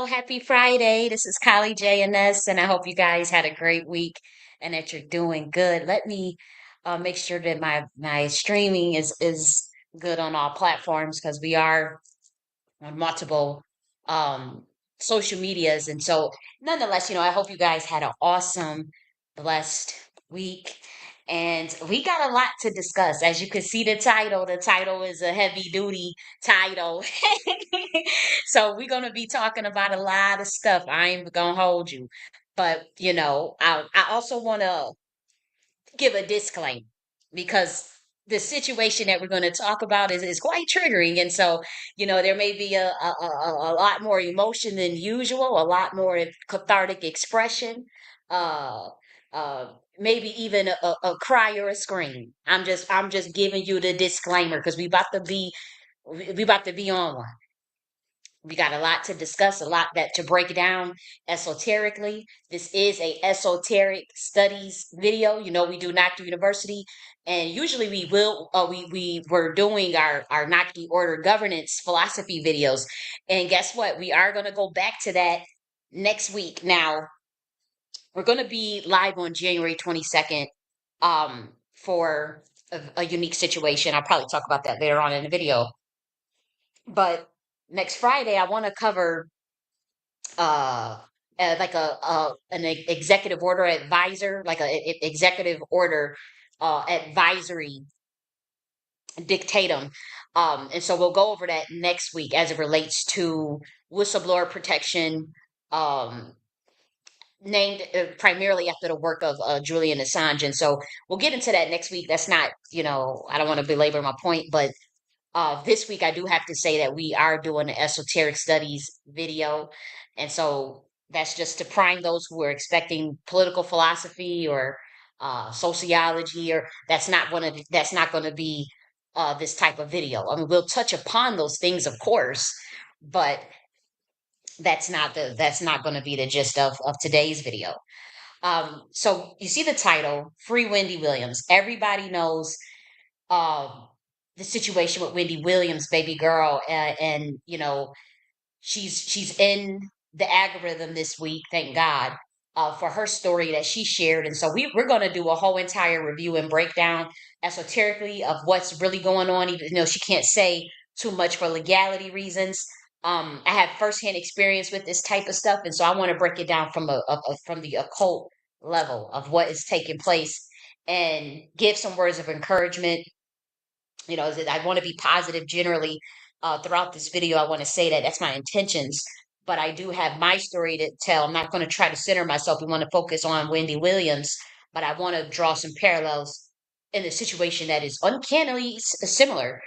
happy Friday. This is J.N.S, and I hope you guys had a great week and that you're doing good. Let me make sure that my streaming is good on all platforms because we are on multiple um, social medias. And so, nonetheless, I hope you guys had an awesome, blessed week. And we got a lot to discuss. As you can see, the title is a heavy duty title. So, we're going to be talking about a lot of stuff. I ain't going to hold you. But, I also want to give a disclaimer because the situation that we're going to talk about is quite triggering. And so, there may be a lot more emotion than usual, a lot more cathartic expression, uh, uh, maybe even a cry or a scream. I'm just giving you the disclaimer because we about to be on one. We got a lot to discuss, a lot that to break down esoterically. This is a esoteric studies video. We do Nocti University, and usually we were doing our Nocti order governance philosophy videos. And guess what? We are going to go back to that next week. Now we're going to be live on January 22nd for a unique situation. I'll probably talk about that later on in the video. But next Friday, I want to cover uh, like an executive order advisor, like executive order advisory dictatum. And so we'll go over that next week as it relates to whistleblower protection, um, named primarily after the work of Julian Assange. And so we'll get into that next week. That's not, I don't want to belabor my point, but this week, I do have to say that we are doing an esoteric studies video. And so that's just to prime those who are expecting political philosophy or sociology, or that's not going to be this type of video. I mean, we'll touch upon those things, of course, but that's not going to be the gist of today's video. So you see the title, Free Wendy Williams. Everybody knows um the situation with Wendy Williams, baby girl, and she's in the algorithm this week, thank God, for her story that she shared. And so we're going to do a whole entire review and breakdown esoterically of what's really going on, even though she can't say too much for legality reasons. I have firsthand experience with this type of stuff, and so I want to break it down from the occult level of what is taking place and give some words of encouragement. That I want to be positive generally throughout this video. I want to say that that's my intentions, but I do have my story to tell. I'm not going to try to center myself. We want to focus on Wendy Williams, but I want to draw some parallels in a situation that is uncannily similar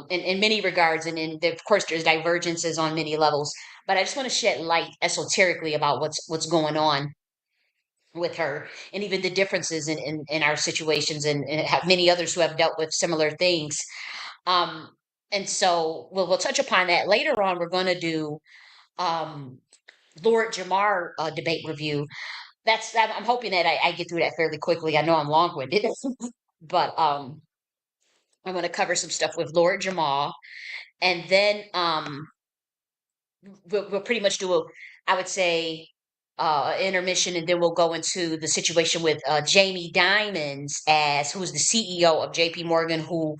in many regards. And of course, there's divergences on many levels, but I just want to shed light esoterically about what's going on with her, and even the differences in our situations, and have many others who have dealt with similar things. um, and so we'll touch upon that later on. We're going to do um, Lord Jamar debate review. I'm hoping that I get through that fairly quickly. I know I'm long-winded, but I'm going to cover some stuff with Lord Jamar, and then we'll pretty much do I would say, intermission, and then we'll go into the situation with Jamie Dimons, as who's the CEO of J.P. Morgan, who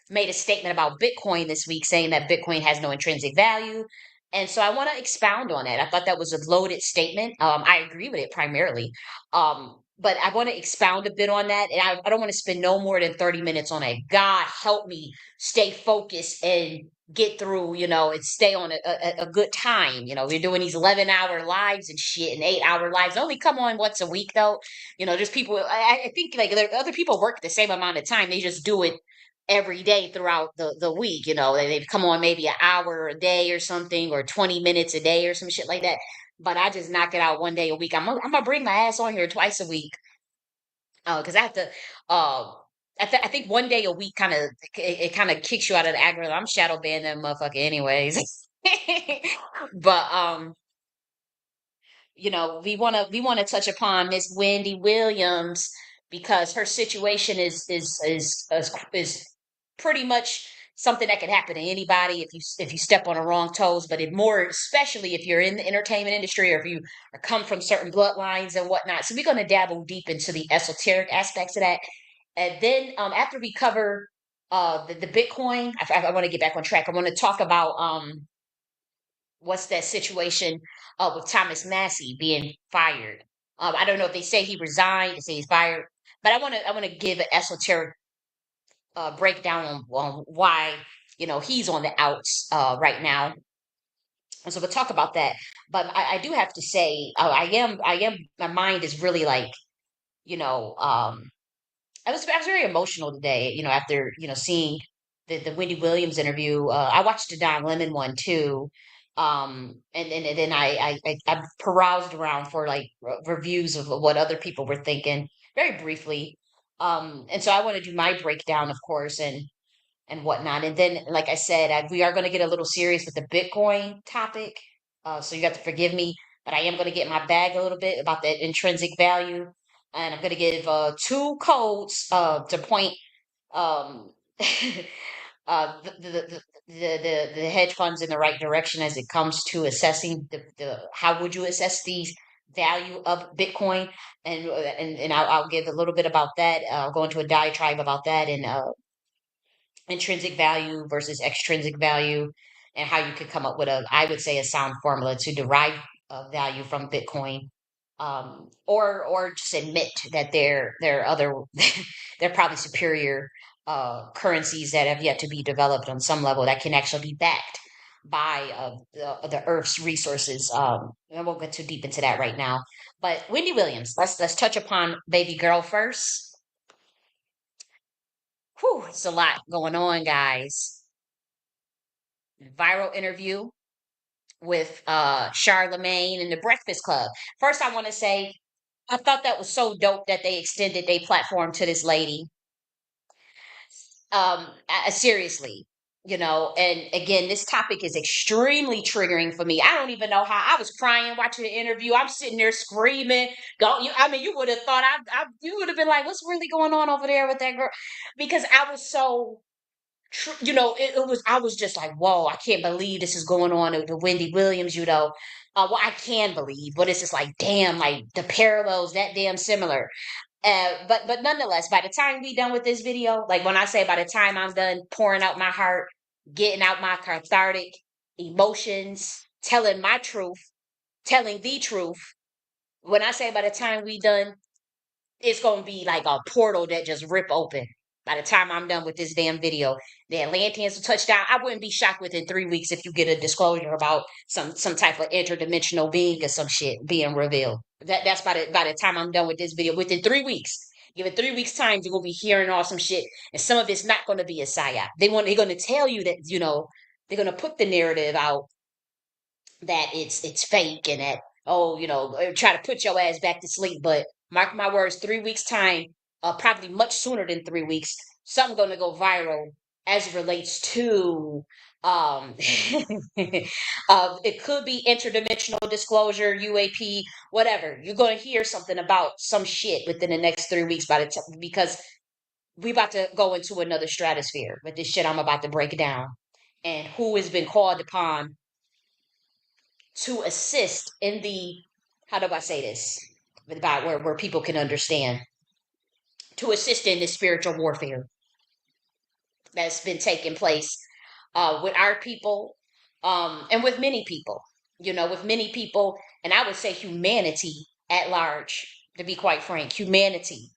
made a statement about Bitcoin this week, saying that Bitcoin has no intrinsic value. And so I want to expound on that. I thought that was a loaded statement. I agree with it primarily. But I want to expound a bit on that. And I don't want to spend no more than 30 minutes on it. God help me stay focused and get through, and stay on a good time. We're doing these 11-hour lives and shit, and 8-hour lives. They only come on once a week, though. There's people, I think, like, other people work the same amount of time. They just do it every day throughout the week. They come on maybe an hour a day or something, or 20 minutes a day or some shit like that. But I just knock it out one day a week. I'm gonna bring my ass on here twice a week, because I have to. Uh, I think one day a week it kind of kicks you out of the algorithm. I'm shadow banning that motherfucker anyways. But we wanna touch upon Miss Wendy Williams, because her situation is pretty much something that can happen to anybody if you step on the wrong toes, but it more especially if you're in the entertainment industry or if you or come from certain bloodlines and whatnot. So we're going to dabble deep into the esoteric aspects of that, and then after we cover the Bitcoin, I want to get back on track. I want to talk about what's that situation with Thomas Massie being fired. I don't know if they say he resigned, they say he's fired, but I want to give an esoteric breakdown on why he's on the outs right now. And so we'll talk about that. But I do have to say, I am. My mind is really like, you know, um, I was very emotional today. After seeing the Wendy Williams interview. I watched the Don Lemon one too. And then I perused around for like reviews of what other people were thinking very briefly. And so I want to do my breakdown, of course, and whatnot. And then, like I said, we are going to get a little serious with the Bitcoin topic. So you have to forgive me, but I am going to get my bag a little bit about that intrinsic value. And I'm going to give two codes to point um, the hedge funds in the right direction as it comes to assessing the how would you assess the value of Bitcoin, and I'll give a little bit about that. I'll go into a diatribe about that and intrinsic value versus extrinsic value, and how you could come up with I would say, a sound formula to derive value from Bitcoin, or just admit that there are other there are probably superior currencies that have yet to be developed on some level that can actually be backed by the Earth's resources. I won't get too deep into that right now. But Wendy Williams, let's touch upon baby girl first. Whew, it's a lot going on, guys. Viral interview with Charlemagne and the Breakfast Club. First, I want to say I thought that was so dope that they extended their platform to this lady. Seriously, and again, this topic is extremely triggering for me. I don't even know how I was crying watching the interview. I'm sitting there screaming. Go, I mean, you would have thought you would have been like, "What's really going on over there with that girl?" Because I was so it was, I was just like, whoa, I can't believe this is going on with the Wendy Williams, well, I can believe, but it's just like, damn, like the parallels that damn similar. But nonetheless, by the time we done with this video, like when I say by the time I'm done pouring out my heart, getting out my cathartic emotions, telling my truth, telling the truth, when I say by the time we done, it's gonna be like a portal that just rip open. By the time I'm done with this damn video, the Atlanteans will touch down. I wouldn't be shocked within 3 weeks if you get a disclosure about some type of interdimensional being or some shit being revealed. That's by the time I'm done with this video. Within 3 weeks. Give it 3 weeks time, you're gonna be hearing all some shit. And some of it's not gonna be a psyop. They're gonna tell you that, they're gonna put the narrative out that it's fake and that, oh, try to put your ass back to sleep. But mark my words, 3 weeks time, probably much sooner than 3 weeks, something gonna go viral as it relates to um it could be interdimensional disclosure, UAP, whatever. You're gonna hear something about some shit within the next 3 weeks by the time, because we about to go into another stratosphere with this shit I'm about to break down, and who has been called upon to assist in the, how do I say this about where people can understand, to assist in the spiritual warfare that's been taking place with our people, and with many people, and I would say humanity at large, to be quite frank, humanity.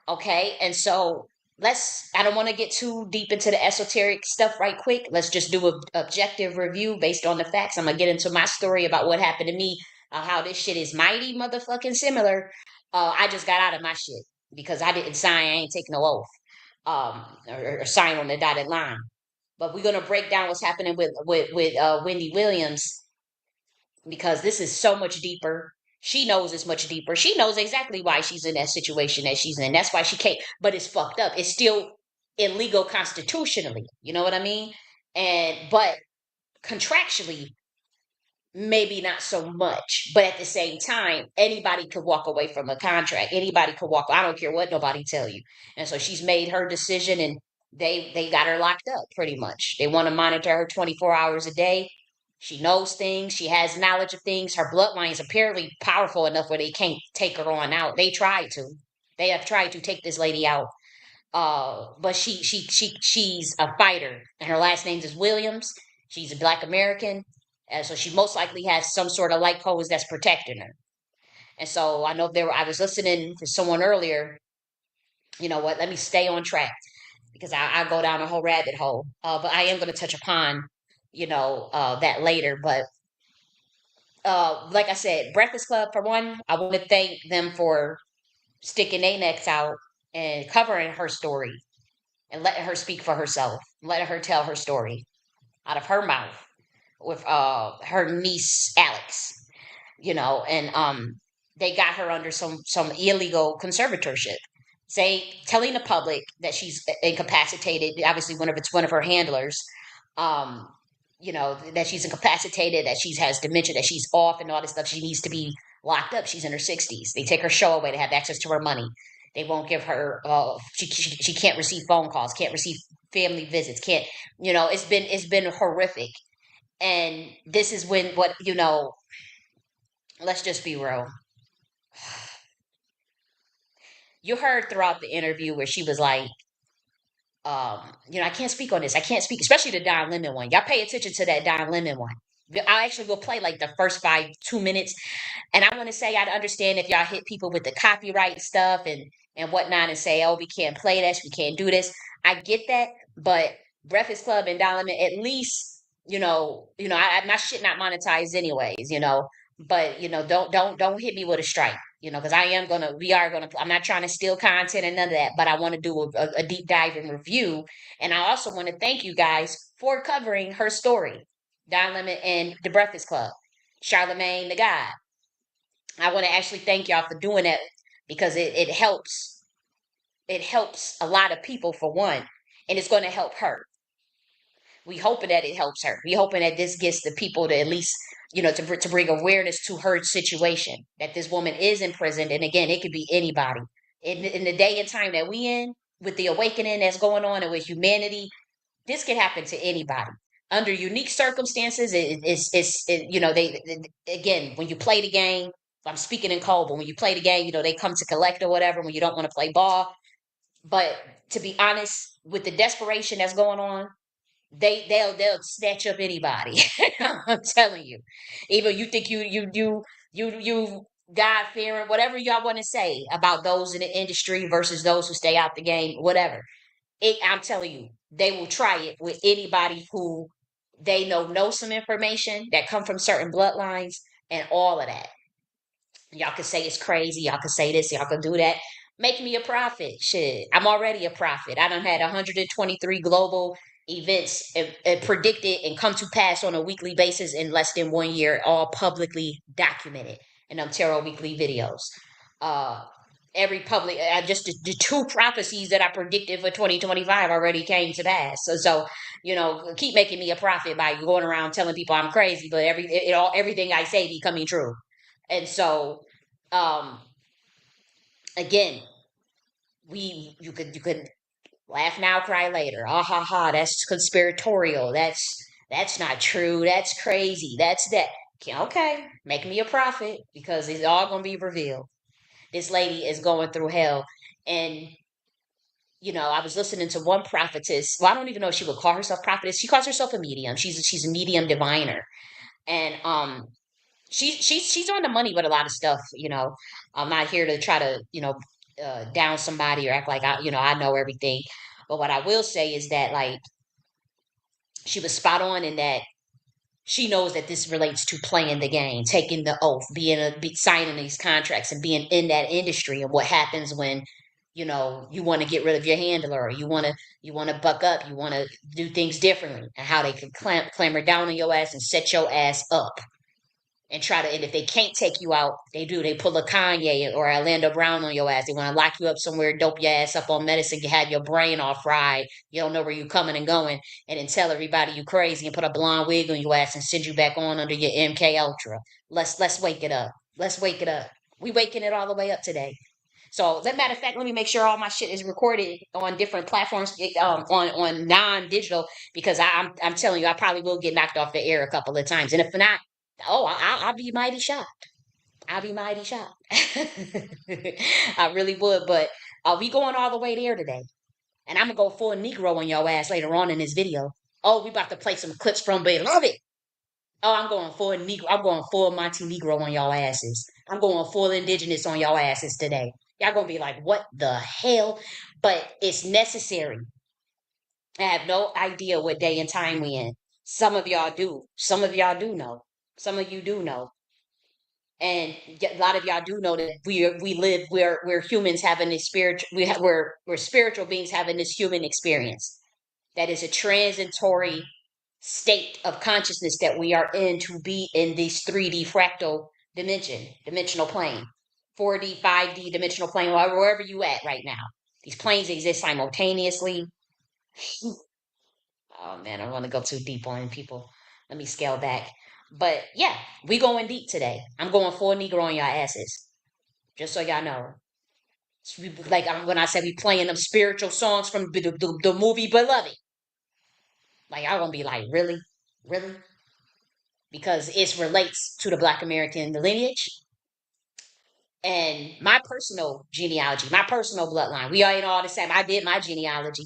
Okay. And so I don't want to get too deep into the esoteric stuff right quick. Let's just do a objective review based on the facts. I'm going to get into my story about what happened to me, how this shit is mighty motherfucking similar. I just got out of my shit because I didn't sign, I ain't taking no oath, or sign on the dotted line. But we're going to break down what's happening with Wendy Williams, because this is so much deeper. She knows it's much deeper. She knows exactly why she's in that situation that she's in. That's why she can't. But it's fucked up. It's still illegal constitutionally. You know what I mean? But contractually, maybe not so much. But at the same time, anybody could walk away from a contract. Anybody could walk. I don't care what nobody tell you. And so she's made her decision, and They got her locked up pretty much. They want to monitor her 24 hours a day. She knows things. She has knowledge of things. Her bloodline is apparently powerful enough where they can't take her on out. They tried to. They have tried to take this lady out. But she's a fighter, and her last name is Williams. She's a Black American, and so she most likely has some sort of light pose that's protecting her. And so I know there. I was listening to someone earlier. You know what? Let me stay on track because I go down a whole rabbit hole. But I am going to touch upon, that later. But like I said, Breakfast Club for one, I want to thank them for sticking their necks out and covering her story and letting her speak for herself, letting her tell her story out of her mouth with her niece Alex, and they got her under some illegal conservatorship. Say telling the public that she's incapacitated, obviously one of her handlers, um, that she's incapacitated, that she has dementia, that she's off and all this stuff. She needs to be locked up. She's in her 60s. They take her show away. They have access to her money. They won't give her she can't receive phone calls, can't receive family visits, can't, it's been horrific. And this is when what, let's just be real. You heard throughout the interview where she was like, I can't speak on this. I can't speak, especially the Don Lemon one. Y'all pay attention to that Don Lemon one. I actually will play like the first 2 minutes. And I want to say, I understand if y'all hit people with the copyright stuff and whatnot and say, oh, we can't play this, we can't do this. I get that, but Breakfast Club and Don Lemon, at least, my shit not monetized anyways, but don't hit me with a strike, because I'm not trying to steal content and none of that, but I want to do a deep dive and review. And I also want to thank you guys for covering her story, Don Lemon and the Breakfast Club, Charlemagne the God. I want to actually thank y'all for doing that because it helps. It helps a lot of people for one, and it's going to help her. We hoping that it helps her. We hoping that this gets the people to at least, to bring awareness to her situation, that this woman is imprisoned. And again, it could be anybody. In the day and time that we in, with the awakening that's going on and with humanity, this could happen to anybody under unique circumstances. Again, when you play the game, I'm speaking in code, but when you play the game, they come to collect or whatever when you don't want to play ball. But to be honest, with the desperation that's going on, they'll snatch up anybody. I'm telling you. Even you think you God fearing, whatever y'all want to say about those in the industry versus those who stay out the game, whatever. I'm telling you, they will try it with anybody who they know some information that come from certain bloodlines and all of that. Y'all can say it's crazy. Y'all can say this. Y'all can do that. Make me a prophet. Shit, I'm already a prophet. I done had 123 global events predicted and come to pass on a weekly basis in less than 1 year, all publicly documented in them Tarot Weekly videos. Uh, every public, just the two prophecies that I predicted for 2025 already came to pass. So keep making me a prophet by going around telling people I'm crazy, but everything I say be coming true. And so, um, again, you could laugh now, cry later. Ah ha ha, that's conspiratorial. That's not true. That's crazy. That's that. Okay, make me a prophet because it's all gonna be revealed. This lady is going through hell, and I was listening to one prophetess. Well, I don't even know if she would call herself prophetess. She calls herself a medium. She's a medium diviner, and she's on the money with a lot of stuff. I'm not here to try to down somebody or act like I know everything. But what I will say is that, like, she was spot on in that she knows that this relates to playing the game, taking the oath, signing these contracts, and being in that industry, and what happens when you want to get rid of your handler, or you want to buck up, you want to do things differently, and how they can clamor down on your ass and set your ass up and and if they can't take you out, they pull a Kanye or Orlando Brown on your ass. They want to lock you up somewhere, dope your ass up on medicine, you have your brain all fried, you don't know where you coming and going, and then tell everybody you crazy and put a blonde wig on your ass and send you back on under your MK Ultra. Let's wake it up. Let's wake it up. We waking it all the way up today. So, as a matter of fact, let me make sure all my shit is recorded on different platforms, on non-digital, because I'm telling you, I probably will get knocked off the air a couple of times, and if not, oh, I'll be mighty shocked. I'll be mighty shocked. I really would, but we going all the way there today, and I'm gonna go full Negro on your ass later on in this video. Oh, we about to play some clips from Beloved. Oh, I'm going full Negro. I'm going full Monty Negro on y'all asses. I'm going full indigenous on y'all asses today. Y'all gonna be like, what the hell? But it's necessary. I have no idea what day and time we in. Some of y'all do. Some of y'all do know. Some of you do know. And a lot of y'all do know that we live, we're humans having this spiritual, we're spiritual beings having this human experience. That is a transitory state of consciousness that we are in, to be in this 3D fractal dimensional plane, 4D, 5D dimensional plane, wherever you at right now. These planes exist simultaneously. Oh man, I don't want to go too deep on people. Let me scale back. But yeah, we going deep today. I'm going full Negro on y'all asses. Just so y'all know. Like when I said we playing them spiritual songs from the movie Beloved. Like y'all gonna be like, really? Really? Because it relates to the Black American lineage and my personal genealogy, my personal bloodline. We ain't all the same. I did my genealogy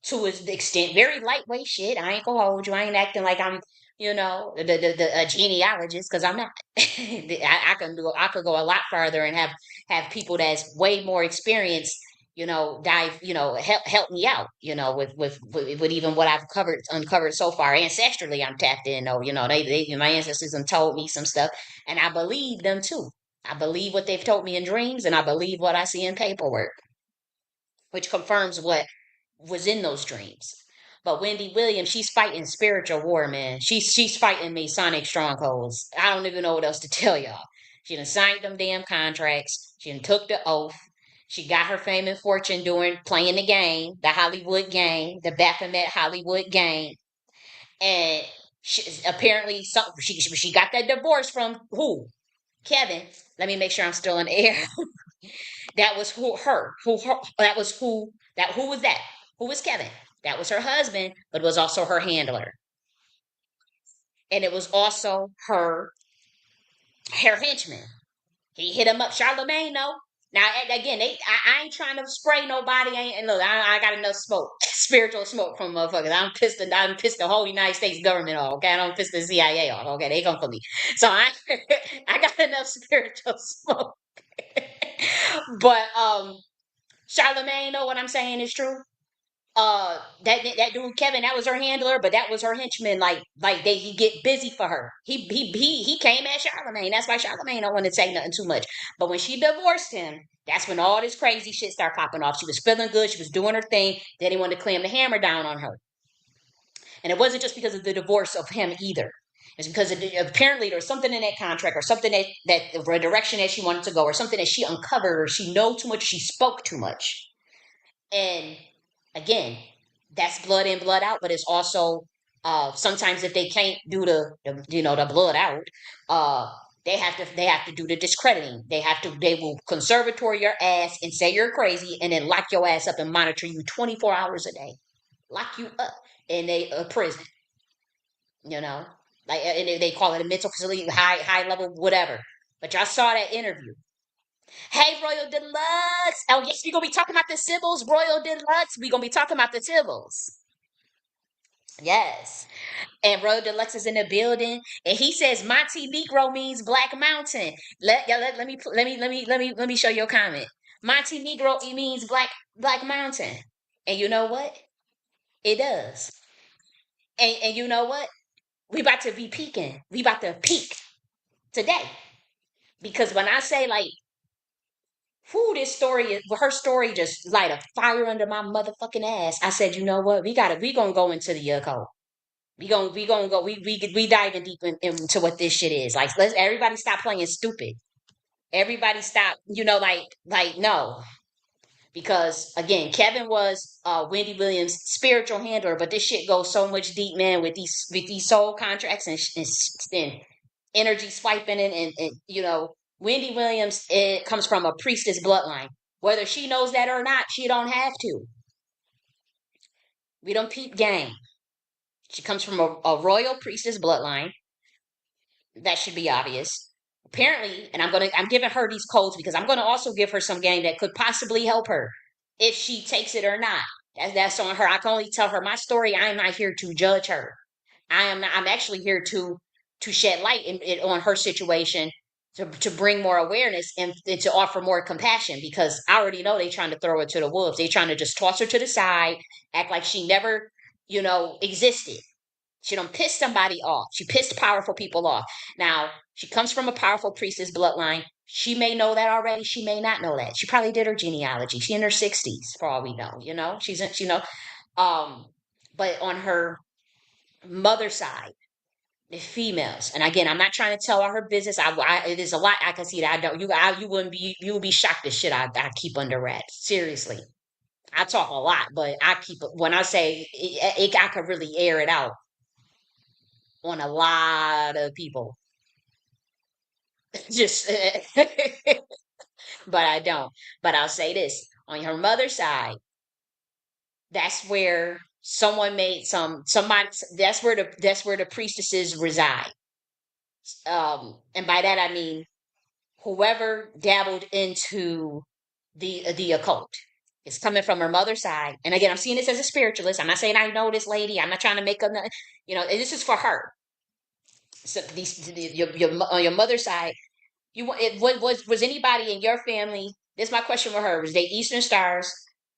to an extent, very lightweight shit. I ain't gonna hold you. I ain't acting like I'm, the genealogist, because I'm not. I can do. I could go a lot further and have people that's way more experienced. Dive. Help me out. With even what I've uncovered so far. Ancestrally, I'm tapped in. Though, they my ancestors have told me some stuff, and I believe them too. I believe what they've told me in dreams, and I believe what I see in paperwork, which confirms what was in those dreams. But Wendy Williams, she's fighting spiritual war, man. She's fighting Masonic strongholds. I don't even know what else to tell y'all. She done signed them damn contracts. She done took the oath. She got her fame and fortune doing playing the game, the Hollywood game, the Baphomet Hollywood game. And apparently, she got that divorce from who? Kevin. Let me make sure I'm still in the air. That was that was who was that? Who was Kevin? That was her husband, but it was also her handler. And it was also her henchman. He hit him up. Charlemagne, no. Now again, I ain't trying to spray nobody. And look, I got enough smoke, spiritual smoke from motherfuckers. I'm pissed the whole United States government off. Okay, I don't piss the CIA off. Okay, they come for me. So I got enough spiritual smoke. But Charlemagne, know what I'm saying is true. That dude Kevin, that was her handler, but that was her henchman. Like he get busy for her. He came at Charlemagne. That's why Charlemagne don't want to say nothing too much. But when she divorced him, that's when all this crazy shit started popping off. She was feeling good. She was doing her thing. Then he wanted to clam the hammer down on her. And it wasn't just because of the divorce of him either. It's because apparently there was something in that contract, or something that or a direction that she wanted to go, or something that she uncovered, or she know too much, she spoke too much. And again, that's blood in, blood out, but it's also sometimes if they can't do the blood out, uh they have to do the discrediting. They will conservatory your ass and say you're crazy, and then lock your ass up and monitor you 24 hours a day. Lock you up in a prison, you know. Like, and they call it a mental facility, high level, whatever. But y'all saw that interview. Hey, Royal Deluxe. Oh, yes, we're going to be talking about the Sybil's Royal Deluxe. We're going to be talking about the Sybil's. Yes. And Royal Deluxe is in the building. And he says Monte Negro means Black Mountain. Let me show you a comment. Monte Negro, it means Black Mountain. And you know what? It does. And you know what? We about to be peaking. We about to peak today. Because when I say, like, whoo, her story just light a fire under my motherfucking ass. I said, you know what? We gonna go into the occult. We gonna go, we diving deep into what this shit is. Like, let's everybody stop playing stupid. Everybody stop, no. Because again, Kevin was Wendy Williams' spiritual handler, but this shit goes so much deep, man, with these soul contracts and energy swiping and Wendy Williams, it comes from a priestess bloodline. Whether she knows that or not, she don't have to. We don't peep game. She comes from a royal priestess bloodline. That should be obvious. Apparently, and I'm giving her these codes because I'm gonna also give her some game that could possibly help her if she takes it or not. That's on her. I can only tell her my story. I am not here to judge her. I am not, I'm actually here to shed light on her situation, to bring more awareness and to offer more compassion, because I already know they trying to throw her to the wolves. They trying to just toss her to the side, act like she never, existed. She don't piss somebody off. She pissed powerful people off. Now, she comes from a powerful priestess bloodline. She may know that already. She may not know that. She probably did her genealogy. She in her 60s, for all we know. She's in, um, but on her mother's side, the females, and again, I'm not trying to tell all her business. It is a lot I can see that I don't. You wouldn't be, you would be shocked at shit I keep under wraps. Seriously, I talk a lot, but I keep it. When I say I could really air it out on a lot of people. Just, but I don't. But I'll say this: on her mother's side, that's where someone made somebody. That's where the priestesses reside. And by that I mean whoever dabbled into the occult. It's coming from her mother's side. And again, I'm seeing this as a spiritualist. I'm not saying I know this lady. I'm not trying to make a, this is for her. So on your mother's side, was anybody in your family? This is my question for her. Was they Eastern Stars,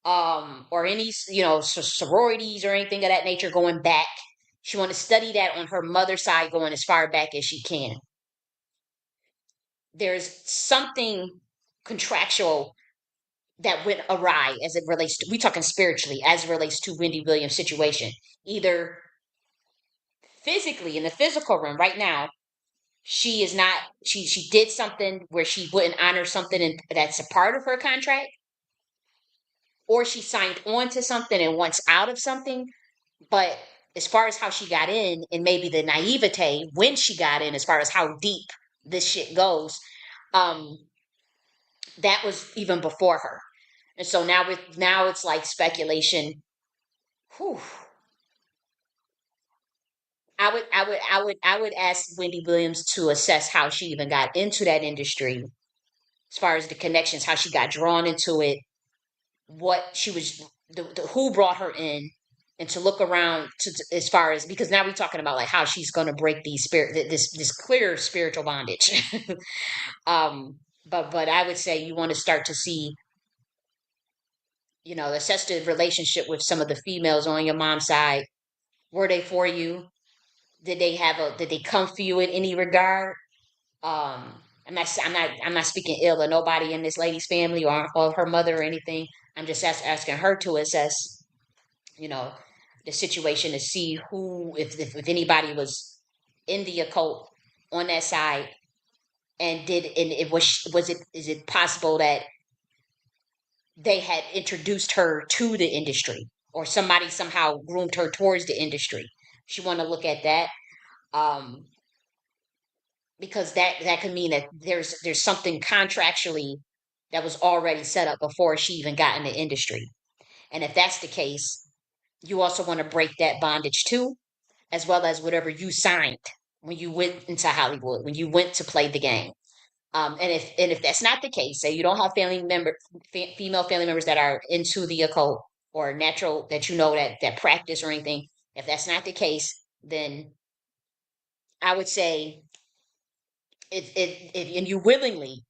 or any sororities or anything of that nature going back? She want to study that on her mother's side, going as far back as she can. There's something contractual that went awry as it relates to, we talking spiritually, as it relates to Wendy Williams' situation. Either physically, in the physical realm right now, she is not, she did something where she wouldn't honor something, and that's a part of her contract, or she signed on to something and wants out of something. But as far as how she got in, and maybe the naivete when she got in, as far as how deep this shit goes, um that was even before her. And so now it's like speculation. Whew. I would ask Wendy Williams to assess how she even got into that industry, as far as the connections, how she got drawn into it, what she was, who brought her in, and to look around as far as, because now we're talking about like how she's going to break these this clear spiritual bondage. um, but I would say you want to start to see, assess the relationship with some of the females on your mom's side. Were they for you? Did they come for you in any regard? Um, I'm not speaking ill of nobody in this lady's family, or her mother or anything. I'm just asking her to assess, you know, the situation, to see who, if anybody was in the occult on that side, and it was it is it possible that they had introduced her to the industry, or somebody somehow groomed her towards the industry. She want to look at that, um, because that could mean that there's something contractually that was already set up before she even got in the industry. And if that's the case, you also want to break that bondage too, as well as whatever you signed when you went into Hollywood, when you went to play the game. And if that's not the case, say you don't have female family members that are into the occult, or natural, that that practice or anything. If that's not the case, then I would say, if and you willingly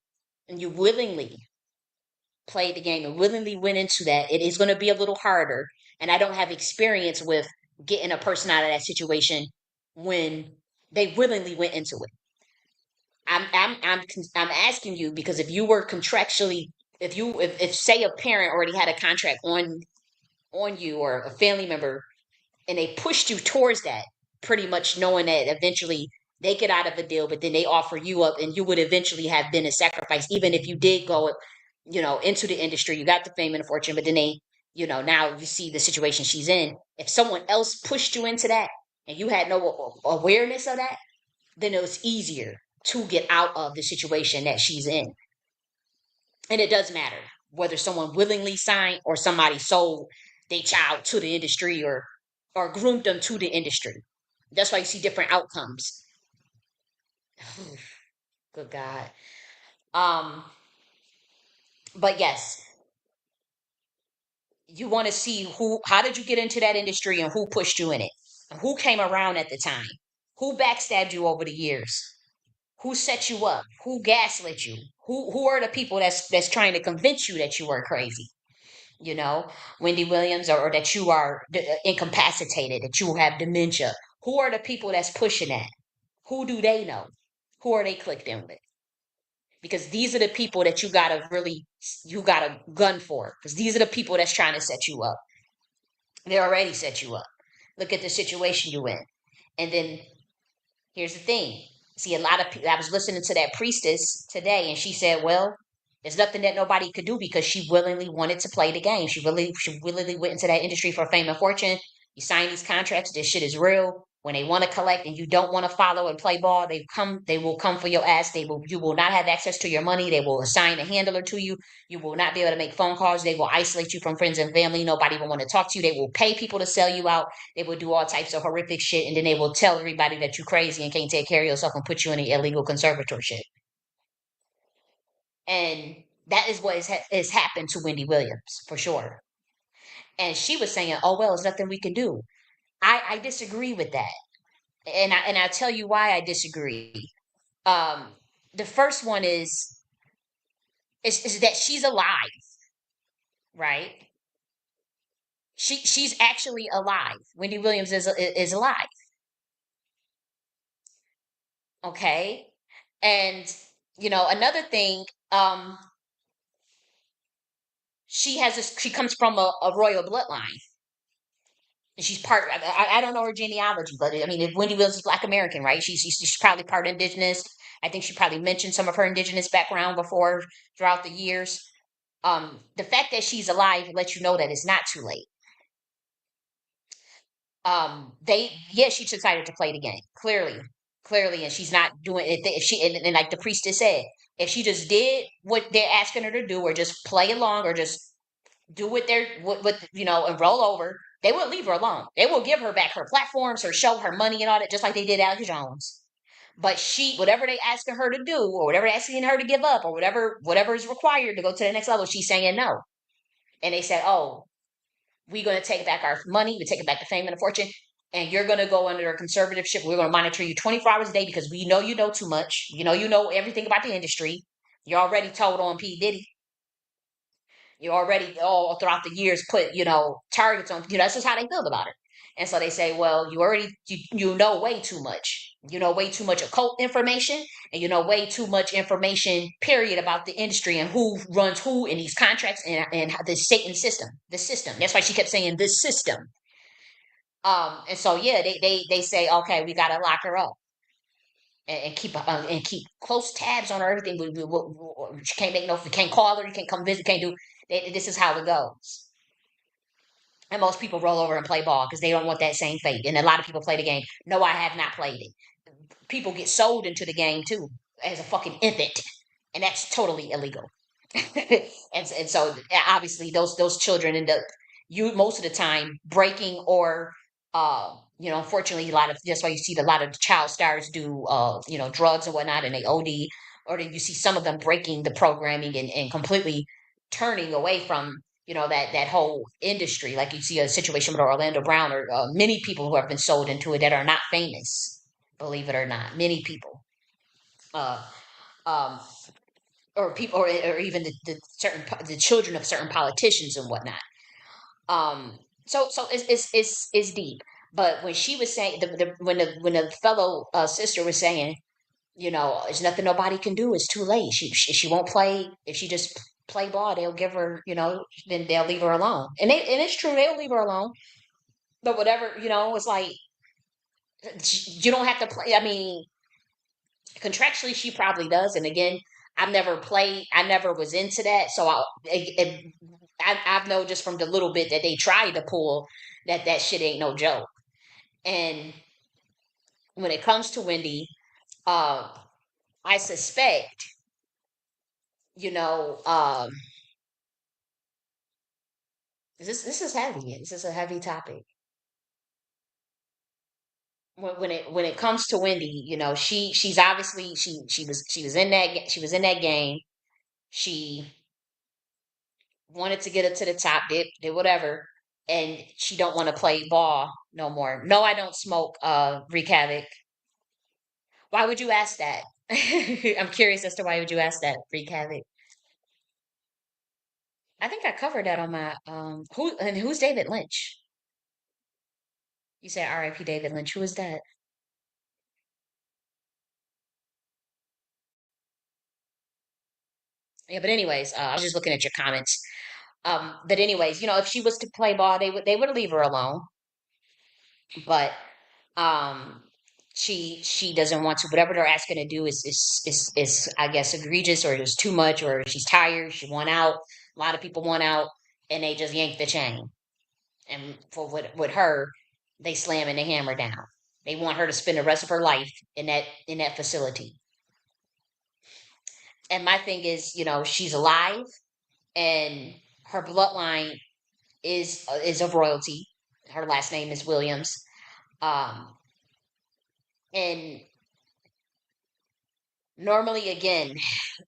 played the game and willingly went into that, it is going to be a little harder. And I don't have experience with getting a person out of that situation when they willingly went into it. I'm asking you, because if you were contractually, if say a parent already had a contract on you, or a family member, and they pushed you towards that, pretty much knowing that eventually they get out of a deal, but then they offer you up, and you would eventually have been a sacrifice, even if you did go, into the industry, you got the fame and the fortune, but then they, now you see the situation she's in. If someone else pushed you into that, and you had no awareness of that, then it was easier to get out of the situation that she's in. And it does matter. whether someone willingly signed or somebody sold their child to the industry or groomed them to the industry. That's why you see different outcomes. Good God. Um, but yes, you want to see how did you get into that industry and who pushed you in it? And who came around at the time? Who backstabbed you over the years? Who set you up? Who gaslit you? Who are the people that's trying to convince you that you are crazy? You know, Wendy Williams, or that you are incapacitated, that you have dementia. Who are the people that's pushing that? Who do they know? Who are they clicked in with? Because these are the people that you gotta gun for. Because these are the people that's trying to set you up. They already set you up. Look at the situation you in. And then here's the thing. See, a lot of people, I was listening to that priestess today, and she said, well, there's nothing that nobody could do because she willingly wanted to play the game. She willingly went into that industry for fame and fortune. You sign these contracts, this shit is real. When they want to collect and you don't want to follow and play ball, they will come for your ass. You will not have access to your money. They will assign a handler to you. You will not be able to make phone calls. They will isolate you from friends and family. Nobody will want to talk to you. They will pay people to sell you out. They will do all types of horrific shit, and then they will tell everybody that you're crazy and can't take care of yourself and put you in an illegal conservatorship. And that is what has happened to Wendy Williams for sure. And she was saying, "Oh well, there's nothing we can do." I disagree with that, and I'll tell you why I disagree. Um, the first one is that she's alive, right? She's actually alive. Wendy Williams is alive. Okay, and another thing. She comes from a royal bloodline. She's part. I don't know her genealogy, but I mean, if Wendy Williams is Black American, right? She's probably part indigenous. I think she probably mentioned some of her indigenous background before throughout the years. The fact that she's alive lets you know that it's not too late. She decided to play the game clearly, and she's not doing it. If she and like the priestess said, if she just did what they're asking her to do, or just play along, or just do what and roll over, they will leave her alone. They will give her back her platforms, her show, her money, and all that, just like they did Alex Jones. But whatever they asking her to do, or whatever asking her to give up, or whatever is required to go to the next level, she's saying no. And they said, "Oh, we're going to take back our money, we take it back the fame and the fortune, and you're going to go under a conservatorship. We're going to monitor you 24 hours a day because we know you know too much. You know everything about the industry. You're already told on P Diddy. You already all throughout the years put targets on. That's just how they feel about it. And so they say, well, you know way too much. You know way too much occult information, and you know way too much information, period, about the industry and who runs who in these contracts, and the Satan system, the system. That's why she kept saying this system. And so yeah, they say, okay, we got to lock her up and keep close tabs on her. Everything. She can't make no. You can't call her. You can't come visit. Can't do. This is how it goes. And most people roll over and play ball because they don't want that same fate. And a lot of people play the game. No, I have not played it. People get sold into the game too as a fucking infant, and that's totally illegal. And so obviously those children end up most of the time breaking or unfortunately a lot of that's why you see a lot of child stars do drugs and whatnot, and they OD, or then you see some of them breaking the programming and completely turning away from that whole industry. Like you see a situation with Orlando Brown, or many people who have been sold into it that are not famous, believe it or not, many people. Uh, um, or people, or even the children of certain politicians and whatnot. So it's deep. But when she was saying when the fellow sister was saying, there's nothing nobody can do. It's too late. She won't play. If she just play ball, they'll give her, then they'll leave her alone. And it's true, they'll leave her alone. But whatever, it's like you don't have to play. I mean, contractually, she probably does. And again, I've never played. I never was into that, so I've known just from the little bit that they tried to pull that shit ain't no joke. And when it comes to Wendy, uh, I suspect, you know, um, This is heavy. This is a heavy topic. When it comes to Wendy, she's obviously she was in that game. She wanted to get up to the top, did whatever, and she don't want to play ball no more. No, I don't smoke Wreak Havoc. Why would you ask that? I'm curious as to why would you ask that, Wreak Havoc. I think I covered that on my who's David Lynch? You said R.I.P. David Lynch. Who is that? Yeah, but anyways, I was just looking at your comments. But anyways, if she was to play ball, they would leave her alone. But um, she doesn't want to. Whatever they're asking to do is I guess egregious or just too much, or she's tired. She want out. A lot of people want out, and they just yank the chain. And for with her, they slamming the hammer down. They want her to spend the rest of her life in that facility. And my thing is, she's alive, and her bloodline is of royalty. Her last name is Williams. Um, and normally, again,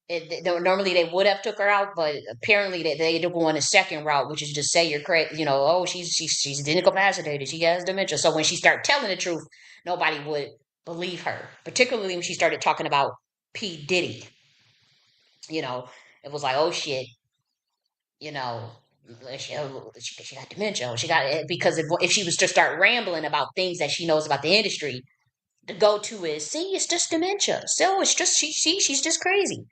normally they would have took her out, but apparently they go on a second route, which is just say you're crazy. Oh, she's incapacitated. She has dementia. So when she started telling the truth, nobody would believe her. Particularly when she started talking about P Diddy. You know, it was like, oh shit, you know, she got dementia. She got it because if she was to start rambling about things that she knows about the industry, the go to is, see, it's just dementia. So it's just she's just crazy.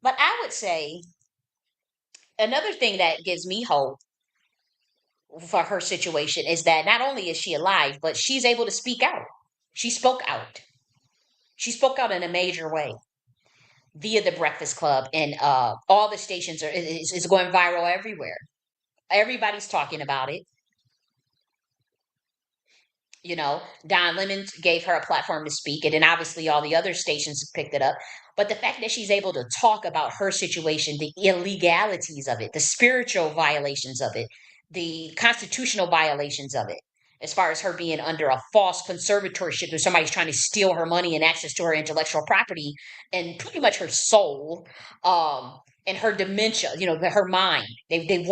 But I would say another thing that gives me hope for her situation is that not only is she alive, but she's able to speak out. She spoke out. She spoke out in a major way via the Breakfast Club, and all the stations is going viral everywhere. Everybody's talking about it. Don Lemon gave her a platform to speak, and then obviously all the other stations picked it up. But the fact that she's able to talk about her situation, the illegalities of it, the spiritual violations of it, the constitutional violations of it, as far as her being under a false conservatorship where somebody's trying to steal her money and access to her intellectual property and pretty much her soul, and her dementia, her mind. They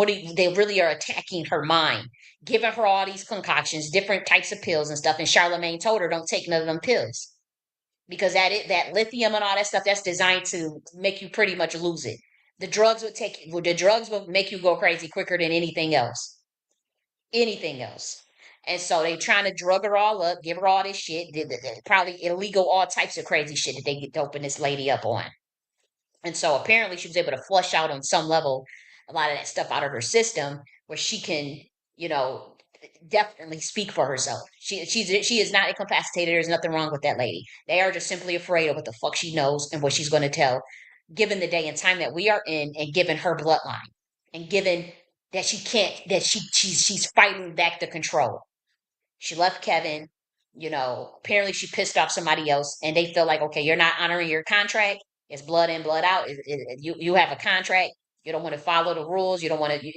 really are attacking her mind, giving her all these concoctions, different types of pills and stuff. And Charlemagne told her, don't take none of them pills because that lithium and all that stuff that's designed to make you pretty much lose it. The drugs will make you go crazy quicker than anything else. And so they trying to drug her all up, give her all this shit, probably illegal, all types of crazy shit that they get doping this lady up on. And so apparently she was able to flush out on some level a lot of that stuff out of her system where she can, you know, definitely speak for herself. She is not incapacitated. There's nothing wrong with that lady. They are just simply afraid of what the fuck she knows and what she's going to tell, given the day and time that we are in, and given her bloodline, and given that she can't, that she's fighting back the control. She left Kevin. Apparently she pissed off somebody else, and they feel like, okay, you're not honoring your contract. It's blood in, blood out. You have a contract. You don't want to follow the rules. You don't want to,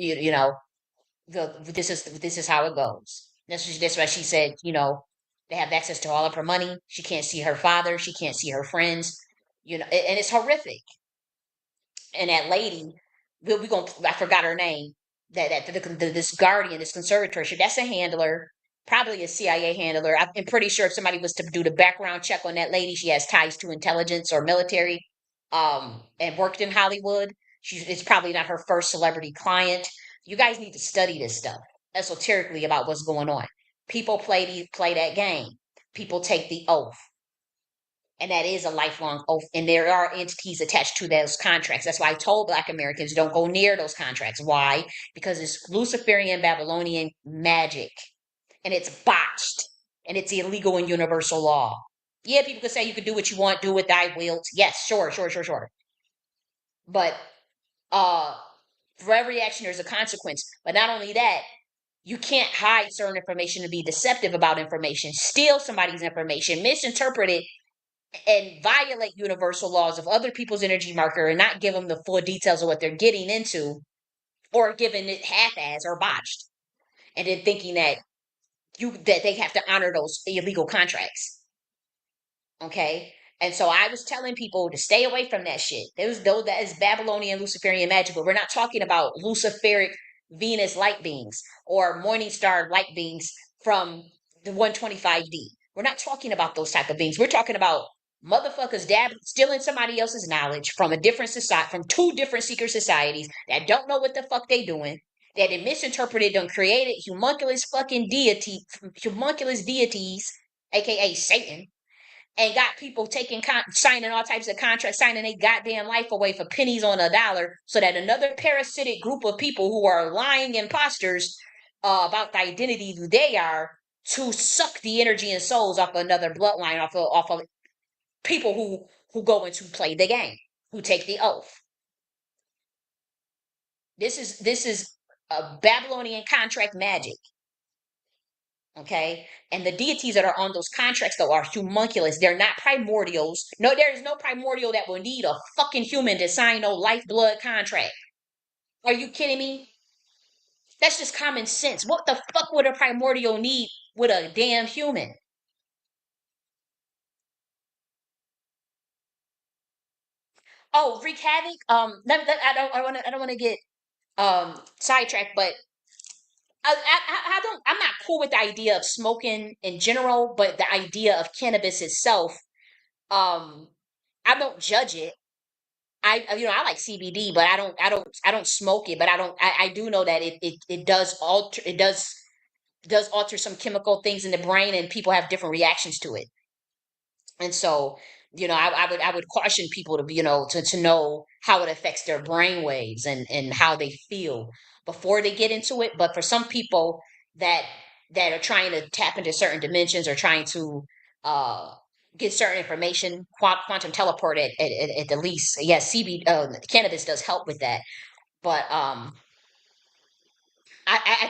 this is how it goes. That's why she said, they have access to all of her money. She can't see her father. She can't see her friends. And it's horrific. And that lady, we going I forgot her name. This guardian, this conservatorship, that's a handler, probably a CIA handler. I'm pretty sure if somebody was to do the background check on that lady, she has ties to intelligence or military, and worked in Hollywood. It's probably not her first celebrity client. You guys need to study this stuff esoterically about what's going on. People play that game. People take the oath, and that is a lifelong oath. And there are entities attached to those contracts. That's why I told Black Americans don't go near those contracts. Why? Because it's Luciferian Babylonian magic, and it's botched, and it's illegal in universal law. Yeah, people could say you could do what you want, do with thy will. Yes, sure, sure, sure, sure. But uh, for every action, there's a consequence. But not only that, you can't hide certain information and be deceptive about information, steal somebody's information, misinterpret it, and violate universal laws of other people's energy marker and not give them the full details of what they're getting into or giving it half-ass or botched, and then thinking that they have to honor those illegal contracts. Okay. And so I was telling people to stay away from that shit. There's though that is Babylonian Luciferian magic, but we're not talking about Luciferic Venus light beings or morning star light beings from the 125D. We're not talking about those type of beings. We're talking about motherfuckers stealing somebody else's knowledge from a different society, from two different secret societies that don't know what the fuck they doing, that they misinterpreted and created homunculus deities, aka Satan, and got people signing all types of contracts, signing their goddamn life away for pennies on a dollar, so that another parasitic group of people who are lying imposters about the identity who they are, to suck the energy and souls off another bloodline, off of people who go into play the game, who take the oath. This is a Babylonian contract magic. Okay. And the deities that are on those contracts, though, are homunculus. They're not primordials. No, there is no primordial that will need a fucking human to sign no lifeblood contract. Are you kidding me? That's just common sense. What the fuck would a primordial need with a damn human? Oh, wreak havoc. I don't want to get sidetracked, but I don't. I'm not cool with the idea of smoking in general, but the idea of cannabis itself, um, I don't judge it. I like CBD, but I don't smoke it, but I do know that it does alter some chemical things in the brain, and people have different reactions to it. And so, I would caution people to be, to know how it affects their brain waves and how they feel before they get into it. But for some people that that are trying to tap into certain dimensions, or trying to uh get certain information, quantum teleport at the least. Yes, cannabis does help with that. But I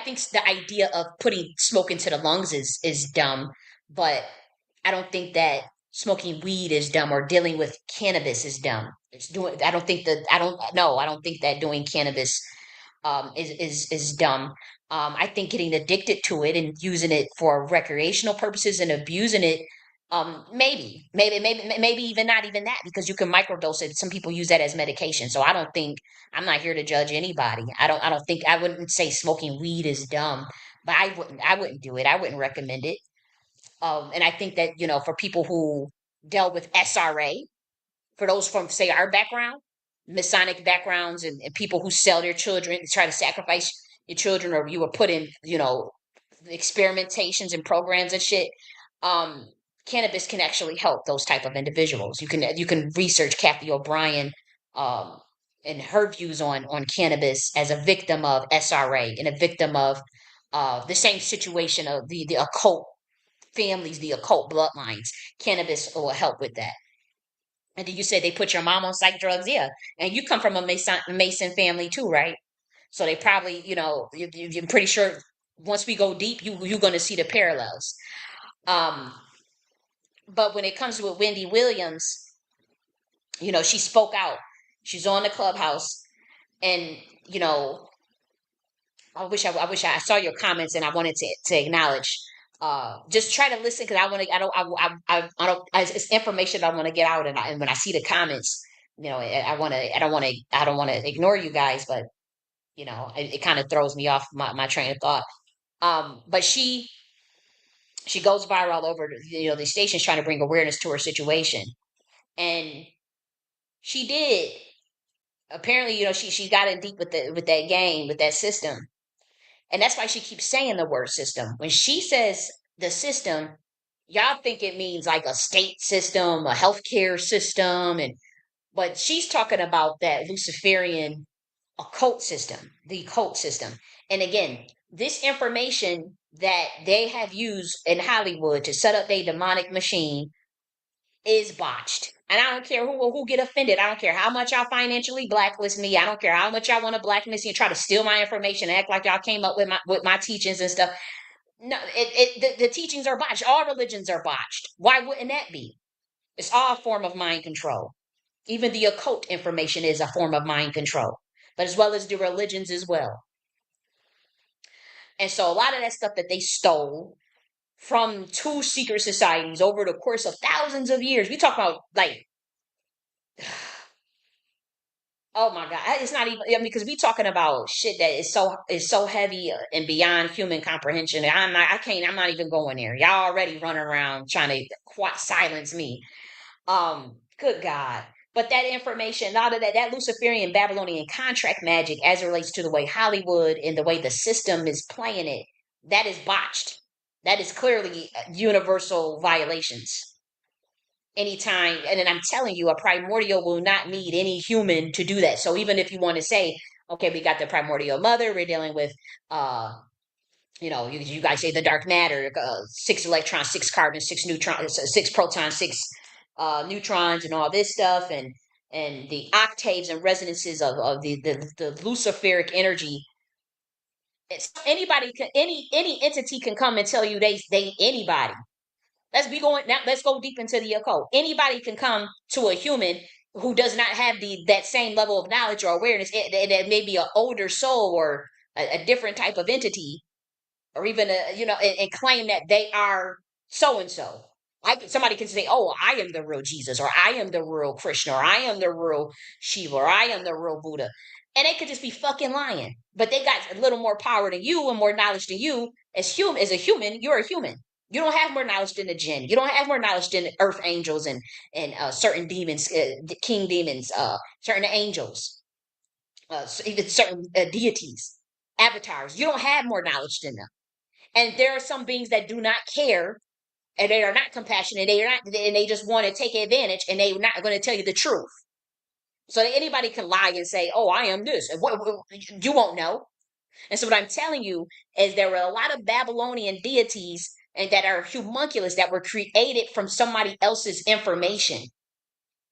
think the idea of putting smoke into the lungs is dumb, but I don't think that smoking weed is dumb, or dealing with cannabis is dumb. It's doing. I don't think that. I don't. No, I don't think that doing cannabis is dumb. I think getting addicted to it and using it for recreational purposes and abusing it, maybe even not even that, because you can microdose it. Some people use that as medication. So I don't think, I'm not here to judge anybody. I don't think, I wouldn't say smoking weed is dumb, but I wouldn't do it. I wouldn't recommend it. And I think that, for people who dealt with SRA, for those from, say, our background, Masonic backgrounds, and people who sell their children, try to sacrifice your children, or you were put in, experimentations and programs and shit. Um, Cannabis can actually help those type of individuals. You can research Kathy O'Brien, um, and her views on cannabis as a victim of SRA, and a victim of the same situation of the occult families, the occult bloodlines. Cannabis will help with that. And then you said they put your mom on psych drugs, yeah. And you come from a Mason family too, right? So they probably, you're pretty sure once we go deep, you're going to see the parallels. Um, but when it comes with Wendy Williams, she spoke out. She's on the Clubhouse, and you know, I saw your comments, and I wanted to acknowledge. Just try to listen, because I want to. I don't. It's information I want to get out, and when I see the comments, I want to. I don't want to ignore you guys, but it kind of throws me off my train of thought. But she goes viral all over. The station's trying to bring awareness to her situation, and she did. Apparently, she got in deep with that game, with that system. And that's why she keeps saying the word system. When she says the system, y'all think it means like a state system, a healthcare system, but she's talking about that Luciferian occult system, the occult system. And again, this information that they have used in Hollywood to set up their demonic machine is botched. And I don't care who get offended. I don't care how much y'all financially blacklist me. I don't care how much y'all want to blacklist me and try to steal my information, act like y'all came up with my teachings and stuff. No, the teachings are botched. All religions are botched. Why wouldn't that be? It's all a form of mind control. Even the occult information is a form of mind control. but as well as the religions as well. And so a lot of that stuff that they stole from two secret societies over the course of thousands of years. We talk about like, oh my God, it's not even. I mean, because we talking about shit that is so heavy and beyond human comprehension. I can't. I'm not even going there. Y'all already running around trying to silence me. Good God. But that information, a lot of that Luciferian Babylonian contract magic as it relates to the way Hollywood and the way the system is playing it, that is botched. That is clearly universal violations. Anytime, and then I'm telling you, a primordial will not need any human to do that. So even if you want to say, okay, we got the primordial mother, we're dealing with you guys say the dark matter, 6 electrons, 6 carbons, 6 neutrons, 6 protons, 6 neutrons, and all this stuff, and the octaves and resonances of the Luciferic energy. It's anybody can any entity can come and tell you they anybody. Let's be going now. Let's go deep into the occult. Anybody can come to a human who does not have that same level of knowledge or awareness. It may be an older soul or a different type of entity, or even and claim that they are so and so. Somebody can say, "Oh, I am the real Jesus," or "I am the real Krishna," or "I am the real Shiva," or "I am the real Buddha," and they could just be fucking lying. But they got a little more power than you and more knowledge than you. As a human, you're a human. You don't have more knowledge than the jinn. You don't have more knowledge than earth angels and certain demons, king demons, certain angels, even certain deities, avatars. You don't have more knowledge than them. And there are some beings that do not care, and they are not compassionate. They are not, and they just want to take advantage, and they're not going to tell you the truth. So that anybody can lie and say, "Oh, I am this," and you won't know. And so what I'm telling you is there were a lot of Babylonian deities and that are homunculus that were created from somebody else's information,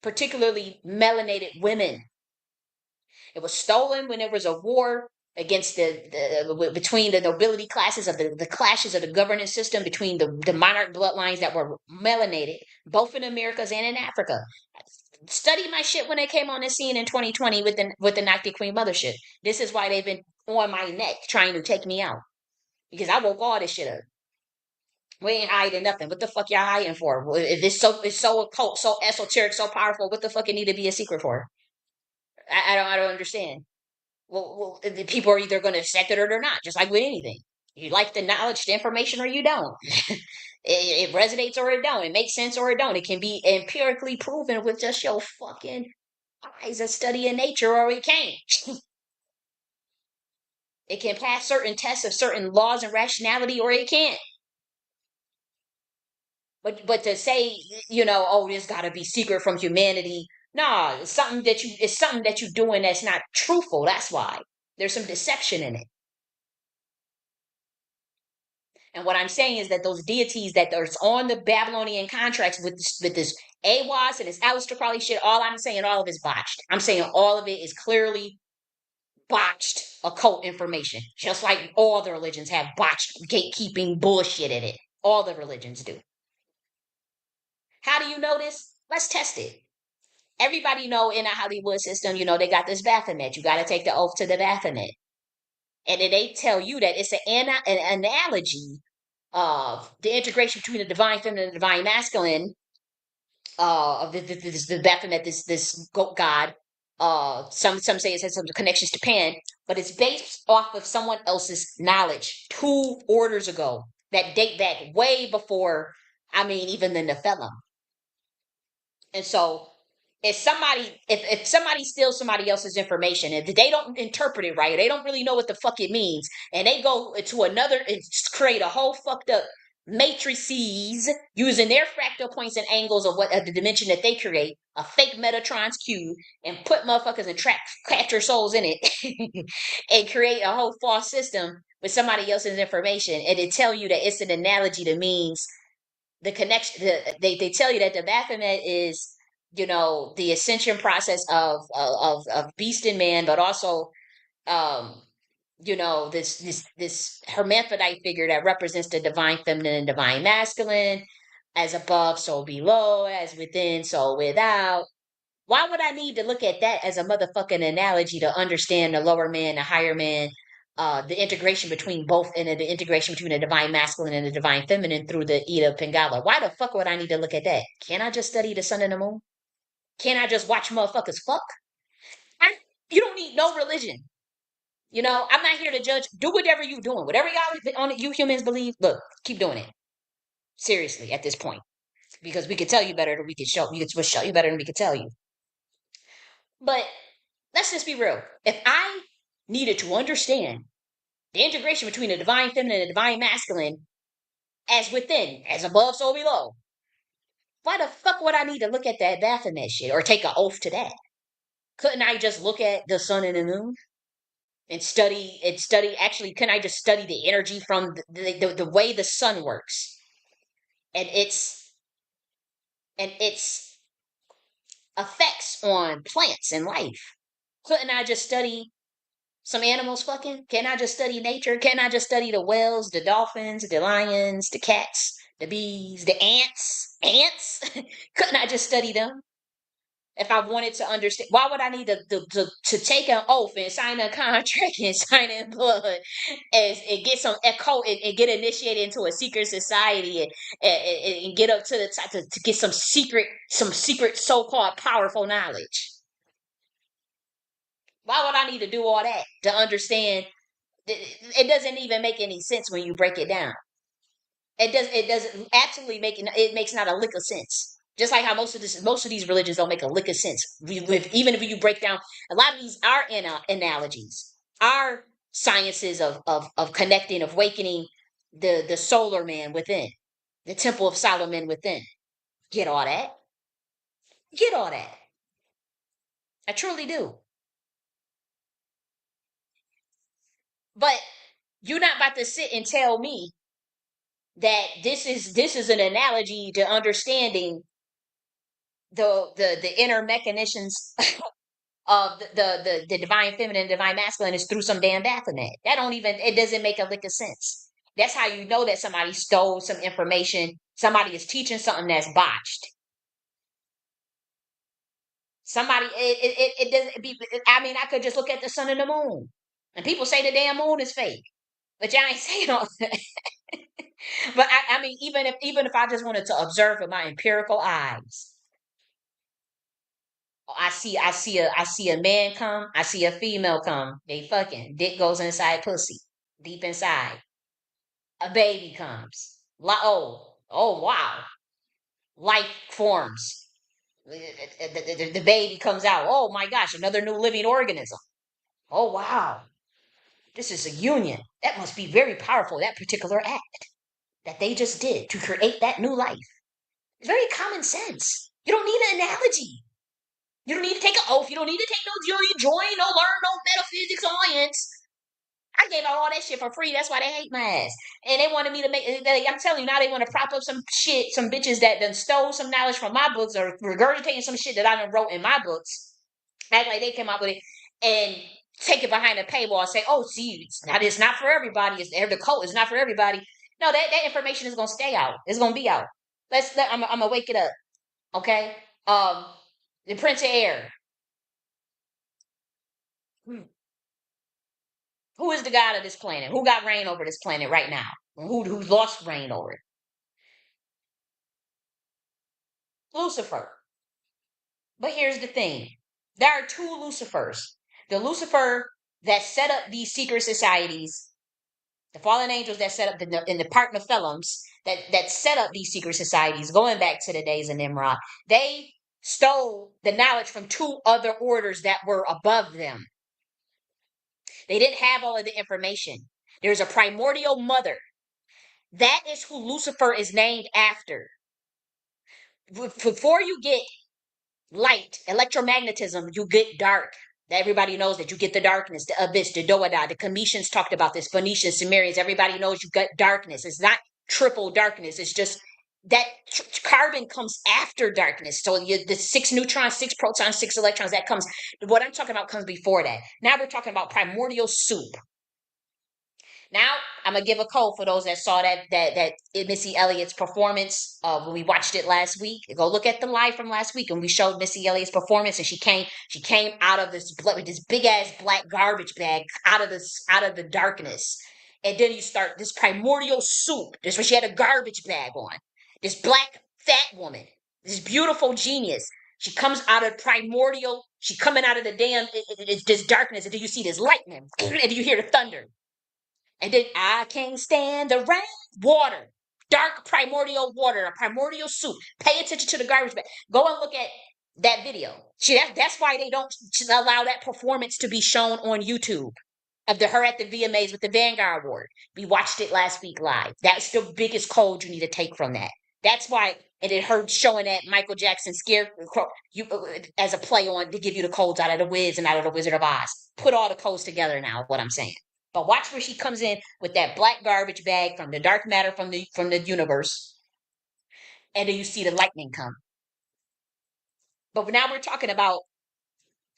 particularly melanated women. It was stolen when there was a war against between the nobility classes of the clashes of the governance system between the monarch bloodlines that were melanated, both in the Americas and in Africa. Study my shit when they came on the scene in 2020 with the Nocti Queen mothership. This is why they've been on my neck trying to take me out, because I woke all this shit up. We ain't hiding nothing. What the fuck y'all hiding for? If it's so occult, so esoteric, so powerful, what the fuck it need to be a secret for? I don't understand. Well, the people are either going to accept it or they're not, just like with anything. You like the knowledge, the information, or you don't. it resonates or it don't. It makes sense or it don't. It can be empirically proven with just your fucking eyes a study in nature, or it can't. It can pass certain tests of certain laws and rationality, or it can't. But to say, oh, this got to be secret from humanity. Nah, it's something that you're doing that's not truthful. That's why there's some deception in it. And what I'm saying is that those deities that are on the Babylonian contracts with this AWAS and this Aleister Crowley shit, all I'm saying, all of it's botched. I'm saying all of it is clearly botched occult information, just like all the religions have botched gatekeeping bullshit in it. All the religions do. How do you know this? Let's test it. Everybody know in a Hollywood system, they got this Baphomet. You got to take the oath to the Baphomet. And then they tell you that it's an analogy of the integration between the divine feminine and the divine masculine, of the Baphomet, this goat god. Some say it has some connections to Pan, but it's based off of someone else's knowledge 2 orders ago that date back way before. I mean, even the Nephilim. And so if somebody steals somebody else's information and they don't interpret it right, they don't really know what the fuck it means, and they go to another and create a whole fucked up matrices using their fractal points and angles of the dimension that they create, a fake Metatron's cube, and put motherfuckers and capture souls in it and create a whole false system with somebody else's information, and they tell you that it's an analogy that means the connection. They tell you that the Baphomet is, the ascension process of beast and man, but also, um, this hermaphrodite figure that represents the divine feminine and divine masculine, as above, so below, as within, so without. Why would I need to look at that as a motherfucking analogy to understand the lower man, the higher man, the integration between both, and the integration between the divine masculine and the divine feminine through the Ida Pingala? Why the fuck would I need to look at that? Can't I just study the sun and the moon? Can't I just watch motherfuckers fuck? I, you don't need no religion. You know, I'm not here to judge. Do whatever you're doing. Whatever y'all on you humans believe, look, keep doing it. Seriously, at this point. Because we could tell you better than we could show. We could show you better than we could tell you. But let's just be real. If I needed to understand the integration between the divine feminine and the divine masculine as within, as above, so below, why the fuck would I need to look at that Baphomet shit or take an oath to that? Couldn't I just look at the sun and the moon and study? Actually, can I just study the energy from the way the sun works and its effects on plants and life? Couldn't I just study some animals fucking? Can I just study nature? Can I just study the whales, the dolphins, the lions, the cats, the bees, the ants? Ants? Couldn't I just study them? If I wanted to understand, why would I need to take an oath and sign a contract and sign in blood and get some occult and get initiated into a secret society and get up to the top to get some secret so-called powerful knowledge? Why would I need to do all that to understand? It doesn't even make any sense when you break it down. It doesn't absolutely make it makes not a lick of sense. Just like how most of these religions don't make a lick of sense. Even if you break down a lot of these are analogies, are sciences of connecting, of awakening the solar man within, the temple of Solomon within. Get all that. Get all that. I truly do. But you're not about to sit and tell me that this is an analogy to understanding the inner mechanisms of the divine feminine, divine masculine is through some damn Baphomet. That don't even it doesn't make a lick of sense. That's how you know that somebody stole some information. Somebody is teaching something that's botched. Somebody it doesn't be. I mean, I could just look at the sun and the moon, and people say the damn moon is fake, but y'all ain't saying all that. But I mean, even if I just wanted to observe with my empirical eyes, I see a man come, I see a female come. They fucking dick goes inside pussy, deep inside. A baby comes. Oh wow, life forms. The baby comes out. Oh my gosh, another new living organism. Oh wow, this is a union. That must be very powerful. That particular act that they just did to create that new life. It's very common sense. You don't need an analogy. You don't need to take an oath. You don't need to take no, you don't need to join, no learn, no metaphysics, science. I gave out all that shit for free. That's why they hate my ass. And they wanted me to make, I'm telling you, now they want to prop up some shit, some bitches that done stole some knowledge from my books or regurgitating some shit that I done wrote in my books. Act like they came up with it and take it behind the paywall and say, oh, see, it's not for everybody. The cult is not for everybody. No, that information is going to stay out. It's going to be out. I'm going to wake it up. Okay? Um, the Prince of Air. Who is the god of this planet? Who got reign over this planet right now? Who's lost reign over it? Lucifer. But here's the thing: there are two Lucifers. The Lucifer that set up these secret societies, the fallen angels that set up in the part Nephilims that set up these secret societies, going back to the days of Nimrod. They stole the knowledge from two other orders that were above them. They didn't have all of the information. There's a primordial mother. That is who Lucifer is named after. Before you get light, electromagnetism, you get dark. Everybody knows that you get the darkness, the abyss, the Doada. The Cometians talked about this. Phoenicians, Sumerians, everybody knows you get darkness. It's not triple darkness. It's just that carbon comes after darkness. So the 6 neutrons, 6 protons, 6 electrons, that comes, what I'm talking about comes before that. Now we're talking about primordial soup. Now I'm gonna give a code for those that saw that Missy Elliott's performance when we watched it last week. Go look at the live from last week and we showed Missy Elliott's performance, and she came out of with this big ass black garbage bag out of the darkness, and then you start this primordial soup. This where she had a garbage bag on. This black fat woman, this beautiful genius. She comes out of primordial. She coming out of the damn this darkness, and then you see this lightning, and then you hear the thunder. And then I can't stand the rain. Water. Dark primordial water, a primordial soup. Pay attention to the garbage bag. Go and look at that video. See, that's why they don't allow that performance to be shown on YouTube of her at the VMAs with the Vanguard Award. We watched it last week live. That's the biggest code you need to take from that. That's why, and it hurt showing that Michael Jackson Scarecrow you as a play on to give you the codes out of the Wiz and out of the Wizard of Oz. Put all the codes together now. What I'm saying. But watch where she comes in with that black garbage bag from the dark matter from the universe, and then you see the lightning come. But now we're talking about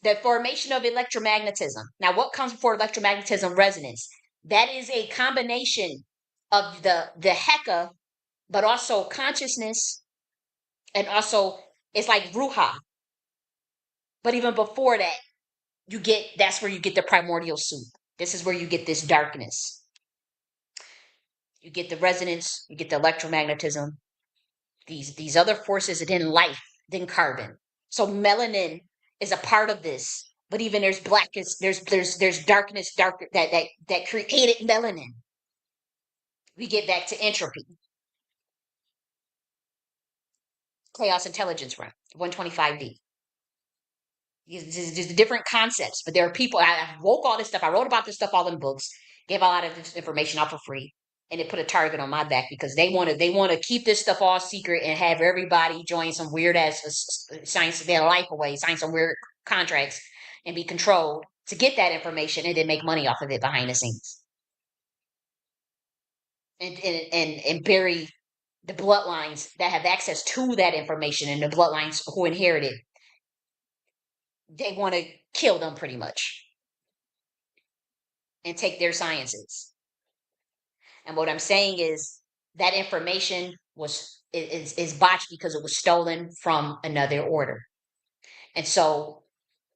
the formation of electromagnetism. Now, what comes before electromagnetism? Resonance. That is a combination of the Heka, but also consciousness, and also it's like Ruha. But even before that, that's where you get the primordial soup. This is where you get this darkness. You get the resonance, you get the electromagnetism, these other forces, and then life, then carbon. So melanin is a part of this. But even there's blackness, there's darkness, that created melanin. We get back to entropy. Chaos intelligence run, 125D. There's different concepts, but there are people. I woke all this stuff. I wrote about this stuff all in books. Gave a lot of this information out for free, and it put a target on my back because they want to keep this stuff all secret and have everybody join some weird ass science their life away, sign some weird contracts, and be controlled to get that information and then make money off of it behind the scenes, and bury the bloodlines that have access to that information and the bloodlines who inherit it. They want to kill them pretty much and take their sciences. And what I'm saying is that information is botched because it was stolen from another order. And so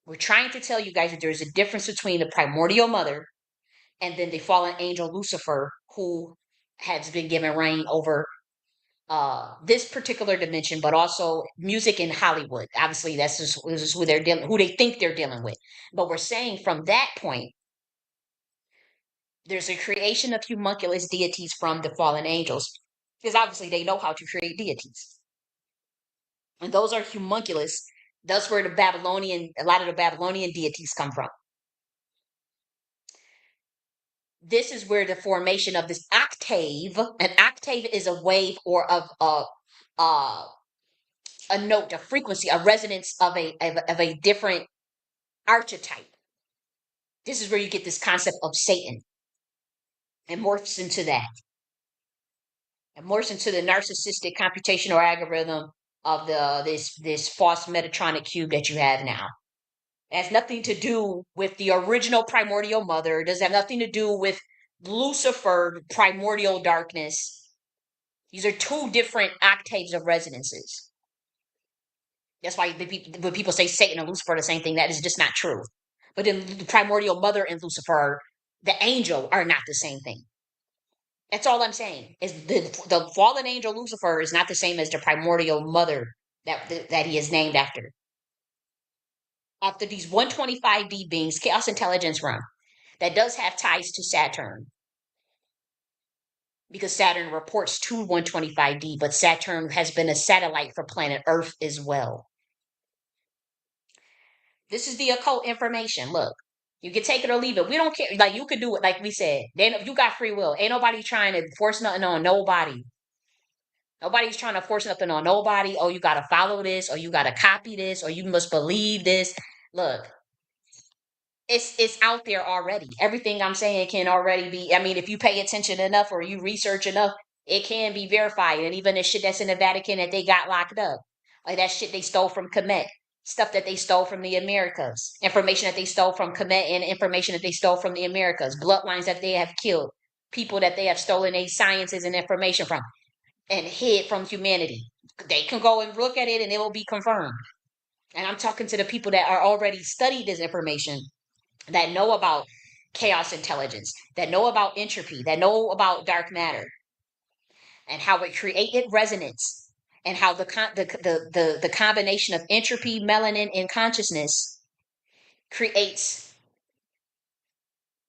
we're trying to tell you guys that there's a difference between the primordial mother and then the fallen angel Lucifer, who has been given reign over this particular dimension, but also music in Hollywood. Obviously, this is who they're dealing, who they think they're dealing with. But we're saying from that point, there's a creation of homunculus deities from the fallen angels, because obviously they know how to create deities, and those are homunculus. That's where a lot of the Babylonian deities come from. This is where the formation of this octave. An octave is a wave or of a note, a frequency, a resonance of a different archetype. This is where you get this concept of Satan, and morphs into that. It morphs into the narcissistic computational algorithm of this false Metatronic cube that you have now. It has nothing to do with the original primordial mother. It does have nothing to do with Lucifer, primordial darkness. These are two different octaves of resonances. That's why when people say Satan and Lucifer are the same thing, that is just not true. But then the primordial mother and Lucifer, the angel, are not the same thing. That's all I'm saying. Is the fallen angel Lucifer is not the same as the primordial mother that he is named after. After these 125D beings, Chaos Intelligence Realm, that does have ties to Saturn, because Saturn reports to 125D, but Saturn has been a satellite for planet Earth as well. This is the occult information. Look, you can take it or leave it. We don't care. Like, you could do it, like we said. You got free will. Ain't nobody trying to force nothing on nobody. Nobody's trying to force nothing on nobody. Oh, you got to follow this, or you got to copy this, or you must believe this. Look, it's out there already. Everything I'm saying can already be. I mean, if you pay attention enough or you research enough, it can be verified. And even the shit that's in the Vatican that they got locked up, like that shit they stole from Kemet, stuff that they stole from the Americas, information that they stole from Kemet, and information that they stole from the Americas, bloodlines that they have killed. people that they have stolen their sciences and information from and hid from humanity. They can go and look at it and it will be confirmed. And I'm talking to the people that are already studied this information, that know about chaos intelligence, that know about entropy, that know about dark matter, and how it created resonance, and how the combination of entropy, melanin, and consciousness creates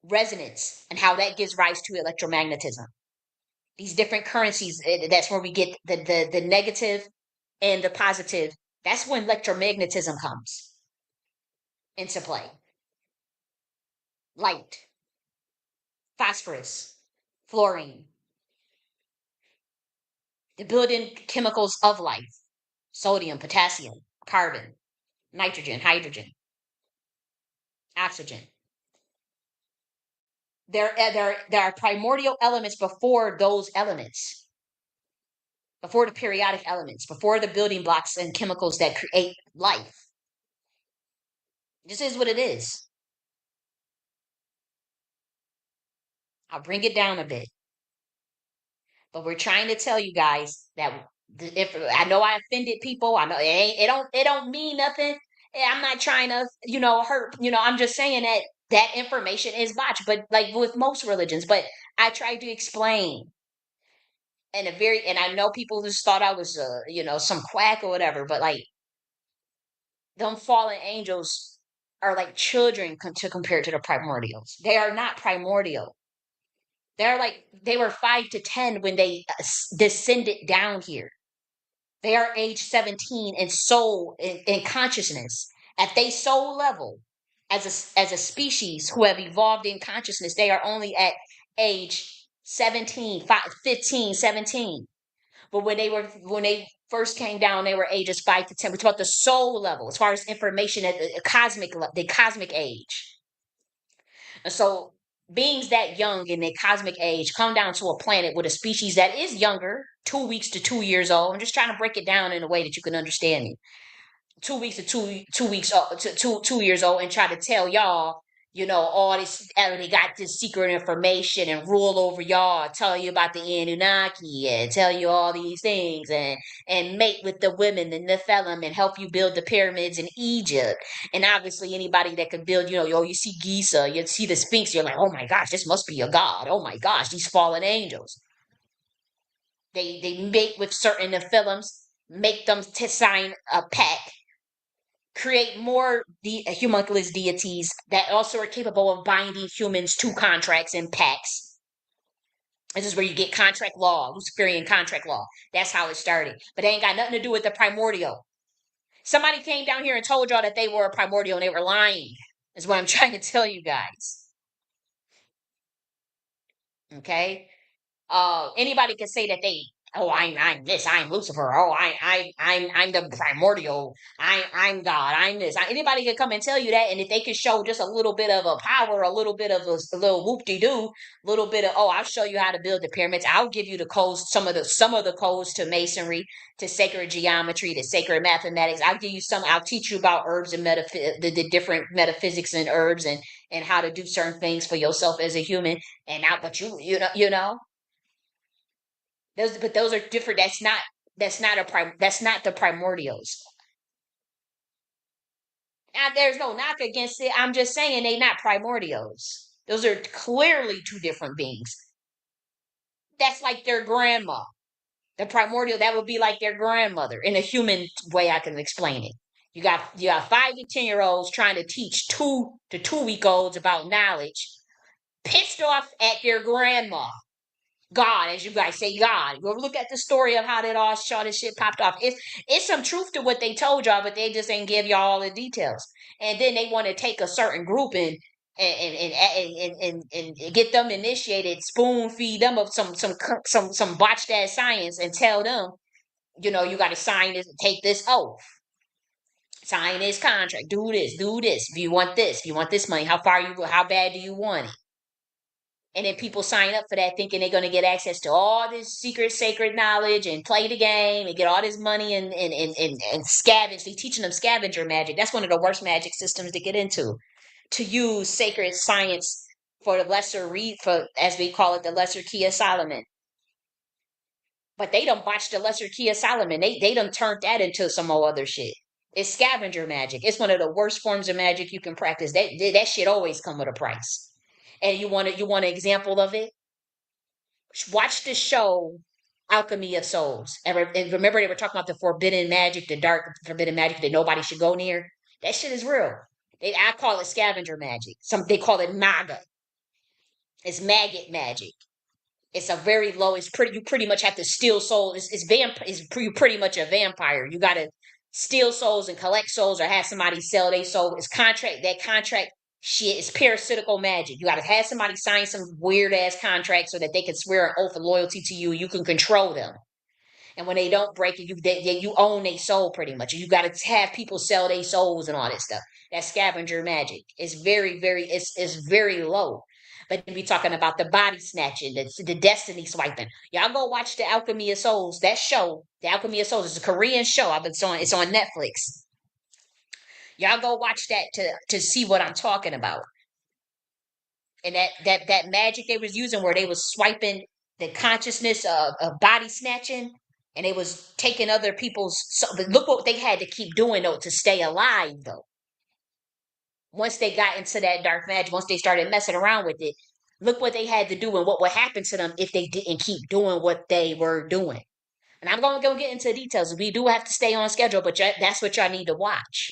resonance, and how that gives rise to electromagnetism. These different currencies, that's where we get the negative and the positive. That's when electromagnetism comes into play. Light, phosphorus, fluorine, the building chemicals of life: sodium, potassium, carbon, nitrogen, hydrogen, oxygen. There are primordial elements before those elements, before the periodic elements, before the building blocks and chemicals that create life. This is what it is. I'll bring it down a bit. But we're trying to tell you guys that if I know I offended people, I know it don't mean nothing. I'm not trying to, hurt, I'm just saying that that information is botched, but like with most religions, but I tried to explain. And I know people just thought I was some quack or whatever, but like them fallen angels are like children to compare to the primordials. They are not primordial. They were 5 to 10 when they descended down here. They are age 17 in soul, in consciousness. At their soul level, as a species who have evolved in consciousness, they are only at age 17, 15, 17. But when they first came down, they were ages 5 to 10. We're talking about the soul level, as far as information at the cosmic age. And so beings that young in their cosmic age come down to a planet with a species that is younger, 2 weeks to 2 years old. I'm just trying to break it down in a way that you can understand it. 2 weeks to 2 weeks old, to 2 years old, and try to tell y'all, all this, they got this secret information and rule over y'all, tell you about the Anunnaki and tell you all these things, and mate with the women, the Nephilim, and help you build the pyramids in Egypt. And obviously anybody that can build, you see Giza, you see the Sphinx, you're like, oh my gosh, this must be a god. Oh my gosh, these fallen angels. They mate with certain Nephilims, make them to sign a pact, create more homunculus deities that also are capable of binding humans to contracts and pacts. This is where you get contract law, Luciferian contract law. That's how it started. But it ain't got nothing to do with the primordial. Somebody came down here and told y'all that they were a primordial and they were lying, is what I'm trying to tell you guys. Okay? Anybody can say that I'm this, I'm Lucifer. Oh, I'm the primordial. I'm God. I'm this. Anybody can come and tell you that, and if they can show just a little bit of a power, a little bit of a little whoop de doo, little bit of, I'll show you how to build the pyramids. I'll give you the codes, some of the codes to masonry, to sacred geometry, to sacred mathematics. I'll give you some. I'll teach you about herbs and the different metaphysics and herbs, and how to do certain things for yourself as a human. And now, but you know. Those are different. That's not the primordials. Now, there's no knock against it. I'm just saying they not primordials. Those are clearly two different beings. That's like their grandma. The primordial, that would be like their grandmother in a human way. I can explain it. You got 5 to 10 year olds trying to teach 2 to 2 week olds about knowledge, pissed off at their grandma. God, as you guys say, God. Go look at the story of how that all this shit popped off. It's some truth to what they told y'all, but they just ain't give y'all all the details. And then they want to take a certain group and get them initiated, spoon feed them of some botched ass science, and tell them, you got to sign this, take this oath, sign this contract, do this, do this. If you want this, money, how bad do you want it? And then people sign up for that thinking they're going to get access to all this secret, sacred knowledge and play the game and get all this money and scavenge. They're teaching them scavenger magic. That's one of the worst magic systems to get into. To use sacred science for the lesser read, for as we call it, the lesser key of Solomon. But they done botched the lesser key of Solomon. They done turned that into some more other shit. It's scavenger magic. It's one of the worst forms of magic you can practice. That shit always come with a price. And you want an example of it? Watch the show Alchemy of Souls. And remember they were talking about the forbidden magic, the dark forbidden magic that nobody should go near. That shit is real. I call it scavenger magic. Some they call it maga. It's maggot magic. It's a very low. It's pretty. You pretty much have to steal souls. You pretty much a vampire. You got to steal souls and collect souls, or have somebody sell their soul. It's contract. That contract shit is parasitical magic. You got to have somebody sign some weird ass contract so that they can swear an oath of loyalty to you. You can control them. And when they don't break it, you own their soul pretty much. You got to have people sell their souls and all that stuff. That scavenger magic. It's it's very low. But then we talking about the body snatching, the destiny swiping. Y'all go watch the Alchemy of Souls. That show, the Alchemy of Souls, is a Korean show. It's on Netflix. Y'all go watch that to see what I'm talking about. And that magic they was using, where they was swiping the consciousness of body snatching, and they was taking other people's. But look what they had to keep doing though to stay alive though. Once they got into that dark magic, once they started messing around with it, look what they had to do and what would happen to them if they didn't keep doing what they were doing. And I'm going to go get into details. We do have to stay on schedule, but that's what y'all need to watch.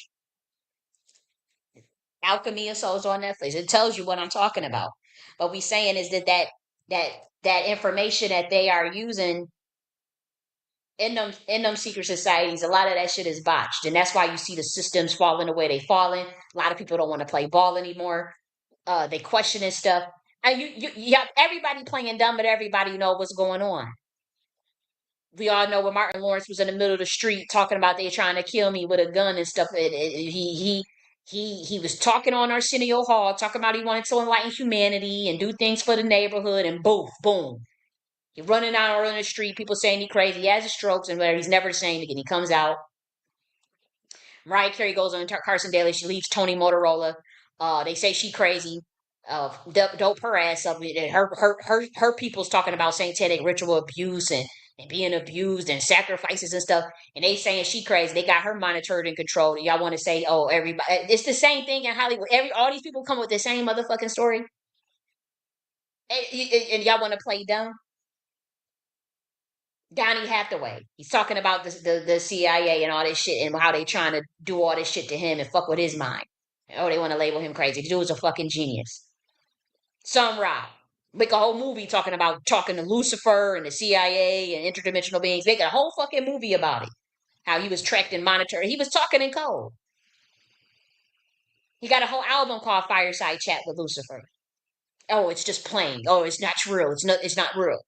Alchemy of Souls on Netflix. It tells you what I'm talking about. But we saying is that that information that they are using in them secret societies, a lot of that shit is botched, and that's why you see the systems falling the way they falling. A lot of people don't want to play ball anymore. They questioning stuff. And yeah, everybody playing dumb, but everybody know what's going on. We all know when Martin Lawrence was in the middle of the street talking about they trying to kill me with a gun and stuff. He was talking on Arsenio Hall, talking about he wanted to enlighten humanity and do things for the neighborhood, and boom, boom. He running out on the street, people saying he crazy. He has his strokes and whatever. He's never saying again. He comes out. Mariah Carey goes on Carson Daly. She leaves Tony Motorola. They say she crazy. Dope her ass up. Her people's talking about satanic ritual abuse and being abused and sacrifices and stuff. And they saying she crazy. They got her monitored and controlled. Y'all want to say, oh, everybody? It's the same thing in Hollywood. All these people come with the same motherfucking story. And y'all want to play dumb? Donnie Hathaway. He's talking about the CIA and all this shit and how they trying to do all this shit to him and fuck with his mind. Oh, they want to label him crazy. The dude was a fucking genius. Sun Ra. Make a whole movie talking to Lucifer and the CIA and interdimensional beings. Make a whole fucking movie about it. How he was tracked and monitored. He was talking in code. He got a whole album called Fireside Chat with Lucifer. Oh, it's just playing. Oh, it's not real. It's not real.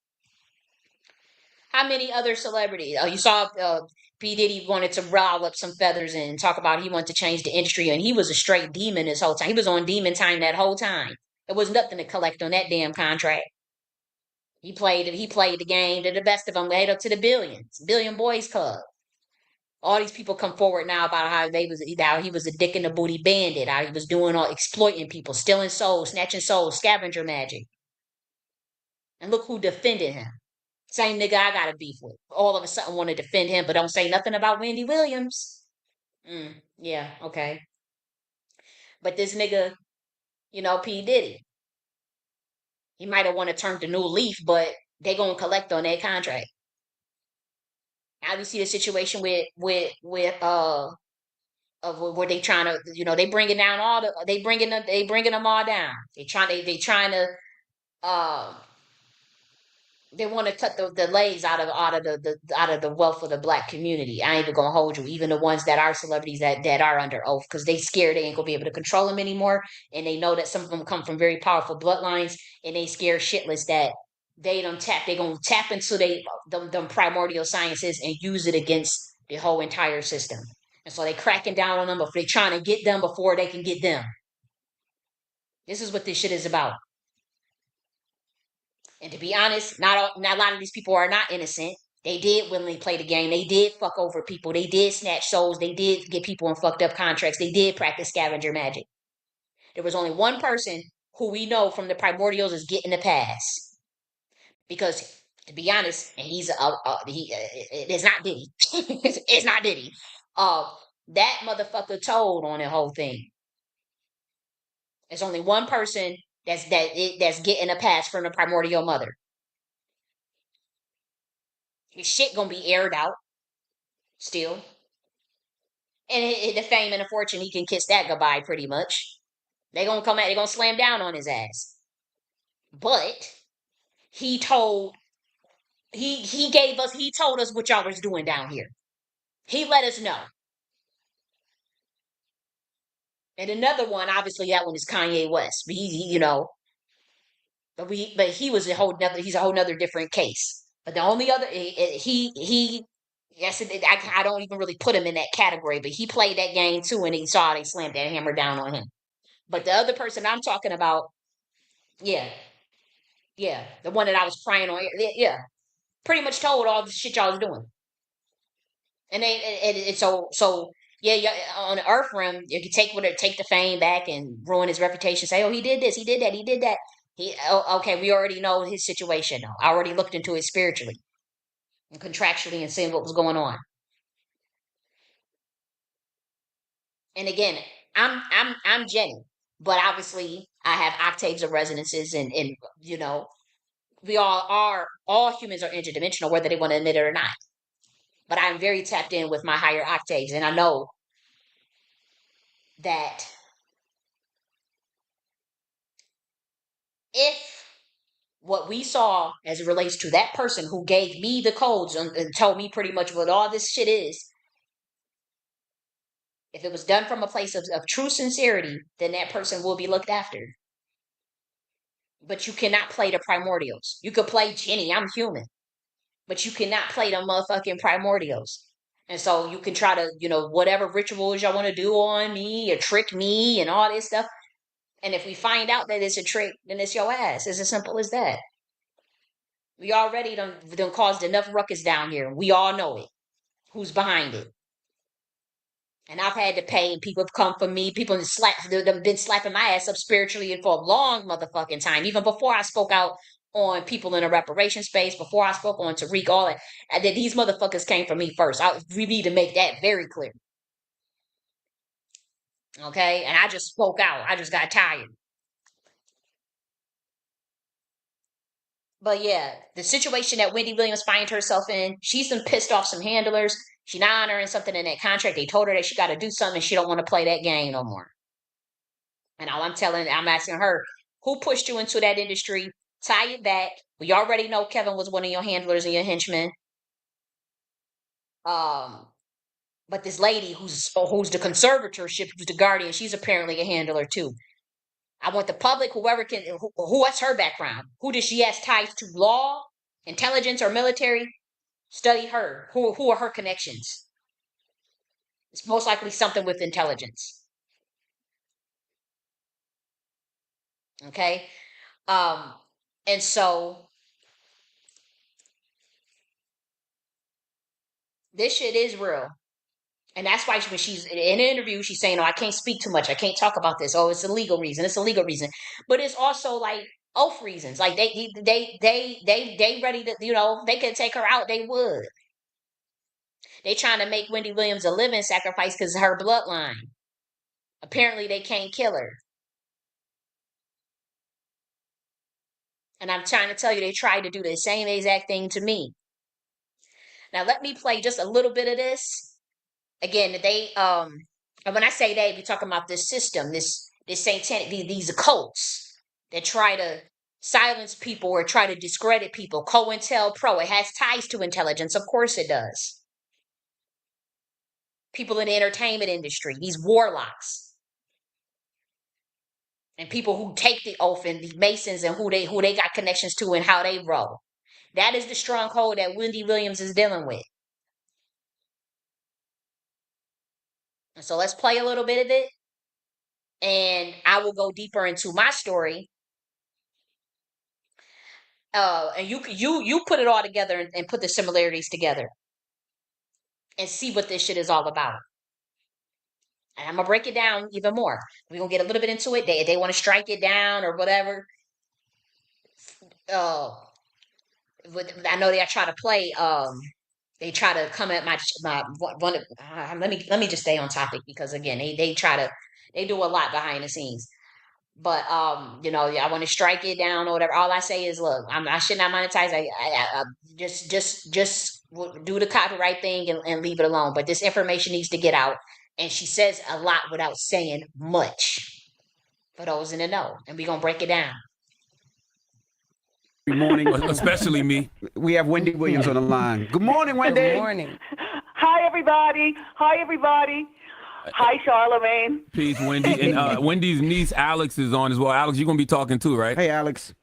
How many other celebrities? Oh, you saw P. Diddy wanted to rile up some feathers and talk about he wanted to change the industry, and he was a straight demon this whole time. He was on demon time that whole time. There was nothing to collect on that damn contract. He played the game to the best of them, made up to the billion boys club. All these people come forward now about how he was a dick in the booty bandit, how he was doing all exploiting people, stealing souls, snatching souls, scavenger magic. And look who defended him. Same nigga I got a beef with. All of a sudden want to defend him, but don't say nothing about Wendy Williams. Yeah, okay. But this nigga, P. Diddy, he might have want to turn the new leaf, but they gonna collect on that contract. Now you see the situation of where they trying to, they bringing down they bringing them all down. They trying to uh they want to cut the legs out of the wealth of the black community. I ain't even gonna hold you. Even the ones that are celebrities that are under oath, because they scared they ain't gonna be able to control them anymore, and they know that some of them come from very powerful bloodlines, and they scared shitless that they gonna tap into them primordial sciences and use it against the whole entire system. And so they cracking down on them, but they trying to get them before they can get them. This is what this shit is about. And to be honest, not a lot of these people are not innocent. They did willingly play the game. They did fuck over people. They did snatch souls. They did get people in fucked up contracts. They did practice scavenger magic. There was only one person who we know from the primordials is getting a pass. Because to be honest, and it's not Diddy. It's not Diddy. Uh, that motherfucker told on the whole thing. There's only one person that's getting a pass from the primordial mother. His shit gonna be aired out still, and the fame and the fortune, he can kiss that goodbye pretty much. They gonna come out. They gonna slam down on his ass. But he told he told us what y'all was doing down here. He let us know. And another one, obviously, that one is Kanye West. But but he was a whole nother. He's a whole nother different case. But the only other he yes, I don't even really put him in that category. But he played that game too, and he saw they slammed that hammer down on him. But the other person I'm talking about, yeah, yeah, the one that I was crying on, yeah, pretty much told all the shit y'all was doing. And so yeah, yeah, on the earth realm, you can take the fame back and ruin his reputation. Say, oh, he did this, he did that, he did that. Okay, we already know his situation. Though. I already looked into it spiritually and contractually and seen what was going on. And again, I'm Jenny, but obviously I have octaves of resonances, and we all humans are interdimensional, whether they want to admit it or not. But I'm very tapped in with my higher octaves, and I know that if what we saw as it relates to that person who gave me the codes and told me pretty much what all this shit is, if it was done from a place of true sincerity, then that person will be looked after. But you cannot play the primordials. You could play Jenny, I'm human, but you cannot play the motherfucking primordials. And so you can try to, whatever rituals y'all want to do on me or trick me and all this stuff. And if we find out that it's a trick, then it's your ass. It's as simple as that. We already done caused enough ruckus down here. We all know it. Who's behind it? And I've had to pay, and people have come for me. People have been slapping my ass up spiritually and for a long motherfucking time. Even before I spoke out on people in the reparation space, before I spoke on Tariq, all that, these motherfuckers came for me first. We need to make that very clear. Okay? And I just spoke out. I just got tired. But yeah, the situation that Wendy Williams finds herself in, she's been pissed off some handlers. She not honoring something in that contract. They told her that she got to do something, and she don't want to play that game no more. And I'm asking her, who pushed you into that industry? Tie it back. We already know Kevin was one of your handlers and your henchmen. Um, but this lady who's the conservatorship, who's the guardian, she's apparently a handler too. I want the public, whoever can, what's her background? Who does she has ties to? Law, intelligence, or military? Study her. Who are her connections? It's most likely something with intelligence. Okay. Um, and so this shit is real. And that's why when she's in an interview, she's saying, "Oh, I can't speak too much. I can't talk about this. Oh, it's a legal reason. It's a legal reason." But it's also like oath reasons. Like they ready to, they could take her out. They would. They trying to make Wendy Williams a living sacrifice because of her bloodline. Apparently, they can't kill her. And I'm trying to tell you, they tried to do the same exact thing to me. Now, let me play just a little bit of this. Again, and when I say they, we talking about this system, this satanic, these occults that try to silence people or try to discredit people. COINTELPRO, it has ties to intelligence. Of course it does. People in the entertainment industry, these warlocks, and people who take the oath, and the Masons, and who they got connections to and how they roll. That is the stronghold that Wendy Williams is dealing with. And so let's play a little bit of it, and I will go deeper into my story. And you put it all together and put the similarities together and see what this shit is all about. And I'm gonna break it down even more. We're gonna get a little bit into it. They want to strike it down or whatever. Uh, I know they try to play. They try to come at my one. Let me just stay on topic because again, they try to they do a lot behind the scenes. But I want to strike it down or whatever. All I say is, look, I should not monetize. I just do the copyright thing and leave it alone. But this information needs to get out, and she says a lot without saying much for those in the know, and we're gonna break it down. Good morning. Especially me. We have Wendy Williams on the line. Good morning, Wendy. Good morning. Hi, everybody. Hi, everybody. Hi, Charlemagne. Peace, Wendy. And Wendy's niece, Alex, is on as well. Alex, you're going to be talking too, right? Hey, Alex.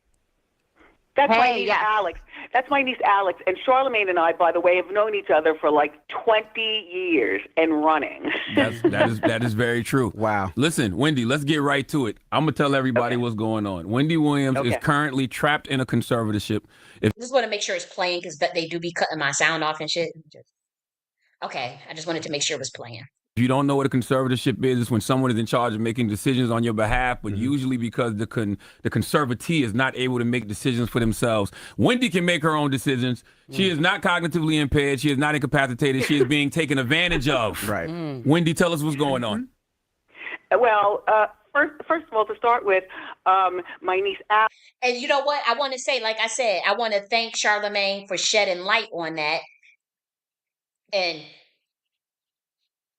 That's my Hey, niece, yeah. Alex. That's my niece, Alex. And Charlemagne and I, by the way, have known each other for like 20 years and running. That is very true. Wow. Listen, Wendy, let's get right to it. I'm going to tell everybody what's going on. Wendy Williams is currently trapped in a conservatorship. I just want to make sure it's playing because they do be cutting my sound off and shit. Okay, I just wanted to make sure it was playing. If you don't know what a conservatorship is, it's when someone is in charge of making decisions on your behalf, but usually because the conservatee is not able to make decisions for themselves. Wendy can make her own decisions. She is not cognitively impaired. She is not incapacitated. She is being taken advantage of. Right. Wendy, tell us what's going on. Well, first of all, to start with, my niece, Alex. And you know what? I want to say, like I said, I want to thank Charlemagne for shedding light on that. And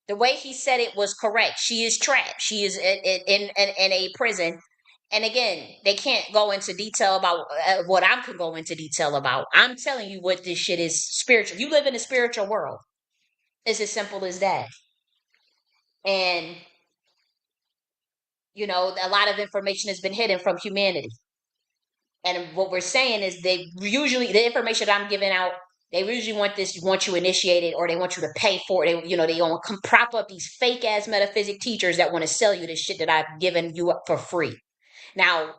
the way he said it was correct. She is trapped. She is in a prison. And again, they can't go into detail about what I could go into detail about. I'm telling you what this shit is spiritual. You live in a spiritual world. It's as simple as that. And, a lot of information has been hidden from humanity. And what we're saying is the information that I'm giving out, they usually want you initiated, or they want you to pay for it. They want to prop up these fake ass metaphysic teachers that want to sell you this shit that I've given you up for free. Now,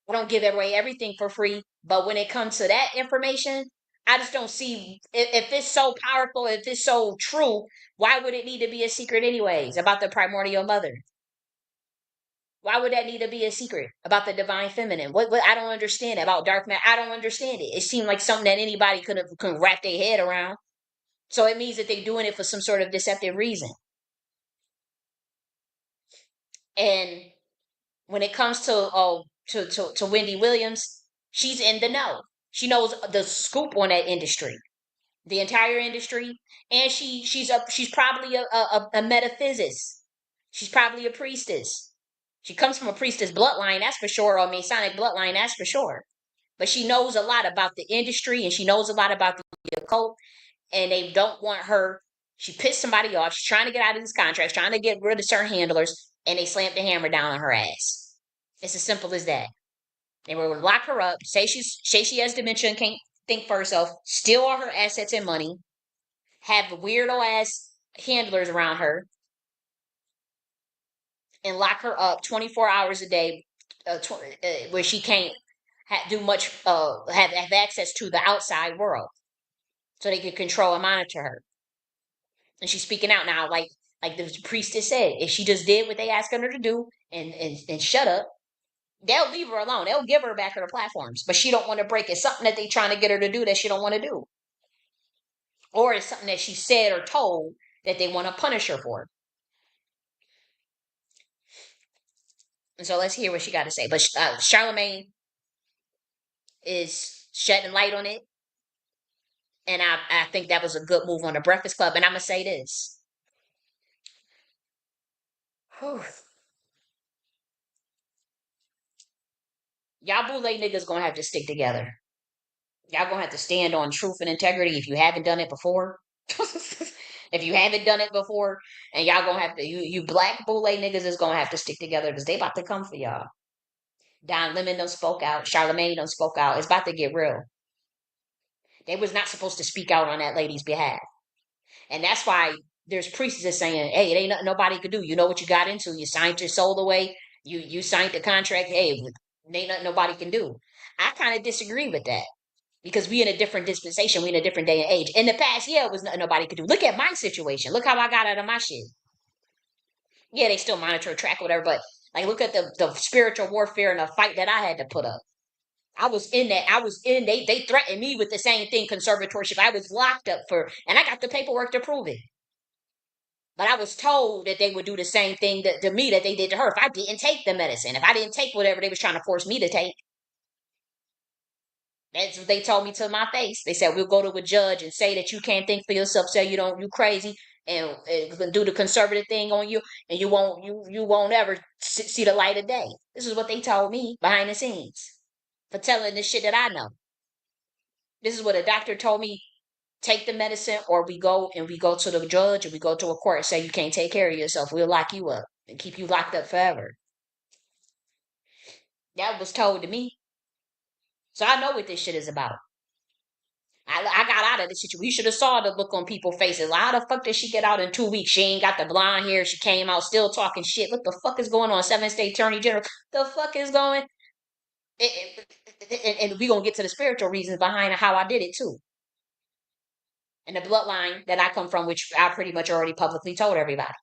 I don't give away everything for free, but when it comes to that information, I just don't see if it's so powerful, if it's so true, why would it need to be a secret anyways about the primordial mother? Why would that need to be a secret about the divine feminine? What I don't understand about dark matter. I don't understand it. It seemed like something that anybody could wrap their head around. So it means that they're doing it for some sort of deceptive reason. And when it comes to Wendy Williams, she's in the know. She knows the scoop on that industry, the entire industry, and she's probably a metaphysicist. She's probably a priestess. She comes from a priestess bloodline, that's for sure, or Masonic bloodline, that's for sure. But she knows a lot about the industry and she knows a lot about the occult, and they don't want her. She pissed somebody off. She's trying to get out of these contracts, trying to get rid of certain handlers, and they slammed the hammer down on her ass. It's as simple as that. They were going to lock her up, say she has dementia and can't think for herself, steal all her assets and money, have weirdo ass handlers around her, and lock her up 24 hours a day, where she can't do much, have access to the outside world, so they could control and monitor her. And she's speaking out now, like the priestess said, if she just did what they asked her to do and shut up, they'll leave her alone. They'll give her back her platforms, but she don't want to break it. Something that they trying to get her to do that she don't want to do, or it's something that she said or told that they want to punish her for. And so let's hear what she got to say. But Charlemagne is shedding light on it. And I think that was a good move on the Breakfast Club. And I'm going to say this. Whew. Y'all boule niggas going to have to stick together. Y'all going to have to stand on truth and integrity if you haven't done it before. If you haven't done it before, and y'all going to have to, you black boule niggas is going to have to stick together because they about to come for y'all. Don Lemon done spoke out. Charlemagne done spoke out. It's about to get real. They was not supposed to speak out on that lady's behalf. And that's why there's priests that saying, hey, it ain't nothing nobody could do. You know what you got into. You signed your soul away. You signed the contract. Hey, it ain't nothing nobody can do. I kind of disagree with that because we in a different dispensation. We in a different day and age. In the past, yeah, it was nothing nobody could do. Look at my situation. Look how I got out of my shit. Yeah, they still monitor, track, whatever. But like, look at the spiritual warfare and the fight that I had to put up. I was in that. I was in. They threatened me with the same thing, conservatorship. I was locked up for, and I got the paperwork to prove it. But I was told that they would do the same thing to me that they did to her if I didn't take the medicine, if I didn't take whatever they was trying to force me to take. That's what they told me to my face. They said we'll go to a judge and say that you can't think for yourself, say you crazy, and do the conservative thing on you, and you won't ever see the light of day. This is what they told me behind the scenes for telling this shit that I know. This is what a doctor told me. Take the medicine, or we go to the judge, and we go to a court and say you can't take care of yourself. We'll lock you up and keep you locked up forever. That was told to me. So I know what this shit is about. I got out of the situation. You should have saw the look on people's faces. How the fuck did she get out in 2 weeks? She ain't got the blonde hair. She came out still talking shit. What the fuck is going on? 7th State Attorney General. The fuck is going? And we gonna get to the spiritual reasons behind how I did it too. And the bloodline that I come from, which I pretty much already publicly told everybody.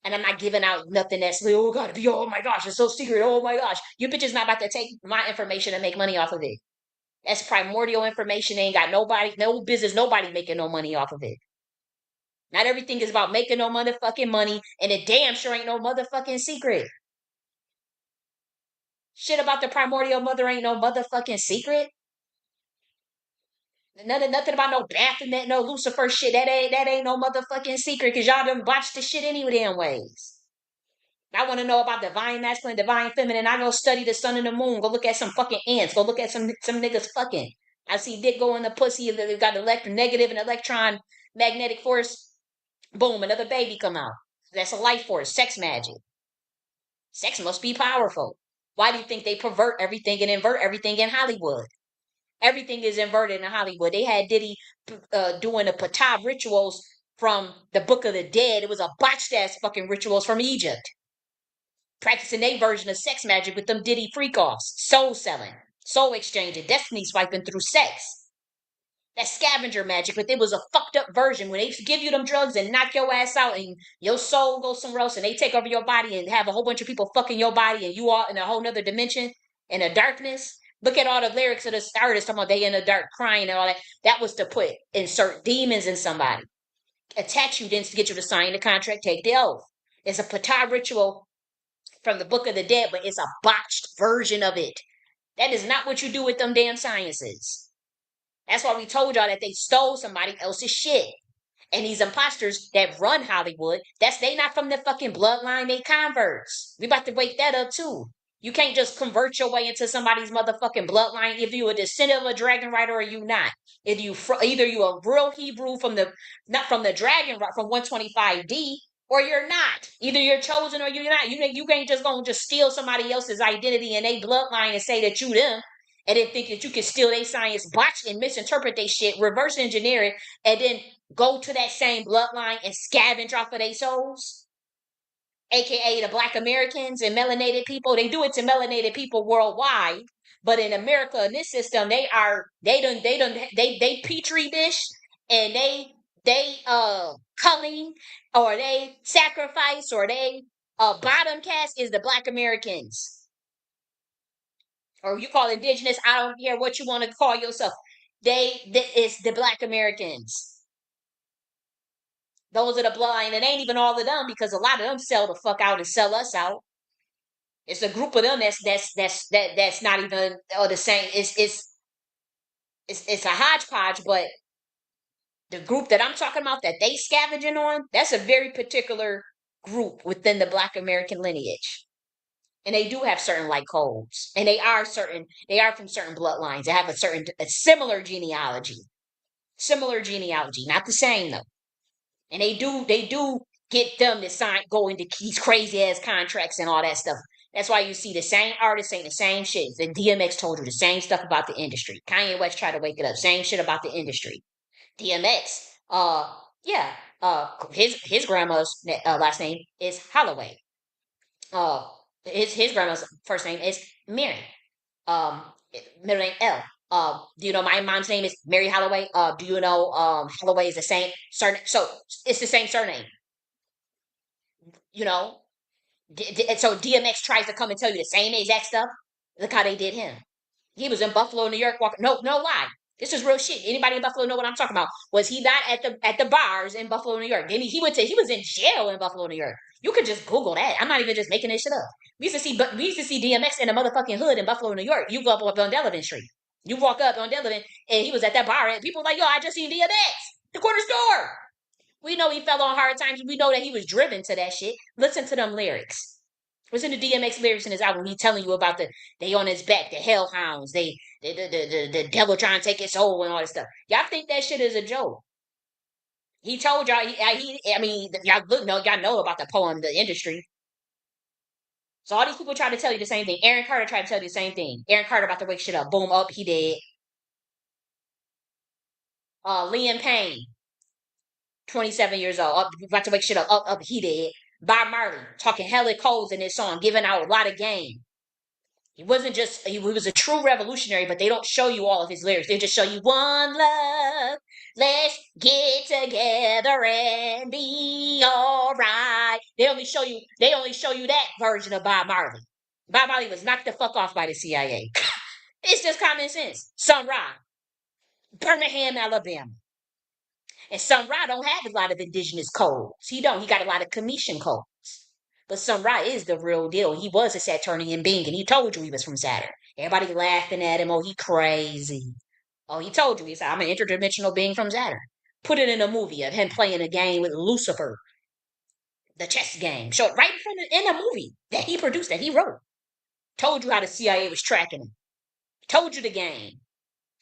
And I'm not giving out nothing that's like, oh, gotta be, oh my gosh, it's so secret. Oh my gosh. You bitches not about to take my information and make money off of it. That's primordial information. They ain't got nobody, no business, nobody making no money off of it. Not everything is about making no motherfucking money, and it damn sure ain't no motherfucking secret. Shit about the primordial mother ain't no motherfucking secret. Nothing about no Baphomet, no Lucifer shit. That ain't no motherfucking secret, because y'all done botched the shit any damn ways. I want to know about divine masculine, divine feminine. I go study the sun and the moon. Go look at some fucking ants. Go look at some niggas fucking. I see dick go in the pussy. They've got negative and electron magnetic force. Boom, another baby come out. That's a life force. Sex magic. Sex must be powerful. Why do you think they pervert everything and invert everything in Hollywood? Everything is inverted in Hollywood. They had Diddy doing the Patah rituals from the Book of the Dead. It was a botched ass fucking rituals from Egypt. Practicing their version of sex magic with them Diddy freak offs, soul selling, soul exchanging, destiny swiping through sex. That scavenger magic, but it was a fucked up version when they give you them drugs and knock your ass out and your soul goes somewhere else and they take over your body and have a whole bunch of people fucking your body and you are in a whole nother dimension in a darkness. Look at all the lyrics of the artists talking about they in the dark crying and all that. That was to insert demons in somebody. Attach you then to get you to sign the contract, take the oath. It's a Patah ritual from the Book of the Dead, but it's a botched version of it. That is not what you do with them damn sciences. That's why we told y'all that they stole somebody else's shit. And these imposters that run Hollywood, they not from the fucking bloodline, they converts. We about to wake that up too. You can't just convert your way into somebody's motherfucking bloodline if you a descendant of a dragon rider or you not. If you either you a real Hebrew from the not from the dragon from 125D, or you're not. Either you're chosen or you're not. You can't just go and just steal somebody else's identity and they bloodline and say that you them, and then think that you can steal their science, botch and misinterpret their shit, reverse engineer it, and then go to that same bloodline and scavenge off of their souls, aka the Black Americans and melanated people. They do it to melanated people worldwide, but in America, in this system, they petri dish, and they culling, or they sacrifice, or they bottom cast is the Black Americans. Or you call indigenous, I don't care what you want to call yourself. It's the Black Americans. Those are the blind. It ain't even all of them, because a lot of them sell the fuck out and sell us out. It's a group of them that's not even the same. It's a hodgepodge, but the group that I'm talking about that they scavenging on, that's a very particular group within the Black American lineage. And they do have certain like codes, and they are from certain bloodlines. They have a similar genealogy, not the same though. And they do get them to go into these crazy ass contracts and all that stuff. That's why you see the same artists saying the same shit. And DMX told you the same stuff about the industry. Kanye West tried to wake it up. Same shit about the industry. DMX, yeah, his grandma's last name is Holloway. Uh, his grandma's first name is Mary. Um, Middle name L. Do you know my mom's name is Mary Holloway? Do you know Holloway is the same surname? So it's the same surname. You know, and so DMX tries to come and tell you the same exact stuff. Look how they did him. He was in Buffalo, New York, walking. No, no lie. This is real shit. Anybody in Buffalo know what I'm talking about? Was he not at the bars in Buffalo, New York? Then he was in jail in Buffalo, New York. You could just Google that. I'm not even just making this shit up. We used to see DMX in a motherfucking hood in Buffalo, New York. You go up on Delavan Street. You walk up on Delavan, and he was at that bar, and people were like, "Yo, I just seen DMX, the corner store." We know he fell on hard times. We know that he was driven to that shit. Listen to them lyrics. Listen to DMX lyrics in his album. He telling you about they on his back, the hellhounds, the devil trying to take his soul and all this stuff. Y'all think that shit is a joke? He told y'all. I mean, y'all know about the poem, the industry. So all these people try to tell you the same thing. Aaron Carter tried to tell you the same thing. Aaron Carter about to wake shit up. Boom, up, he dead. Liam Payne, 27 years old, up, about to wake shit up. Up, he dead. Bob Marley talking hella codes in this song, giving out a lot of game. He wasn't just, he was a true revolutionary, but they don't show you all of his lyrics. They just show you one love. Let's get together and be all right. They only show you that version of Bob Marley. Bob Marley was knocked the fuck off by the CIA. It's just common sense. Sun Ra, Birmingham, Alabama. And Sun Ra don't have a lot of indigenous codes. He don't. He got a lot of Commission codes. But Sun Ra is the real deal. He was a Saturnian being, and he told you he was from Saturn. Everybody laughing at him. Oh, he crazy. Oh, he told you. He said, I'm an interdimensional being from Saturn. Put it in a movie of him playing a game with Lucifer, the chess game. Show it right in front of in a movie that he produced, that he wrote. Told you how the CIA was tracking him. Told you the game.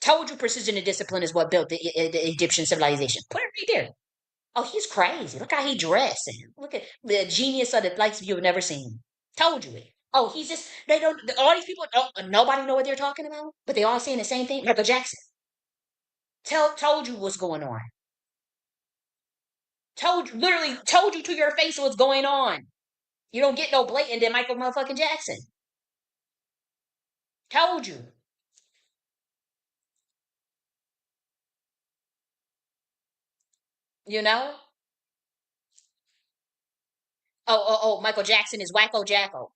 Told you precision and discipline is what built the Egyptian civilization. Put it right there. Oh, he's crazy. Look how he dressed. And look at the genius of the likes you've never seen. Told you it. Oh, he's just, they don't, all these people, nobody know what they're talking about, but they all saying the same thing. Michael Jackson. Told you what's going on. Literally told you to your face what's going on. You don't get no blatant than Michael motherfucking Jackson. Told you. You know? Michael Jackson is Wacko Jacko.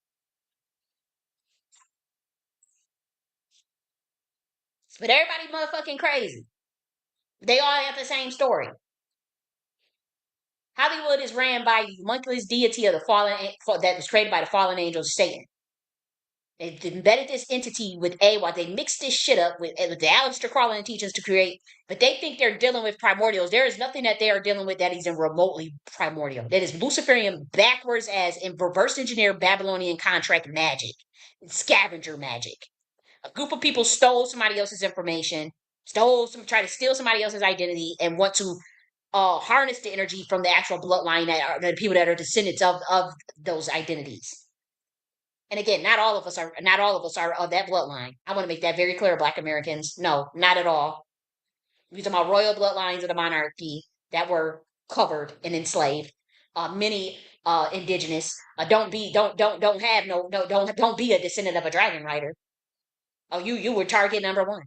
But everybody motherfucking crazy. They all have the same story. Hollywood is ran by the homunculus deity of the that was created by the fallen angel Satan. They embedded this entity with while they mixed this shit up with the Aleister Crowley teachings to create, but they think they're dealing with primordials. There is nothing that they are dealing with that is in remotely primordial. That is Luciferian backwards as in reverse engineer Babylonian contract magic, scavenger magic. A group of people stole somebody else's information, try to steal somebody else's identity, and want to harness the energy from the actual bloodline that are the people that are descendants of those identities. And again, not all of us are of that bloodline. I want to make that very clear, Black Americans. No, not at all. We're talking about royal bloodlines of the monarchy that were covered and enslaved. Many indigenous don't be a descendant of a dragon rider. Oh, you were target number one.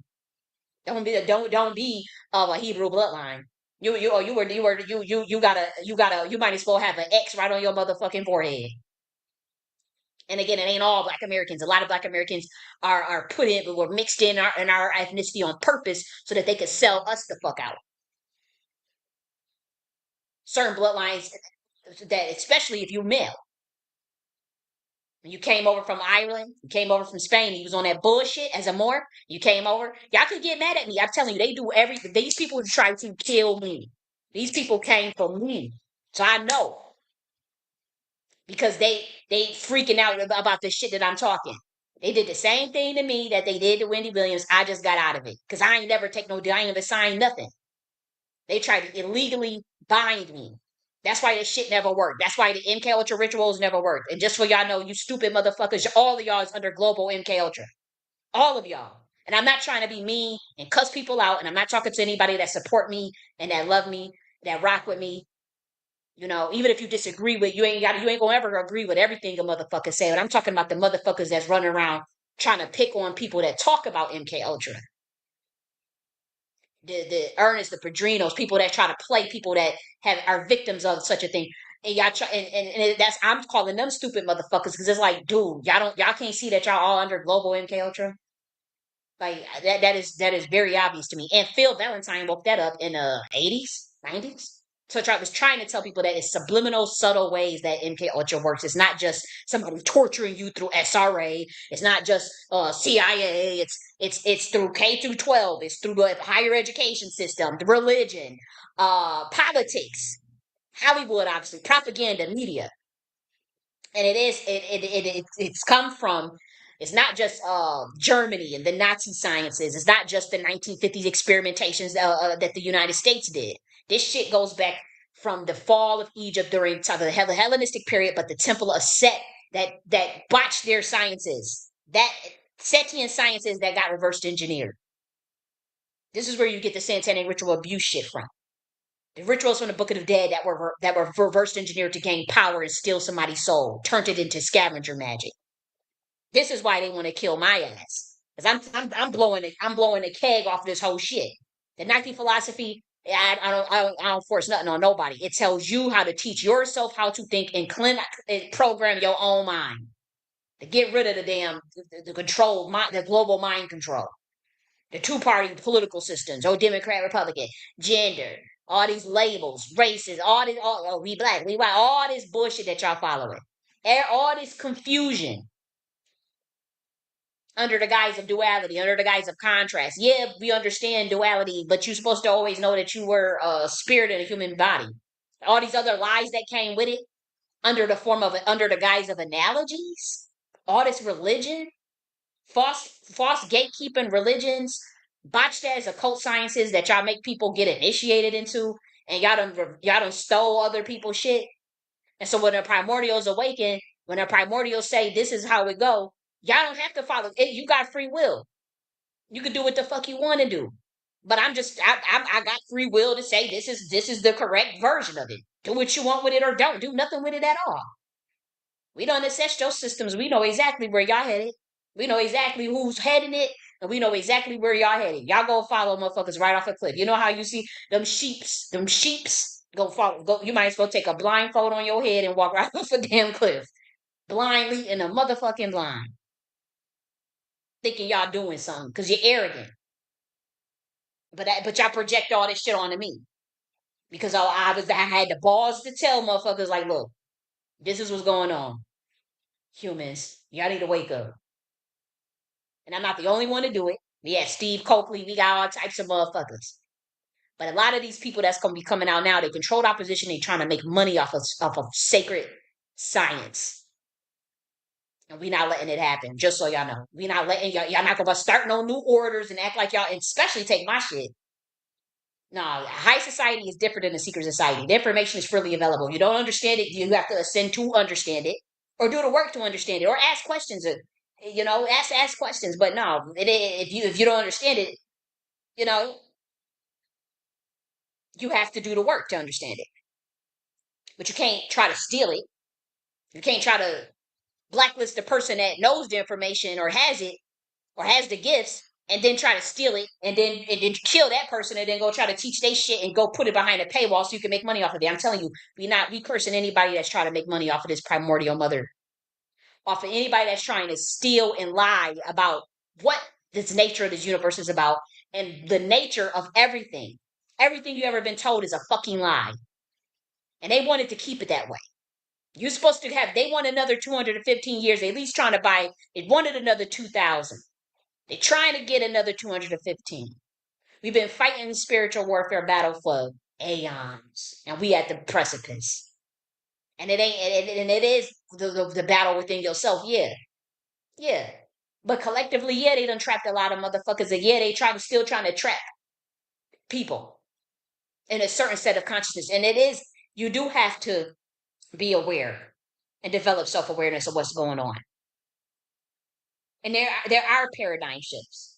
Don't be of a Hebrew bloodline. You might as well have an X right on your motherfucking forehead. And again, it ain't all Black Americans. A lot of Black Americans are put in, but were mixed in our ethnicity on purpose so that they could sell us the fuck out. Certain bloodlines that, especially if you're male, you came over from Ireland, you came over from Spain, you was on that bullshit as a Moor, you came over. Y'all could get mad at me. I'm telling you, they do everything. These people try to kill me. These people came for me. So I know. Because they freaking out about the shit that I'm talking. They did the same thing to me that they did to Wendy Williams. I just got out of it. Because I ain't never take no deal. I ain't never signed nothing. They tried to illegally bind me. That's why this shit never worked. That's why the MK Ultra rituals never worked. And just so y'all know, you stupid motherfuckers, all of y'all is under global MK Ultra. All of y'all. And I'm not trying to be mean and cuss people out. And I'm not talking to anybody that support me and that love me, that rock with me. You know, even if you disagree with, you ain't gonna ever agree with everything a motherfucker say. But I'm talking about the motherfuckers that's running around trying to pick on people that talk about MK Ultra. The Ernest, the Padrinos, people that try to play people that are victims of such a thing. And y'all try, and that's I'm calling them stupid motherfuckers because it's like, dude, y'all can't see that y'all all under global MK Ultra. Like that is very obvious to me. And Phil Valentine woke that up in the 80s, 90s. So I was trying to tell people that it's subliminal, subtle ways that MK Ultra works. It's not just somebody torturing you through SRA. It's not just CIA. It's through K through 12. It's through the higher education system, the religion, politics, Hollywood, obviously, propaganda, media, and it's come from. It's not just Germany and the Nazi sciences. It's not just the 1950s experimentations that the United States did. This shit goes back from the fall of Egypt during the Hellenistic period, but the Temple of Set that botched their sciences, that Setian sciences that got reversed engineered. This is where you get the satanic ritual abuse shit from. The rituals from the Book of the Dead that were reverse engineered to gain power and steal somebody's soul, turned it into scavenger magic. This is why they want to kill my ass. Because I'm blowing a keg off this whole shit. The Nike philosophy, I don't force nothing on nobody. It tells you how to teach yourself how to think and program your own mind. To get rid of the damn the control, the global mind control. The two-party political systems, Democrat, Republican, gender, all these labels, races, we black, we white, all this bullshit that y'all following. All this confusion under the guise of duality, under the guise of contrast. Yeah, we understand duality, but you're supposed to always know that you were a spirit in a human body. All these other lies that came with it, under the guise of analogies, all this religion, false gatekeeping religions, botched as occult sciences that y'all make people get initiated into, and y'all done stole other people's shit. And so when the primordials awaken, when the primordials say this is how it go, y'all don't have to follow it. You got free will. You can do what the fuck you want to do. But I got free will to say this is the correct version of it. Do what you want with it or don't do nothing with it at all. We don't assess those systems. We know exactly where y'all headed. We know exactly who's heading it, and we know exactly where y'all headed. Y'all go follow motherfuckers right off a cliff. You know how you see them sheeps go follow. Go. You might as well take a blindfold on your head and walk right off a damn cliff, blindly in a motherfucking blind, thinking y'all doing something because you're arrogant. But y'all project all this shit onto me because I had the balls to tell motherfuckers like, look, this is what's going on. Humans, y'all need to wake up. And I'm not the only one to do it. We had Steve Coakley. We got all types of motherfuckers. But a lot of these people that's going to be coming out now, they control opposition. They trying to make money off of sacred science. And we not letting it happen, just so y'all know. We not letting y'all not going to start no new orders and act like y'all, and especially take my shit. No, high society is different than the secret society. The information is freely available. You don't understand it, you have to ascend to understand it, or do the work to understand it, or ask questions. Ask questions. But no, if you don't understand it, you know, you have to do the work to understand it. But you can't try to steal it. You can't try to blacklist the person that knows the information or has it or has the gifts and then try to steal it and then kill that person and then go try to teach they shit and go put it behind a paywall so you can make money off of it. I'm telling you, we cursing anybody that's trying to make money off of this primordial mother, off of anybody that's trying to steal and lie about what this nature of this universe is about and the nature of everything. Everything you ever been told is a fucking lie. And they wanted to keep it that way. You're supposed to they want another 215 years. They at least trying to buy, they wanted another 2,000. They're trying to get another 215. We've been fighting spiritual warfare battle for aeons. And we at the precipice. And it ain't, and it is the battle within yourself, yeah. Yeah. But collectively, yeah, they done trapped a lot of motherfuckers. And yeah, they still trying to trap people in a certain set of consciousness. And you do have to be aware and develop self-awareness of what's going on. And there are paradigm shifts.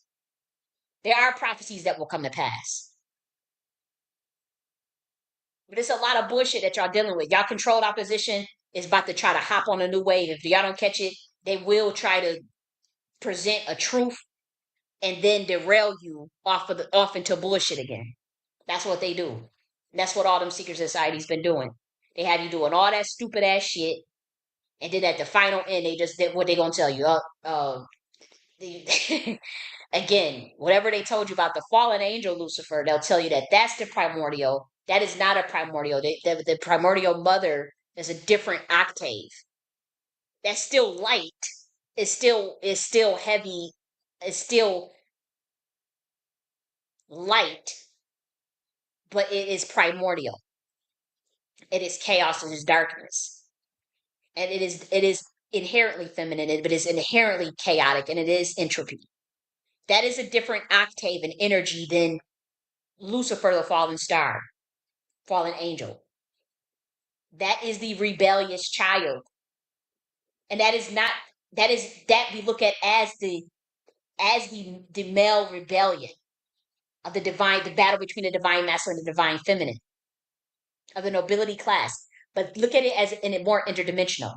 There are prophecies that will come to pass. But it's a lot of bullshit that y'all dealing with. Y'all controlled opposition is about to try to hop on a new wave. If y'all don't catch it, they will try to present a truth and then derail you off into bullshit again. That's what they do. That's what all them secret societies been doing. They have you doing all that stupid ass shit, and then at the final end, they just did what they gonna tell you. Again, whatever they told you about the fallen angel Lucifer, they'll tell you that that's the primordial. That is not a primordial. The primordial mother is a different octave. That's still light. It's still heavy. It's still light, but it is primordial. It is chaos. It is darkness, and it is inherently feminine, but it's inherently chaotic, and it is entropy. That is a different octave and energy than Lucifer, the fallen star, fallen angel. That is the rebellious child. And that is not that we look at as the male rebellion of the divine, the battle between the divine masculine and the divine feminine, of the nobility class. But look at it as in a more interdimensional.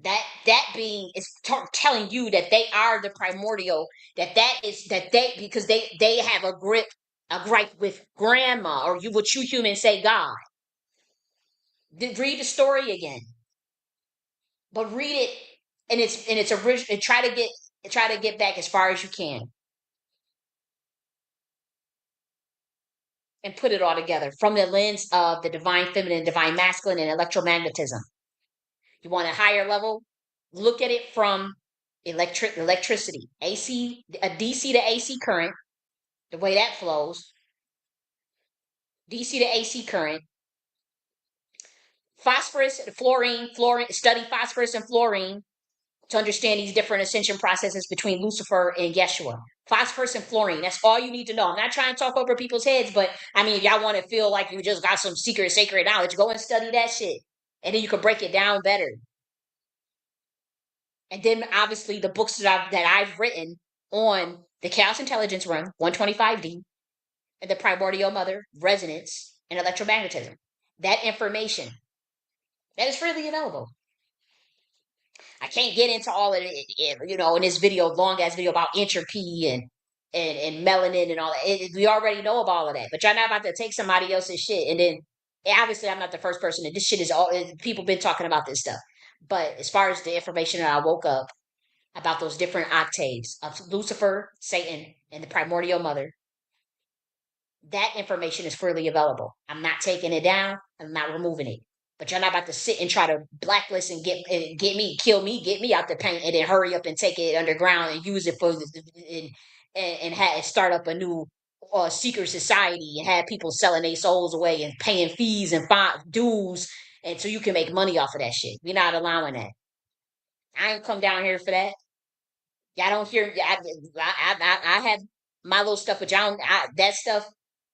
That being is telling you that they are the primordial, that they, because they have a gripe with grandma, or you, what you humans say, God. Read the story again, but read it in its original, and try to get back as far as you can and put it all together from the lens of the divine feminine, divine masculine, and electromagnetism. You want a higher level? Look at it from electricity, AC, a DC to AC current, the way that flows, DC to AC current, phosphorus, fluorine, study phosphorus and fluorine to understand these different ascension processes between Lucifer and Yeshua. Phosphorus and fluorine, that's all you need to know. I'm not trying to talk over people's heads, but I mean, if y'all want to feel like you just got some secret, sacred knowledge, go and study that shit. And then you can break it down better. And then obviously the books that I've written on the Chaos Intelligence Run, 125D, and the Primordial Mother, Resonance, and Electromagnetism. That information, that is freely available. I can't get into all of it, in this video, long ass video about entropy and melanin and all that. We already know about all of that, but y'all not about to take somebody else's shit. And then, obviously, I'm not the first person. This shit is all, people been talking about this stuff. But as far as the information that I woke up about those different octaves of Lucifer, Satan, and the primordial mother, that information is freely available. I'm not taking it down. I'm not removing it. But you're not about to sit and try to blacklist and get me, kill me, get me out the paint, and then hurry up and take it underground and use it for and start up a new secret society and have people selling their souls away and paying fees and dues, and so you can make money off of that shit. We're not allowing that. I ain't come down here for that. Y'all don't hear. I have my little stuff, but y'all that stuff.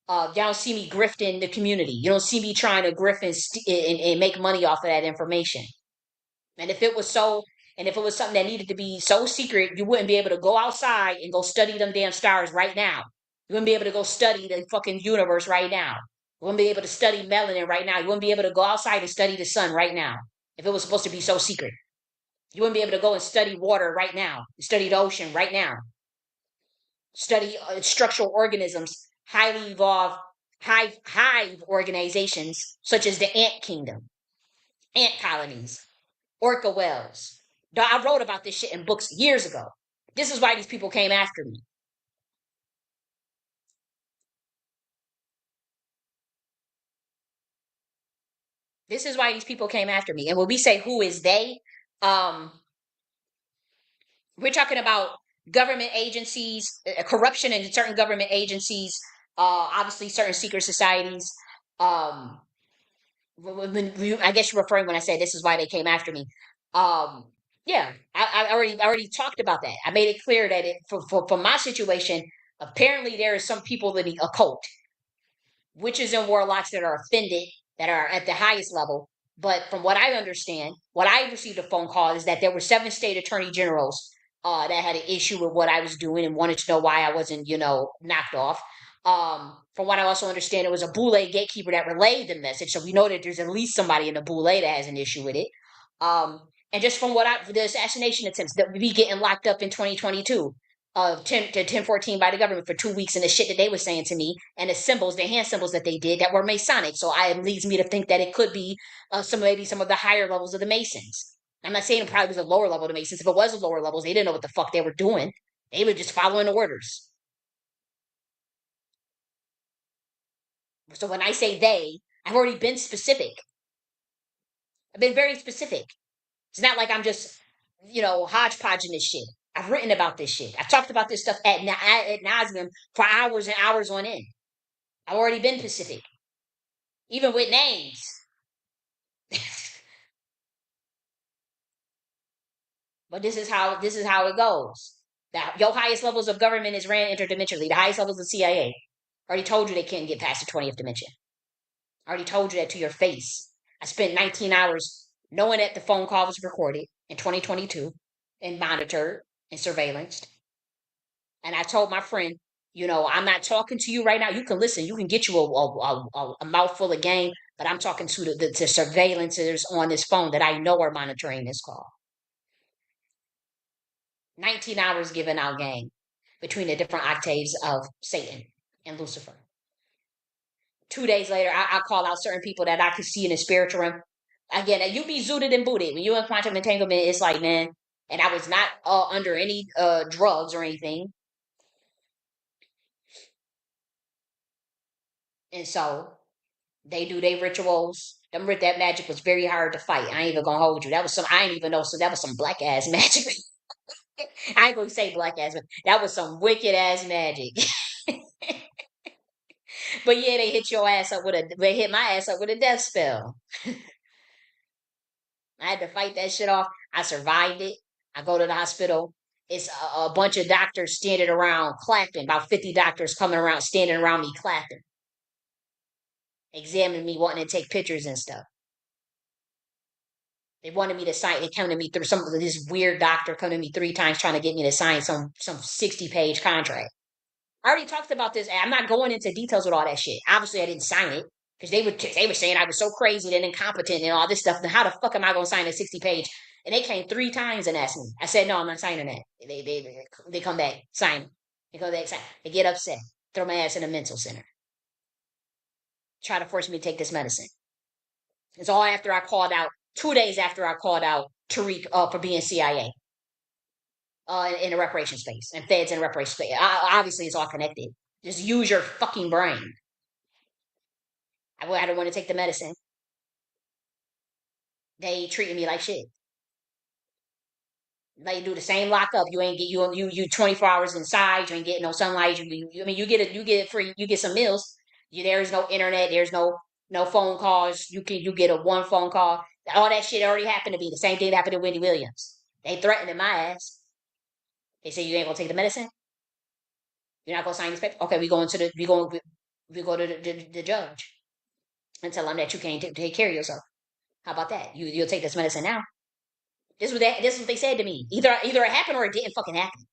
Y'all don't see me grifting the community. You don't see me trying to grift and make money off of that information. And if it was something that needed to be so secret, you wouldn't be able to go outside and go study them damn stars right now. You wouldn't be able to go study the fucking universe right now. You wouldn't be able to study melanin right now. You wouldn't be able to go outside and study the sun right now if it was supposed to be so secret. You wouldn't be able to go and study water right now, study the ocean right now, study structural organisms, highly evolved hive organizations such as the ant kingdom, ant colonies, orca whales. I wrote about this shit in books years ago. This is why these people came after me. This is why these people came after me. And when we say who is they, we're talking about government agencies, corruption in certain government agencies, obviously certain secret societies. I guess you're referring when I say this is why they came after me. Yeah, I already talked about that. I made it clear that for my situation, apparently there are some people in the occult, witches and warlocks that are offended, that are at the highest level. But from what I understand, what I received a phone call is that there were 7 state attorney generals that had an issue with what I was doing and wanted to know why I wasn't, knocked off. From what I also understand, it was a Boule gatekeeper that relayed the message. So we know that there's at least somebody in the Boule that has an issue with it. And just from the assassination attempts that we getting locked up in 2022, of 1014 by the government for 2 weeks, and the shit that they were saying to me, and the symbols, the hand symbols that they did that were Masonic. So it leads me to think that it could be maybe some of the higher levels of the Masons. I'm not saying it probably was a lower level of the Masons. If it was a lower levels, they didn't know what the fuck they were doing. They were just following the orders. So when I say they, I've already been specific. I've been very specific. It's not like I'm just, hodgepodging this shit. I've written about this shit. I've talked about this stuff at nauseum for hours and hours on end. I've already been specific, even with names. But this is how it goes. Your highest levels of government is ran interdimensionally. The highest levels of CIA already told you they can't get past the 20th dimension. I already told you that to your face. I spent 19 hours knowing that the phone call was recorded in 2022 and monitored and surveillanced. And I told my friend, I'm not talking to you right now. You can listen. You can get you a mouthful of game, but I'm talking to the surveillancers on this phone that I know are monitoring this call. 19 hours given out game between the different octaves of Satan and Lucifer. 2 days later, I call out certain people that I could see in the spiritual realm. Again, you be zooted and booted. When you're in quantum entanglement, it's like, man, and I was not under any drugs or anything. And so they do their rituals. That magic was very hard to fight. I ain't even gonna hold you. That was some, I ain't even know. So that was some black ass magic. I ain't gonna say black ass, but that was some wicked ass magic. But yeah, they hit my ass up with a death spell. I had to fight that shit off. I survived it. I go to the hospital. It's a bunch of doctors standing around clapping, about 50 doctors coming around, standing around me clapping, examining me, wanting to take pictures and stuff. They wanted me to sign. They came to me through this weird doctor come to me 3 times trying to get me to sign some 60-page contract. I already talked about this. I'm not going into details with all that shit. Obviously, I didn't sign it because they were saying I was so crazy and incompetent and all this stuff. Then how the fuck am I going to sign a 60-page? And they came 3 times and asked me. I said no, I'm not signing that. They come back, sign. They go back, sign. They get upset, throw my ass in a mental center, try to force me to take this medicine. It's all after I called out. 2 days after I called out Tariq for being CIA. In the reparation space and feds in the reparation space. Obviously, it's all connected. Just use your fucking brain. I don't want to take the medicine. They treated me like shit. Like, you do the same lockup. You ain't get you 24 hours inside. You ain't getting no sunlight. You get it free. You get some meals. There is no internet. There's no phone calls. You get a one phone call. All that shit already happened to me. The same thing that happened to Wendy Williams. They threatened my ass. They say you ain't gonna take the medicine. You're not gonna sign this paper. Okay, we go to the judge and tell him that you can't take care of yourself. How about that? You'll take this medicine now. This is what they said to me. Either it happened or it didn't fucking happen.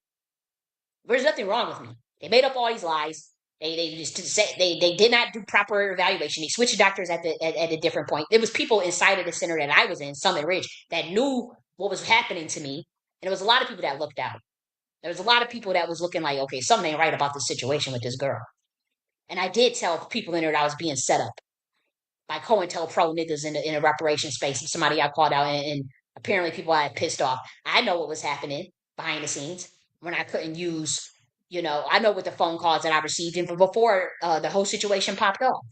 There's nothing wrong with me. They made up all these lies. They just said they did not do proper evaluation. They switched doctors at a different point. There was people inside of the center that I was in, Summit Ridge, that knew what was happening to me, and there was a lot of people that looked out. There was a lot of people that was looking like, okay, something ain't right about this situation with this girl. And I did tell people in there that I was being set up by COINTELPRO niggas in the reparation space. Somebody I called out, and apparently people I had pissed off. I know what was happening behind the scenes when I couldn't use, I know what the phone calls that I received and before the whole situation popped off.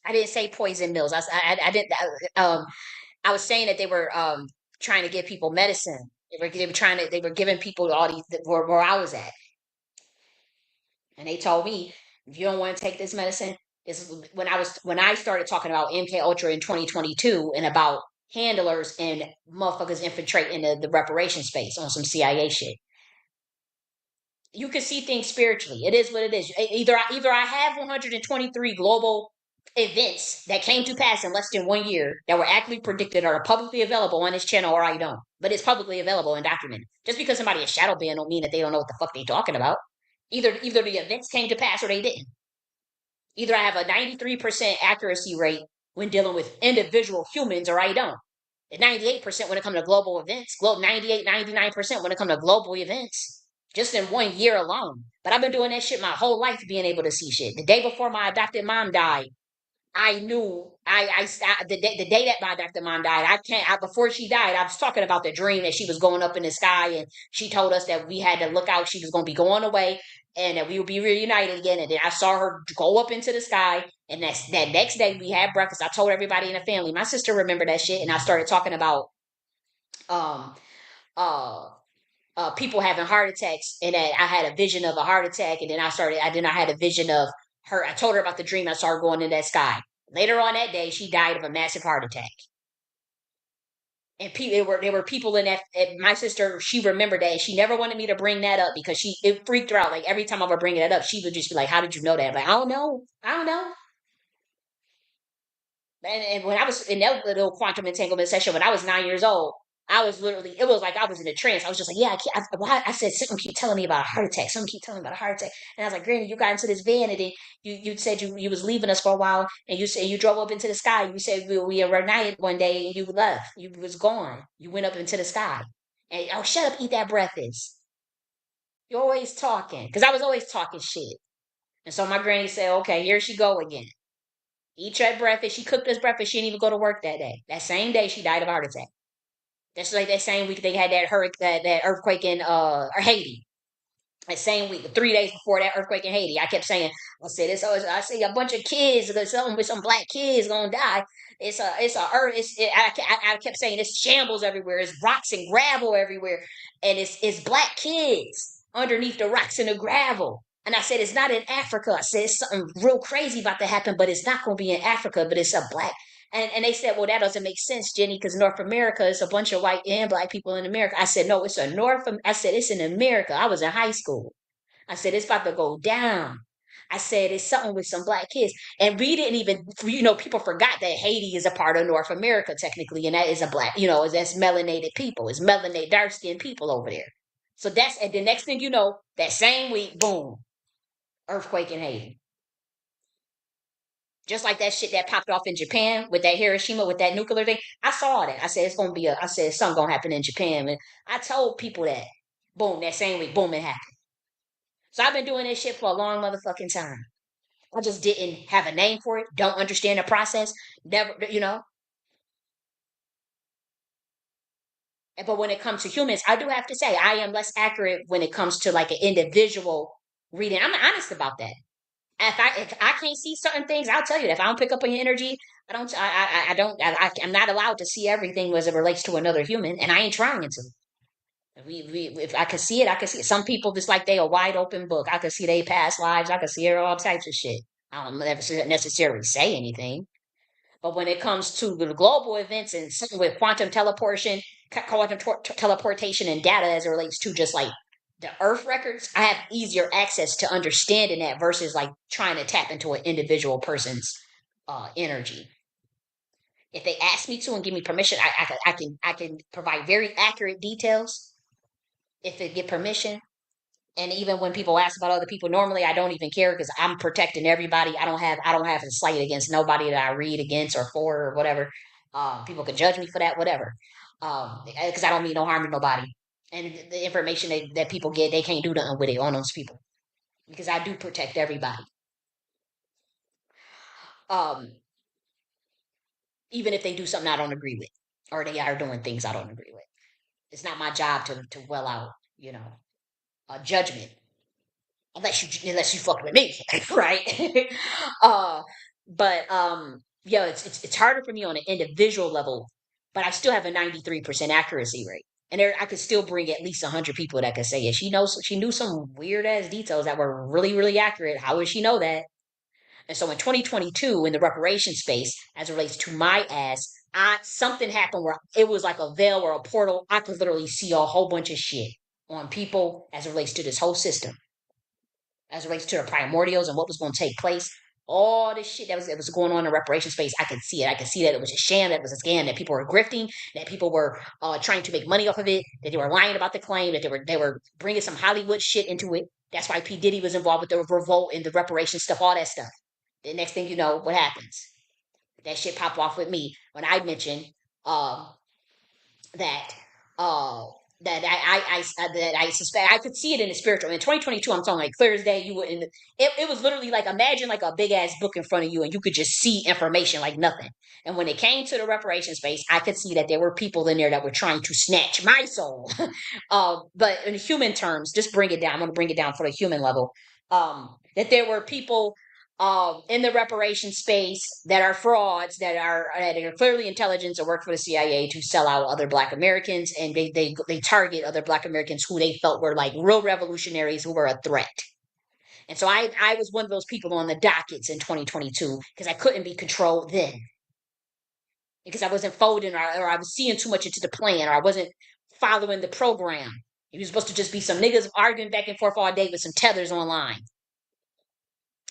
I didn't say poison mills. I didn't. I was saying that they were trying to give people medicine. They were giving people all these where I was at. And they told me, if you don't want to take this medicine, this is when I started talking about MK Ultra in 2022 and about handlers and motherfuckers infiltrating the reparation space on some CIA shit. You can see things spiritually. It is what it is. Either I have 123 global events that came to pass in less than 1 year that were actually predicted or are publicly available on this channel, or I don't. But it's publicly available and documented. Just because somebody is shadow banned don't mean that they don't know what the fuck they talking about. Either the events came to pass or they didn't. Either I have a 93% accuracy rate when dealing with individual humans, or I don't. 98% when it comes to global events, 98, 99% when it comes to global events, just in 1 year alone. But I've been doing that shit my whole life, being able to see shit. The day before my adopted mom died, I knew the day that my adopted mom died, before she died, I was talking about the dream that she was going up in the sky, and she told us that we had to look out. She was going to be going away, and that we would be reunited again. And then I saw her go up into the sky, and that next day we had breakfast. I told everybody in the family. My sister remembered that shit, and I started talking about um uh people having heart attacks, and that I had a vision of a heart attack, and then I had a vision of her. I told her about the dream. I saw her going in that sky. Later on that day, she died of a massive heart attack. And there were people in that. And my sister, she remembered that, and she never wanted me to bring that up because it freaked her out. Like every time I would bring that up, she would just be like, "How did you know that?" I'm like, I don't know. And when I was in that little quantum entanglement session when I was 9 years old, I was literally, it was like I was in a trance. I was just like, yeah, I said, something keep telling me about a heart attack. Something keep telling me about a heart attack. And I was like, Granny, you got into this van, and then you said you was leaving us for a while, and you said you drove up into the sky. You said we were reunited one day, and you left. You was gone. You went up into the sky. And oh, shut up, eat that breakfast. You're always talking. Because I was always talking shit. And so my granny said, okay, here she go again. Eat your breakfast. She cooked us breakfast. She didn't even go to work that day. That same day, she died of a heart attack. That's like that same week they had that earthquake in Haiti. That same week, 3 days before that earthquake in Haiti, I kept saying, I said this. I see a bunch of kids, some black kids gonna die. I kept saying it's shambles everywhere. It's rocks and gravel everywhere, and it's black kids underneath the rocks and the gravel. And I said it's not in Africa. I said it's something real crazy about to happen, but it's not gonna be in Africa. But it's a black. And they said, well, that doesn't make sense, Jenny, because North America is a bunch of white and black people in America. I said, no, I said, it's in America. I was in high school. I said, it's about to go down. I said, it's something with some black kids. And we didn't even, people forgot that Haiti is a part of North America, technically. And that is a black, that's melanated people. It's melanated, dark skinned people over there. So and the next thing you know, that same week, boom, earthquake in Haiti. Just like that shit that popped off in Japan with that Hiroshima with that nuclear thing. I saw that. I said I said something gonna happen in Japan. And I told people that. Boom, that same week, boom, it happened. So I've been doing this shit for a long motherfucking time. I just didn't have a name for it. Don't understand the process. Never. But when it comes to humans, I do have to say I am less accurate when it comes to like an individual reading. I'm honest about that. If I can't see certain things, I'll tell you that. If I don't pick up on your energy, I'm not allowed to see everything as it relates to another human, and I ain't trying to. If I could see it, I could see it. Some people just like they a wide open book. I could see they past lives. I could see all types of shit. I don't necessarily say anything. But when it comes to the global events and something with teleportation and data as it relates to just like the Earth records, I have easier access to understanding that versus like trying to tap into an individual person's energy. If they ask me to and give me permission, I can provide very accurate details if they get permission. And even when people ask about other people, normally I don't even care because I'm protecting everybody. I don't have a slight against nobody that I read against or for or whatever. People could judge me for that, whatever. Because I don't mean no harm to nobody. And the information that people get, they can't do nothing with it on those people because I do protect everybody. Um, Even if they do something I don't agree with, or they are doing things I don't agree with, it's not my job to well out, a judgment unless you fuck with me, right? uh, but yeah, it's harder for me on an individual level, but I still have a 93% accuracy rate, and I could still bring at least 100 people that could say, yeah, she knew some weird ass details that were really really accurate. How would she know that? And so in 2022, in the reparation space, as it relates to my ass, something happened where it was like a veil or a portal. I could literally see a whole bunch of shit on people as it relates to this whole system, as it relates to the primordials and what was going to take place. All this shit that was going on in the reparation space, I could see it. I could see that it was a sham, that it was a scam, that people were grifting, that people were trying to make money off of it, that they were lying about the claim, that they were bringing some Hollywood shit into it. That's why P Diddy was involved with the revolt and the reparation stuff, all that stuff. The next thing you know, what happens? That shit pop off with me when I mentioned um, that uh that I suspect I could see it in the spiritual. In 2022, I'm talking like clear as day. You wouldn't. It was literally like imagine like a big ass book in front of you, and you could just see information like nothing. And when it came to the reparation space, I could see that there were people in there that were trying to snatch my soul. But in human terms, just bring it down. I'm gonna bring it down for the human level. That there were people in the reparation space that are frauds that are clearly intelligence or work for the CIA to sell out other Black Americans, and they target other Black Americans who they felt were like real revolutionaries who were a threat. And so I was one of those people on the dockets in 2022 because I couldn't be controlled then because I wasn't folding or I was seeing too much into the plan or I wasn't following the program. It was supposed to just be some niggas arguing back and forth all day with some tethers online.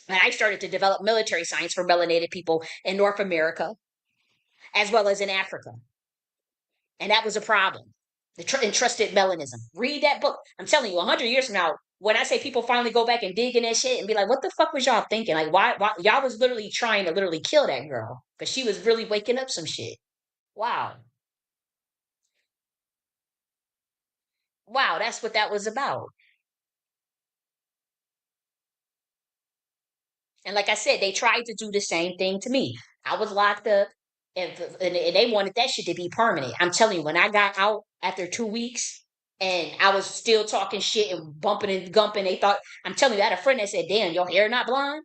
And I started to develop military science for melanated people in North America as well as in Africa. And that was a problem. The entrusted melanism. Read that book. I'm telling you, 100 years from now, when I say people finally go back and dig in that shit and be like, what the fuck was y'all thinking? Like, why y'all was literally trying to literally kill that girl because she was really waking up some shit. Wow. Wow, that's what that was about. And like I said, they tried to do the same thing to me. I was locked up, and they wanted that shit to be permanent. I'm telling you, when I got out after 2 weeks, and I was still talking shit and bumping and gumping, they thought I'm telling you, I had a friend that said, "Damn, your hair not blonde."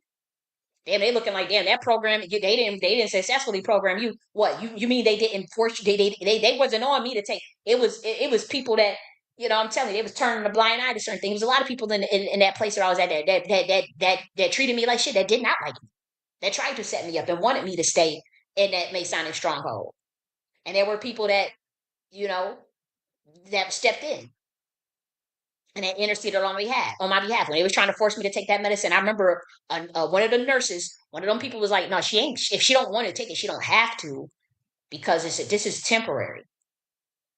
Damn, they looking like damn that program. They didn't successfully program you. What you mean they didn't force you? They wasn't on me to take. It was people that I'm telling you, they was turning a blind eye to certain things. There was a lot of people in that place where I was at that treated me like shit. That did not like me. That tried to set me up and wanted me to stay in that Masonic stronghold. And there were people that you know that stepped in and that interceded on my behalf when they was trying to force me to take that medicine. I remember one of the nurses, one of them people was like, "No, she ain't. If she don't want to take it, she don't have to because this is temporary."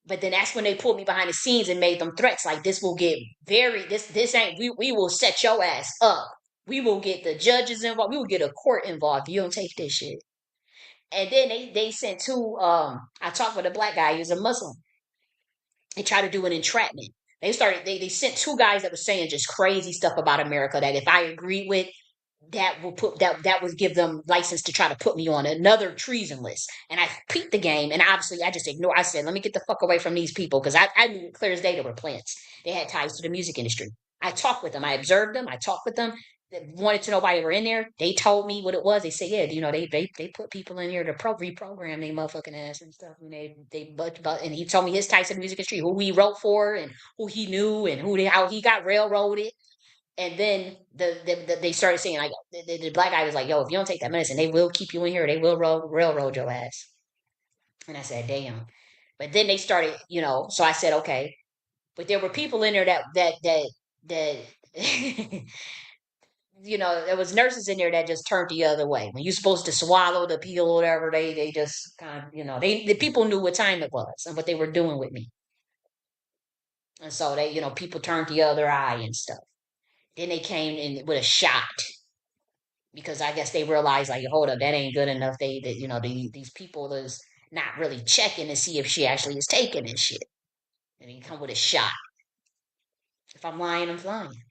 But then that's when they pulled me behind the scenes and made them threats like this will get very this ain't we will set your ass up. We will get the judges involved. We will get a court involved if you don't take this shit. And then they sent two. I talked with a Black guy. He was a Muslim. They tried to do an entrapment. They sent two guys that were saying just crazy stuff about America that if I agreed with, that would give them license to try to put me on another treason list. And I peeped the game, and obviously I just ignored. I said, "Let me get the fuck away from these people," because I knew clear as day they were plants. They had ties to the music industry. I talked with them. I observed them. I talked with them. They wanted to know why they were in there. They told me what it was. They said, "Yeah, they put people in here to reprogram their motherfucking ass and stuff." And and he told me his types of music industry, who he wrote for, and who he knew, and how he got railroaded. And then they started saying like the Black guy was like, "Yo, if you don't take that medicine, they will keep you in here. They will railroad your ass." And I said, "Damn." But then they started, So I said, "Okay." But there were people in there that there was nurses in there that just turned the other way. When you're supposed to swallow the pill or whatever, they just kind of, the people knew what time it was and what they were doing with me. And so people turned the other eye and stuff. Then they came in with a shot because I guess they realized like, hold up, that ain't good enough. These people is not really checking to see if she actually is taking this shit. And they come with a shot. If I'm lying, I'm lying.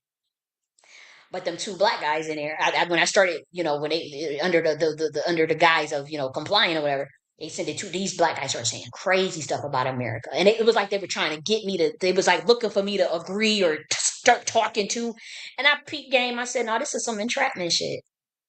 But them two Black guys in there, when I started, when they under the under the guise of complying or whatever, they sent it to these Black guys started saying crazy stuff about America, and it was like they were trying to get me to. They was like looking for me to agree or start talking to, and I peeped game. I said, no, this is some entrapment shit.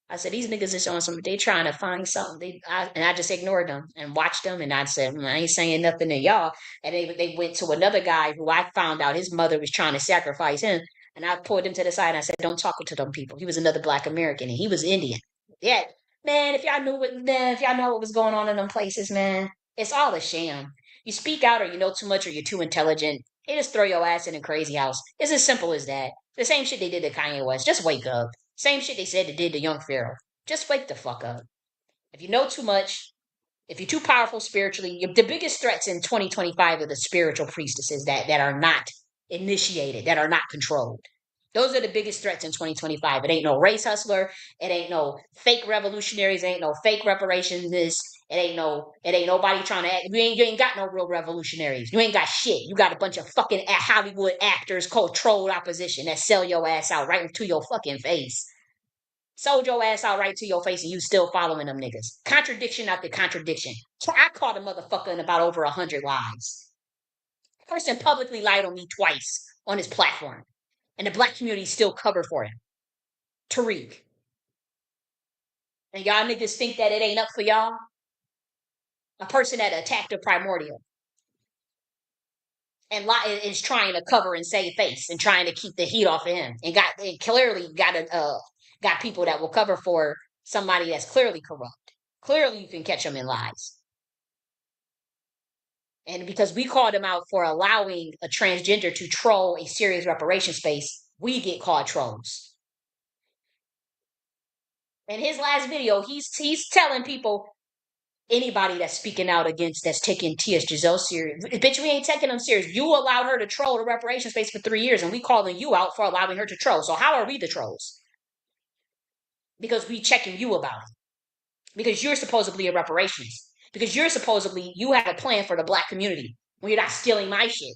I said these niggas is on some. They trying to find something. And I just ignored them and watched them, and I said I ain't saying nothing to y'all. And they went to another guy who I found out his mother was trying to sacrifice him. And I pulled him to the side and I said, "Don't talk to them people." He was another Black American and he was Indian. Yeah, man, if y'all know what was going on in them places, man, it's all a sham. You speak out or you know too much or you're too intelligent, they just throw your ass in a crazy house. It's as simple as that. The same shit they did to Kanye West. Just wake up. Same shit they said they did to Young Pharaoh. Just wake the fuck up. If you know too much, if you're too powerful spiritually, the biggest threats in 2025 are the spiritual priestesses that are not initiated, that are not controlled. Those are the biggest threats in 2025. It ain't no race hustler. It ain't no fake revolutionaries. It ain't no fake reparationists. It ain't nobody trying to act. You ain't got no real revolutionaries. You ain't got shit. You got a bunch of fucking Hollywood actors, controlled opposition that sell your ass out right to your fucking face. Sold your ass out right to your face and you still following them niggas. Contradiction after contradiction. I caught a motherfucker in about over 100 lies. Person publicly lied on me twice on his platform. And the black community still covered for him. Tariq. And y'all niggas think that it ain't up for y'all? A person that attacked a primordial and is trying to cover and save face and trying to keep the heat off of him. And clearly got people that will cover for somebody that's clearly corrupt. Clearly you can catch them in lies. And because we called him out for allowing a transgender to troll a serious reparation space, we get called trolls. In his last video, he's telling people, anybody that's speaking out against, that's taking T.S. Giselle serious, bitch, we ain't taking them serious. You allowed her to troll the reparation space for 3 years, and we calling you out for allowing her to troll. So how are we the trolls? Because we checking you about it. Because you're supposedly a reparationist. Because you have a plan for the black community when you're not stealing my shit.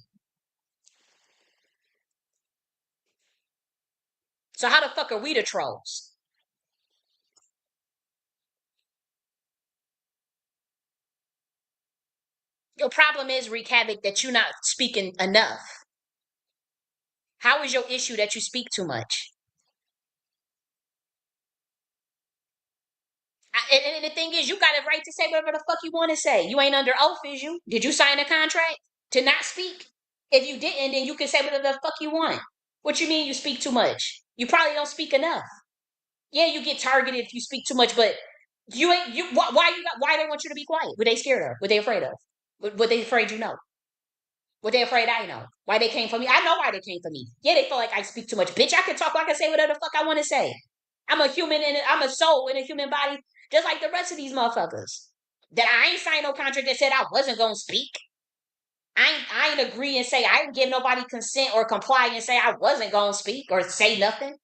So how the fuck are we the trolls? Your problem is, wreak havoc, that you're not speaking enough. How is your issue that you speak too much? And the thing is, you got a right to say whatever the fuck you want to say. You ain't under oath, is you? Did you sign a contract to not speak? If you didn't, then you can say whatever the fuck you want. What you mean you speak too much? You probably don't speak enough. Yeah, you get targeted if you speak too much, but you ain't you. Why they want you to be quiet? What they scared of? What they afraid of? What they afraid you know? What they afraid I know? Why they came for me? I know why they came for me. Yeah, they feel like I speak too much. Bitch, I can talk. I can say whatever the fuck I want to say. I'm a human and I'm a soul in a human body, just like the rest of these motherfuckers. That I ain't signed no contract that said I wasn't gonna speak. I ain't agree and say I didn't give nobody consent or comply and say I wasn't gonna speak or say nothing.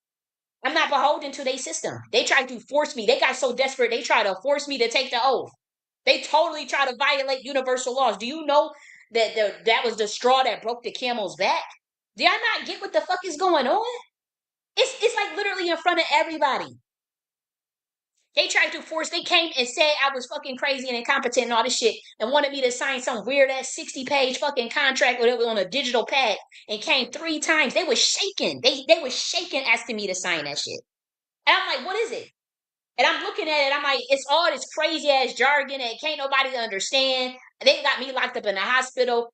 I'm not beholden to their system. They tried to force me. They got so desperate they tried to force me to take the oath. They totally try to violate universal laws. Do you know that that was the straw that broke the camel's back? Do y'all not get what the fuck is going on? It's like literally in front of everybody. They tried to force, they came and said I was fucking crazy and incompetent and all this shit and wanted me to sign some weird ass 60-page fucking contract with it on a digital pad and came 3 times. They was shaking. They was shaking asking me to sign that shit. And I'm like, what is it? And I'm looking at it, I'm like, it's all this crazy ass jargon that can't nobody understand. They got me locked up in the hospital,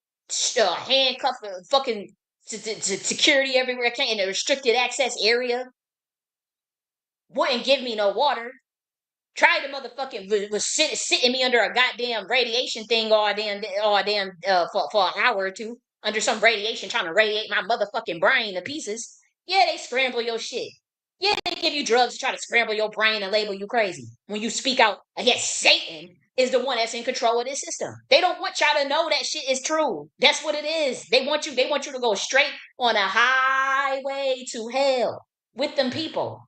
handcuffed, fucking security everywhere, in a restricted access area. Wouldn't give me no water. Tried to motherfucking was sitting me under a goddamn radiation thing all damn for an hour or two under some radiation trying to radiate my motherfucking brain to pieces. Yeah, they scramble your shit. Yeah, they give you drugs to try to scramble your brain and label you crazy. When you speak out against Satan is the one that's in control of this system. They don't want y'all to know that shit is true. That's what it is. They want you to go straight on a highway to hell with them people.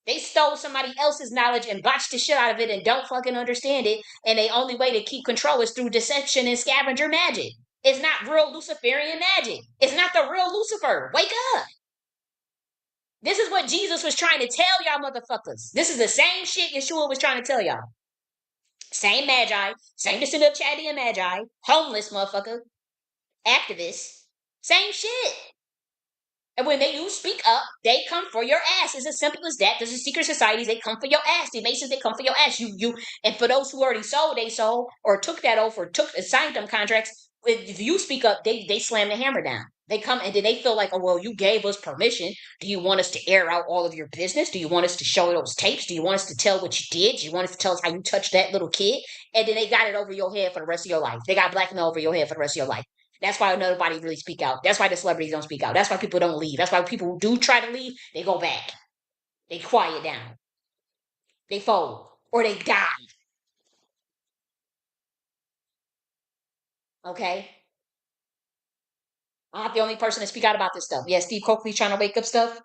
They stole somebody else's knowledge and botched the shit out of it and don't fucking understand it. And the only way to keep control is through deception and scavenger magic. It's not real Luciferian magic. It's not the real Lucifer. Wake up. This is what Jesus was trying to tell y'all motherfuckers. This is the same shit Yeshua was trying to tell y'all. Same magi, same descendant of Chaldean magi, homeless motherfucker, activists, same shit. And when you speak up, they come for your ass. It's as simple as that. There's the secret societies, they come for your ass. The Masons, they come for your ass. And for those who already sold, they sold or took that oath or signed them contracts. If you speak up, they slam the hammer down. They come and then they feel like, oh well, you gave us permission. Do you want us to air out all of your business? Do you want us to show those tapes? Do you want us to tell what you did? Do you want us to tell us how you touched that little kid? And then they got it over your head for the rest of your life. They got blackmail over your head for the rest of your life. That's why nobody really speak out. That's why the celebrities don't speak out. That's why people don't leave. That's why people who do try to leave, they go back. They quiet down. They fold. Or they die. Okay? I'm not the only person to speak out about this stuff. Yeah, Steve Coakley's trying to wake up stuff.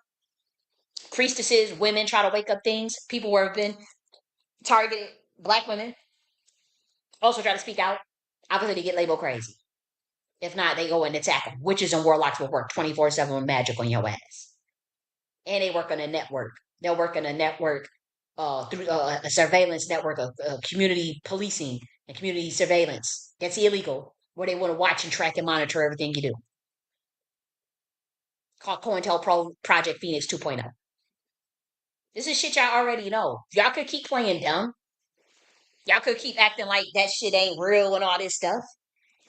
Priestesses, women try to wake up things. People who have been targeted, black women, also try to speak out. Obviously, they get labeled crazy. If not, they go and attack them. Witches and warlocks will work 24/7 with magic on your ass. And they work on a network. They'll work on a network through a surveillance network of community policing and community surveillance. That's illegal, where they want to watch and track and monitor everything you do. Called COINTELPRO Project Phoenix 2.0. This is shit y'all already know. Y'all could keep playing dumb. Y'all could keep acting like that shit ain't real and all this stuff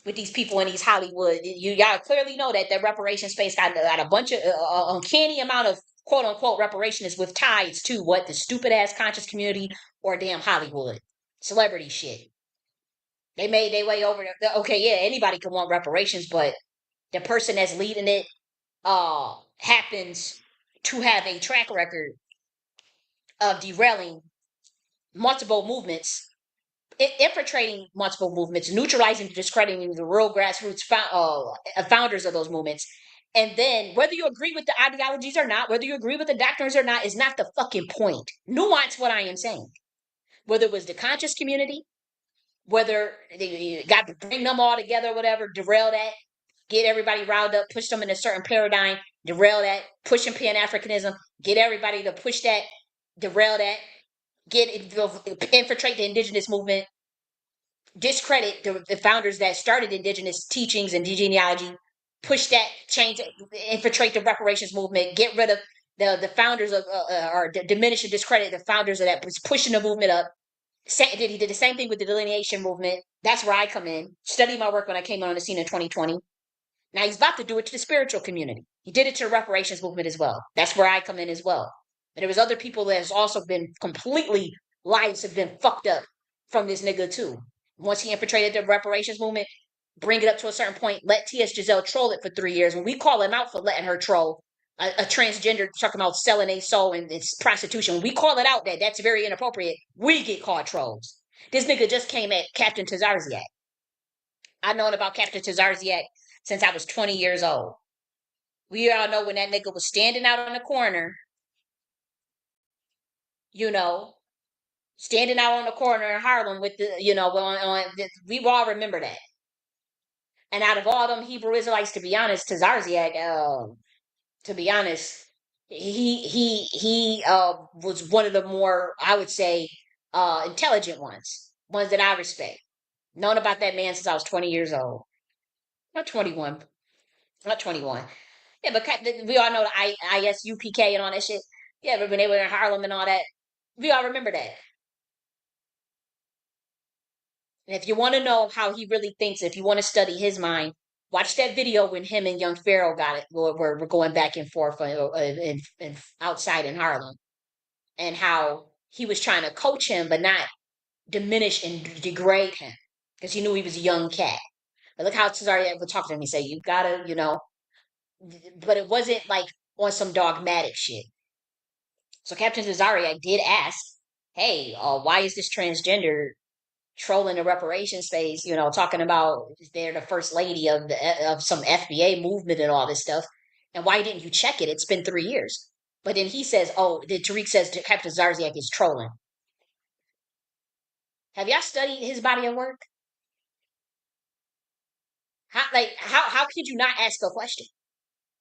with these people in these Hollywood. Y'all clearly know that the reparation space got a bunch of uncanny amount of quote unquote reparationists with ties to what the stupid ass conscious community or damn Hollywood celebrity shit. They made their way over there. Okay, yeah, anybody can want reparations, but the person that's leading it happens to have a track record of derailing multiple movements, infiltrating multiple movements, neutralizing, discrediting the real grassroots founders of those movements. And then, whether you agree with the ideologies or not, whether you agree with the doctrines or not, is not the fucking point. Nuance what I am saying. Whether it was the conscious community, whether they got to bring them all together, whatever, derail that, get everybody riled up, push them in a certain paradigm, derail that, pushing Pan-Africanism, get everybody to push that, derail that, infiltrate the indigenous movement, discredit the founders that started indigenous teachings and genealogy, push that, change, infiltrate the reparations movement, get rid of the founders of, or diminish and discredit the founders of that, was pushing the movement up. He did the same thing with the delineation movement. That's where I come in. Study my work when I came on the scene in 2020. Now he's about to do it to the spiritual community. He did it to the reparations movement as well. That's where I come in as well. And there was other people that has also been completely, lives have been fucked up from this nigga too. Once he infiltrated the reparations movement, bring it up to a certain point, let T.S. Giselle troll it for 3 years. When we call him out for letting her troll a transgender, talking about selling a soul and it's prostitution, when we call it out that that's very inappropriate, we get called trolls. This nigga just came at Captain Tazarziak. I've known about Captain Tazarziak since I was 20 years old. We all know when that nigga was standing out on the corner, you know, standing out on the corner in Harlem with the, we all remember that. And out of all them Hebrew Israelites, to be honest, Tazarziak, to be honest, he was one of the more, I would say, intelligent ones that I respect. Known about that man since I was 20 years old. Not 21. Not 21. Yeah, but we all know the ISUPK and all that shit. Yeah, but when they were in Harlem and all that, we all remember that. And if you want to know how he really thinks, if you want to study his mind, watch that video when him and young Pharaoh got it, where we're going back and forth and outside in Harlem, and how he was trying to coach him, but not diminish and degrade him, because he knew he was a young cat. But look how Cesare would talk to him. He said, "You gotta, but it wasn't like on some dogmatic shit." So Captain Cesare did ask, "Hey, why is this transgender trolling the reparations space, talking about they're the first lady of some FBA movement and all this stuff. And why didn't you check it? It's been 3 years." But then he says, Tariq says Captain Zarziak is trolling. Have y'all studied his body of work? How could you not ask a question?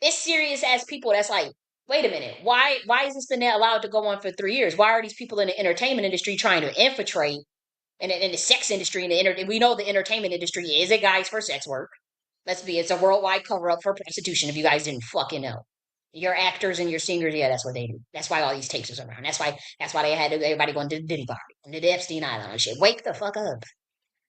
It's serious ass people that's like, wait a minute, why has this been allowed to go on for 3 years? Why are these people in the entertainment industry trying to infiltrate and in the sex industry, we know the entertainment industry is a guise for sex work. It's a worldwide cover up for prostitution. If you guys didn't fucking know, your actors and your singers, yeah, that's what they do. That's why all these tapes is around. That's why they had everybody going to the Diddy party and the Epstein Island and shit. Wake the fuck up.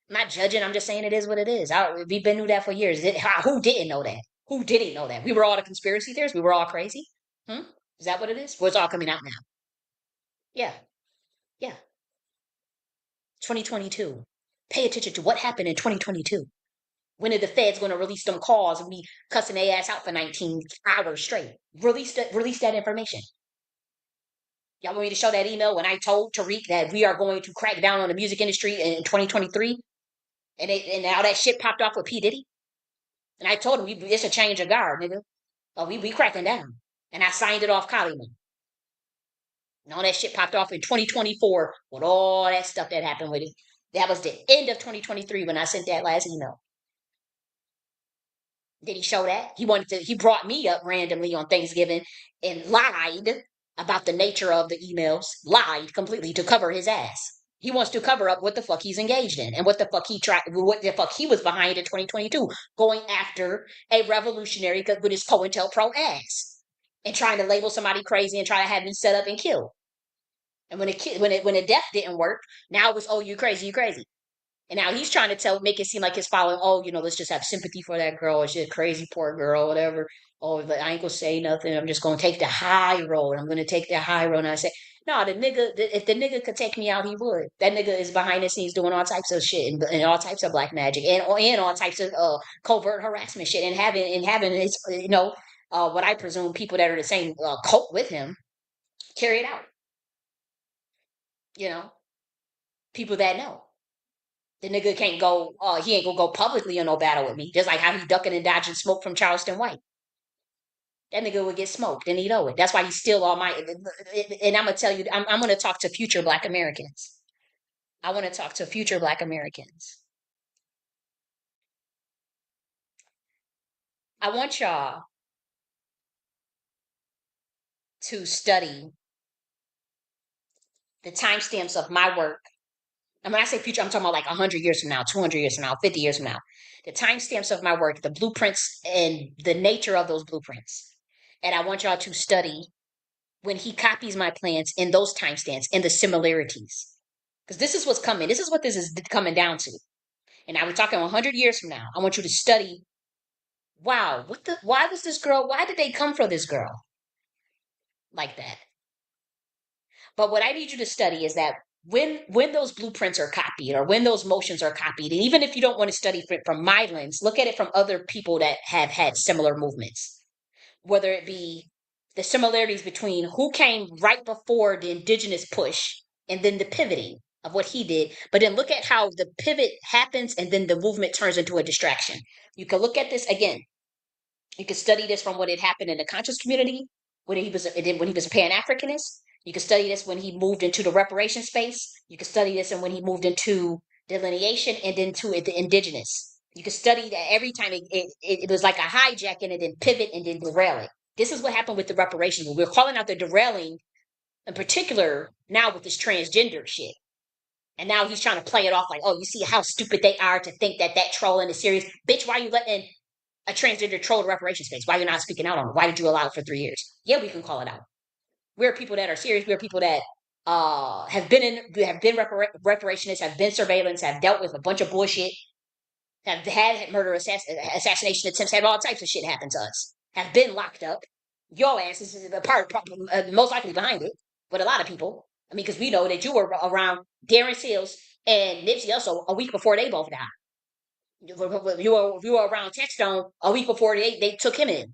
I'm not judging. I'm just saying it is what it is. We've been knew that for years. Who didn't know that? Who didn't know that? We were all the conspiracy theorists. We were all crazy. Is that what it is? Well, it's all coming out now. Yeah, yeah. 2022. Pay attention to what happened in 2022. When are the feds going to release them calls and be cussing their ass out for 19 hours straight? Release that information. Y'all want me to show that email when I told Tariq that we are going to crack down on the music industry in 2023? And now that shit popped off with P. Diddy? And I told him, it's a change of guard, nigga. Oh, we cracking down. And I signed it off Collie. And all that shit popped off in 2024 with all that stuff that happened with it. That was the end of 2023 when I sent that last email. Did he show that? He brought me up randomly on Thanksgiving and lied about the nature of the emails, lied completely to cover his ass. He wants to cover up what the fuck he's engaged in and what the fuck he was behind in 2022, going after a revolutionary with his COINTELPRO ass and trying to label somebody crazy and try to have him set up and killed. And when the death didn't work, now it was, oh, you crazy, you crazy. And now he's trying to make it seem like his following, oh, let's just have sympathy for that girl. Or she's a crazy poor girl, whatever. Oh, but I ain't gonna say nothing. I'm just gonna take the high road. I'm gonna take the high road. And I say, no, if the nigga could take me out, he would. That nigga is behind the scenes doing all types of shit and all types of black magic and all types of covert harassment shit and having his, what I presume people that are the same cult with him carry it out. People that know. The nigga can't go, he ain't gonna go publicly in no battle with me. Just like how he ducking and dodging smoke from Charleston White. That nigga would get smoked and he know it. That's why he's still all my, and I'm gonna tell you, I'm gonna talk to future black Americans. I wanna talk to future black Americans. I want y'all to study the timestamps of my work. And when I say future, I'm talking about like 100 years from now, 200 years from now, 50 years from now. The timestamps of my work, the blueprints and the nature of those blueprints. And I want y'all to study when he copies my plans in those timestamps and the similarities. Because this is what's coming. This is what this is coming down to. And I was talking 100 years from now. I want you to study, wow, why was this girl, why did they come for this girl like that? But what I need you to study is that when those blueprints are copied or when those motions are copied, and even if you don't want to study from my lens, look at it from other people that have had similar movements, whether it be the similarities between who came right before the indigenous push and then the pivoting of what he did. But then look at how the pivot happens and then the movement turns into a distraction. You can look at this again. You can study this from what had happened in the conscious community when he was a Pan-Africanist. You can study this when he moved into the reparation space. You can study this and when he moved into delineation and into the indigenous. You can study that every time it was like a hijacking and then pivot and then derail it. This is what happened with the reparations. We're calling out the derailing in particular now with this transgender shit. And now he's trying to play it off like, oh, you see how stupid they are to think that trolling is serious. Bitch, why are you letting a transgender troll the reparations space? Why are you not speaking out on it? Why did you allow it for 3 years? Yeah, we can call it out. We're people that are serious. We're people that have been reparationists, have been surveillance, have dealt with a bunch of bullshit, have had murder, assassination attempts, had all types of shit happen to us, have been locked up. Your ass is a part, most likely behind it, but a lot of people. I mean, because we know that you were around Darren Seals and Nipsey Hussle a week before they both died. You were around Textone a week before they took him in.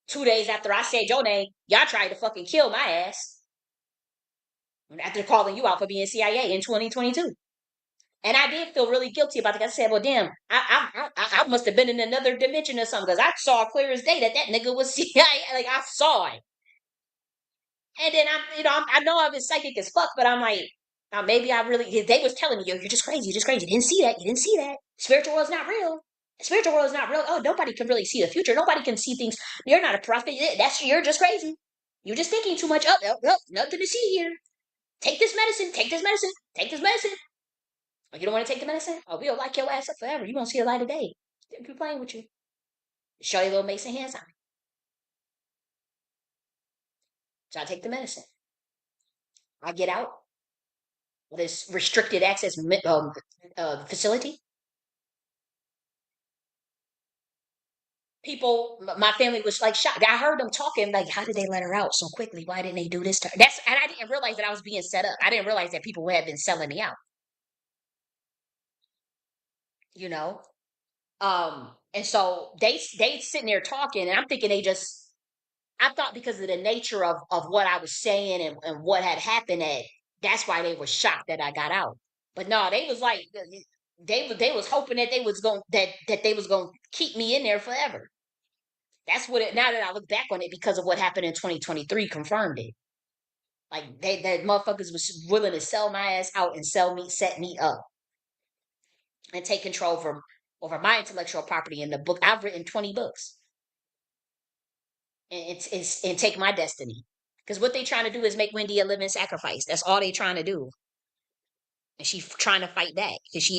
2 days after I said your name, y'all tried to fucking kill my ass. After calling you out for being CIA in 2022. And I did feel really guilty about it. I said, well, damn, I must have been in another dimension or something because I saw clear as day that nigga was CIA. Like, I saw it. And then I know I've been psychic as fuck, but I'm like, maybe I really, they was telling me, yo, you're just crazy, you're just crazy. You didn't see that. You didn't see that. Spiritual world's not real. Spiritual world is not real. Oh, nobody can really see the future. Nobody can see things. You're not a prophet. You're just crazy. You're just thinking too much. Oh, nothing to see here. Take this medicine. Take this medicine. Take this medicine. Oh, you don't want to take the medicine? Oh, we'll lock your ass up forever. You won't see the light of day. They'll be playing with you. Show your little Mason hands on. So I take the medicine. I get out of this restricted access facility. People, my family was like shocked. I heard them talking like, how did they let her out so quickly? Why didn't they do this to her? And I didn't realize that I was being set up. I didn't realize that people had been selling me out. You know? And so they sitting there talking, and I'm thinking I thought because of the nature of what I was saying and what had happened, that's why they were shocked that I got out. But no, they was like, they was hoping that they was going to keep me in there forever. That's what it. Now that I look back on it, because of what happened in 2023, confirmed it. Like that motherfuckers was willing to sell my ass out and set me up, and take control over my intellectual property in the book. I've written 20 books, and and take my destiny. Because what they trying to do is make Wendy a living sacrifice. That's all they trying to do. And she trying to fight back.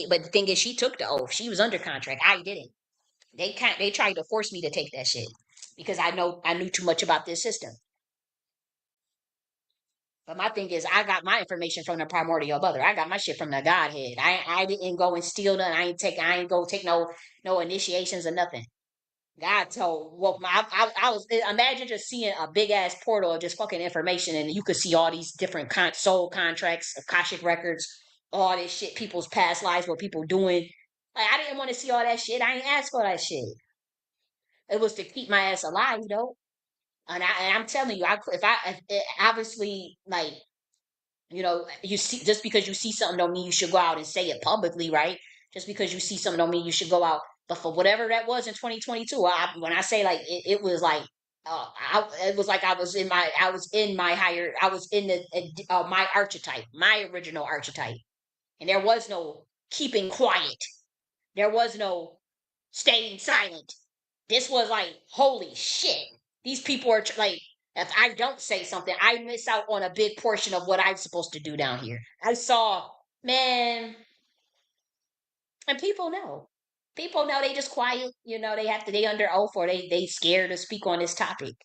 But the thing is, she took the oath. She was under contract. I didn't. They tried to force me to take that shit because I knew too much about this system. But my thing is, I got my information from the primordial mother. I got my shit from the Godhead. I didn't go and steal none. I ain't go take no initiations or nothing. God told, well, I was, imagine just seeing a big ass portal of just fucking information, and you could see all these different soul contracts, Akashic records, all this shit, people's past lives, what people doing. Like, I didn't want to see all that shit. I ain't asked for that shit. It was to keep my ass alive, though. And I'm telling you, obviously, like, you see, just because you see something don't mean you should go out and say it publicly, right? Just because you see something don't mean you should go out. But for whatever that was in 2022, when I say like it was like it was like I was in my archetype, my original archetype, and there was no keeping quiet. There was no staying silent. This was like, holy shit. These people are like, if I don't say something, I miss out on a big portion of what I'm supposed to do down here. I saw, man, and people know. People know, they just quiet, they under oath, or they scared to speak on this topic.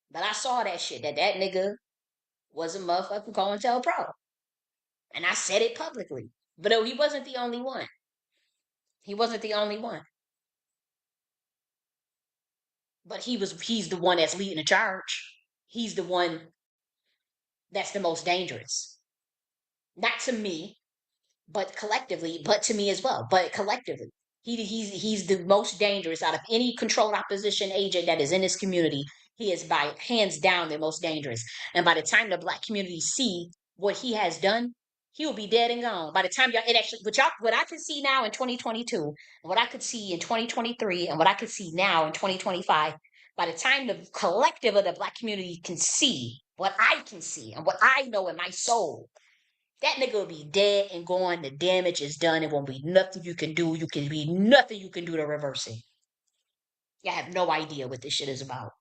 But I saw that shit, that nigga was a motherfucking COINTELPRO. And I said it publicly. But he wasn't the only one. He wasn't the only one. But he's the one that's leading the charge. He's the one that's the most dangerous. Not to me, but collectively, but to me as well, but collectively. He's the most dangerous out of any controlled opposition agent that is in this community. He is by hands down the most dangerous. And by the time the black community see what he has done, he will be dead and gone. By the time what I could see now in 2022, and what I could see in 2023, and what I could see now in 2025, by the time the collective of the black community can see what I can see and what I know in my soul, that nigga will be dead and gone. The damage is done. It won't be nothing you can do. Nothing you can do to reverse it. Y'all have no idea what this shit is about.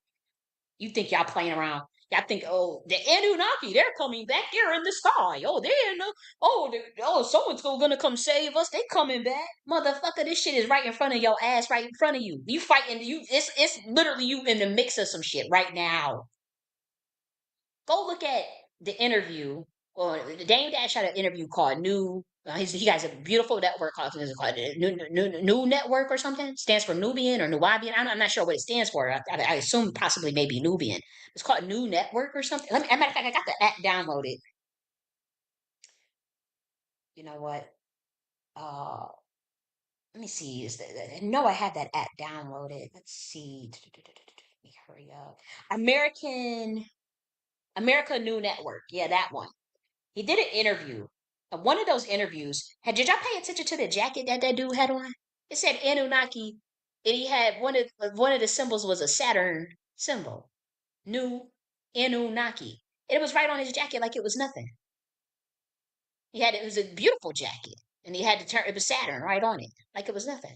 You think y'all playing around. Y'all think, oh, the Anunnaki, they're coming back. They're in the sky. Oh, they're in the, someone's gonna come save us. They coming back. Motherfucker, this shit is right in front of your ass, right in front of you. You fighting, it's literally you in the mix of some shit right now. Go look at the interview. Well, Dame Dash had an interview called New. He has a beautiful network called, New Network or something. Stands for Nubian or Nubian. I'm not sure what it stands for. I assume possibly maybe Nubian. It's called New Network or something. As a matter of fact, I got the app downloaded. You know what? Uh, Let me see. No, I had that app downloaded. Let's see. Let me hurry up. America New Network. Yeah, that one. He did an interview. One of those interviews, did y'all pay attention to the jacket that dude had on? It said Anunnaki, and he had one of the symbols was a Saturn symbol. New Anunnaki. And it was right on his jacket like it was nothing. It was a beautiful jacket. And he had it was Saturn right on it, like it was nothing.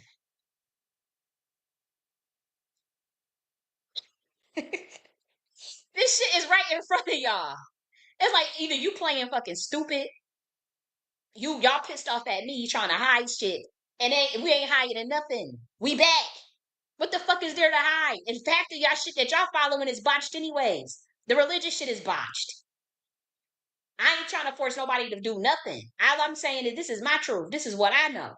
This shit is right in front of y'all. It's like either you playing fucking stupid, y'all pissed off at me trying to hide shit, and we ain't hiding nothing. We back. What the fuck is there to hide? In fact, y'all shit that y'all following is botched anyways. The religious shit is botched. I ain't trying to force nobody to do nothing. All I'm saying is this is my truth. This is what I know.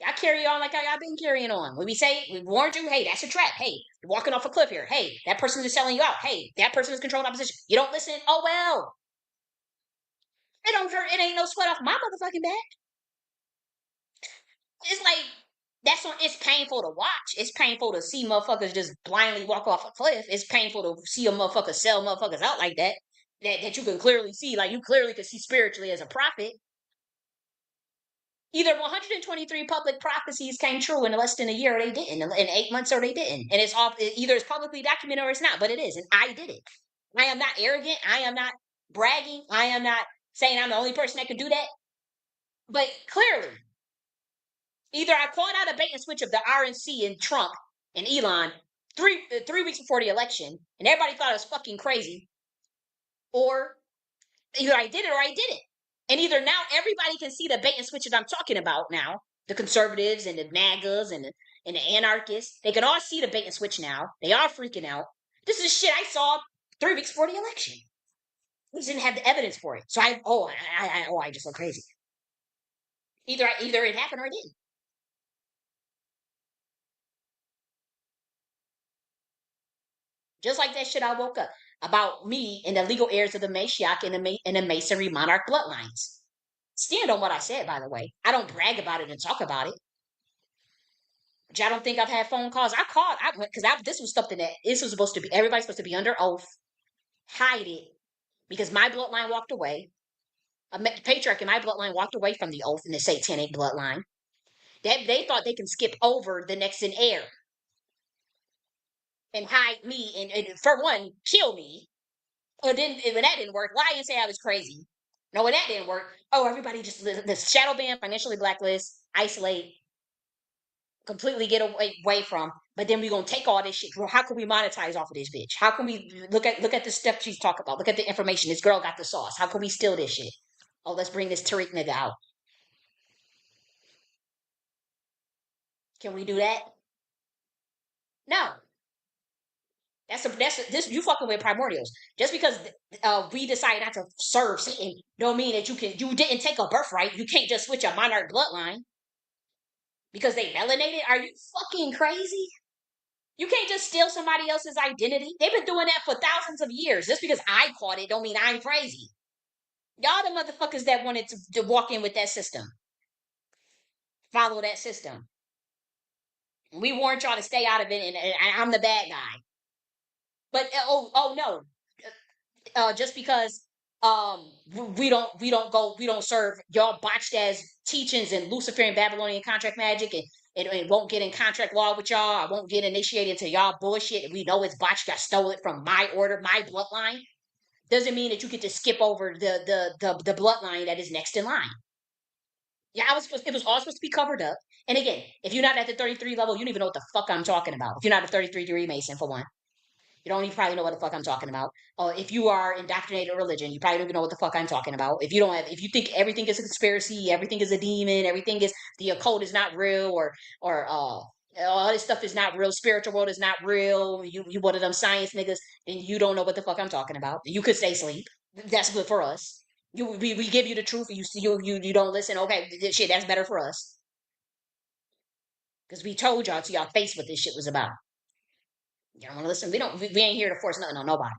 Y'all carry on like y'all been carrying on. When we say, we warned you, hey, that's a trap. Hey, you're walking off a cliff here. Hey, that person is selling you out. Hey, that person is controlling opposition. You don't listen? Oh, well. It don't hurt. It ain't no sweat off my motherfucking back. It's like, it's painful to watch. It's painful to see motherfuckers just blindly walk off a cliff. It's painful to see a motherfucker sell motherfuckers out like that. That you can clearly see, like you clearly can see spiritually as a prophet. Either 123 public prophecies came true in less than a year, or they didn't. In 8 months, or they didn't. And it's all either it's publicly documented or it's not, but it is. And I did it. I am not arrogant. I am not bragging. I am not saying I'm the only person that can do that. But clearly, either I called out a bait and switch of the RNC and Trump and Elon 3 weeks before the election, and everybody thought I was fucking crazy, or either I did it or I didn't. And either now everybody can see the bait and switches I'm talking about now. The conservatives and the MAGAs and the anarchists, they can all see the bait and switch now. They are freaking out. This is shit I saw 3 weeks before the election. We didn't have the evidence for it. So I just look crazy. Either it happened or it didn't. Just like that shit I woke up about me and the legal heirs of the Mashiach and the Masonry monarch bloodlines. Stand on what I said, by the way. I don't brag about it and talk about it. But y'all don't think I've had phone calls? I called, because this was something that this was supposed to be, everybody's supposed to be under oath, hide it, because my bloodline walked away. A patriarch in my bloodline walked away from the oath in the satanic bloodline. They thought they can skip over the next in heir and hide me and for one, kill me. When that didn't work, lie and say I was crazy. No, when that didn't work, everybody just the shadow ban, financially blacklist, isolate, completely get away from. But then we're gonna take all this shit. Well, how can we monetize off of this bitch? How can we look at the stuff she's talking about? Look at the information. This girl got the sauce. How can we steal this shit? Oh, let's bring this Tariq nigga out. Can we do that? No. This you fucking with primordials. Just because we decide not to serve Satan, don't mean that you didn't take a birthright. You can't just switch a monarch bloodline because they melanated. Are you fucking crazy? You can't just steal somebody else's identity. They've been doing that for thousands of years. Just because I caught it, don't mean I'm crazy. Y'all the motherfuckers that wanted to walk in with that system, follow that system. We warned y'all to stay out of it, and I'm the bad guy. But no, just because we don't serve y'all botched as teachings and Luciferian Babylonian contract magic and won't get in contract law with y'all. I won't get initiated into y'all bullshit. We know it's botched. Got stole it from my order, my bloodline. Doesn't mean that you get to skip over the bloodline that is next in line. Yeah, it was all supposed to be covered up. And again, if you're not at the 33 level, you don't even know what the fuck I'm talking about. If you're not a 33 Mason, for one. You don't even probably know what the fuck I'm talking about. If you are indoctrinated in religion, you probably don't even know what the fuck I'm talking about. If you think everything is a conspiracy, everything is a demon, everything is the occult is not real, or all this stuff is not real, spiritual world is not real. You one of them science niggas, and you don't know what the fuck I'm talking about. You could stay asleep. That's good for us. We give you the truth, and you don't listen. Okay, shit, that's better for us because we told y'all to y'all face what this shit was about. You don't want to listen. We ain't here to force nothing on nobody.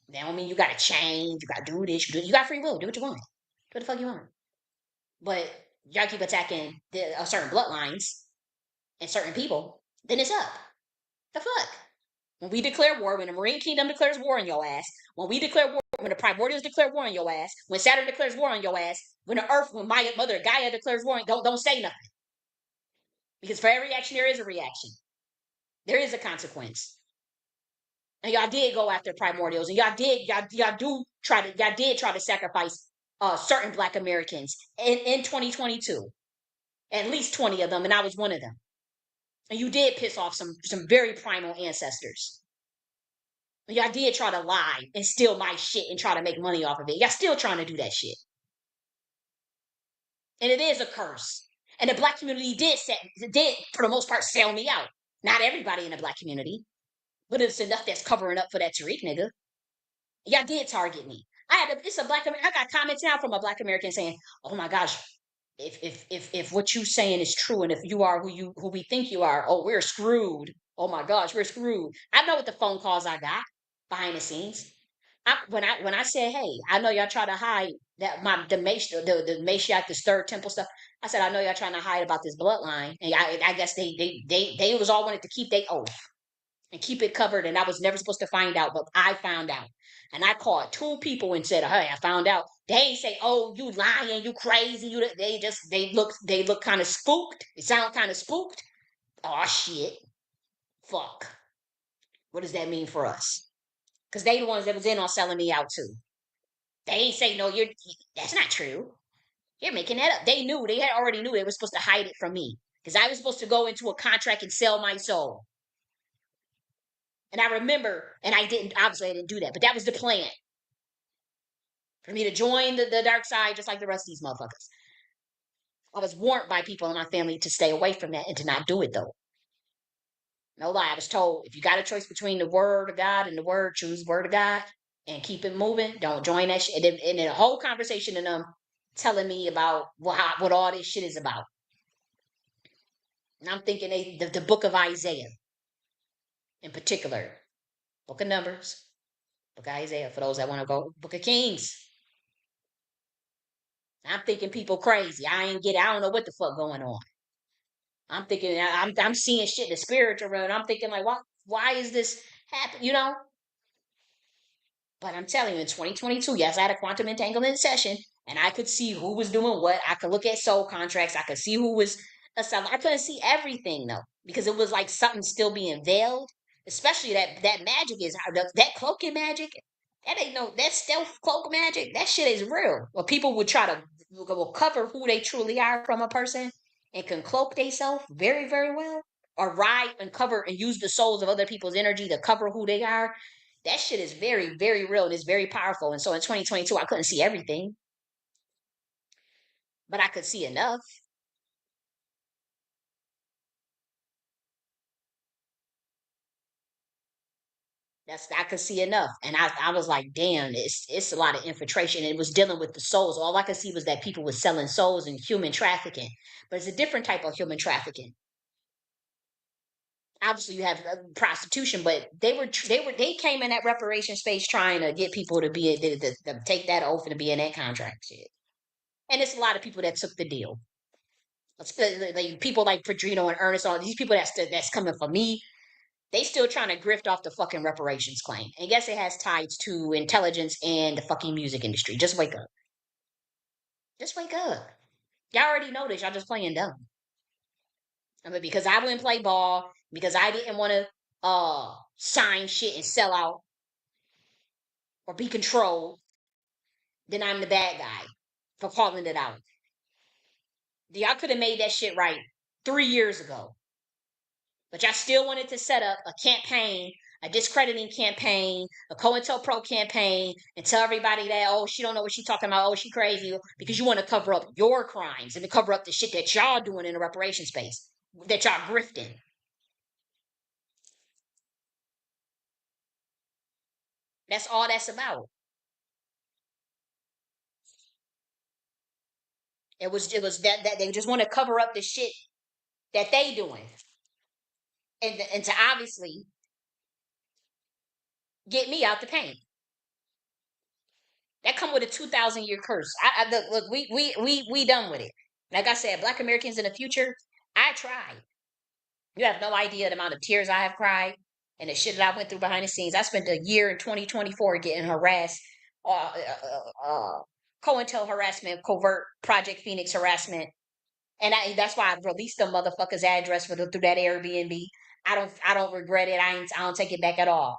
That don't mean you gotta change. You gotta do this. You got free will. Do what you want. Do what the fuck you want. But y'all keep attacking certain bloodlines and certain people, then it's up. The fuck. When we declare war, when the Marine Kingdom declares war on your ass, when we declare war, when the primordials declare war on your ass, when Saturn declares war on your ass, when the Earth, when my mother Gaia declares war, don't say nothing. Because for every action there is a reaction. There is a consequence. And y'all did go after primordials, and y'all did try to sacrifice certain Black Americans in 2022, at least 20 of them, and I was one of them. And you did piss off some very primal ancestors. And y'all did try to lie and steal my shit and try to make money off of it. Y'all still trying to do that shit, and it is a curse. And the Black community did for the most part sell me out. Not everybody in the Black community, but it's enough that's covering up for that Tariq nigga. Y'all did target me. It's a Black American. I got comments now from a Black American saying, "Oh my gosh, if what you saying is true, and if you are who we think you are, oh, we're screwed. Oh my gosh, we're screwed." I know what the phone calls I got behind the scenes. When I said, "Hey, I know y'all try to hide that the Mashiach, this third temple stuff." I said, "I know y'all trying to hide about this bloodline," and I guess they was all wanted to keep their oath and keep it covered. And I was never supposed to find out, but I found out. And I called two people and said, "Hey, I found out." They ain't say, "Oh, you lying, you crazy." They look kind of spooked. They sound kind of spooked. Oh shit, fuck. What does that mean for us? Because they the ones that was in on selling me out too. They ain't say, "No, that's not true. You're making that up." They knew. They had already knew they were supposed to hide it from me because I was supposed to go into a contract and sell my soul. And I remember, and I didn't. Obviously, I didn't do that, but that was the plan for me to join the dark side, just like the rest of these motherfuckers. I was warned by people in my family to stay away from that and to not do it though. No lie, I was told if you got a choice between the word of God and the word, choose the word of God and keep it moving. Don't join that shit. And then a whole conversation and them telling me about what all this shit is about. And I'm thinking the book of Isaiah in particular, book of Numbers, book of Isaiah for those that want to go, book of Kings. I'm thinking people crazy. I don't know what the fuck going on. I'm thinking, I'm seeing shit in the spiritual realm. I'm thinking like, why is this happening? You know? But I'm telling you, in 2022, yes, I had a quantum entanglement session, and I could see who was doing what. I could look at soul contracts. I could see who was a seller. I couldn't see everything though, because it was like something still being veiled. Especially that magic is that cloaking magic. That stealth cloak magic. That shit is real. Well, people would try to will cover who they truly are from a person and can cloak themselves very, very well, or ride and cover and use the souls of other people's energy to cover who they are. That shit is very, very real and it's very powerful. And so in 2022, I couldn't see everything, but I could see enough. I could see enough, and I was like, damn, it's a lot of infiltration. And it was dealing with the souls. All I could see was that people were selling souls and human trafficking, but it's a different type of human trafficking. Obviously, you have prostitution, but they came in that reparation space trying to get people to to take that oath and to be in that contract shit. And it's a lot of people that took the deal. Like people like Padrino and Ernest, all these people that's coming for me, they still trying to grift off the fucking reparations claim. And yes, it has ties to intelligence and the fucking music industry. Just wake up. Just wake up. Y'all already know this. Y'all just playing dumb. I mean, because I wouldn't play ball, because I didn't want to sign shit and sell out or be controlled, then I'm the bad guy for calling it out. Y'all could have made that shit right 3 years ago. But y'all still wanted to set up a campaign, a discrediting campaign, a COINTELPRO campaign, and tell everybody that, oh, she don't know what she's talking about, oh, she crazy, because you want to cover up your crimes and to cover up the shit that y'all doing in the reparation space, that y'all grifting. That's all that's about. It was that they just want to cover up the shit that they doing, and to obviously get me out the paint. That come with a 2,000 year curse. Look, we done with it. Like I said, Black Americans in the future. I tried. You have no idea the amount of tears I have cried and the shit that I went through behind the scenes. I spent a year in 2024 getting harassed, COINTEL harassment, covert Project Phoenix harassment, and that's why I released the motherfucker's address through that Airbnb. I don't regret it. I don't take it back at all.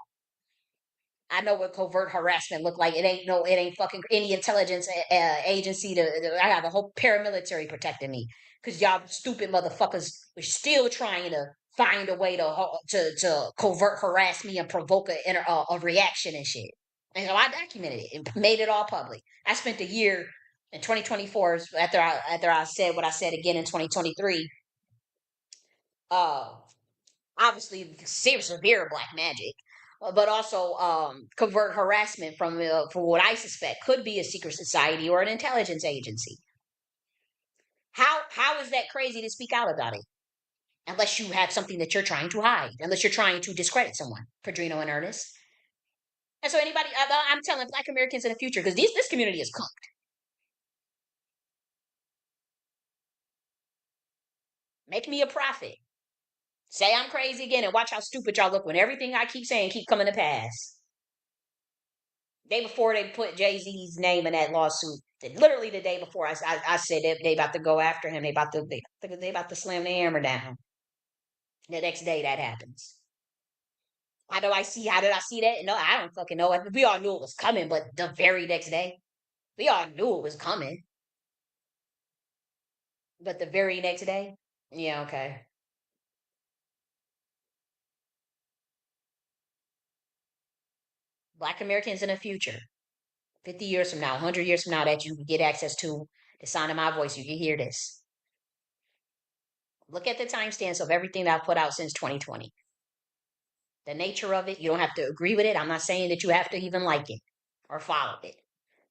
I know what covert harassment look like. It ain't fucking any intelligence agency. I got the whole paramilitary protecting me because y'all stupid motherfuckers were still trying to find a way to covert harass me and provoke a reaction and shit. And so I documented it and made it all public. I spent a year in 2024 after I said what I said again in 2023. Uh, Obviously severe black magic, but also covert harassment from what I suspect could be a secret society or an intelligence agency. How is that crazy to speak out about it? Unless you have something that you're trying to hide, unless you're trying to discredit someone, Padrino and Ernest. And so anybody, I'm telling Black Americans in the future, because this community is cooked. Make me a prophet. Say I'm crazy again and watch how stupid y'all look when everything I keep saying keep coming to pass. Day before they put Jay-Z's name in that lawsuit, Literally the day before, I said they about to go after him. They about to slam the hammer down. The next day that happens. How did I see that? No, I don't fucking know. We all knew it was coming, but the very next day, we all knew it was coming. But the very next day, yeah, okay. Black Americans in the future, 50 years from now, 100 years from now, that you can get access to the sound of my voice, you can hear this. Look at the timestamps of everything that I've put out since 2020. The nature of it, you don't have to agree with it. I'm not saying that you have to even like it or follow it.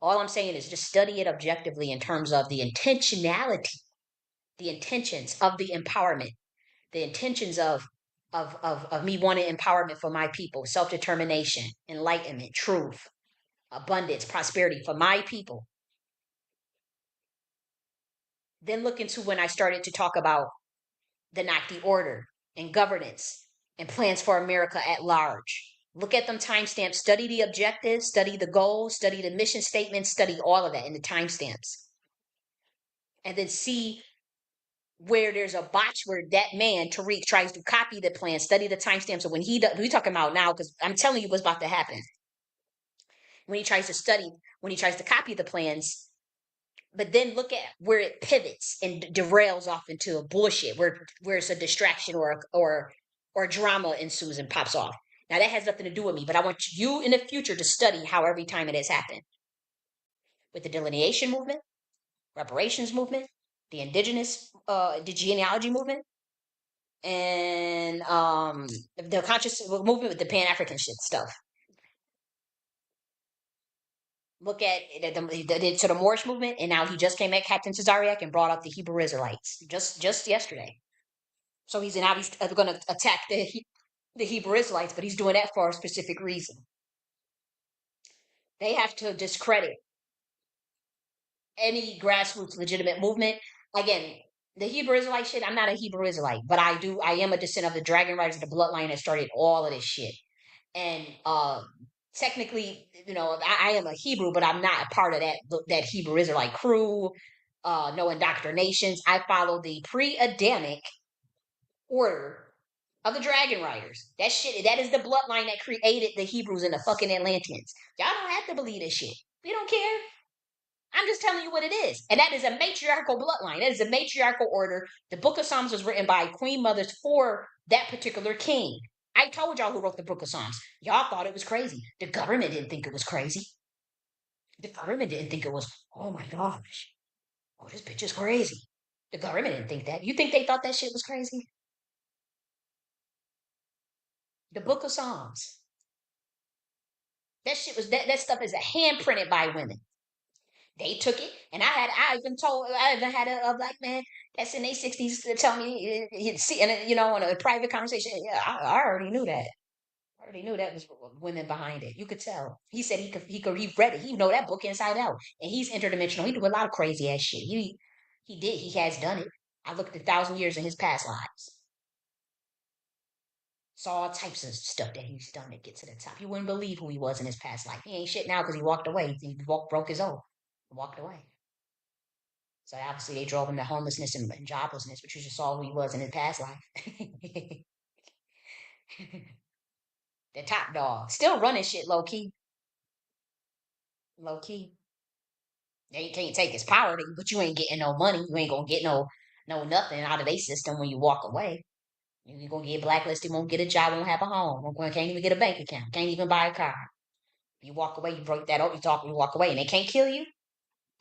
All I'm saying is just study it objectively in terms of the intentionality, the intentions of the empowerment, the intentions of me wanting empowerment for my people, self-determination, enlightenment, truth, abundance, prosperity for my people. Then look into when I started to talk about the Na'vi order and governance and plans for America at large. Look at them timestamps, study the objectives, study the goals, study the mission statements, study all of that in the timestamps. And then see where there's a botch where that man, Tariq, tries to copy the plan, study the timestamps of when he does, we're talking about now, because I'm telling you what's about to happen. When he tries to study, when he tries to copy the plans, but then look at where it pivots and derails off into a bullshit where it's a distraction or drama ensues and pops off. Now that has nothing to do with me, but I want you in the future to study how every time it has happened with the delineation movement, reparations movement, the indigenous the genealogy movement, and the conscious movement with the Pan-African shit stuff. Look at to the Moorish movement, and now he just came at Captain Cesariak and brought up the Hebrew Israelites just yesterday. So he's going to attack the Hebrew Israelites, but he's doing that for a specific reason. They have to discredit any grassroots legitimate movement. Again, the Hebrew Israelite shit, I'm not a Hebrew Israelite, but I am a descendant of the dragon riders of the bloodline that started all of this shit. And technically, I am a Hebrew, but I'm not a part of that Hebrew Israelite crew. No indoctrinations. I follow the pre-Adamic order of the Dragon Riders. That is the bloodline that created the Hebrews and the fucking Atlanteans. Y'all don't have to believe this shit. We don't care. I'm just telling you what it is. And that is a matriarchal bloodline. That is a matriarchal order. The Book of Psalms was written by queen mothers for that particular king. I told y'all who wrote the Book of Psalms. Y'all thought it was crazy. The government didn't think it was crazy. The government didn't think it was, oh my gosh. Oh, this bitch is crazy. The government didn't think that. You think they thought that shit was crazy? The Book of Psalms. That shit was that stuff is a hand printed by women. They took it, and I even had a black man that's in their 60s to tell me, in a private conversation. Yeah, I already knew that. I already knew that was women behind it. You could tell. He said he read it. He know that book inside out, and he's interdimensional. He do a lot of crazy ass shit. He has done it. I looked at 1,000 years in his past lives. Saw all types of stuff that he's done to get to the top. You wouldn't believe who he was in his past life. He ain't shit now because he walked away. He broke his oath, walked away. So obviously they drove him to homelessness and joblessness, but you just saw who he was in his past life. The top dog, still running shit low key. Low key. They can't take his power, but you ain't getting no money. You ain't gonna get no nothing out of their system when you walk away. You're gonna get blacklisted, won't get a job, won't have a home, can't even get a bank account, can't even buy a car. You walk away, you break that up, you walk away, and they can't kill you.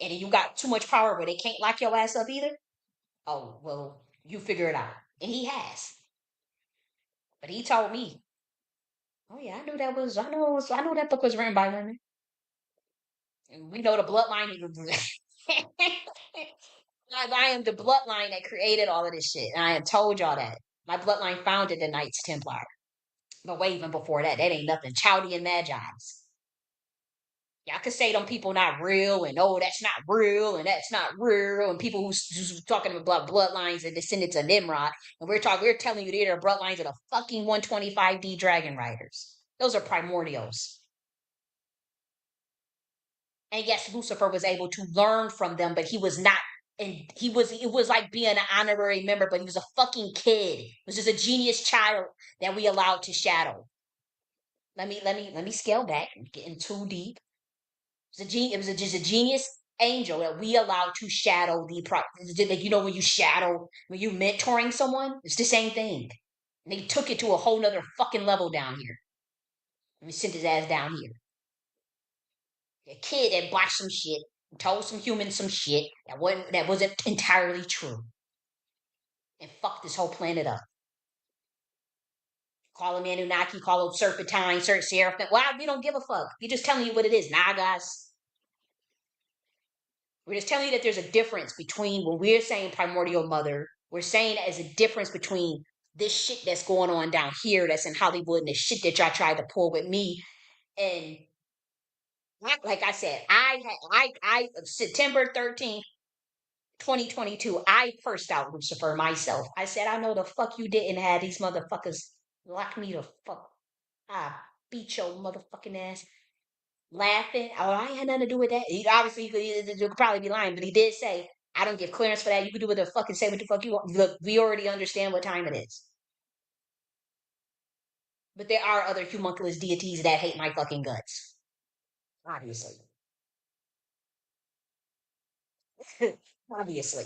And you got too much power where they can't lock your ass up either. Oh, well, you figure it out. And he has. But he told me, oh yeah, I know that book was written by women. And we know the bloodline. I am the bloodline that created all of this shit. And I have told y'all that. My bloodline founded the Knights Templar. But way even before that, that ain't nothing. Chowdy and Magi's. Y'all could say them people not real and oh that's not real and that's not real and people who's talking about bloodlines and descendants of Nimrod and we're telling you they're the bloodlines of the fucking 125D Dragon Riders. Those are primordials. And yes, Lucifer was able to learn from them, but he was not. And it was like being an honorary member, but he was a fucking kid. It was just a genius child that we allowed to shadow. Let me scale back. I'm getting too deep. It was just a genius angel that we allowed to shadow like, you know, when you shadow, when you mentoring someone, it's the same thing. And they took it to a whole nother fucking level down here. And we sent his ass down here. A kid that bought some shit, told some humans some shit that wasn't entirely true, and fucked this whole planet up. Call him Anunnaki, call him Serpentine, Seraphim. Well, we don't give a fuck. We're just telling you what it is, Nagas. We're just telling you that there's a difference between when we're saying primordial mother, we're saying as a difference between this shit that's going on down here that's in Hollywood and the shit that y'all tried to pull with me. And like I said, I September 13th, 2022, I cursed out Lucifer myself. I said, I know the fuck you didn't have these motherfuckers lock me the fuck. I beat your motherfucking ass. Laughing. Oh, I ain't had nothing to do with that. Obviously, you could probably be lying, but he did say, I don't give clearance for that. You can do what the fuck and say what the fuck you want. Look, we already understand what time it is. But there are other homunculus deities that hate my fucking guts. Obviously. Obviously.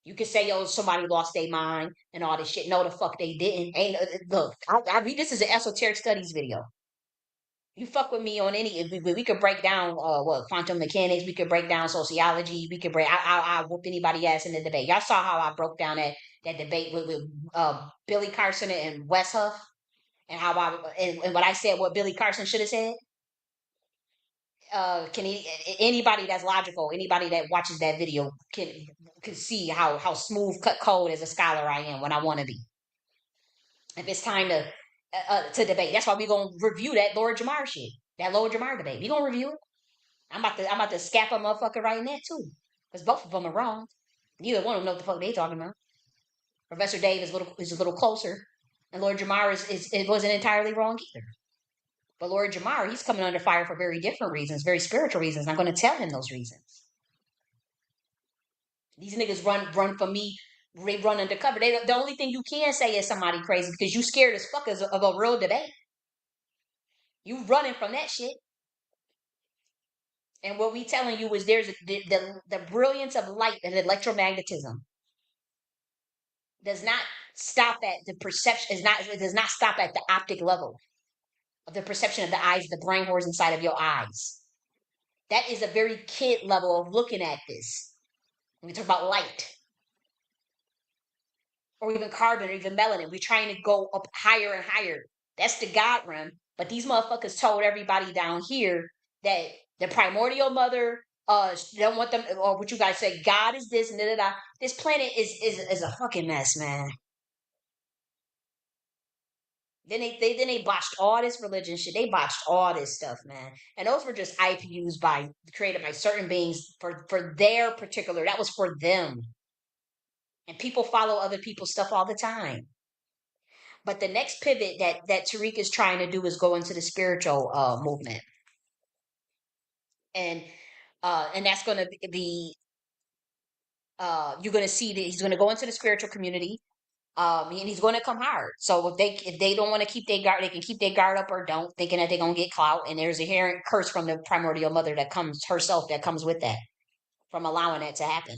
You could say, yo, somebody lost their mind and all this shit. No, the fuck they didn't. Ain't look. I read this is an esoteric studies video. You fuck with me on any. We could break down what quantum mechanics. We could break down sociology. We could break. I whoop anybody ass in the debate. Y'all saw how I broke down that debate with Billy Carson and Wes Huff, and how and what I said, what Billy Carson should have said. Anybody that's logical, anybody that watches that video can see how smooth cut code as a scholar I am when I want to be. If it's time to debate, that's why we gonna review that Lord Jamar shit, that Lord Jamar debate. We gonna review it. I'm about to scap a motherfucker right in that too, because both of them are wrong. Neither one of them know what the fuck they talking about. Professor Dave is a little closer, and Lord Jamar is it wasn't entirely wrong either. But Lord Jamar, he's coming under fire for very different reasons, very spiritual reasons. I'm going to tell him those reasons. These niggas run from me. They run undercover. The only thing you can say is somebody crazy because you scared as fuck of a real debate. You running from that shit. And what we telling you is there's the brilliance of light and electromagnetism does not stop at the perception. It does not stop at the optic level of the perception of the eyes, the brain hores inside of your eyes. That is a very kid level of looking at this. When we talk about light, or even carbon, or even melanin, we're trying to go up higher and higher. That's the God realm. But these motherfuckers told everybody down here that the primordial mother, don't want them, or what you guys say, God is this and da da da. This planet is a fucking mess, man. Then they botched all this religion shit. They botched all this stuff, man. And those were just IPUs created by certain beings for their particular. That was for them. And people follow other people's stuff all the time. But the next pivot that Tariq is trying to do is go into the spiritual movement, and that's going to be you're going to see that he's going to go into the spiritual community, and he's going to come hard. So if they don't want to keep their guard, they can keep their guard up or don't, thinking that they're going to get clout. And there's a inherent curse from the primordial mother that comes with that, from allowing that to happen.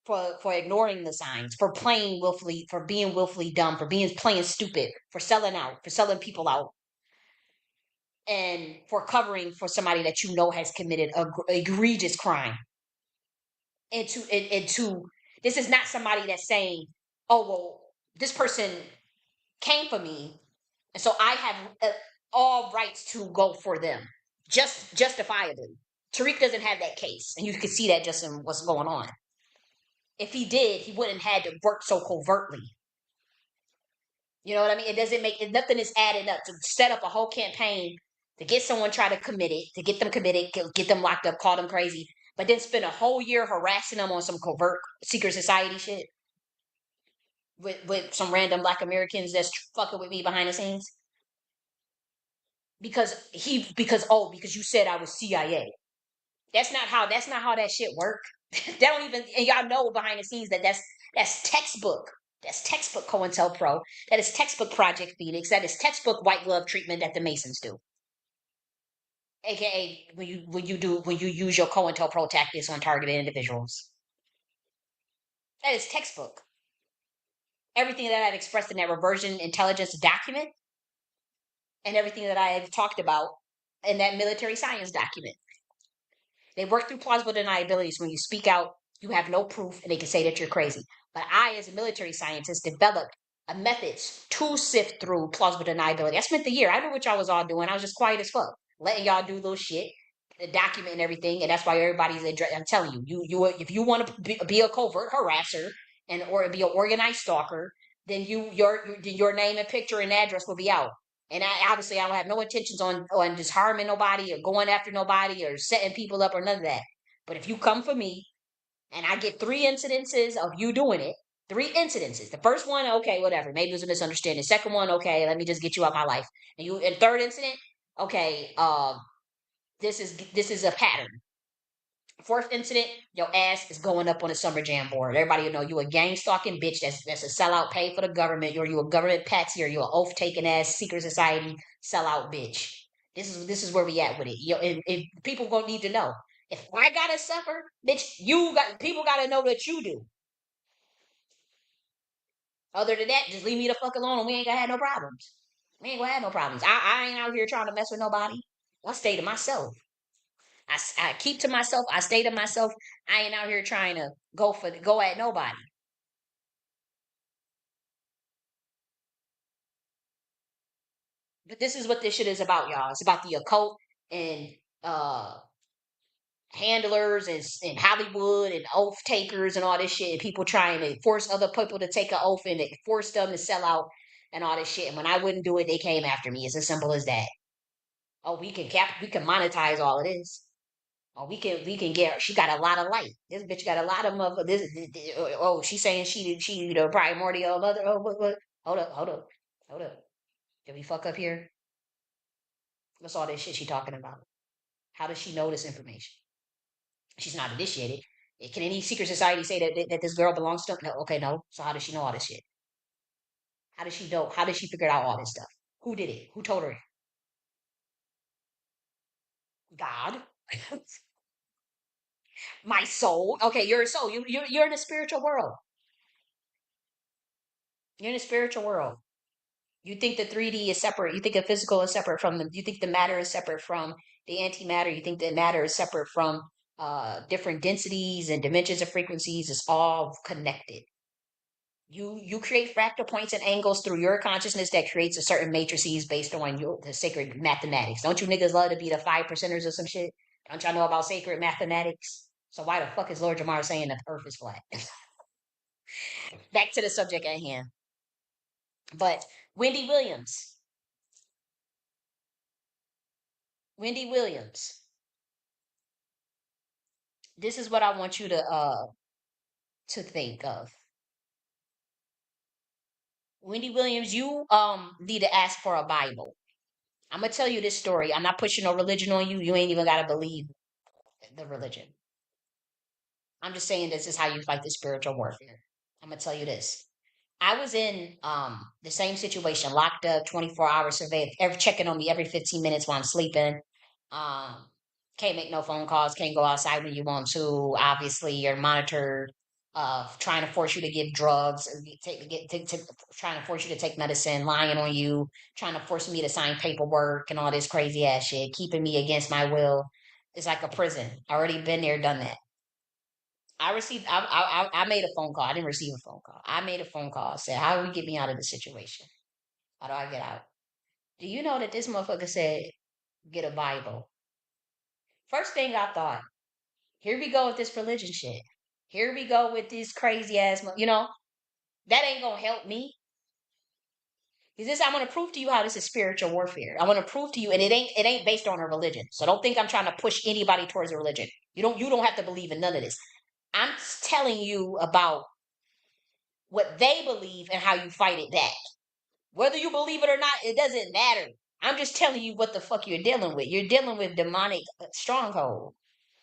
For ignoring the signs, for playing willfully, for being willfully dumb, for being playing stupid, for selling out, for selling people out, and for covering for somebody that you know has committed a egregious crime. And to this is not somebody that's saying, oh well, this person came for me, and so I have all rights to go for them, just justifiably. Tariq doesn't have that case, and you can see that just in what's going on. If he did, he wouldn't have had to work so covertly. You know what I mean? It doesn't make nothing is adding up to set up a whole campaign to get someone try to commit it, to get them committed, get them locked up, call them crazy, but then spend a whole year harassing them on some covert secret society shit with some random Black Americans that's fucking with me behind the scenes. because you said I was CIA. That's not how that shit work. They don't even, and y'all know behind the scenes that's textbook. That's textbook COINTELPRO. That is textbook Project Phoenix. That is textbook white glove treatment that the Masons do. AKA when you use your COINTELPRO tactics on targeted individuals. That is textbook. Everything that I've expressed in that reversion intelligence document and everything that I have talked about in that military science document. They work through plausible deniabilities. When you speak out, you have no proof and they can say that you're crazy. But I, as a military scientist, developed a methods to sift through plausible deniability. I spent the year. I knew what y'all was all doing. I was just quiet as fuck, letting y'all do little shit, the document and everything. And that's why everybody's. I'm telling you, if you want to be a covert harasser or be an organized stalker, then your name and picture and address will be out. And obviously, I don't have no intentions on just harming nobody or going after nobody or setting people up or none of that. But if you come for me and I get 3 incidences of you doing it, 3 incidences. The first one, okay, whatever. Maybe it was a misunderstanding. Second one, okay, let me just get you out my life. And third incident, okay, this is a pattern. Fourth incident, your ass is going up on a summer jam board. Everybody will know you a gang stalking bitch that's a sellout paid for the government, or you a government patsy, or you an oath taking ass secret society sellout bitch. This is where we at with it. And people gonna need to know. If I gotta suffer, bitch, people gotta know that you do. Other than that, just leave me the fuck alone and we ain't gonna have no problems. We ain't gonna have no problems. I ain't out here trying to mess with nobody. I stay to myself. I keep to myself. I stay to myself. I ain't out here trying to go at nobody. But this is what this shit is about, y'all. It's about the occult and uh handlers and Hollywood and oath takers and all this shit. And people trying to force other people to take an oath and force them to sell out and all this shit. And when I wouldn't do it, they came after me. It's as simple as that. Oh, we can monetize all of this. Oh, we can get. She got a lot of light. This bitch got a lot of mother. Oh, she's saying she the primordial mother. Oh, what? Hold up. Did we fuck up here? What's all this shit she talking about? How does she know this information? She's not initiated. Can any secret society say that this girl belongs to? No. Okay, no. So how does she know all this shit? How does she know? How did she figure out all this stuff? Who did it? Who told her? God. My soul. Okay, you're a soul. You're in a spiritual world. You're in a spiritual world. You think the 3D is separate. You think the physical is separate from them. You think the matter is separate from the antimatter. You think the matter is separate from different densities and dimensions of frequencies. It's all connected. You create fractal points and angles through your consciousness that creates a certain matrices based on the sacred mathematics. Don't you niggas love to be the 5%ers or some shit? Don't y'all know about sacred mathematics? So why the fuck is Lord Jamar saying the earth is flat? Back to the subject at hand. But Wendy Williams. Wendy Williams. This is what I want you to think of. Wendy Williams, you need to ask for a Bible. I'm gonna tell you this story. I'm not pushing no religion on you. You ain't even gotta believe the religion. I'm just saying this is how you fight the spiritual warfare. I'm gonna tell you this. I was in the same situation, locked up, 24-hour survey, every checking on me every 15 minutes while I'm sleeping. Um, can't make no phone calls, can't go outside when you want to. Obviously, you're monitored, trying to force you to give drugs, trying to force you to take medicine, lying on you, trying to force me to sign paperwork and all this crazy ass shit, keeping me against my will. It's like a prison. Already been there, done that. I made a phone call. I didn't receive a phone call. I made a phone call. Said, how do we get me out of the situation? How do I get out? Do you know that this motherfucker said, get a Bible? First thing I thought, here we go with this religion shit. Here we go with this crazy ass, that ain't gonna help me. Because this, I'm gonna prove to you how this is spiritual warfare. I want to prove to you, and it ain't based on a religion. So don't think I'm trying to push anybody towards a religion. You don't have to believe in none of this. I'm telling you about what they believe and how you fight it back. Whether you believe it or not, it doesn't matter. I'm just telling you what the fuck you're dealing with. You're dealing with demonic stronghold.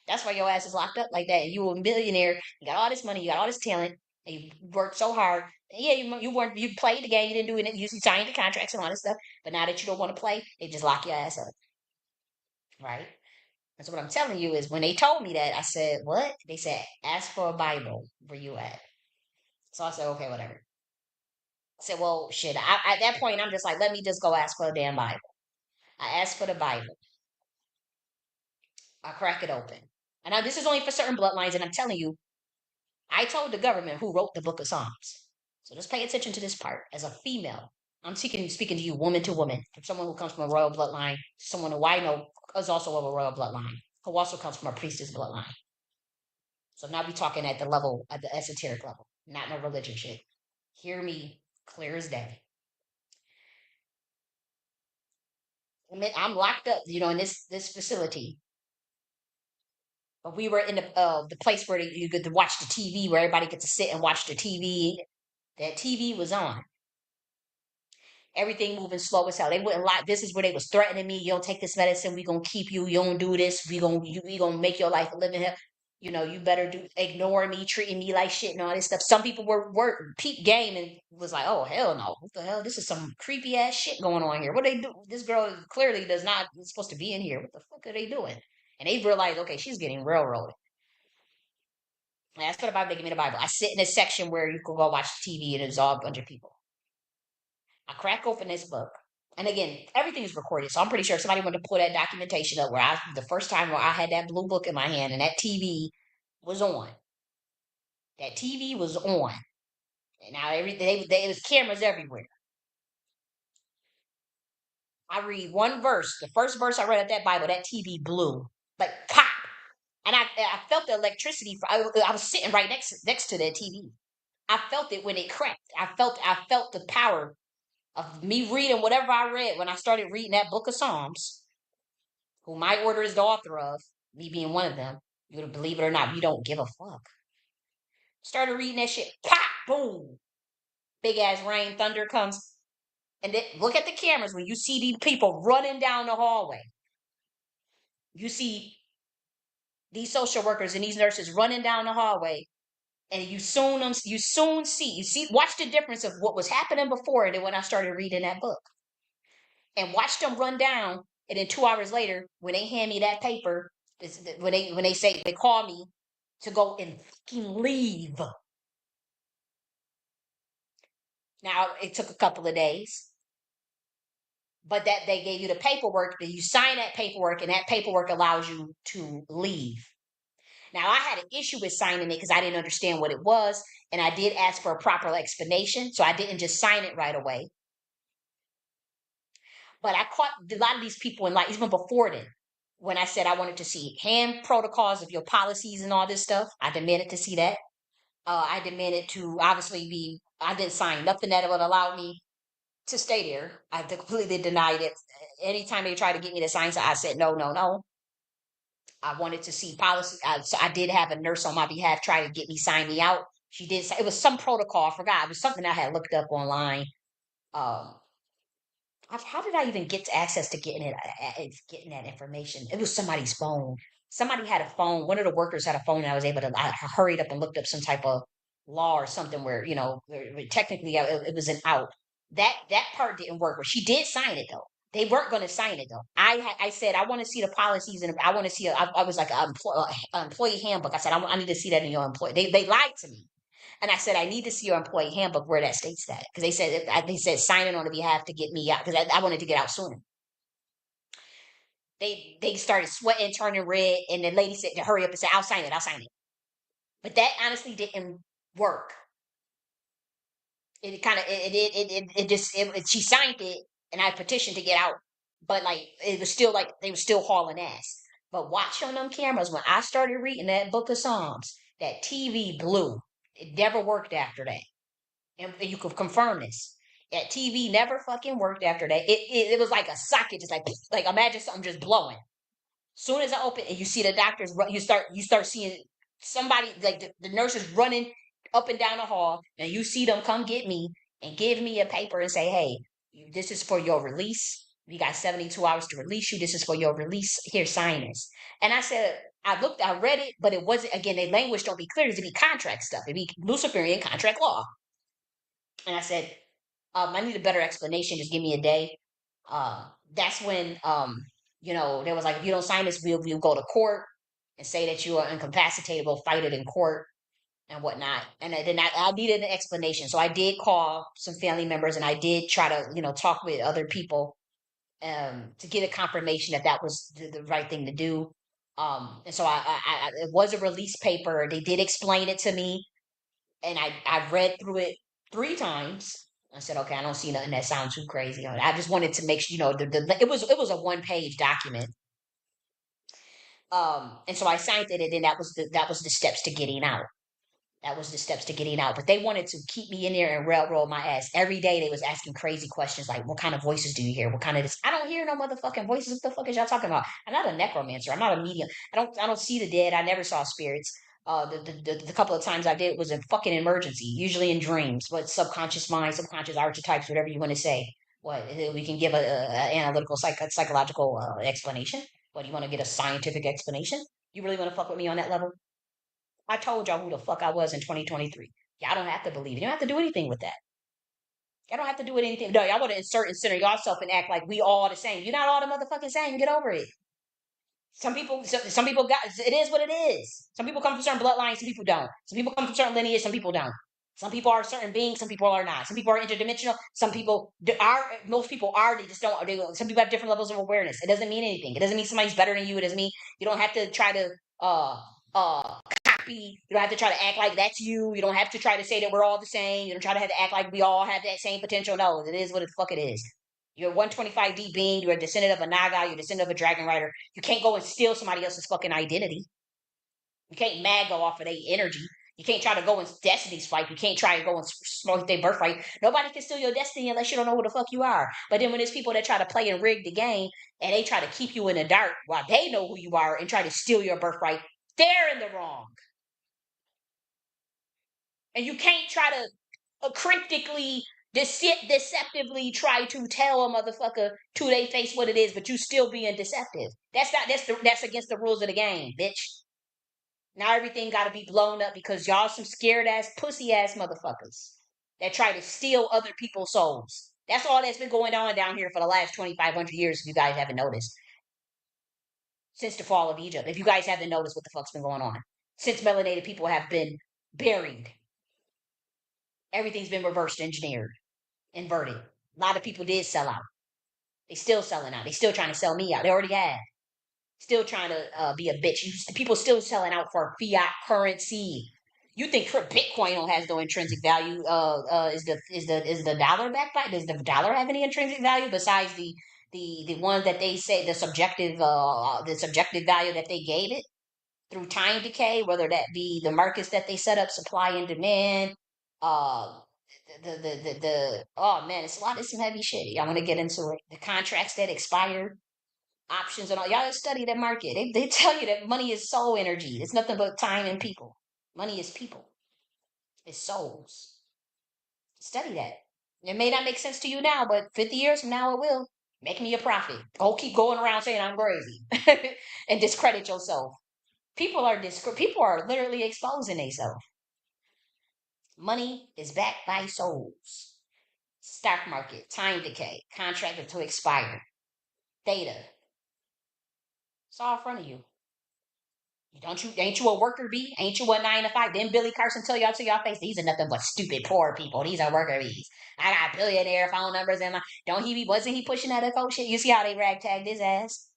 That's why your ass is locked up like that. And you a millionaire. You got all this money. You got all this talent. And you worked so hard. And yeah, you weren't. You played the game. You didn't do it. You signed the contracts and all this stuff. But now that you don't want to play, they just lock your ass up, right? And so what I'm telling you is, when they told me that, I said, "What?" They said, "Ask for a Bible. Where you at?" So I said, "Okay, whatever." I said, "Well, shit." At that point, I'm just like, "Let me just go ask for a damn Bible." I asked for the Bible. I crack it open. And now this is only for certain bloodlines, and I'm telling you, I told the government who wrote the Book of Psalms. So just pay attention to this part. As a female, I'm speaking to you, woman to woman, from someone who comes from a royal bloodline, someone who I know is also of a royal bloodline, who also comes from a priestess bloodline. So now we talking at the level, at the esoteric level, not no religion shit. Hear me clear as day. I'm locked up, in this facility. But we were in the place where you get to watch the TV, where everybody gets to sit and watch the TV. That TV was on. Everything moving slow as hell. They wouldn't lie. This is where they was threatening me. You don't take this medicine. We gonna keep you. You don't do this. We gonna make your life a living hell. You better ignore me, treating me like shit and all this stuff. Some people were peep game and was like, oh hell no, what the hell? This is some creepy ass shit going on here. What they do? This girl clearly does not is supposed to be in here. What the fuck are they doing? And they realized, okay, she's getting railroaded. I asked for the Bible. They give me the Bible. I sit in a section where you could go watch TV and it's all a bunch of people. I crack open this book. And again, everything is recorded. So I'm pretty sure if somebody wanted to pull that documentation up where the first time where I had that blue book in my hand and that TV was on. That TV was on. And now there was cameras everywhere. I read one verse. The first verse I read at that Bible, that TV blew. Like pop. And I felt the electricity. I was sitting right next to that TV. I felt it when it cracked. I felt the power of me reading whatever I read when I started reading that book of Psalms, who my order is the author of, me being one of them. You would believe it or not, you don't give a fuck. Started reading that shit, pop, boom, big ass rain, thunder comes, and then look at the cameras when you see these people running down the hallway. You see these social workers and these nurses running down the hallway, and you soon see, watch the difference of what was happening before and then when I started reading that book. And watch them run down. And then 2 hours later, when they hand me that paper, when they say they call me to go and fucking leave. Now it took a couple of days, but that they gave you the paperwork. That you sign that paperwork, and that paperwork allows you to leave. Now I had an issue with signing it because I didn't understand what it was, and I did ask for a proper explanation, so I didn't just sign it right away. But I caught a lot of these people in, like, even before then, when I said I wanted to see hand protocols of your policies and all this stuff. I demanded to see that. I demanded to obviously I didn't sign nothing that would allow me to stay there. I completely denied it. Anytime they tried to get me to sign, so I said no, no, no. I wanted to see policy. So I did have a nurse on my behalf try to get me sign me out. She did. It was some protocol. I forgot. It was something I had looked up online. Um, how did I even get access to getting that information? It was somebody's phone. Somebody had a phone. One of the workers had a phone, and I was able to. I hurried up and looked up some type of law or something where technically it was an out. That part didn't work. But she did sign it though. They weren't going to sign it though. I said I want to see the policies and I want to see. I was like an employee handbook. I said I need to see that in your employee. They lied to me. And I said, I need to see your employee handbook where that states that. Because they said sign in on the behalf to get me out. Because I wanted to get out sooner. They started sweating, turning red. And the lady said to hurry up and say, I'll sign it. I'll sign it. But that honestly didn't work. It kind of, she signed it and I petitioned to get out. But like, it was still like, they were still hauling ass. But watch on them cameras, when I started reading that book of Psalms, that TV blew. It never worked after that. And you could confirm this. That TV never fucking worked after that. It was like a socket, just like imagine something just blowing. Soon as I open and you see the doctors, you start seeing somebody like the nurses running up and down the hall, and you see them come get me and give me a paper and say, "Hey, this is for your release. We got 72 hours to release you. This is for your release. Here, sign this. And I said, I read it, but it wasn't, again, the language don't be clear. It'd be contract stuff. It'd be Luciferian contract law. And I said, I need a better explanation. Just give me a day. That's when, there was like, if you don't sign this, we'll go to court and say that you are incapacitated. We'll fight it in court and whatnot. And then I needed an explanation. So I did call some family members and I did try to, talk with other people to get a confirmation that that was the right thing to do. And so it was a release paper. They did explain it to me, and I read through it 3 times. I said, okay, I don't see nothing that sounds too crazy. I just wanted to make sure, it was a 1-page document. And so I signed it, and then that was the steps to getting out. That was the steps to getting out. But they wanted to keep me in there and railroad my ass. Every day they was asking crazy questions like, what kind of voices do you hear? What kind of this? I don't hear no motherfucking voices. What the fuck is y'all talking about? I'm not a necromancer. I'm not a medium. I don't see the dead. I never saw spirits. The couple of times I did was a fucking emergency, usually in dreams, but subconscious mind, subconscious archetypes, whatever you want to say. What we can give a analytical psychological explanation. What, you want to get a scientific explanation? You really want to fuck with me on that level? I told y'all who the fuck I was in 2023. Y'all don't have to believe it. You don't have to do anything with that. Y'all don't have to do anything. No, y'all want to insert and center yourself and act like we all the same. You're not all the motherfucking same. Get over it. Some people got, it is what it is. Some people come from certain bloodlines, some people don't. Some people come from certain lineage, some people don't. Some people are certain beings, some people are not. Some people are interdimensional, some people are, most people are, they just don't, some people have different levels of awareness. It doesn't mean anything. It doesn't mean somebody's better than you. It doesn't mean you don't have to try to copy. You don't have to try to act like that's you. You don't have to try to say that we're all the same. You don't try to have to act like we all have that same potential. No, it is what the fuck it is. You're a 125D being. You're a descendant of a Naga. You're a descendant of a Dragon Rider. You can't go and steal somebody else's fucking identity. You can't go off of their energy. You can't try to go and destiny swipe. You can't try to go and smoke their birthright. Nobody can steal your destiny unless you don't know who the fuck you are. But then when there's people that try to play and rig the game and they try to keep you in the dark while they know who you are and try to steal your birthright, they're in the wrong. And you can't try to cryptically, deceptively try to tell a motherfucker to their face what it is, but you still being deceptive. That's against the rules of the game, bitch. Now everything got to be blown up because y'all some scared ass, pussy ass motherfuckers that try to steal other people's souls. That's all that's been going on down here for the last 2,500 years, if you guys haven't noticed. Since the fall of Egypt, if you guys haven't noticed what the fuck's been going on. Since melanated people have been buried, everything's been reversed engineered, inverted. A lot of people did sell out. They still selling out. They still trying to sell me out. They already had. Still trying to be a bitch. People still selling out for fiat currency. You think Bitcoin has no intrinsic value? Is the dollar backed by? Does the dollar have any intrinsic value besides the one that they say the subjective value that they gave it through time decay? Whether that be the markets that they set up, supply and demand. The oh man, it's a lot. It's some heavy shit. I want to get into it. The contracts that expired, options and all. Y'all study the market. They tell you that money is soul energy. It's nothing but time and people. Money is people. It's souls. Study that. It may not make sense to you now, but 50 years from now it will. Make me a profit. Go keep going around saying I'm crazy and discredit yourself. People are literally exposing themselves. Money is backed by souls. Stock market, time decay, contracted to expire, data. It's all in front of you. Ain't you a worker bee? Ain't you a 9 to 5? Didn't Billy Carson tell y'all to your face? These are nothing but stupid poor people. These are worker bees. I got billionaire phone numbers and wasn't he pushing that occult shit? You see how they ragtagged his ass?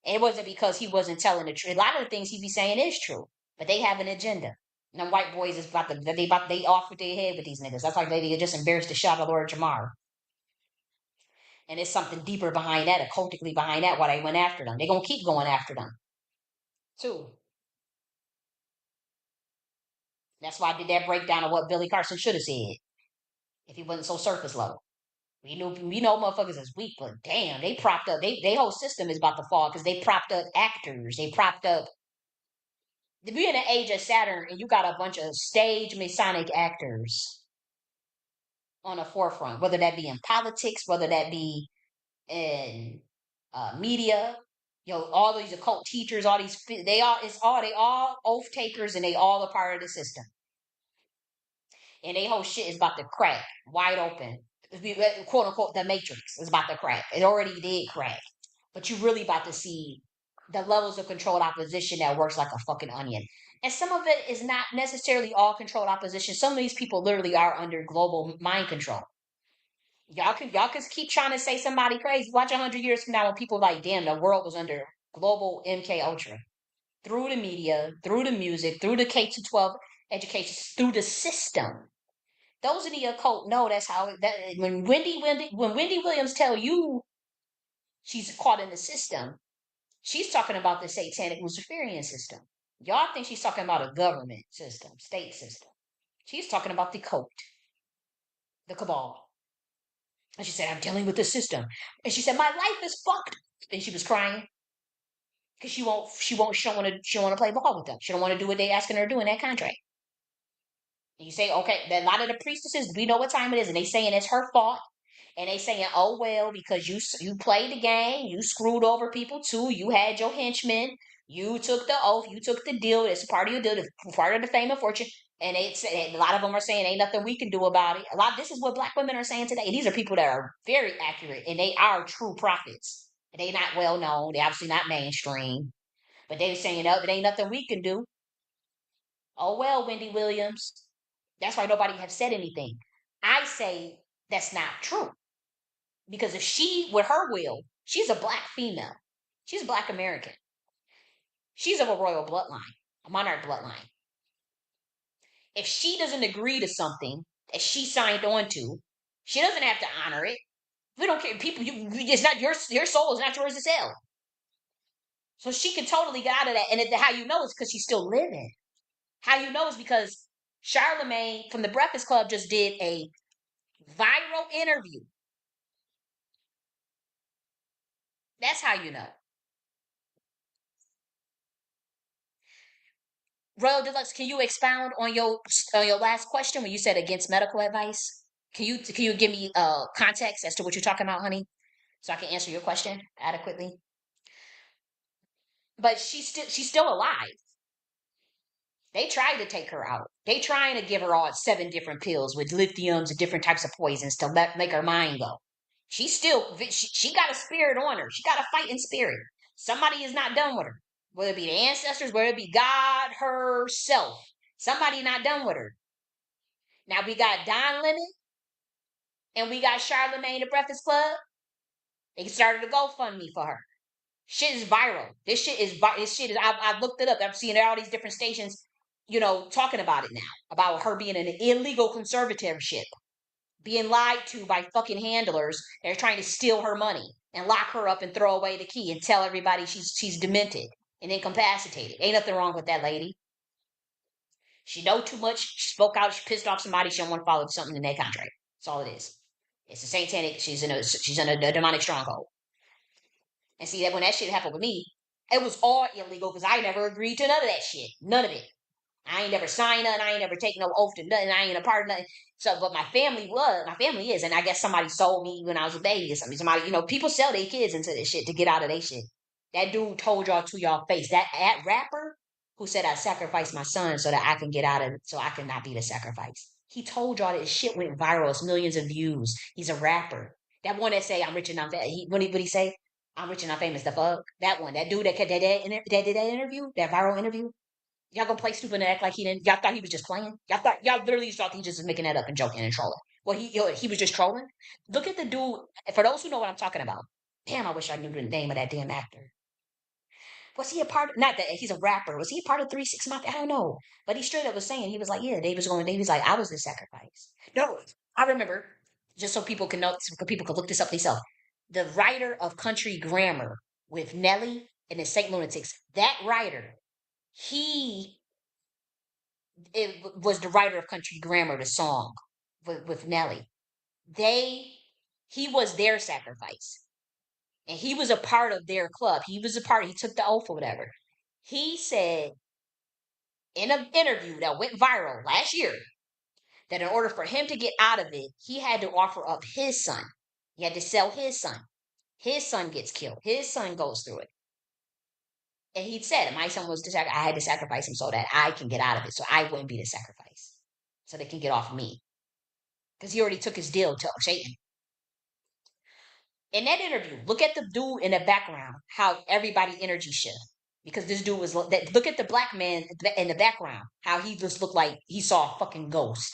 It wasn't because he wasn't telling the truth. A lot of the things he be saying is true, but they have an agenda. And them white boys is they off with their head with these niggas. That's like they just embarrassed the shot of Lord Jamar. And it's something deeper behind that, occultically behind that, why they went after them. They gonna keep going after them. Too. That's why I did that breakdown of what Billy Carson should have said if he wasn't so surface level. We know motherfuckers is weak, but damn, they propped up. They whole system is about to fall because they propped up actors. They propped up. We in the age of Saturn, and you got a bunch of stage Masonic actors on the forefront, whether that be in politics, whether that be and media. All these occult teachers, all these they all oath takers, and they all a part of the system. And they whole shit is about to crack wide open. Quote unquote, the matrix is about to crack. It already did crack, but you really about to see the levels of controlled opposition that works like a fucking onion. And some of it is not necessarily all controlled opposition. Some of these people literally are under global mind control. Y'all can keep trying to say somebody crazy. Watch 100 years from now when people like, damn, the world was under global MK Ultra through the media, through the music, through the K-12 education, through the system. Those in the occult know that's how that when Wendy Williams tell you she's caught in the system, she's talking about the satanic Luciferian system. Y'all think she's talking about a government system, state system. She's talking about the cult, the cabal. And she said, I'm dealing with the system. And she said, my life is fucked. And she was crying because she don't want to play ball with them. She don't want to do what they asking her to do in that contract. And you say, okay, a lot of the priestesses, we know what time it is, and they saying it's her fault. And they saying, oh well, because you played the game, you screwed over people too. You had your henchmen, you took the oath, you took the deal. It's part of your deal, it's part of the fame and fortune. And a lot of them are saying ain't nothing we can do about it. This is what black women are saying today. These are people that are very accurate, and they are true prophets. They not well known. They obviously not mainstream, but they saying, oh, there ain't nothing we can do. Oh well, Wendy Williams. That's why nobody have said anything. I say that's not true. Because if she, with her will, she's a black female. She's a black American. She's of a royal bloodline, a monarch bloodline. If she doesn't agree to something that she signed on to, she doesn't have to honor it. We don't care. People, it's not your soul is not yours to sell. So she can totally get out of that. And how you know is because she's still living. How you know is because Charlemagne from the Breakfast Club just did a viral interview. That's how you know. Royal Deluxe, can you expound on your last question when you said against medical advice? Can you give me context as to what you're talking about, honey, so I can answer your question adequately? But she's still alive. They tried to take her out. They trying to give her all 7 different pills with lithiums and different types of poisons to make her mind go. She got a spirit on her. She got a fighting spirit. Somebody is not done with her. Whether it be the ancestors, whether it be God herself. Somebody not done with her. Now we got Don Lemon and we got Charlemagne the Breakfast Club. They started a GoFundMe for her. Shit is viral. This shit is. I've looked it up. I'm seeing all these different stations, talking about it now, about her being an illegal conservatorship, being lied to by fucking handlers that are trying to steal her money and lock her up and throw away the key and tell everybody she's demented and incapacitated. Ain't nothing wrong with that lady. She know too much. She spoke out. She pissed off somebody. She don't want to follow something in their contract. That's all it is. It's a satanic. She's in a demonic stronghold. And see that when that shit happened with me, it was all illegal because I never agreed to none of that shit. None of it. I ain't never signed nothing. I ain't never taken no oath to nothing. I ain't a part of nothing. So, but my family is, and I guess somebody sold me when I was a baby or something. Somebody, people sell their kids into this shit to get out of their shit. That dude told y'all to y'all face. That rapper who said I sacrificed my son so that I can get out of it, so I can not be the sacrifice. He told y'all that shit went viral. It's millions of views. He's a rapper. That one that say I'm rich and I'm fat. What he say? I'm rich and not famous. The fuck? That one. That dude that did that interview, that viral interview. Y'all gonna play stupid and act like he didn't. Y'all thought he was just playing. Y'all literally thought he just was making that up and joking and trolling. Well, he was just trolling. Look at the dude. For those who know what I'm talking about. Damn, I wish I knew the name of that damn actor. Was he a part? Not that he's a rapper. Was he a part of 3 6 Mafia? I don't know. But he straight up was saying he was like, yeah, They was like, I was the sacrifice. No, I remember. Just so people can know, so people can look this up themselves. The writer of Country Grammar with Nelly and the Saint Lunatics. That writer, he was the writer of Country Grammar, the song with Nelly. He was their sacrifice. And he was a part of their club. He took the oath or whatever. He said in an interview that went viral last year that in order for him to get out of it, he had to offer up his son. He had to sell his son. His son gets killed. His son goes through it. And he said, my son was I had to sacrifice him so that I can get out of it. So I wouldn't be the sacrifice. So they can get off of me. Because he already took his deal to Satan. In that interview, look at the dude in the background, how everybody energy shift. Because this dude was look at the black man in the background, how he just looked like he saw a fucking ghost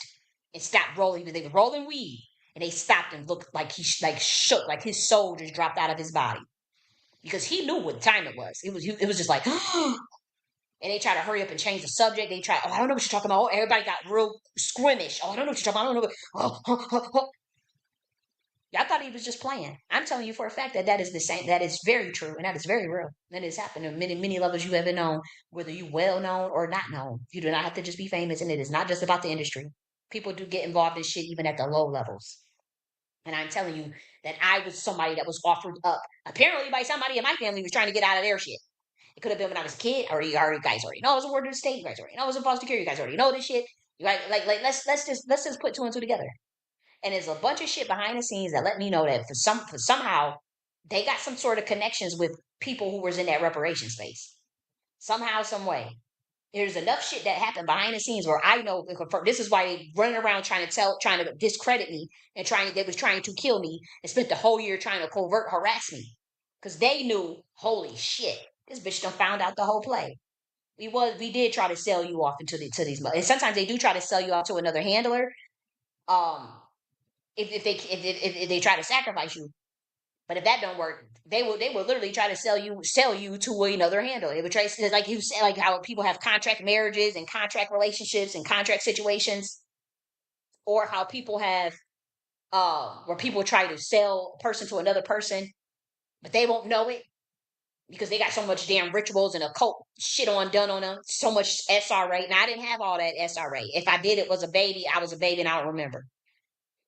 and stopped rolling. They were rolling weed and they stopped and looked like he like shook, like his soul just dropped out of his body because he knew what time it was. It was just like, and they try to hurry up and change the subject. They try, oh, I don't know what you're talking about. Oh, everybody got real squeamish. Oh, I don't know what you're talking about. I don't know. What, Y'all thought he was just playing. I'm telling you for a fact that that is the same. That is very true, and that is very real. That has happened on many, many levels you ever known, whether you well known or not known. You do not have to just be famous, and it is not just about the industry. People do get involved in shit even at the low levels. And I'm telling you that I was somebody that was offered up, apparently by somebody in my family who was trying to get out of their shit. It could have been when I was a kid, or you guys already know I was a ward of the state. You guys already know I was in foster care. You guys already know this shit. You guys like let's just put two and two together. And there's a bunch of shit behind the scenes that let me know that for somehow they got some sort of connections with people who was in that reparation space. Somehow, some way. There's enough shit that happened behind the scenes where I know this is why they running around trying to discredit me and they was trying to kill me and spent the whole year trying to covert harass me. Cause they knew, holy shit, this bitch done found out the whole play. We did try to sell you off to these, and sometimes they do try to sell you off to another handler. Um, if they try to sacrifice you. But if that don't work, they will literally try to sell you to another handler. They would try like you said, like how people have contract marriages and contract relationships and contract situations, or how people have where people try to sell a person to another person, but they won't know it because they got so much damn rituals and occult shit done on them. So much SRA. Now I didn't have all that SRA. If I did, it was a baby. I was a baby, and I don't remember.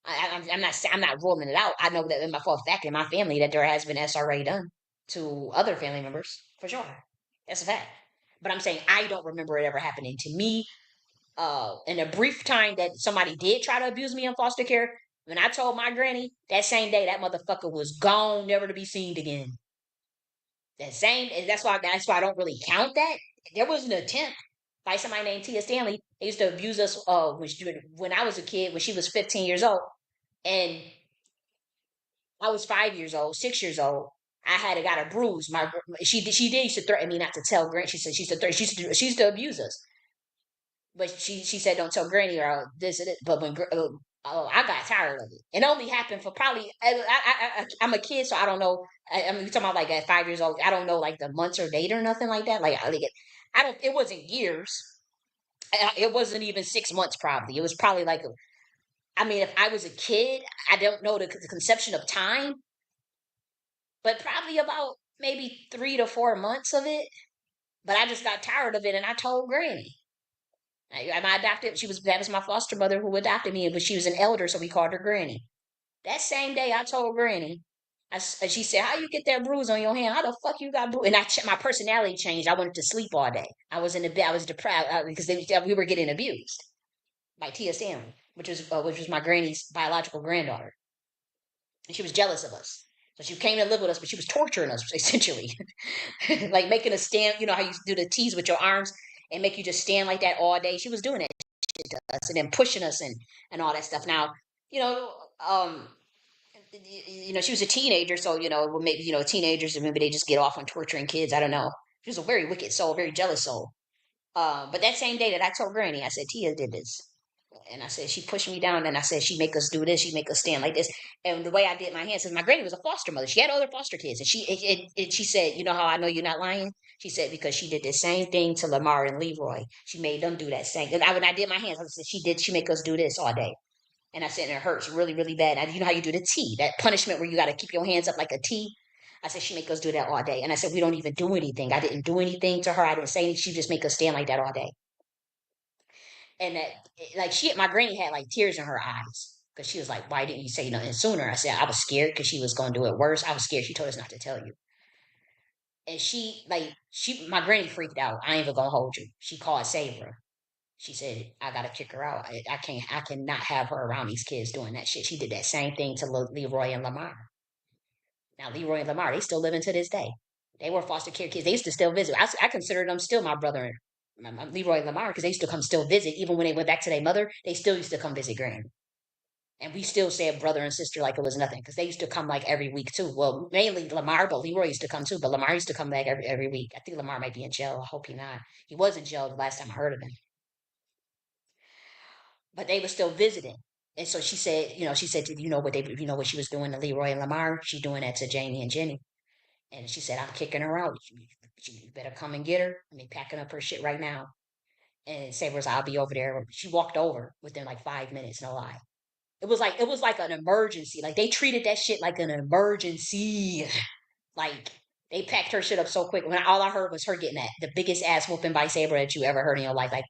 I'm not ruling it out. I know that in my full fact in my family that there has been SRA done to other family members for sure. That's a fact. But I'm saying I don't remember it ever happening to me. In a brief time that somebody did try to abuse me in foster care, when I told my granny that same day that motherfucker was gone, never to be seen again. That same, and that's why I don't really count that. There was an attempt by somebody named Tia Stanley. They used to abuse us when I was a kid, when she was 15 years old. And I was 5 years old, 6 years old. I had got a bruise. She did used to threaten me not to tell Grant. She said she used to abuse us, but she said don't tell Granny or this and it. But I got tired of it. It only happened for probably I'm a kid, so I don't know. I mean, talking about like at 5 years old. I don't know like the months or date or nothing like that. Like I don't. It wasn't years. It wasn't even 6 months. Probably it was probably like. I mean, if I was a kid, I don't know the conception of time, but probably about maybe 3 to 4 months of it. But I just got tired of it, and I told Granny. My adopted, that was my foster mother who adopted me, but she was an elder, so we called her Granny. That same day, I told Granny. She said, "How you get that bruise on your hand? How the fuck you got bruise?" And my personality changed. I wanted to sleep all day. I was in the bed. I was depressed because we were getting abused by Tia Stanley, which was my granny's biological granddaughter, and she was jealous of us. So she came to live with us, but she was torturing us essentially, like making us stand. You know how you do the tease with your arms and make you just stand like that all day. She was doing that shit to us, and then pushing us and all that stuff. Now, you know, she was a teenager, so well, maybe teenagers, and maybe they just get off on torturing kids. I don't know. She was a very wicked soul, very jealous soul. But that same day that I told Granny, I said Tia did this. And I said, she pushed me down, and I said, she make us do this, she make us stand like this. And the way I did my hands, because my granny was a foster mother. She had other foster kids. And she said, you know how I know you're not lying? She said, because she did the same thing to Lamar and Leroy. She made them do that same. And when I did my hands, I said, she make us do this all day. And I said, and it hurts really, really bad. And you know how you do the T, that punishment where you got to keep your hands up like a T? I said, she make us do that all day. And I said, we don't even do anything. I didn't do anything to her. I didn't say anything. She just make us stand like that all day. And that, like, my granny had like tears in her eyes because she was like, why didn't you say nothing sooner? I said, I was scared because she was going to do it worse. I was scared. She told us not to tell you. And my granny freaked out. I ain't even gonna hold you. She called Saber. She said, I gotta kick her out. I cannot have her around these kids doing that shit. She did that same thing to Leroy and Lamar. Now, Leroy and Lamar, they still living to this day. They were foster care kids. They used to still visit. I consider them still my brother and my Leroy and Lamar because they used to come still visit. Even when they went back to their mother, they still used to come visit Granny. And we still say brother and sister like it was nothing because they used to come like every week too. Well, mainly Lamar, but Leroy used to come too. But Lamar used to come back every week. I think Lamar might be in jail. I hope he not. He was in jail the last time I heard of him. But they were still visiting. And so she said, she said, you know what she was doing to Leroy and Lamar? She's doing that to Jamie and Jenny. And she said, I'm kicking her out. You better come and get her. I mean, packing up her shit right now. And Sabre's, I'll be over there. She walked over within like 5 minutes, no lie. It was like an emergency. Like they treated that shit like an emergency. Like they packed her shit up so quick. When all I heard was her getting the biggest ass whooping by Sabre that you ever heard in your life. Like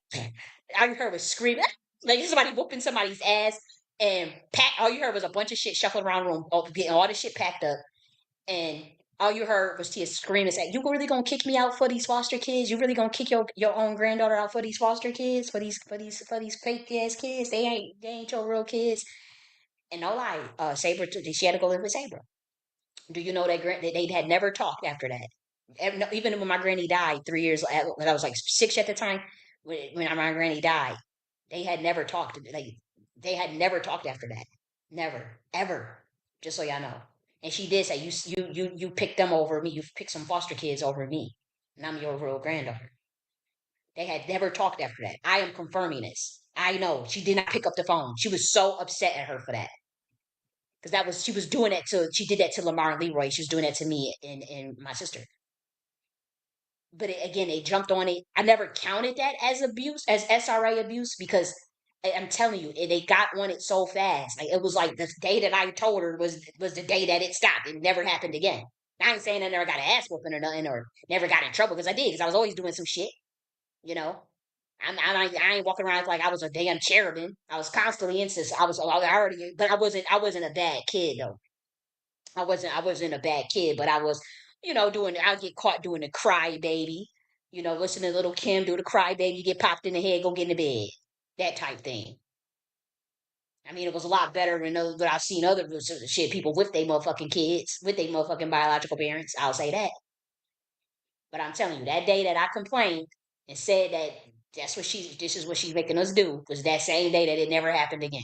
all you heard was screaming, like somebody whooping somebody's ass, and pack. All you heard was a bunch of shit shuffling around the room, getting all the shit packed up, and all you heard was Tia scream and say, "You really gonna kick me out for these foster kids? You really gonna kick your own granddaughter out for these foster kids? For these fake ass kids? They ain't your real kids." And no lie, Saber, she had to go live with Saber. Do you know that they had never talked after that? Even when my granny died 3 years, when I was like 6 at the time, when my granny died, they had never talked. Like they had never talked after that. Never, ever. Just so y'all know. And she did say, "You picked them over me. You picked some foster kids over me, and I'm your real granddaughter." They had never talked after that. I am confirming this. I know she did not pick up the phone. She was so upset at her for that because she was doing that to she did that to Lamar and Leroy. She was doing that to me and my sister. But again, they jumped on it. I never counted that as abuse, as SRA abuse, because I'm telling you, they got on it so fast. Like it was like the day that I told her was the day that it stopped. It never happened again. I ain't saying I never got an ass whooping or nothing, or never got in trouble because I did, because I was always doing some shit. You know, I ain't walking around like I was a damn cherubim. I was constantly incest. I already, but I wasn't a bad kid though. I wasn't a bad kid, but I was, I get caught doing the cry baby, listen to little Kim do the cry baby, get popped in the head, go get in the bed, that type thing. I mean, it was a lot better than what I've seen other shit people with their motherfucking kids, with their motherfucking biological parents. I'll say that. But I'm telling you, that day that I complained and said that this is what she's making us do, was that same day that it never happened again.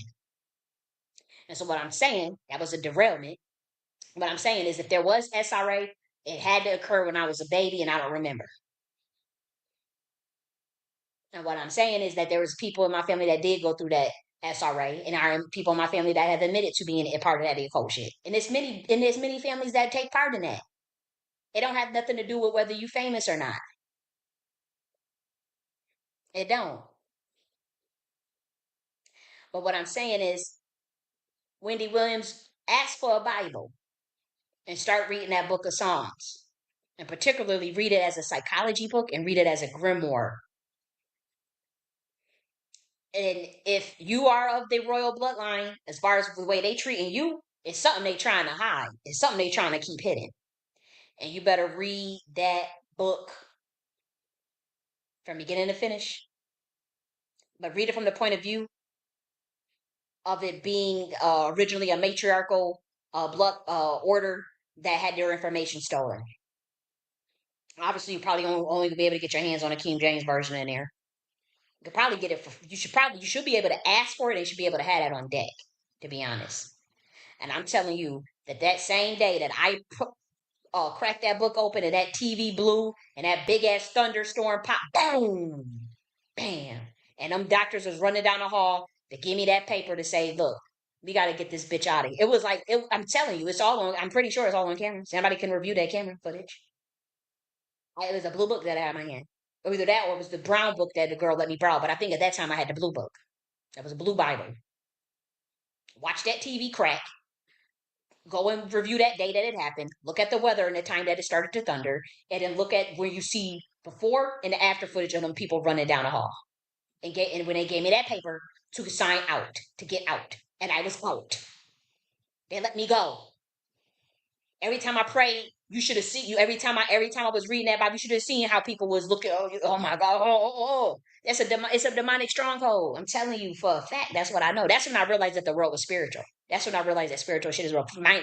And so what I'm saying, that was a derailment. What I'm saying is, if there was SRA, it had to occur when I was a baby and I don't remember. And what I'm saying is that there was people in my family that did go through that SRA, and there are people in my family that have admitted to being a part of that occult shit. And there's many families that take part in that. It don't have nothing to do with whether you famous or not. It don't. But what I'm saying is, Wendy Williams, ask for a Bible and start reading that book of Psalms. And particularly read it as a psychology book and read it as a grimoire. And if you are of the royal bloodline, as far as the way they treating you, it's something they trying to hide. It's something they trying to keep hidden. And you better read that book from beginning to finish. But read it from the point of view of it being originally a matriarchal blood order that had their information stolen. Obviously, you probably only be able to get your hands on a King James version in there. You could probably get it. You should be able to ask for it, and you should be able to have that on deck. To be honest. And I'm telling you that same day that I cracked that book open and that TV blew and that big ass thunderstorm pop, boom, bam, and them doctors was running down the hall to give me that paper to say, look, we got to get this bitch out of here. It was like, I'm telling you, it's all on, I'm pretty sure it's all on camera. Somebody can review that camera footage. It was a blue book that I had in my hand. Or either that or it was the brown book that the girl let me borrow. But I think at that time I had the blue book. That was a blue Bible. Watch that TV crack. Go and review that day that it happened. Look at the weather and the time that it started to thunder, and then look at where you see before and the after footage of them people running down the hall. And when they gave me that paper to sign out, to get out, and I was out. They let me go. Every time I prayed, you should have seen you. Every time I was reading that Bible, you should have seen how people was looking. Oh my God! Oh. It's a demonic stronghold. I'm telling you for a fact. That's what I know. That's when I realized that the world was spiritual. That's when I realized that spiritual shit is real. Not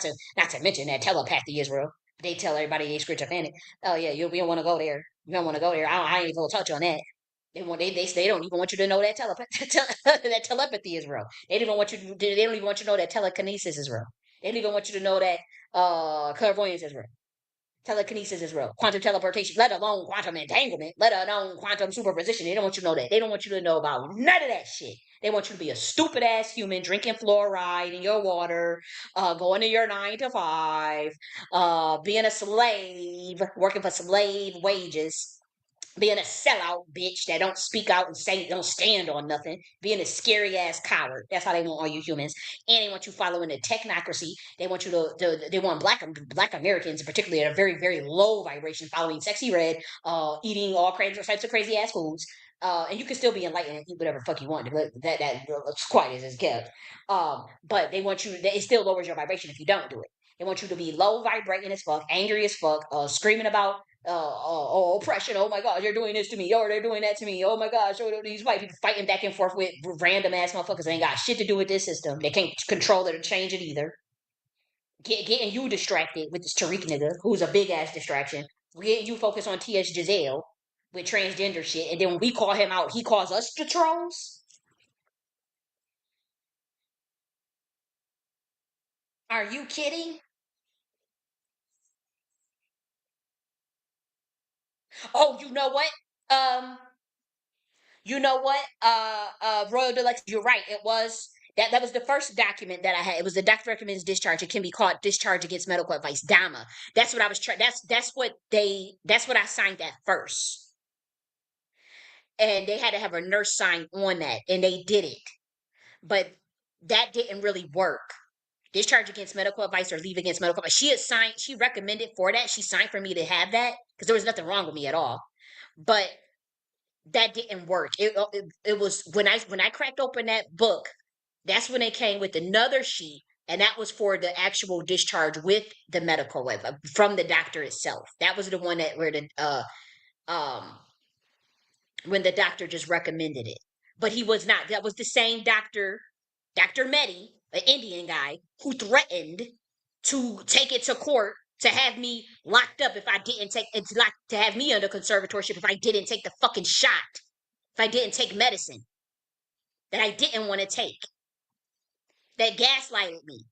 to mention that telepathy is real. They tell everybody they schizophrenic. Oh yeah, we don't want to go there. You don't want to go there. I ain't even gonna touch on that. They don't even want you to know that that telepathy is real. They don't even want you to, they don't even want you to know that telekinesis is real. They don't even want you to know that clairvoyance is real. Telekinesis is real. Quantum teleportation, let alone quantum entanglement, let alone quantum superposition. They don't want you to know that. They don't want you to know about none of that shit. They want you to be a stupid ass human drinking fluoride in your water, going to your 9 to 5, being a slave, working for slave wages, being a sellout bitch that don't speak out and say don't stand on nothing, being a scary ass coward. That's how they want all you humans, and they want you following the technocracy. They want you they want black Americans, particularly at a very very low vibration, following sexy red, eating all types of crazy ass foods. And you can still be enlightened and eat whatever the fuck you want. That quiet as kept. But they want you. It still lowers your vibration if you don't do it. They want you to be low vibrating as fuck, angry as fuck, screaming about oppression. Oh my God, you're doing this to me. Or they're doing that to me. Oh my gosh, these white people fighting back and forth with random ass motherfuckers. They ain't got shit to do with this system. They can't control it or change it either. Getting you distracted with this Tariq nigga, who's a big ass distraction. Getting you focused on T.S. Giselle with transgender shit. And then when we call him out, he calls us the trolls. Are you kidding? Oh, you know what? Um, You know what? Royal Deluxe, you're right. It was that was the first document that I had. It was the doctor recommends discharge. It can be called discharge against medical advice. DAMA. That's what I was trying. That's what I signed at first. And they had to have a nurse sign on that, and they did it. But that didn't really work. Discharge against medical advice or leave against medical advice. She recommended for that. She signed for me to have that because there was nothing wrong with me at all. But that didn't work. It was when I cracked open that book, that's when it came with another sheet, and that was for the actual discharge with the medical web from the doctor itself. That was the one that where the um when the doctor just recommended it. But he was not. That was the same doctor, Dr. Mehdi, an Indian guy, who threatened to take it to court to have me locked up if I didn't take it, to have me under conservatorship if I didn't take the fucking shot, if I didn't take medicine that I didn't want to take, that gaslighted me,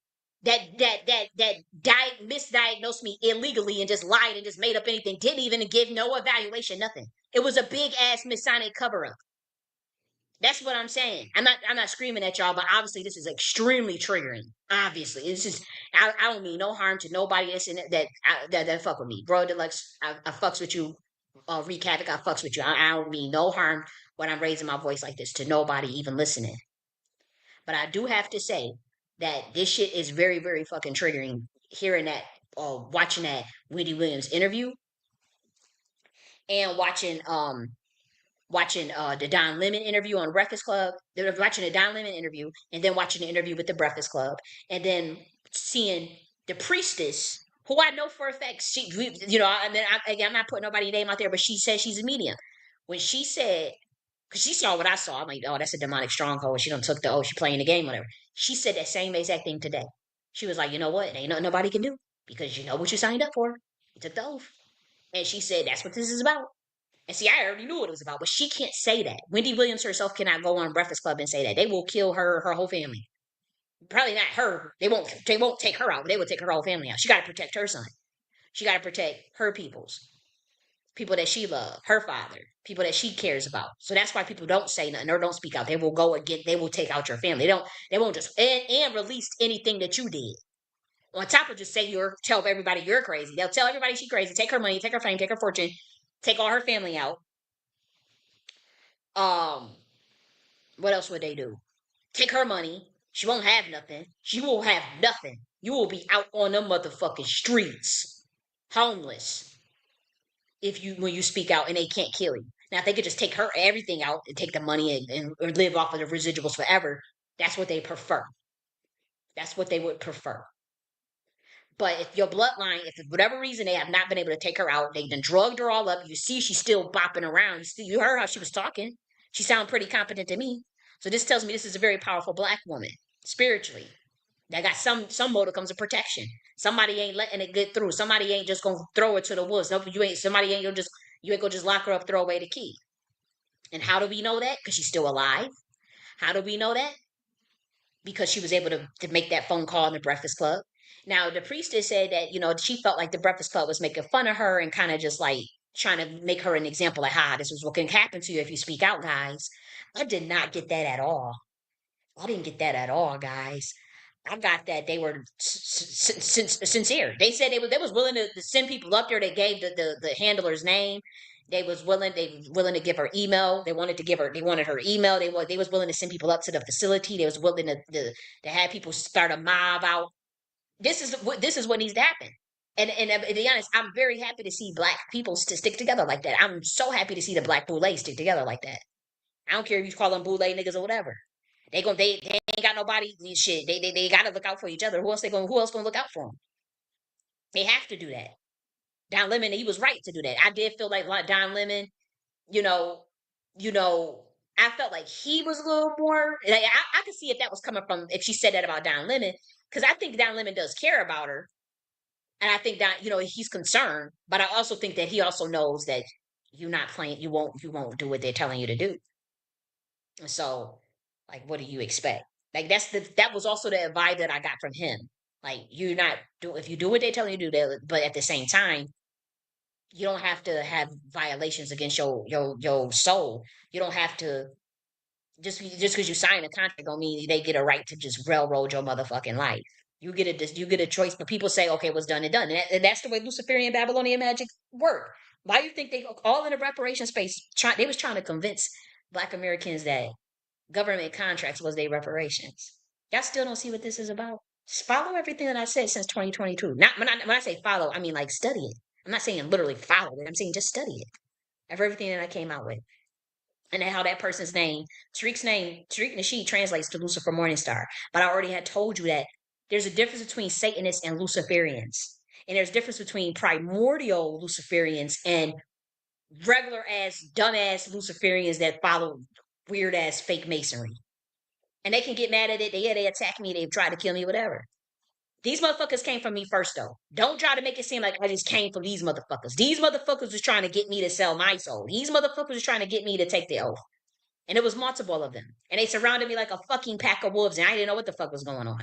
that misdiagnosed me illegally and just lied and just made up anything, didn't even give no evaluation, nothing. It was a big ass Masonic cover up. That's what I'm saying. I'm not screaming at y'all, but obviously this is extremely triggering. Obviously, it's just I don't mean no harm to nobody that's in it that fuck with me, bro. Deluxe, I fucks with you. Wreak havoc, I fucks with you. I don't mean no harm when I'm raising my voice like this to nobody even listening. But I do have to say that this shit is very very fucking triggering. Hearing that, watching that Wendy Williams interview, and watching the Don Lemon interview on Breakfast Club. They were watching the Don Lemon interview and then watching the interview with the Breakfast Club and then seeing the priestess, who I know for a fact, and then I'm not putting nobody's name out there, but she says she's a medium. When she said, because she saw what I saw, I'm like, oh, that's a demonic stronghold. She done took she playing the game, whatever. She said that same exact thing today. She was like, you know what? Ain't nothing nobody can do because you know what you signed up for. You took the oath. And she said, that's what this is about. And see, I already knew what it was about, but she can't say that. Wendy Williams herself cannot go on Breakfast Club and say that. They will kill her whole family. Probably not her. They won't take her out, but they will take her whole family out. She got to protect her son. She got to protect her people that she loves, her father, people that she cares about. So that's why people don't say nothing or don't speak out. They will go again. They will take out your family. They won't just and release anything that you did. On top of just say tell everybody you're crazy. They'll tell everybody she's crazy. Take her money, take her fame, take her fortune, take all her family out. Um, what else would they do? Take her money. She won't have nothing. She will have nothing. You will be out on the motherfucking streets, homeless, when you speak out and they can't kill you. Now, if they could just take her everything out and take the money and live off of the residuals forever, that's what they prefer. That's what they would prefer. But if your bloodline, if for whatever reason they have not been able to take her out, they done drugged her all up. You see, she's still bopping around. You heard how she was talking. She sounded pretty competent to me. So this tells me this is a very powerful black woman. spiritually. They got some modicums of protection. Somebody ain't letting it get through. Somebody ain't just gonna throw it to the woods. No, you ain't. Somebody ain't gonna just you ain't gonna just lock her up, throw away the key. And how do we know that? Because she's still alive. How do we know that? Because she was able to make that phone call in the Breakfast Club. Now, the priestess said that, she felt like the Breakfast Club was making fun of her and kind of just like trying to make her an example, like, this is what can happen to you if you speak out, guys. I did not get that at all. I didn't get that at all, guys. I got that they were sincere. They said they was willing to send people up there. They gave the handler's name. They was willing to give her email. They wanted her email. They was willing to send people up to the facility. They was willing to have people start a mob out. This is what needs to happen. And to be honest, I'm very happy to see black people stick together like that. I'm so happy to see the black boule stick together like that. I don't care if you call them boule niggas or whatever. They ain't got nobody shit. They gotta look out for each other. Who else gonna look out for them? They have to do that. Don Lemon, he was right to do that. I did feel like Don Lemon, you know, you know, I felt like he was a little more. Like, I could see if that was coming from if she said that about Don Lemon, because I think Don Lemon does care about her, and I think that he's concerned. But I also think that he also knows that you're not playing. You won't do what they're telling you to do. So, like, what do you expect? Like, that was also the vibe that I got from him. Like, you're not do if you do what they tell you to do, but at the same time, you don't have to have violations against your soul. You don't have to just because you sign a contract don't mean they get a right to just railroad your motherfucking life. You get a choice, but people say, okay, what's done and done, and that's the way Luciferian Babylonian magic work. Why do you think they all in the reparation space? They was trying to convince Black Americans that government contracts was their reparations. Y'all still don't see what this is about? Just follow everything that I said since 2022. Not when I say follow, I mean like study it. I'm not saying literally follow it. I'm saying just study it. Of everything that I came out with. And then how that person's name, Tariq Nasheed translates to Lucifer Morningstar. But I already had told you that there's a difference between Satanists and Luciferians. And there's a difference between primordial Luciferians and regular ass, dumbass Luciferians that follow weird ass fake masonry. And they can get mad at it. They attack me. They try to kill me, whatever. These motherfuckers came from me first, though. Don't try to make it seem like I just came from these motherfuckers. These motherfuckers was trying to get me to sell my soul. These motherfuckers was trying to get me to take the oath. And it was multiple of them. And they surrounded me like a fucking pack of wolves. And I didn't know what the fuck was going on.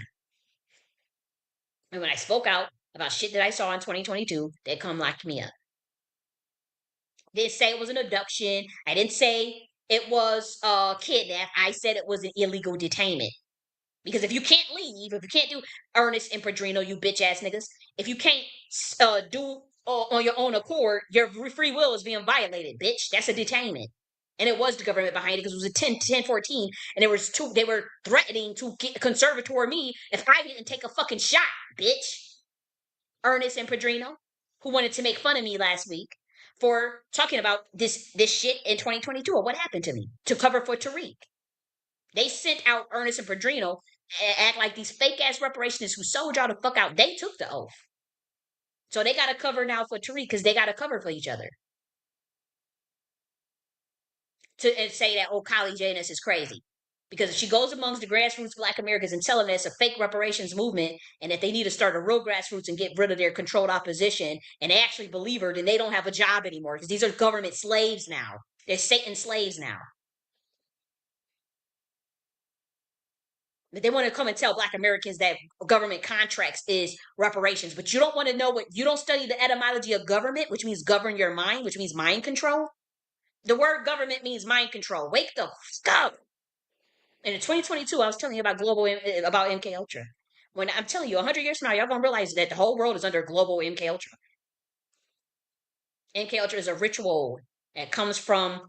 And when I spoke out about shit that I saw in 2022, they come locked me up. Didn't say it was an abduction. I didn't say it was kidnap. I said it was an illegal detainment. Because if you can't leave, if you can't do Ernest and Padrino, you bitch ass niggas, if you can't do on your own accord, your free will is being violated, bitch. That's a detainment. And it was the government behind it because it was a 1014, and they were threatening to conservator me if I didn't take a fucking shot, bitch. Ernest and Padrino, who wanted to make fun of me last week for talking about this shit in 2022 or what happened to me to cover for Tariq. They sent out Ernest and Padrino and act like these fake ass reparationists who sold y'all the fuck out. They took the oath. So they got to cover now for Tariq because they got to cover for each other. And say that, Kylie J.N.S is crazy. Because if she goes amongst the grassroots Black Americans and tell them that it's a fake reparations movement and that they need to start a real grassroots and get rid of their controlled opposition and they actually believe her, then they don't have a job anymore because these are government slaves now. They're Satan slaves now. But they want to come and tell Black Americans that government contracts is reparations. But you don't want to know you don't study the etymology of government, which means govern your mind, which means mind control. The word government means mind control. Wake the fuck up. And in 2022, I was telling you about about MK Ultra. When I'm telling you, 100 years from now, y'all gonna realize that the whole world is under global MK Ultra. MK Ultra is a ritual that comes from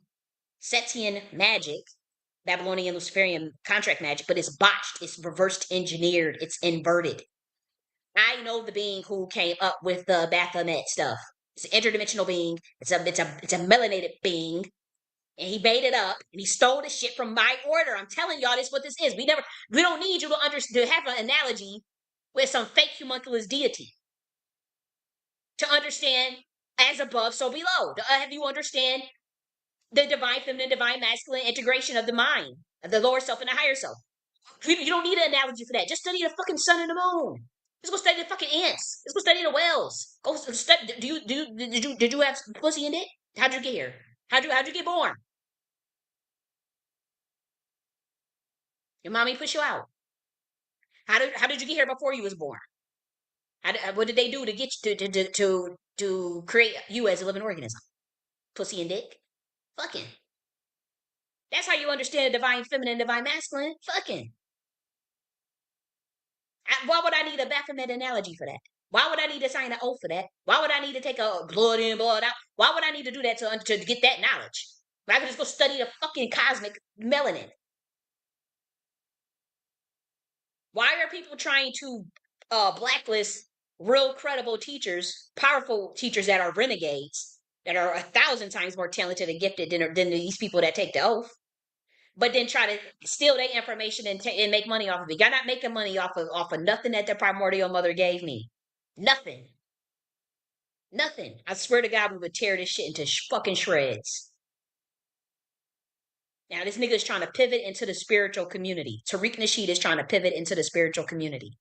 Setian magic, Babylonian Luciferian contract magic, but it's botched, it's reversed engineered, it's inverted. I know the being who came up with the Baphomet stuff. It's an interdimensional being. It's a melanated being, and he made it up and he stole the shit from my order. I'm telling y'all, this is what this is. We don't need you to have an analogy with some fake homunculus deity to understand as above, so below. To have you understand the divine feminine, divine masculine integration of the mind, of the lower self and the higher self. You don't need an analogy for that. Just study the fucking sun and the moon. Just go study the fucking ants. Just go study the whales. Go study. Did you have pussy in it? How'd you get here? How'd you get born? Your mommy push you out. How did you get here before you was born? What did they do to get you to create you as a living organism? Pussy and dick. Fucking. That's how you understand the divine feminine, divine masculine. Fucking. Why would I need a Baphomet analogy for that? Why would I need to sign an oath for that? Why would I need to take a blood in, blood out? Why would I need to do that to get that knowledge? I could just go study the fucking cosmic melanin. Why are people trying to blacklist real credible teachers, powerful teachers that are renegades, that are 1,000 times more talented and gifted than these people that take the oath? But then try to steal their information and make money off of it. Y'all not making money off of nothing that the primordial mother gave me. Nothing. Nothing. I swear to God, we would tear this shit into fucking shreds. Now, this nigga is trying to pivot into the spiritual community. Tariq Nasheed is trying to pivot into the spiritual community.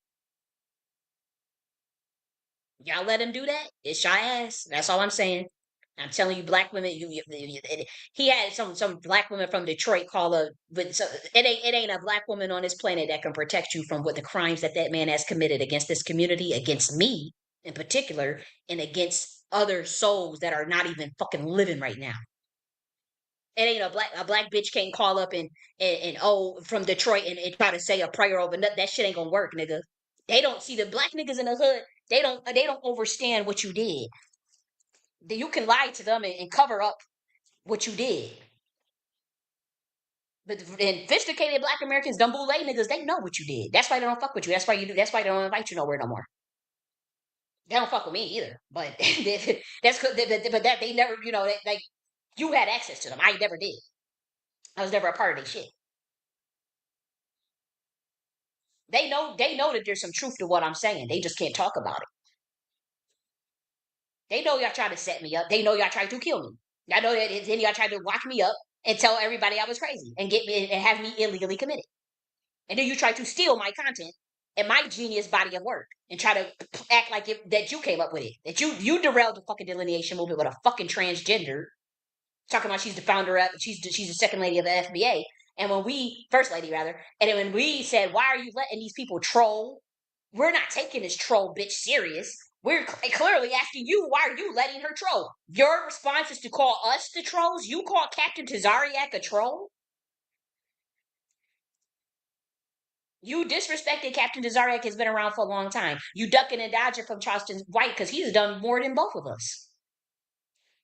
Y'all let him do that? It's shy ass. That's all I'm saying. I'm telling you, black women. He had some black women from Detroit call a. But so, it ain't a black woman on this planet that can protect you from what the crimes that man has committed against this community, against me in particular, and against other souls that are not even fucking living right now. It ain't a black bitch can't call up and from Detroit and try to say a prayer over that shit ain't gonna work, nigga. They don't see the black niggas in the hood. They don't understand what you did. You can lie to them and cover up what you did. But sophisticated black Americans, dumb boule niggas, they know what you did. That's why they don't fuck with you. That's why they don't invite you nowhere no more. They don't fuck with me either. But that's but that they never, like you had access to them. I never did. I was never a part of their shit. They know that there's some truth to what I'm saying. They just can't talk about it. They know y'all tried to set me up. They know y'all tried to kill me. I know that then y'all tried to lock me up and tell everybody I was crazy and get me and have me illegally committed. And then you try to steal my content and my genius body of work and try to act like that you came up with it. That you derailed the fucking delineation movement with a fucking transgender talking about she's the founder of she's the second lady of the FBA. And when we first lady rather, and then when we said, why are you letting these people troll? We're not taking this troll bitch serious. We're clearly asking you, why are you letting her troll? Your response is to call us the trolls. You call Captain Tazariak a troll. You disrespected Captain Tazariak has been around for a long time. You ducking and dodging from Charleston White because he's done more than both of us.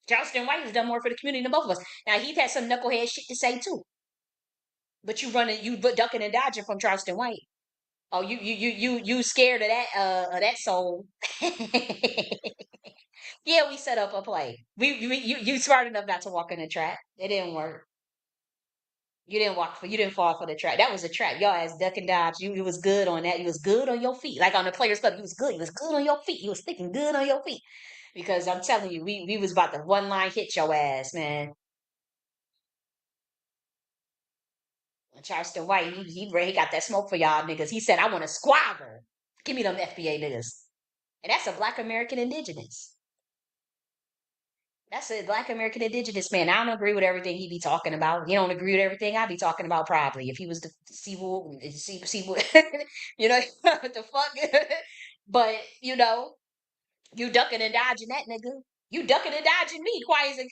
Charleston White has done more for the community than both of us. Now he's had some knucklehead shit to say too. But you ducking and dodging from Charleston White. Oh, you scared of that soul. Yeah, we set up a play. You smart enough not to walk in the trap. It didn't work. You didn't fall for the trap. That was a trap. Y'all ass duck and dodge. You was good on that. You was good on your feet. Like on the Players Club, you was good. You was good on your feet. You was thinking good on your feet. Because I'm telling you, we was about to one line hit your ass, man. Charleston White, he got that smoke for y'all niggas. He said, I want to squabble. Give me them FBA niggas. And that's a black American indigenous. That's a black American indigenous man. I don't agree with everything he be talking about. He don't agree with everything I be talking about probably. If he was the Seawood, you know, what the fuck? But, you ducking and dodging that nigga. You ducking and dodging me, quiet as a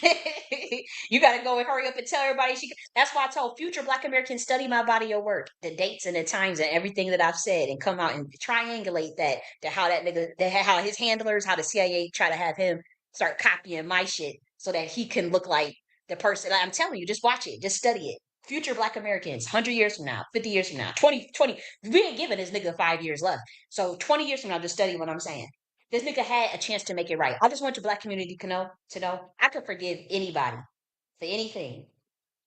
cat. You gotta go and hurry up and tell everybody that's why I told future black Americans study my body of work, the dates and the times and everything that I've said, and come out and triangulate that to how that nigga how his handlers, how the CIA try to have him start copying my shit so that he can look like the person. I'm telling you, just watch it, just study it. Future black Americans, 100 years from now, 50 years from now, 20, we ain't giving this nigga 5 years left. So 20 years from now, just study what I'm saying. This nigga had a chance to make it right. I just want the black community to know I could forgive anybody for anything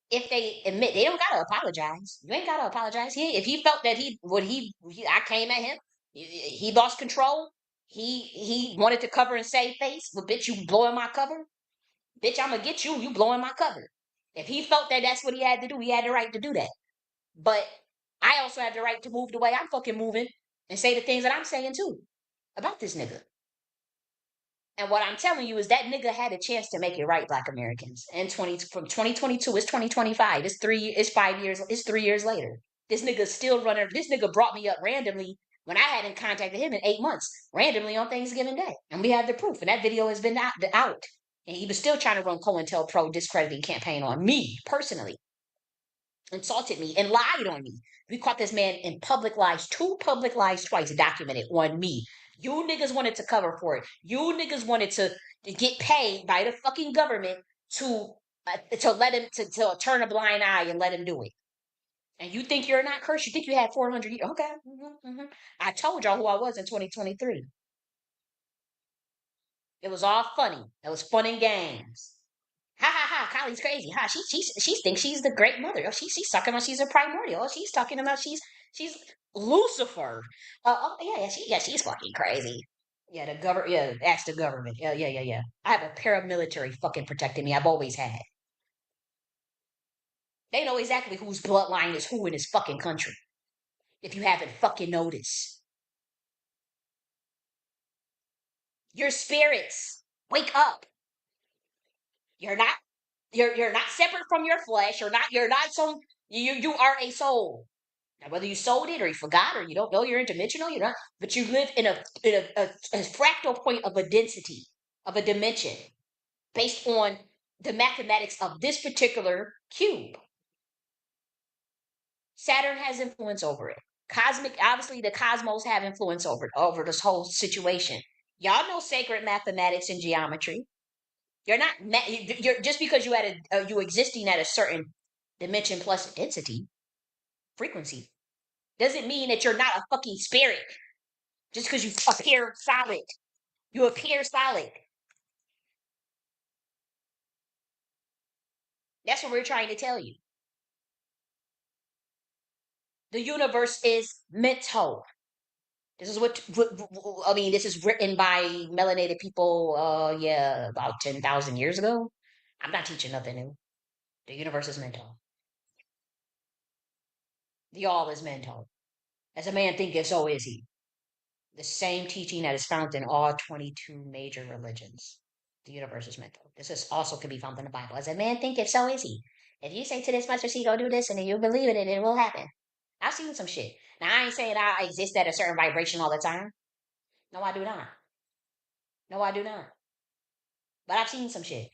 if they admit they don't gotta apologize. You ain't gotta apologize. If he felt that I came at him, he lost control. He wanted to cover and save face, but bitch, you blowing my cover. Bitch, I'm gonna get you. You blowing my cover. If he felt that that's what he had to do, he had the right to do that. But I also have the right to move the way I'm fucking moving and say the things that I'm saying too about this nigga. And what I'm telling you is that nigga had a chance to make it right, Black Americans. And from 2022, it's 2025. It's 5 years, it's 3 years later. This nigga still running. This nigga brought me up randomly when I hadn't contacted him in 8 months, randomly on Thanksgiving Day. And we have the proof. And that video has been out. And he was still trying to run COINTELPRO discrediting campaign on me personally. Insulted me and lied on me. We caught this man in public lies, 2 public lies twice documented on me. You niggas wanted to cover for it. You niggas wanted to get paid by the fucking government to let him to turn a blind eye and let him do it. And you think you're not cursed? You think you had 400 years? Okay. I told y'all who I was in 2023. It was all funny. It was fun and games. Ha ha ha! Kylie's crazy. Ha! She thinks she's the great mother. Oh, she's talking about she's a primordial. Oh, she's talking about she's Lucifer. She's fucking crazy. Yeah, the government. Yeah, ask the government. Yeah. I have a paramilitary fucking protecting me. I've always had. They know exactly whose bloodline is who in this fucking country. If you haven't fucking noticed, your spirits wake up. You're not. You're not separate from your flesh. You're not some. You are a soul. Now, whether you sold it or you forgot or you don't know you're interdimensional, you're not. But you live in a fractal point of a density of a dimension based on the mathematics of this particular cube. Saturn has influence over it. Obviously, the cosmos have influence over this whole situation. Y'all know sacred mathematics and geometry. You're not. You're just because you had you existing at a certain dimension plus density frequency doesn't mean that you're not a fucking spirit. Just because you appear solid. You appear solid. That's what we're trying to tell you. The universe is mental. This is what I mean. This is written by melanated people. About 10,000 years ago. I'm not teaching nothing new. The universe is mental. The all is mental. As a man thinketh, so is he. The same teaching that is found in all 22 major religions. The universe is mental. This is also can be found in the Bible. As a man thinketh, so is he. If you say to this mustard seed, go do this, and then you believe it, and it will happen. I've seen some shit. Now, I ain't saying I exist at a certain vibration all the time. No, I do not. No, I do not. But I've seen some shit.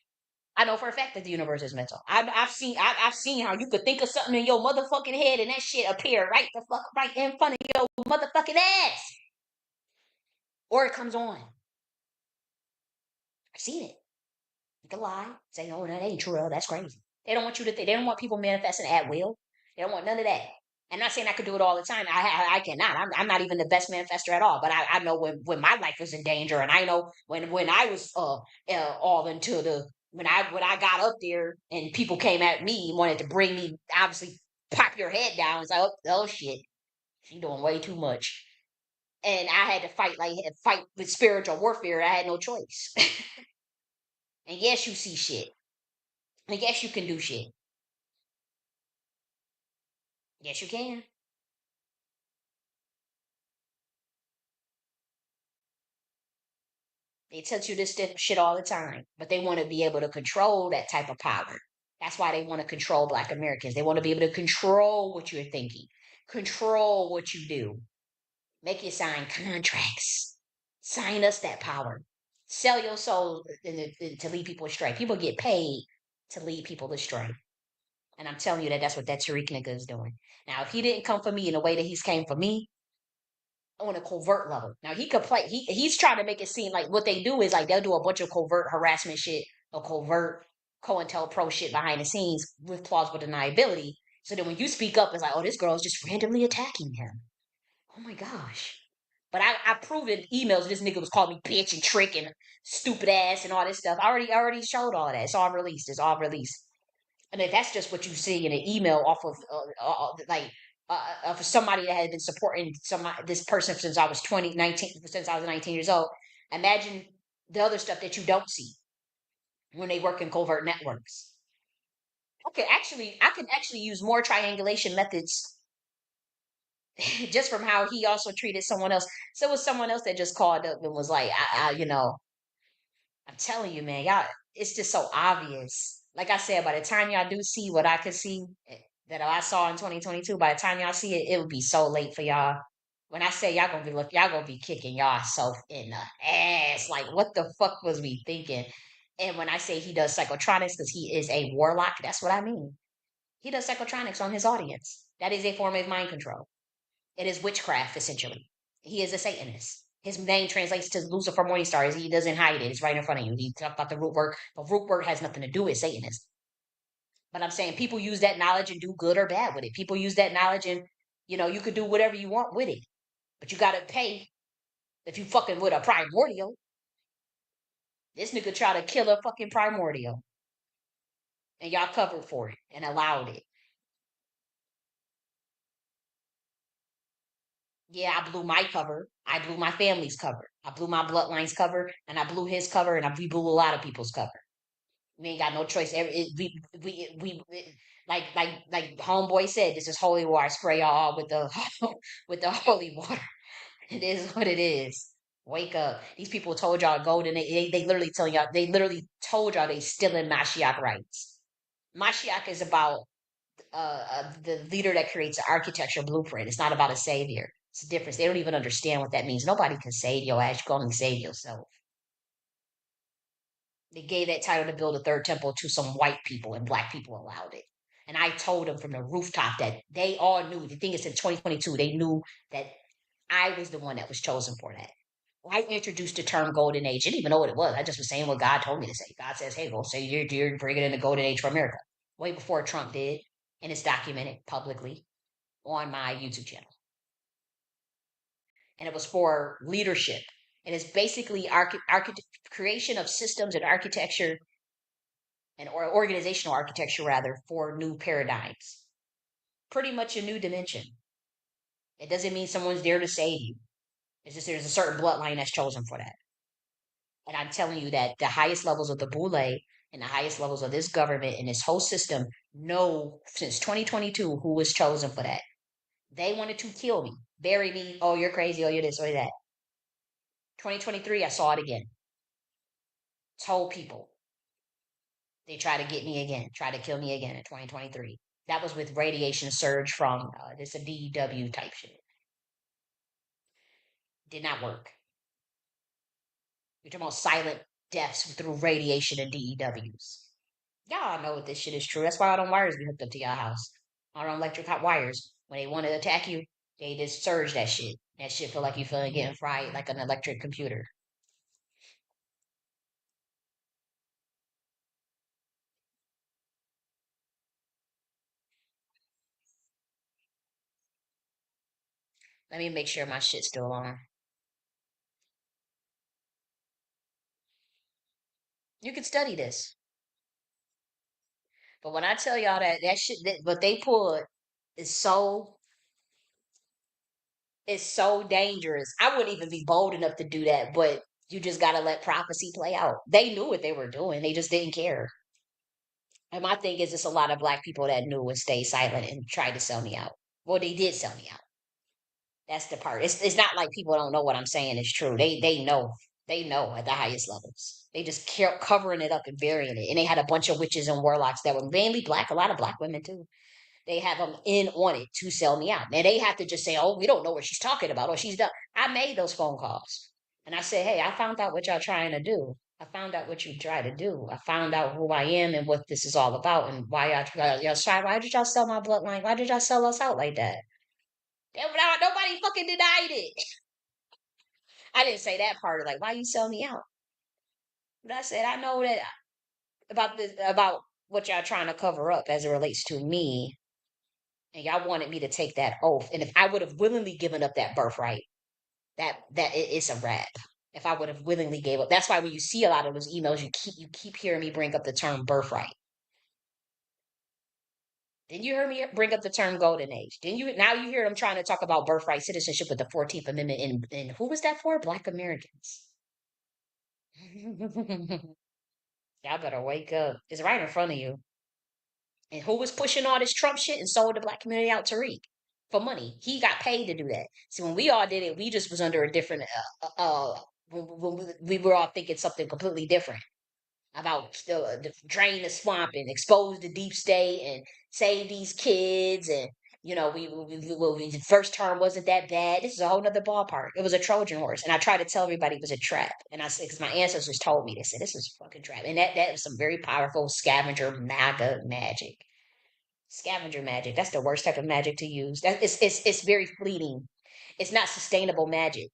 I know for a fact that the universe is mental. I've seen how you could think of something in your motherfucking head and that shit appear right the fuck right in front of your motherfucking ass. Or it comes on. I've seen it. You can lie, say, "Oh, that ain't true. That's crazy." They don't want you to think. They don't want people manifesting at will. They don't want none of that. I'm not saying I could do it all the time. I cannot. I'm not even the best manifester at all. But I know when my life was in danger, and I know when I was all into the when I got up there and people came at me wanted to bring me obviously pop your head down. It's like oh shit, she doing way too much, and I had to fight with spiritual warfare. I had no choice. And yes, you see shit. And yes, you can do shit. Yes, you can. They tell you this shit all the time, but they want to be able to control that type of power. That's why they want to control Black Americans. They want to be able to control what you're thinking, control what you do, make you sign contracts, sign us that power, sell your soul to lead people astray. People get paid to lead people astray. And I'm telling you that's what that Tariq nigga is doing. Now, if he didn't come for me in the way that he's came for me, on a covert level. Now he could play. He's trying to make it seem like what they do is like they'll do a bunch of covert harassment shit, or covert COINTELPRO shit behind the scenes with plausible deniability. So then when you speak up, it's like, oh, this girl is just randomly attacking him. Oh my gosh. But I proved in emails this nigga was calling me bitch and trick and stupid ass and all this stuff. I already showed all that. It's all released. It's all released. And if that's just what you see in an email off of of somebody that has been supporting this person since I was 19 years old, imagine the other stuff that you don't see when they work in covert networks. I could actually use more triangulation methods just from how he also treated someone else. So it was someone else that just called up and was like, I'm telling you, man, y'all, it's just so obvious. Like I said, by the time y'all do see what I could see that I saw in 2022, by the time y'all see it, it would be so late for y'all. When I say y'all gonna be kicking y'all self in the ass. Like, what the fuck was we thinking? And when I say he does psychotronics because he is a warlock, that's what I mean. He does psychotronics on his audience. That is a form of mind control. It is witchcraft, essentially. He is a Satanist. His name translates to Lucifer Morningstar. He doesn't hide it. It's right in front of you. He talked about the root word, but root word has nothing to do with Satanism. But I'm saying people use that knowledge and do good or bad with it. People use that knowledge and, you could do whatever you want with it. But you got to pay if you fucking with a primordial. This nigga try to kill a fucking primordial. And y'all covered for it and allowed it. Yeah, I blew my cover. I blew my family's cover. I blew my bloodline's cover, and I blew his cover, and we blew a lot of people's cover. We ain't got no choice. Like homeboy said, this is holy water. I spray y'all with the with the holy water. It is what it is. Wake up. These people told y'all golden. They literally tell y'all. They literally told y'all they stealing Mashiach rights. Mashiach is about the leader that creates an architecture blueprint. It's not about a savior. It's a difference. They don't even understand what that means. Nobody can save your ass. You can only save yourself. They gave that title to build a third temple to some white people, and black people allowed it. And I told them from the rooftop that they all knew. The thing is, in 2022, they knew that I was the one that was chosen for that. I introduced the term golden age. I didn't even know what it was. I just was saying what God told me to say. God says, hey, go say you're bringing in the golden age for America. Way before Trump did. And it's documented publicly on my YouTube channel. And it was for leadership. And it's basically creation of systems and architecture or organizational architecture rather for new paradigms. Pretty much a new dimension. It doesn't mean someone's there to save you. It's just there's a certain bloodline that's chosen for that. And I'm telling you that the highest levels of the Boule and the highest levels of this government and this whole system know since 2022 who was chosen for that. They wanted to kill me, bury me. Oh, you're crazy. Oh, you're this or that. 2023, I saw it again. Told people they try to get me again, try to kill me again in 2023. That was with radiation surge from this a DEW type shit. Did not work. You're talking about silent deaths through radiation and DEWs. Y'all know what this shit is true. That's why all them wires be hooked up to your house. All them electric hot wires. When they want to attack you, they just surge that shit. That shit feel like you feeling getting fried like an electric computer. Let me make sure my shit's still on. You can study this. But when I tell y'all that shit that what they pulled is so dangerous. I wouldn't even be bold enough to do that, but you just gotta let prophecy play out. They knew what they were doing. They just didn't care. And my thing is, it's a lot of black people that knew and stayed silent and tried to sell me out. Well, they did sell me out. That's the part. It's not like people don't know what I'm saying is true. They know. They know at the highest levels. They just kept covering it up and burying it. And they had a bunch of witches and warlocks that were mainly black, a lot of black women too. They have them in on it to sell me out. Now they have to just say, "Oh, we don't know what she's talking about, or she's done." I made those phone calls, and I said, "Hey, I found out what y'all trying to do. I found out what you try to do. I found out who I am and what this is all about, and why y'all try. Why did y'all sell my bloodline? Why did y'all sell us out like that? Nobody fucking denied it. I didn't say that part of like, why you sell me out? But I said, I know that about what y'all trying to cover up as it relates to me, and y'all wanted me to take that oath. And if I would have willingly given up that birthright, it's a wrap. If I would have willingly gave up, that's why when you see a lot of those emails, you keep hearing me bring up the term birthright. Then you hear me bring up the term golden age. Then now you hear them trying to talk about birthright citizenship with the 14th Amendment. And who was that for? Black Americans. Y'all better wake up. It's right in front of you. And who was pushing all this Trump shit and sold the black community out to Tariq? for money. He got paid to do that. See, when we all did it, we just was under a different. When we were all thinking something completely different about the drain the swamp and expose the deep state and save these kids and the first term wasn't that bad. This is a whole nother ballpark. It was a Trojan horse, and I tried to tell everybody it was a trap. And I said, because my ancestors told me, they said this was a fucking trap, and that was some very powerful scavenger MAGA magic. Scavenger magic. That's the worst type of magic to use. It's very fleeting. It's not sustainable magic.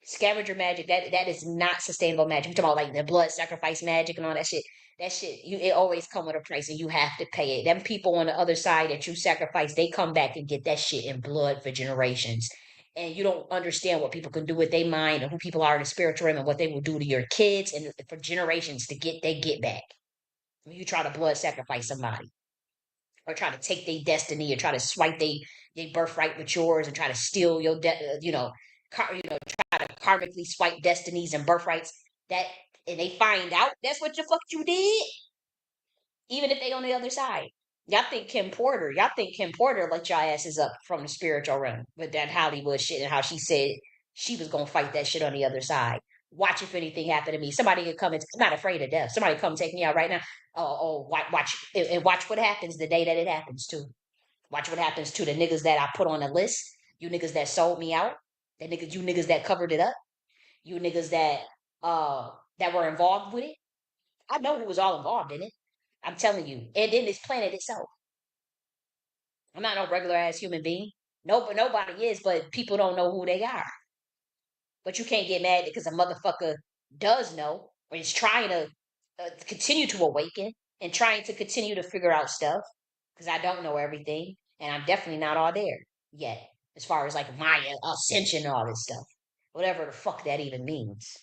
Scavenger magic, that is not sustainable magic. You're talking about like the blood sacrifice magic and all that shit. That shit, it always come with a price and you have to pay it. Them people on the other side that you sacrifice, they come back and get that shit in blood for generations. And you don't understand what people can do with their mind and who people are in the spiritual realm and what they will do to your kids and for generations to get they get back. When you try to blood sacrifice somebody or try to take their destiny or try to swipe their birthright with yours and try to steal your try to karmically swipe destinies and birthrights that and they find out that's what the fuck you did, even if they on the other side. Y'all think Kim Porter let y'all asses up from the spiritual realm with that Hollywood shit and how she said she was gonna fight that shit on the other side. Watch if anything happened to me. Somebody could come and I'm not afraid of death. Somebody come take me out right now. Watch and watch what happens the day that it happens too. Watch what happens to the niggas that I put on the list. You niggas that sold me out. You niggas that covered it up. You niggas that were involved with it. I know who was all involved in it. I'm telling you. And then this planet itself. I'm not no regular ass human being. No, but nobody is, but people don't know who they are. But you can't get mad because a motherfucker does know or is trying to continue to awaken and trying to continue to figure out stuff because I don't know everything and I'm definitely not all there yet as far as like my ascension and all this stuff. Whatever the fuck that even means.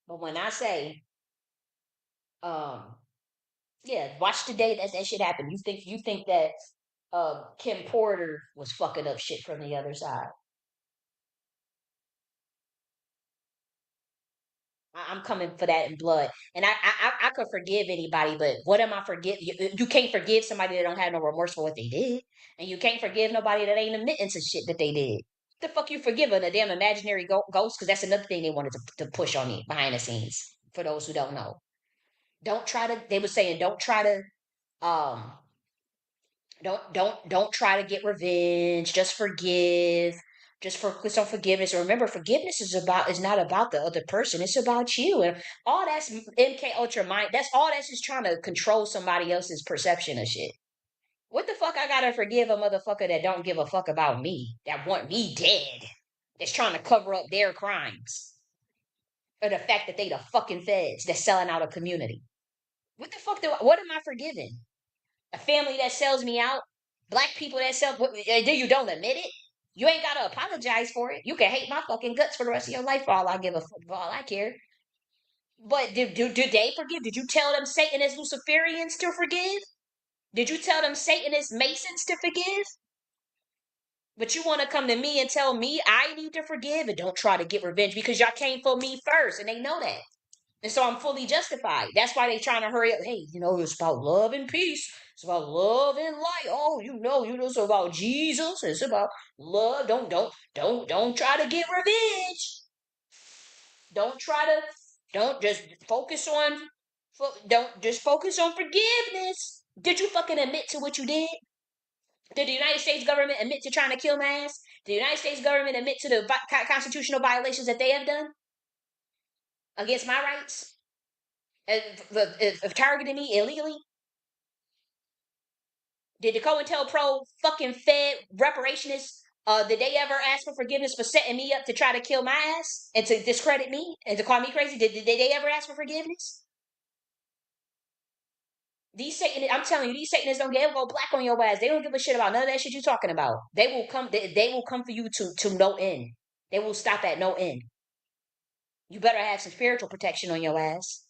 But when I say, um, yeah, watch the day that shit happened. You think that Kim Porter was fucking up shit from the other side. I'm coming for that in blood, and I could forgive anybody, but what am I forgive? You can't forgive somebody that don't have no remorse for what they did, and you can't forgive nobody that ain't admitting to shit that they did. The fuck you forgiving a damn imaginary ghost? Because that's another thing they wanted to push on you behind the scenes. For those who don't know, don't try to. They were saying don't try to um don't try to get revenge. Just forgive. Just focus on forgiveness. And remember, forgiveness is not about the other person. It's about you. And all that's MK Ultra mind. That's all that's just trying to control somebody else's perception of shit. What the fuck I gotta forgive a motherfucker that don't give a fuck about me, that want me dead, that's trying to cover up their crimes. Or the fact that they the fucking feds that's selling out a community. What the fuck what am I forgiving? A family that sells me out, black people that sell. You don't admit it. You ain't gotta apologize for it. You can hate my fucking guts for the rest of your life for all I give a fuck, for all I care. But did they forgive? Did you tell them Satanist Luciferians to forgive? Did you tell them Satanist Masons to forgive? But you want to come to me and tell me I need to forgive and don't try to get revenge because y'all came for me first and they know that. And so I'm fully justified. That's why they trying to hurry up. Hey, it's about love and peace. It's about love and light. Oh, it's about Jesus. It's about love. Don't try to get revenge. Don't try to. Don't just focus on. Don't just focus on forgiveness. Did you fucking admit to what you did? Did the United States government admit to trying to kill my ass? Did the United States government admit to the constitutional violations that they have done against my rights? Of targeting me illegally? Did the COINTELPRO fucking Fed reparationists, did they ever ask for forgiveness for setting me up to try to kill my ass and to discredit me and to call me crazy? Did they ever ask for forgiveness? These Satanists, I'm telling you, these Satanists don't go black on your ass. They don't give a shit about none of that shit you talking about. They will come. They will come for you to no end. They will stop at no end. You better have some spiritual protection on your ass.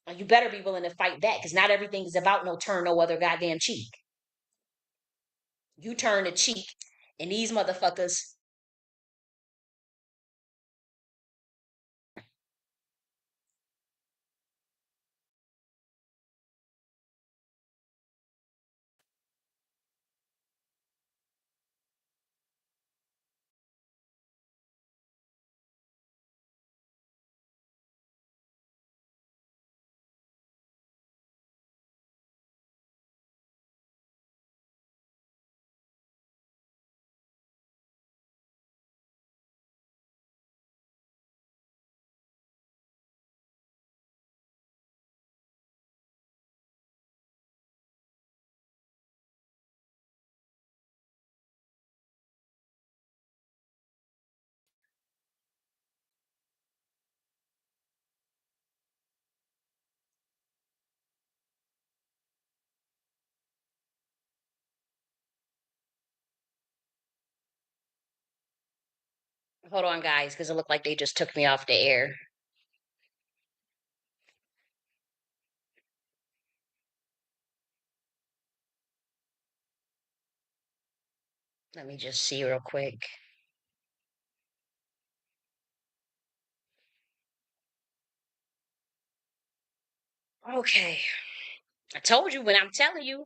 And you better be willing to fight back because not everything is about no turn no other goddamn cheek. You turn the cheek, and these motherfuckers Hold on, guys, because it looked like they just took me off the air. Let me just see real quick. Okay. I told you when I'm telling you,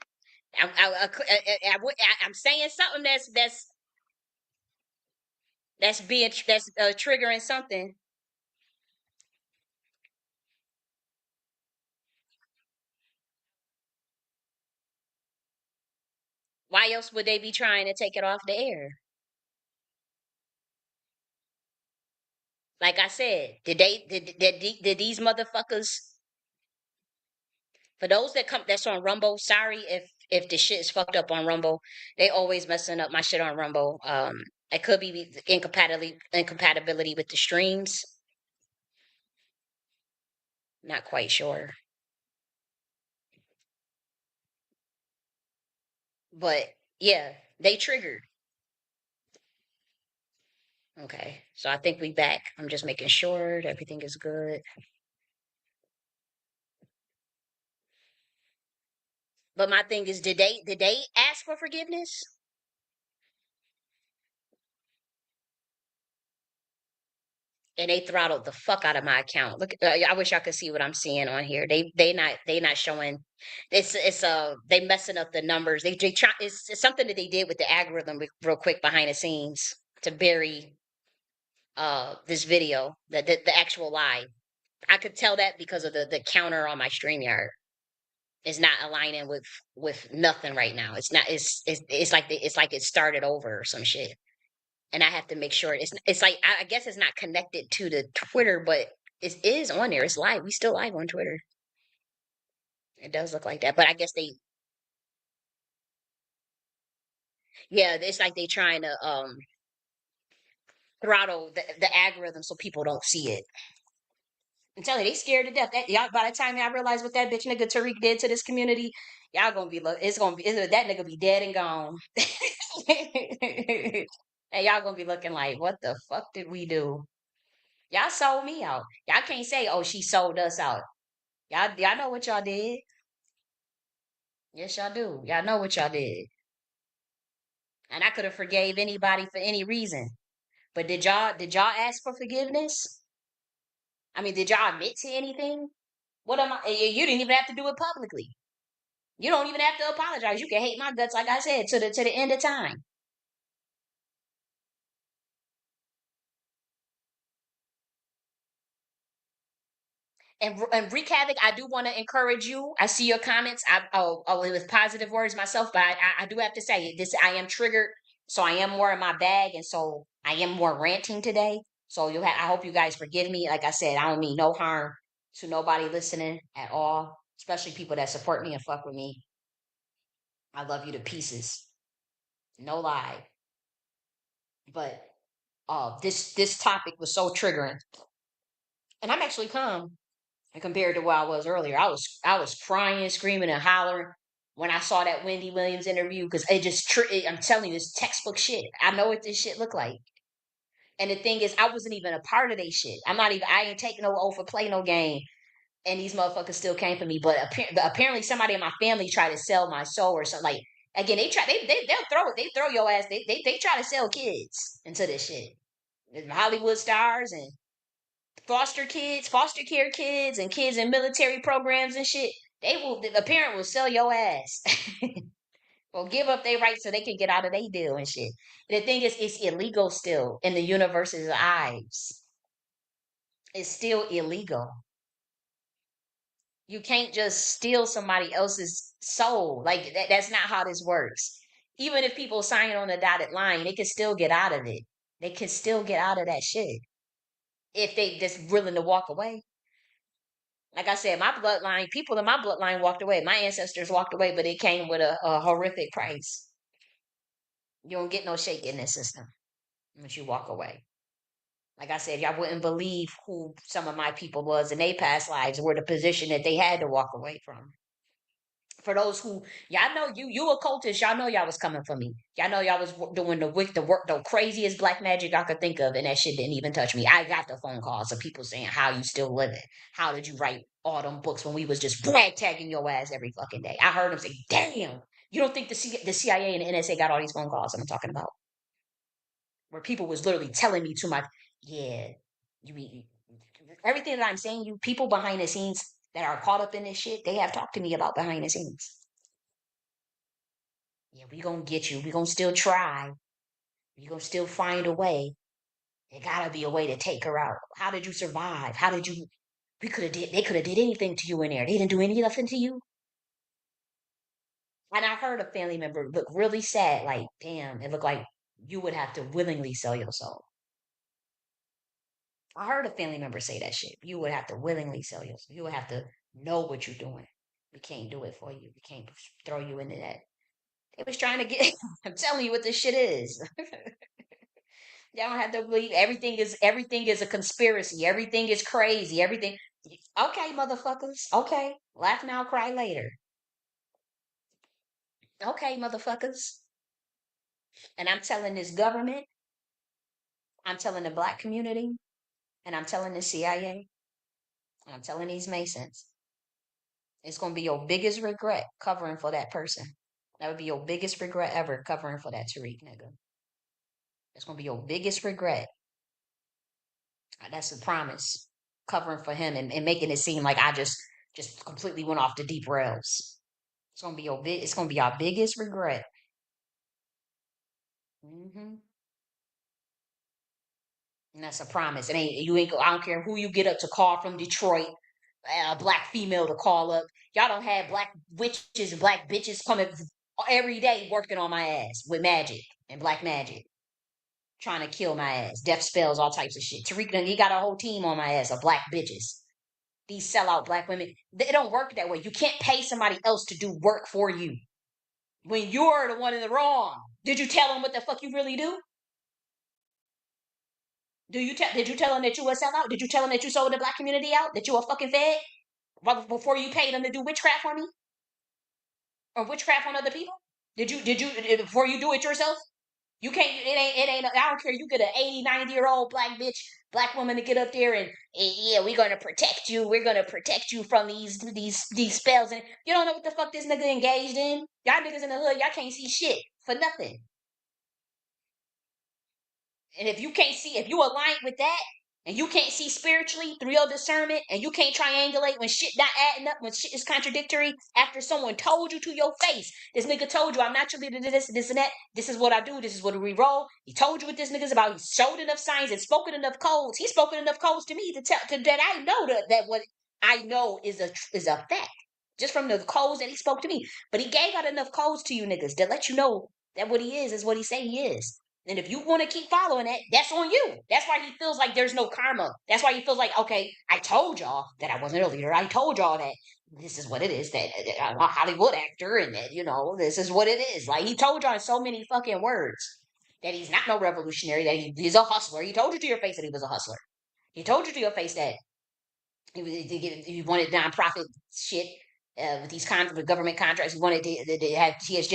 I'm saying something that's triggering something. Why else would they be trying to take it off the air? Like I said, did these motherfuckers? For those that's on Rumble, sorry if the shit is fucked up on Rumble. They always messing up my shit on Rumble. It could be incompatibility with the streams. Not quite sure, but yeah, they triggered. Okay, so I think we back. I'm just making sure that everything is good. But my thing is, did they ask for forgiveness? And they throttled the fuck out of my account. Look, I wish I could see what I'm seeing on here. They not showing. It's they messing up the numbers. They try. It's something that they did with the algorithm real quick behind the scenes to bury this video, the actual live. I could tell that because of the counter on my StreamYard is not aligning with nothing right now. It's not. It's like it started over or some shit. And I have to make sure it's like I guess it's not connected to the Twitter, but it is on there. It's live. We still live on Twitter. It does look like that, but I guess yeah, it's like they trying to throttle the algorithm so people don't see it. I'm telling you, they scared to death. That y'all by the time y'all realize what that bitch nigga Tariq did to this community, y'all gonna be look. It's gonna be that nigga be dead and gone, and y'all gonna be looking like, what the fuck did we do? Y'all sold me out. Y'all can't say, oh, she sold us out. Y'all know what y'all did. Yes, y'all do. Y'all know what y'all did. And I could have forgave anybody for any reason. But did y'all ask for forgiveness? I mean, did y'all admit to anything? What am I? You didn't even have to do it publicly. You don't even have to apologize. You can hate my guts, like I said, to the end of time. And wreak havoc. I do want to encourage you. I see your comments. It was positive words myself, but I do have to say this. I am triggered, so I am more in my bag, and so I am more ranting today. So I hope you guys forgive me. Like I said, I don't mean no harm to nobody listening at all, especially people that support me and fuck with me. I love you to pieces, no lie. But this topic was so triggering, and I'm actually calm compared to where I was earlier. I was crying, screaming, and hollering when I saw that Wendy Williams interview because I'm telling you, it's textbook shit. I know what this shit look like. And the thing is, I wasn't even a part of they shit. I ain't taking no oath or play no game. And these motherfuckers still came for me. But apparently somebody in my family tried to sell my soul or something. Like, again, they throw your ass. They try to sell kids into this shit. Hollywood stars and foster care kids, and kids in military programs and shit. The parent will sell your ass. Or give up their rights so they can get out of their deal and shit. And the thing is, it's illegal still in the universe's eyes. It's still illegal. You can't just steal somebody else's soul. Like that's not how this works. Even if people sign on the dotted line, they can still get out of it. They can still get out of that shit if they just willing to walk away. Like I said, my bloodline, people in my bloodline walked away. My ancestors walked away, but it came with a horrific price. You don't get no shake in this system once you walk away. Like I said, y'all wouldn't believe who some of my people was in their past lives, were the position that they had to walk away from. For those who y'all know you occultists, y'all know y'all was coming for me. Y'all know y'all was doing the work, the craziest black magic I could think of, and that shit didn't even touch me. I got the phone calls of people saying, "How you still living? How did you write all them books when we was just brag tagging your ass every fucking day?" I heard them say, "Damn, you don't think the CIA and the NSA got all these phone calls that I'm talking about?" Where people was literally telling me to my, yeah, you everything that I'm saying, you people behind the scenes that are caught up in this shit, they have talked to me about behind the scenes. Yeah, we gonna get you. We gonna still try. We gonna still find a way. There gotta be a way to take her out. How did you survive? How did you? We could have did. They could have did anything to you in there. They didn't do nothing to you. And I heard a family member look really sad. Like, damn, it looked like you would have to willingly sell your soul. I heard a family member say that shit. You would have to willingly sell your soul. You would have to know what you're doing. We can't do it for you. We can't throw you into that. They was trying to get. I'm telling you what this shit is. Y'all don't have to believe everything is a conspiracy. Everything is crazy. Everything. Okay, motherfuckers. Okay, laugh now, cry later. Okay, motherfuckers. And I'm telling this government. I'm telling the black community, and I'm telling the CIA, and I'm telling these Masons. It's gonna be your biggest regret covering for that person. That would be your biggest regret ever covering for that Tariq nigga. It's gonna be your biggest regret. That's a promise. Covering for him and making it seem like I just completely went off the deep rails. It's gonna be our biggest regret. Hmm. And that's a promise. It ain't you ain't I don't care who you get up to call from Detroit, a black female to call up. Y'all don't have black witches and black bitches coming every day working on my ass with magic and black magic, trying to kill my ass, death spells, all types of shit. Tariq, he got a whole team on my ass of black bitches. These sellout black women, they don't work that way. You can't pay somebody else to do work for you when you're the one in the wrong. Did you tell them what the fuck you really do? Did you tell them that you a sellout? Did you tell them that you sold the black community out? That you a fucking fed? Before you paid them to do witchcraft on me or witchcraft on other people? Did you before you do it yourself? You can't. It ain't. I don't care. You get an 80, 90-year old black bitch, black woman to get up there and yeah, we're gonna protect you. We're gonna protect you from these spells. And you don't know what the fuck this nigga engaged in. Y'all niggas in the hood, y'all can't see shit for nothing. And if you can't see, if you align with that, and you can't see spiritually through your discernment, and you can't triangulate when shit not adding up, when shit is contradictory, after someone told you to your face, this nigga told you, I'm not your leader, this, and that. This is what I do. This is what we roll. He told you what this nigga's about. He showed enough signs and spoken enough codes. He's spoken enough codes to me to tell that I know that what I know is a fact. Just from the codes that he spoke to me. But he gave out enough codes to you niggas to let you know that what he is what he say he is. And if you want to keep following that, that's on you. That's why he feels like there's no karma. That's why he feels like, okay, I told y'all that I wasn't a leader. I told y'all that this is what it is, that I'm a Hollywood actor and that, this is what it is. Like, he told y'all in so many fucking words that he's not no revolutionary, that he's a hustler. He told you to your face that he was a hustler. He told you to your face that he wanted nonprofit shit with these with government contracts. He wanted to have TS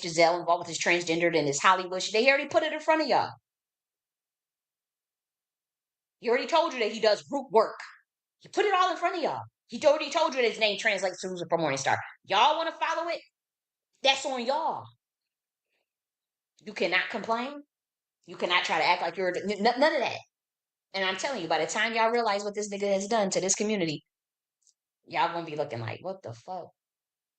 Giselle involved with his transgendered and his Hollywood shit. They already put it in front of y'all. He already told you that he does root work. He put it all in front of y'all. He already told you that his name translates to for Morningstar. Y'all want to follow it? That's on y'all. You cannot complain. You cannot try to act like you're none of that. And I'm telling you, by the time y'all realize what this nigga has done to this community, y'all gonna be looking like, what the fuck?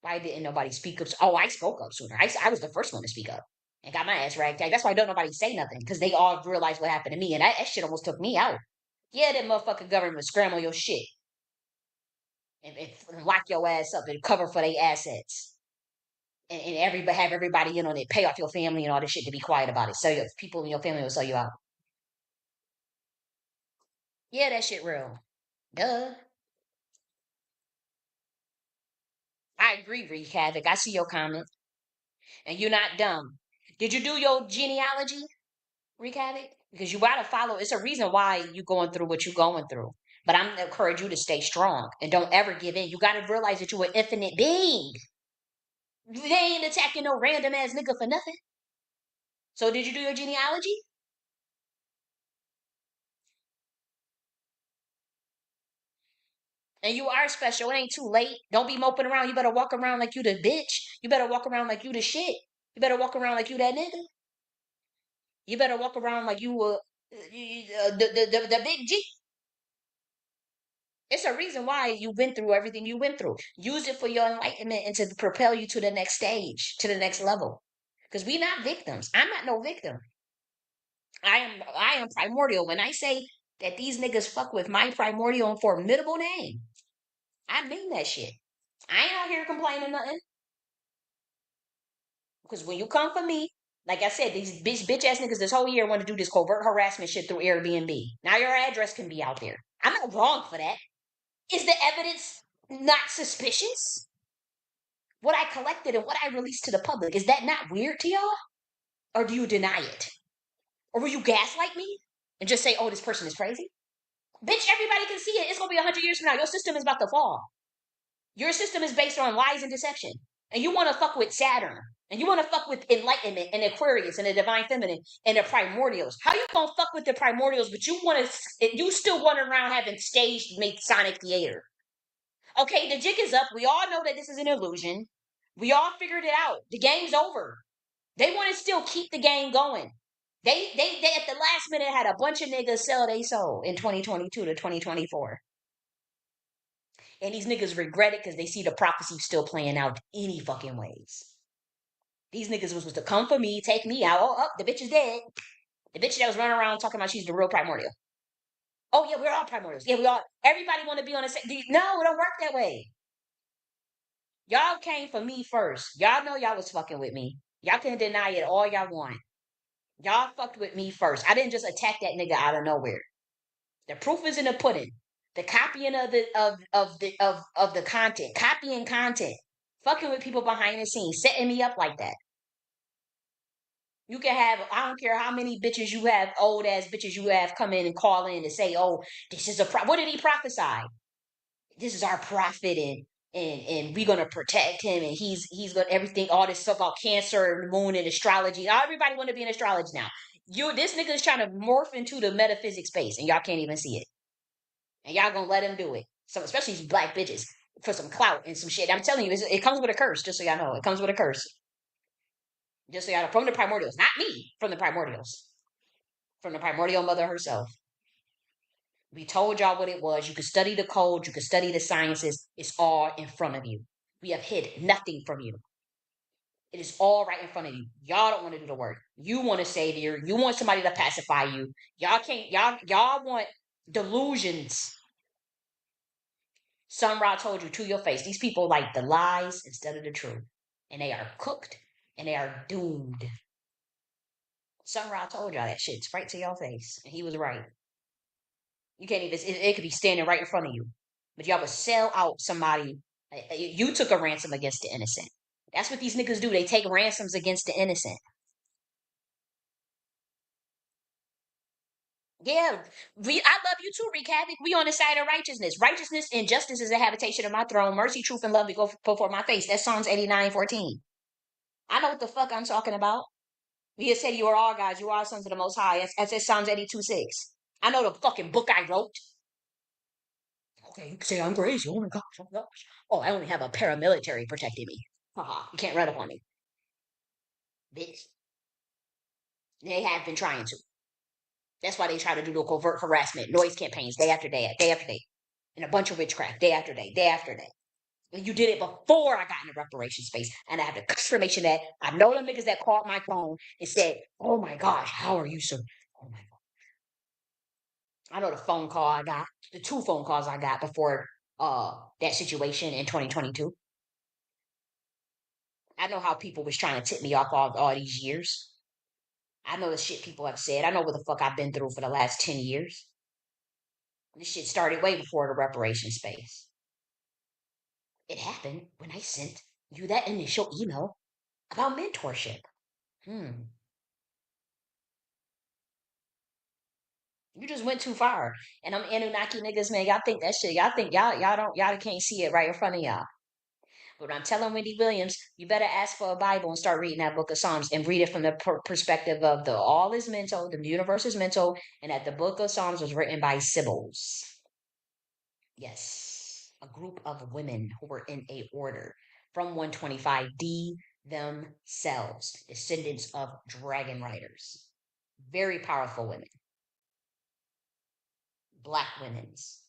Why didn't nobody speak up? Oh, I spoke up sooner. I was the first one to speak up and got my ass ragged. That's why don't nobody say nothing, because they all realized what happened to me, and that shit almost took me out. Yeah, that motherfucking government scramble your shit and lock your ass up and cover for their assets. And everybody have everybody in on it, pay off your family and all this shit to be quiet about it. So your people in your family will sell you out. Yeah, that shit real. Duh. I agree, Reek Havoc. I see your comment. And you're not dumb. Did you do your genealogy, Reek Havoc? Because you gotta follow. It's a reason why you going through what you're going through. But I'm gonna encourage you to stay strong and don't ever give in. You gotta realize that you're an infinite being. They ain't attacking no random ass nigga for nothing. So did you do your genealogy? And you are special. It ain't too late. Don't be moping around. You better walk around like you the bitch. You better walk around like you the shit. You better walk around like you that nigga. You better walk around like you the big G. It's a reason why you went through everything you went through. Use it for your enlightenment and to propel you to the next stage, to the next level. Because we not victims. I'm not no victim. I am primordial. When I say that these niggas fuck with my primordial and formidable name, I mean that shit. I ain't out here complaining nothing. Because when you come for me, like I said, these bitch ass niggas this whole year want to do this covert harassment shit through Airbnb. Now your address can be out there. I'm not wrong for that. Is the evidence not suspicious? What I collected and what I released to the public, is that not weird to y'all? Or do you deny it? Or will you gaslight me and just say, oh, this person is crazy? Bitch, everybody can see it. It's going to be 100 years from now. Your system is about to fall. Your system is based on lies and deception. And you want to fuck with Saturn. And you want to fuck with enlightenment and Aquarius and the divine feminine and the primordials. How you gonna fuck with the primordials, but you still run around having staged Masonic theater? Okay, the jig is up. We all know that this is an illusion. We all figured it out. The game's over. They want to still keep the game going. They at the last minute had a bunch of niggas sell their soul in 2022 to 2024. And these niggas regret it because they see the prophecy still playing out any fucking ways. These niggas was to come for me, take me out. Oh, the bitch is dead. The bitch that was running around talking about she's the real primordial. Oh yeah, we're all primordials. Yeah, we all. Everybody want to be on the same. No, it don't work that way. Y'all came for me first. Y'all know y'all was fucking with me. Y'all can deny it all y'all want. Y'all fucked with me first. I didn't just attack that nigga out of nowhere. The proof is in the pudding. The copying of the content, copying content, fucking with people behind the scenes, setting me up like that. You can have, I don't care how many bitches you have, old ass bitches you have come in and call in and say, oh, this is what did he prophesy? This is our prophet and we're gonna protect him and he's gonna everything, all this stuff about cancer, moon and astrology. Everybody wanna be in astrology now. This nigga is trying to morph into the metaphysics space and y'all can't even see it. And y'all gonna let him do it. So especially these black bitches for some clout and some shit. I'm telling you, it comes with a curse, just so y'all know. It comes with a curse. Just so y'all know, from the primordials, not me, from the primordials, from the primordial mother herself. We told y'all what it was. You could study the code, you could study the sciences. It's all in front of you. We have hid nothing from you. It is all right in front of you. Y'all don't want to do the work. You want a savior. You want somebody to pacify you. Y'all can't. Y'all want delusions. Sun Ra told you to your face. These people like the lies instead of the truth, and they are cooked and they are doomed. Sun Ra told y'all that shit right to your face, and he was right. You can't even. It could be standing right in front of you, but y'all would sell out somebody. You took a ransom against the innocent. That's what these niggas do. They take ransoms against the innocent. Yeah, I love you too, Rick Havoc. We on the side of righteousness. Righteousness and justice is a habitation of my throne. Mercy, truth, and love will go before my face. That's Psalms 89:14. I know what the fuck I'm talking about. He has said you are all gods, you are all sons of the most high. That's Psalms 82:6. I know the fucking book I wrote. Okay, you can say I'm crazy. Oh my gosh, oh my gosh. Oh, I only have a paramilitary protecting me. Haha, you can't run up on me. Bitch. They have been trying to. That's why they try to do the covert harassment, noise campaigns, day after day, day after day. And a bunch of witchcraft, day after day, day after day. And you did it before I got in the reparation space. And I have the confirmation that I know them niggas that called my phone and said, oh my gosh, how are you, sir? Oh my God. I know the phone call I got, the 2 phone calls I got before that situation in 2022. I know how people was trying to tip me off all these years. I know the shit people have said. I know what the fuck I've been through for the last 10 years. This shit started way before the reparation space. It happened when I sent you that initial email about mentorship. You just went too far. And I'm Anunnaki niggas, man. Y'all think that shit. Y'all think y'all can't see it right in front of y'all. But I'm telling Wendy Williams, you better ask for a Bible and start reading that book of Psalms and read it from the perspective of the all is mental, the universe is mental, and that the book of Psalms was written by Sibyls. Yes, a group of women who were in a order from 125D themselves, descendants of dragon riders. Very powerful women, black women's.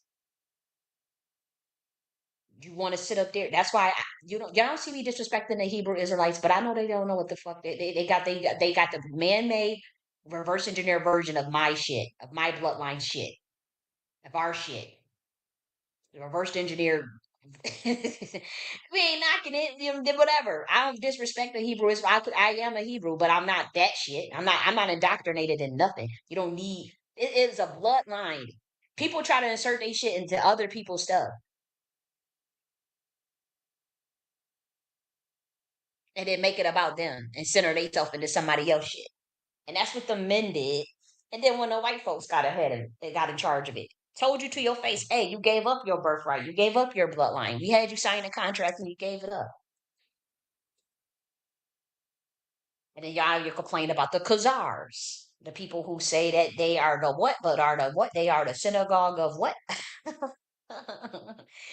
You want to sit up there? That's why y'all don't see me disrespecting the Hebrew Israelites, but I know they don't know what the fuck they got the man-made reverse engineer version of my shit, of my bloodline shit, of our shit. The reverse engineer. We ain't knocking it, whatever. I don't disrespect the Hebrew. I am a Hebrew, but I'm not that shit. I'm not indoctrinated in nothing. You don't need. It is a bloodline. People try to insert their shit into other people's stuff and then make it about them and center themselves into somebody else shit. And that's what the men did. And then when the white folks got ahead of it, they got in charge of it. Told you to your face, hey, you gave up your birthright. You gave up your bloodline. We had you sign a contract and you gave it up. And then y'all you complain about the Khazars, the people who say that they are the what, but are the what? They are the synagogue of what?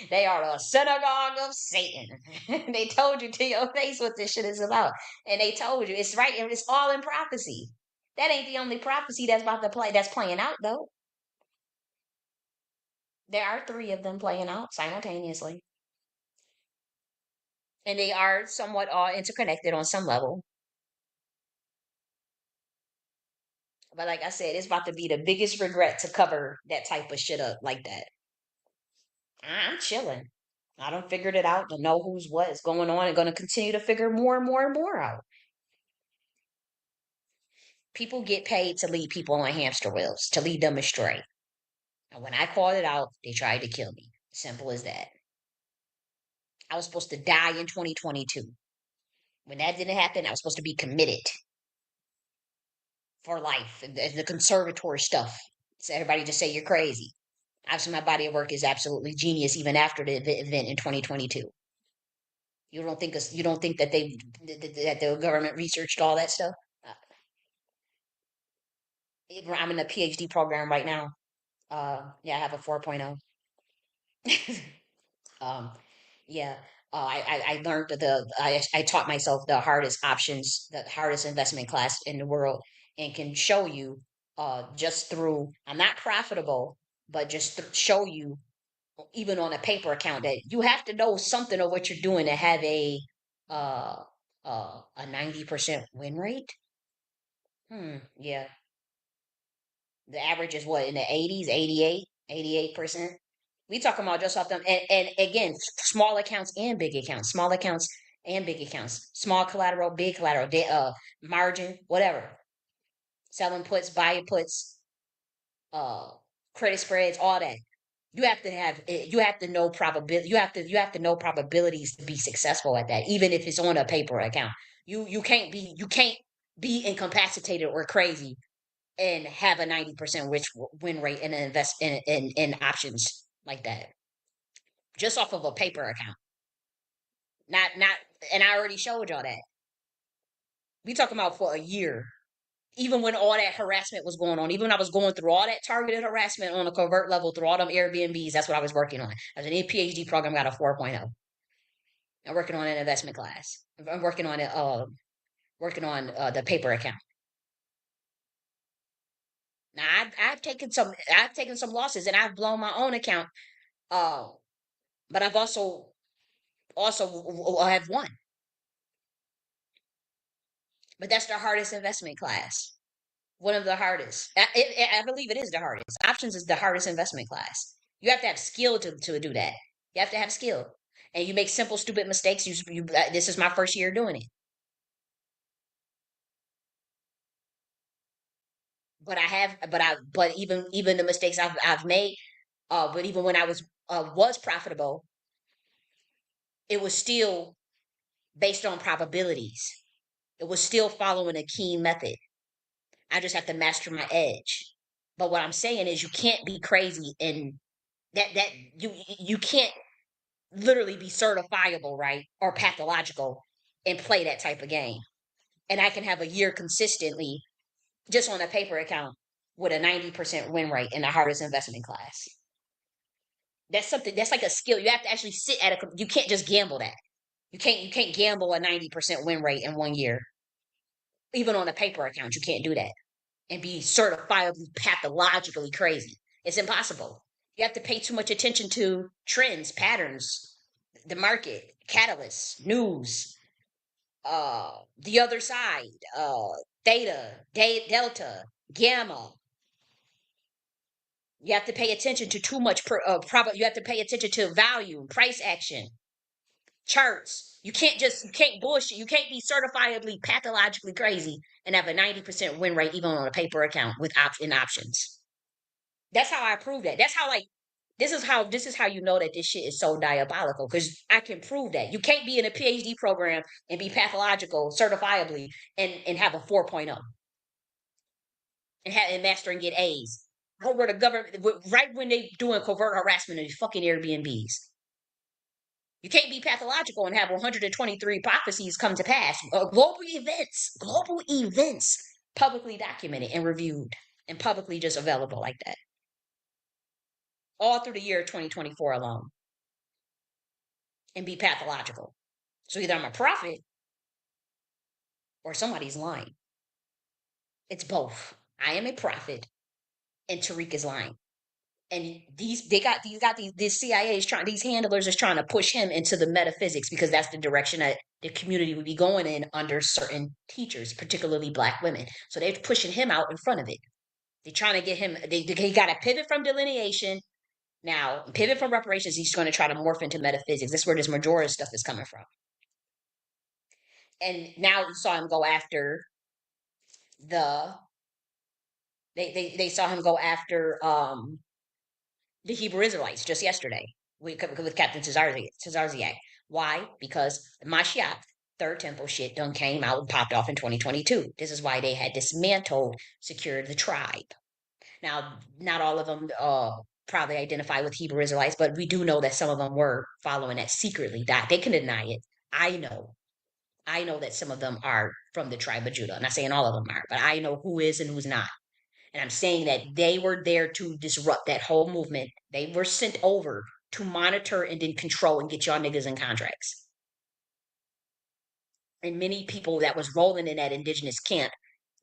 They are the synagogue of Satan. They told you to your face what this shit is about. And they told you it's right, it's all in prophecy. That ain't the only prophecy that's about to play that's playing out though. There are three of them playing out simultaneously. And they are somewhat all interconnected on some level. But like I said, it's about to be the biggest regret to cover that type of shit up like that. I'm chilling. I done figured it out to know who's what is going on and going to continue to figure more and more and more out. People get paid to lead people on hamster wheels, to lead them astray. And when I called it out, they tried to kill me. Simple as that. I was supposed to die in 2022. When that didn't happen, I was supposed to be committed for life. And the conservatory stuff. So everybody just say you're crazy. Obviously, my body of work is absolutely genius even after the event in 2022. You don't think that that the government researched all that stuff? I'm in a PhD program right now. Yeah, I have a 4.0. um, yeah. I learned I taught myself the hardest options, the hardest investment class in the world, and can show you just through. I'm not profitable, but just show you even on a paper account that you have to know something of what you're doing to have uh a 90% win rate. Yeah. The average is what in the 80s, 88%. We talking about just off them and again, small accounts and big accounts, small accounts and big accounts, small collateral, big collateral, margin, whatever. Selling puts, buying puts, uh credit spreads, all that. You have to know probability you have to know probabilities to be successful at that, even if it's on a paper account. You can't be incapacitated or crazy and have a 90% win rate and invest in options like that just off of a paper account. Not and I already showed y'all that. We talking about for a year. Even when all that harassment was going on, even when I was going through all that targeted harassment on a covert level through all them Airbnbs, that's what I was working on. As an PhD program, got a 4.0. I'm working on an investment class. I'm working on it. The paper account. Now I've taken some losses and I've blown my own account. Uh, but I've also have won. But that's the hardest investment class. One of the hardest. I believe it is the hardest. Options is the hardest investment class. You have to have skill to do that. You have to have skill, and you make simple, stupid mistakes. This is my first year doing it, but even the mistakes I've made, but even when I was profitable, it was still based on probabilities. It was still following a keen method. I just have to master my edge. But what I'm saying is you can't be crazy and that you can't literally be certifiable, right? Or pathological and play that type of game. And I can have a year consistently just on a paper account with a 90% win rate in the hardest investment class. That's something that's like a skill. You have to actually sit at you can't just gamble that. You can't gamble a 90% win rate in 1 year. Even on a paper account, you can't do that and be certifiably pathologically crazy. It's impossible. You have to pay too much attention to trends, patterns, the market, catalysts, news, the other side, theta, delta, gamma. You have to pay attention to too much you have to pay attention to value, price action, charts. You can't bullshit. You can't be certifiably pathologically crazy and have a 90% win rate even on a paper account with options. That's how I prove that. That's how like this is how you know that this shit is so diabolical because I can prove that. You can't be in a PhD program and be pathological certifiably and have a 4.0 and master and get A's. Over the government right when they doing covert harassment in fucking Airbnbs. You can't be pathological and have 123 prophecies come to pass. Global events publicly documented and reviewed and publicly just available like that. All through the year 2024 alone. And be pathological. So either I'm a prophet or somebody's lying. It's both. I am a prophet and Tariq is lying. And these CIA is trying, these handlers is trying to push him into the metaphysics because that's the direction that the community would be going in under certain teachers, particularly black women. So they're pushing him out in front of it. They're trying to get him, he got to pivot from delineation. Now, pivot from reparations, he's going to try to morph into metaphysics. That's where this majority stuff is coming from. And now you saw him go after the, they saw him go after the Hebrew Israelites just yesterday with Captain Tazarziak. Why? Because Mashiach, Third Temple shit done came out and popped off in 2022. This is why they had dismantled, secured the tribe. Now, not all of them probably identify with Hebrew Israelites, but we do know that some of them were following that secretly. That they can deny it. I know. I know that some of them are from the tribe of Judah. I'm not saying all of them are, but I know who is and who's not. And I'm saying that they were there to disrupt that whole movement. They were sent over to monitor and then control and get y'all niggas in contracts. And many people that was rolling in that indigenous camp,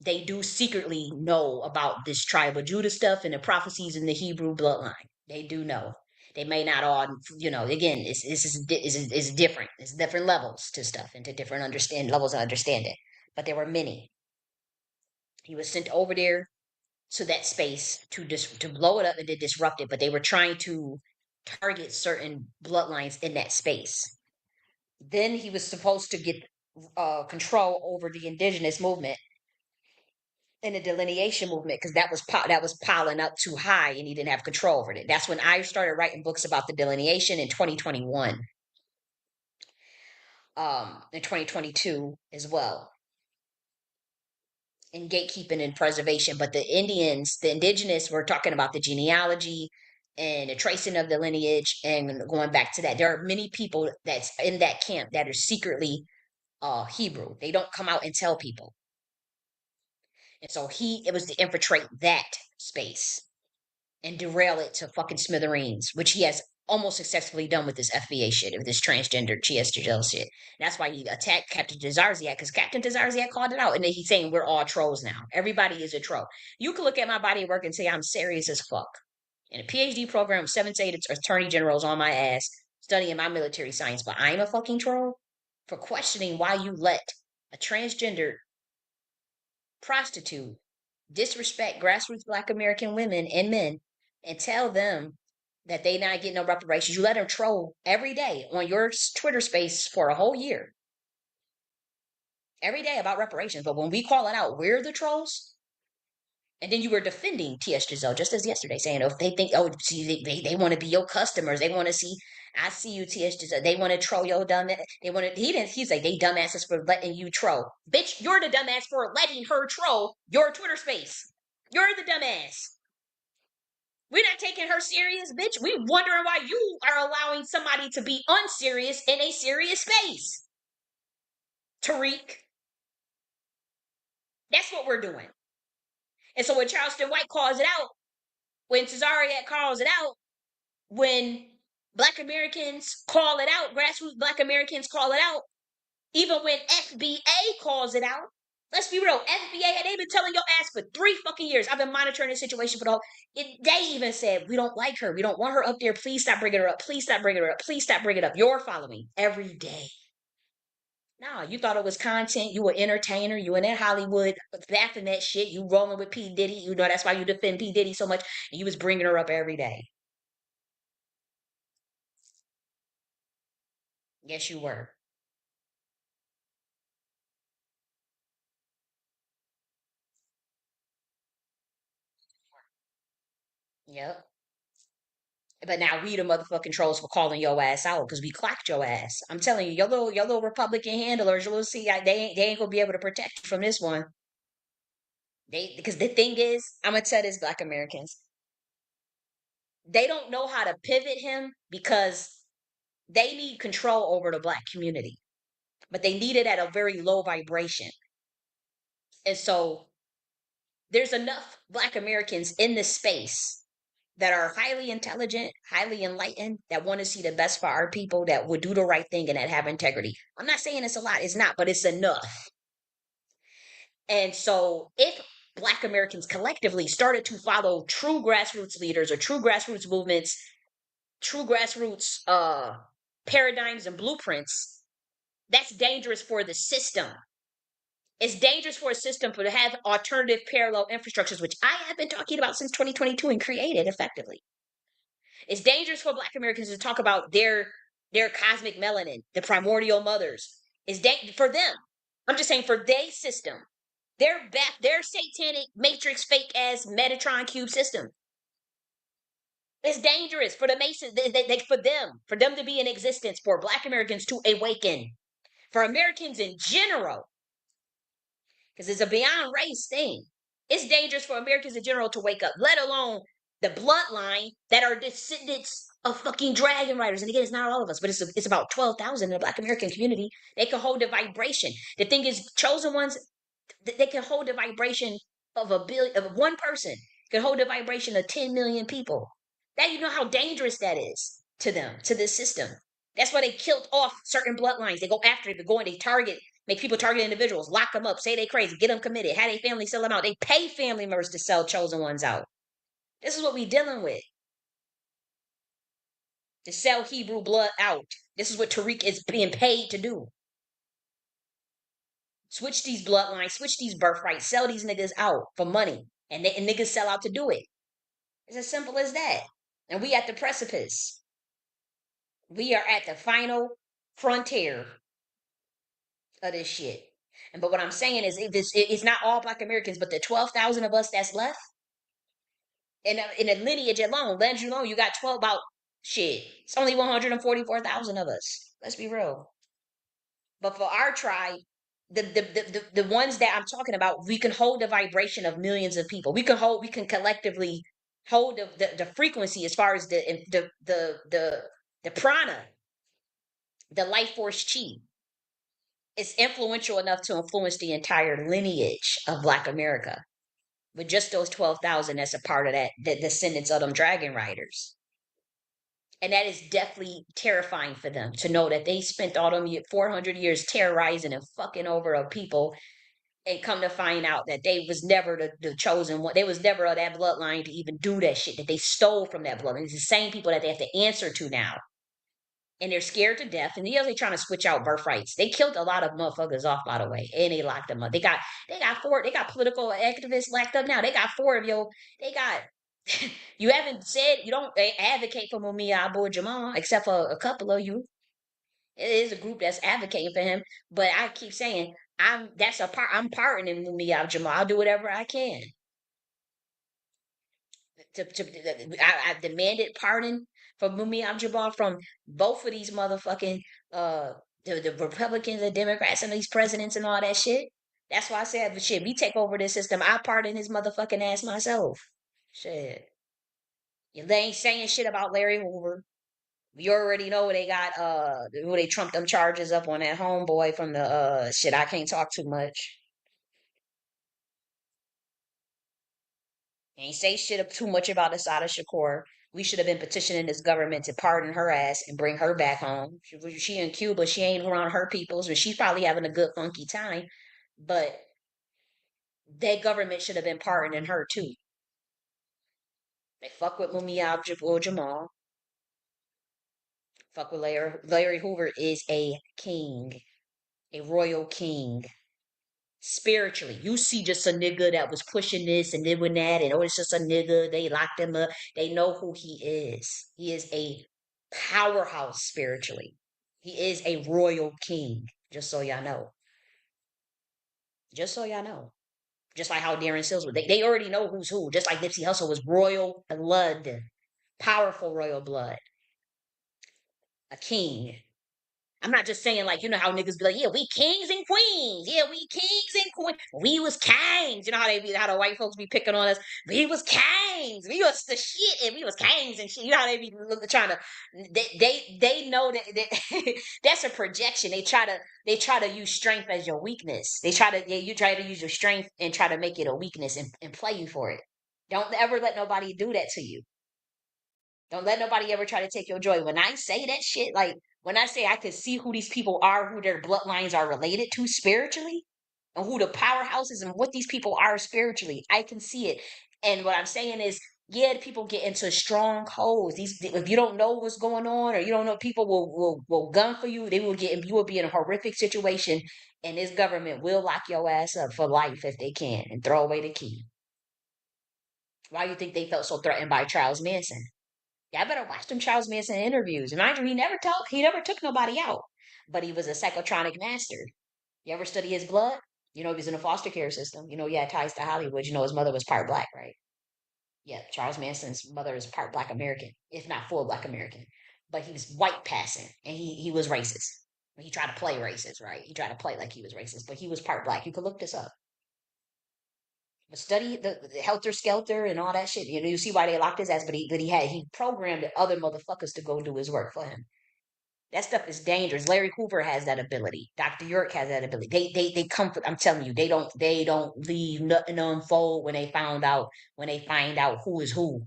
they do secretly know about this tribe of Judah stuff and the prophecies in the Hebrew bloodline. They do know. They may not all, again, it's different. It's different levels to stuff and to different levels of understanding. But there were many. He was sent over there to that space to blow it up and to disrupt it, but they were trying to target certain bloodlines in that space. Then he was supposed to get control over the indigenous movement and the delineation movement because that was piling up too high and he didn't have control over it. That's when I started writing books about the delineation in 2021, in 2022 as well. In gatekeeping and preservation, but the indigenous, were talking about the genealogy and the tracing of the lineage and going back to that. There are many people that's in that camp that are secretly Hebrew. They don't come out and tell people. And so it was to infiltrate that space and derail it to fucking smithereens, which he has almost successfully done with this FBA shit, with this transgender GSGL shit. And that's why he attacked Captain Tazarziak, because Captain Tazarziak called it out. And then he's saying we're all trolls now. Everybody is a troll. You can look at my body of work and say I'm serious as fuck. In a PhD program, 7 to 8 attorney generals on my ass studying my military science, but I'm a fucking troll for questioning why you let a transgender prostitute disrespect grassroots Black American women and men and tell them that they not getting no reparations. You let them troll every day on your Twitter space for a whole year. Every day about reparations. But when we call it out, we're the trolls. And then you were defending T.S. Giselle just as yesterday, saying, if they think, see, they want to be your customers. They want to see, I see you, T.S. Giselle. They want to troll your dumb. They want to, he's like, they dumbasses for letting you troll. Bitch, you're the dumbass for letting her troll your Twitter space. You're the dumbass. We're not taking her serious, bitch. We wondering why you are allowing somebody to be unserious in a serious space. Tariq. That's what we're doing. And so when Charleston White calls it out, when Cesariat calls it out, when Black Americans call it out, grassroots Black Americans call it out, even when FBA calls it out. Let's be real. FBA, they've been telling your ass for 3 fucking years. I've been monitoring this situation for the whole. They even said, we don't like her. We don't want her up there. Please stop bringing her up. Please stop bringing her up. Please stop bringing it up. You're following every day. No, you thought it was content. You were entertainer. You in that Hollywood laughing that shit. You rolling with P. Diddy. You know that's why you defend P. Diddy so much. And you was bringing her up every day. Yes, you were. Yep. But now we the motherfucking trolls for calling your ass out because we clocked your ass. I'm telling you, your little Republican handlers, your little CI, they ain't gonna be able to protect you from this one. Because the thing is, I'm gonna tell this Black Americans, they don't know how to pivot him because they need control over the Black community, but they need it at a very low vibration. And so there's enough Black Americans in this space that are highly intelligent, highly enlightened, that want to see the best for our people, that would do the right thing and that have integrity. I'm not saying it's a lot, it's not, but it's enough. And so if Black Americans collectively started to follow true grassroots leaders or true grassroots movements, true grassroots paradigms and blueprints, that's dangerous for the system. It's dangerous for a system to have alternative parallel infrastructures, which I have been talking about since 2022 and created effectively. It's dangerous for Black Americans to talk about their cosmic melanin, the primordial mothers. It's for them. I'm just saying for their system, their satanic matrix fake ass Metatron cube system. It's dangerous for the Masons, for them to be in existence, for Black Americans to awaken, for Americans in general, because it's a beyond race thing. It's dangerous for Americans in general to wake up, let alone the bloodline that are descendants of fucking dragon riders. And again, it's not all of us, but it's about 12,000 in the Black American community. They can hold the vibration. The thing is, chosen ones, they can hold the vibration of one person, can hold the vibration of 10 million people. That, you know how dangerous that is to them, to this system. That's why they killed off certain bloodlines. They go after it, they go and they target, make people target individuals, lock them up, say they crazy, get them committed, have their family sell them out. They pay family members to sell chosen ones out. This is what we dealing with. To sell Hebrew blood out. This is what Tariq is being paid to do. Switch these bloodlines, switch these birthrights, sell these niggas out for money. And niggas sell out to do it. It's as simple as that. And we at the precipice. We are at the final frontier of this shit. And but what I'm saying is, it's not all Black Americans, but the 12,000 of us that's left in a lineage alone, you got 12 about shit. It's only 144,000 of us. Let's be real. But for our tribe, the ones that I'm talking about, we can hold the vibration of millions of people. We can collectively hold the frequency as far as the prana, the life force chi. It's influential enough to influence the entire lineage of Black America. With just those 12,000 that's a part of that, the descendants of them dragon riders. And that is definitely terrifying for them to know that they spent all them 400 years terrorizing and fucking over a people, and come to find out that they was never the chosen one. They was never of that bloodline to even do that shit, that they stole from that bloodline. It's the same people that they have to answer to now. And they're scared to death. And they're trying to switch out birthrights. They killed a lot of motherfuckers off, by the way, and they locked them up. They got political activists locked up now. They got four of you. They got you haven't said you don't advocate for Mumia Abu Jamal, except for a couple of you. It is a group that's advocating for him, but I keep saying I'm pardoning Mumia Abu Jamal. I'll do whatever I can I demanded pardon for Mumia Abu Jamal from both of these motherfucking the Republicans and Democrats and these presidents and all that shit. That's why I said, but shit, we take over this system. I pardon his motherfucking ass myself. Shit. They ain't saying shit about Larry Hoover. You already know they got who they trumped them charges up on that homeboy from the shit. I can't talk too much. Ain't say shit too much about Asada Shakur. We should have been petitioning this government to pardon her ass and bring her back home. She in Cuba, she ain't around her peoples, but she's probably having a good funky time. But that government should have been pardoning her too. They fuck with Mumia Abdul Jamal. Fuck with Larry Hoover is a king, a royal king. Spiritually, you see just a nigga that was pushing this and doing that, and oh, it's just a nigga. They locked him up. They know who he is. He is a powerhouse spiritually. He is a royal king. Just so y'all know. Just so y'all know. Just like how Darren Sills was. They already know who's who. Just like Nipsey Hussle was royal blood, powerful royal blood, a king. I'm not just saying like, you know how niggas be like, yeah, we kings and queens. Yeah, we kings and queens. We was kings. You know how they be, how the white folks be picking on us. We was kings. We was the shit and we was kings and shit. You know how they be trying to, they know that that's a projection. They try to use strength as your weakness. You try to use your strength and try to make it a weakness and play you for it. Don't ever let nobody do that to you. Don't let nobody ever try to take your joy. When I say that shit, like when I say I could see who these people are, who their bloodlines are related to spiritually, and who the powerhouses and what these people are spiritually, I can see it. And what I'm saying is, yeah, people get into strongholds. If you don't know what's going on, or you don't know, people will gun for you. You will be in a horrific situation, and this government will lock your ass up for life if they can and throw away the key. Why do you think they felt so threatened by Charles Manson? Y'all better watch them Charles Manson interviews. And mind you, he never took nobody out. But he was a psychotronic master. You ever study his blood? You know, he was in a foster care system. You know, he had ties to Hollywood. You know, his mother was part black, right? Yeah, Charles Manson's mother is part black American, if not full black American. But he was white passing and he was racist. He tried to play racist, right? He tried to play like he was racist, but he was part black. You could look this up. But study the helter skelter and all that shit. You know, you see why they locked his ass, but he programmed the other motherfuckers to go do his work for him. That stuff is dangerous. Larry Hoover has that ability. Dr. York has that ability. They comfort. I'm telling you, they don't leave nothing unfold when they find out who is who.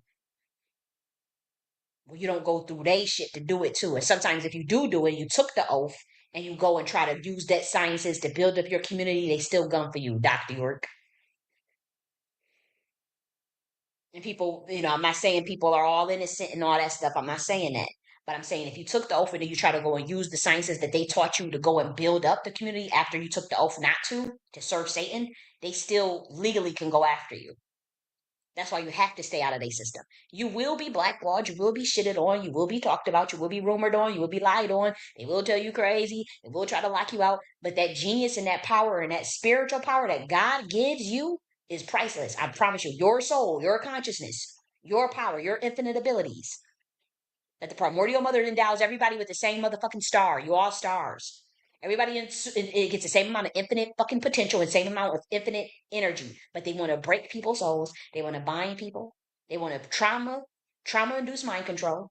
Well, you don't go through they shit to do it too. And sometimes if you do it, you took the oath and you go and try to use that sciences to build up your community, they still gun for you, Dr. York. And people, you know, I'm not saying people are all innocent and all that stuff. I'm not saying that. But I'm saying if you took the oath and then you try to go and use the sciences that they taught you to go and build up the community after you took the oath not to serve Satan, they still legally can go after you. That's why you have to stay out of their system. You will be blackballed, you will be shitted on, you will be talked about, you will be rumored on, you will be lied on, they will tell you crazy, they will try to lock you out. But that genius and that power and that spiritual power that God gives you is priceless. I promise you, your soul, your consciousness, your power, your infinite abilities. That the primordial mother endows everybody with the same motherfucking star. You all stars. Everybody it gets the same amount of infinite fucking potential and same amount of infinite energy. But they want to break people's souls. They want to bind people. They want to trauma-induced mind control.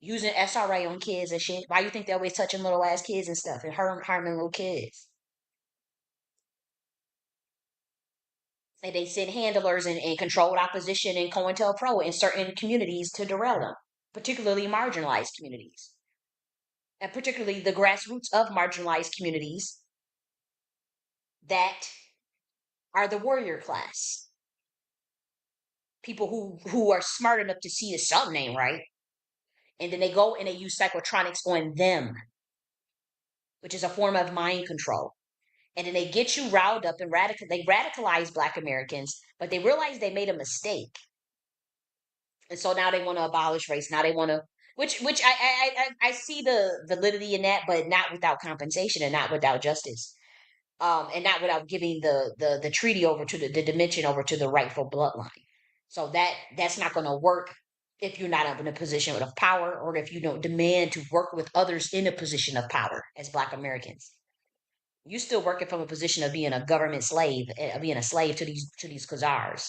Using SRA on kids and shit. Why you think they're always touching little ass kids and stuff and harming little kids? And they send handlers and controlled opposition and COINTELPRO in certain communities to derail them, particularly marginalized communities. And particularly the grassroots of marginalized communities that are the warrior class. People who are smart enough to see that something ain't right. And then they go and they use psychotronics on them, which is a form of mind control. And then they get you riled up and they radicalize Black Americans, but they realize they made a mistake. And so now they want to abolish race. Now they want to, which I see the validity in that, but not without compensation and not without justice. And not without giving the treaty over to the dimension over to the rightful bloodline. So that's not going to work if you're not in a position of power, or if you don't demand to work with others in a position of power as Black Americans. You still working from a position of being a government slave, being a slave to these Khazars.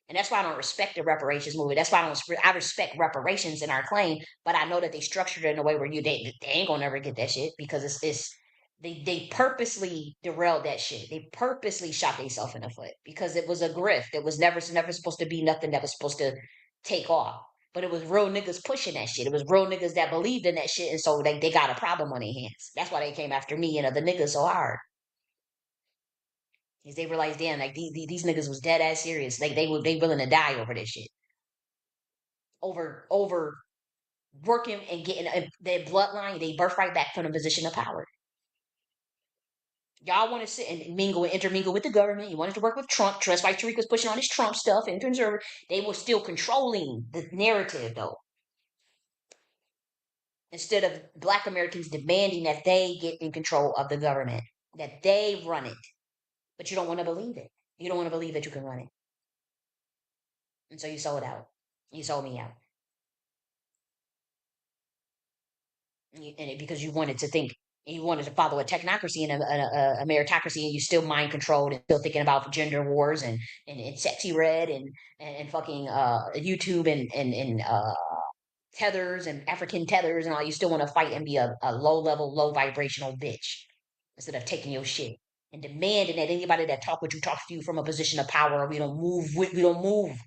And that's why I don't respect the reparations movement. That's why I respect reparations in our claim, but I know that they structured it in a way where they ain't gonna never get that shit because it's they purposely derailed that shit. They purposely shot themselves in the foot because it was a grift. It was never supposed to be nothing that was supposed to take off. But it was real niggas pushing that shit. It was real niggas that believed in that shit, and so they got a problem on their hands. That's why they came after me and other niggas so hard. Because they realized, damn, like these niggas was dead ass serious. Like they willing to die over this shit. Over working and getting their bloodline, they birthright back from a position of power. Y'all want to sit and mingle and intermingle with the government. You wanted to work with Trump. That's why Tariq was pushing on his Trump stuff and conservative. They were still controlling the narrative though. Instead of Black Americans demanding that they get in control of the government, that they run it. But you don't want to believe it. You don't want to believe that you can run it. And so you sold out. You sold me out. Because you wanted to think, you wanted to follow a technocracy and a meritocracy, and you still mind controlled and still thinking about gender wars and sexy red and fucking YouTube and tethers and African tethers and all. You still want to fight and be a low level, low vibrational bitch instead of taking your shit and demanding that anybody that talk to you from a position of power. We don't move. We don't move.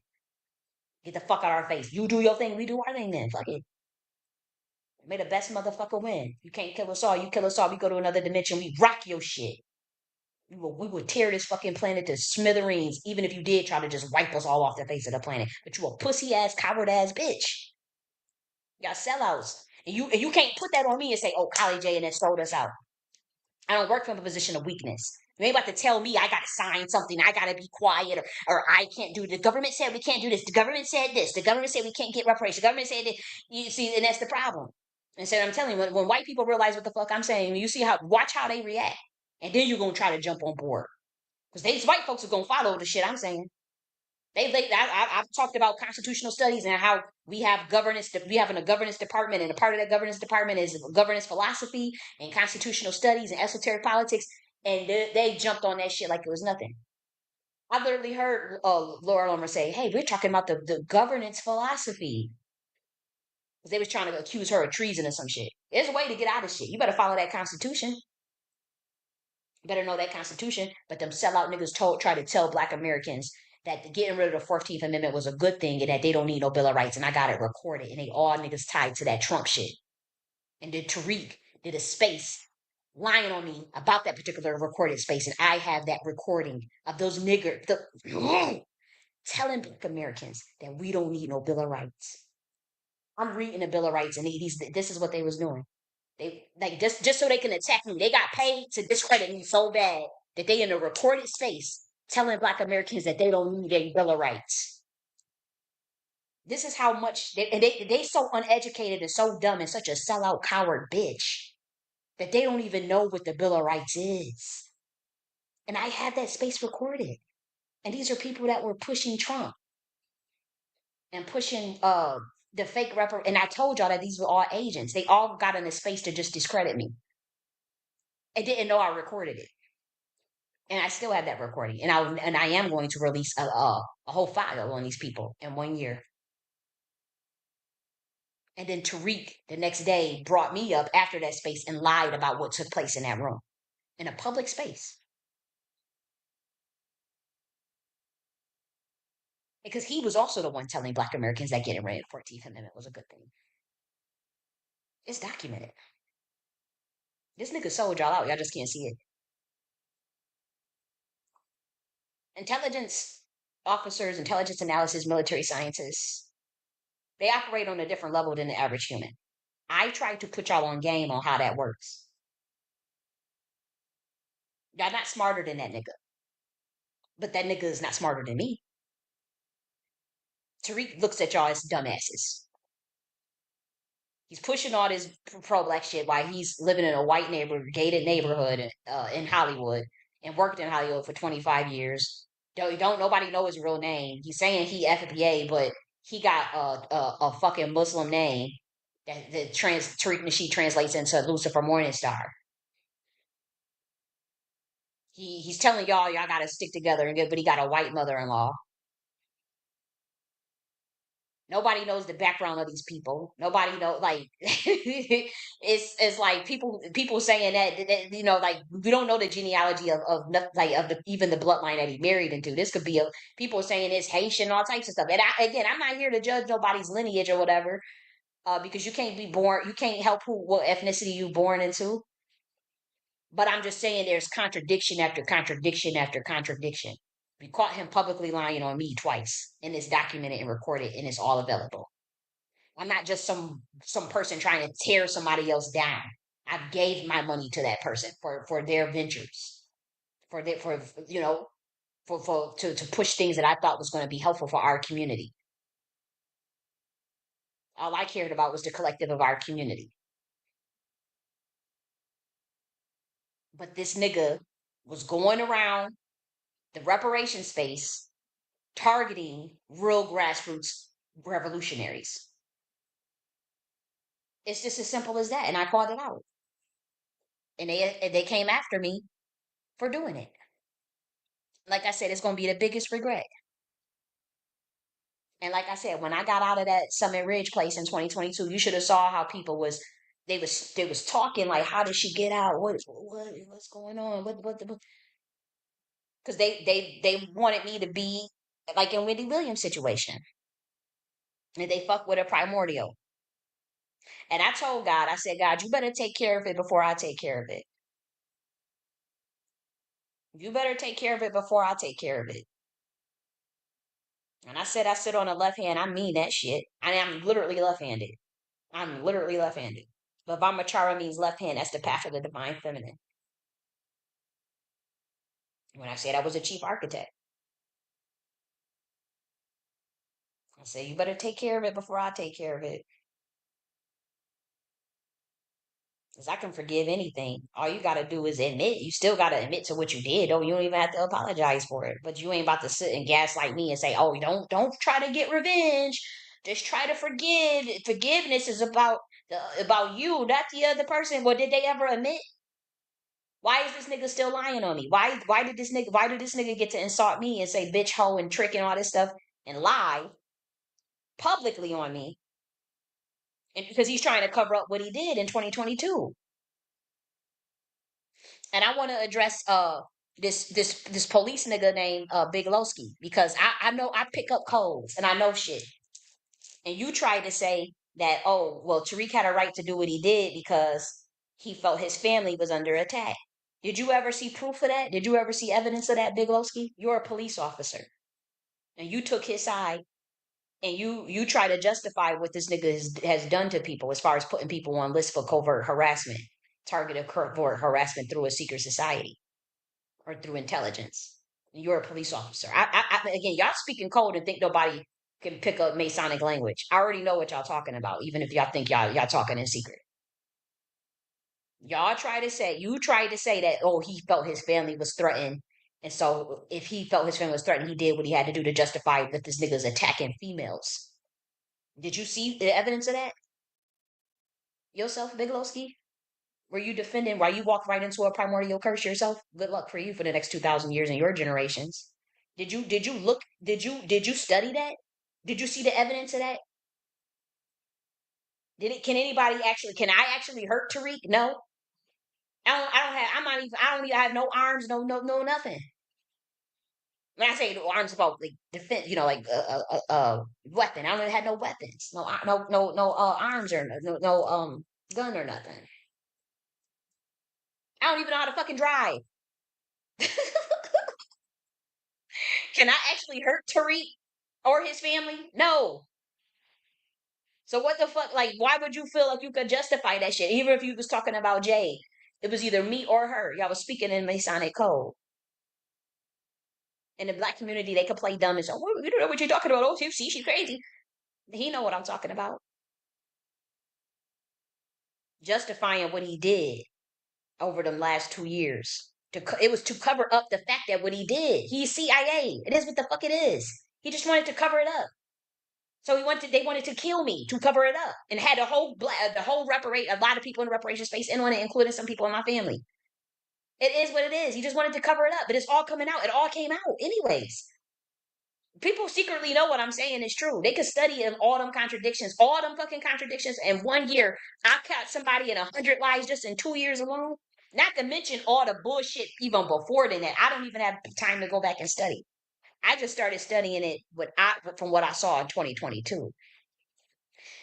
Get the fuck out of our face. You do your thing. We do our thing. Then fuck it. May the best motherfucker win. You can't kill us all. You kill us all. We go to another dimension. We rock your shit. We will tear this fucking planet to smithereens, even if you did try to just wipe us all off the face of the planet. But you a pussy ass, coward ass bitch. Y'all sellouts. And you can't put that on me and say, oh, Kylie J.N.S. sold us out. I don't work from a position of weakness. You ain't about to tell me I gotta sign something, I gotta be quiet, or I can't do it. The government said we can't do this. The government said this. The government said we can't get reparations. The government said that. You see, and that's the problem. And so I'm telling you, when white people realize what the fuck I'm saying, you see watch how they react. And then you're gonna try to jump on board. Because these white folks are gonna follow the shit I'm saying. I've talked about constitutional studies and how we have governance. We have a governance department, and a part of that governance department is governance philosophy and constitutional studies and esoteric politics. And they jumped on that shit like it was nothing. I literally heard Laura Loomer say, "Hey, we're talking about the governance philosophy," because they was trying to accuse her of treason or some shit. There's a way to get out of shit. You better follow that constitution. You better know that constitution. But them sellout niggas try to tell Black Americans that getting rid of the 14th Amendment was a good thing and that they don't need no Bill of Rights. And I got it recorded. And they all niggas tied to that Trump shit. And then Tariq did a space lying on me about that particular recorded space. And I have that recording of those niggers telling Black Americans that we don't need no Bill of Rights. I'm reading the Bill of Rights and this is what they was doing. They like just so they can attack me. They got paid to discredit me so bad that they in a recorded space telling Black Americans that they don't need a Bill of Rights. This is how much they so uneducated and so dumb and such a sellout coward bitch that they don't even know what the Bill of Rights is. And I had that space recorded. And these are people that were pushing Trump and pushing the fake and I told y'all that these were all agents. They all got in a space to just discredit me. I didn't know I recorded it. And I still have that recording. And I am going to release a whole file on these people in 1 year. And then Tariq the next day brought me up after that space and lied about what took place in that room in a public space. Because he was also the one telling Black Americans that getting rid of the 14th Amendment was a good thing. It's documented. This nigga sold y'all out. Y'all just can't see it. Intelligence officers, intelligence analysis, military scientists, they operate on a different level than the average human. I tried to put y'all on game on how that works. Y'all not smarter than that nigga. But that nigga is not smarter than me. Tariq looks at y'all as dumbasses. He's pushing all this pro-Black shit while he's living in a white gated neighborhood in Hollywood and worked in Hollywood for 25 years. Don't nobody know his real name. He's saying he FBA, but he got a fucking Muslim name that Tariq Nasheed translates into Lucifer Morningstar. He's telling y'all gotta stick together, but he got a white mother-in-law. Nobody knows the background of these people. Nobody know like it's like people saying that you know like we don't know the genealogy of like of the even the bloodline that he married into. This could be a people saying it's Haitian, all types of stuff. And again, I'm not here to judge nobody's lineage or whatever, because you can't be born, you can't help who what ethnicity you born into. But I'm just saying there's contradiction after contradiction after contradiction. We caught him publicly lying on me twice, and it's documented and recorded, and it's all available. I'm not just some person trying to tear somebody else down. I gave my money to that person for their ventures, for you know for to push things that I thought was going to be helpful for our community. All I cared about was the collective of our community. But this nigga was going around the reparation space targeting real grassroots revolutionaries. It's just as simple as that, and I called it out, and they came after me for doing it. Like I said, it's going to be the biggest regret. And like I said, when I got out of that Summit Ridge place in 2022, you should have saw how people was they was talking like, how did she get out? What's going on? What because they wanted me to be like in Wendy Williams' situation. And they fuck with a primordial. And I told God, I said, God, you better take care of it before I take care of it. You better take care of it before I take care of it. And I said I sit on the left hand. I mean that shit. I'm literally left-handed. I'm literally left-handed. But Vamachara means left hand. That's the path of the divine feminine. When I said I was a chief architect, I said, you better take care of it before I take care of it. Because I can forgive anything. All you got to do is admit. You still got to admit to what you did. Oh, you don't even have to apologize for it. But you ain't about to sit and gaslight me and say, oh, don't try to get revenge. Just try to forgive. Forgiveness is about you, not the other person. Well, did they ever admit? Why is this nigga still lying on me? Why did this nigga get to insult me and say bitch, hoe, and trick and all this stuff and lie publicly on me? And because he's trying to cover up what he did in 2022. And I want to address this police nigga named Big Lowski, because I know I pick up codes and I know shit. And you tried to say that, oh, well, Tariq had a right to do what he did because he felt his family was under attack. Did you ever see proof of that? Did you ever see evidence of that, Big Lowski? You're a police officer, and you took his side, and you try to justify what this nigga has done to people as far as putting people on lists for covert harassment, targeted covert harassment through a secret society or through intelligence. You're a police officer. Again, y'all speaking code and think nobody can pick up Masonic language. I already know what y'all talking about, even if y'all think y'all talking in secret. Y'all you tried to say that, oh, he felt his family was threatened. And so if he felt his family was threatened, he did what he had to do to justify that this nigga's attacking females. Did you see the evidence of that yourself, Biglowski? Were you defending while you walked right into a primordial curse yourself? Good luck for you for the next 2,000 years in your generations. Did you study that? Did you see the evidence of that? Can anybody actually, can I actually hurt Tariq? No. I don't even have no arms, no nothing. When I say no arms about like defense, like weapon. I don't even have no weapons, no arms or no gun or nothing. I don't even know how to fucking drive. Can I actually hurt Tariq or his family? No. So what the fuck? Like, why would you feel like you could justify that shit? Even if you was talking about Jay, it was either me or her. Y'all was speaking in Masonic code. In the black community, they could play dumb and say, "Oh, you don't know what you're talking about. Oh, see, she's crazy." He know what I'm talking about. Justifying what he did over them last 2 years. It was to cover up the fact that what he did. He's CIA. It is what the fuck it is. He just wanted to cover it up. So they wanted to kill me to cover it up, and had a lot of people in the reparation space in on it, including some people in my family. It is what it is. He just wanted to cover it up, but it's all coming out. It all came out anyways. People secretly know what I'm saying is true. They could study all them contradictions, all them fucking contradictions. In 1 year, I caught somebody in 100 lies just in 2 years alone. Not to mention all the bullshit even before then. That I don't even have time to go back and study. I just started studying it from what I saw in 2022.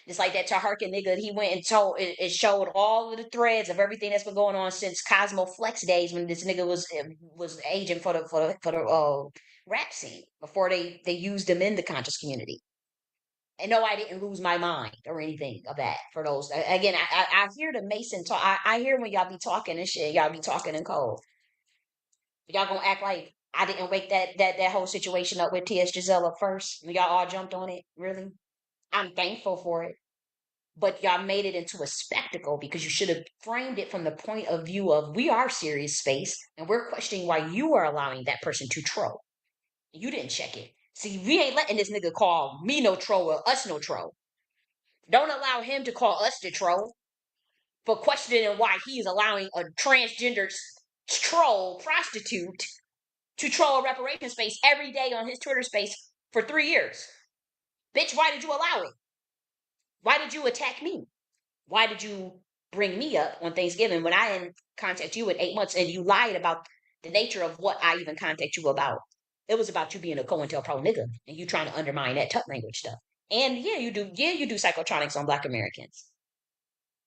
Just like that Taharkin nigga, he went and told it showed all of the threads of everything that's been going on since Cosmo Flex days when this nigga was agent for the rap scene before they used him in the conscious community. And no, I didn't lose my mind or anything of that for those. Again, I hear the Mason talk. I hear when y'all be talking and shit. Y'all be talking in code. Y'all gonna act like I didn't wake that whole situation up with T.S. Giselle up first. Y'all all jumped on it. Really, I'm thankful for it. But y'all made it into a spectacle because you should have framed it from the point of view of we are serious space and we're questioning why you are allowing that person to troll. You didn't check it. See, we ain't letting this nigga call me no troll or us no troll. Don't allow him to call us the troll for questioning why he is allowing a transgender troll prostitute to troll a reparation space every day on his Twitter space for 3 years. Bitch, why did you allow it? Why did you attack me? Why did you bring me up on Thanksgiving when I didn't contact you in 8 months and you lied about the nature of what I even contact you about? It was about you being a COINTELPRO nigga and you trying to undermine that tuck language stuff. And yeah, you do. Yeah, you do psychotronics on Black Americans.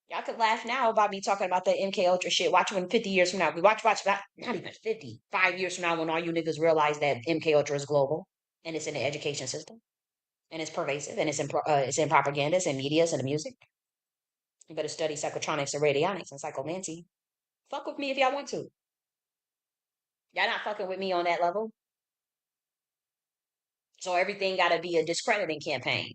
Y'all could laugh now about me talking about the MK Ultra shit. Watch when 50 years from now, we watch, not even 50, 5 years from now when all you niggas realize that MK Ultra is global and it's in the education system and it's pervasive and it's in propaganda, it's in media, it's in the music. You better study psychotronics and radionics and psychomancy. Fuck with me if y'all want to. Y'all not fucking with me on that level. So everything got to be a discrediting campaign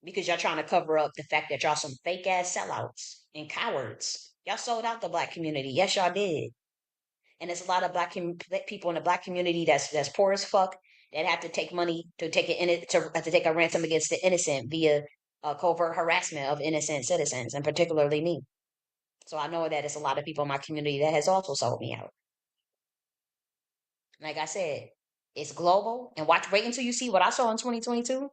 because y'all trying to cover up the fact that y'all some fake ass sellouts and cowards. Y'all sold out the Black community. Yes, y'all did. And there's a lot of people in the Black community that's poor as fuck that have to take money to take to take a ransom against the innocent via covert harassment of innocent citizens, and particularly me. So I know that it's a lot of people in my community that has also sold me out. Like I said, it's global. And wait until you see what I saw in 2022.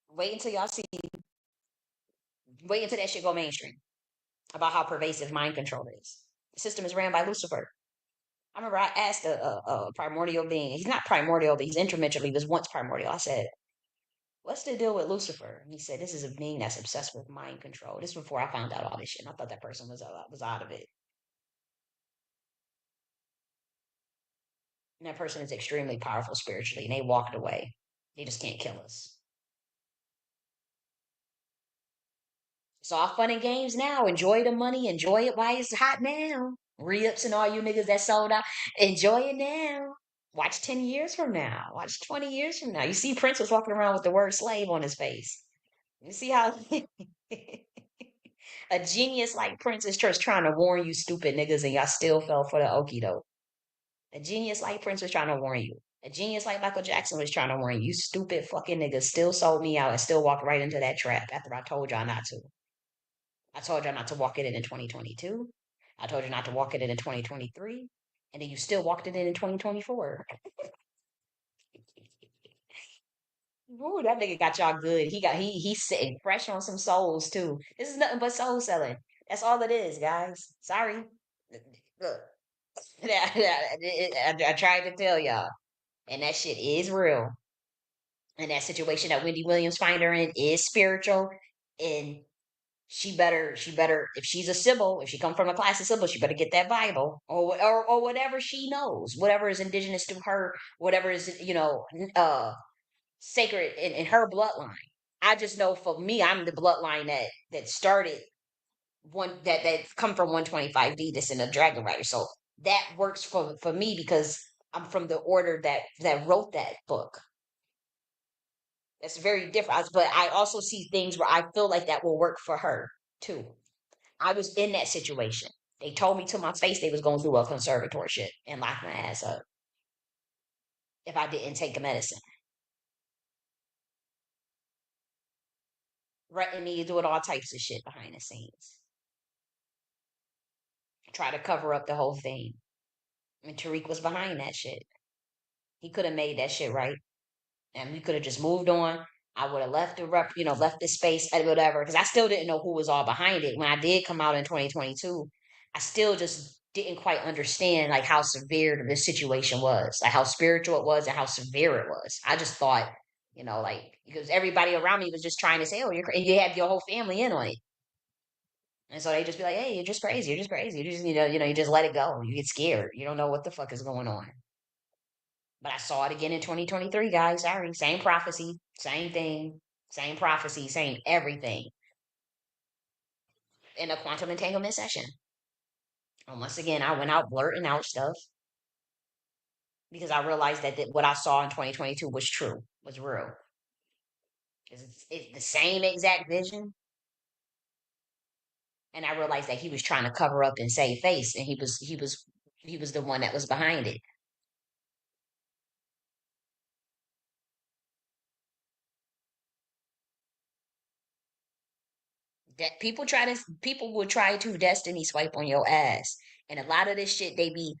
Wait until y'all see. Wait until that shit go mainstream about how pervasive mind control is. The system is ran by Lucifer. I remember I asked a primordial being. He's not primordial, but he's interdimensional. He was once primordial. I said, "What's the deal with Lucifer?" And he said, "This is a being that's obsessed with mind control." This was before I found out all this shit. And I thought that person was out of it. And that person is extremely powerful spiritually, and they walked away. They just can't kill us. It's all fun and games now. Enjoy the money. Enjoy it while it's hot now. Re-ups and all you niggas that sold out. Enjoy it now. Watch 10 years from now. Watch 20 years from now. You see Prince was walking around with the word slave on his face. You see how a genius like Prince is just trying to warn you stupid niggas and y'all still fell for the okie doke. A genius like Prince was trying to warn you. A genius like Michael Jackson was trying to warn you. You stupid fucking niggas still sold me out and still walked right into that trap after I told y'all not to. I told y'all not to walk it in 2022. I told you not to walk it in 2023. And then you still walked it in 2024. Ooh, that nigga got y'all good. He's sitting fresh on some souls too. This is nothing but soul selling. That's all it is, guys. Sorry. Look. I tried to tell y'all. And that shit is real. And that situation that Wendy Williams find her in is spiritual. And she better if she's a Sybil, if she come from a class of Sybil, she better get that Bible or whatever she knows, whatever is indigenous to her, whatever is sacred in her bloodline. I just know for me, I'm the bloodline that started that come from 125D, that's in the Dragon Rider. So that works for me because I'm from the order that wrote that book. That's very different. But I also see things where I feel like that will work for her too. I was in that situation. They told me to my face they was going through a conservatorship and lock my ass up if I didn't take the medicine. Threatening me, doing all types of shit behind the scenes. Try to cover up the whole thing. And Tariq was behind that shit. He could have made that shit right. And we could have just moved on. I would have left left the space and whatever, because I still didn't know who was all behind it. When I did come out in 2022, I still just didn't quite understand like how severe the situation was, like how spiritual it was and how severe it was. I just thought, like because everybody around me was just trying to say, "Oh, and you have your whole family in on it," and so they just be like, "Hey, you're just crazy. You're just crazy. You just you just let it go. You get scared. You don't know what the fuck is going on." But I saw it again in 2023, guys. Sorry. Same prophecy, same thing, same prophecy, same everything in a quantum entanglement session. And once again, I went out blurting out stuff because I realized that what I saw in 2022 was true, was real. It's the same exact vision. And I realized that he was trying to cover up and save face, and he was the one that was behind it. That people will try to destiny swipe on your ass, and a lot of this shit it be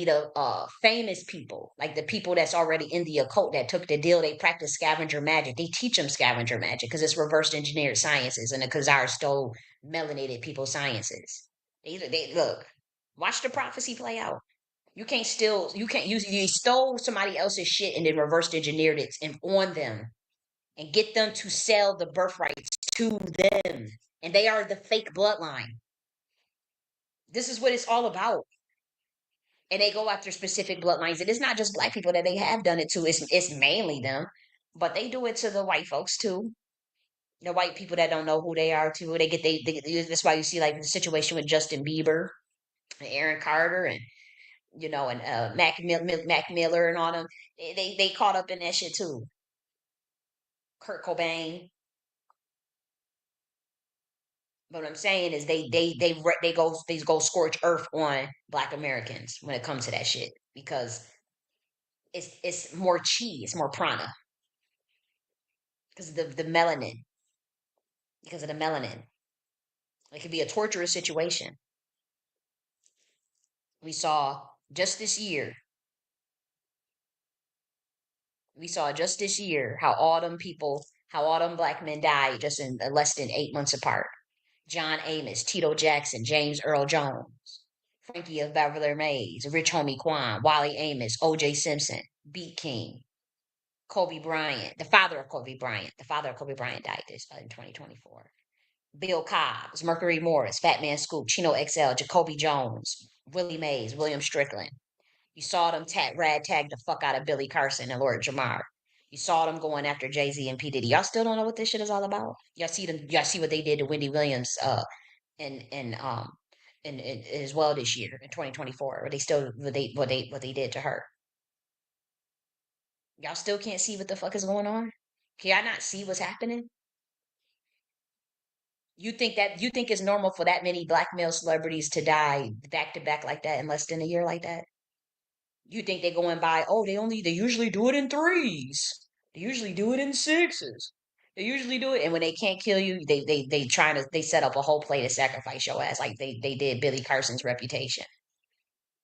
the famous people, like the people that's already in the occult that took the deal. They practice scavenger magic. They teach them scavenger magic because it's reverse engineered sciences, and the Khazars stole melanated people sciences. They look, watch the prophecy play out. You can't use you stole somebody else's shit and then reverse engineered it and on them and get them to sell the birthrights to them. And they are the fake bloodline. This is what it's all about. And they go after specific bloodlines. And it's not just black people that they have done it to, it's mainly them. But they do it to the white folks too. The white people that don't know who they are too. That's why you see like the situation with Justin Bieber and Aaron Carter and Mac Miller and all them. They caught up in that shit too. Kurt Cobain. But what I'm saying is they go scorch earth on Black Americans when it comes to that shit because it's more chi, it's more prana because of the melanin, because of the melanin. It could be a torturous situation. We saw just this year, we saw just this year how all them black men died just in less than 8 months apart. John Amos, Tito Jackson, James Earl Jones, Frankie of Beverly Mays, Rich Homie Quan, Wally Amos, O.J. Simpson, Beat King, Kobe Bryant, the father of Kobe Bryant. The father of Kobe Bryant died this in 2024. Bill Cobbs, Mercury Morris, Fat Man Scoop, Chino XL, Jacoby Jones, Willie Mays, William Strickland. You saw them rag tag the fuck out of Billy Carson and Lord Jamar. You saw them going after Jay Z and P Diddy. Y'all still don't know what this shit is all about. Y'all see them. Y'all see what they did to Wendy Williams. And as well this year in 2024. But they still what they did to her. Y'all still can't see what the fuck is going on. Can y'all not see what's happening? You think it's normal for that many black male celebrities to die back to back like that in less than a year like that? You think they're going by, oh, they usually do it in threes. They usually do it in sixes. They usually do it, and when they can't kill you, they set up a whole play to sacrifice your ass, like they did Billy Carson's reputation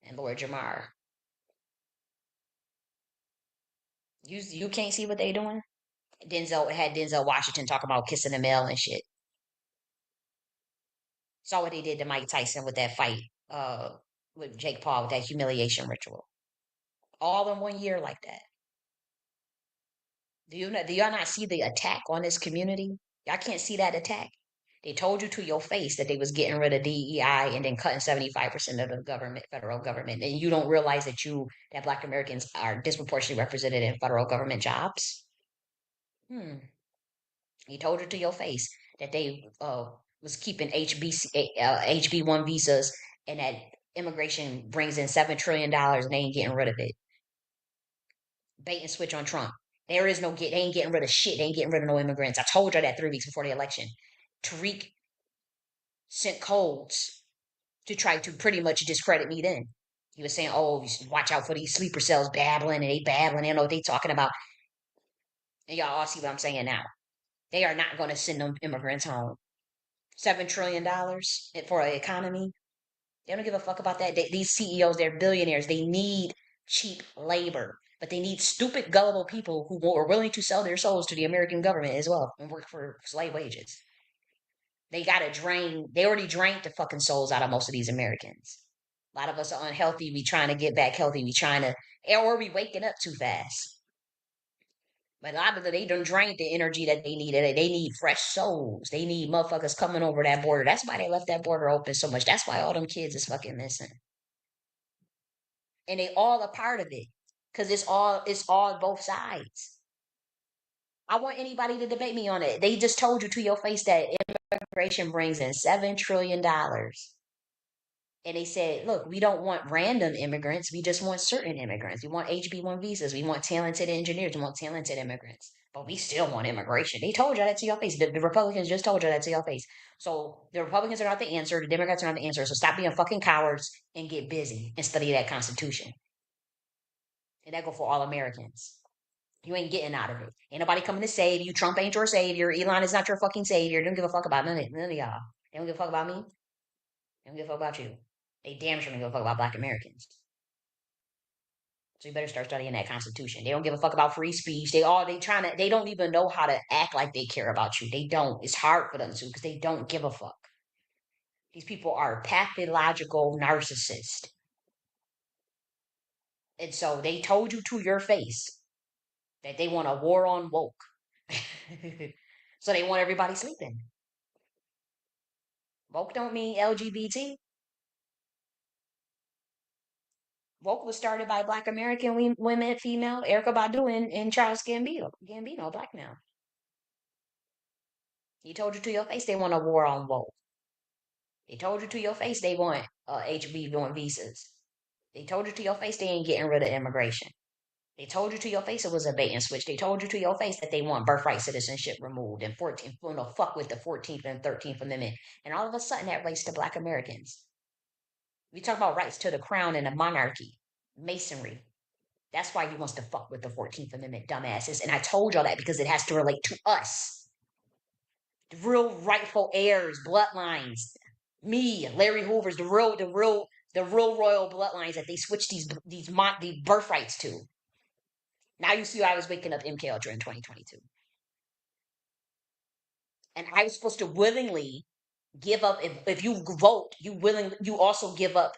and Lord Jamar. You can't see what they doing. Denzel Washington talk about kissing the male and shit. Saw what they did to Mike Tyson with that fight, with Jake Paul with that humiliation ritual. All in 1 year like that. Do y'all not see the attack on this community? Y'all can't see that attack. They told you to your face that they was getting rid of DEI and then cutting 75% of the government, federal government. And you don't realize that Black Americans are disproportionately represented in federal government jobs. Hmm. He told you to your face that they was keeping HB1 visas and that immigration brings in $7 trillion and they ain't getting rid of it. Bait and switch on Trump. There is no they ain't getting rid of shit. They ain't getting rid of no immigrants. I told you that 3 weeks before the election. Tariq sent codes to try to pretty much discredit me then. He was saying, oh, you should watch out for these sleeper cells babbling and they babbling. They don't know what they talking about. And y'all all see what I'm saying now. They are not going to send them immigrants home. $7 trillion for an economy. They don't give a fuck about that. These CEOs, they're billionaires. They need cheap labor, but they need stupid, gullible people who are willing to sell their souls to the American government as well and work for slave wages. They gotta drain. They already drank the fucking souls out of most of these Americans. A lot of us are unhealthy. We trying to get back healthy. We trying to, or we waking up too fast. But a lot of them, they done drained the energy that they needed. They need fresh souls. They need motherfuckers coming over that border. That's why they left that border open so much. That's why all them kids is fucking missing. And they all a part of it. Cause it's all both sides. I want anybody to debate me on it. They just told you to your face that immigration brings in $7 trillion. And they said, look, we don't want random immigrants. We just want certain immigrants. We want HB1 visas. We want talented engineers. We want talented immigrants. But we still want immigration. They told you that to your face. The Republicans just told you that to your face. So the Republicans are not the answer. The Democrats are not the answer. So stop being fucking cowards and get busy and study that Constitution. And that go for all Americans. You ain't getting out of it. Ain't nobody coming to save you. Trump ain't your savior. Elon is not your fucking savior. They don't give a fuck about none of y'all. They don't give a fuck about me. They don't give a fuck about you. They damn sure don't give a fuck about black Americans. So you better start studying that Constitution. They don't give a fuck about free speech. They don't even know how to act like they care about you. They don't. It's hard for them to because they don't give a fuck. These people are pathological narcissists. And so they told you to your face that they want a war on woke. So they want everybody sleeping. Woke don't mean LGBT. Woke was started by Black American women, female, Erica Badu and Charles Gambino. Gambino, black now. He told you to your face they want a war on woke. They told you to your face they want HB1 visas. They told you to your face they ain't getting rid of immigration. They told you to your face it was a bait and switch. They told you to your face that they want birthright citizenship removed and 14th, fuck with the 14th and 13th Amendment. And all of a sudden that relates to Black Americans. We talk about rights to the crown and the monarchy, masonry. That's why he wants to fuck with the 14th Amendment, dumbasses. And I told y'all that because it has to relate to us. The real rightful heirs, bloodlines. Me, Larry Hoover's, the real royal bloodlines that they switched these birthrights to. Now you see why I was waking up MK Ultra in 2022. And I was supposed to willingly give up if you vote, you also give up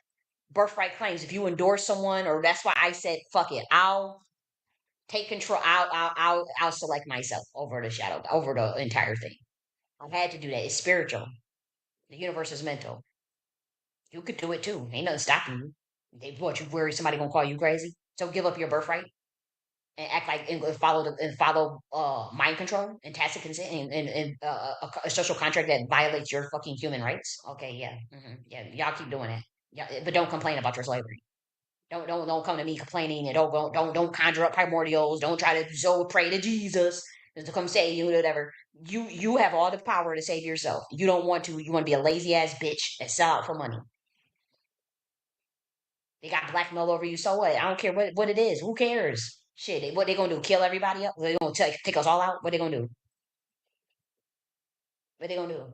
birthright claims. If you endorse someone, or that's why I said, fuck it. I'll take control. I'll select myself over the entire thing. I had to do that. It's spiritual. The universe is mental. You could do it too. Ain't nothing stopping you. You worry somebody gonna call you crazy? So give up your birthright and act like and follow mind control and tacit consent and a social contract that violates your fucking human rights. Okay, yeah, yeah, y'all keep doing it. Yeah, but don't complain about your slavery. Don't come to me complaining and don't conjure up primordials. Don't try to pray to Jesus to come save you, whatever. You have all the power to save yourself. You don't want to. You want to be a lazy ass bitch and sell out for money. They got blackmail over you. So what? I don't care what it is. Who cares? Shit. What they gonna do? Kill everybody up? They gonna take us all out? What they gonna do? What they gonna do?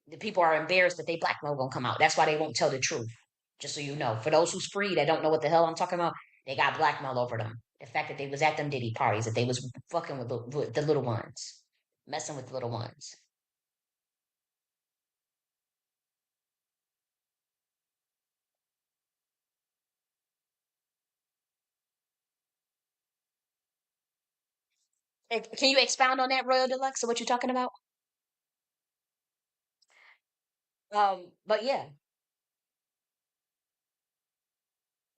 The people are embarrassed that they blackmail gonna come out. That's why they won't tell the truth. Just so you know, for those who's free that don't know what the hell I'm talking about, they got blackmail over them. The fact that they was at them Diddy parties, that they was fucking with the little ones, messing with the little ones. Can you expound on that, Royal Deluxe? Or what you talking about? But yeah,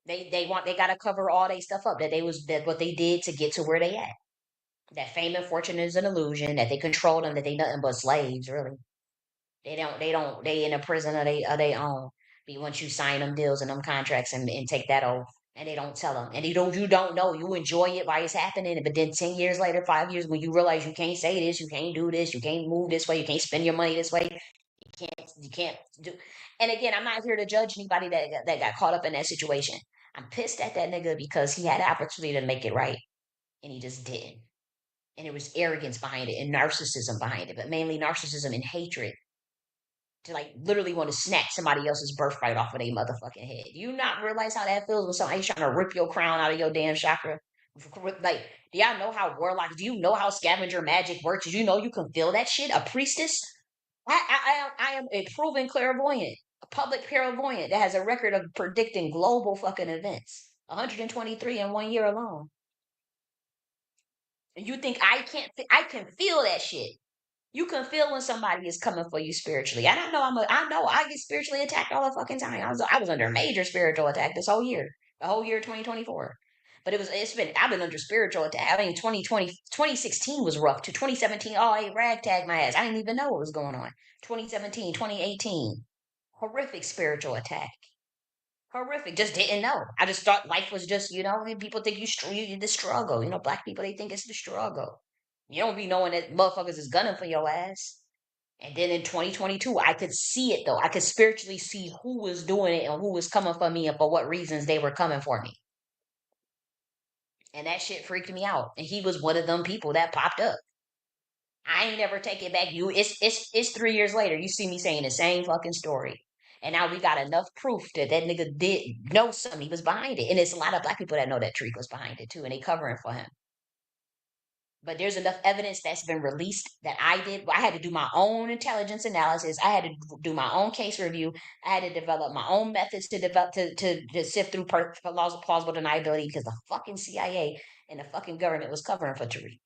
they gotta cover all they stuff up that what they did to get to where they at. That fame and fortune is an illusion. That they control them. That they nothing but slaves. Really, they in a prison of they own. But once you sign them deals and them contracts and take that oath, and they don't tell them, and you don't know. You enjoy it while it's happening, but then 10 years later, 5 years, when you realize you can't say this, you can't do this, you can't move this way, you can't spend your money this way, you can't do. And again, I'm not here to judge anybody that got caught up in that situation. I'm pissed at that nigga because he had the opportunity to make it right, and he just didn't. And there was arrogance behind it and narcissism behind it, but mainly narcissism and hatred. to like literally want to snatch somebody else's birthright off of their motherfucking head. Do you not realize how that feels when somebody's trying to rip your crown out of your damn chakra? Like, do y'all know how warlock? Do you know how scavenger magic works? Do you know you can feel that shit? A priestess? I am a proven clairvoyant, a public clairvoyant that has a record of predicting global fucking events. 123 in 1 year alone. And you think I can't? I can feel that shit. You can feel when somebody is coming for you spiritually. And I know I know I get spiritually attacked all the fucking time. I was under major spiritual attack this whole year. The whole year 2024. But I've been under spiritual attack. I mean 2016 was rough to 2017. Oh, I ragtag my ass. I didn't even know what was going on. 2017, 2018. Horrific spiritual attack. Horrific. Just didn't know. I just thought life was just, people think you the struggle. Black people, they think it's the struggle. You don't be knowing that motherfuckers is gunning for your ass. And then in 2022, I could see it though. I could spiritually see who was doing it and who was coming for me and for what reasons they were coming for me. And that shit freaked me out. And he was one of them people that popped up. I ain't never take it back. It's 3 years later. You see me saying the same fucking story. And now we got enough proof that nigga did know something. He was behind it. And it's a lot of black people that know that Tariq was behind it too. And they covering for him. But there's enough evidence that's been released that I had to do my own intelligence analysis. I had to do my own case review. I had to develop my own methods to develop to sift through plausible deniability because the fucking CIA and the fucking government was covering for Tariq.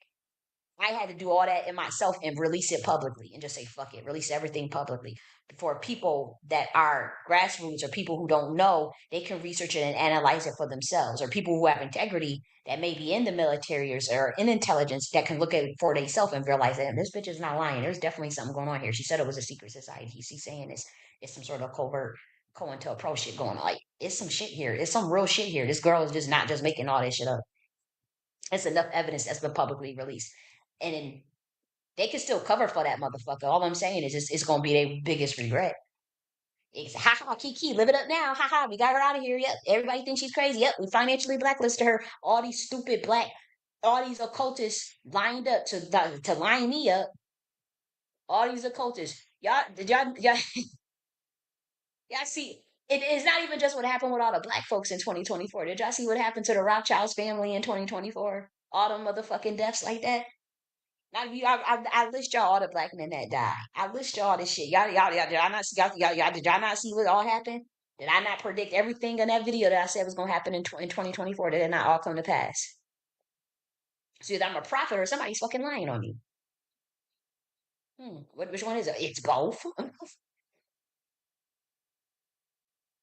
I had to do all that in myself and release it publicly and just say, fuck it, release everything publicly. For people that are grassroots or people who don't know, they can research it and analyze it for themselves. Or people who have integrity that may be in the military or in intelligence that can look at it for themselves and realize that this bitch is not lying. There's definitely something going on here. She said it was a secret society. She's saying it's some sort of covert COINTELPRO shit going on. Like, it's some shit here. It's some real shit here. This girl is just not just making all this shit up. It's enough evidence that's been publicly released. And then they can still cover for that motherfucker. All I'm saying is it's gonna be their biggest regret. It's ha ha Kiki, live it up now. Ha ha, we got her out of here. Yep. Everybody thinks she's crazy. Yep, we financially blacklisted her. All these occultists lined up to line me up. All these occultists. Y'all y'all see it's not even just what happened with all the black folks in 2024. Did y'all see what happened to the Rothschilds family in 2024? All them motherfucking deaths like that. Now I list y'all all the black men that died. I list y'all all this shit. Y'all did I not see did y'all not see what all happened? Did I not predict everything in that video that I said was gonna happen in 2024? Did it not all come to pass? So either I'm a prophet or somebody's fucking lying on you. Which one is it? It's both.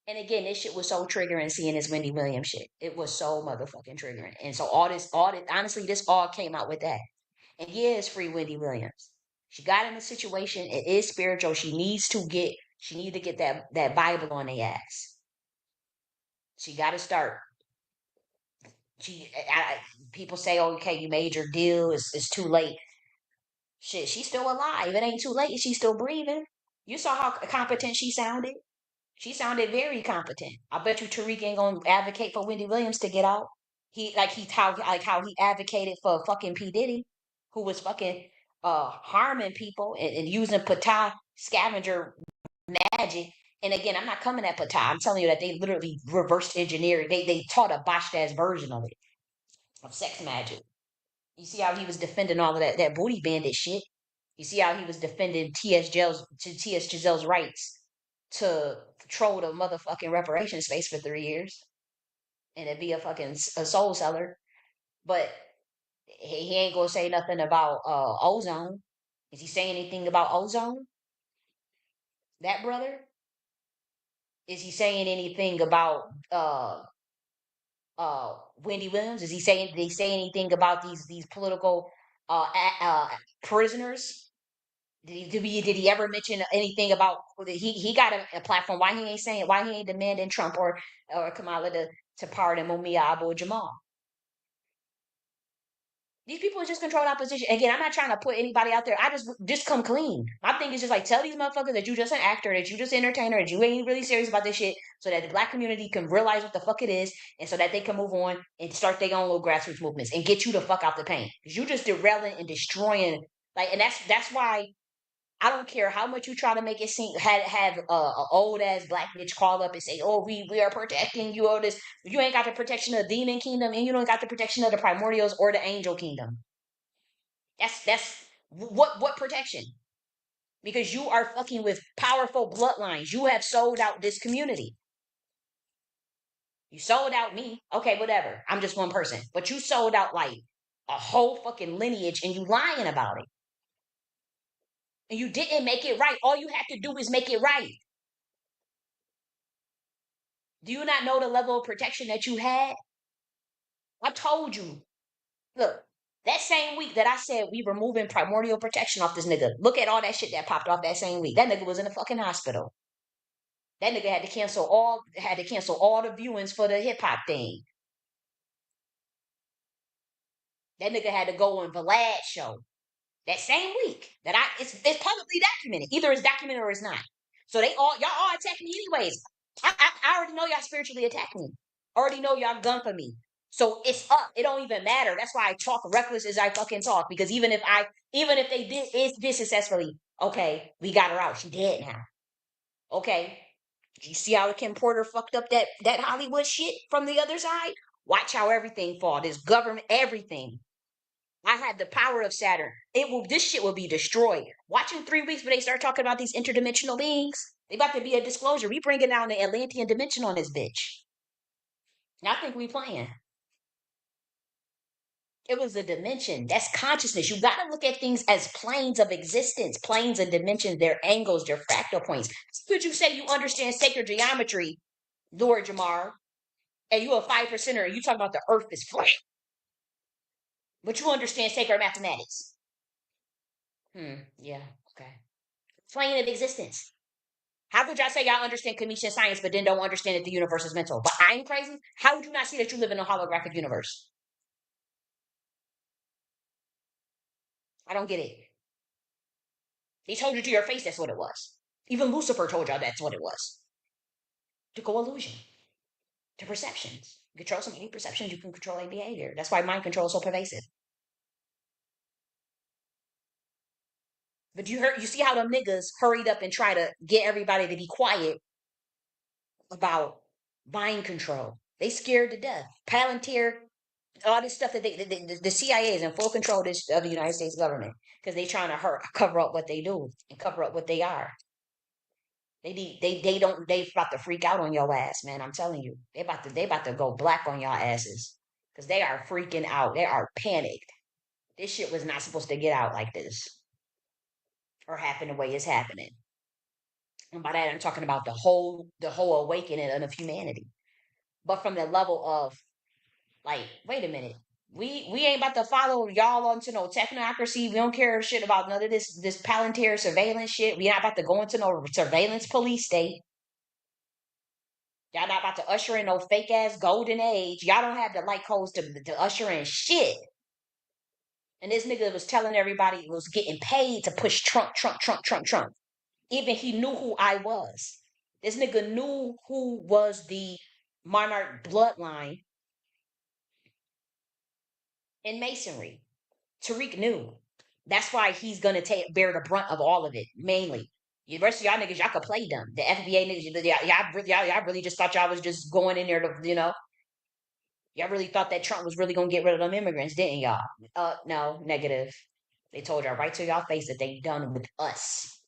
And again, this shit was so triggering seeing this Wendy Williams shit. It was so motherfucking triggering. And so honestly, this all came out with that. And yeah, it's free Wendy Williams. She got in a situation. It is spiritual. She needs to get that Bible on their ass. She got to start. People say, oh, okay, you made your deal. It's too late. Shit, she's still alive. It ain't too late. She's still breathing. You saw how competent she sounded. She sounded very competent. I bet you Tariq ain't gonna advocate for Wendy Williams to get out. How he advocated for fucking P. Diddy, who was fucking harming people and using Patah scavenger magic. And again, I'm not coming at Patah. I'm telling you that they literally reversed engineered. They taught a botched ass version of it, of sex magic. You see how he was defending all of that booty bandit shit. You see how he was defending T.S. Giselle's rights to control the motherfucking reparation space for 3 years and to be a soul seller. But he ain't gonna say nothing about ozone. Is he saying anything about ozone? That brother? Is he saying anything about Wendy Williams? Did he say anything about these political prisoners? Did he ever mention anything about he got a platform? Why he ain't demanding Trump or Kamala to pardon Mumia Abu Jamal? These people are just controlled opposition. Again, I'm not trying to put anybody out there. I just come clean. My thing is just like tell these motherfuckers that you just an actor, that you just an entertainer, that you ain't really serious about this shit, so that the black community can realize what the fuck it is, and so that they can move on and start their own little grassroots movements and get you the fuck out the paint. Because you just derailing and destroying. Like, and that's why I don't care how much you try to make it seem have a old ass black bitch call up and say, "Oh, we are protecting you." All this, you ain't got the protection of the demon kingdom, and you don't got the protection of the primordials or the angel kingdom. That's what protection? Because you are fucking with powerful bloodlines. You have sold out this community. You sold out me. Okay, whatever. I'm just one person, but you sold out like a whole fucking lineage, and you lying about it. And you didn't make it right. All you have to do is make it right. Do you not know the level of protection that you had? I told you. Look, that same week that I said we removing primordial protection off this nigga, look at all that shit that popped off that same week. That nigga was in the fucking hospital. That nigga had to cancel all the viewings for the hip hop thing. That nigga had to go on Vlad's show that same week. It's publicly documented. Either it's documented or it's not. So y'all all attack me anyways. I already know y'all spiritually attack me. Already know y'all gun for me. So it's up. It don't even matter. That's why I talk reckless as I fucking talk. Because even if they did successfully, okay, we got her out. She dead now. Okay. You see how Kim Porter fucked up that Hollywood shit from the other side? Watch how everything fall. This government, everything. I had the power of Saturn. This shit will be destroyed. Watch in 3 weeks when they start talking about these interdimensional beings. They about to be a disclosure. We bringing down the Atlantean dimension on this bitch. I think we playing. It was a dimension. That's consciousness. You got to look at things as planes of existence, planes and dimensions, their angles, their fractal points. Could you say you understand sacred geometry, Lord Jamar, and you a 5%er, and you talk about the earth is flat, but you understand sacred mathematics? Yeah, okay. Plane of existence. How could y'all say y'all understand Commission science, but then don't understand that the universe is mental? But I'm crazy? How would you not see that you live in a holographic universe? I don't get it. He told you to your face that's what it was. Even Lucifer told y'all that's what it was. To go illusion. To perceptions. You control somebody's perceptions, you can control their behavior. That's why mind control is so pervasive. But you see how them niggas hurried up and try to get everybody to be quiet about mind control. They scared to death. Palantir, all this stuff that the CIA is in full control of the United States government because they trying to cover up what they do and cover up what they are. They about to freak out on your ass, man. I'm telling you, they about to go black on y'all asses because they are freaking out. They are panicked. This shit was not supposed to get out like this or happen the way it's happening. And by that, I'm talking about the whole awakening of humanity. But from the level of like, wait a minute. We ain't about to follow y'all onto no technocracy. We don't care shit about none of this Palantir surveillance shit. We not about to go into no surveillance police state. Y'all not about to usher in no fake ass golden age. Y'all don't have the light codes to usher in shit. And this nigga was telling everybody he was getting paid to push Trump, Trump, Trump, Trump, Trump. Even he knew who I was. This nigga knew who was the monarch bloodline in Masonry. Tariq knew. That's why he's gonna bear the brunt of all of it, mainly. The rest of y'all niggas, y'all could play dumb. The FBA niggas, y'all really just thought y'all was just going in there to, y'all really thought that Trump was really gonna get rid of them immigrants, didn't y'all? No, negative. They told y'all right to y'all face that they done with us.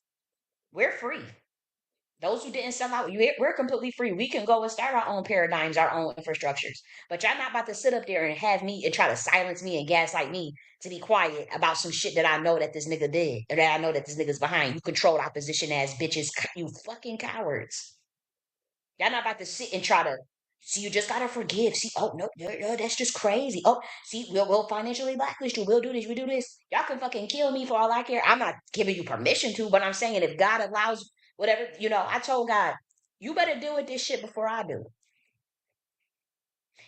We're free. Those who didn't sell out, we're completely free. We can go and start our own paradigms, our own infrastructures. But y'all not about to sit up there and have me and try to silence me and gaslight me to be quiet about some shit that I know that this nigga did, or that I know that this nigga's behind. You controlled opposition ass bitches, you fucking cowards. Y'all not about to sit and try to see. You just gotta forgive. See, oh no, that's just crazy. Oh, see, we'll financially blacklist you. We'll do this. We do this. Y'all can fucking kill me for all I care. I'm not giving you permission to, but I'm saying if God allows whatever, I told God, you better deal with this shit before I do.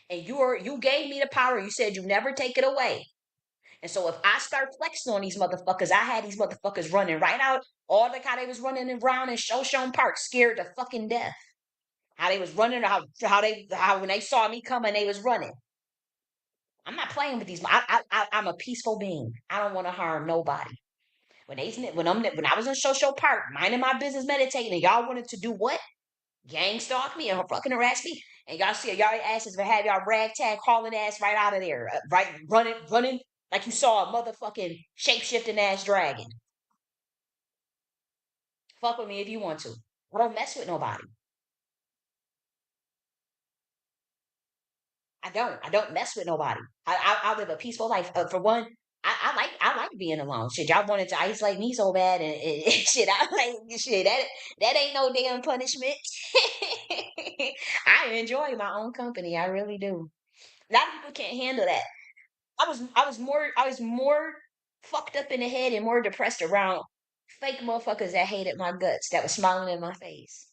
And you gave me the power. You said you never take it away. And so if I start flexing on these motherfuckers, I had these motherfuckers running right out. All like how they was running around in Shoshone Park, scared to fucking death. How they was running, how when they saw me coming, they was running. I'm not playing with these. I'm a peaceful being. I don't want to harm nobody. When I was in Social Park, minding my business, meditating, and y'all wanted to do what? Gang stalk me and fucking harass me, and y'all see y'all asses will have y'all ragtag hauling ass right out of there, right running like you saw a motherfucking shape shifting ass dragon. Fuck with me if you want to. I don't mess with nobody. I don't mess with nobody. I live a peaceful life. For one, I like being alone. Shit, y'all wanted to isolate me so bad, and shit, I like shit. That ain't no damn punishment. I enjoy my own company. I really do. A lot of people can't handle that. I was more fucked up in the head and more depressed around fake motherfuckers that hated my guts, that was smiling in my face,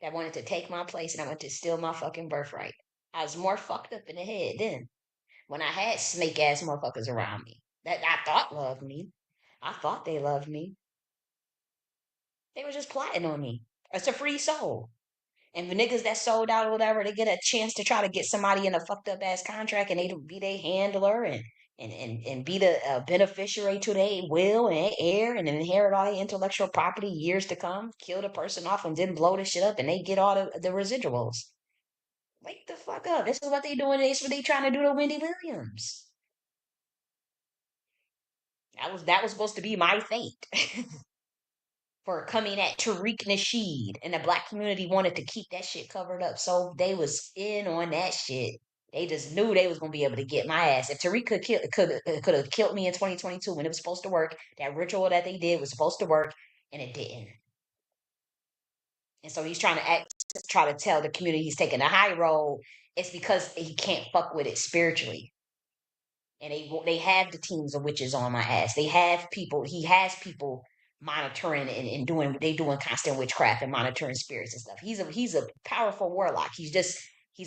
that wanted to take my place, and I wanted to steal my fucking birthright. I was more fucked up in the head then when I had snake ass motherfuckers around me that I thought loved me. I thought they loved me. They were just plotting on me. It's a free soul. And the niggas that sold out or whatever, they get a chance to try to get somebody in a fucked up ass contract, and they be their handler and be the beneficiary to their will and their heir and inherit all the intellectual property years to come, kill the person off and then blow the shit up, and they get all the residuals. Wake the fuck up. This is what they doing. This is what they trying to do to Wendy Williams. That was supposed to be my fate. For coming at Tariq Nasheed, and the black community wanted to keep that shit covered up, so they was in on that shit. They just knew they was gonna be able to get my ass. If Tariq could have killed me in 2022 when it was supposed to work, that ritual that they did was supposed to work, and it didn't. And so he's trying to try to tell the community he's taking a high road. It's because he can't fuck with it spiritually. And they have the teams of witches on my ass. They have people. He has people monitoring and doing constant witchcraft and monitoring spirits and stuff. He's a powerful warlock. He's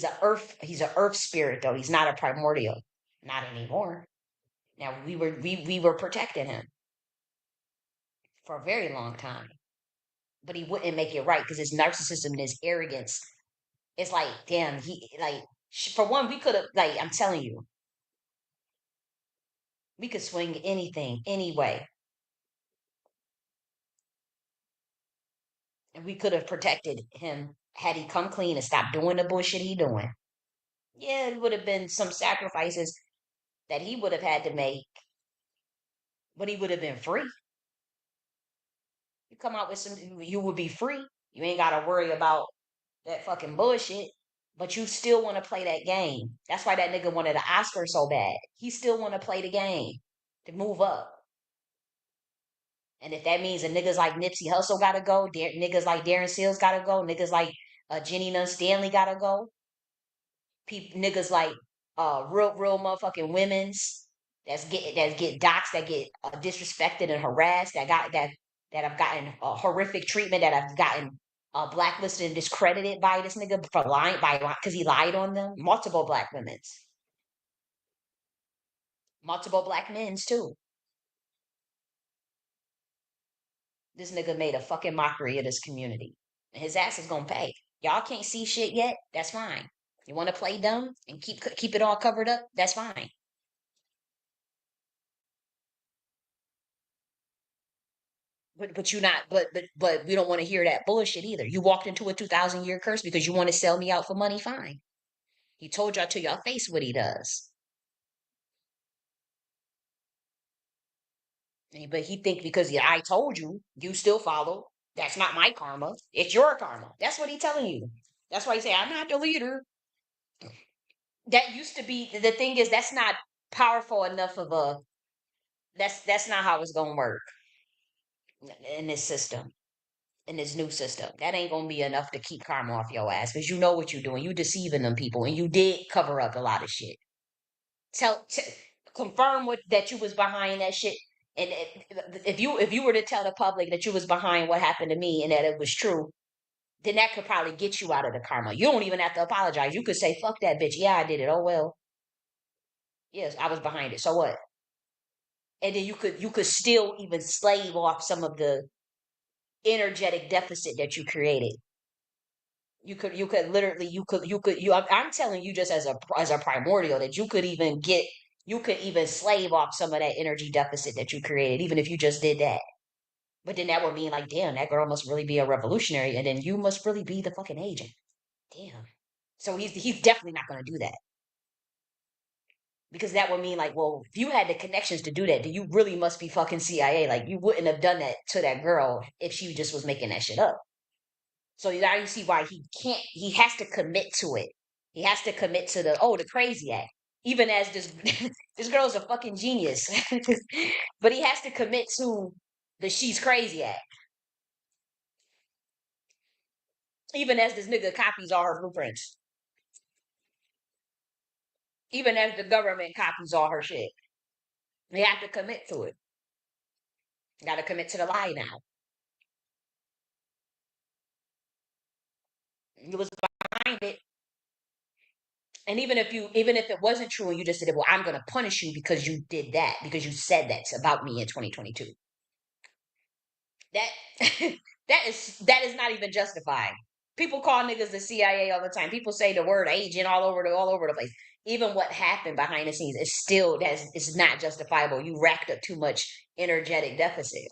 a earth spirit though. He's not a primordial. Not anymore. Now we were protecting him for a very long time, but he wouldn't make it right because his narcissism and his arrogance. It's like damn. He like for one we could have like I'm telling you we could swing anything anyway. And we could have protected him had he come clean and stopped doing the bullshit he doing. Yeah, it would have been some sacrifices that he would have had to make, but he would have been free. You come out with some, you would be free. You ain't got to worry about that fucking bullshit, but you still want to play that game. That's why that nigga wanted an Oscar so bad. He still want to play the game to move up. And if that means that niggas like Nipsey Hussle gotta go, niggas like Darren Seals gotta go, niggas like Jenny Nunn Stanley gotta go, niggas like real motherfucking women's that get doxxed, that get disrespected and harassed, that have gotten horrific treatment, that have gotten blacklisted and discredited by this nigga for lying because he lied on them. Multiple black women's, multiple black men's too. This nigga made a fucking mockery of this community, and his ass is gonna pay. Y'all can't see shit yet. That's fine. You want to play dumb and keep it all covered up? That's fine. But you not but we don't want to hear that bullshit either. You walked into a 2,000 year curse because you want to sell me out for money. Fine. He told y'all to your face what he does. But he think because I told you, you still follow. That's not my karma. It's your karma. That's what he telling you. That's why he say I'm not the leader. That used to be the thing is that's not powerful enough of a. That's not how it's gonna work in this system. In this new system. That ain't gonna be enough to keep karma off your ass because you know what you're doing. You deceiving them people, and you did cover up a lot of shit. Confirm that you was behind that shit. And if you were to tell the public that you was behind what happened to me and that it was true, then that could probably get you out of the karma. You don't even have to apologize. You could say, "Fuck that bitch. Yeah, I did it. Oh well. Yes, I was behind it. So what?" And then you could still even slave off some of the energetic deficit that you created. You could literally I'm telling you just as a primordial that you could even slave off some of that energy deficit that you created even if you just did that. But then that would mean like, damn, that girl must really be a revolutionary, and then you must really be the fucking agent. Damn. So he's definitely not going to do that, because that would mean like, well, if you had the connections to do that, then you really must be fucking CIA. Like you wouldn't have done that to that girl if she just was making that shit up. So now you see why he can't. He has to commit to it. He has to commit to the crazy act. Even as this this girl's a fucking genius, but he has to commit to the she's crazy act. Even as this nigga copies all her blueprints. Even as the government copies all her shit. They have to commit to it. Got to commit to the lie now. He was behind it. And even if it wasn't true and you just said, well, I'm gonna punish you because you did that, because you said that about me in 2022. That that is not even justifying. People call niggas the CIA all the time. People say the word agent all over the place. Even what happened behind the scenes is still it's not justifiable. You racked up too much energetic deficit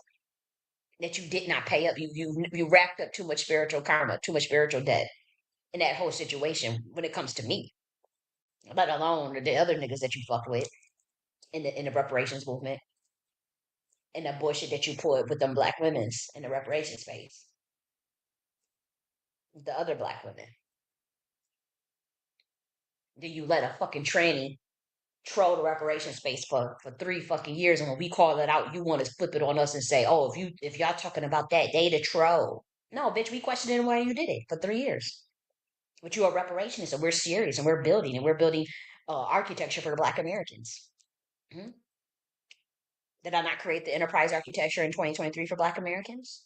that you did not pay up. You racked up too much spiritual karma, too much spiritual debt in that whole situation when it comes to me. Let alone the other niggas that you fucked with in the reparations movement and the bullshit that you put with them black women's in the reparations space. The other black women. Do you let a fucking tranny troll the reparation space for 3 fucking years, and when we call it out, you want to flip it on us and say, oh, if y'all talking about that, they the troll. No, bitch, we questioned why you did it for 3 years. But you are reparationist, and we're serious, and we're building architecture for the Black Americans. Mm-hmm. Did I not create the enterprise architecture in 2023 for Black Americans?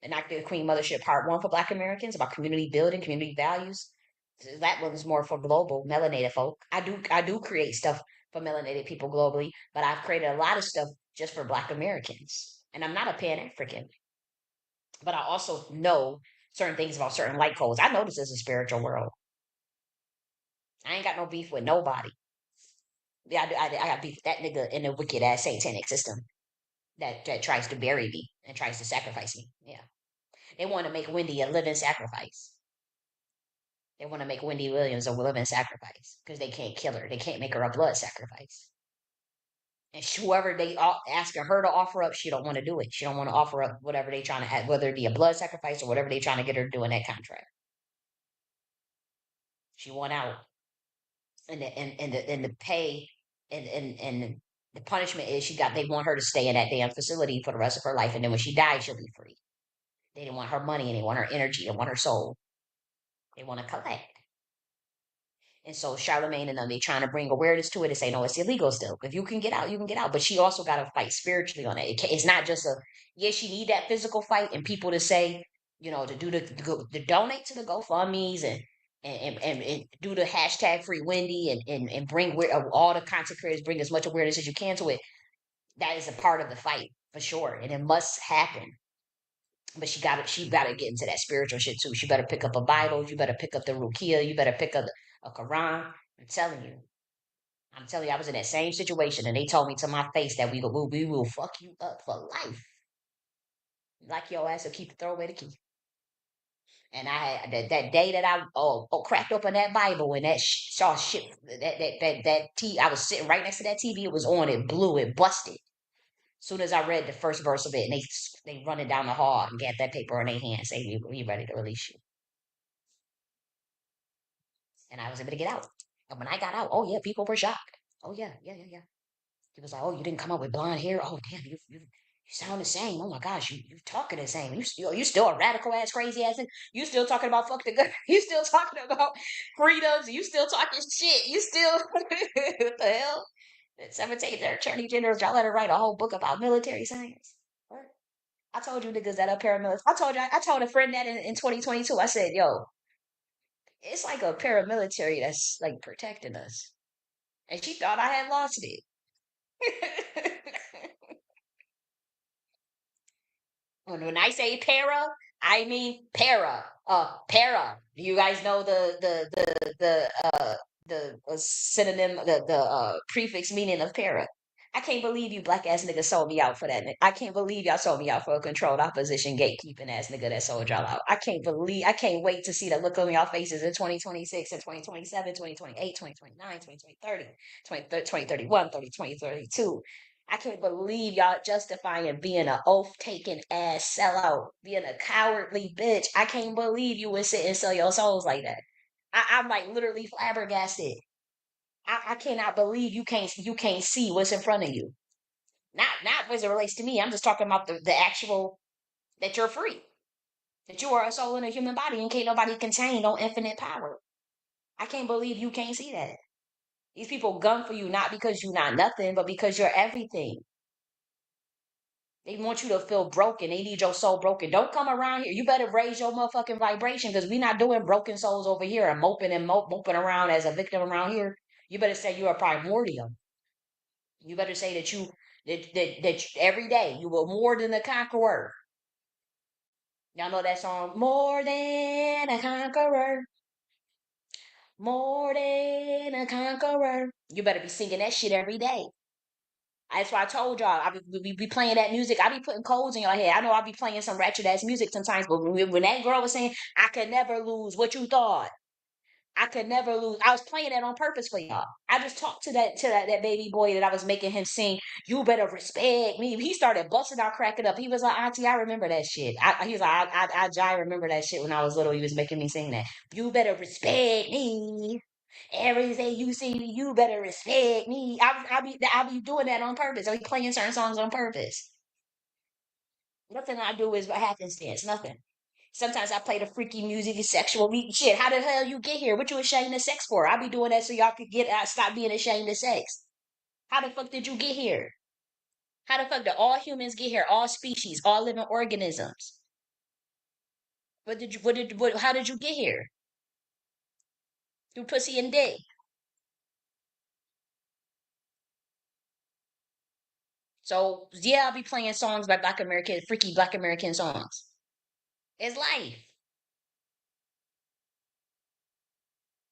And not the Queen Mothership Part 1 for Black Americans about community building, community values. That one's more for global melanated folk. I do create stuff for melanated people globally, but I've created a lot of stuff just for Black Americans. And I'm not a Pan African, but I also know certain things about certain light codes. I know this is a spiritual world. I ain't got no beef with nobody. Yeah, I got beef with that nigga in the wicked ass satanic system that tries to bury me and tries to sacrifice me. Yeah. They want to make Wendy a living sacrifice. They want to make Wendy Williams a living sacrifice because they can't kill her. They can't make her a blood sacrifice. And whoever they asking her to offer up, she don't want to do it. She don't want to offer up whatever they trying to, whether it be a blood sacrifice or whatever they trying to get her to do in that contract. She want out, and the pay and the punishment is they want her to stay in that damn facility for the rest of her life, and then when she dies, she'll be free. They didn't want her money, and they want her energy, they want her soul. They want to collect. And so Charlemagne and them, they trying to bring awareness to it and say, no, it's illegal still. If you can get out, you can get out. But she also got to fight spiritually on it. It's not just she need that physical fight and people to say, to do to donate to the GoFundMe's and do the hashtag free Wendy and bring all the content creators, bring as much awareness as you can to it. That is a part of the fight for sure. And it must happen. But she gotta get into that spiritual shit too. She better pick up a Bible. You better pick up the Rukia. You better pick up a Quran. I'm telling you. I was in that same situation, and they told me to my face that we will fuck you up for life. Like your ass will keep the throw away the key. And I had that day that I cracked open that Bible and that saw shit I was sitting right next to that TV. It was on. It blew. It busted. Soon as I read the first verse of it, and they running down the hall and get that paper in their hand, say we ready to release you. And I was able to get out. And when I got out, oh yeah, people were shocked. Oh yeah. He was like, oh, you didn't come up with blonde hair. Oh damn, you sound the same. Oh my gosh, you talking the same. You still a radical ass, crazy ass. You still talking about fuck the gun. You still talking about freedoms. You still talking shit. You still what the hell? The 17th Attorney General, y'all let her write a whole book about military science. What? I told you niggas that are paramilitary. I told a friend that in 2022. I said, yo, it's like a paramilitary that's like protecting us. And she thought I had lost it. When I say para, I mean para. Para. Do you guys know the synonym, the prefix meaning of para? I can't believe you black ass niggas sold me out for that. I can't believe y'all sold me out for a controlled opposition gatekeeping ass nigga that sold y'all out. I can't wait to see the look on y'all faces in 2026 and 2027, 2028, 2029, 2030, 2031, 2032. I can't believe y'all justifying being an oath taking ass sellout, being a cowardly bitch. I can't believe you would sit and sell your souls like that. I'm like literally flabbergasted. I cannot believe you can't see what's in front of you. Not as it relates to me. I'm just talking about the actual that you're free. That you are a soul in a human body and can't nobody contain no infinite power. I can't believe you can't see that. These people gun for you not because you're not nothing, but because you're everything. They want you to feel broken. They need your soul broken. Don't come around here. You better raise your motherfucking vibration because we're not doing broken souls over here and moping around as a victim around here. You better say you're a primordial. You better say that every day you were more than a conqueror. Y'all know that song, More Than a Conqueror, More Than a Conqueror. You better be singing that shit every day. That's why I told y'all, we be playing that music. I be putting codes in your head. I know I be playing some ratchet ass music sometimes, but when that girl was saying, I could never lose, what you thought? I could never lose. I was playing that on purpose for y'all. I just talked to that baby boy that I was making him sing. You better respect me. He started busting out, cracking up. He was like, Auntie, I remember that shit. He was like, I remember that shit when I was little. He was making me sing that. You better respect me. Everything you see me, you better respect me. I be doing that on purpose. I be playing certain songs on purpose. Nothing I do is by happenstance. Nothing. Sometimes I play the freaky music and sexual shit. How the hell you get here? What you ashamed of sex for? I be doing that so y'all could get out, stop being ashamed of sex. How the fuck did you get here? How the fuck did all humans get here? All species, all living organisms. How did you get here? Through pussy and dick. So yeah, I'll be playing songs by Black American, freaky Black American songs. It's life.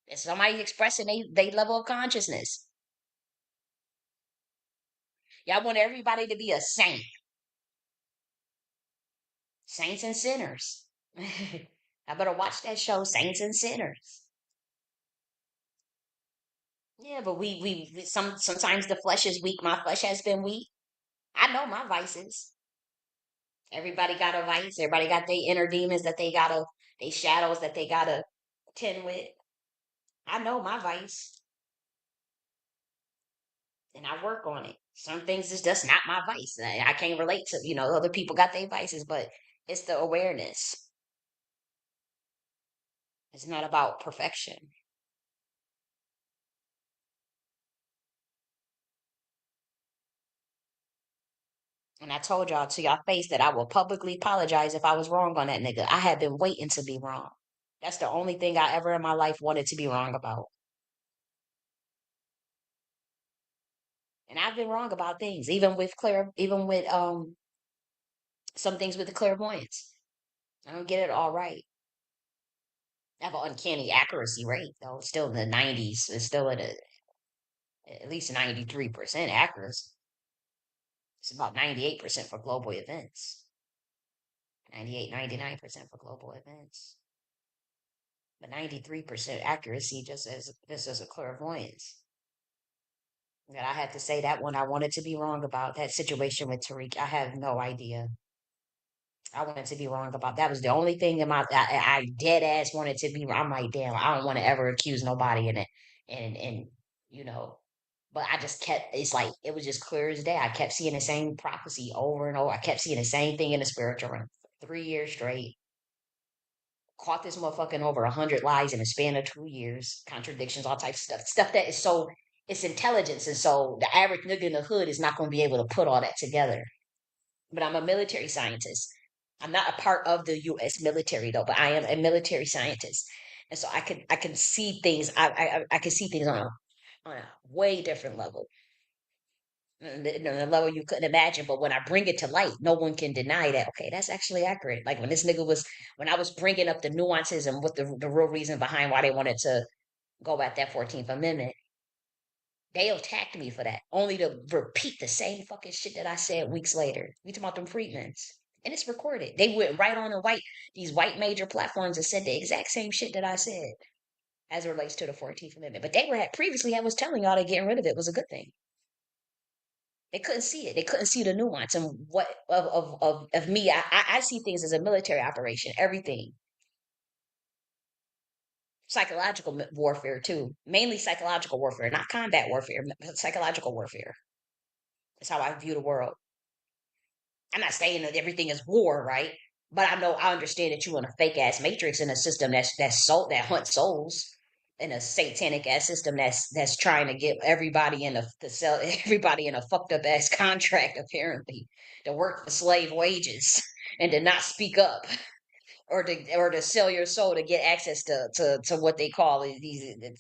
It's somebody expressing they level of consciousness. Y'all want everybody to be a saint. Saints and sinners. I better watch that show, Saints and Sinners. Yeah, but sometimes the flesh is weak. My flesh has been weak. I know my vices. Everybody got a vice. Everybody got their inner demons that they shadows that they gotta tend with. I know my vice, and I work on it. Some things is just not my vice. I can't relate to, other people got their vices, but it's the awareness. It's not about perfection. And I told y'all to y'all face that I will publicly apologize if I was wrong on that nigga. I had been waiting to be wrong. That's the only thing I ever in my life wanted to be wrong about. And I've been wrong about things, even with some things with the clairvoyance. I don't get it all right. I have an uncanny accuracy rate though. It's still in the 90s. It's still at least 93% accuracy. It's about 98% for global events. 98, 99% for global events. But 93% accuracy just as a clairvoyance. That I had to say that one I wanted to be wrong about that situation with Tariq. I have no idea. I wanted to be wrong about that. Was the only thing in I dead ass wanted to be. I'm like, damn, I don't want to ever accuse nobody in it, and you know, but I just kept. It's like it was just clear as day. I kept seeing the same prophecy over and over. I kept seeing the same thing in the spiritual realm for 3 years straight. Caught this motherfucking over 100 lies in a span of 2 years, contradictions, all types of stuff that is so it's intelligence, and so the average nigga in the hood is not going to be able to put all that together. But I'm a military scientist. I'm not a part of the U.S. military though, but I am a military scientist, and so I can see things. I can see things on a way different level, the level you couldn't imagine. But when I bring it to light, no one can deny that. Okay, that's actually accurate. Like when I was bringing up the nuances and what the real reason behind why they wanted to go at that 14th Amendment. They attacked me for that, only to repeat the same fucking shit that I said weeks later. We talking about them Freedmans. And it's recorded. They went right on these white major platforms and said the exact same shit that I said as it relates to the 14th Amendment. But they were previously I was telling y'all that getting rid of it was a good thing. They couldn't see it. They couldn't see the nuance and what of me. I see things as a military operation. Everything psychological warfare too, mainly psychological warfare, not combat warfare. Psychological warfare is how I view the world. I'm not saying that everything is war, right? But I understand that you in a fake ass matrix in a system that hunts souls, in a satanic ass system that's trying to get everybody in a to sell everybody in a fucked up ass contract apparently to work for slave wages and to not speak up or to sell your soul to get access to what they call these. And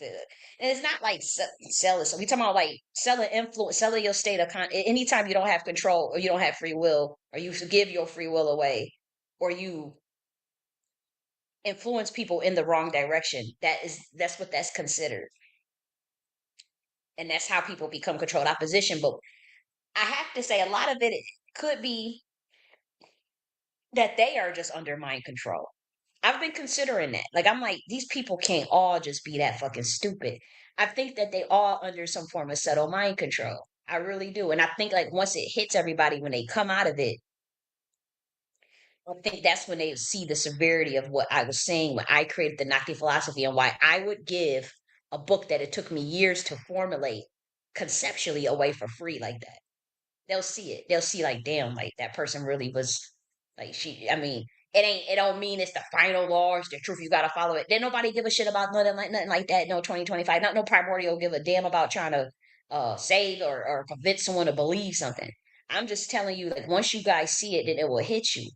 it's not like selling. So we talking about like selling influence, selling your state of anytime you don't have control or you don't have free will or you give your free will away or you influence people in the wrong direction. That's what that's considered, and that's how people become controlled opposition. But I have to say, a lot of it could be that they are just under mind control. I've been considering that. Like, I'm like, these people can't all just be that fucking stupid. I think that they all under some form of subtle mind control. I really do. And I think like once it hits everybody when they come out of it, I think that's when they see the severity of what I was saying when I created the Naki philosophy and why I would give a book that it took me years to formulate conceptually away for free like that. They'll see it. They'll see like, damn, like that person really was like I mean, it don't mean it's the final law, it's the truth. You gotta follow it. Then nobody give a shit about nothing like that. No 2025. Not no primordial give a damn about trying to save or convince someone to believe something. I'm just telling you, like once you guys see it, then it will hit you.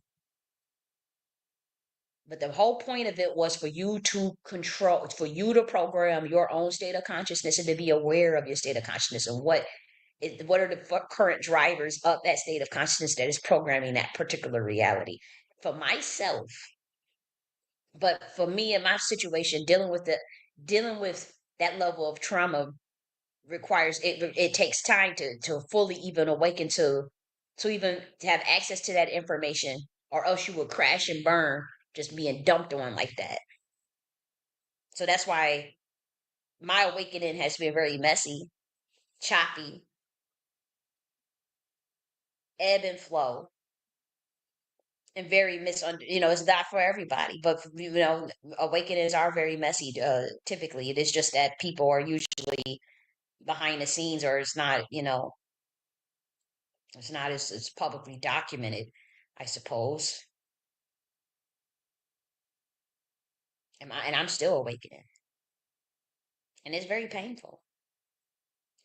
But the whole point of it was for you to control, for you to program your own state of consciousness and to be aware of your state of consciousness and what are the current drivers of that state of consciousness that is programming that particular reality. For myself, but for me in my situation, dealing with that level of trauma requires it takes time to fully even awaken to even to have access to that information, or else you will crash and burn just being dumped on like that. So that's why my awakening has been very messy, choppy, ebb and flow, and very it's not for everybody, but awakenings are very messy. Typically it is just that people are usually behind the scenes, or it's not as publicly documented, I suppose. And I'm still awakening, and it's very painful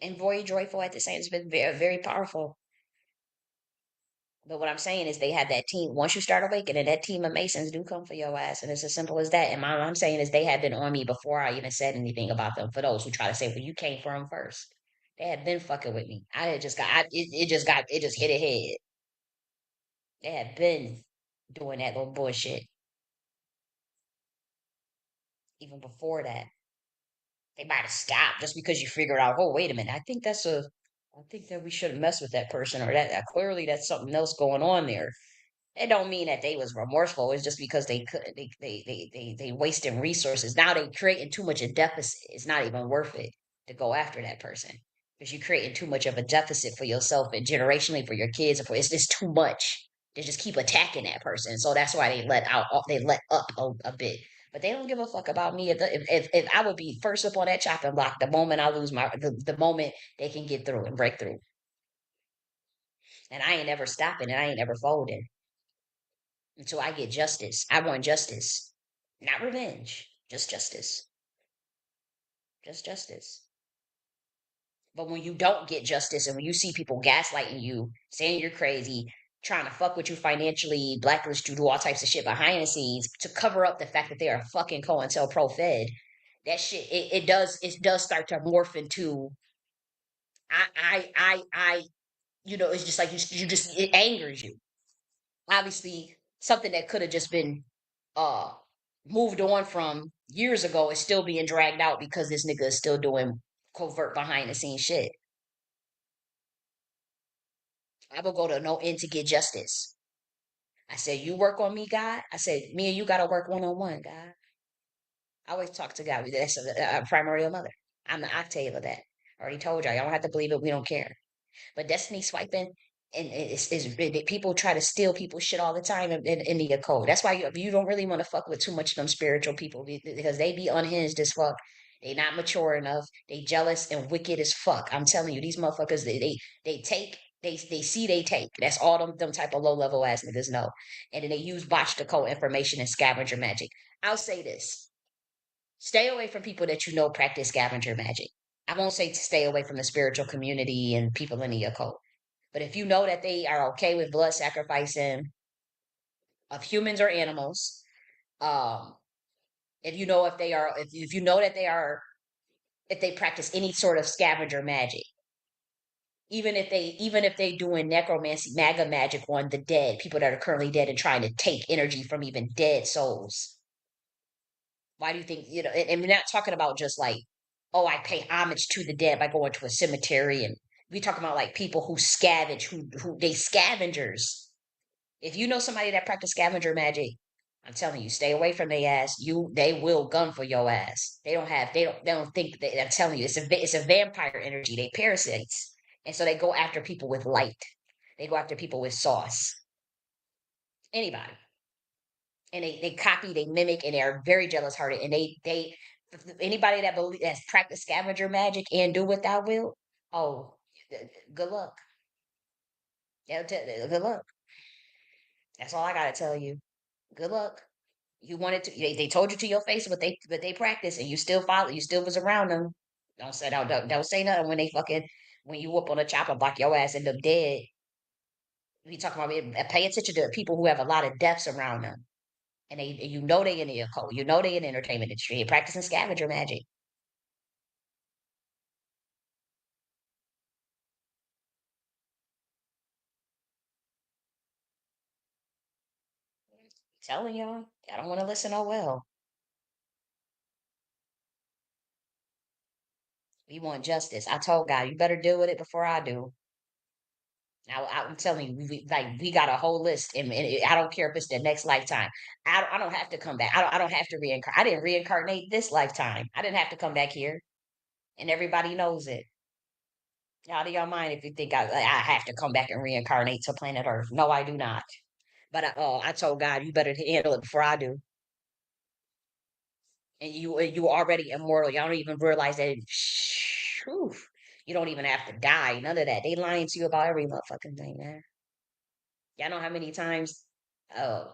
and very joyful at the same. It's been very, very powerful. But what I'm saying is they have that team. Once you start awakening, that team of Masons do come for your ass. And it's as simple as that. And what I'm saying is they have been on me before I even said anything about them. For those who try to say, well, you came for them first. They had been fucking with me. It just hit a head. They had been doing that little bullshit even before that. They might have stopped just because you figured out, oh, wait a minute. I think that we shouldn't mess with that person, or that clearly that's something else going on there. It don't mean that they was remorseful. It's just because they could they wasting resources. Now they creating too much a deficit. It's not even worth it to go after that person because you're creating too much of a deficit for yourself and generationally for your kids. It's just too much. They just keep attacking that person. So that's why they let up a bit. But they don't give a fuck about me. If I would be first up on that chopping block the moment I lose the moment they can get through and break through. And I ain't ever stopping and I ain't ever folding until I get justice. I want justice, not revenge, just justice. Just justice. But when you don't get justice and when you see people gaslighting you, saying you're crazy, trying to fuck with you financially, blacklist you, do all types of shit behind the scenes to cover up the fact that they are fucking COINTELPRO fed, that shit it does start to morph into I it's just like you just it angers you. Obviously something that could have just been uh moved on from years ago is still being dragged out because this nigga is still doing covert behind the scenes shit. I will go to no end to get justice. I said, you work on me, God. I said, me and you got to work one on one, God. I always talk to God. That's a primary mother. I'm the octave of that. I already told y'all. Y'all don't have to believe it. We don't care. But destiny swiping and people try to steal people's shit all the time in the occult. That's why you don't really want to fuck with too much of them spiritual people because they be unhinged as fuck. They not mature enough. They jealous and wicked as fuck. I'm telling you, these motherfuckers they take they see they take. That's all them type of low level ass niggas know. And then they use botched occult information and scavenger magic. I'll say this: stay away from people that you know practice scavenger magic. I won't say to stay away from the spiritual community and people in the occult. But if you know that they are okay with blood sacrificing of humans or animals, um, if you know if they are, if you know that they are, if they practice any sort of scavenger magic, even if they doing necromancy, maga magic on the dead, people that are currently dead and trying to take energy from even dead souls. Why do you think, and we're not talking about just like, oh, I pay homage to the dead by going to a cemetery, and we talking about like people who scavenge, who they scavengers. If you know somebody that practice scavenger magic, I'm telling you, stay away from their ass. They will gun for your ass. They don't think that. I'm telling you, it's a vampire energy. They parasites, and so they go after people with light. They go after people with sauce. Anybody, and they copy, they mimic, and they're very jealous hearted. And they anybody that believe that's practice scavenger magic and do what thou will. Oh, good luck. Good luck. That's all I gotta tell you. Good luck. You wanted to, they told you to your face what they practice, and you still follow, you still was around them. Don't say nothing when they fucking, when you whoop on a chopper block, your ass end up dead. We talking about pay attention to people who have a lot of deaths around them, and you know they in the occult, you know they in the entertainment industry, they practicing scavenger magic. Telling y'all, I don't want to listen. Oh well, we want justice. I told God, you better deal with it before I do. Now, I'm telling you, we got a whole list, and I don't care if it's the next lifetime. I don't have to come back. I don't have to reincarnate. I didn't reincarnate this lifetime. I didn't have to come back here, and everybody knows it. Out of your mind if you think I have to come back and reincarnate to planet Earth. No, I do not. But I told God, you better handle it before I do. And you already immortal. Y'all don't even realize that. Whew, you don't even have to die. None of that. They lying to you about every motherfucking thing, man. Y'all know how many times? Oh,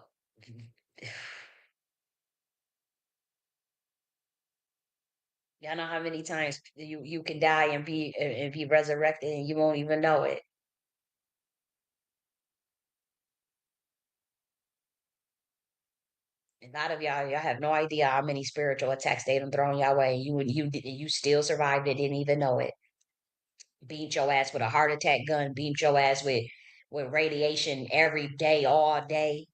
y'all know how many times you can die and be resurrected and you won't even know it. A lot of y'all have no idea how many spiritual attacks they done thrown y'all way. You still survived it, didn't even know it. Beat your ass with a heart attack gun. Beat your ass with radiation every day, all day.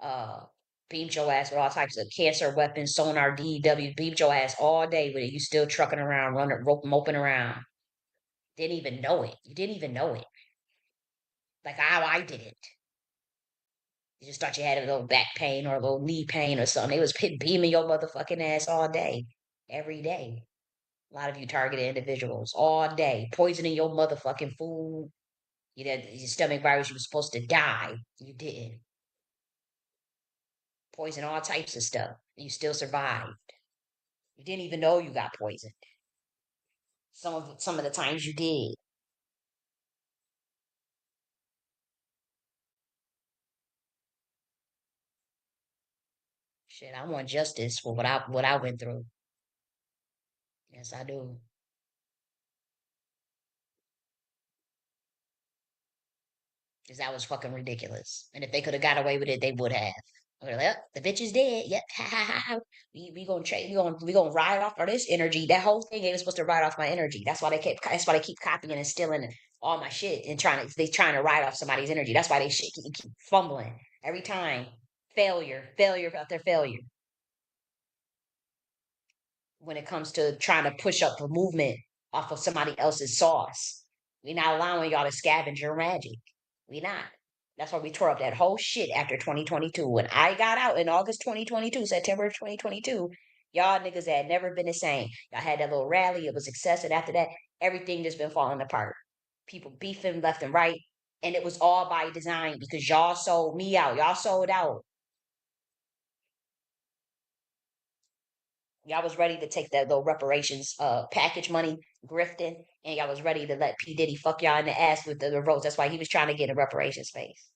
Uh, beat your ass with all types of cancer weapons, sonar, DW. Beat your ass all day with it. You still trucking around, running, moping around. Didn't even know it. You didn't even know it. Like how I did it. You just thought you had a little back pain or a little knee pain or something. They was beaming your motherfucking ass all day, every day. A lot of you targeted individuals all day, poisoning your motherfucking food. You had your stomach virus. You were supposed to die. You didn't. Poison all types of stuff. You still survived. You didn't even know you got poisoned. Some of the times you did. Shit, I want justice for what I went through. Yes, I do. Because that was fucking ridiculous. And if they could have got away with it, they would have. We're like, "Oh, the bitch is dead. Yep. Ha ha ha. We gonna trade. We gonna ride off of this energy. That whole thing ain't supposed to ride off my energy. That's why they kept. That's why they keep copying and stealing all my shit and trying to ride off somebody's energy. That's why they shit keep fumbling every time. Failure after failure. when it comes to trying to push up the movement off of somebody else's sauce. We're not allowing y'all to scavenge your magic. We not. That's why we tore up that whole shit after 2022. When I got out in August 2022, September 2022, y'all niggas had never been the same. Y'all had that little rally. It was excessive. After that, everything just been falling apart. People beefing left and right. And it was all by design because y'all sold me out. Y'all sold out. Y'all was ready to take that little reparations package money, grifting, and y'all was ready to let P. Diddy fuck y'all in the ass with the votes. That's why he was trying to get a reparations space.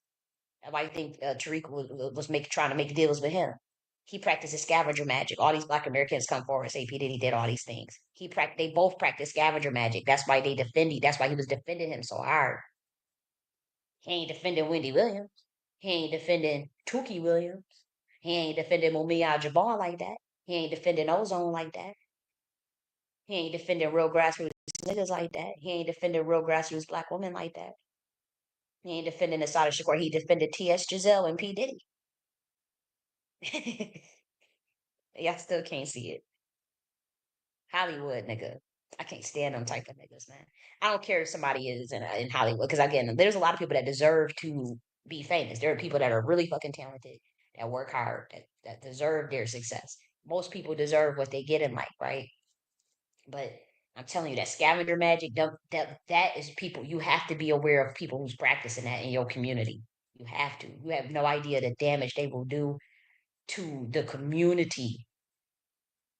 That's why you think Tariq was trying to make deals with him. He practices scavenger magic. All these black Americans come forward and say P. Diddy did all these things. They both practice scavenger magic. That's why that's why he was defending him so hard. He ain't defending Wendy Williams. He ain't defending Tukey Williams. He ain't defending Mumia Jabbar like that. He ain't defending Ozone like that. He ain't defending real grassroots niggas like that. He ain't defending real grassroots black women like that. He ain't defending Asada Shakur. He defended T.S. Giselle and P. Diddy. Y'all still can't see it. Hollywood, nigga. I can't stand them type of niggas, man. I don't care if somebody is in Hollywood, because again, there's a lot of people that deserve to be famous. There are people that are really fucking talented, that work hard, that deserve their success. Most people deserve what they get in life, right? But I'm telling you that scavenger magic, that is people. You have to be aware of people who's practicing that in your community. You have to. You have no idea the damage they will do to the community.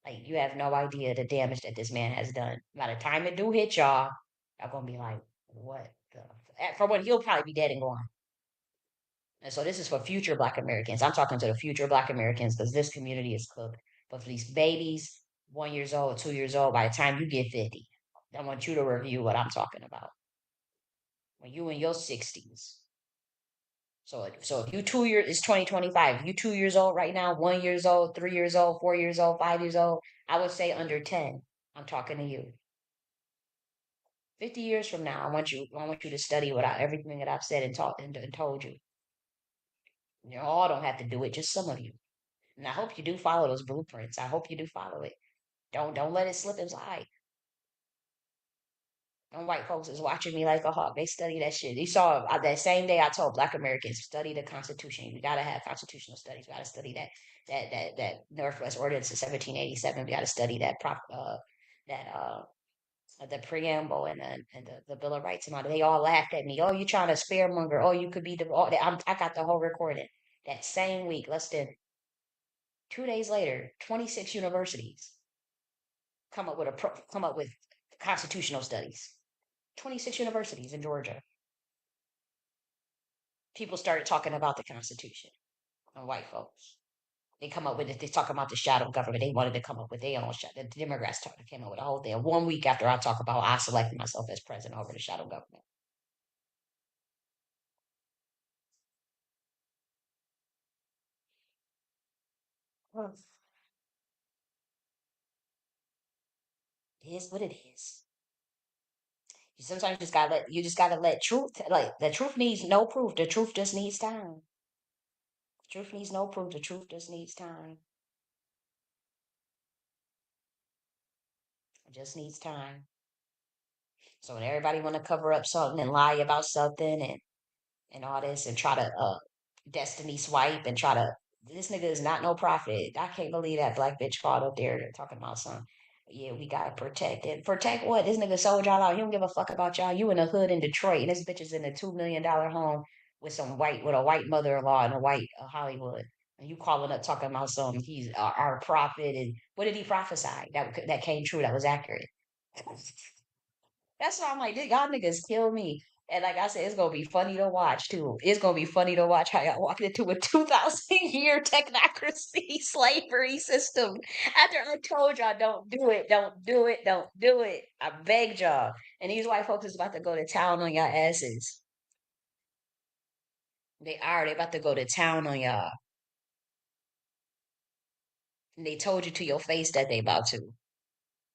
Like you have no idea the damage that this man has done. By the time it do hit y'all gonna be like, what the? For one, he'll probably be dead and gone. And so this is for future Black Americans. I'm talking to the future Black Americans because this community is cooked. But for these babies, 1 years old, 2 years old, by the time you get 50, I want you to review what I'm talking about. When you in your 60s. So if you 2 years, it's 2025. You 2 years old right now, 1 years old, 3 years old, 4 years old, 5 years old. I would say under 10. I'm talking to you. 50 years from now, I want you to study everything that I've said and taught and told you. You all don't have to do it, just some of you. And I hope you do follow those blueprints. I hope you do follow it. Don't let it slip and slide. Them white folks is watching me like a hawk. They study that shit. You saw that same day I told Black Americans study the Constitution. We gotta have constitutional studies. We gotta study that Northwest Ordinance of 1787. We gotta study that the preamble and the Bill of Rights and all that. They all laughed at me. Oh, you trying to sparemonger? Oh, you could be I got the whole recording. That same week, less than 2 days later, 26 universities come up with constitutional studies. 26 universities in Georgia. People started talking about the Constitution on white folks. They come up with it. They talk about the shadow government. They wanted to come up with their own shadow. The Democrats came up with a whole thing. 1 week after I talk about I selected myself as president over the shadow government. Well, it is what it is. You sometimes just gotta let truth, like the truth needs no proof. The truth just needs time. Truth needs no proof. The truth just needs time. It just needs time. So when everybody want to cover up something and lie about something and all this and try to destiny swipe and try to this nigga is not no prophet. I can't believe that black bitch called up there talking about something. Yeah, we gotta protect it. Protect what? This nigga sold y'all out. He don't give a fuck about y'all. You in the hood in Detroit, and this bitch is in a $2 million home with a white mother-in-law in a white Hollywood. And you calling up talking about something? He's our prophet, and what did he prophesy that came true? That was accurate. That's why I'm like, y'all niggas kill me. And like I said, it's gonna be funny to watch too. It's gonna be funny to watch how y'all walked into a 2,000 year technocracy slavery system. After I told y'all, don't do it, don't do it, don't do it. I begged y'all. And these white folks is about to go to town on y'all asses. They are. They about to go to town on y'all. And they told you to your face that they about to.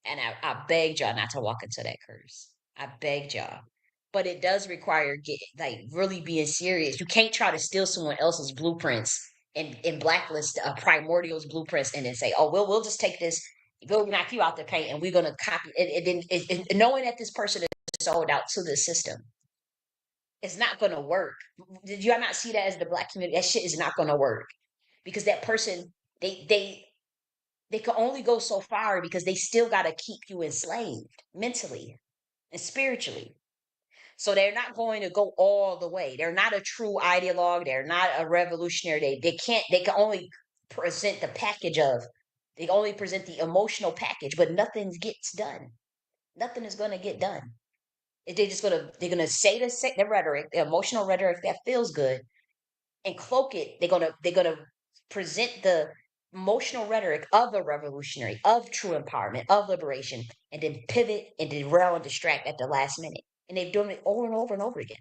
And I begged y'all not to walk into that curse. I begged y'all. But it does require really being serious. You can't try to steal someone else's blueprints and blacklist Primordial's blueprints and then say, oh, we'll just take this. We'll knock you out the paint, and we're gonna copy it. Knowing that this person is sold out to the system, it's not gonna work. Did you not see that as the black community? That shit is not gonna work because that person they can only go so far because they still got to keep you enslaved mentally and spiritually. So they're not going to go all the way. They're not a true ideologue. They're not a revolutionary. They can only present the package of, they only present the emotional package, but nothing gets done. Nothing is going to get done. They're gonna say the rhetoric, the emotional rhetoric that feels good, and cloak it. They're gonna present the emotional rhetoric of a revolutionary, of true empowerment, of liberation, and then pivot and derail and distract at the last minute. And they've done it over and over and over again.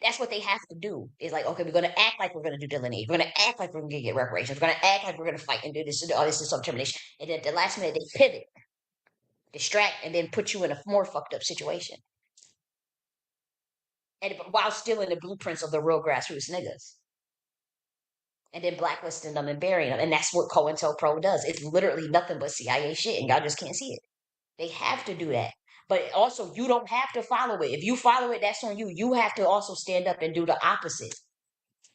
That's what they have to do. Is like, okay, we're gonna act like we're gonna do delineate. We're gonna act like we're gonna get reparations. We're gonna act like we're gonna fight and do this and all this is some termination. And then at the last minute they pivot, distract, and then put you in a more fucked up situation. And while stealing the blueprints of the real grassroots niggas. And then blacklisting them and burying them. And that's what COINTELPRO does. It's literally nothing but CIA shit, and y'all just can't see it. They have to do that. But also, you don't have to follow it. If you follow it, that's on you. You have to also stand up and do the opposite.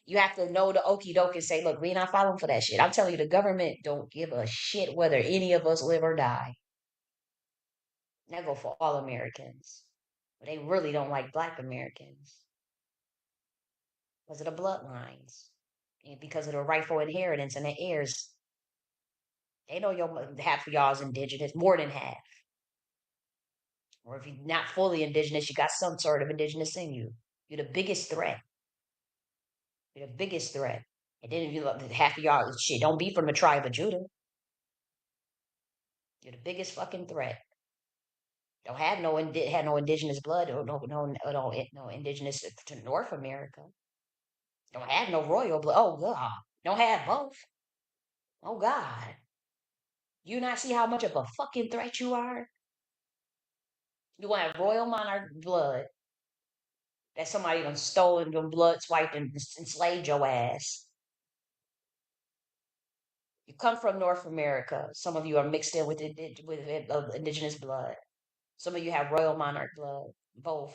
You have to know the okie doke and say, look, we're not following for that shit. I'm telling you, the government don't give a shit whether any of us live or die. That go for all Americans. But they really don't like black Americans because of the bloodlines and because of the rightful inheritance and the heirs. They know half of y'all is indigenous, more than half. Or if you're not fully indigenous, you got some sort of indigenous in you. You're the biggest threat. You're the biggest threat. And then if you look, half of y'all, shit, don't be from the tribe of Judah. You're the biggest fucking threat. Don't have no indigenous blood or no indigenous to North America. Don't have no royal blood. Oh God. Don't have both. Oh God. You not see how much of a fucking threat you are? You want to have royal monarch blood that somebody done stolen, done blood swiped and enslaved your ass. You come from North America. Some of you are mixed in with indigenous blood. Some of you have royal monarch blood, both.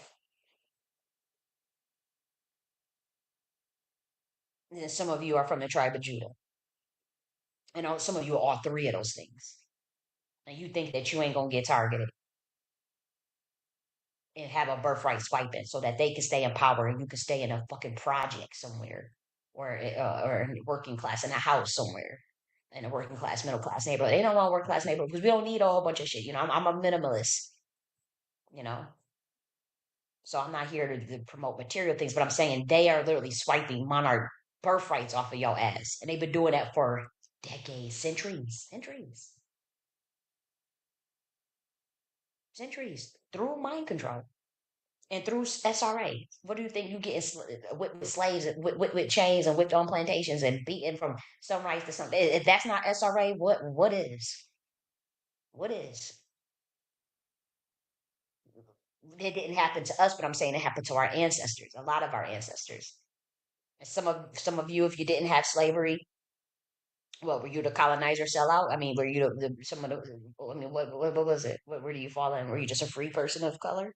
And then some of you are from the tribe of Judah. And some of you are all three of those things. And you think that you ain't going to get targeted and have a birthright swiping so that they can stay in power and you can stay in a fucking project somewhere or in working class in a house somewhere in a working class, middle class neighborhood. They don't want working class neighborhood because we don't need a whole bunch of shit. I'm a minimalist, you know. So I'm not here to promote material things, but I'm saying they are literally swiping monarch birthrights off of your ass. And they've been doing that for decades, centuries through mind control and through SRA. What do you think you get whipped with slaves, with chains and whipped on plantations and beaten from sunrise to sunset? If that's not SRA, what is? What is? It didn't happen to us, but I'm saying it happened to our ancestors, a lot of our ancestors. And some of you, if you didn't have slavery, what were you the colonizer sellout? I mean, were you some of the? I mean, what was it? Where do you fall in? Were you just a free person of color?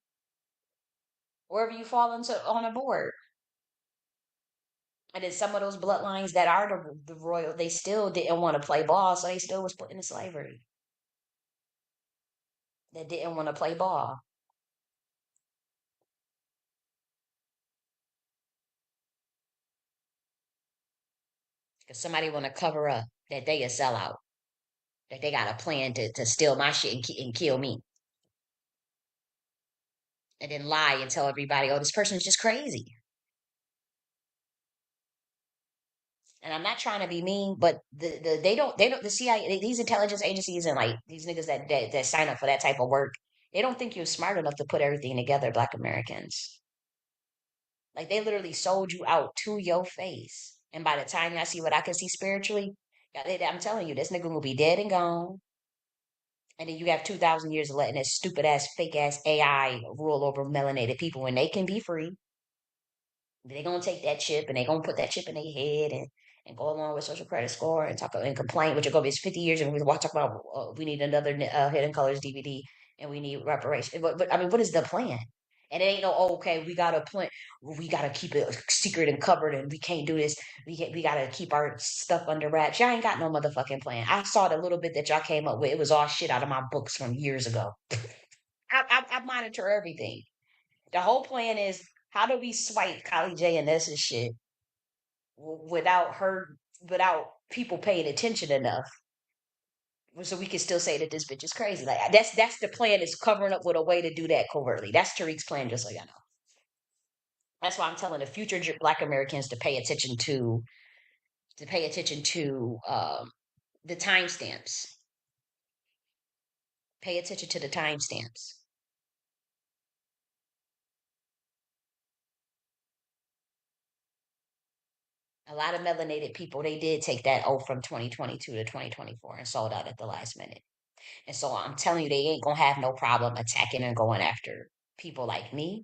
Wherever you fall into on a board. And then some of those bloodlines that are the royal, they still didn't want to play ball, so they still was put into slavery. They didn't want to play ball. Because somebody want to cover up that they a sellout, that they got a plan to steal my shit and kill me. And then lie and tell everybody, oh, this person is just crazy. And I'm not trying to be mean, but they don't the CIA, these intelligence agencies and like these niggas that sign up for that type of work, they don't think you're smart enough to put everything together, Black Americans. Like they literally sold you out to your face. And by the time y'all see what I can see spiritually, I'm telling you, this nigga will be dead and gone. And then you have 2,000 years of letting that stupid ass, fake ass AI rule over melanated people when they can be free. They're gonna take that chip and they're gonna put that chip in their head and and go along with social credit score and talk and complain, which will go be 50 years, and we want to talk about we need another Hidden Colors DVD and we need reparation. But I mean, what is the plan? And it ain't no, oh, okay, we got a plan. We got to keep it secret and covered, and we can't do this. We got to keep our stuff under wraps. Y'all ain't got no motherfucking plan. I saw the little bit that y'all came up with. It was all shit out of my books from years ago. I monitor everything. The whole plan is how do we swipe Kylie J.N.S.'s shit without her, without people paying attention enough, so we can still say that this bitch is crazy. Like that's the plan, is covering up with a way to do that covertly. That's Tariq's plan, just so y'all know. That's why I'm telling the future Black Americans to pay attention to the timestamps. Pay attention to the timestamps. A lot of melanated people, they did take that oath from 2022 to 2024 and sold out at the last minute. And so I'm telling you, they ain't gonna have no problem attacking and going after people like me,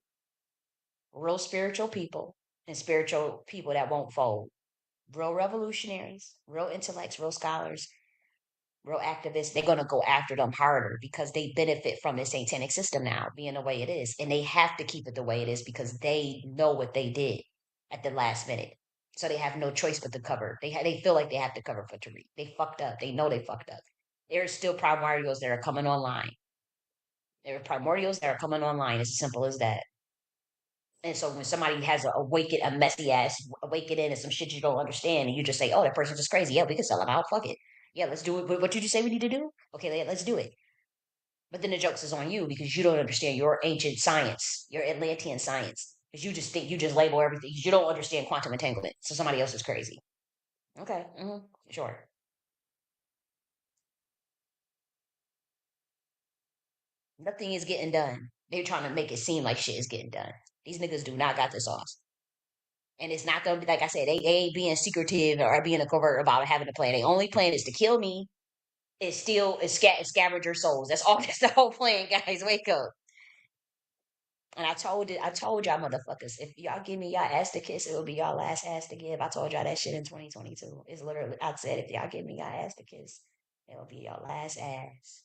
real spiritual people, and spiritual people that won't fold. Real revolutionaries, real intellects, real scholars, real activists. They're gonna go after them harder because they benefit from this satanic system now being the way it is. And they have to keep it the way it is because they know what they did at the last minute. So they have no choice but to cover. They feel like they have to cover for Tariq. They fucked up. They know they fucked up. There's still primarios that are coming online. There are primordials that are coming online. It's as simple as that. And so when somebody has a messy ass awakening and some shit you don't understand, and you just say, "Oh, that person's just crazy. Yeah, we can sell them out. Fuck it. Yeah, let's do it. What you just say we need to do? Okay, yeah, let's do it." But then the jokes is on you because you don't understand your ancient science, your Atlantean science, because you just think you just label everything. You don't understand quantum entanglement, so somebody else is crazy. Okay, sure. Nothing is getting done. They're trying to make it seem like shit is getting done. These niggas do not got the sauce. And it's not gonna be like I said, they ain't being secretive or being a covert about having a plan. The only plan is to kill me. It's still scavenge your souls. That's all. That's the whole plan, guys. Wake up. And I told y'all motherfuckers, if y'all give me y'all ass to kiss, it'll be y'all last ass to give. I told y'all that shit in 2022. It's literally, I said, if y'all give me y'all ass to kiss, it'll be your last ass.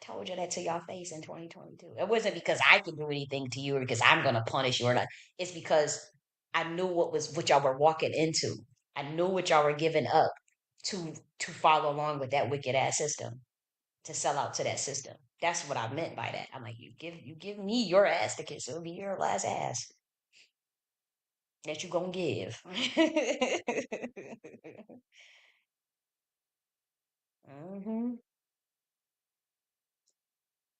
Told you that to your face in 2022. It wasn't because I can do anything to you or because I'm gonna punish you or not. It's because I knew what y'all were walking into. I knew what y'all were giving up to follow along with that wicked ass system, to sell out to that system. That's what I meant by that. I'm like, you give me your ass to kiss, it'll be your last ass that you gonna give. hmm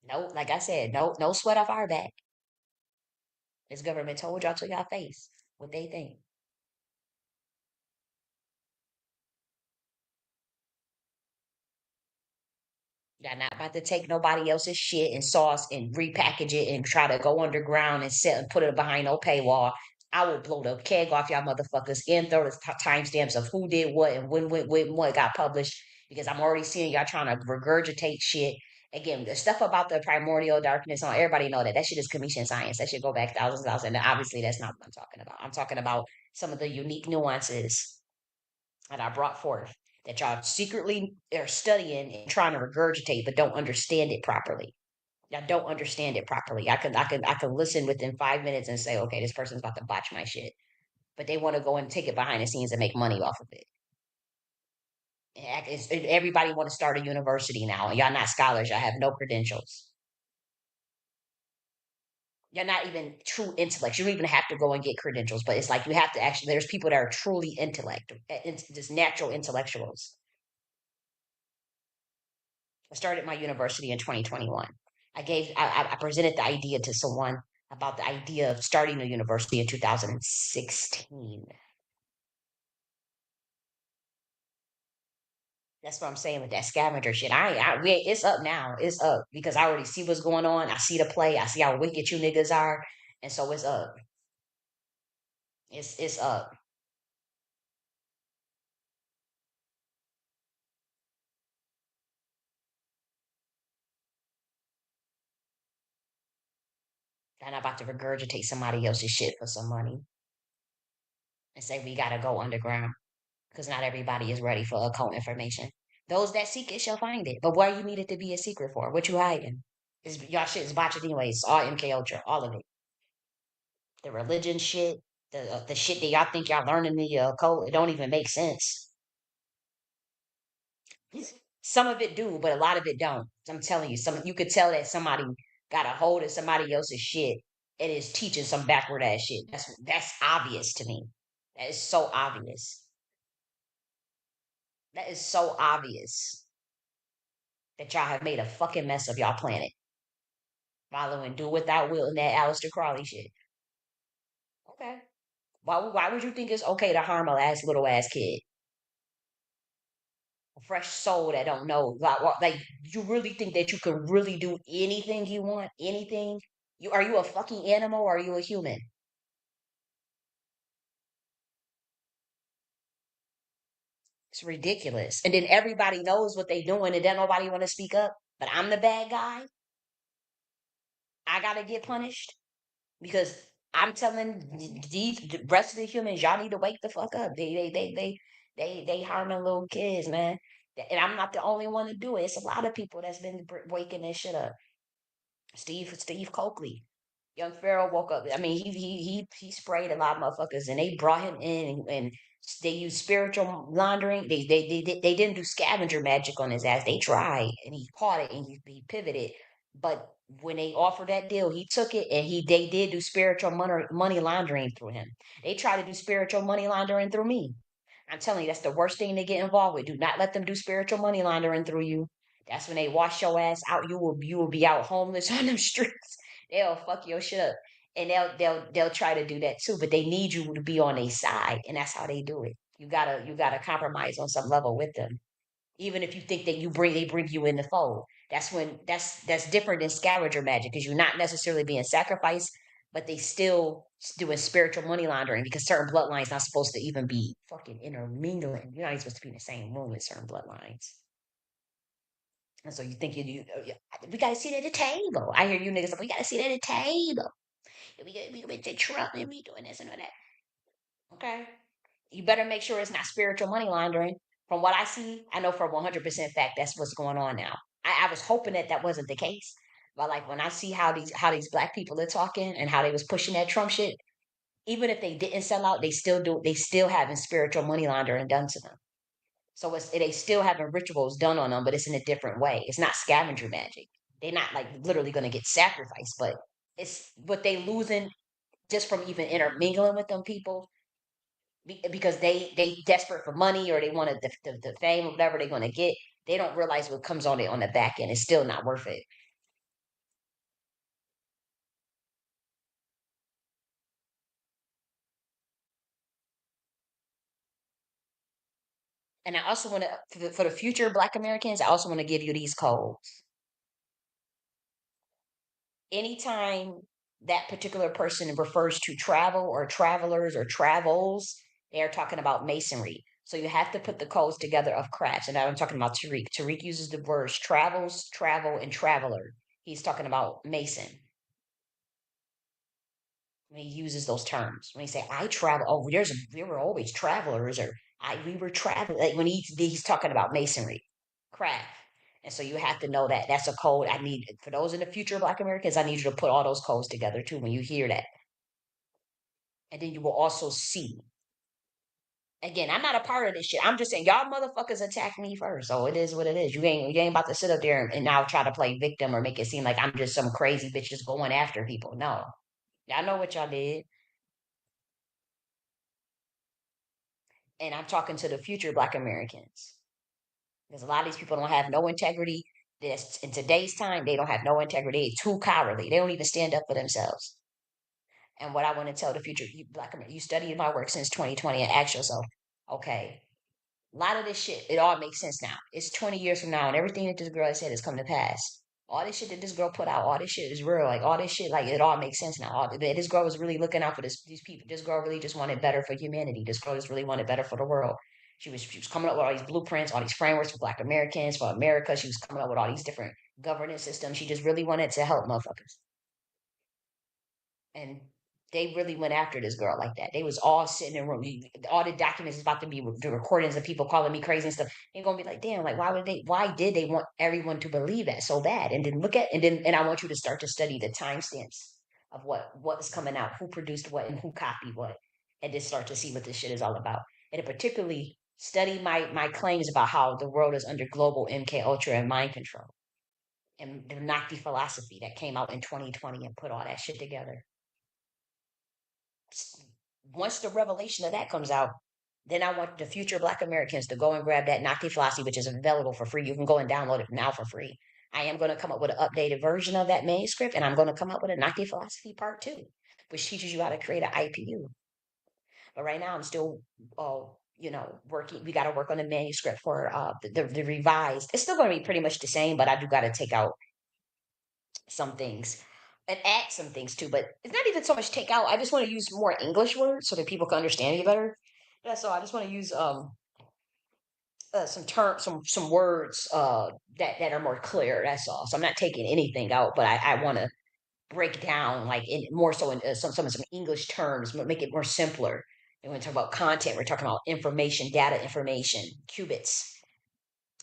No, like I said, no sweat off our back. This government told y'all to your face what they think. Y'all not about to take nobody else's shit and sauce and repackage it and try to go underground and set and put it behind no paywall. I will blow the keg off y'all motherfuckers and throw the timestamps of who did what and when what got published, because I'm already seeing y'all trying to regurgitate shit. Again, the stuff about the primordial darkness on everybody know that that shit is commission science. That should go back thousands. And obviously that's not what I'm talking about. I'm talking about some of the unique nuances that I brought forth that y'all secretly are studying and trying to regurgitate, but don't understand it properly. Y'all don't understand it properly. I could listen within 5 minutes and say, okay, this person's about to botch my shit, but they want to go and take it behind the scenes and make money off of it. Everybody want to start a university now, and y'all not scholars. Y'all have no credentials. You're not even true intellects. You don't even have to go and get credentials, but it's like you have to actually. There's people that are truly just natural intellectuals. I started my university in 2021. I presented the idea to someone about the idea of starting a university in 2016. That's what I'm saying with that scavenger shit. It's up now. It's up because I already see what's going on. I see the play. I see how wicked you niggas are, and so it's up. It's up. And I'm about to regurgitate somebody else's shit for some money and say we gotta go underground. because not everybody is ready for occult information. Those that seek it shall find it. But why you need it to be a secret for? What you hiding? Y'all shit is botched anyways. All MK Ultra, all of it. The religion shit, the shit that y'all think y'all learning in the occult, it don't even make sense. Some of it do, but a lot of it don't. I'm telling you, some you could tell that somebody got a hold of somebody else's shit and is teaching some backward ass shit. That's obvious to me. That is so obvious. That is so obvious that y'all have made a fucking mess of y'all planet. Following do without will and that Aleister Crowley shit. Okay. Why would you think it's okay to harm a little ass kid? A fresh soul that don't know. Like you really think that you can really do anything you want? Anything? Are you a fucking animal or are you a human? It's ridiculous. And then everybody knows what they doing and then nobody want to speak up. But I'm the bad guy. I gotta get punished because I'm telling the rest of the humans, y'all need to wake the fuck up. They harming little kids, man. And I'm not the only one to do it. It's a lot of people that's been waking this shit up. Steve Coakley. Young Pharaoh woke up. I mean, he sprayed a lot of motherfuckers, and they brought him in, and they used spiritual laundering. They didn't do scavenger magic on his ass. They tried, and he caught it, and he pivoted. But when they offered that deal, he took it, and they did do spiritual money laundering through him. They tried to do spiritual money laundering through me. I'm telling you, that's the worst thing to get involved with. Do not let them do spiritual money laundering through you. That's when they wash your ass out. You will be out homeless on them streets. They'll fuck your shit up. And they'll try to do that too, but they need you to be on their side, and that's how they do it. You gotta compromise on some level with them. Even if you think that they bring you in the fold. That's different than scavenger magic because you're not necessarily being sacrificed, but they still doing spiritual money laundering because certain bloodlines not supposed to even be fucking intermingling. You're not even supposed to be in the same room with certain bloodlines. And so you think we gotta sit at the table. I hear you niggas like, we gotta sit at the table. We with the Trump and we doing this and all that. Okay. You better make sure it's not spiritual money laundering. From what I see, I know for 100% fact that's what's going on now. I was hoping that that wasn't the case, but like when I see how these black people are talking and how they was pushing that Trump shit, even if they didn't sell out, they still having spiritual money laundering done to them. So they still having rituals done on them, but it's in a different way. It's not scavenger magic. They're not like literally going to get sacrificed, but it's what they losing just from even intermingling with them people because they desperate for money or they wanted the fame or whatever they're going to get. They don't realize what comes on it on the back end. It's still not worth it. And I also want to, for the future Black Americans, I also want to give you these codes. Anytime that particular person refers to travel or travelers or travels, they are talking about masonry. So you have to put the codes together of crafts. And I'm talking about Tariq. Tariq uses the words travels, travel, and traveler. He's talking about mason when he uses those terms. When he say I travel, oh, there were always travelers, or we were traveling. Like when he's talking about masonry, craft. And so you have to know that that's a code I need for those in the future Black Americans. I need you to put all those codes together too when you hear that. And then you will also see. Again, I'm not a part of this shit. I'm just saying y'all motherfuckers attack me first. So it is what it is. You ain't about to sit up there and now try to play victim or make it seem like I'm just some crazy bitch just going after people. No. Y'all know what y'all did. And I'm talking to the future Black Americans. Because a lot of these people don't have no integrity. This in today's time, they don't have no integrity. They're too cowardly. They don't even stand up for themselves. And what I want to tell the future Black Americans, you studied my work since 2020 and ask yourself, okay, a lot of this shit, it all makes sense now. It's 20 years from now, and everything that this girl has said has come to pass. All this shit that this girl put out, all this shit is real. Like all this shit, like it all makes sense now. This girl was really looking out for these people. This girl really just wanted better for humanity. This girl just really wanted better for the world. She was coming up with all these blueprints, all these frameworks for Black Americans, for America. She was coming up with all these different governance systems. She just really wanted to help motherfuckers. And they really went after this girl like that. They was all sitting in a room. All the documents is about to be the recordings of people calling me crazy and stuff. They're gonna be like, damn, like why did they want everyone to believe that so bad? And then and I want you to start to study the timestamps of what's coming out, who produced what and who copied what, and just start to see what this shit is all about. And to particularly study my claims about how the world is under global MK Ultra and mind control. And the Nazi philosophy that came out in 2020 and put all that shit together. Once the revelation of that comes out, then I want the future Black Americans to go and grab that Nocti Flossie, which is available for free. You can go and download it now for free. I am going to come up with an updated version of that manuscript, and I'm going to come up with a Nocti Philosophy Part 2, which teaches you how to create an IPU. But right now, I'm still, working. We got to work on the manuscript for the revised. It's still going to be pretty much the same, but I do got to take out some things and add some things too. But it's not even so much take out. I just want to use more English words so that people can understand me better. That's all. I just want to use some terms, some words that are more clear. That's all. So I'm not taking anything out, but I want to break down like in more so in some English terms, make it more simpler. And when we talk about content, we're talking about information, data information, qubits.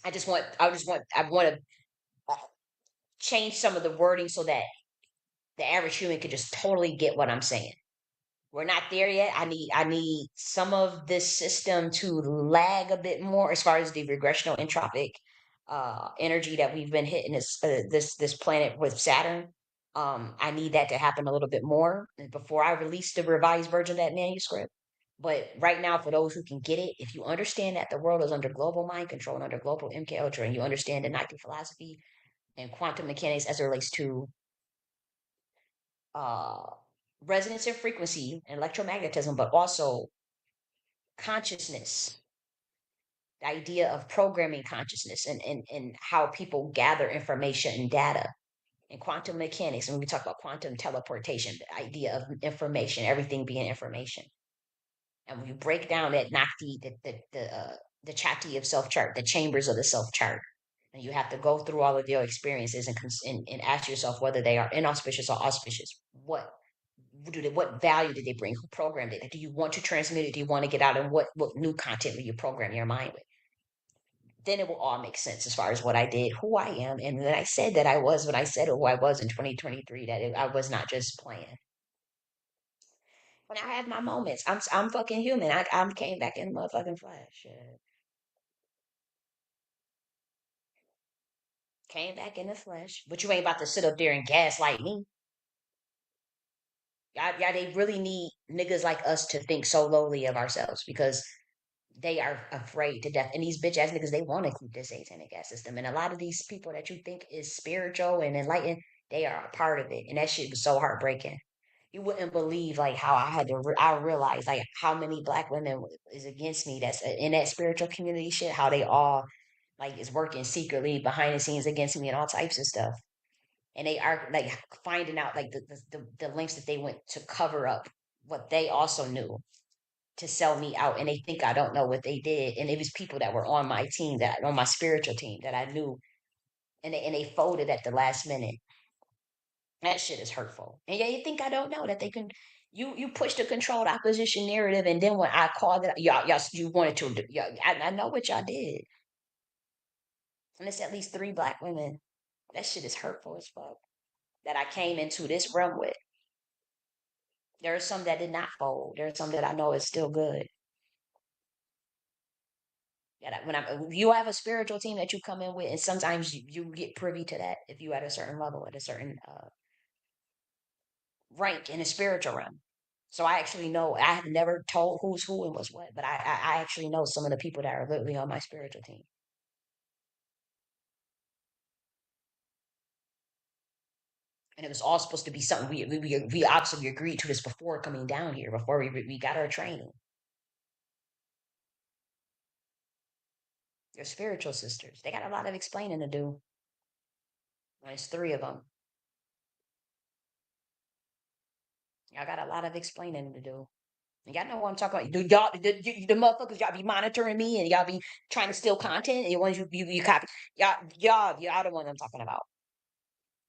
I want to change some of the wording so that the average human could just totally get what I'm saying. We're not there yet. I need some of this system to lag a bit more as far as the regressional entropic energy that we've been hitting this planet with Saturn. I need that to happen a little bit more before I release the revised version of that manuscript. But right now, for those who can get it, if you understand that the world is under global mind control and under global MK Ultra, and you understand the Nike philosophy and quantum mechanics as it relates to uh, resonance and frequency and electromagnetism, but also consciousness, the idea of programming consciousness and how people gather information and data and quantum mechanics. And when we talk about quantum teleportation, the idea of information, everything being information. And when you break down that Nakti, the chati of self chart, the chambers of the self chart, and you have to go through all of your experiences and ask yourself whether they are inauspicious or auspicious. What value did they bring? Who programmed it? Do you want to transmit it? Do you want to get out? And what new content will you program your mind with? Then it will all make sense as far as what I did, who I am, and then I said that I was when I said who I was in 2023. I was not just playing. When I have my moments, I'm fucking human. I came back in motherfucking flesh. Shit. Came back in the flesh, but you ain't about to sit up there and gaslight me. Y'all, they really need niggas like us to think so lowly of ourselves because they are afraid to death. And these bitch ass niggas, they want to keep this satanic gas system. And a lot of these people that you think is spiritual and enlightened, they are a part of it. And that shit was so heartbreaking. You wouldn't believe like how I had to. I realized like how many black women is against me. That's in that spiritual community shit. How they all like is working secretly behind the scenes against me and all types of stuff. And they are like finding out like the lengths that they went to cover up what they also knew to sell me out, and they think I don't know what they did. And it was people that were on my team, that on my spiritual team, that I knew, and they folded at the last minute. That shit is hurtful. And yeah, you think I don't know that they can. You push the controlled opposition narrative, and then when I called it, y'all you wanted to. I know what y'all did, and it's at least 3 black women. That shit is hurtful as fuck. That I came into this realm with. There are some that did not fold. There are some that I know is still good. Yeah, you have a spiritual team that you come in with, and sometimes you get privy to that if you at a certain level, at a certain rank in the spiritual realm. So I actually know. I have never told who's who and what's what, but I actually know some of the people that are literally on my spiritual team. And it was all supposed to be something we obviously agreed to this before coming down here, before we got our training. They're spiritual sisters. They got a lot of explaining to do. There's 3 of them. Y'all got a lot of explaining to do. Y'all know what I'm talking about. Do y'all, the motherfuckers, y'all be monitoring me and y'all be trying to steal content and the ones you copy. Y'all the ones I'm talking about.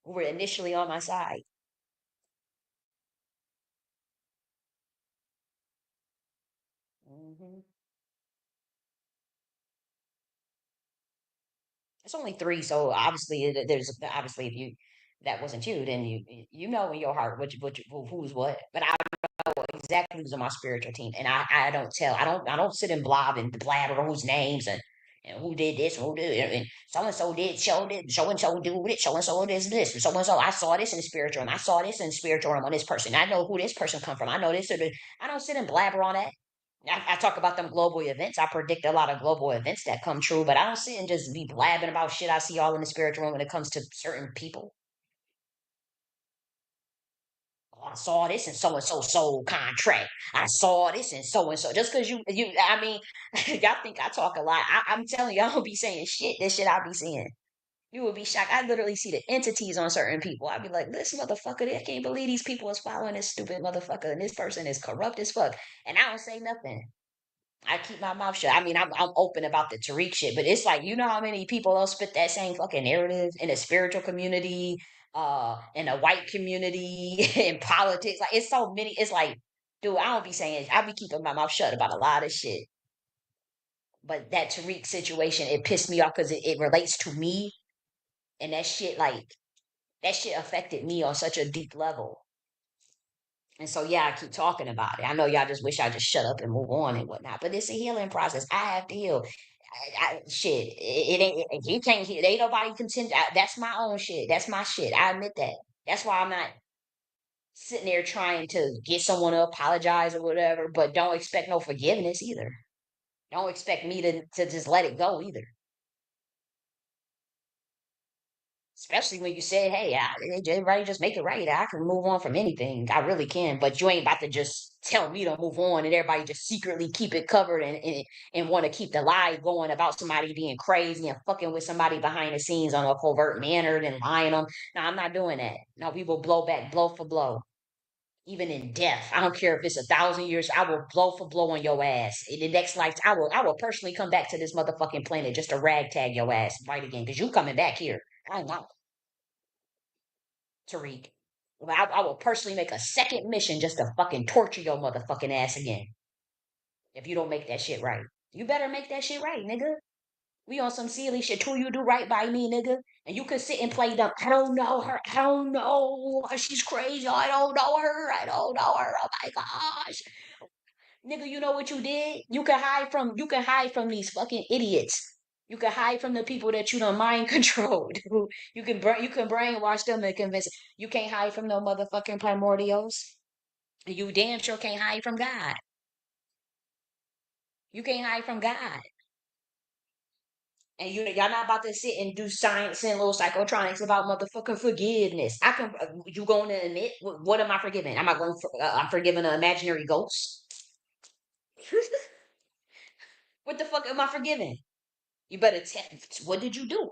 Who were initially on my side. Hmm. It's only three, so obviously there's obviously if you that wasn't you, then you know in your heart who's what. But I exactly who's on my spiritual team, and I don't tell. I don't sit and blob and blabber whose names and who did this, who did, and so and so do it, so and so did this, and so and so. I saw this in the spiritual realm. I saw this in the spiritual realm on this person. I know who this person come from. I know this. I don't sit and blabber on that. I talk about them global events. I predict a lot of global events that come true, but I don't sit and just be blabbing about shit I see all in the spiritual realm when it comes to certain people. Oh, I saw this in so and so soul contract. I saw this in so and so. Just because I mean, y'all think I talk a lot. I'm telling you, I don't be saying shit. This shit I be saying. You would be shocked. I literally see the entities on certain people. I'd be like, this motherfucker, I can't believe these people is following this stupid motherfucker, and this person is corrupt as fuck. And I don't say nothing. I keep my mouth shut. I mean, I'm open about the Tariq shit, but it's like you know how many people will spit that same fucking narrative in the spiritual community, in the white community, in politics. Like it's so many. It's like, dude, I don't be saying. I be keeping my mouth shut about a lot of shit. But that Tariq situation, it pissed me off because it relates to me, and that shit affected me on such a deep level. And so, yeah, I keep talking about it. I know y'all just wish I just shut up and move on and whatnot, but it's a healing process. I have to heal. Shit, it ain't. You can't heal. Ain't nobody continue. That's my own shit. That's my shit. I admit that. That's why I'm not sitting there trying to get someone to apologize or whatever. But don't expect no forgiveness either. Don't expect me to just let it go either. Especially when you said, "Hey, everybody just make it right. I can move on from anything. I really can." But you ain't about to just tell me to move on, and everybody just secretly keep it covered and want to keep the lie going about somebody being crazy and fucking with somebody behind the scenes on a covert manner and lying them. No, I'm not doing that. No, we will blow back, blow for blow, even in death. I don't care if it's 1,000 years. I will blow for blow on your ass. In the next life, I will personally come back to this motherfucking planet just to ragtag your ass right again because you coming back here. I'm not. Tariq. I will personally make a second mission just to fucking torture your motherfucking ass again if you don't make that shit right. You better make that shit right, nigga. We on some silly shit. Who you do right by me, nigga? And you can sit and play dumb. I don't know her. I don't know. She's crazy. I don't know her. I don't know her. Oh my gosh. Nigga, you know what you did? You can hide from these fucking idiots. You can hide from the people that you don't mind controlled. You can brainwash them and convince. You can't hide from no motherfucking primordials. You damn sure can't hide from God. You can't hide from God. And y'all not about to sit and do science and little psychotronics about motherfucking forgiveness. You going to admit what am I forgiving? Am I going? I'm forgiving an imaginary ghost. What the fuck am I forgiving? You better tell. What did you do?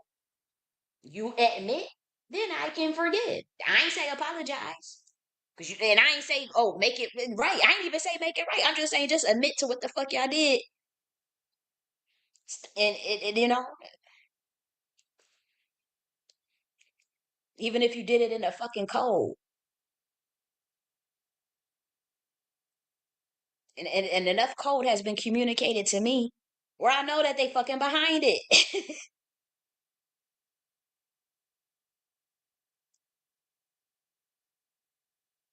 You admit, then I can forgive. I ain't say apologize. And I ain't say, oh, make it right. I ain't even say make it right. I'm just saying, just admit to what the fuck y'all did. And even if you did it in a fucking code, and enough code has been communicated to me where I know that they fucking behind it.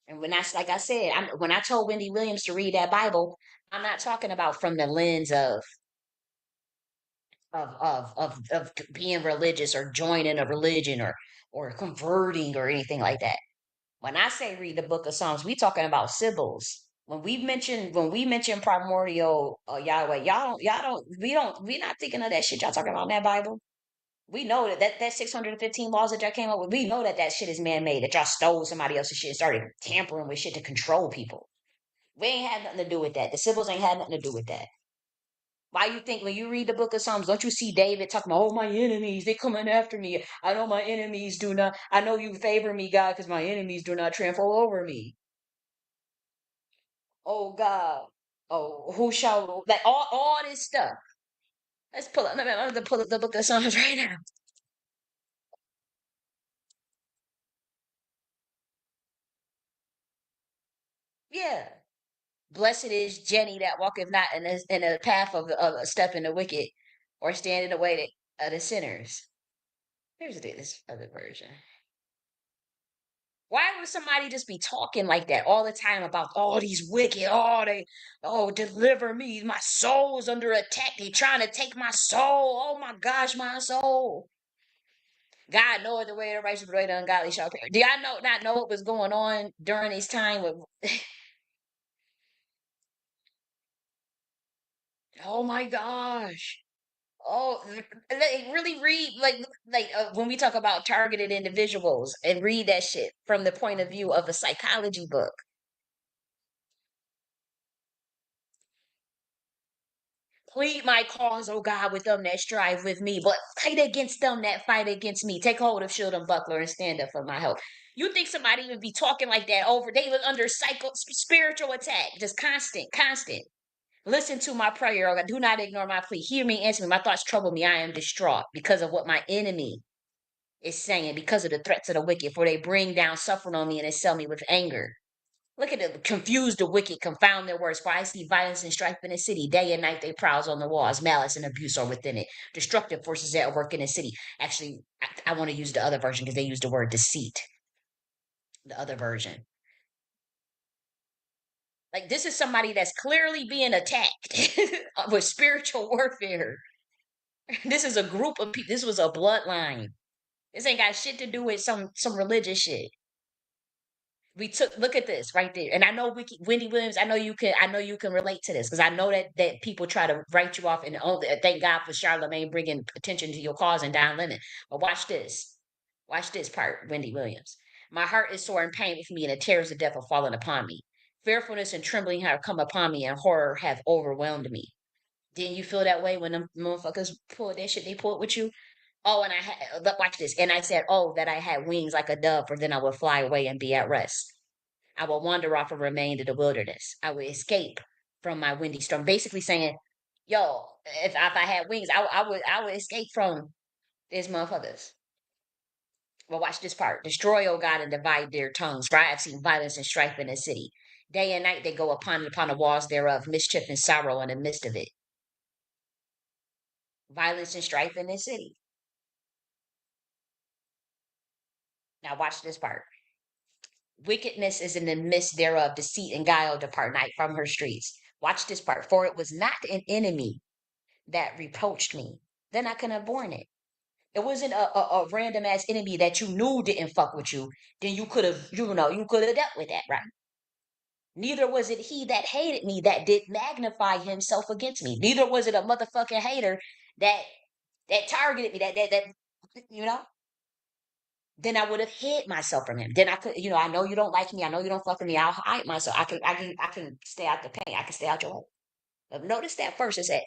And like I said, when I told Wendy Williams to read that Bible, I'm not talking about from the lens of being religious or joining a religion or converting or anything like that. When I say read the book of Psalms, we talking about symbols. When we mention primordial Yahweh, we not thinking of that shit y'all talking about in that Bible. We know that 615 laws that y'all came up with, we know that shit is man made, that y'all stole somebody else's shit and started tampering with shit to control people. We ain't had nothing to do with that. The symbols ain't had nothing to do with that. Why you think when you read the book of Psalms, don't you see David talking about, oh, my enemies, they coming after me. I know my enemies do not, I know you favor me, God, because my enemies do not trample over me. Oh, God. Oh, who shall, like all this stuff. Let me pull up the book of Psalms right now. Yeah. Blessed is Jenny that walketh not in the path of a step in the wicked, or stand in the way of the sinners. Here's this other version. Why would somebody just be talking like that all the time about all these wicked? Deliver me. My soul's under attack. They trying to take my soul. Oh my gosh, my soul. God knoweth the way of the righteous, but the way of the ungodly shall perish. Do y'all not know what was going on during this time with oh my gosh. Oh, really read when we talk about targeted individuals and read that shit from the point of view of a psychology book. Plead my cause, O God, with them that strive with me, but fight against them that fight against me. Take hold of shield and buckler and stand up for my help. You think somebody would be talking like that over? They was under spiritual attack, just constant, constant. Listen to my prayer, O God. Do not ignore my plea. Hear me, answer me. My thoughts trouble me. I am distraught because of what my enemy is saying, because of the threats of the wicked, for they bring down suffering on me and assail me with anger. Look at it, confuse the wicked, confound their words. For I see violence and strife in the city. Day and night they prowls on the walls. Malice and abuse are within it. Destructive forces at work in the city. Actually, I want to use the other version because they use the word deceit. The other version. Like, this is somebody that's clearly being attacked with spiritual warfare. This is a group of people. This was a bloodline. This ain't got shit to do with some religious shit. Look at this right there, and I know Wendy Williams. I know you can relate to this because I know that people try to write you off, and thank God for Charlamagne bringing attention to your cause and Don Lemon. But watch this part, Wendy Williams. My heart is sore and pain with me, and the terrors of death have fallen upon me. Fearfulness and trembling have come upon me, and horror have overwhelmed me. Didn't you feel that way when them motherfuckers pulled that shit? They pulled with you. Oh, and watch this. And I said, oh, that I had wings like a dove, for then I would fly away and be at rest. I will wander off and remain in the wilderness. I will escape from my windy storm. Basically saying, yo, if I had wings, I would escape from these motherfuckers. Well, watch this part. Destroy, O God, and divide their tongues, for I have seen violence and strife in the city. Day and night they go upon the walls thereof, mischief and sorrow in the midst of it. Violence and strife in the city. Now watch this part. Wickedness is in the midst thereof, deceit and guile depart night from her streets. Watch this part. For it was not an enemy that reproached me, then I couldn't have borne it. It wasn't a random ass enemy that you knew didn't fuck with you. Then you could have, you could have dealt with that, right? Neither was it he that hated me that did magnify himself against me. Neither was it a motherfucking hater that targeted me, that you know. Then I would have hid myself from him. Then I could, I know you don't like me. I know you don't fuck with me. I'll hide myself. I can stay out the pain. I can stay out your way. But notice that first it said,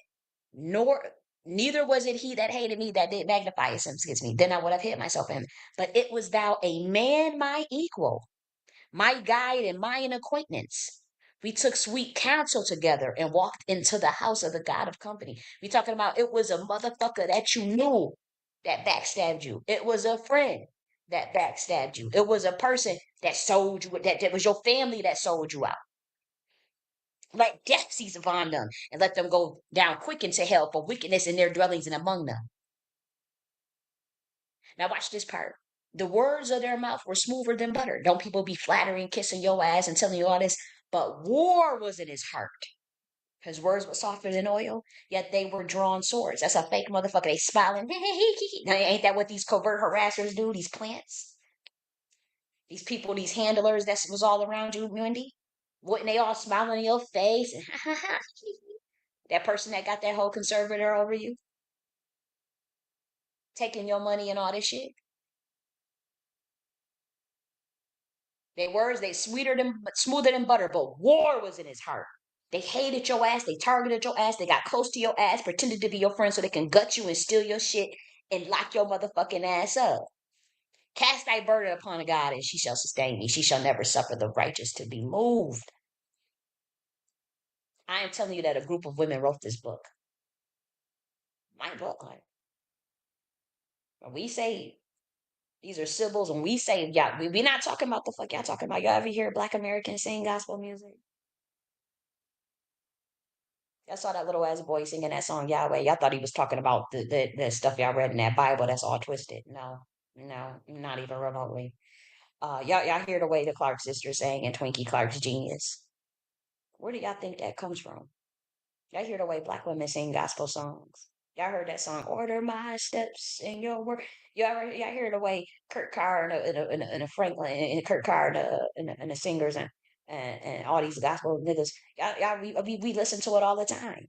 nor neither was it he that hated me that did magnify himself against me. Then I would have hid myself in him. But it was thou a man, my equal, my guide and mine acquaintance. We took sweet counsel together and walked into the house of the God of company. We talking about it was a motherfucker that you knew that backstabbed you. It was a friend that backstabbed you. It was a person that sold you, that was your family that sold you out. Let death seize upon them and let them go down quick into hell for wickedness in their dwellings and among them. Now watch this part. The words of their mouth were smoother than butter. Don't people be flattering, kissing your ass and telling you all this? But war was in his heart. His words were softer than oil, yet they were drawn swords. That's a fake motherfucker. They smiling. Now, ain't that what these covert harassers do? These plants? These people, these handlers that was all around you, Wendy? Wouldn't they all smiling in your face? That person that got that whole conservator over you? Taking your money and all this shit? They words, they smoother than butter, but war was in his heart. They hated your ass, they targeted your ass, they got close to your ass, pretended to be your friend so they can gut you and steal your shit and lock your motherfucking ass up. Cast thy burden upon God, and she shall sustain me. She shall never suffer the righteous to be moved. I am telling you that a group of women wrote this book. My book, like, when we say these are symbols, and we say, yeah, we not talking about the fuck y'all talking about. Y'all ever hear Black Americans sing gospel music? I saw that little ass boy singing that song Yahweh. Y'all thought he was talking about the stuff y'all read in that Bible that's all twisted. No, no, not even remotely. Y'all hear the way the Clark sisters sang and Twinkie Clark's genius. Where do y'all think that comes from? Y'all hear the way black women sing gospel songs. Y'all heard that song, Order My Steps in Your Word. Y'all hear the way Kurt Carr and a Franklin and Kurt Carr and the singers and all these gospel niggas. We listen to it all the time.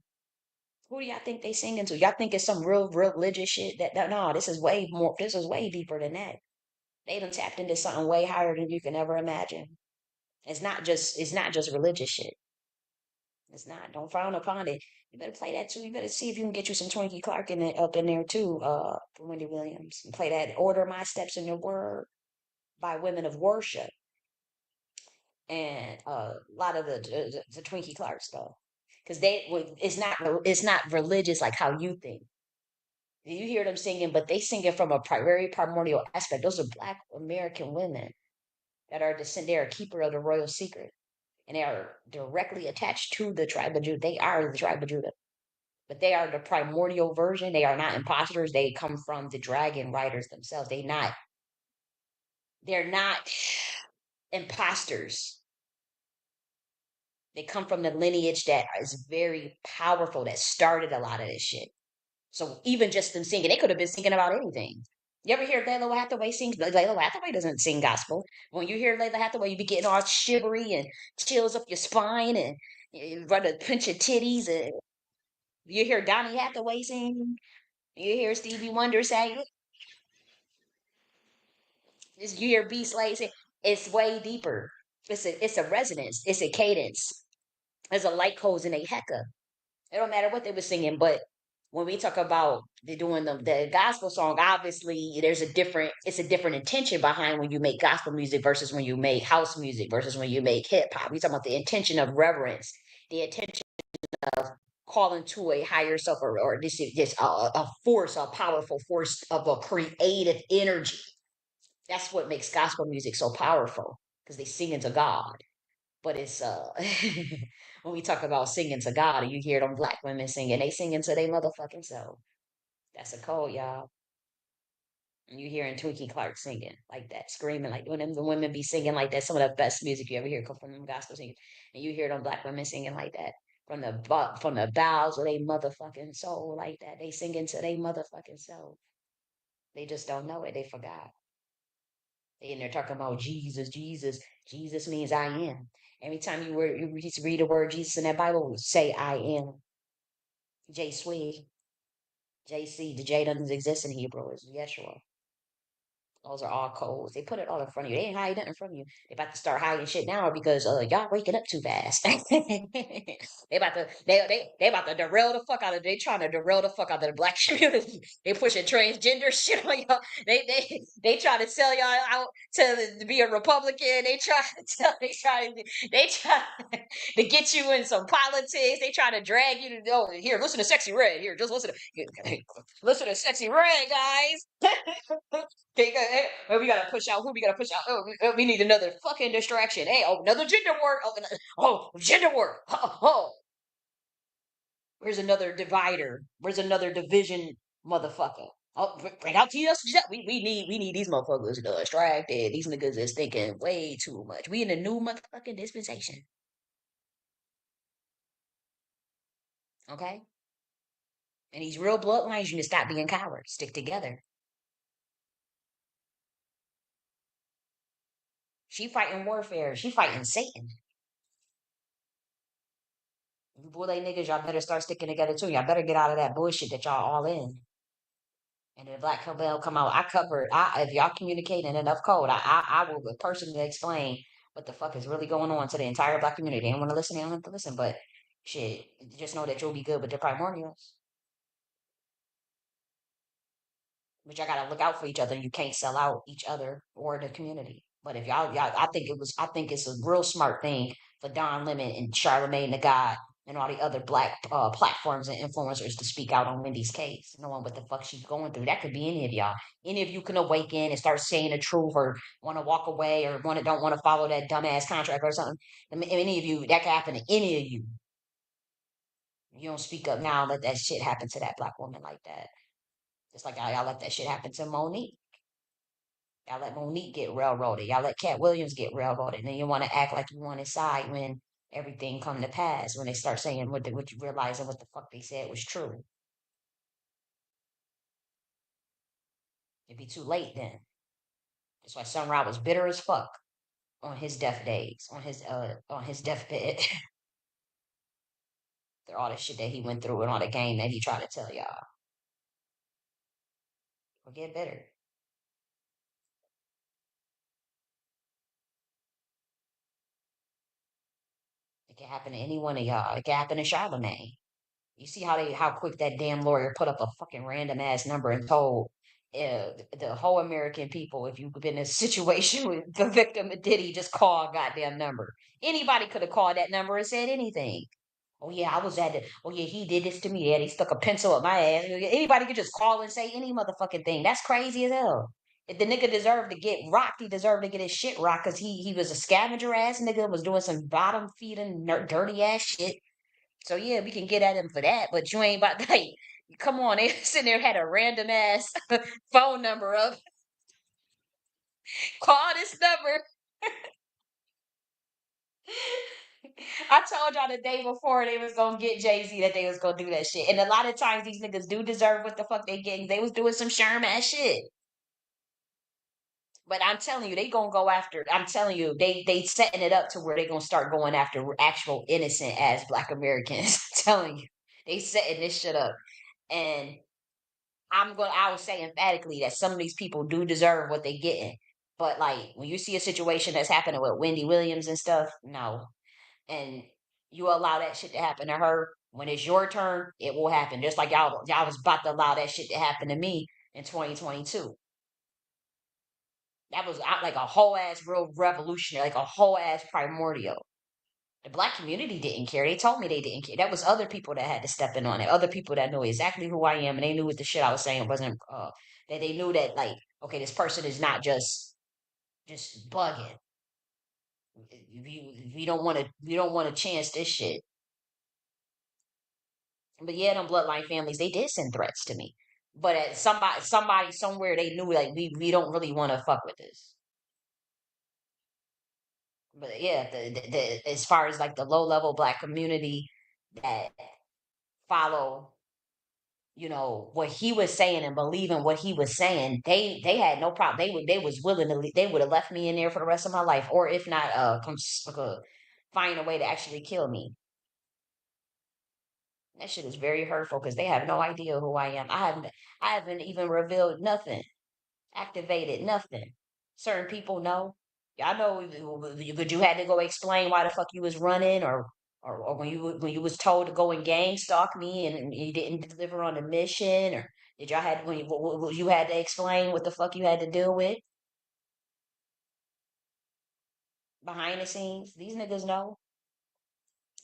Who do y'all think they singing to? Y'all think it's some real religious shit? No, this is way more. This is way deeper than that. They done tapped into something way higher than you can ever imagine. It's not just religious shit. It's not. Don't frown upon it. You better play that too. You better see if you can get you some Twinkie Clark up in there too, from Wendy Williams. And play that Order My Steps in Your Word by Women of Worship and a lot of the Twinkie Clark stuff. Because it's not religious like how you think. You hear them singing, but they sing it from a very primordial aspect. Those are Black American women that are descended. They are a keeper of the royal secret, and they are directly attached to the tribe of Judah. They are the tribe of Judah, but they are the primordial version. They are not imposters. They come from the dragon riders themselves. They're not imposters. They come from the lineage that is very powerful, that started a lot of this shit. So even just them singing, they could have been singing about anything. You ever hear Layla Hathaway sing? Layla Hathaway doesn't sing gospel. When you hear Layla Hathaway, you be getting all shivery and chills up your spine and you run to pinch your titties. And you hear Donny Hathaway sing. You hear Stevie Wonder sing. You hear B Slade sing. It's way deeper. It's a resonance. It's a cadence. There's a light codes in a hecka. It don't matter what they were singing, but when we talk about doing the gospel song, obviously it's a different intention behind when you make gospel music versus when you make house music versus when you make hip hop. We talk about the intention of reverence, the intention of calling to a higher self, or this a force, a powerful force of a creative energy. That's what makes gospel music so powerful because they sing into God. But it's when we talk about singing to God and you hear them black women singing, they singing to their motherfucking self. That's a code, y'all. And you hearing Twinkie Clark singing like that, screaming like when the women be singing like that. Some of the best music you ever hear come from them gospel singers, and you hear them black women singing like that from the bowels of their motherfucking soul like that. They singing to their motherfucking self. They just don't know it. They forgot. And they're talking about Jesus, Jesus. Jesus means I am. Every time you read the word Jesus in that Bible, say I am. J Swig, JC, the J doesn't exist in Hebrew, it's Yeshua. Those are all codes. They put it all in front of you. They ain't hiding nothing from you. They about to start hiding shit now because y'all waking up too fast. They about to derail the fuck out of they trying to derail the fuck out of the black community. They pushing transgender shit on y'all. They try to sell y'all out to be a Republican. They try to get you in some politics. They try to drag you to here, listen to Sexy Red. Here, just listen to Sexy Red, guys. Okay, hey, we gotta push out. Who we gotta push out? We need another fucking distraction. Hey, another gender war. Gender war. Where's another divider? Where's another division, motherfucker? Oh, bring out TS. We need these motherfuckers distracted. These niggas is thinking way too much. We in a new motherfucking dispensation. Okay? And these real bloodlines, you need to stop being cowards. Stick together. She fighting warfare. She fighting Satan. You boy niggas, y'all better start sticking together too. Y'all better get out of that bullshit that y'all all in. And the Black Belt come out. If y'all communicate in enough code, I will personally explain what the fuck is really going on to the entire black community. They don't want to listen, they don't have to listen. But shit, just know that you'll be good with the primordials. But y'all gotta look out for each other. You can't sell out each other or the community. But if y'all, I think it's a real smart thing for Don Lemon and Charlemagne the God and all the other black platforms and influencers to speak out on Wendy's case, knowing what the fuck she's going through. That could be any of y'all. Any of you can awaken and start saying the truth, or want to walk away, or don't want to follow that dumbass contract or something. Any of you, that could happen to any of you. You don't speak up now, let that shit happen to that black woman like that. Just like y'all let that shit happen to Monique. Y'all let Monique get railroaded. Y'all let Cat Williams get railroaded. And then you want to act like you want his side when everything come to pass. When they start saying what you realizing what the fuck they said was true. It'd be too late then. That's why Sun Ra was bitter as fuck on his death days, on his deathbed. Through all the shit that he went through and all the game that he tried to tell y'all. We'll get better. It can happen to any one of y'all. It can happen to Charlemagne. You see how quick that damn lawyer put up a fucking random ass number and told the whole American people, if you've been in a situation with the victim of Diddy, just call a goddamn number. Anybody could have called that number and said anything. Oh yeah, I was at the. Oh yeah, he did this to me. Yeah, they stuck a pencil up my ass. Anybody could just call and say any motherfucking thing. That's crazy as hell. If the nigga deserved to get rocked, he deserved to get his shit rocked because he was a scavenger ass nigga, was doing some bottom feeding dirty ass shit. So yeah, we can get at him for that, but you ain't about to like, come on, they sitting there had a random ass phone number up. Call this number. I told y'all the day before they was gonna get Jay-Z that they was gonna do that shit. And a lot of times these niggas do deserve what the fuck they getting. They was doing some Sherm ass shit. But I'm telling you, they gonna go after. I'm telling you, they setting it up to where they gonna start going after actual innocent ass Black Americans. I'm telling you, they setting this shit up. And I would say emphatically that some of these people do deserve what they getting. But like when you see a situation that's happening with Wendy Williams and stuff, no. And you allow that shit to happen to her, when it's your turn, it will happen. Just like y'all was about to allow that shit to happen to me in 2022. That was like a whole ass real revolutionary, like a whole ass primordial. The black community didn't care. They told me they didn't care. That was other people that had to step in on it. Other people that knew exactly who I am and they knew what the shit I was saying wasn't that they knew that like, okay, this person is not just bugging. We don't want to chance this shit. But yeah, them bloodline families, they did send threats to me. But at somebody somewhere they knew like we don't really want to fuck with this. But yeah, the as far as like the low level black community that follow what he was saying and believing what he was saying, they had no problem. They was willing to they would have left me in there for the rest of my life, or if not, find a way to actually kill me. That shit is very hurtful because they have no idea who I am. I haven't even revealed nothing, activated nothing. Certain people know. Y'all know, but you had to go explain why the fuck you was running, or when you was told to go and gang stalk me and you didn't deliver on the mission, or did y'all had when you had to explain what the fuck you had to deal with behind the scenes? These niggas know,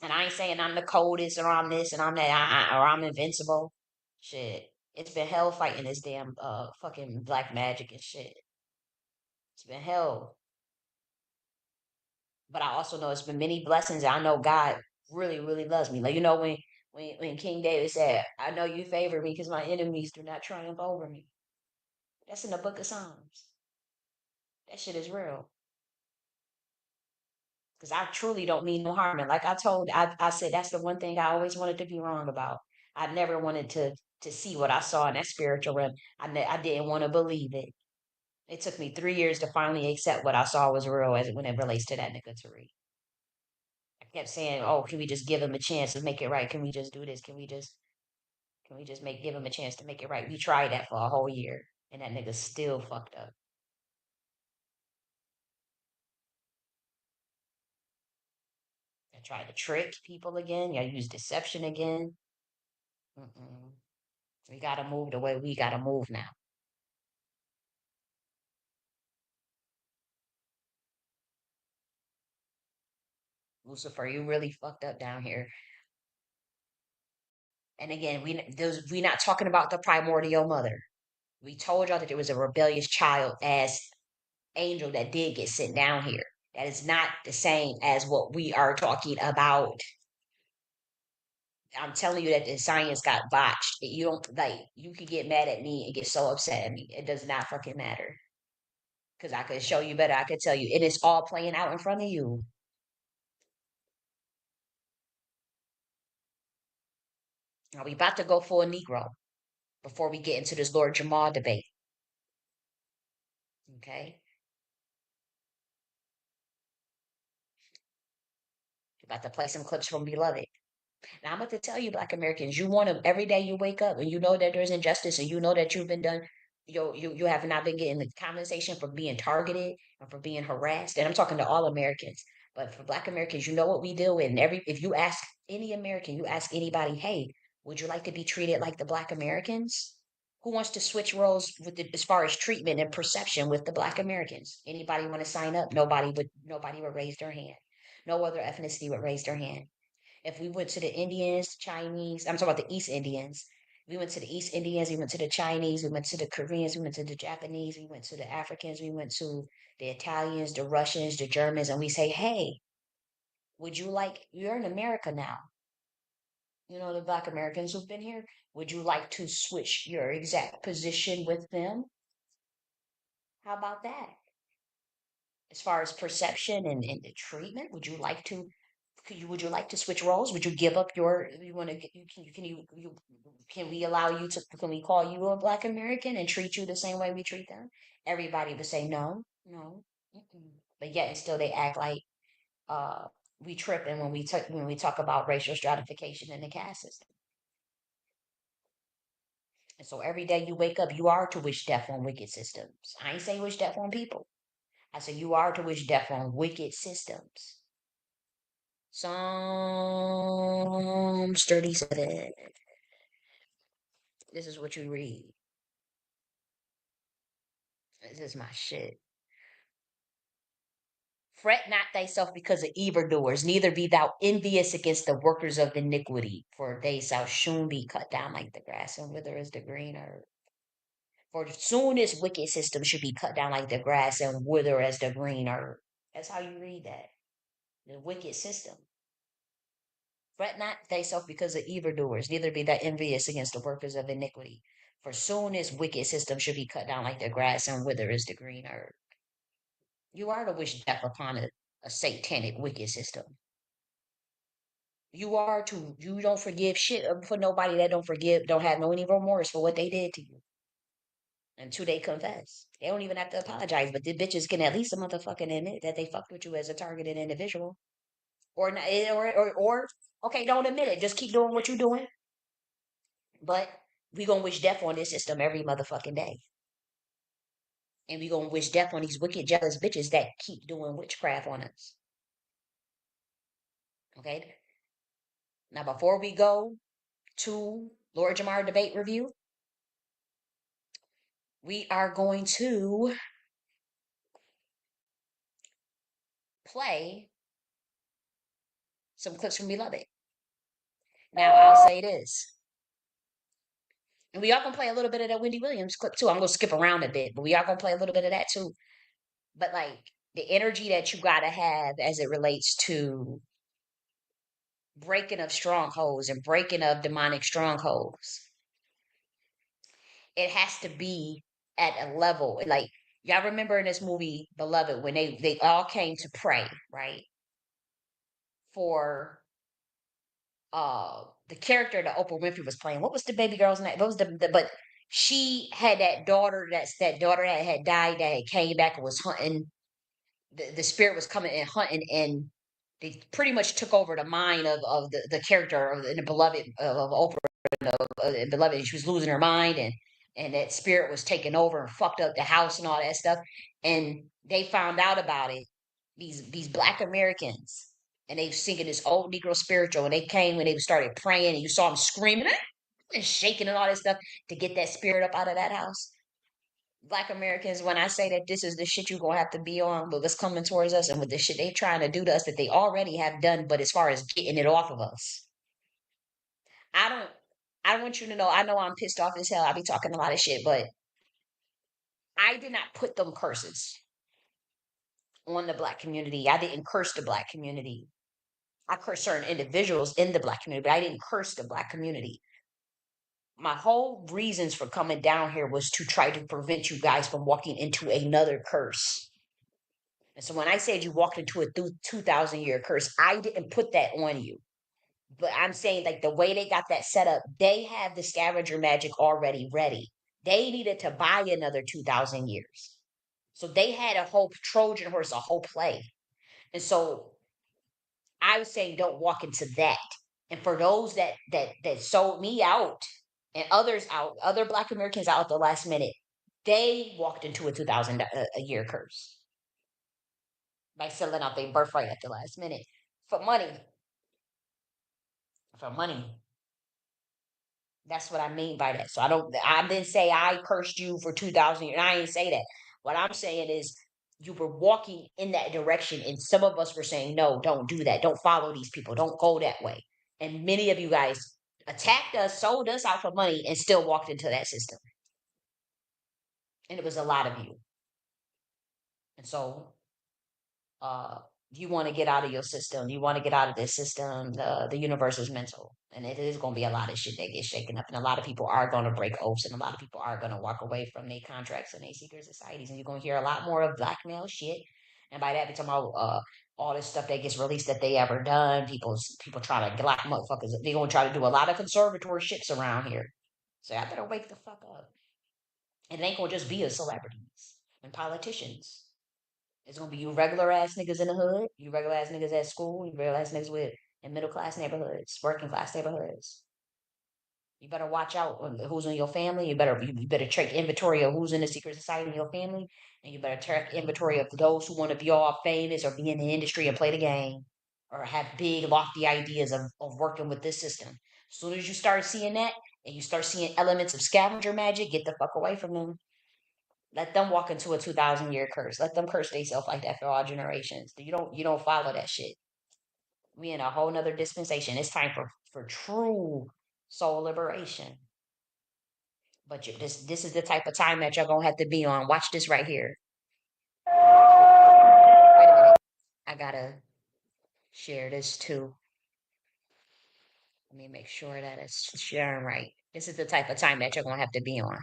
and I ain't saying I'm the coldest or I'm this and I'm that or I'm invincible. Shit, it's been hell fighting this damn fucking black magic and shit. It's been hell. But I also know it's been many blessings. I know God really, really loves me. Like when King David said, "I know you favor me because my enemies do not triumph over me." That's in the Book of Psalms. That shit is real. Because I truly don't mean no harm. And like I said that's the one thing I always wanted to be wrong about. I never wanted to see what I saw in that spiritual realm. I didn't want to believe it. It took me 3 years to finally accept what I saw was real as when it relates to that nigga Tariq. I kept saying, "Oh, can we just give him a chance to make it right? Can we just do this? Can we just make give him a chance to make it right?" We tried that for a whole year, and that nigga still fucked up. I tried to trick people again. I used deception again. Mm-mm. We gotta move the way we gotta move now. Lucifer, you really fucked up down here. And again, we not talking about the primordial mother. We told y'all that there was a rebellious child as angel that did get sent down here. That is not the same as what we are talking about. I'm telling you that the science got botched. You don't like. You could get mad at me and get so upset at me. It does not fucking matter because I could show you better. I could tell you, it is all playing out in front of you. Now we about to go for a Negro before we get into this Lord Jamar debate. Okay, about to play some clips from Beloved. Now I'm about to tell you, Black Americans, you want to every day you wake up and you know that there's injustice and you know that you've been done. You have not been getting the compensation for being targeted and for being harassed. And I'm talking to all Americans, but for Black Americans, you know what we deal with. And if you ask any American, you ask anybody, hey, would you like to be treated like the Black Americans? Who wants to switch roles with as far as treatment and perception with the Black Americans? Anybody want to sign up? Nobody would raise their hand. No other ethnicity would raise their hand. If we went to the Indians, Chinese, I'm talking about the East Indians. We went to the East Indians, we went to the Chinese, we went to the Koreans, we went to the Japanese, we went to the Africans, we went to the Italians, the Russians, the Germans, and we say, hey, you're in America now. You know, the Black Americans who've been here, would you like to switch your exact position with them? How about that? As far as perception and the treatment, would you like to switch roles? Would you give up you want to can we allow you to can we call you a Black American and treat you the same way we treat them? Everybody would say no, no. Mm-mm. But yet and still they act like uh we tripping when we talk about racial stratification in the caste system. And so every day you wake up, you are to wish death on wicked systems. I ain't say wish death on people. I say you are to wish death on wicked systems. Psalms 37. This is what you read. This is my shit. Fret not thyself because of evildoers, neither be thou envious against the workers of iniquity, for they shall soon be cut down like the grass and wither as the green herb. For soon this wicked system should be cut down like the grass and wither as the green herb. That's how you read that. The wicked system. Fret not thyself because of evildoers, neither be thou envious against the workers of iniquity. For soon this wicked system should be cut down like the grass and wither as the green herb. You are to wish death upon a satanic wicked system. You don't forgive shit for nobody that don't have no any remorse for what they did to you until they confess. They don't even have to apologize, but the bitches can at least a motherfucking admit that they fucked with you as a targeted individual. Or not, or okay, don't admit it. Just keep doing what you're doing. But we gonna wish death on this system every motherfucking day. And we gonna wish death on these wicked, jealous bitches that keep doing witchcraft on us. Okay? Now, before we go to Lord Jamar debate review, we are going to play some clips from Beloved. Now, I'll say this. And we are going to play a little bit of that Wendy Williams clip too. I'm going to skip around a bit, but we are going to play a little bit of that too. But like the energy that you got to have as it relates to breaking of strongholds and breaking of demonic strongholds, it has to be at a level like y'all remember in this movie Beloved when they all came to pray, right? For the character that Oprah Winfrey was playing. What was the baby girl's name? What was but she had that daughter that daughter that had died that had came back and was hunting. The spirit was coming and hunting, and they pretty much took over the mind of the character of the beloved of Oprah and beloved. And she was losing her mind, and that spirit was taking over and fucked up the house and all that stuff. And they found out about it. These Black Americans, and they singing this old Negro spiritual, and they came and they started praying, and you saw them screaming and shaking and all that stuff to get that spirit up out of that house. Black Americans, when I say that this is the shit you're gonna have to be on with what's coming towards us and with the shit they trying to do to us that they already have done, but as far as getting it off of us, I don't I want you to know I know I'm pissed off as hell. I be talking a lot of shit, but I did not put them curses on the Black community. I didn't curse the Black community. I cursed certain individuals in the Black community, but I didn't curse the Black community. My whole reasons for coming down here was to try to prevent you guys from walking into another curse. And so when I said you walked into a 2,000-year curse, I didn't put that on you. But I'm saying, like, the way they got that set up, they have the scavenger magic already ready. They needed to buy another 2,000 years. So they had a whole Trojan horse, a whole play. And so I was saying, don't walk into that. And for those that sold me out and others out, other Black Americans out at the last minute, they walked into a 2,000 a year curse by selling out their birthright at the last minute for money. For money. That's what I mean by that. So I didn't say I cursed you for 2,000 years. I didn't say that. What I'm saying is you were walking in that direction, and some of us were saying, no, don't do that. Don't follow these people. Don't go that way. And many of you guys attacked us, sold us out for money, and still walked into that system. And it was a lot of you. And so you want to get out of your system. You want to get out of this system. The universe is mental. And it is going to be a lot of shit that gets shaken up. And a lot of people are going to break oaths. And a lot of people are going to walk away from their contracts and their secret societies. And you're going to hear a lot more of blackmail shit. And by that, we're talking about all this stuff that gets released that they ever done. People trying to block motherfuckers. They're going to try to do a lot of conservatorships around here. So I better wake the fuck up. And it ain't going to just be the celebrities and politicians. It's gonna be you regular ass niggas in the hood, you regular ass niggas at school, you regular ass niggas in middle class neighborhoods, working class neighborhoods. You better watch out who's in your family. You better take inventory of who's in the secret society in your family, and you better take inventory of those who want to be all famous or be in the industry and play the game, or have big lofty ideas of working with this system. As soon as you start seeing that, and you start seeing elements of scavenger magic, get the fuck away from them. Let them walk into a 2,000-year curse. Let them curse themselves like that for all generations. You don't follow that shit. We in a whole nother dispensation. It's time for true soul liberation. But this is the type of time that you're gonna have to be on. Watch this right here. Wait a minute. I gotta share this too. Let me make sure that it's sharing right. This is the type of time that you're gonna have to be on.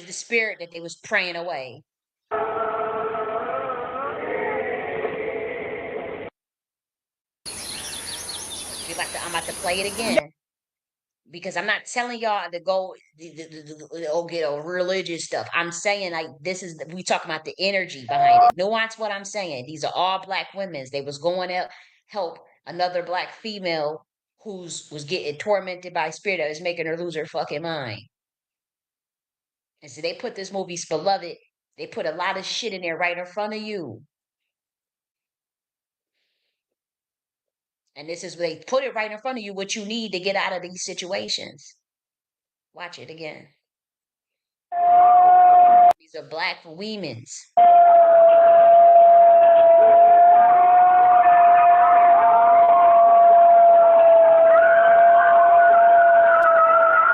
Spirit that they was praying away. I'm about to play it again because I'm not telling y'all to go get a religious stuff. I'm saying like we talking about the energy behind it. Nuance what I'm saying. These are all Black women. They was going to help another Black female was getting tormented by a spirit that was making her lose her fucking mind. And so they put this movie's Beloved. They put a lot of shit in there right in front of you. And this is they put it right in front of you what you need to get out of these situations. Watch it again. These are Black women's.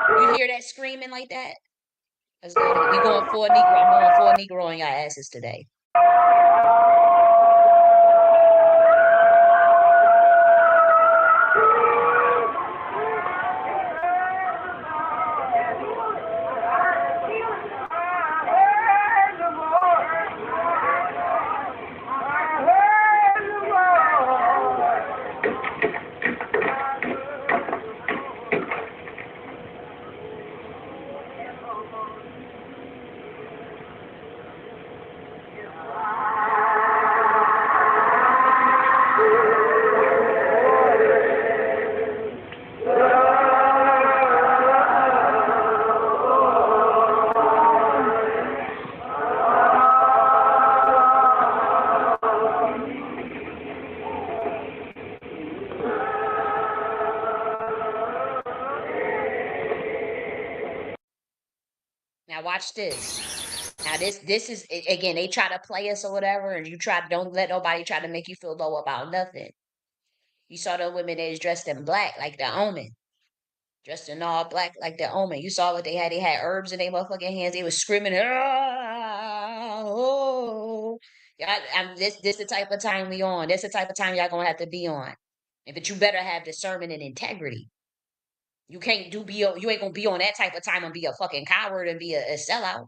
You hear that screaming like that? Let's go. We going for a Negro. I'm going for a Negro on your asses today. Watch this. Now this is again, they try to play us or whatever, and don't let nobody try to make you feel low about nothing. You saw the women that is dressed in black like the omen. Dressed in all black like the omen. You saw what they had. They had herbs in their motherfucking hands. They was screaming, "Ah, oh." Yeah, this the type of time we on. This the type of time y'all gonna have to be on. But you better have discernment and integrity. You can't you ain't gonna be on that type of time and be a fucking coward and be a sellout.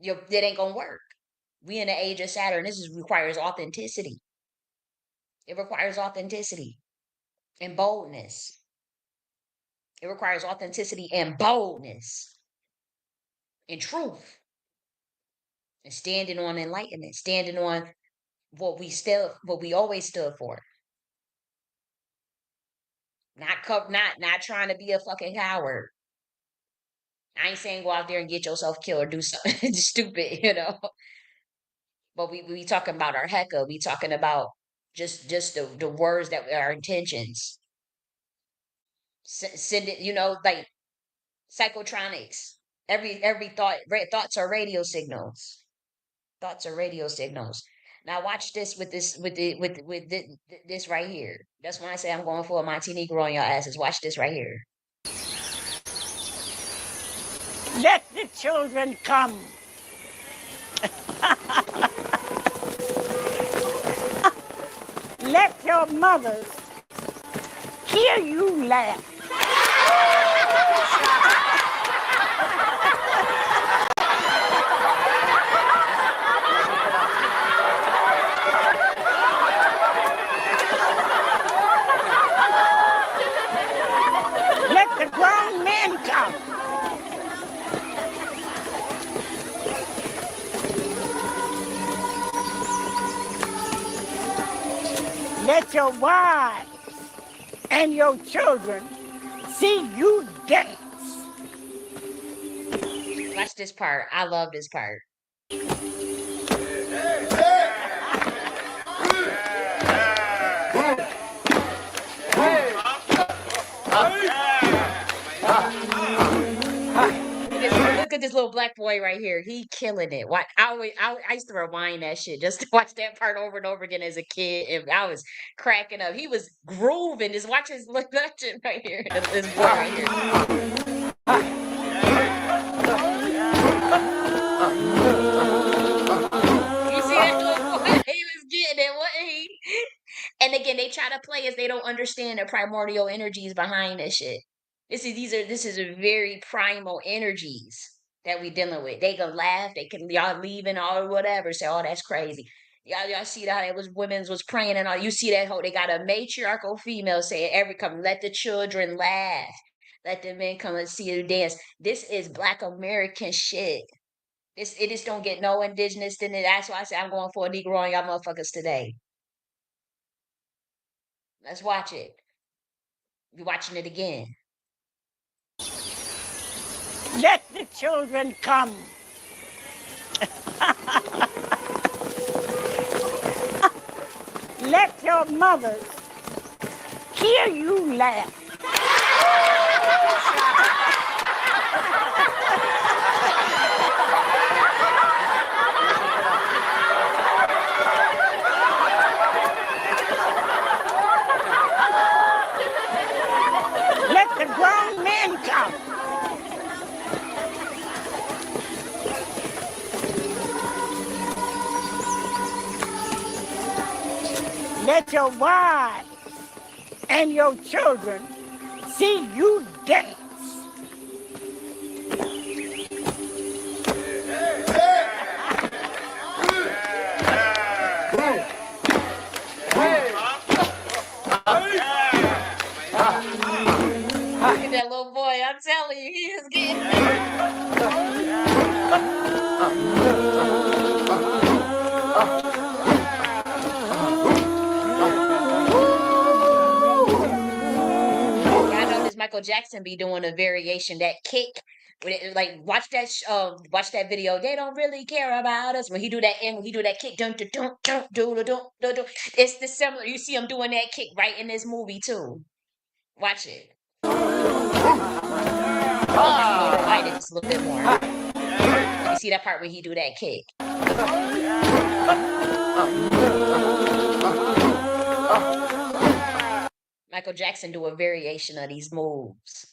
That ain't gonna work. We in the age of Saturn. Requires authenticity. It requires authenticity and boldness. It requires authenticity and boldness and truth and standing on enlightenment, standing on what we always stood for. Not trying to be a fucking coward. I ain't saying go out there and get yourself killed or do something stupid, But we talking about our hecka. We talking about just the words that our intentions. Send it, like psychotronics. Every thoughts are radio signals. Thoughts are radio signals. Now watch this with this right here. That's when I say I'm going for a Monte Negro on your asses. Watch this right here. Let the children come. Let your mothers hear you laugh. Let the grown men come. Let your wives and your children see you dance. Watch this part. I love this part. Look at this little black boy right here. He killing it. I used to rewind that shit just to watch that part over and over again as a kid, and I was cracking up. He was grooving. Just watch his look that shit right here. This boy right here. You see that little boy? He was getting it, wasn't he? And again, they try to play as they don't understand the primordial energies behind this shit. This is a very primal energies that we dealing with. They can laugh, they can y'all leaving or whatever, say, oh, that's crazy. Y'all see that it was women's was praying and all. You see that whole they got a matriarchal female saying let the children laugh. Let the men come and see you dance. This is Black American shit. It just don't get no indigenous in it. That's why I say I'm going for a Negro on y'all motherfuckers today. Let's watch it. You're watching it again. Let the children come. Let your mothers hear you laugh. Let the grown men come. Let your wives and your children see you dance. Look at that little boy. I'm telling you, he is getting I know this Michael Jackson be doing a variation, that kick. Like watch that video. They don't really care about us when he do that kick. Dun, dun, dun, dun, dun, dun, dun, dun. It's the similar. You see him doing that kick right in this movie too. Watch it. me rewind it just a little bit more. Let me see that part when he do that kick. Michael Jackson do a variation of these moves.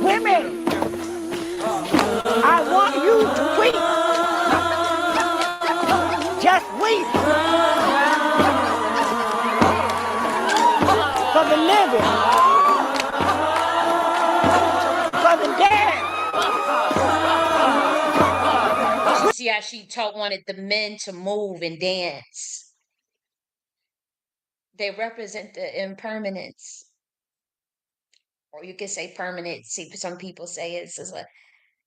Women, I want you to weep. Just weep for the living, for the dead. You see how she wanted the men to move and dance. They represent the impermanence. Or you could say permanent. See, some people say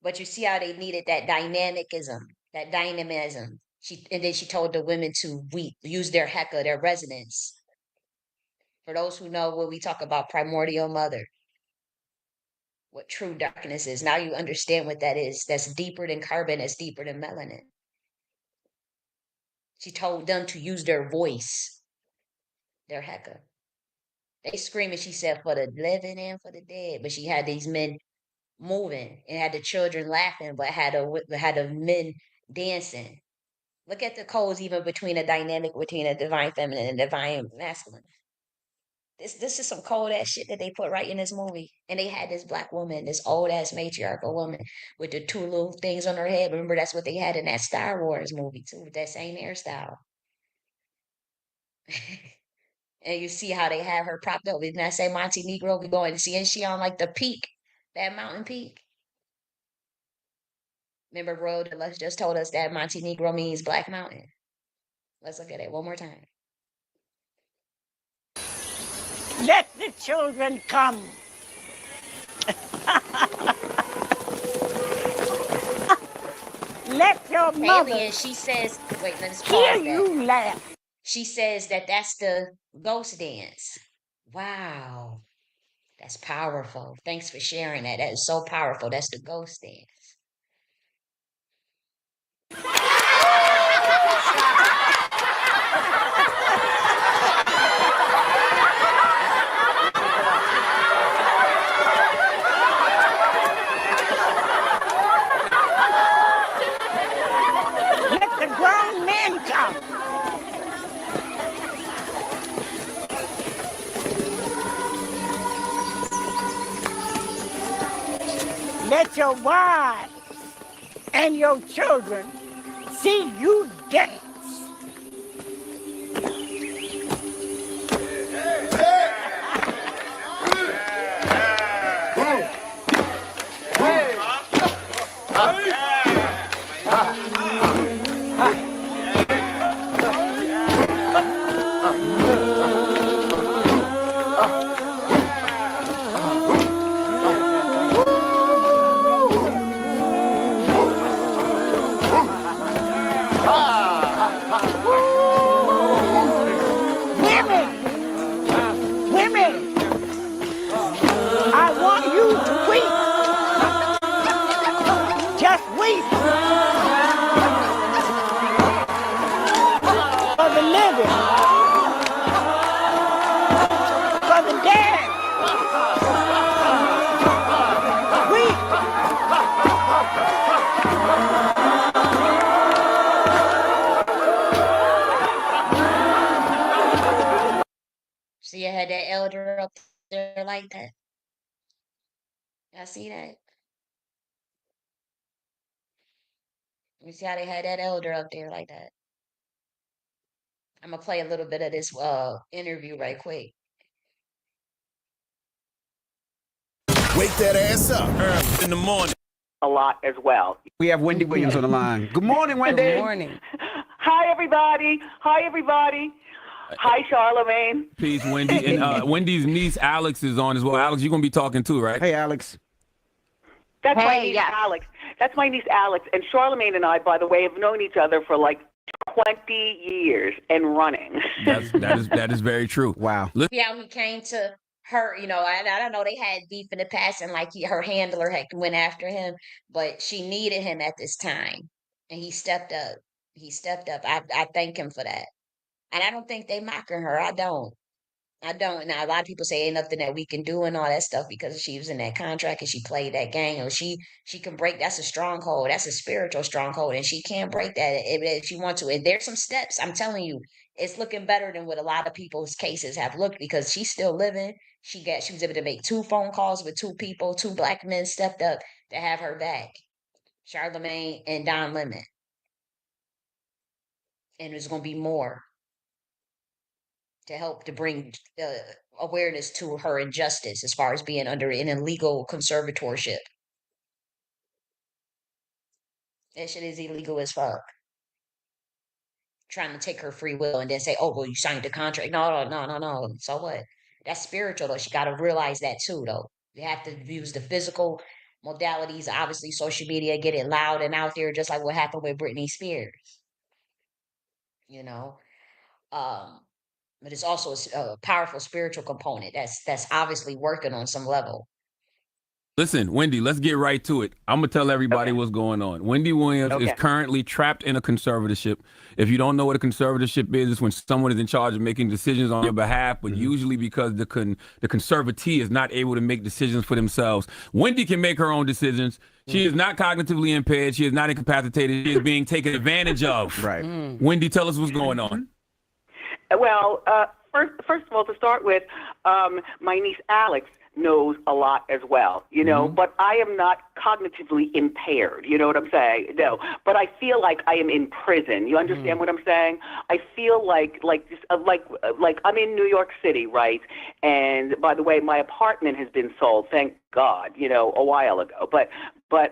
but you see how they needed that dynamism. And then she told the women to use their heka, their resonance. For those who know when we talk about primordial mother, what true darkness is. Now you understand what that is. That's deeper than carbon, that's deeper than melanin. She told them to use their voice, their heka. They screaming, she said, for the living and for the dead. But she had these men moving and had the children laughing, but had the men dancing. Look at the codes even between a dynamic between a divine feminine and divine masculine. This is some cold ass shit that they put right in this movie. And they had this black woman, this old ass matriarchal woman with the two little things on her head. Remember, that's what they had in that Star Wars movie too, with that same hairstyle. And you see how they have her propped up. Didn't I say Monte Negro? We going to see, and she on like the peak, that mountain peak. Remember, bro, the just told us that Monte Negro means Black Mountain. Let's look at it one more time. Let the children come. Let your mother Alien, she says, wait, let's hear pause that. you laugh. She says that that's the ghost dance. Wow. That's powerful. Thanks for sharing that. That is so powerful. That's the ghost dance. Let the grown men come. Let your wives and your children see you dance. Women, I want you to weep. Just weep for the living, for the dead. Weep. See, I had that elder up there like that. Y'all see that? You see how they had that elder up there like that? I'm gonna play a little bit of this interview right quick. Wake that ass up early in the morning. A lot as well. We have Wendy Williams on the line. Good morning, Wendy. Good morning. Hi, everybody. Hi, everybody. Hi, Charlemagne. Peace, Wendy. And Wendy's niece, Alex, is on as well. Alex, you're going to be talking too, right? Hey, Alex. That's my Hey, niece, yes. Alex. That's my niece, Alex. And Charlemagne and I, by the way, have known each other for like 20 years and running. That is very true. Wow. See how he came to her, I don't know, they had beef in the past, and like her handler had went after him, but she needed him at this time, and he stepped up. He stepped up. I thank him for that, and I don't think they mocking her. I don't. I don't. Now, a lot of people say ain't nothing that we can do and all that stuff because she was in that contract and she played that game. Or she can break. That's a stronghold. That's a spiritual stronghold, and she can break that if she wants to. And there's some steps. I'm telling you, it's looking better than what a lot of people's cases have looked because she's still living. She was able to make 2 phone calls with 2 people. 2 black men stepped up to have her back, Charlemagne and Don Lemon, and there's going to be more to help to bring awareness to her injustice as far as being under an illegal conservatorship. That shit is illegal as fuck. Trying to take her free will and then say, "Oh, well, you signed the contract." No, no, no, no, no. So what? That's spiritual though. She got to realize that too, though. You have to use the physical modalities, obviously, social media, get it loud and out there, just like what happened with Britney Spears. You know, um, but it's also a powerful spiritual component that's obviously working on some level. Listen, Wendy, let's get right to it. I'm going to tell everybody Okay. what's going on. Wendy Williams is Okay. currently trapped in a conservatorship. If you don't know what a conservatorship is, it's when someone is in charge of making decisions on your behalf, but usually because the conservatee is not able to make decisions for themselves. Wendy can make her own decisions. She is not cognitively impaired. She is not incapacitated. She is being taken advantage of. Right. Wendy, tell us what's going on. Well, first of all, to start with, my niece Alex knows a lot as well, but I am not cognitively impaired. You know what I'm saying? No, but I feel like I am in prison. You understand what I'm saying? I feel like I'm in New York City, right? And by the way, my apartment has been sold, thank God, a while ago. But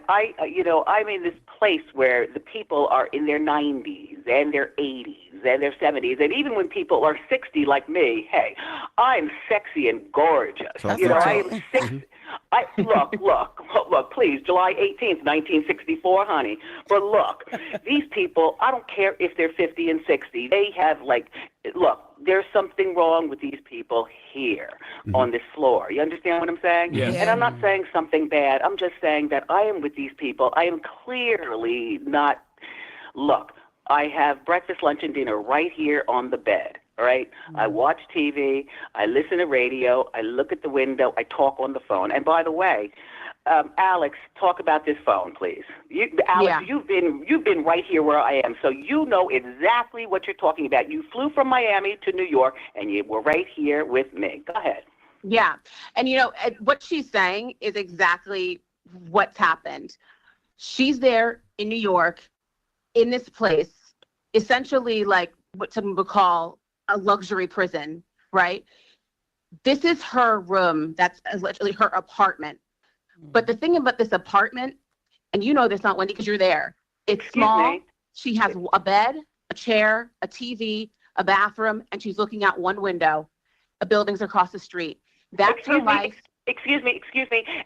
I, I'm in this place where the people are in their 90s and their 80s and their 70s, and even when people are 60 like me, hey, I'm sexy and gorgeous. I am 60. Look, please, July 18th, 1964, honey. But look, these people, I don't care if they're 50 and 60. They have look, there's something wrong with these people here on this floor. You understand what I'm saying? Yes. And I'm not saying something bad. I'm just saying that I am with these people. I am clearly not, look, I have breakfast, lunch, and dinner right here on the bed. All right. I watch TV. I listen to radio. I look at the window. I talk on the phone. And by the way, Alex, talk about this phone, please. Alex, you've been right here where I am, so you know exactly what you're talking about. You flew from Miami to New York, and you were right here with me. Go ahead. Yeah. And, what she's saying is exactly what's happened. She's there in New York, in this place, essentially like what some would call a luxury prison, right? This is her room. That's literally her apartment. But the thing about this apartment, and you know this, not Wendy, because you're there, it's small. Me? She has a bed, a chair, a TV, a bathroom, and she's looking out one window. The buildings across the street. That's her life. Excuse me,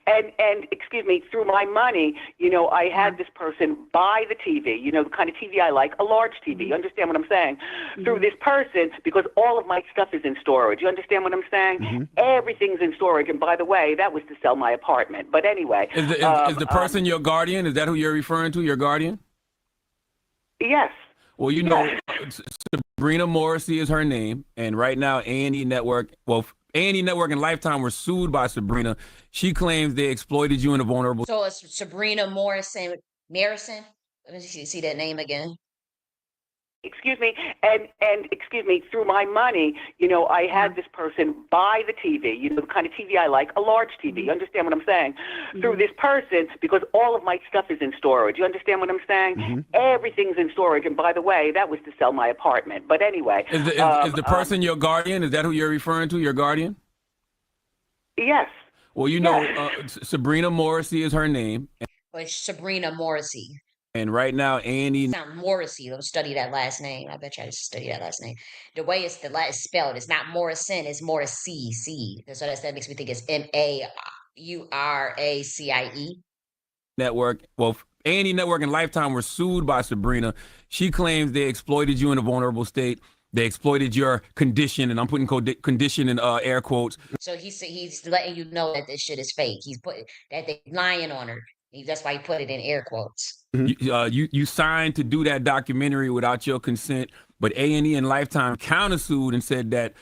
and excuse me, through my money, I had this person buy the TV, the kind of TV I like, a large TV. You understand what I'm saying? Through this person, because all of my stuff is in storage. You understand what I'm saying? Everything's in storage. And by the way, that was to sell my apartment. But anyway. Is the person your guardian? Is that who you're referring to, your guardian? Yes. Well, Sabrina Morrissey is her name. And right now, A&E Network, A&E Network and Lifetime were sued by Sabrina. She claims they exploited you in a vulnerable. So it's Sabrina Morrison. Let me see that name again. Excuse me, and excuse me, through my money, I had this person buy the TV, the kind of TV I like, a large TV. You understand what I'm saying? Through this person, because all of my stuff is in storage. You understand what I'm saying? Everything's in storage. And by the way, that was to sell my apartment. But anyway. Is the person your guardian? Is that who you're referring to, your guardian? Yes. Well, Sabrina Morrissey is her name. But Sabrina Morrissey. And right now, A&E. Sound Morrissey. Don't study that last name. I bet you I just study that last name. The way it's spelled, it's not Morrison, it's Morrissey. So that makes me think it's Mauracie. Network. Well, A&E Network and Lifetime were sued by Sabrina. She claims they exploited you in a vulnerable state. They exploited your condition, and I'm putting condition in air quotes. So he's letting you know that this shit is fake. He's put that they lying on her. That's why he put it in air quotes. You signed to do that documentary without your consent, but A&E and Lifetime countersued and said that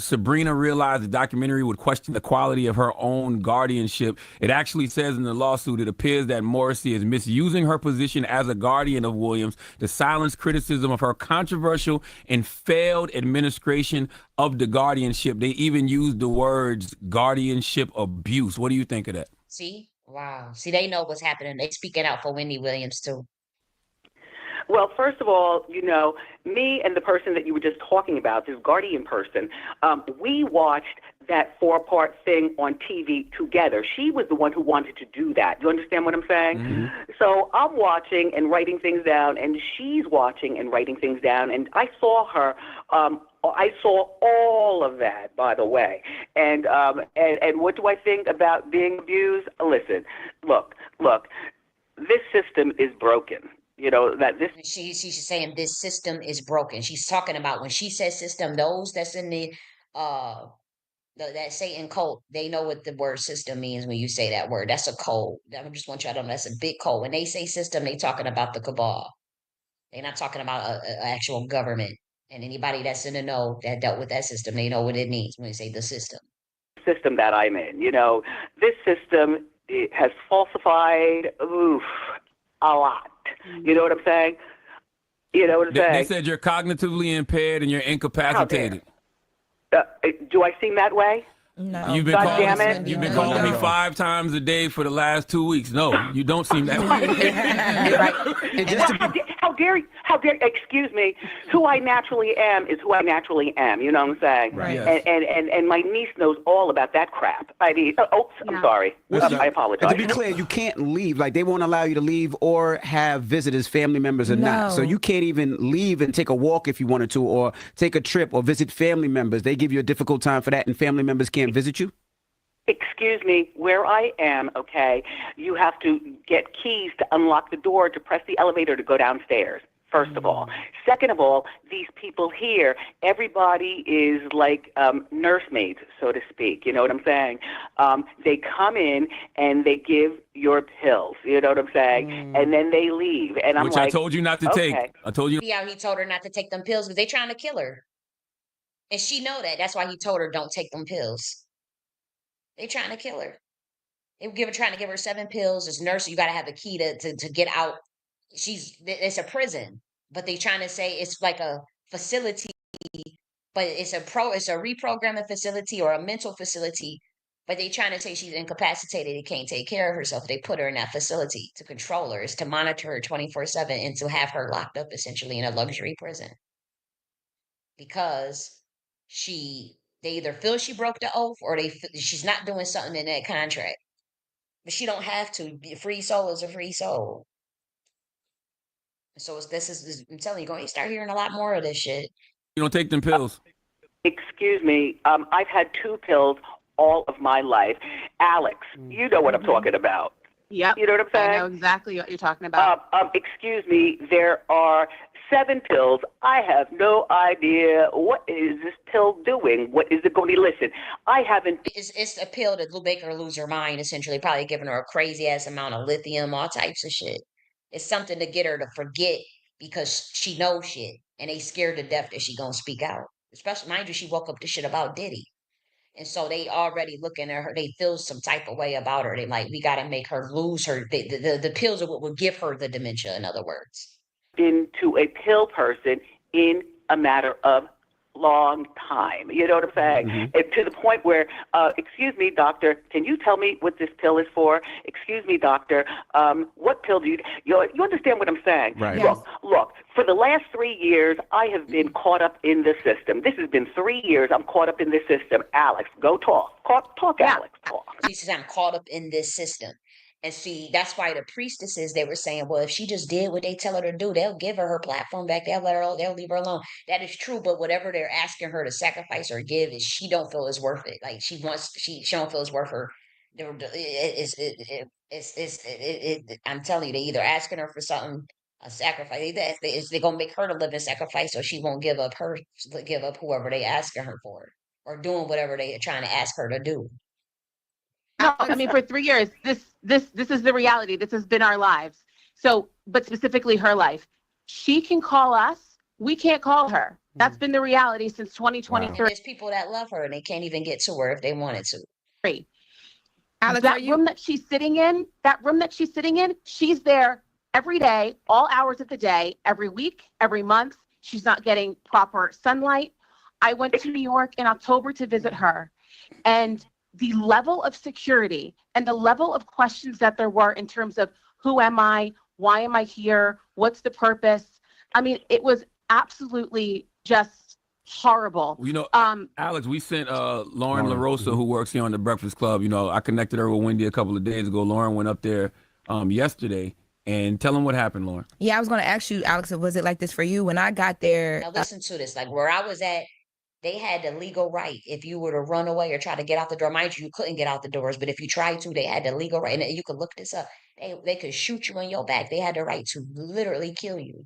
Sabrina realized the documentary would question the quality of her own guardianship. It actually says in the lawsuit, it appears that Morrissey is misusing her position as a guardian of Williams to silence criticism of her controversial and failed administration of the guardianship. They even used the words guardianship abuse. What do you think of that? See? Wow. See, they know what's happening. They speaking out for Wendy Williams too. Well, first of all, me and the person that you were just talking about, this guardian person, we watched that 4-part thing on TV together. She was the one who wanted to do that. You understand what I'm saying? Mm-hmm. So I'm watching and writing things down, and she's watching and writing things down, and I saw her. I saw all of that, by the way. And what do I think about being abused? Listen, look, this system is broken. That this she's saying this system is broken. She's talking about when she says system, those that's in the that Satan cult, they know what the word system means when you say that word. That's a code. I just want y'all to know that's a big code. When they say system, they talking about the cabal. They're not talking about an actual government. And anybody that's in the know that dealt with that system, they know what it means when they say the system. System that I'm in, this system has falsified a lot. You know what I'm saying? They said you're cognitively impaired and you're incapacitated. Do I seem that way? No. You've been calling me 5 times a day for the last 2 weeks. No, you don't seem that way. Right. And just how dare you? Excuse me. Who I naturally am is who I naturally am. You know what I'm saying? Right. Yes. And my niece knows all about that crap. I mean, I'm sorry. I apologize. To be clear, you can't leave. Like, they won't allow you to leave or have visitors, family members or not. So you can't even leave and take a walk if you wanted to, or take a trip or visit family members. They give you a difficult time for that, and family members can't visit you? Excuse me, where I am, okay, you have to get keys to unlock the door to press the elevator to go downstairs, first of all. Second of all, these people here, everybody is like nursemaids, so to speak. You know what I'm saying? They come in and they give your pills, you know what I'm saying? And then they leave. And I'm Which like, I told you not to take. I told you. Yeah, he told her not to take them pills because they trying to kill her. And she know that. That's why he told her don't take them pills. They trying to kill her. They were trying to give her 7 pills. As nurse, you got to have a key to get out. It's a prison, but they trying to say it's like a facility, but it's a reprogramming facility or a mental facility. But they trying to say she's incapacitated and can't take care of herself. They put her in that facility to control her, is to monitor her 24/7 and to have her locked up essentially in a luxury prison because they either feel she broke the oath or she's not doing something in that contract. But she don't have to. A free soul is a free soul. So I'm telling you, you start hearing a lot more of this shit. You don't take them pills. Excuse me, I've had 2 pills all of my life. Alex, you know what I'm talking about. Yep. You know what I'm saying? I know exactly what you're talking about. Excuse me, there are 7 pills. I have no idea what is this pill doing. What is it going to listen? I haven't. It's a pill to make her lose her mind, essentially, probably giving her a crazy ass amount of lithium, all types of shit. It's something to get her to forget because she knows shit and they scared to death that she gonna speak out. Especially, mind you, she woke up to shit about Diddy. And so they already looking at her, they feel some type of way about her. They like, we got to make her lose her. The pills are what will give her the dementia, in other words. Into a pill person in a matter of long time. You know what I'm saying? And to the point where, excuse me, doctor, can you tell me what this pill is for? Excuse me, doctor, what pill do you understand what I'm saying? Right. Look, for the last 3 years, I have been caught up in the system. This has been 3 years I'm caught up in this system. Alex, go talk. Talk, Alex, talk. She says, I'm caught up in this system. And see, that's why the priestesses, they were saying, well, if she just did what they tell her to do, they'll give her platform back. They'll leave her alone. That is true. But whatever they're asking her to sacrifice or give is she don't feel is worth it. Like she don't feel it's worth her. I'm telling you, they either asking her for something a sacrifice. Is they gonna make her the living sacrifice, so she won't give up whoever they asking her for, or doing whatever they are trying to ask her to do. No, I mean, for 3 years, this is the reality. This has been our lives. So, but specifically her life. She can call us. We can't call her. That's been the reality since And 2023. there's people that love her and they can't even get to her if they wanted to. Alex, That room that she's sitting in, she's there every day, all hours of the day, every week, every month. She's not getting proper sunlight. I went to New York in October to visit her, and the level of security and the level of questions that there were in terms of who am I, why am I here, what's the purpose? I mean, it was absolutely just horrible. You know, Alex, we sent Lauren LaRosa, who works here on the Breakfast Club. You know, I connected her with Wendy a couple of days ago. Lauren went up there yesterday. And tell them what happened, Lauren. Yeah, I was going to ask you, Alex, was it like this for you? When I got there. Now listen to this. Like where I was at, they had the legal right. If you were to run away or try to get out the door, mind you, you couldn't get out the doors, but if you tried to, they had the legal right. And you could look this up. They could shoot you in your back. They had the right to literally kill you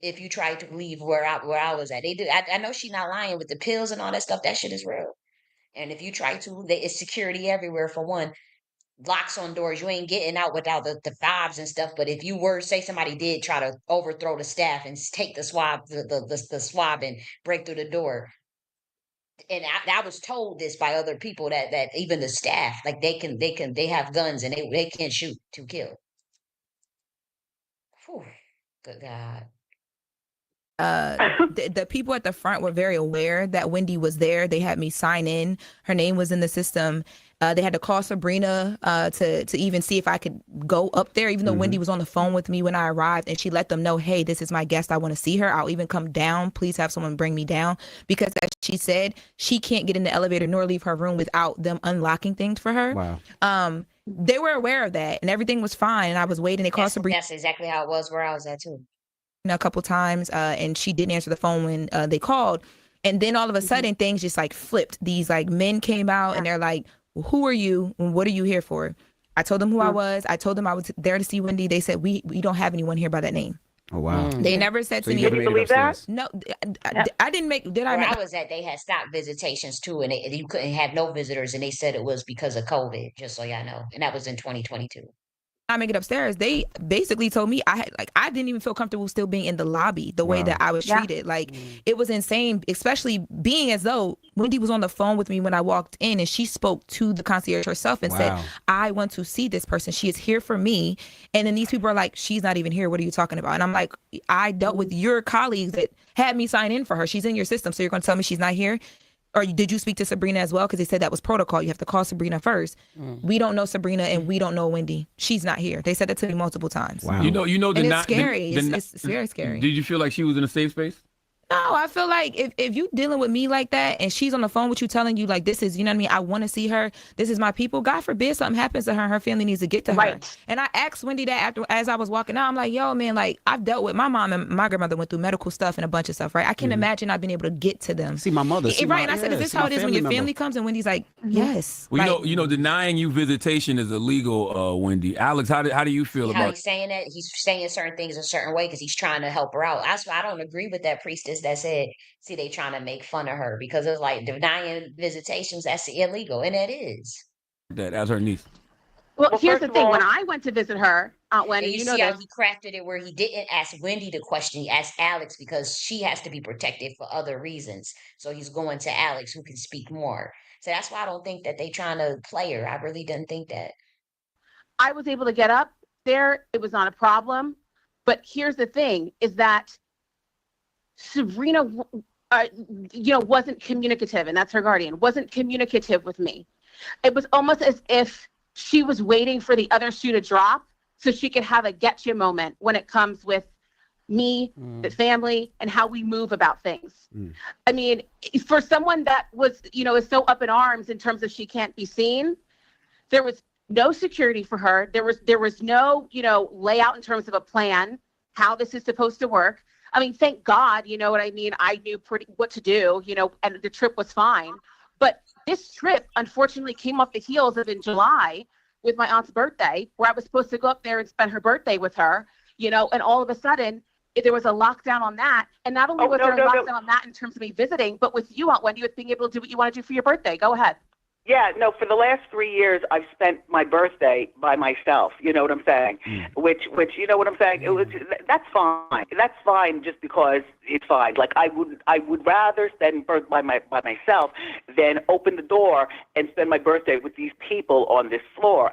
if you tried to leave where I was at. They did. I know she's not lying with the pills and all that stuff. That shit is real. And if you try to, it's security everywhere for one. Locks on doors. You ain't getting out without the fobs and stuff. But if you were, say somebody did try to overthrow the staff and take the swab, the swab and break through the door. And I was told this by other people that even the staff, like they have guns and they can shoot to kill. Whew, good God. The people at the front were very aware that Wendy was there. They had me sign in. Her name was in the system. They had to call Sabrina to even see if I could go up there, even though Wendy was on the phone with me when I arrived, and she let them know, hey, this is my guest. I want to see her. I'll even come down. Please have someone bring me down, because as she said, she can't get in the elevator nor leave her room without them unlocking things for her. Wow. They were aware of that, and everything was fine. And I was waiting. They called Sabrina. That's exactly how it was where I was at too. A couple times, and she didn't answer the phone when they called. And then all of a sudden, things just like flipped. These like men came out and they're like, who are you and what are you here for? I told them who I was. I told them I was there to see Wendy. They said, we don't have anyone here by that name. Oh, wow. They never said So to me. you never Can you made it believe that? upstairs? No, I didn't make. Did I? Where Make, I was at, they had stopped visitations too, and you couldn't have no visitors, and they said it was because of COVID. Just so y'all know, and that was in 2022. I make it upstairs. They basically told me I didn't even feel comfortable still being in the lobby the way that I was treated. Like it was insane, especially being as though Wendy was on the phone with me when I walked in, and she spoke to the concierge herself and said, I want to see this person. She is here for me. And then these people are like, she's not even here. What are you talking about? And I'm like, I dealt with your colleagues that had me sign in for her. She's in your system. So you're going to tell me she's not here? Or did you speak to Sabrina as well? Because they said that was protocol. You have to call Sabrina first. We don't know Sabrina and we don't know Wendy. She's not here. They said that to me multiple times. Wow. You know, And it's scary. It's very scary. Did you feel like she was in a safe space? No, I feel like if you dealing with me like that and she's on the phone with you telling you like this is, you know what I mean, I want to see her, this is my people, God forbid something happens to her and her family needs to get to her. And I asked Wendy that as I was walking out, I'm like, yo, man, like I've dealt with my mom and my grandmother went through medical stuff and a bunch of stuff, right? I can't imagine not being able to get to them. See my mother. Right, and I said, is this how it is when your family comes? And Wendy's like, yes. Well, you know, denying you visitation is illegal, Wendy. Alex, how do you feel How about he's saying that? He's saying certain things a certain way because he's trying to help her out. That's why I don't agree with that priestess that said, see, they trying to make fun of her because it's like denying visitations. That's illegal, and it is. that as her niece? Well, Well, here's first the of thing. all- When I went to visit her, Aunt Wendy, And you you know see how this. he crafted it where he didn't ask Wendy the question. He asked Alex because she has to be protected for other reasons. So he's going to Alex who can speak more. So that's why I don't think that they trying to play her. I really didn't think that. I was able to get up there. It was not a problem. But here's the thing is that Sabrina, wasn't communicative, and that's her guardian, wasn't communicative with me. It was almost as if she was waiting for the other shoe to drop so she could have a get you moment when it comes with me, the family, and how we move about things. I mean, for someone that was, is so up in arms in terms of she can't be seen, there was no security for her. There was no, layout in terms of a plan, how this is supposed to work. I mean, thank God, you know what I mean? I knew what to do, and the trip was fine. But this trip, unfortunately, came off the heels of in July with my aunt's birthday, where I was supposed to go up there and spend her birthday with her. you know, and all of a sudden there was a lockdown on that. And not only was there a lockdown on that in terms of me visiting, but with you, Aunt Wendy, with being able to do what you want to do for your birthday. Go ahead. Yeah, no, for the last 3 years, I've spent my birthday by myself. You know what I'm saying? Which, you know what I'm saying? That's fine. That's fine just because it's fine. Like, I would rather spend birth by myself than open the door and spend my birthday with these people on this floor.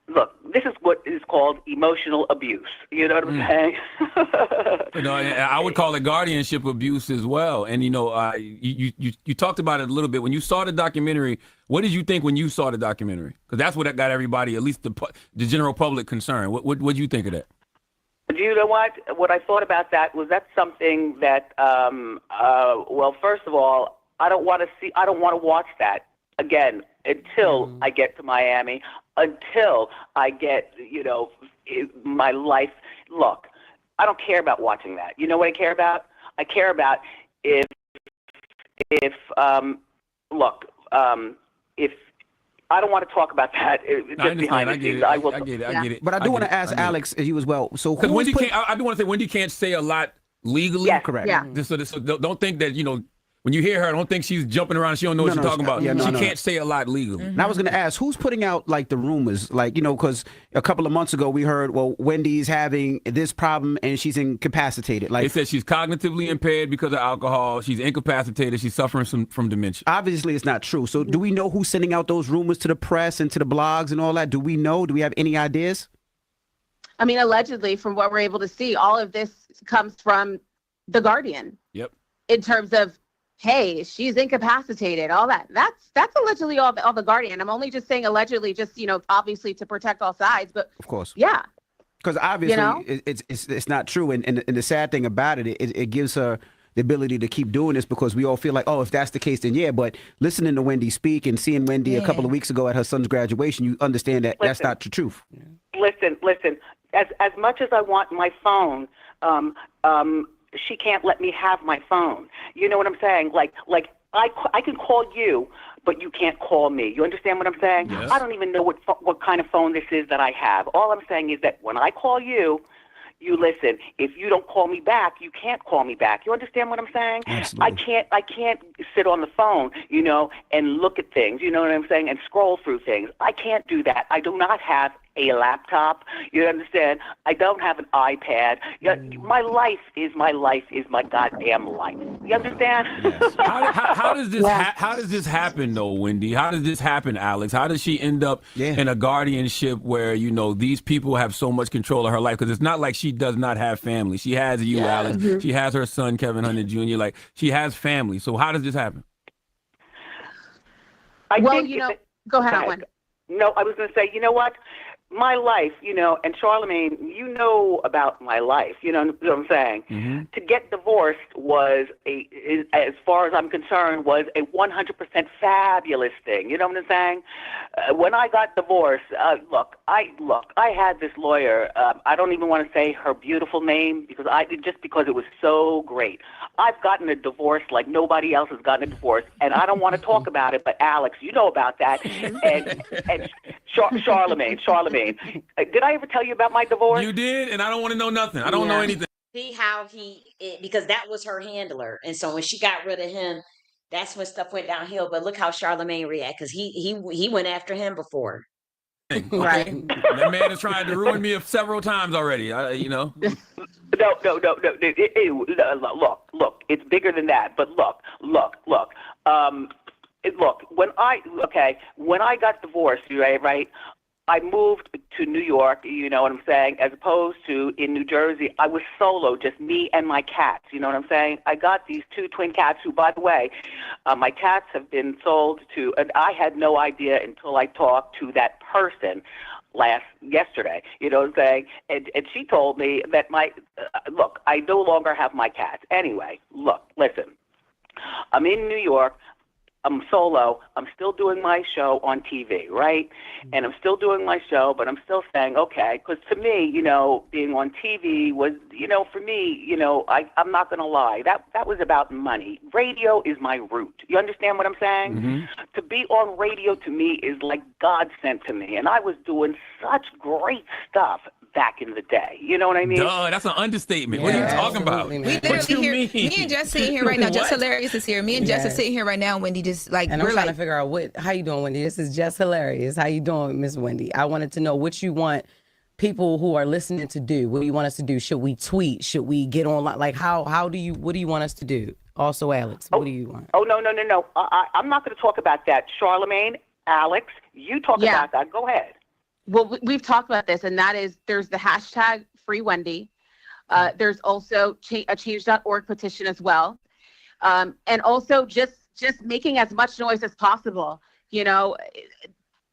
Look, this is what is called emotional abuse. You know what I'm saying? You know, I would call it guardianship abuse as well. And, you know, you talked about it a little bit. When you saw the documentary, what did you think when you saw the documentary? Because that's what got everybody, at least the general public, concerned. What did you think of that? Do you know what? What I thought about that was that's something that, well, first of all, I don't want to watch that again until I get to Miami, until I get, you know, my life. Look, I don't care about watching that. You know what I care about? I care about if I don't want to talk about that just behind the scenes. I get it. But I do want to ask Alex you as well. So because Wendy I do want to say Wendy can't say a lot legally. Yes. Correct. Yeah. So don't think that, you know, when you hear her, don't think she's jumping around. She don't know what she's talking about. She can't say a lot legally. And I was going to ask, who's putting out like the rumors? Like, you know, because a couple of months ago we heard, well, Wendy's having this problem and she's incapacitated. Like, they said she's cognitively impaired because of alcohol. She's incapacitated. She's suffering from dementia. Obviously, it's not true. So do we know who's sending out those rumors to the press and to the blogs and all that? Do we know? Do we have any ideas? I mean, allegedly, from what we're able to see, all of this comes from The Guardian. Yep. In terms of, hey, she's incapacitated, all that. That's allegedly all the Guardian. I'm only just saying allegedly, just, you know, obviously to protect all sides, but of course, yeah, because obviously, you know? it's not true. And the sad thing about it gives her the ability to keep doing this because we all feel like, oh, if that's the case, then yeah. But listening to Wendy speak and seeing Wendy a couple of weeks ago at her son's graduation, you understand that that's not the truth. Listen. As much as I want my phone, she can't let me have my phone. You know what I'm saying? Like I can call you, but you can't call me. You understand what I'm saying? Yes. I don't even know what kind of phone this is that I have. All I'm saying is that when I call you, you listen. If you don't call me back, you can't call me back. You understand what I'm saying? Absolutely. I can't sit on the phone, you know, and look at things, you know what I'm saying, and scroll through things. I can't do that. I do not have a laptop. You understand? I don't have an iPad. My life is my goddamn life. You understand? Yes. How does this how does this happen though, Wendy? How does this happen, Alex? How does she end up in a guardianship where, you know, these people have so much control of her life? Because it's not like she does not have family. She has you, Alex. Mm-hmm. She has her son, Kevin Hunter Jr. Like, she has family. So how does this happen? Go ahead, Aunt Wendy. No, I was going to say, you know what? My life, you know, and Charlamagne, you know about my life, you know what I'm saying? Mm-hmm. To get divorced was, as far as I'm concerned, was a 100% fabulous thing. You know what I'm saying? When I got divorced, look, I had this lawyer. I don't even want to say her beautiful name because it was so great. I've gotten a divorce like nobody else has gotten a divorce, and I don't want to talk about it, but Alex, you know about that, and Charlamagne. Did I ever tell you about my divorce? You did, and I don't want to know nothing. I don't know anything. See how because that was her handler, and so when she got rid of him, that's when stuff went downhill. But look how Charlamagne reacted, because he went after him before. Okay. Right. That man has tried to ruin me several times already. You know. No. Look. It's bigger than that. But look. When I got divorced, right. I moved to New York, you know what I'm saying, as opposed to in New Jersey. I was solo, just me and my cats, you know what I'm saying? I got these 2 twin cats who, by the way, my cats have been sold to, and I had no idea until I talked to that person yesterday, you know what I'm saying? And she told me that look, I no longer have my cats. Anyway, look, listen, I'm in New York. I'm solo. I'm still doing my show on TV, right? And I'm still doing my show, but I'm still saying, okay, because to me, you know, being on TV was, you know, for me, you know, I'm not going to lie. That was about money. Radio is my root. You understand what I'm saying? Mm-hmm. To be on radio to me is like God sent to me. And I was doing such great stuff back in the day. You know what I mean? Duh, that's an understatement. What are you talking about? We What literally you here. mean? Me and Jess sitting here right now. Jess Hilarious is here. Me and Jess are sitting here right now. Wendy just like and we're I'm trying like to figure out how you doing, Wendy. This is Jess Hilarious. How you doing, Miss Wendy? I wanted to know what you want people who are listening to do. What do you want us to do? Should we tweet? Should we get online? Like what do you want us to do? Also, Alex, what do you want? Oh, no. I'm not going to talk about that. Charlamagne, Alex, you talk about that. Go ahead. Well, we've talked about this, and that is there's the hashtag Free Wendy. There's also a change.org petition as well. And also just making as much noise as possible,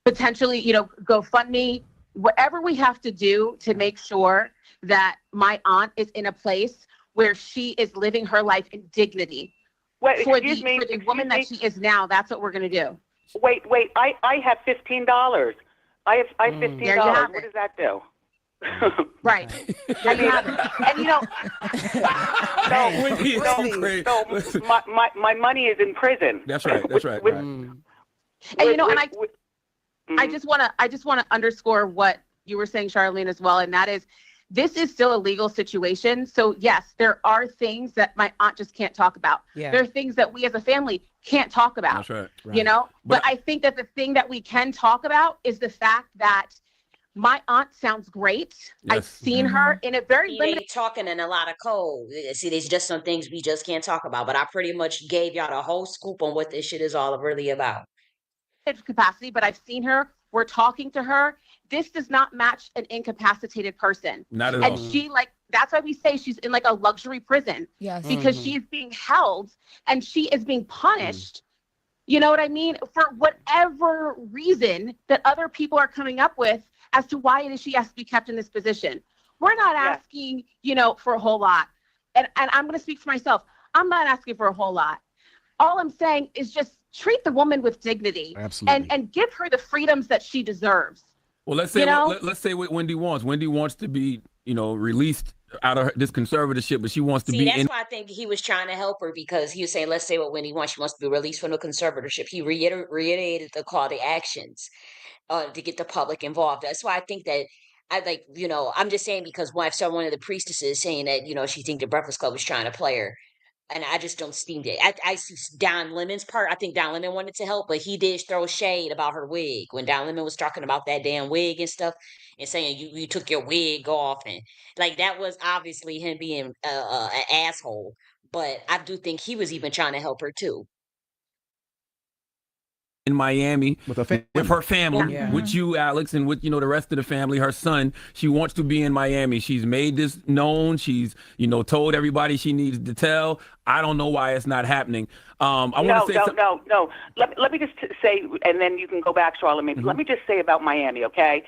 potentially, GoFundMe, whatever we have to do to make sure that my aunt is in a place where she is living her life in dignity. For the woman that she is now, that's what we're going to do. Wait, I have $15. I have $15. There you have what it. does that do? Right. There you have it. And my money is in prison. That's right. And I just want to underscore what you were saying, Charlene, as well, and that is, this is still a legal situation. So yes, there are things that my aunt just can't talk about. Yeah. There are things that we as a family can't talk about. That's right. But I think that the thing that we can talk about is the fact that my aunt sounds great. Yes. I've seen her in a very They limited talking in a lot of code. See, there's just some things we just can't talk about. But I pretty much gave y'all the whole scoop on what this shit is all really about. capacity, but I've seen her. We're talking to her. This does not match an incapacitated person. Not at all. And she that's why we say she's in like a luxury prison. yes. Because she is being held and she is being punished. You know what I mean? For whatever reason that other people are coming up with as to why it is she has to be kept in this position. We're not asking, for a whole lot. And I'm going to speak for myself. I'm not asking for a whole lot. All I'm saying is just treat the woman with dignity. Absolutely. And give her the freedoms that she deserves. Well, let's say let's say what Wendy wants. Wendy wants to be, released out of this conservatorship, but she wants to be that's why I think he was trying to help her, because he was saying, let's say what Wendy wants. She wants to be released from the conservatorship. He reiterated the call to actions to get the public involved. That's why I think that I'm just saying, because when I saw one of the priestesses saying that, she think the Breakfast Club was trying to play her. And I just don't steam it. I see Don Lemon's part. I think Don Lemon wanted to help, but he did throw shade about her wig when Don Lemon was talking about that damn wig and stuff, and saying you took your wig off, and that was obviously him being an asshole. But I do think he was even trying to help her too. in Miami with her family, Yeah. with you, Alex, and with the rest of the family. Her son, she wants to be in Miami. She's made this known. She's told everybody she needs to tell. I don't know why it's not happening. No. Let me just say, and then you can go back, Charlamagne. Mm-hmm. Let me just say about Miami, okay?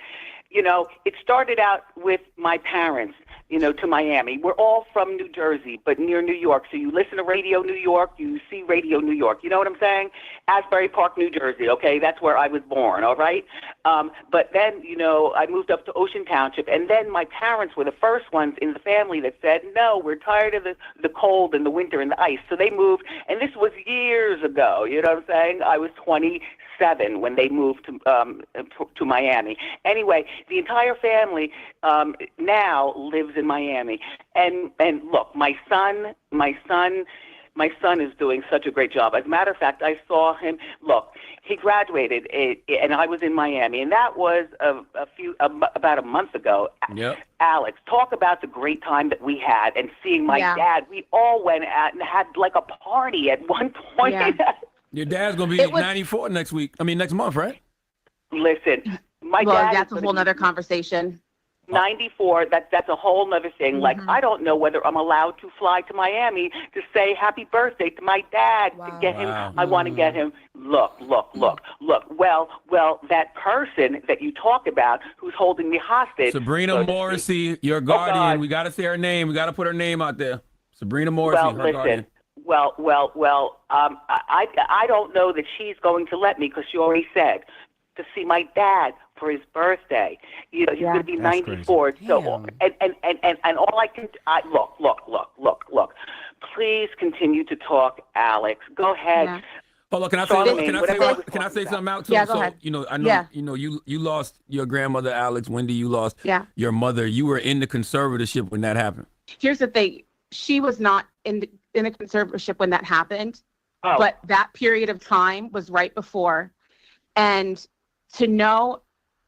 It started out with my parents. To Miami. We're all from New Jersey, but near New York. So you listen to Radio New York, you see Radio New York. You know what I'm saying? Asbury Park, New Jersey, okay? That's where I was born, all right? But then, I moved up to Ocean Township, and then my parents were the first ones in the family that said, no, we're tired of the cold and the winter and the ice. So they moved, and this was years ago, you know what I'm saying? I was 27 when they moved to Miami. Anyway, the entire family now lives in Miami. And look, my son is doing such a great job. As a matter of fact, I saw him. Look, he graduated, and I was in Miami, and that was about a month ago. Yep. Alex, talk about the great time that we had, and seeing my dad. We all went out and had like a party at one point. Yeah. Your dad's gonna be 94 next month, right? Listen, my dad. That's a whole nother conversation. 94, that's a whole nother thing. Mm-hmm. Like, I don't know whether I'm allowed to fly to Miami to say happy birthday to my dad, to get him. I want to get him. Look. Well, that person that you talk about who's holding me hostage. Sabrina Morrissey, your guardian. We got to say her name. We got to put her name out there. Sabrina Morrissey, her guardian. I don't know that she's going to let me, because she already said to see my dad for his birthday. He's going to be 94. So, and all I can, look. Please continue to talk, Alex. Go ahead. Yeah. Hold on, can I say something out too? Yeah, go ahead. I know, you lost your grandmother, Alex. Wendy, you lost your mother. You were in the conservatorship when that happened. Here's the thing. She was not in a conservatorship when that happened, but that period of time was right before. And to know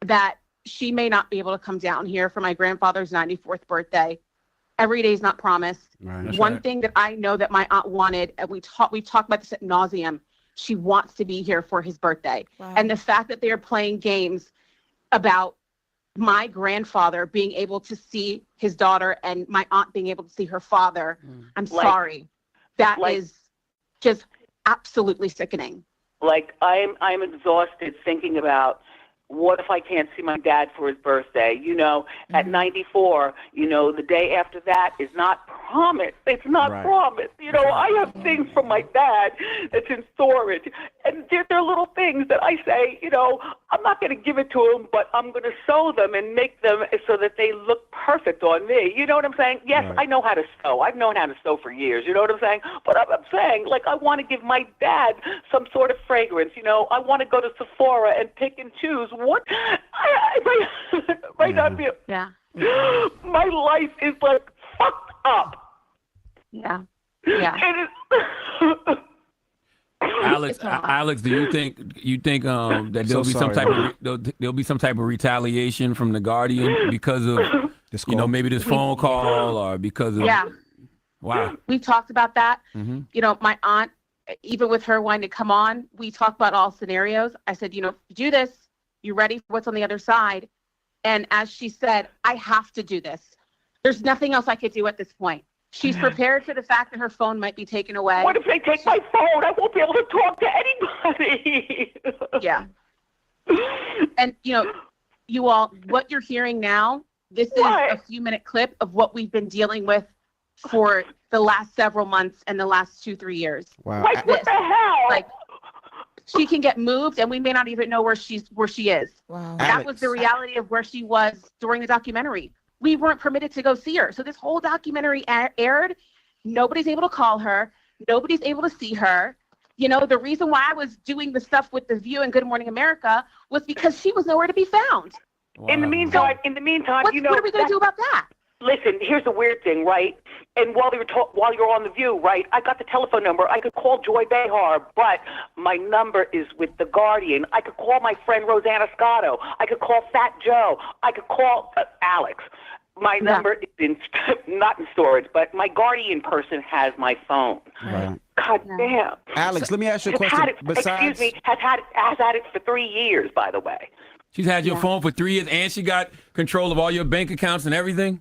that she may not be able to come down here for my grandfather's 94th birthday, every day is not promised. Right. One thing that I know that my aunt wanted, and we talked about this ad nauseum, she wants to be here for his birthday. Wow. And the fact that they are playing games about my grandfather being able to see his daughter and my aunt being able to see her father, I'm sorry. That is just absolutely sickening. Like I'm exhausted thinking about what if I can't see my dad for his birthday? At 94, the day after that is not promised. It's not promised. I have things from my dad that's in storage. And they're little things that I say, I'm not going to give it to him, but I'm going to sew them and make them so that they look perfect on me. You know what I'm saying? Yes, I know how to sew. I've known how to sew for years. You know what I'm saying? But I'm saying, I want to give my dad some sort of fragrance. I want to go to Sephora and pick and choose. What? Right now, my life is fucked up. Yeah. Yeah. Alex, do you think that there'll be some type of retaliation from the Guardian because of maybe this phone call or because of wow. We've talked about that. Mm-hmm. My aunt, even with her wanting to come on, we talked about all scenarios. I said, do this. You ready for what's on the other side? And as she said, I have to do this. There's nothing else I could do at this point. She's prepared for the fact that her phone might be taken away. What if they take my phone? I won't be able to talk to anybody. Yeah. And, you all, what you're hearing now, this is a few-minute clip of what we've been dealing with for the last several months and the last 2-3 years. Wow. What the hell? She can get moved, and we may not even know where she is. Wow. That was the reality of where she was during the documentary. We weren't permitted to go see her. So this whole documentary aired. Nobody's able to call her. Nobody's able to see her. The reason why I was doing the stuff with The View and Good Morning America was because she was nowhere to be found. Wow. In the meantime, what are we going to do about that? Listen, here's the weird thing, right? And while you're on The View, right, I got the telephone number. I could call Joy Behar, but my number is with The Guardian. I could call my friend Rosanna Scotto. I could call Fat Joe. I could call Alex. My number is not in storage, but my Guardian person has my phone. Right. God damn. Alex, let me ask you a question. Has had it for 3 years, by the way. She's had your phone for 3 years, and she got control of all your bank accounts and everything?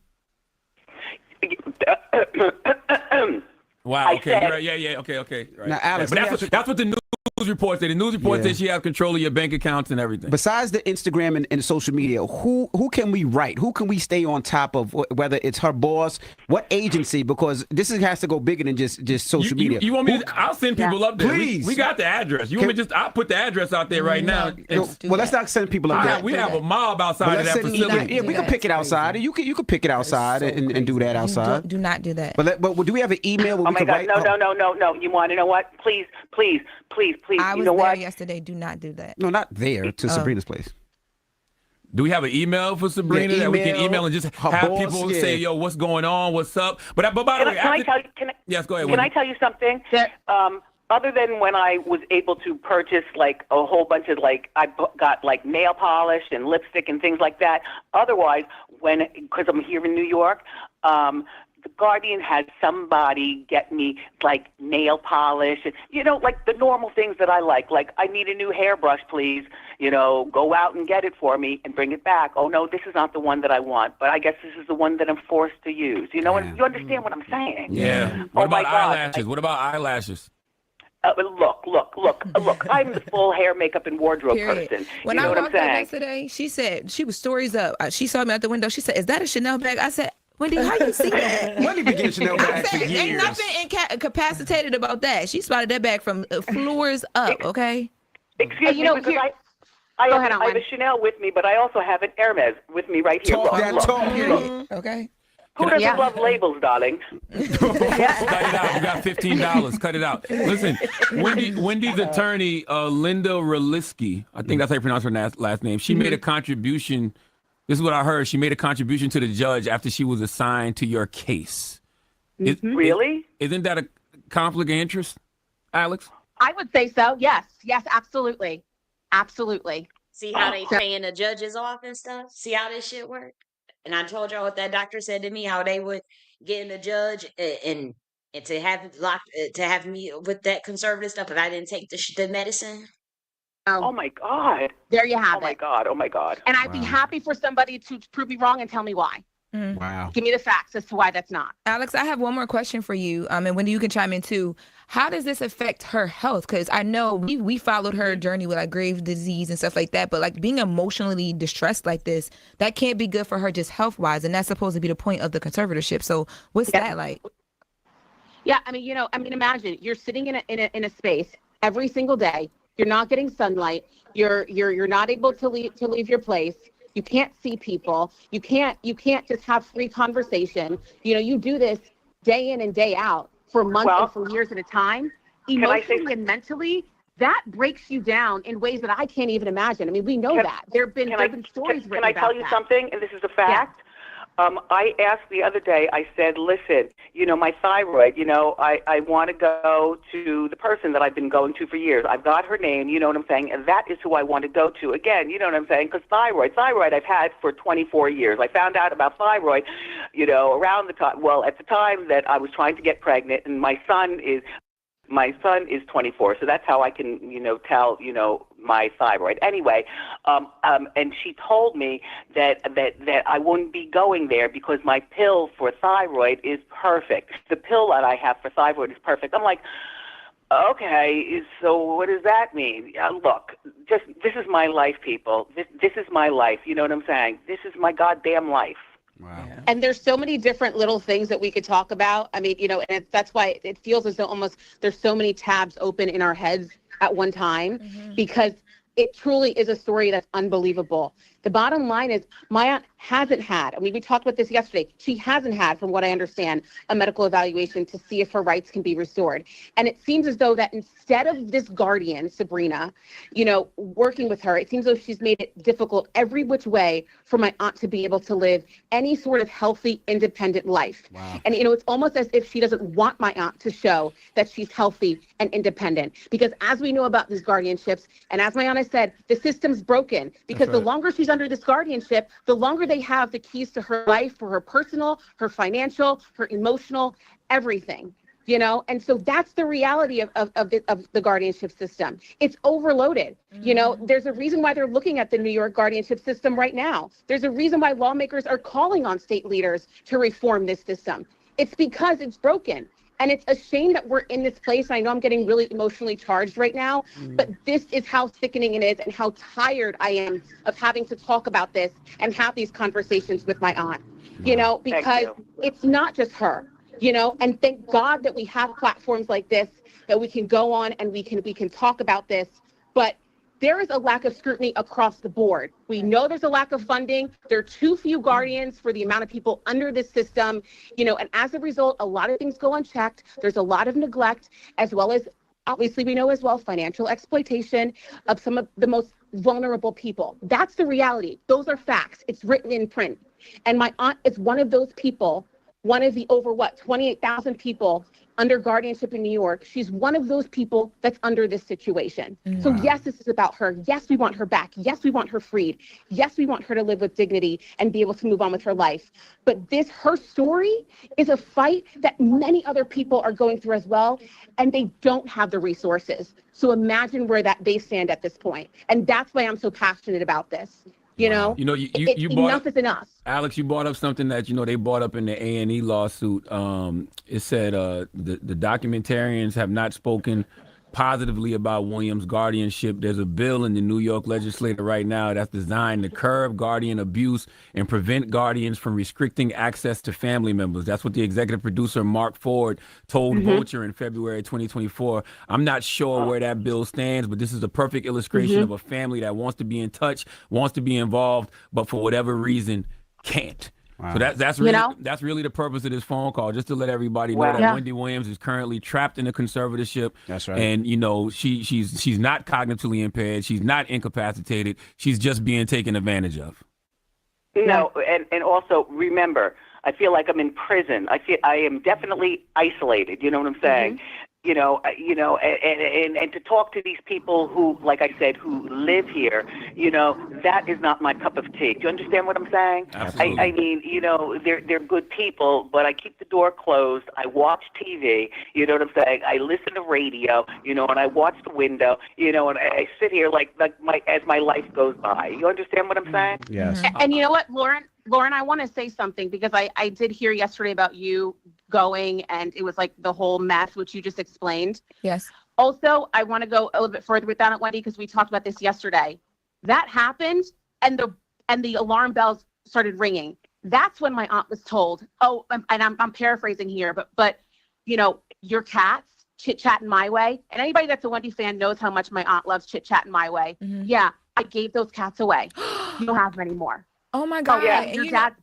Wow. Okay. Right. Yeah. Okay. Right. Now, Alex, but that's what the news reports say. The news reports say she has control of your bank accounts and everything. Besides the Instagram and social media, who can we write? Who can we stay on top of? Whether it's her boss, what agency? Because has to go bigger than just social media. You want me? I'll send people up there. Please. We got the address. You want me I'll put the address out there right now. Let's not send people up there. We have a mob outside of that facility. Yeah, we can pick it outside. You can pick it outside and do that outside. Do not do that. But do we have an email? Oh my God! No! You want to know what? Please. I was there yesterday. Do not do that. No, not there. To Sabrina's place. Do we have an email for Sabrina that we can email and just have people say, "Yo, what's going on? What's up?" But by the way, yes, go ahead. Can I tell you something? Other than when I was able to purchase a whole bunch of I got nail polish and lipstick and things like that. Otherwise, because I'm here in New York, the Guardian had somebody get me nail polish and the normal things that I like. I need a new hairbrush, please. Go out and get it for me and bring it back. Oh no, this is not the one that I want, but I guess this is the one that I'm forced to use. You understand what I'm saying? Yeah. What about eyelashes? What about eyelashes? Look, I'm the full hair, makeup, and wardrobe person. When I walked in yesterday, she said, she was stories up. She saw me out the window. She said, "Is that a Chanel bag?" I said, "Wendy, how you see that?" Wendy been getting Chanel bags for years. Ain't nothing incapacitated about that. She spotted that bag from floors up, okay? Excuse me, because I have a Chanel with me, but I also have an Hermes with me right here. Talk. Look. Okay. Who doesn't love labels, darling? Cut it out. We got $15. Cut it out. Listen, Wendy's attorney, Linda Roliski, I think that's how you pronounce her last name. She made a contribution. This is what I heard. She made a contribution to the judge after she was assigned to your case. Really? Isn't that a conflict of interest, Alex? I would say so. Yes, absolutely. Absolutely. See how they paying the judges off and stuff? See how this shit work? And I told y'all what that doctor said to me, how they would get in the judge and to have me with that conservative stuff if I didn't take the medicine. Oh my God. There you have it. Oh my God. Oh my God. And I'd be happy for somebody to prove me wrong and tell me why. Wow. Give me the facts as to why that's not. Alex, I have one more question for you. And Wendy, you can chime in too. How does this affect her health? Because I know we followed her journey with like grave disease and stuff like that. But like being emotionally distressed like this, that can't be good for her just health wise. And that's supposed to be the point of the conservatorship. So what's that like? Yeah, I mean, imagine you're sitting in a space every single day. You're not getting sunlight. You're not able to leave your place. You can't see people. You can't just have free conversation. You do this day in and day out for months and for years at a time. Emotionally and mentally, that breaks you down in ways that I can't even imagine. I mean, we know that. There have been stories written about that. Can I tell you something? And this is a fact. I asked the other day, I said, listen, my thyroid, I want to go to the person that I've been going to for years. I've got her name, you know what I'm saying? And that is who I want to go to. Again, you know what I'm saying? Because thyroid I've had for 24 years. I found out about thyroid, around the time, at the time that I was trying to get pregnant, and my son is 24, so that's how I can, tell, my thyroid. Anyway, and she told me that I wouldn't be going there because my pill for thyroid is perfect. The pill that I have for thyroid is perfect. I'm like, okay, so what does that mean? Look, this is my life, people. This is my life. You know what I'm saying? This is my goddamn life. Wow. Yeah. And there's so many different little things that we could talk about. I mean, and that's why it feels as though almost there's so many tabs open in our heads at one time, because it truly is a story that's unbelievable. The bottom line is my aunt hasn't had, I mean, we talked about this yesterday, she hasn't had, from what I understand, a medical evaluation to see if her rights can be restored. And it seems as though that instead of this guardian, Sabrina, working with her, it seems as though she's made it difficult every which way for my aunt to be able to live any sort of healthy, independent life. Wow. And, it's almost as if she doesn't want my aunt to show that she's healthy and independent. Because as we know about these guardianships, and as my aunt has said, the system's broken. Because the longer she's under this guardianship, the longer they have the keys to her life, for her personal, her financial, her emotional, everything. And so that's the reality of the guardianship system. It's overloaded. There's a reason why they're looking at the New York guardianship system right now. There's a reason why lawmakers are calling on state leaders to reform this system. It's because it's broken. And it's a shame that we're in this place. I know I'm getting really emotionally charged right now, but this is how sickening it is and how tired I am of having to talk about this and have these conversations with my aunt, because it's not just her, and thank God that we have platforms like this that we can go on and we can talk about this. But there is a lack of scrutiny across the board. We know there's a lack of funding. There are too few guardians for the amount of people under this system, and as a result, a lot of things go unchecked. There's a lot of neglect, as well as, obviously, we know as well, financial exploitation of some of the most vulnerable people. That's the reality. Those are facts. It's written in print. And my aunt is one of those people, one of the over 28,000 people under guardianship in New York. She's one of those people that's under this situation. So yes, this is about her. Yes, we want her back. Yes, we want her freed. Yes, we want her to live with dignity and be able to move on with her life. But her story is a fight that many other people are going through as well, and they don't have the resources. So imagine where they stand at this point. And that's why I'm so passionate about this. You enough is enough. Alex, you brought up something that they brought up in the A&E lawsuit. It said the documentarians have not spoken positively about Williams' guardianship. There's a bill in the New York legislature right now that's designed to curb guardian abuse and prevent guardians from restricting access to family members. That's what the executive producer, Mark Ford, told Vulture in February 2024. I'm not sure where that bill stands, but this is a perfect illustration of a family that wants to be in touch, wants to be involved, but for whatever reason, can't. Wow. So that's really the purpose of this phone call, just to let everybody know that Wendy Williams is currently trapped in a conservatorship. That's right. And she's not cognitively impaired. She's not incapacitated. She's just being taken advantage of. No, and also remember, I feel like I'm in prison. I am definitely isolated. You know what I'm saying? Mm-hmm. And to talk to these people who, like I said, who live here, that is not my cup of tea. Do you understand what I'm saying? Absolutely. I mean, they're good people, but I keep the door closed. I watch TV. You know what I'm saying? I listen to radio. And I watch the window. And I sit here as my life goes by. You understand what I'm saying? Yes. And you know what, Lauren, I want to say something because I did hear yesterday about you going and it was like the whole mess, which you just explained. Yes. Also, I want to go a little bit further with that, Wendy, because we talked about this yesterday. That happened and the alarm bells started ringing. That's when my aunt was told, I'm paraphrasing here, but your cats chit-chatting my way. And anybody that's a Wendy fan knows how much my aunt loves chit-chatting my way. Mm-hmm. Yeah, I gave those cats away. You don't have them anymore. Oh my God. And your dad's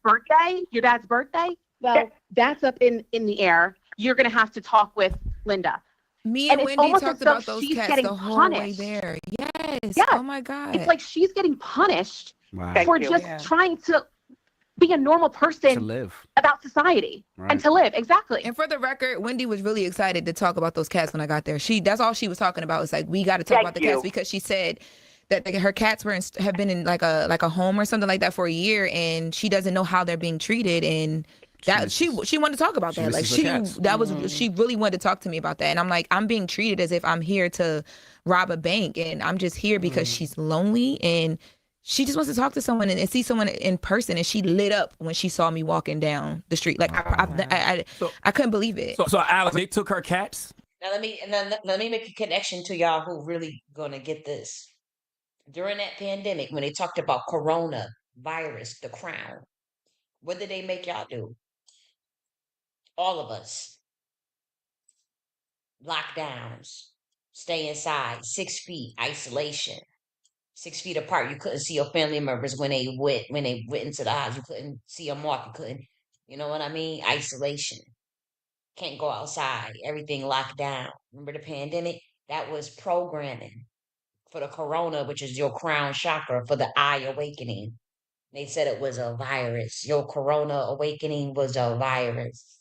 birthday? Well, that's up in the air. You're going to have to talk with Linda. Me and Wendy talked about those cats the whole way punished. there. Yes. Yes. Oh my God. It's like she's getting punished Wow. for just trying to be a normal person To live. about society and to live. Exactly. And for the record, Wendy was really excited to talk about those cats when I got there. That's all she was talking about. It's like, we got to talk about the cats because she said that her cats have been in like a home or something like that for a year, and she doesn't know how they're being treated, and that she wanted to talk about that. Like she really wanted to talk to me about that, and I'm like, I'm being treated as if I'm here to rob a bank, and I'm just here because she's lonely and she just wants to talk to someone and see someone in person, and she lit up when she saw me walking down the street. Like I couldn't believe it. So Alex, they took her cats. Now let me make a connection to y'all who really gonna get this. During that pandemic, when they talked about corona virus, the crown, what did they make y'all do? All of us. Lockdowns, stay inside, 6 feet, isolation, 6 feet apart. You couldn't see your family members when they went into the house. You couldn't see them walk. You couldn't, you know what I mean? Isolation. Can't go outside. Everything locked down. Remember the pandemic? That was programming for the corona, which is your crown chakra, for the eye awakening. They said it was a virus. Your corona awakening was a virus.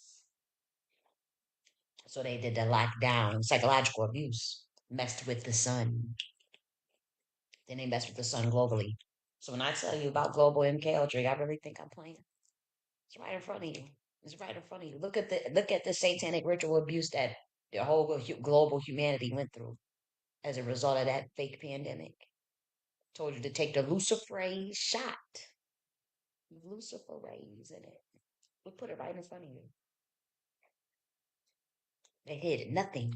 So they did the lockdown, psychological abuse, messed with the sun. Then they messed with the sun globally. So when I tell you about global MK Ultra, I really think I'm playing. It's right in front of you. It's right in front of you. Look at the satanic ritual abuse that the whole global humanity went through as a result of that fake pandemic. Told you to take the luciferase shot. Luciferase in it. We put it right in front of you. They hid nothing.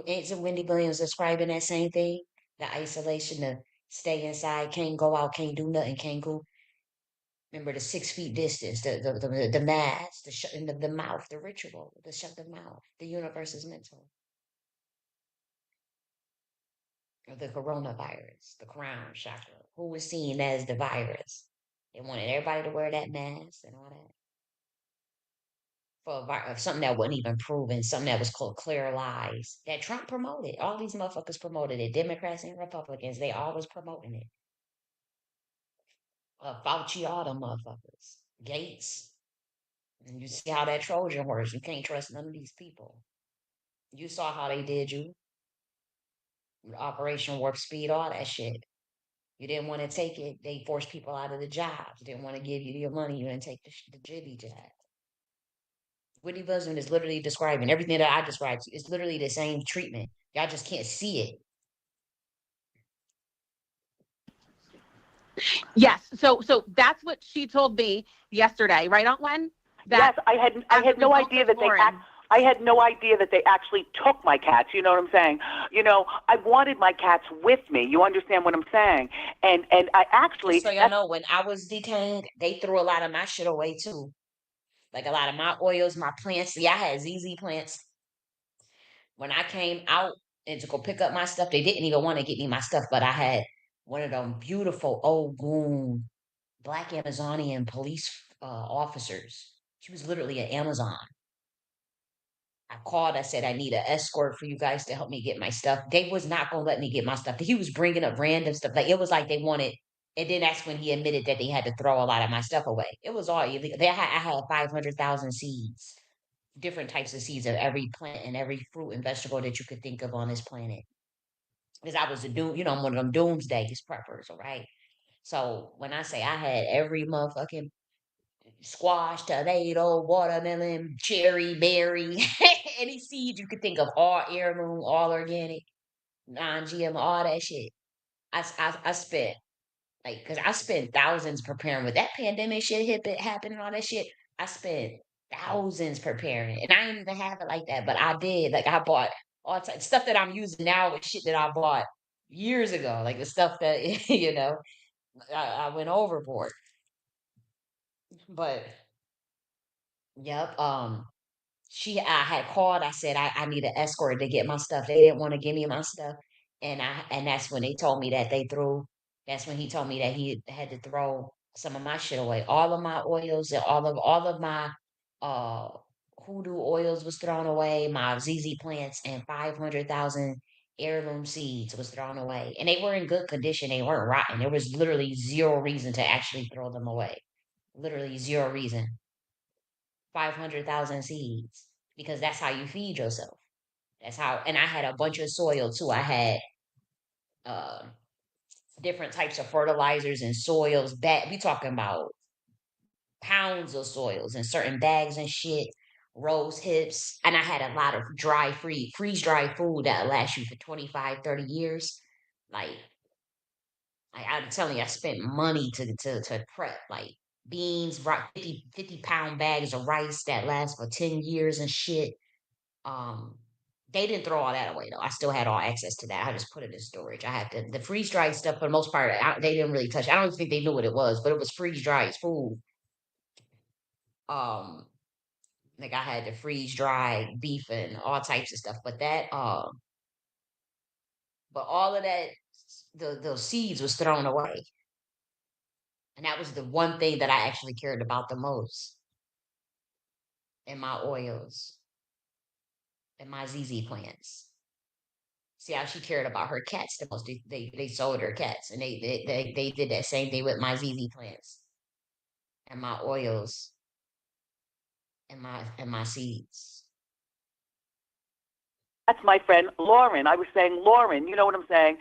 Isn't Wendy Williams describing that same thing? The isolation, the stay inside, can't go out, can't do nothing, can't go. Remember the 6 feet distance, the mask, the shut the mouth, the ritual, the shut the mouth. The universe is mental. The coronavirus, the crown chakra. Who was seen as the virus? They wanted everybody to wear that mask and all that. For something that wasn't even proven, something that was called clear lies that Trump promoted. All these motherfuckers promoted it. Democrats and Republicans, they always promoting it. Fauci, all them motherfuckers. Gates. And you see how that Trojan works. You can't trust none of these people. You saw how they did you. Operation Warp Speed, all that shit. You didn't want to take it. They forced people out of the jobs. Didn't want to give you your money. You didn't take the jibby jab. Whitney Buzzard is literally describing everything that I described. It's literally the same treatment. Y'all just can't see it. Yes. So that's what she told me yesterday, right, Aunt Wen? Yes, I had no idea that I had no idea that they actually took my cats. You know what I'm saying? I wanted my cats with me. You understand what I'm saying? And I actually. So y'all know, when I was detained, they threw a lot of my shit away too. Like a lot of my oils, my plants. See, I had ZZ plants. When I came out and to go pick up my stuff, they didn't even want to get me my stuff, but I had one of them beautiful old goon Black Amazonian police officers. She was literally an Amazon. I called. I said, I need an escort for you guys to help me get my stuff. They was not gonna let me get my stuff. He was bringing up random stuff. Like it was like they wanted. And then that's when he admitted that they had to throw a lot of my stuff away. It was all illegal. I had 500,000 seeds, different types of seeds of every plant and every fruit and vegetable that you could think of on this planet. Because I was I'm one of them doomsday preppers, all right? So when I say I had every motherfucking squash, tomato, watermelon, cherry, berry, any seed you could think of, all heirloom, all organic, non-GM, all that shit. I spent because I spent thousands preparing with that pandemic shit happened and all that shit. I spent thousands preparing, and I didn't even have it like that, but I did. Like I bought all types stuff that I'm using now with shit that I bought years ago, like the stuff that I went overboard. But yep, I had called. I said I need an escort to get my stuff. They didn't want to give me my stuff, and that's when they told me that they threw. That's when he told me that he had to throw some of my shit away. All of my oils and all of my uh hoodoo oils was thrown away. My ZZ plants and 500,000 heirloom seeds was thrown away, and they were in good condition. They weren't rotten. There was literally zero reason to actually throw them away. Literally zero reason. 500,000 seeds because that's how you feed yourself. That's how, and I had a bunch of soil too. I had uh, different types of fertilizers and soils. We talking about pounds of soils and certain bags and shit, rose hips. And I had a lot of freeze dry food that lasts you for 25, 30 years. Like, I'm telling you, I spent money to prep. Like, beans, 50 pound bags of rice that last for 10 years and shit. Um, they didn't throw all that away though. I still had all access to that. I just put it in storage. I had the freeze dried stuff for the most part. They didn't really touch. I don't think they knew what it was, but it was freeze dried food. Um, like I had the freeze dried beef and all types of stuff. But all of that, those seeds was thrown away, and that was the one thing that I actually cared about the most in my oils and my ZZ plants. See how she cared about her cats the most. They sold her cats, and they did that same thing with my ZZ plants and my oils and my seeds. That's my friend Lauren. I was saying, Lauren, you know what I'm saying?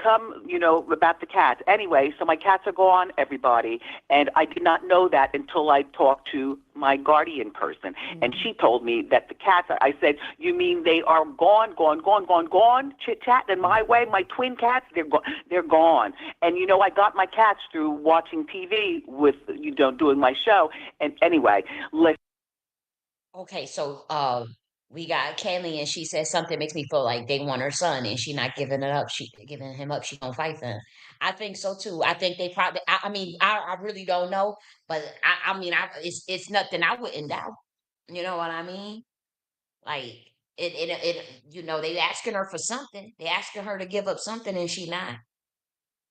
Come, about the cats. Anyway, so my cats are gone, everybody. And I did not know that until I talked to my guardian person. Mm-hmm. And she told me that the cats, I said, you mean they are gone, chit-chat in my way? My twin cats, they're gone. And, I got my cats through watching TV with, doing my show. And anyway, let's. Okay, so we got Kaylee, and she says something makes me feel like they want her son, and she not giving it up. She giving him up. She gonna fight them. I think so too. I think they probably. I mean, I really don't know, but I mean, it's nothing I wouldn't doubt. You know what I mean? Like they asking her for something. They asking her to give up something, and she not.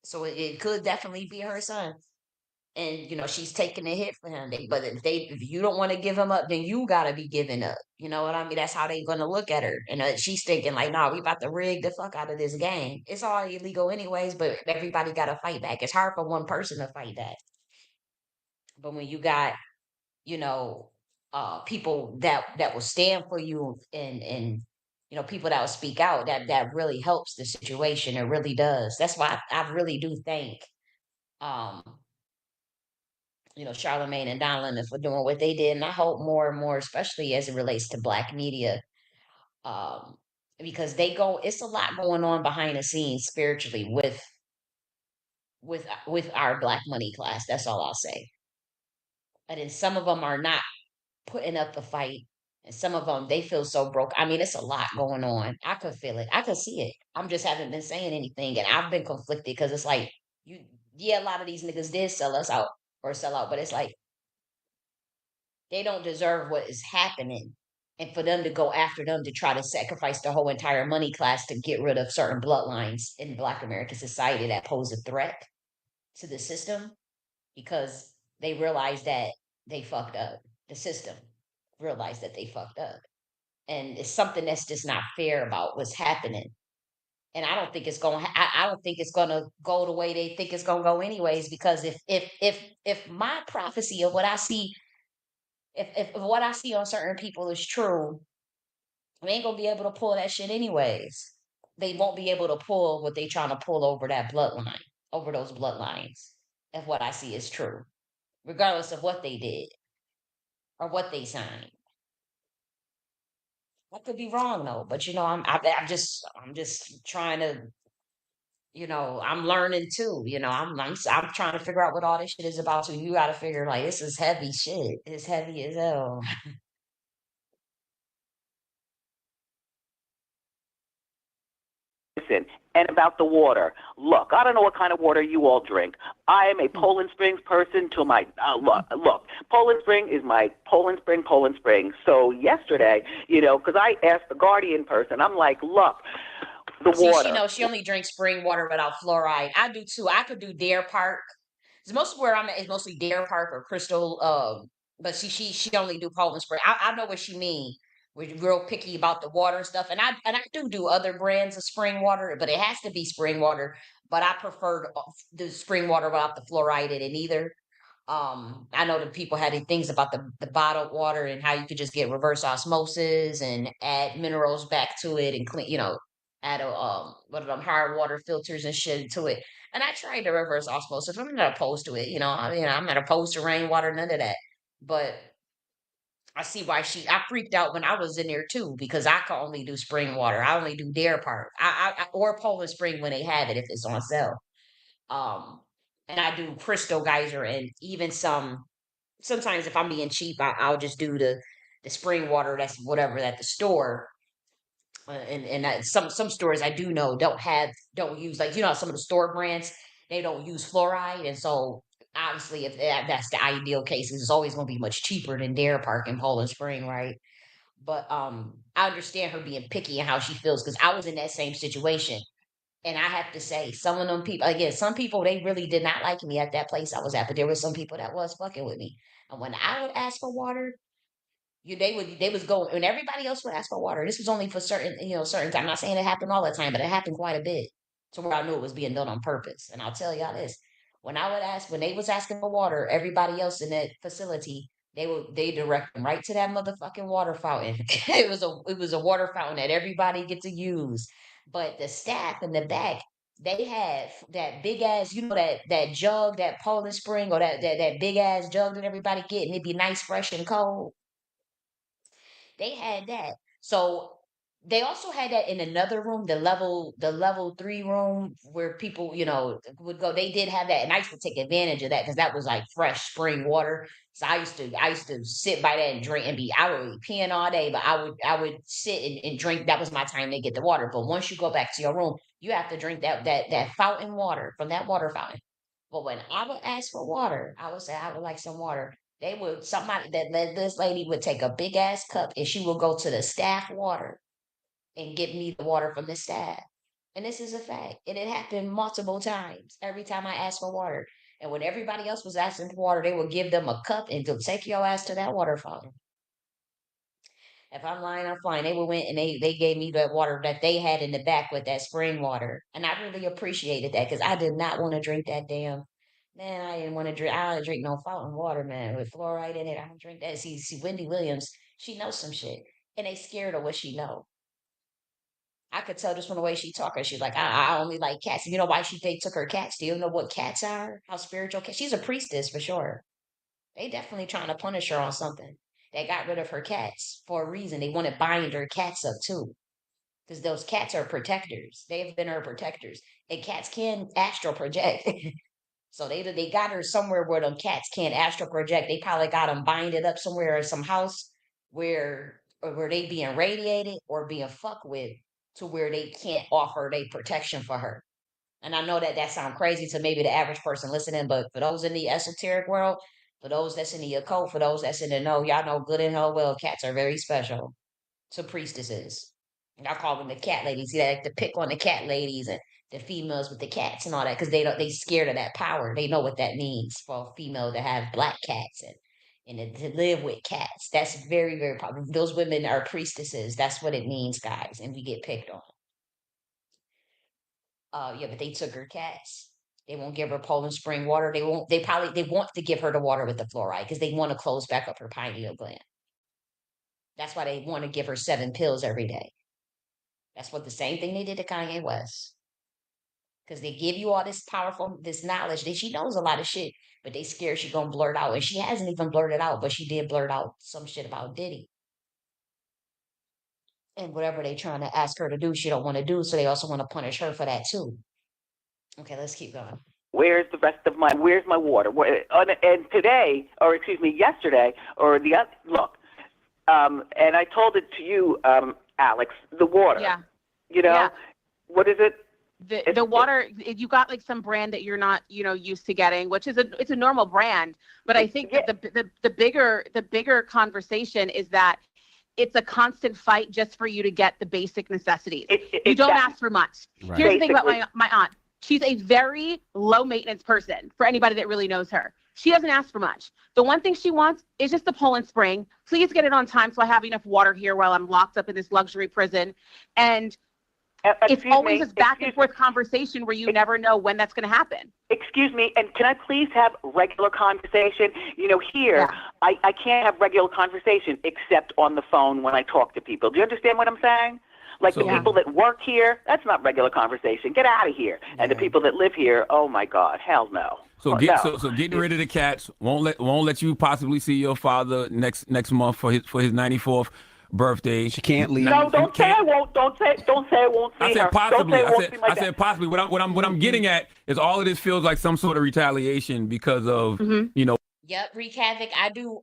So it could definitely be her son. And she's taking a hit for him. But if you don't want to give him up, then you gotta be giving up. You know what I mean? That's how they gonna look at her. And she's thinking like, "Nah, we about to rig the fuck out of this game. It's all illegal anyways, but everybody gotta fight back. It's hard for one person to fight back. But when you got, you know, people that will stand for you and people that will speak out, that really helps the situation. It really does. That's why I really do think um Charlemagne and Donald for doing what they did. And I hope more and more, especially as it relates to Black media, um, because it's a lot going on behind the scenes spiritually with our Black money class. That's all I'll say. And then some of them are not putting up the fight. And some of them, they feel so broke. I mean, it's a lot going on. I could feel it. I could see it. I'm just haven't been saying anything. And I've been conflicted because it's like, a lot of these niggas did sell us out or sell out, but it's like, they don't deserve what is happening. And for them to go after them to try to sacrifice the whole entire money class to get rid of certain bloodlines in Black American society that pose a threat to the system because they realize that they fucked up. The system realized that they fucked up. And it's something that's just not fair about what's happening. And I don't think it's going. I don't think it's going to go the way they think it's going to go, anyways. Because if my prophecy of what I see, if what I see on certain people is true, we ain't gonna be able to pull that shit anyways. They won't be able to pull what they trying to pull over that bloodline, over those bloodlines. If what I see is true, regardless of what they did or what they signed. I could be wrong though, but I'm just trying to, I'm learning too. I'm trying to figure out what all this shit is about. So you got to figure like this is heavy shit. It's heavy as hell. Listen, and about the water. Look, I don't know what kind of water you all drink. I am a Poland Springs person to my look. Poland Spring is my Poland Spring. So yesterday, because I asked the Guardian person, I'm like, look, the See, water. she only drinks spring water without fluoride. I do too. I could do Deer Park. 'Cause most of where I'm at is mostly Deer Park or Crystal. But she only do Poland Spring. I know what she mean. We're real picky about the water and stuff, and I do other brands of spring water, but it has to be spring water. But I prefer the spring water without the fluoride in it either. I know that people had things about the bottled water and how you could just get reverse osmosis and add minerals back to it and clean, add one of them hard water filters and shit to it. And I tried the reverse osmosis. I'm not opposed to it, I'm not opposed to rainwater, none of that. But I see why I freaked out when I was in there too, because I can only do spring water. I only do Deer Park. Or Poland Spring when they have it if it's on sale. Um, and I do Crystal Geyser and even sometimes if I'm being cheap, I'll just do the spring water. That's whatever at the store. And some stores I do know don't use, like, some of the store brands, they don't use fluoride, and so obviously if that's the ideal case, it's always going to be much cheaper than Deer Park in Poland Spring, right? But I understand her being picky and how she feels because I was in that same situation. And I have to say, some of them people, again, some people, they really did not like me at that place I was at, but there were some people that was fucking with me. And when I would ask for water, they was going, and everybody else would ask for water. This was only for certain time. I'm not saying it happened all the time, but it happened quite a bit to where I knew it was being done on purpose. And I'll tell y'all this: when they was asking for water, everybody else in that facility, they direct them right to that motherfucking water fountain. It was a water fountain that everybody get to use. But the staff in the back, they had that big ass, that jug, that Poland Spring, or that big ass jug that everybody get, and it'd be nice, fresh, and cold. They had that. So they also had that in another room, the level 3 room where people, would go. They did have that, and I used to take advantage of that because that was like fresh spring water. So I used to sit by that and drink and I would be peeing all day, but I would sit and drink. That was my time to get the water. But once you go back to your room, you have to drink that fountain water from that water fountain. But when I would ask for water, I would say I would like some water. This lady would take a big ass cup and she would go to the staff water and get me the water from the staff. And this is a fact. And it happened multiple times every time I asked for water. And when everybody else was asking for water, they would give them a cup and to take your ass to that water fountain. If I'm lying, I'm flying. They went and they gave me that water that they had in the back with that spring water. And I really appreciated that because I did not want to drink that damn. Man, I didn't want to drink. I don't drink no fountain water, man, with fluoride in it. I don't drink that. See, Wendy Williams, she knows some shit, and they scared of what she know. I could tell just from the way she talk. Her, she's like, I only like cats. And you know why they took her cats? Do you know what cats are? How spiritual cats? She's a priestess for sure. They definitely trying to punish her on something. They got rid of her cats for a reason. They want to bind her cats up too, because those cats are protectors. They've been her protectors, and cats can astral project. So they got her somewhere where them cats can't astral project. They probably got them binded up somewhere in some house where they being radiated or being fucked with to where they can't offer they protection for her. And I know that sounds crazy to maybe the average person listening, but for those in the esoteric world, for those that's in the occult, for those that's in the know, y'all know good and hell well cats are very special to priestesses. And I call them the cat ladies. They like to pick on the cat ladies and the females with the cats and all that because they scared of that power. They know what that means for a female to have black cats and and to live with cats. That's very, very popular. Those women are priestesses. That's what it means, guys, and we get picked on. Yeah, but they took her cats. They won't give her Poland spring water. They won't. They want to give her the water with the fluoride because they want to close back up her pineal gland. That's why they want to give her 7 pills every day. That's what the same thing they did to Kanye West. Because they give you all this powerful, this knowledge that she knows a lot of shit, but they scared she gonna blurt out, and she hasn't even blurted out, but she did blurt out some shit about Diddy. And whatever they trying to ask her to do, she don't want to do, so they also want to punish her for that too. Okay, let's keep going. Where's my water? And today, or excuse me, yesterday, or look, and I told it to you, Alex, the water. Yeah. You know, what is it? The water, you got like some brand that you're not, used to getting, which is it's a normal brand. But I think that the bigger conversation is that it's a constant fight just for you to get the basic necessities. You don't ask for much. Right. Here's the thing about my aunt. She's a very low maintenance person for anybody that really knows her. She doesn't ask for much. The one thing she wants is just the Poland Spring. Please get it on time so I have enough water here while I'm locked up in this luxury prison. And it's always this back and forth conversation where you never know when that's going to happen. Excuse me, and can I please have regular conversation? Here, I can't have regular conversation except on the phone when I talk to people. Do you understand what I'm saying? Like the people that work here, that's not regular conversation. Get out of here. And the people that live here, oh my God, hell no. So getting rid of the cats won't let you possibly see your father next month for his 94th birthday. She can't leave. No, don't say I won't. Don't say I won't see I said her. possibly. I said possibly. What I'm getting at is all of this feels like some sort of retaliation because of Yep, Wreak Havoc. I do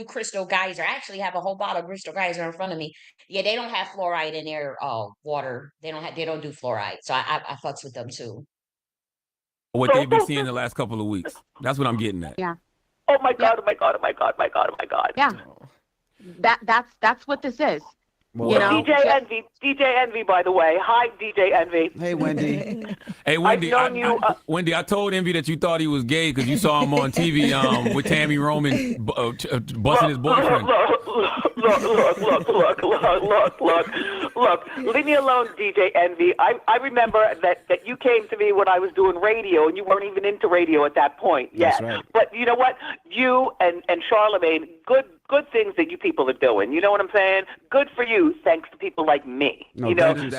Crystal Geyser. I actually have a whole bottle of Crystal Geyser in front of me. Yeah, they don't have fluoride in their water. They don't do fluoride. So I fucks with them too. What they've been seeing the last couple of weeks. That's what I'm getting at. Yeah. Oh my God, oh my God, oh my God, oh my God, oh my God. Yeah. That's what this is. Well, DJ Envy, by the way. Hi, DJ Envy. Hey, Wendy. Hey, Wendy. Wendy, I told Envy that you thought he was gay because you saw him on TV with Tammy Roman busting his boyfriend. Look. Leave me alone, DJ Envy. I remember that you came to me when I was doing radio, and you weren't even into radio at that point yet. That's right. But you know what? You and Charlemagne, good things that you people are doing. You know what I'm saying? Good for you, thanks to people like me. No, Can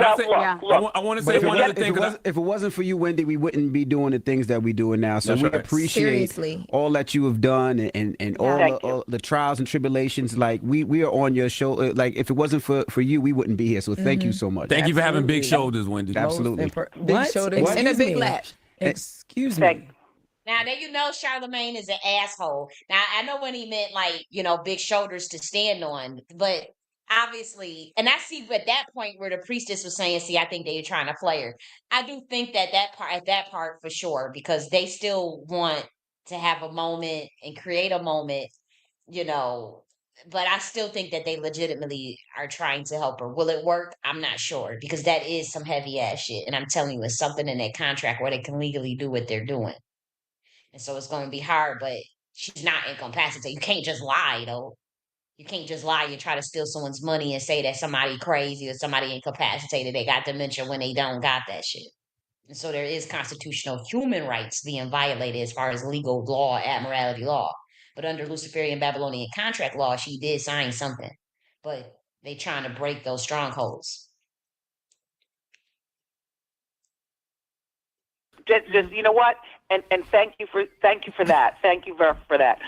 I say? Look, I want to say one other thing. If it wasn't for you, Wendy, we wouldn't be doing the things that we're doing now. So we appreciate all that you have done and all the trials and tribulations. Like we are on your show. Like if it wasn't for you, we wouldn't be here. So thank you so much. Thank you for having big shoulders, Wendy. Absolutely. Big shoulders and a big lap. Excuse me. Now, Charlemagne is an asshole. Now, I know when he meant big shoulders to stand on, but obviously, and I see at that point where the priestess was saying, I think they were trying to play her. I do think that part for sure, because they still want to have a moment and create a moment, but I still think that they legitimately are trying to help her. Will it work? I'm not sure, because that is some heavy ass shit. And I'm telling you, it's something in that contract where they can legally do what they're doing. And so it's going to be hard, but she's not incapacitated. You can't just lie, though. You can't just lie and try to steal someone's money and say that somebody crazy or somebody incapacitated, they got dementia when they don't got that shit. And so there is constitutional human rights being violated as far as legal law, admiralty law. But under Luciferian Babylonian contract law, she did sign something. But they trying to break those strongholds. Just you know what? And thank you for that. Thank you for that.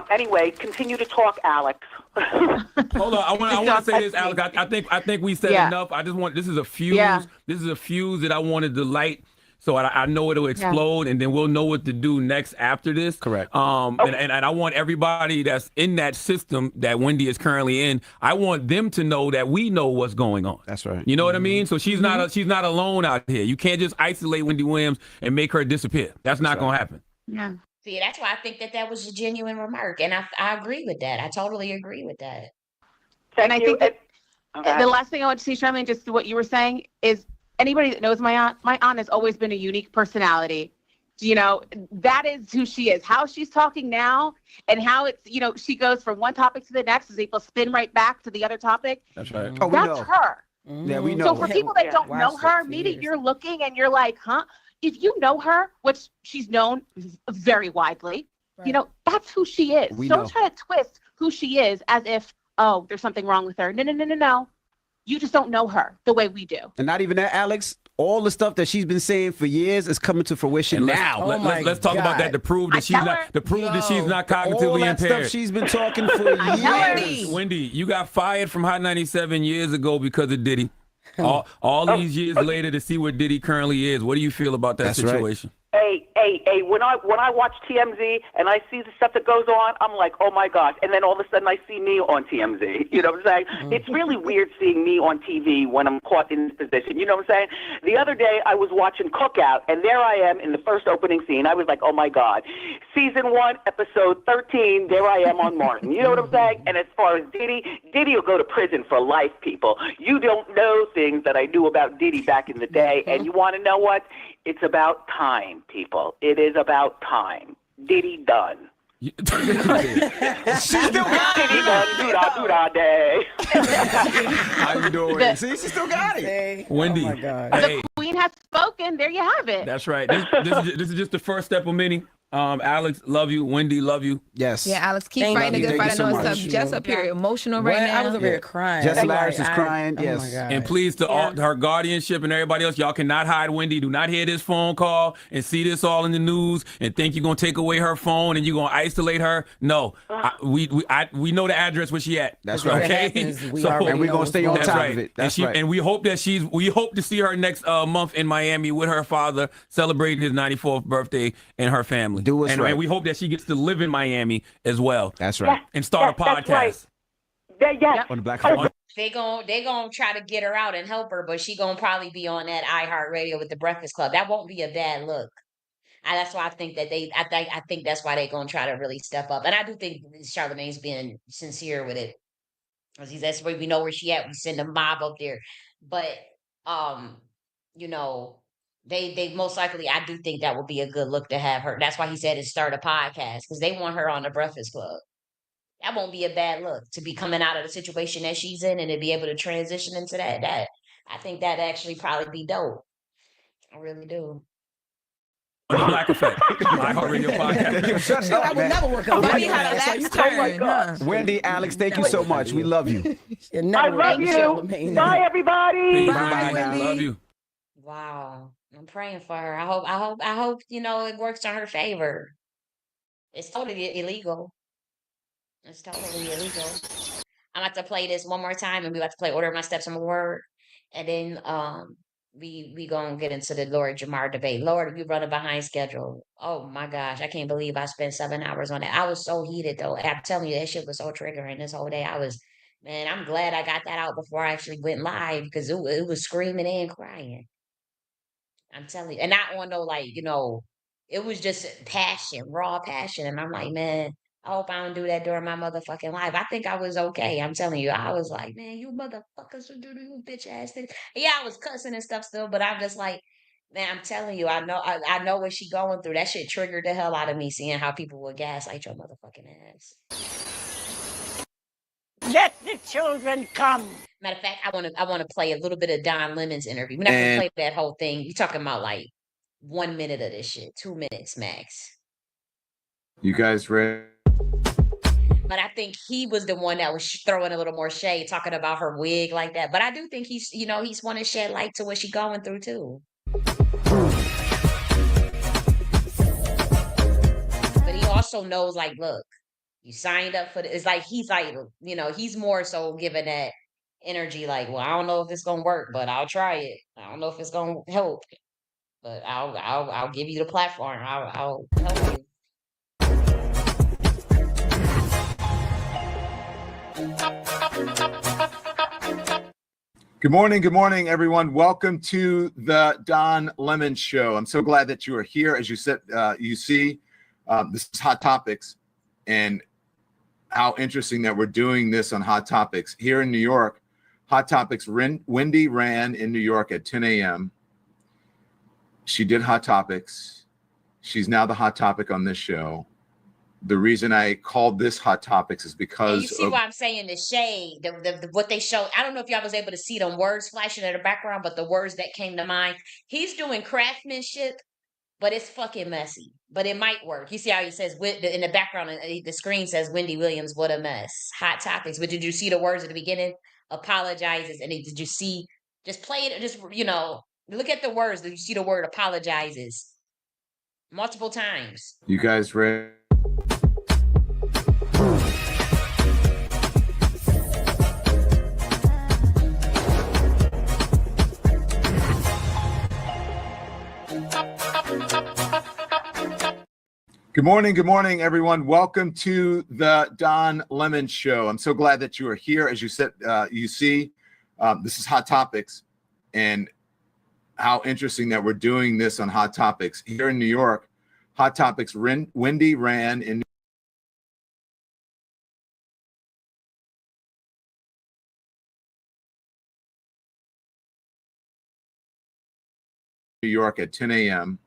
Anyway, continue to talk, Alex. Hold on, I want to say this, Alex. I think we said enough. I just want this is a fuse. Yeah. This is a fuse that I wanted to light. So I know it'll explode, and then we'll know what to do next after this. Correct. And I want everybody that's in that system that Wendy is currently in, I want them to know that we know what's going on. That's right. You know what I mean? So she's not alone out here. You can't just isolate Wendy Williams and make her disappear. That's not going to happen. Yeah. See, that's why I think that was a genuine remark, and I agree with that. I totally agree with that. I think that the last thing I want to see, Charlemagne, just what you were saying is, anybody that knows my aunt has always been a unique personality. You know, that is who she is. How she's talking now and how it's, you know, she goes from one topic to the next is able to spin right back to the other topic. That's right. Oh, we That's know. her. Yeah, we know. So for people that don't know Watched it her, for maybe years. you're looking and you're like, huh? If you know her, which she's known very widely, you know, that's who she is. We Don't know. try to twist who she is as if, oh, there's something wrong with her. No. You just don't know her the way we do. And not even that, Alex. All the stuff that she's been saying for years is coming to fruition And now. let's talk about that to prove that she's not All cognitively that impaired. stuff she's been talking for years. Wendy, you got fired from Hot 97 years ago because of Diddy. All these years later to see where Diddy currently is. What do you feel about that That's right. situation? Hey, when I watch TMZ and I see the stuff that goes on, I'm like, oh my gosh. And then all of a sudden I see me on TMZ. You know what I'm saying? It's really weird seeing me on TV when I'm caught in this position. You know what I'm saying? The other day I was watching Cookout, and there I am in the first opening scene. I was like, oh my God. Season 1, episode 13, there I am on Martin. You know what I'm saying? And as far as Diddy will go to prison for life, people. You don't know things that I knew about Diddy back in the day. And you want to know what? It's about time, people. It is about time. Diddy done. She's still got it. Diddy done. Do-da day. How you doing? See, she still got it. Hey. Wendy. Oh my God. Hey, The queen has spoken. There you have it. that's right. This is just the first step of many. Alex, love you. Wendy, love you. Yes. Yeah, Alex, keep Thank fighting you. the good Thank fight. you I know so it's much. tough. Jess up here, emotional What? right now. I was over here crying. Jess I'm Laris like, is crying, Oh yes. my God. And please, to all her guardianship and everybody else, y'all cannot hide Wendy. Do not hear this phone call and see this all in the news and think you're gonna take away her phone and you're gonna isolate her. No, we know the address where she at. That's right. Okay, We already And we're know gonna what's stay on going top right. of it. And That's right. And we hope that we hope to see her next month in Miami with her father celebrating his 94th birthday and her family. Do what's right. And we hope that she gets to live in Miami as well. That's right. And start a podcast. That's right. Yes. On the Black They gonna try to get her out and help her, but she gonna probably be on that iHeartRadio with the Breakfast Club. That won't be a bad look. That's why I think that I think that's why they're gonna try to really step up. And I do think Charlamagne's being sincere with it. Because that's where we know where she at. We send a mob up there. But you know, they most likely, I do think that would be a good look to have her. That's why he said to start a podcast, because they want her on the Breakfast Club. That won't be a bad look to be coming out of the situation that she's in and to be able to transition into that. I think that actually probably be dope. I really do. The Black Effect, iHeartRadio podcast. I would never work on Funny that. how the That's why last you call my turn, God. huh? Wendy, Alex, thank you so much. We love you. You never I work love on you. Charlamagne. Bye, everybody. Bye, Wendy. Love you. Wow. I'm praying for her. I hope, it works on her favor. It's totally illegal. It's totally illegal. I'm about to play this one more time, and we about to play Order of My Steps in a Word. And then we gonna get into the Lord Jamar debate. Lord, we running behind schedule. Oh my gosh, I can't believe I spent 7 hours on that. I was so heated though. I'm telling you, that shit was so triggering this whole day. Man, I'm glad I got that out before I actually went live, because it was screaming and crying. I'm telling you. And not on no, it was just passion, raw passion. And I'm like, man, I hope I don't do that during my motherfucking life. I think I was okay. I'm telling you. I was like, man, you motherfuckers should do you bitch ass thing. Yeah, I was cussing and stuff still, but I'm just like, man, I'm telling you, I know what she going through. That shit triggered the hell out of me, seeing how people would gaslight your motherfucking ass. Let the children come. Matter of fact, I wanna play a little bit of Don Lemon's interview. We're not gonna play that whole thing. You're talking about like 1 minute of this shit, 2 minutes max. You guys ready? But I think he was the one that was throwing a little more shade, talking about her wig like that. But I do think he's want to shed light to what she's going through too. But he also knows, like, look, you signed up for it's like he's like, he's more so giving that energy, like, well, I don't know if it's gonna work, but I'll try it. I don't know if it's gonna help, but I'll give you the platform. I'll help you. Good morning, everyone. Welcome to the Don Lemon Show. I'm so glad that you are here. As you said, you see, this is Hot Topics, and how interesting that we're doing this on Hot Topics here in New York. Hot Topics. Wendy ran in New York at 10 a.m. She did Hot Topics, She's now the hot topic on this show. The reason I called this Hot Topics is because and you see why I'm saying the shade, what they show. I don't know if y'all was able to see them words flashing in the background, but the words that came to mind. He's doing craftsmanship, but it's fucking messy. But it might work. You see how he says in the background, the screen says Wendy Williams, what a mess. Hot Topics. But did you see the words at the beginning? Apologizes. And did you see? Just play it. Just look at the words. Did you see the word apologizes multiple times? You guys ready? Good morning, everyone. Welcome to the Don Lemon Show. I'm so glad that you are here. As you said, you see, this is Hot Topics, and how interesting that we're doing this on Hot Topics here in New York. Hot Topics. Wendy ran in New York at 10 a.m.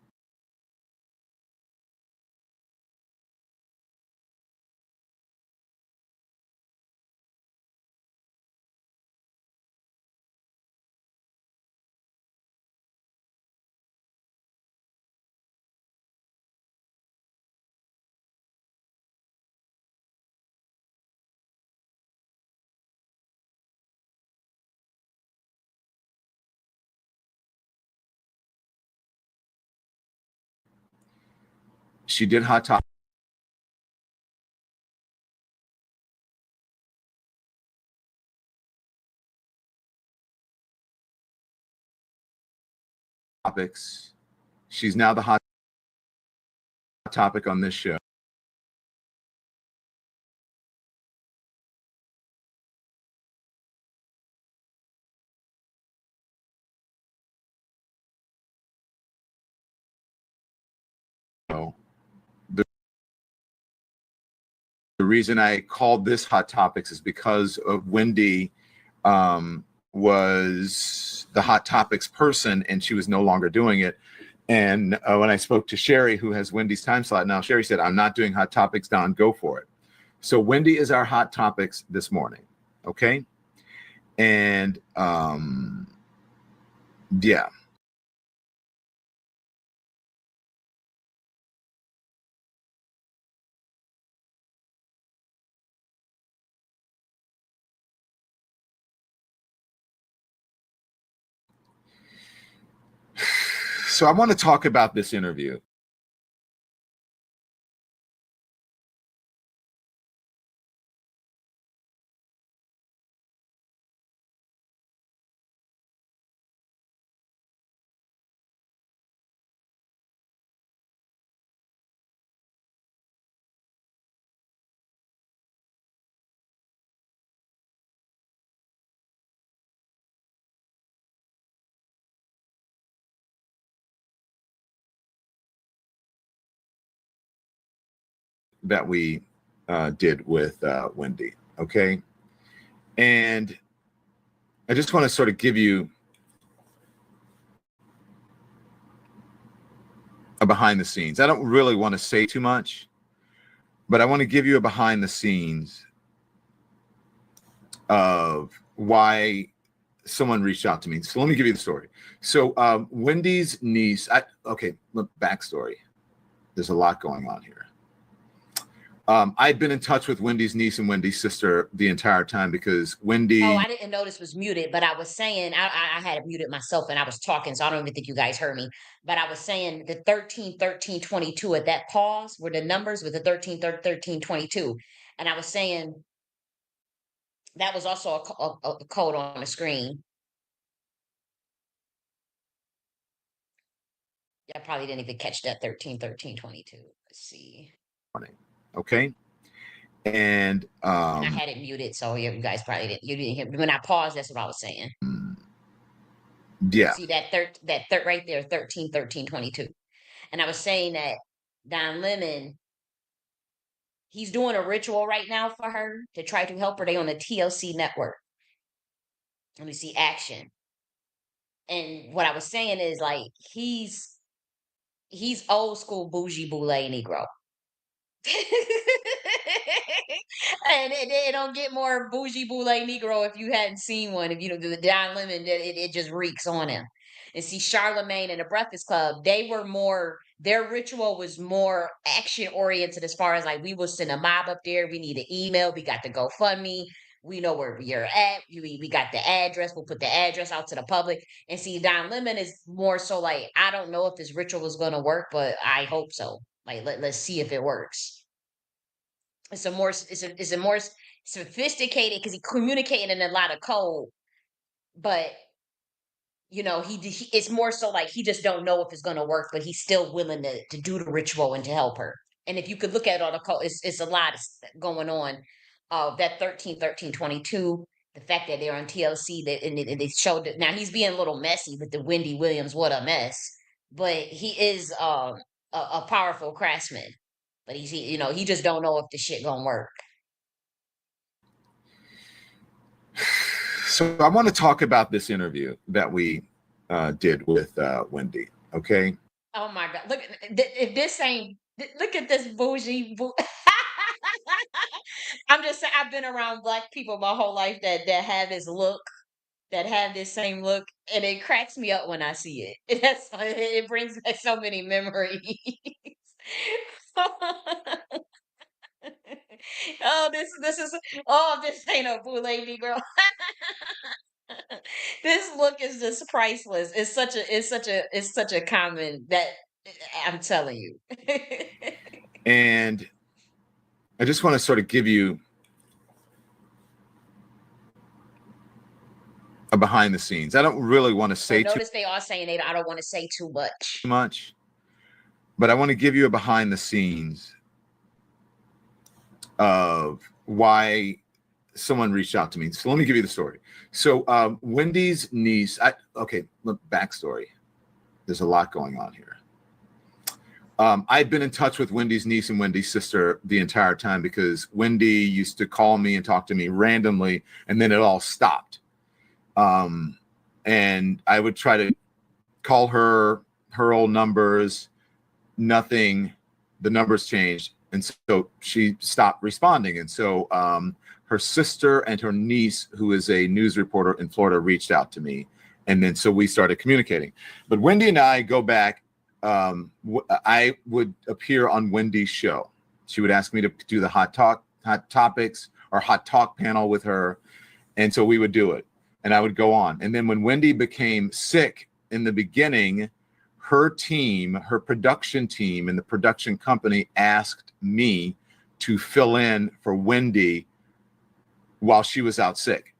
She did Hot Topics. She's now the hot topic on this show. The reason I called this Hot Topics is because of Wendy was the Hot Topics person, and she was no longer doing it. And when I spoke to Sherry, who has Wendy's time slot now, Sherry said, I'm not doing Hot Topics, Don, go for it. So Wendy is our Hot Topics this morning, okay? And yeah. So I want to talk about this interview. That we did with Wendy, okay? And I just want to sort of give you a behind the scenes. I don't really want to say too much, but I want to give you a behind the scenes of why someone reached out to me. So let me give you the story. So Wendy's niece, backstory. There's a lot going on here. I'd been in touch with Wendy's niece and Wendy's sister the entire time because Wendy. Oh, I didn't notice was muted, but I was saying I had it muted myself and I was talking, so I don't even think you guys heard me. But I was saying the 13, 13, 22 at that pause were the numbers with the 13, 13, 22. And I was saying that was also a code on the screen. I probably didn't even catch that 13, 13, 22. Let's see. Okay. And I had it muted, so you guys probably didn't. You didn't hear when I paused. That's what I was saying. Yeah. See that right there, 13, 13, 22. And I was saying that Don Lemon, he's doing a ritual right now for her to try to help her. They on the TLC network. Let me see action. And what I was saying is like he's He's old school bougie boule Negro. And it don't get more bougie boule Negro if you hadn't seen one. If you know the Don Lemon, it just reeks on him. And see, Charlemagne and the Breakfast Club, they were more. Their ritual was more action oriented as far as like we will send a mob up there. We need an email. We got the GoFundMe. We know where you're at. We got the address. We'll put the address out to the public. And see, Don Lemon is more so like I don't know if this ritual is going to work, but I hope so. Like let's see if it works. It's a more sophisticated because he communicated in a lot of code, but you know he it's more so like he just don't know if it's going to work, but he's still willing to do the ritual and to help her. And if you could look at it on a code, it's a lot going on. That 13-13-22, the fact that they're on TLC, that and they showed it. Now he's being a little messy with the Wendy Williams, what a mess, but he is a powerful craftsman. But he just don't know if the shit gonna work. So I want to talk about this interview that we did with Wendy. Okay. Oh my God! Look, if this ain't look at this bougie. I'm just saying. I've been around black people my whole life that have this look, that have this same look, and it cracks me up when I see it. It brings back so many memories. Oh, this ain't a boule Negro. This look is just priceless. It's such a common that I'm telling you. And I just want to sort of give you a behind the scenes. I don't really want to say notice they are saying I don't want to say too much, but I want to give you a behind the scenes of why someone reached out to me. So let me give you the story. So Wendy's niece, backstory. There's a lot going on here. I'd been in touch with Wendy's niece and Wendy's sister the entire time because Wendy used to call me and talk to me randomly, and then it all stopped. And I would try to call her old numbers, nothing, the numbers changed. And so she stopped responding. And so her sister and her niece, who is a news reporter in Florida, reached out to me. And then so we started communicating. But Wendy and I go back. I would appear on Wendy's show. She would ask me to do the hot topics or hot talk panel with her. And so we would do it. And I would go on. And then when Wendy became sick in the beginning, her team, her production team and the production company asked me to fill in for Wendy while she was out sick.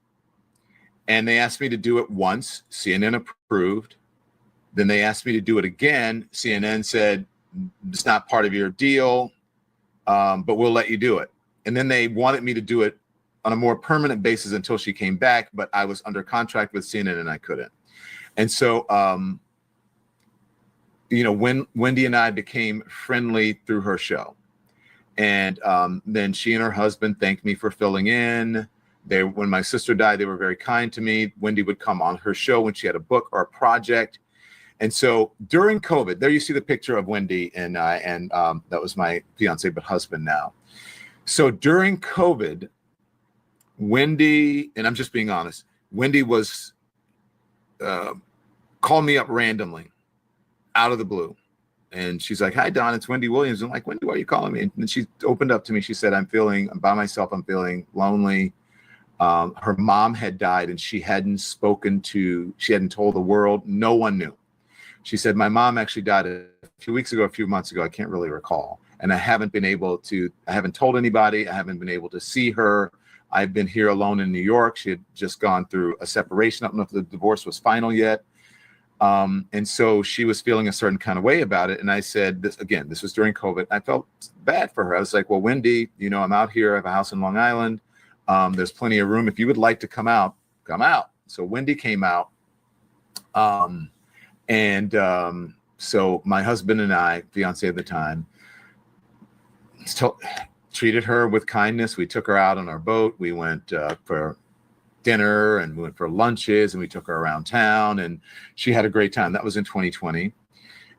And they asked me to do it once. CNN approved. Then they asked me to do it again. CNN said, it's not part of your deal, but we'll let you do it. And then they wanted me to do it on a more permanent basis until she came back, but I was under contract with CNN and I couldn't. And so, when Wendy and I became friendly through her show. And then she and her husband thanked me for filling in. When my sister died, they were very kind to me. Wendy would come on her show when she had a book or a project. And so during COVID, there you see the picture of Wendy and I, and that was my fiance, but husband now. So during COVID, Wendy, and I'm just being honest, Wendy was called me up randomly out of the blue. And she's like, hi, Don, it's Wendy Williams. I'm like, Wendy, why are you calling me? And she opened up to me. She said, I'm by myself. I'm feeling lonely. Her mom had died and she hadn't told the world. No one knew. She said, my mom actually died a few months ago. I can't really recall. And I haven't told anybody. I haven't been able to see her. I've been here alone in New York. She had just gone through a separation. I don't know if the divorce was final yet. And so she was feeling a certain kind of way about it. And I said, this was during COVID. I felt bad for her. I was like, well, Wendy, I'm out here. I have a house in Long Island. There's plenty of room. If you would like to come out, come out. So Wendy came out. So my husband and I, fiance at the time, treated her with kindness. We took her out on our boat. We went for dinner and we went for lunches and we took her around town and she had a great time. That was in 2020.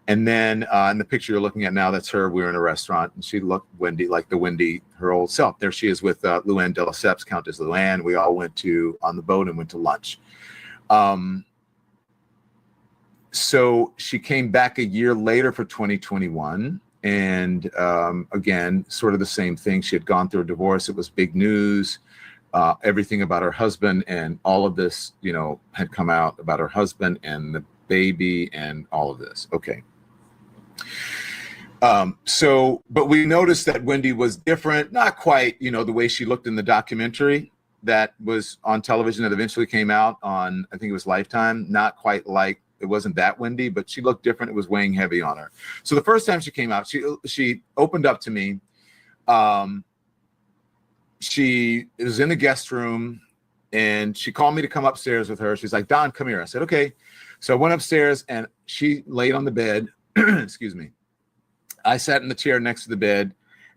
And then in the picture you're looking at now, that's her. We were in a restaurant, and she looked Wendy, like the Wendy, her old self. There she is with Luann de Lesseps, Countess Luann. We all went on the boat and went to lunch. So she came back a year later for 2021. And again, sort of the same thing. She had gone through a divorce. It was big news. Everything about her husband and all of this, had come out about her husband and the baby and all of this. Okay. But we noticed that Wendy was different, not quite, the way she looked in the documentary that was on television that eventually came out on, I think it was Lifetime, not quite like, it wasn't that Wendy, but she looked different. It was weighing heavy on her. So the first time she came out, she opened up to me. She was in the guest room and she called me to come upstairs with her. She's like, Don, come here. I said, okay. So I went upstairs and she laid on the bed. Excuse me. I sat in the chair next to the bed,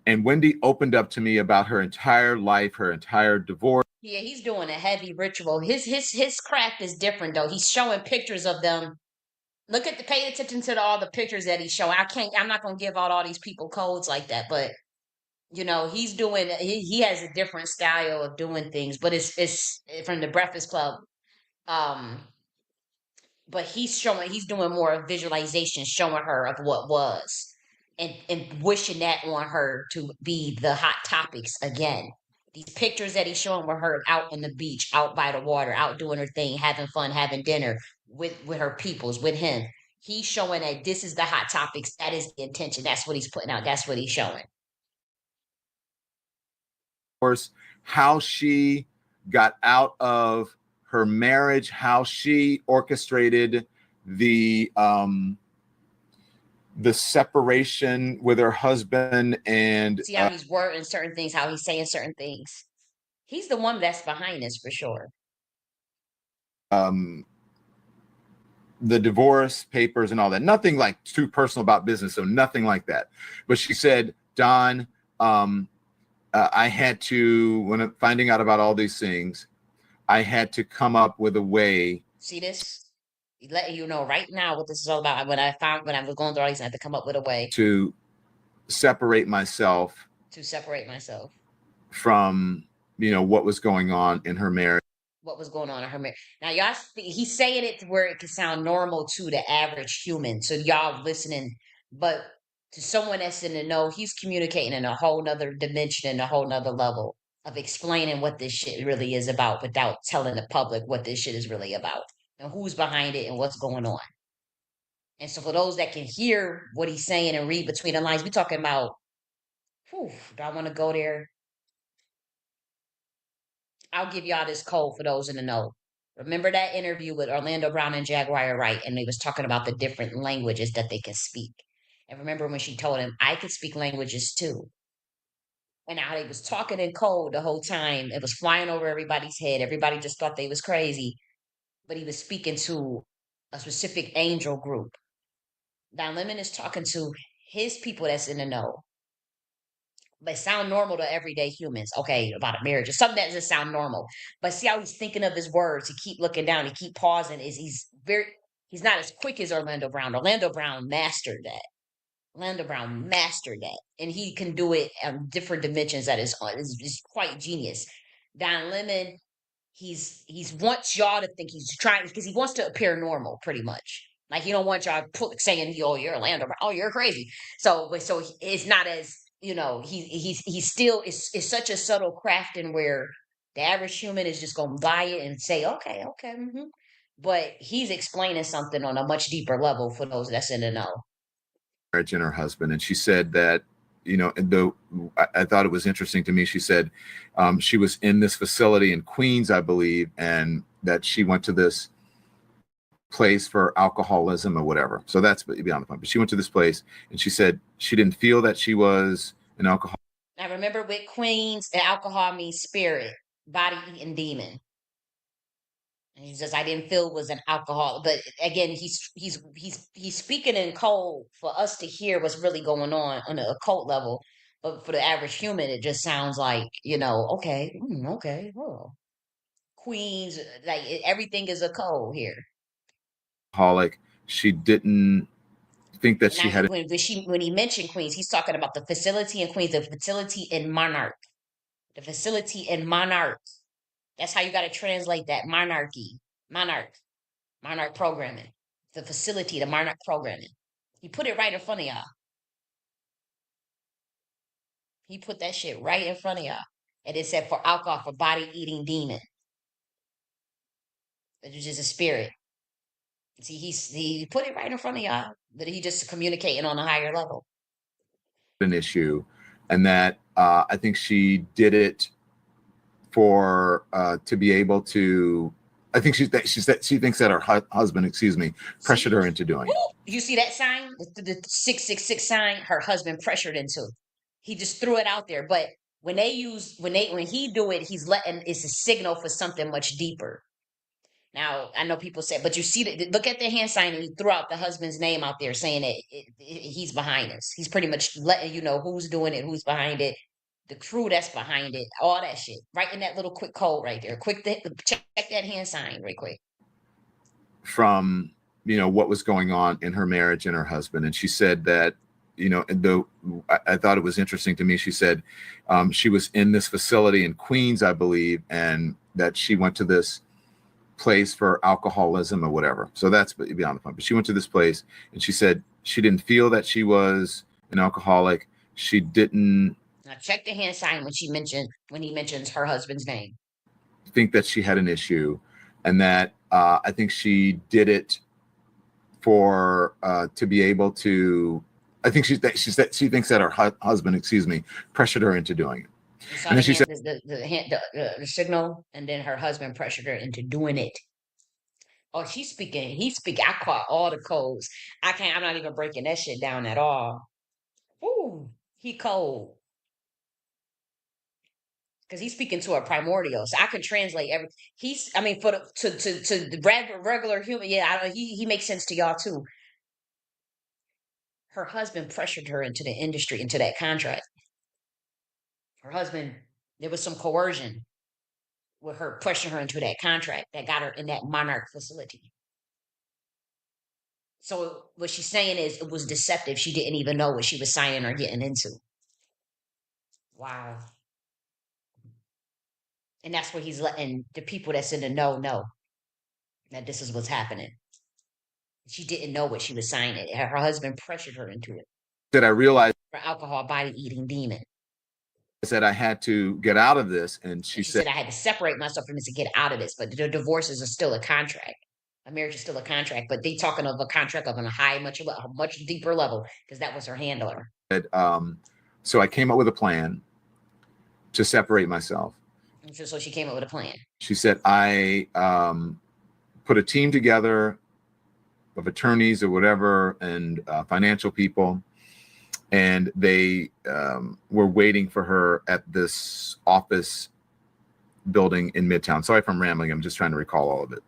and Wendy opened up to me about her entire life, her entire divorce. Yeah, he's doing a heavy ritual. His craft is different though. He's showing pictures of them. Pay attention to all the pictures that he's showing. I'm not gonna give out all these people codes like that, but he's doing. He has a different style of doing things, but it's from the Breakfast Club. But he's doing more visualization, showing her of what was, and wishing that on her to be the hot topics again. These pictures that he's showing with her out on the beach, out by the water, out doing her thing, having fun, having dinner with her peoples, with him. He's showing that this is the hot topics. That is the intention. That's what he's putting out. That's what he's showing. How she got out of her marriage, how she orchestrated the separation with her husband, and see how he's wording certain things, how he's saying certain things. He's the one that's behind this for sure. The divorce papers and all that. Nothing like too personal about business, so nothing like that. But she said, Don, I had to, when finding out about all these things, I had to come up with a way. See this? Letting you know right now what this is all about. When I was going through all these, I had to come up with a way to separate myself from, what was going on in her marriage. What was going on in her marriage. Now, y'all, he's saying it to where it can sound normal to the average human. So y'all listening, but to someone that's in the know, he's communicating in a whole nother dimension and a whole nother level of explaining what this shit really is about without telling the public what this shit is really about and who's behind it and what's going on. And so for those that can hear what he's saying and read between the lines, we're talking about, do I want to go there? I'll give y'all this code for those in the know. Remember that interview with Orlando Brown and Jaguar Wright, and they was talking about the different languages that they can speak. And remember when she told him, I could speak languages too. And now they was talking in code the whole time. It was flying over everybody's head. Everybody just thought they was crazy. But he was speaking to a specific angel group. Don Lemon is talking to his people that's in the know. But sound normal to everyday humans. Okay, about a marriage or something that just sound normal. But see how he's thinking of his words. He keep looking down. He keep pausing. He's not as quick as Orlando Brown. Orlando Brown mastered that. And he can do it on different dimensions. That is quite genius. Don Lemon, he's wants y'all to think he's trying because he wants to appear normal, pretty much. Like he don't want y'all saying, "Oh, you're Orlando Brown. Oh, you're crazy." So it's not as he's still it's such a subtle craft in where the average human is just gonna buy it and say, "Okay, okay." Mm-hmm. But he's explaining something on a much deeper level for those that's in the know. Marriage and her husband, and she said that I thought it was interesting to me. She said she was in this facility in Queens, I believe, and that she went to this place for alcoholism or whatever. So that's beyond the point. But she went to this place, and she said she didn't feel that she was an alcoholic. I remember with Queens, the alcohol means spirit, body eating demon. And he says, I didn't feel it was an alcohol. But again, he's speaking in code for us to hear what's really going on the occult level. But for the average human, it just sounds like, okay, okay, well, Queens, everything is a code here. Alcoholic. She didn't think that And she had when he mentioned Queens, he's talking about the facility in Queens, the facility in Monarch, the facility in Monarch. That's how you got to translate that monarchy, monarch programming, the facility, the monarch programming. He put it right in front of y'all. He put that shit right in front of y'all, and it said for alcohol for body eating demon, which is just a spirit. See, he put it right in front of y'all, but he just communicating on a higher level. an issue, and that I think she did it for to be able to. I think she thinks that her husband, pressured her into doing it. You see that sign, the 666 sign, her husband pressured into. He just threw it out there. But when he do it, he's letting it's a signal for something much deeper. Now I know people say, but you see that. Look at the hand sign, and he threw out the husband's name out there, saying that he's behind this. He's pretty much letting you know who's doing it, who's behind it, the crew that's behind it, all that shit. Right in that little quick code right there. Check that hand sign right quick. From what was going on in her marriage and her husband, and she said that I thought it was interesting to me. She said she was in this facility in Queens, I believe, and that she went to this place for alcoholism or whatever. So that's beyond the point. But she went to this place, and she said she didn't feel that she was an alcoholic. She didn't. Now check the hand sign when he mentions her husband's name. Think that she had an issue, and that I think she did it for to be able to. I think she thinks that her husband, pressured her into doing it. And then she said the signal, and then her husband pressured her into doing it. Oh, he's speaking. I caught all the codes. I'm not even breaking that shit down at all. Ooh, he cold. Because he's speaking to a primordial, so I can translate every. For the regular human, yeah, he makes sense to y'all too. Her husband pressured her into the industry, into that contract. Her husband, there was some coercion with her pushing her into that contract that got her in that monarch facility. So what she's saying is it was deceptive. She didn't even know what she was signing or getting into. Wow. And that's where he's letting the people that's in the know that this is what's happening. She didn't know what she was signing. Her husband pressured her into it. That I realized for alcohol body eating demon. I said I had to get out of this, and she said I had to separate myself from this to get out of this. But the divorces are still a contract. A marriage is still a contract, but they talking of a contract of a much deeper level because that was her handler. So I came up with a plan to separate myself. So she came up with a plan. She said I put a team together of attorneys or whatever and financial people, and they were waiting for her at this office building in Midtown. Sorry if I'm rambling. I'm just trying to recall all of it.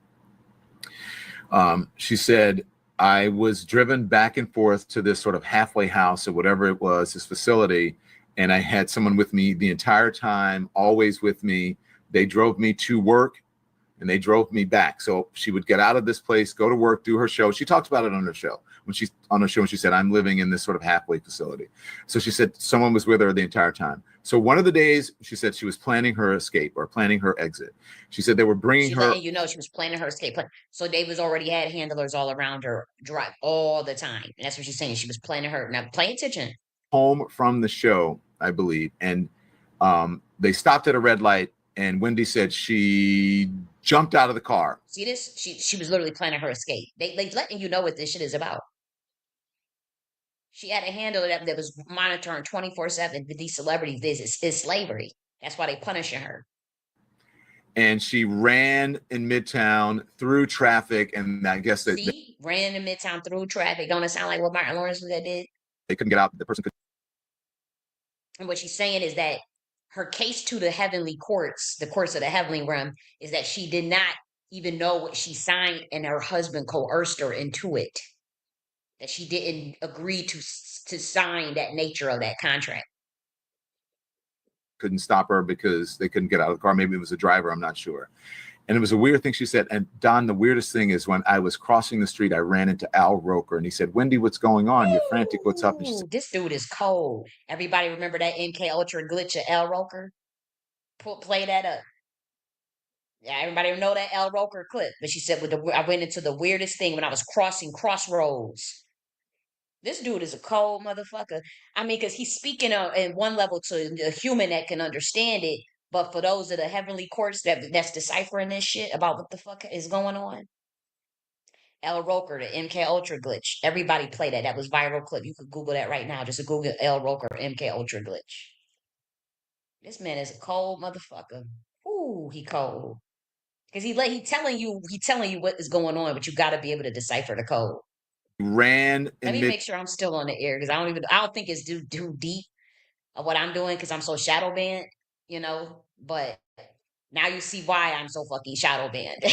She said, I was driven back and forth to this sort of halfway house or whatever it was, this facility, and I had someone with me the entire time, always with me. They drove me to work, and they drove me back. So she would get out of this place, go to work, do her show. She talked about it on her show. When she said, I'm living in this sort of halfway facility. So she said someone was with her the entire time. So one of the days, she said she was planning her escape or planning her exit. She said they were bringing her. She was planning her escape. So David's already had handlers all around her, drive all the time. And that's what she's saying. She was planning her. Now, pay attention. Home from the show, I believe. And they stopped at a red light. And Wendy said she jumped out of the car. See this? She was literally planning her escape. They letting you know what this shit is about. She had a handler that was monitoring 24/7 with these celebrities. This is slavery. That's why they punishing her. And she ran in Midtown through traffic, and I guess ran in Midtown through traffic. Don't it sound like what Martin Lawrence did? They couldn't get out. The person could. And what she's saying is that her case to the heavenly courts, the courts of the heavenly realm, is that she did not even know what she signed, and her husband coerced her into it. That she didn't agree to sign that nature of that contract. Couldn't stop her because they couldn't get out of the car. Maybe it was a driver. I'm not sure. And it was a weird thing she said. And Don, the weirdest thing is when I was crossing the street, I ran into Al Roker and he said, Wendy, what's going on? You're frantic. What's up? And she said, This dude is cold. Everybody remember that MK Ultra glitch of Al Roker? Play that up. Yeah, everybody know that Al Roker clip. But she said, I went into the weirdest thing when I was crossing crossroads. This dude is a cold motherfucker. I mean, because he's speaking in one level to a human that can understand it, but for those of the heavenly courts that's deciphering this shit about what the fuck is going on. L Roker, the MK Ultra glitch. Everybody play that. That was viral clip. You could Google that right now. Just Google L Roker MK Ultra glitch. This man is a cold motherfucker. Ooh, he cold. Because he telling you what is going on, but you got to be able to decipher the code. ran Let in me mid. make sure I'm still on the air because I don't think it's too deep of what I'm doing because I'm so shadow banned, But now you see why I'm so fucking shadow banned.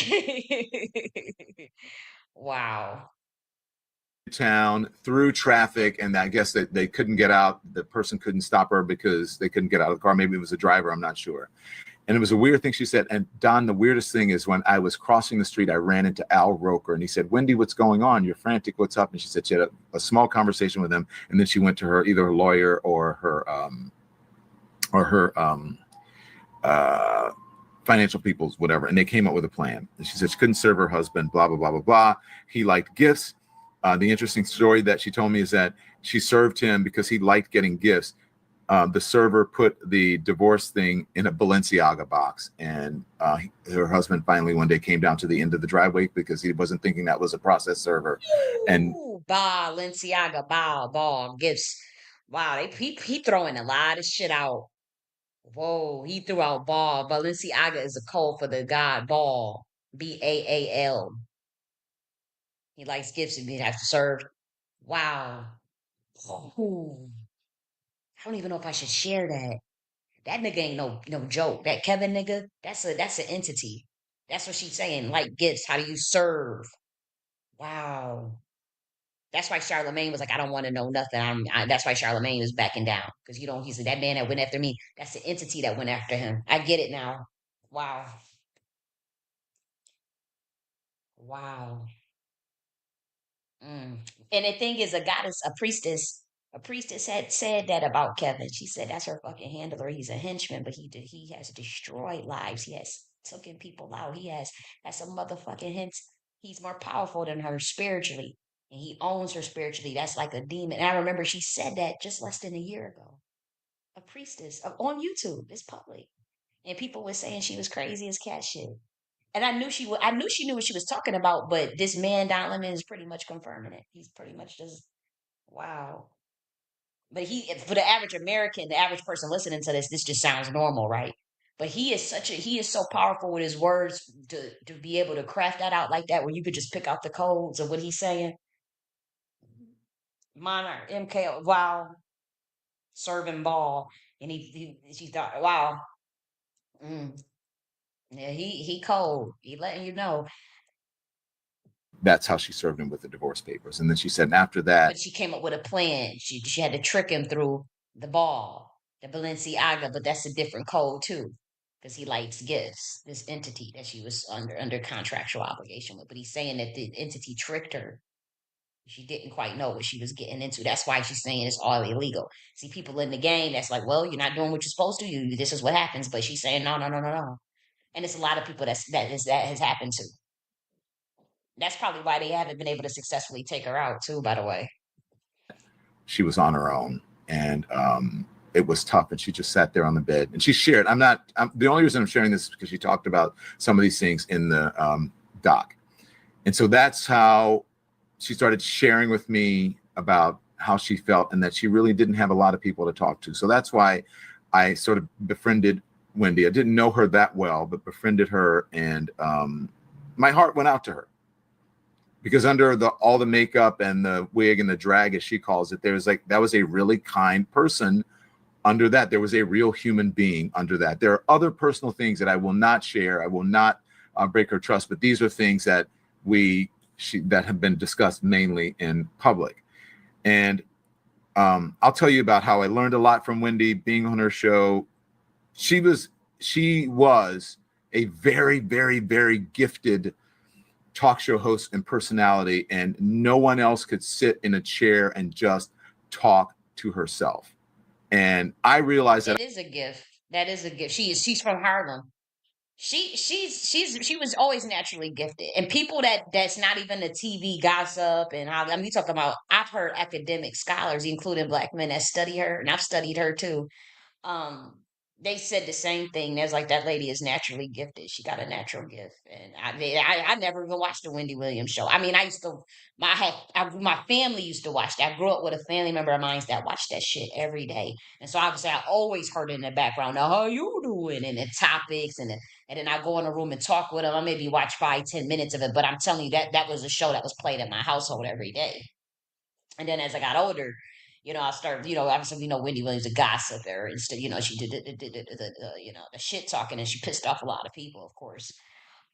Wow. Town through traffic, and I guess that they couldn't get out. The person couldn't stop her because they couldn't get out of the car. Maybe it was a driver, I'm not sure. And it was a weird thing she said. And Don, the weirdest thing is when I was crossing the street, I ran into Al Roker and he said, Wendy, what's going on? You're frantic. What's up? And she said she had a small conversation with him. And then she went to either her lawyer or her financial people's, whatever. And they came up with a plan. And she said she couldn't serve her husband, blah, blah, blah, blah, blah. He liked gifts. The interesting story that she told me is that she served him because he liked getting gifts. The server put the divorce thing in a Balenciaga box, and her husband finally one day came down to the end of the driveway because he wasn't thinking that was a process server. And Balenciaga, ball gifts. Wow, he throwing a lot of shit out. Whoa, he threw out ball. Balenciaga is a code for the god Baal, Baal. He likes gifts and he has to serve. Wow. Oh, I don't even know if I should share that. That nigga ain't no joke. That Kevin nigga, that's an entity. That's what she's saying. Like gifts, how do you serve? Wow. That's why Charlemagne was like, I don't want to know nothing. That's why Charlemagne was backing down because he's that man that went after me. That's the entity that went after him. I get it now. Wow. Wow. Mm. And the thing is, a priestess had said that about Kevin. She said that's her fucking handler. He's a henchman, but he has destroyed lives. He has taken people out. He has some motherfucking hints. He's more powerful than her spiritually, and he owns her spiritually. That's like a demon. And I remember she said that just less than a year ago. A priestess on YouTube. It's public, and people were saying she was crazy as cat shit. And I knew she would. I knew she knew what she was talking about. But this man, Don Lemon, is pretty much confirming it. He's pretty much just wow. But for the average American, the average person listening to this just sounds normal, right? But he is so powerful with his words to be able to craft that out like that, where you could just pick out the codes of what he's saying. Monarch, MK, wow, serving ball, and she thought, wow, yeah, he cold. He letting you know. that's how she served him with the divorce papers. And then she said, and after that, But she came up with a plan. She had to trick him through the ball, the Balenciaga, but that's a different code too, because he likes gifts. This entity that she was under contractual obligation with, but he's saying that the entity tricked her. She didn't quite know what she was getting into. That's why she's saying it's all illegal. See, people in the game that's like, well, you're not doing what you're supposed to. This is what happens. But she's saying no, no, no, no, no. And it's a lot of people that has happened to. That's probably why they haven't been able to successfully take her out too. By the way. she was on her own, and it was tough. And she just sat there on the bed and she shared. The only reason I'm sharing this is because she talked about some of these things in the doc. And so that's how she started sharing with me about how she felt and that she really didn't have a lot of people to talk to. So that's why I sort of befriended Wendy. I didn't know her that well, but befriended her, and my heart went out to her. Because under all the makeup and the wig and the drag, as she calls it, that was a really kind person under that. There was a real human being under that. There are other personal things that I will not share. I will not break her trust, but these are things that that have been discussed mainly in public. And I'll tell you about how I learned a lot from Wendy being on her show. She was a very, very, very gifted talk show host and personality, and no one else could sit in a chair and just talk to herself. And I realized that It is a gift. That is a gift. She's from Harlem. She was always naturally gifted. And people that's not even the TV gossip and how, I mean, you talking about, I've heard academic scholars, including black men, that study her, and I've studied her too. um they said the same thing. There's like, that lady is naturally gifted. She got a natural gift. And I never even watched the Wendy Williams show. I mean, I used to, my family used to watch that. I grew up with a family member of mine that watched that shit every day. And so obviously I always heard it in the background, now how you doing, and the topics, and then I go in a room and talk with them. I maybe watch 5-10 minutes of it, but I'm telling you, that was a show that was played in my household every day. And then as I got older, I started, obviously, Wendy Williams a gossiper, and she did the shit talking, and she pissed off a lot of people, of course.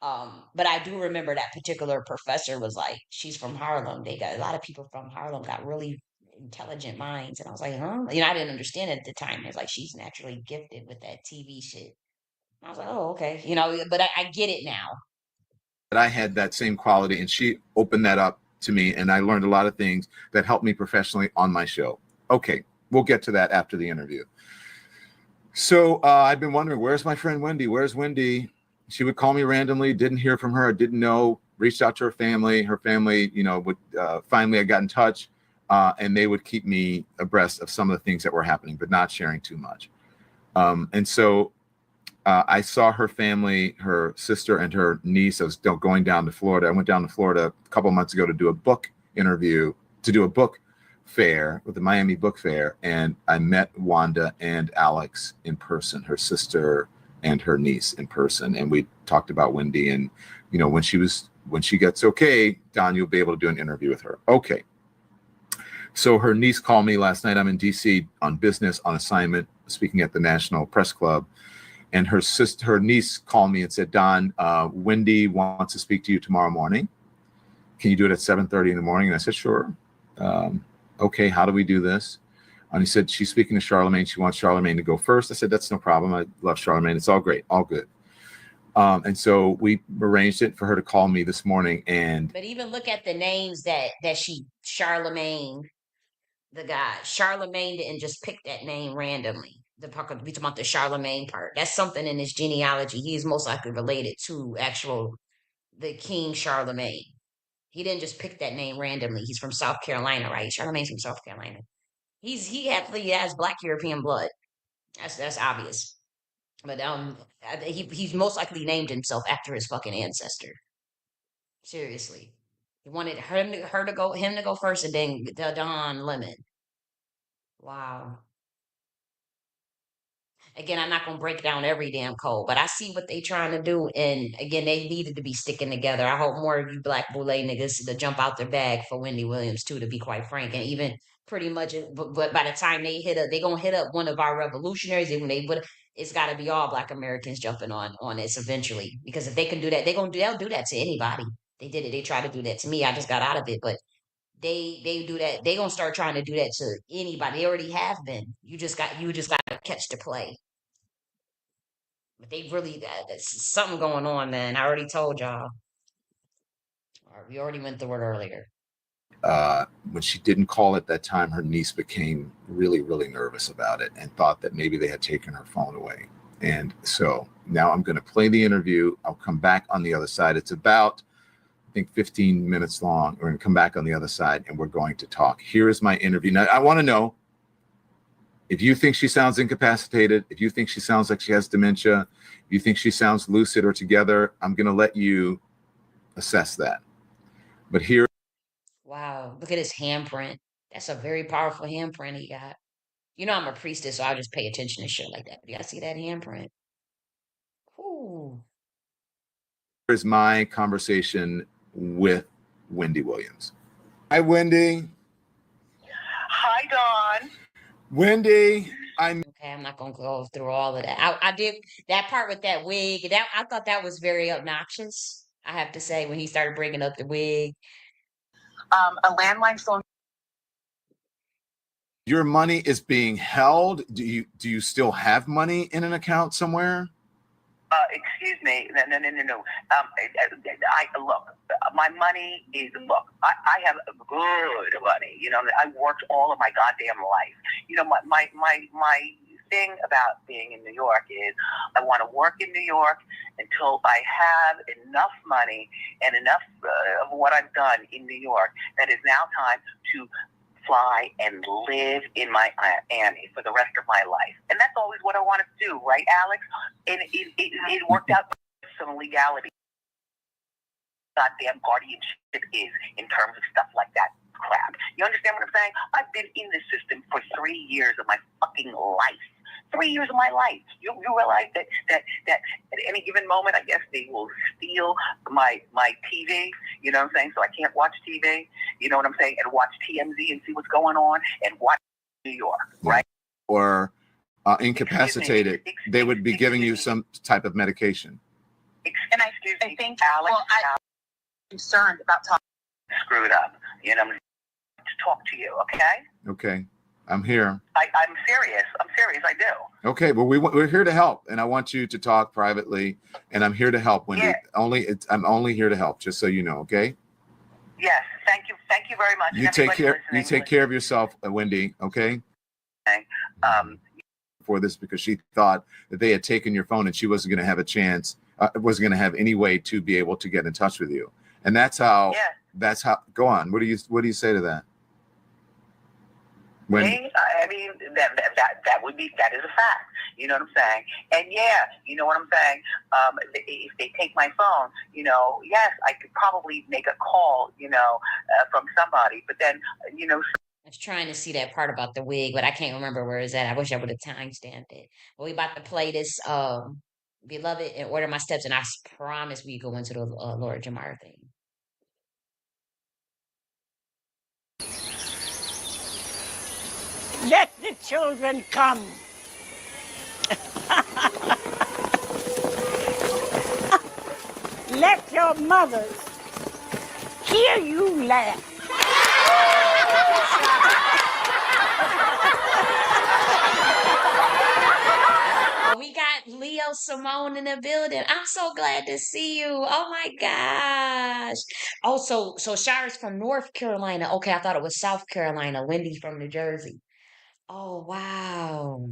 But I do remember that particular professor was like, she's from Harlem. They got a lot of people from Harlem got really intelligent minds, and I was like, huh? I didn't understand it at the time. It's like, she's naturally gifted with that TV shit. I was like, oh, okay, but I get it now. I had that same quality, and she opened that up to me, and I learned a lot of things that helped me professionally on my show. Okay, we'll get to that after the interview. So I've been wondering, where's my friend Wendy? Where's Wendy? She would call me randomly, didn't hear from her, didn't know, reached out to her family. Her family, would finally I got in touch, and they would keep me abreast of some of the things that were happening, but not sharing too much. And so I saw her family, her sister and her niece. I was going down to Florida. I went down to Florida a couple of months ago to do a book interview, to do a book fair with the Miami Book Fair. And I met Wanda and Alex in person, her sister and her niece in person. And we talked about Wendy, and, when she gets okay, Don, you'll be able to do an interview with her. Okay. So her niece called me last night. I'm in DC on business, on assignment, speaking at the National Press Club. And her niece called me and said, Don, Wendy wants to speak to you tomorrow morning. Can you do it at 7:30 in the morning? And I said, sure. Okay, how do we do this? And he said, she's speaking to Charlemagne. She wants Charlemagne to go first. I said, that's no problem. I love Charlemagne. It's all great, all good. And so we arranged it for her to call me this morning. But even look at the names that Charlemagne, the guy, Charlemagne didn't just pick that name randomly. We talking about the Charlemagne part. That's something in his genealogy. He's most likely related to the King Charlemagne. He didn't just pick that name randomly. He's from South Carolina, right? Charlemagne's from South Carolina. He has Black European blood. That's obvious. But he's most likely named himself after his fucking ancestor. Seriously, he wanted him to go first, and then Don Lemon. Wow. Again, I'm not gonna break down every damn code, but I see what they trying to do. And again, they needed to be sticking together. I hope more of you black boule niggas to jump out their bag for Wendy Williams too, to be quite frank. And even pretty much, but by the time they gonna hit up one of our revolutionaries. Even it's got to be all Black Americans jumping on this eventually. Because if they can do that, they'll do that to anybody. They did it. They tried to do that to me. I just got out of it, but they do that. They gonna start trying to do that to anybody. They already have been. You just got to catch the play. But they really, that's something going on, man. I already told y'all. We already went through it earlier. When she didn't call at that time, her niece became really, really nervous about it and thought that maybe they had taken her phone away. And so now I'm going to play the interview. I'll come back on the other side. It's about, I think, 15 minutes long. We're going to come back on the other side and we're going to talk. Here is my interview. Now, I want to know if you think she sounds incapacitated, if you think she sounds like she has dementia, if you think she sounds lucid or together, I'm going to let you assess that. But here. Wow, look at his handprint. That's a very powerful handprint he got. I'm a priestess, so I just pay attention to shit like that. Do y'all see that handprint? Ooh. Here's my conversation with Wendy Williams. Hi, Wendy. Hi, Dawn. Wendy, okay. I'm not gonna go through all of that. I did that part with that wig. I thought that was very obnoxious. I have to say, when he started bringing up the wig. A landline phone. Your money is being held. Do you still have money in an account somewhere? Excuse me. No. Look. My money is look. I have good money. You know, I worked all of my goddamn life. You know, my thing about being in New York is I want to work in New York until I have enough money and enough of what I've done in New York that is now time to fly and live in Miami for the rest of my life. And that's always what I wanted to do, right, Alex? And it worked out with some legality. Goddamn guardianship is in terms of stuff like that crap. You understand what I'm saying? I've been in this system for 3 years of my fucking life. 3 years of my life. You realize that at any given moment, I guess they will steal my TV. You know what I'm saying? So I can't watch TV. You know what I'm saying? And watch TMZ and see what's going on and watch New York, right? Or incapacitated. They would be giving you some type of medication. I think Alex, I'm concerned about talking. Screwed up. You know, to talk to you, okay? Okay. I'm here. I'm serious. I do. Okay. Well, we're here to help, and I want you to talk privately, and I'm here to help, Wendy. Yeah. I'm only here to help, just so you know, okay? Yes. Thank you. Thank you very much. You take care. You take care of yourself, Wendy, okay? For this, because she thought that they had taken your phone and she wasn't going to have a chance, wasn't going to have any way to be able to get in touch with you, and that's how. Yeah. That's how. Go on. What do you say to that? I mean, that is a fact. You know what I'm saying? And yeah, you know what I'm saying? If they take my phone, you know, yes, I could probably make a call, you know, from somebody. But then, you know. I was trying to see that part about the wig, but I can't remember where it's at. I wish I would have time-stamped it. But we about to play this Beloved and Order My Steps, and I promise we go into the Lord Jamar thing. Let the children come. Let your mothers hear you laugh. We got Leo Simone in the building. I'm so glad to see you. Oh my gosh. Oh, so Shira's from North Carolina. Okay, I thought it was South Carolina. Wendy from New Jersey. Oh, wow.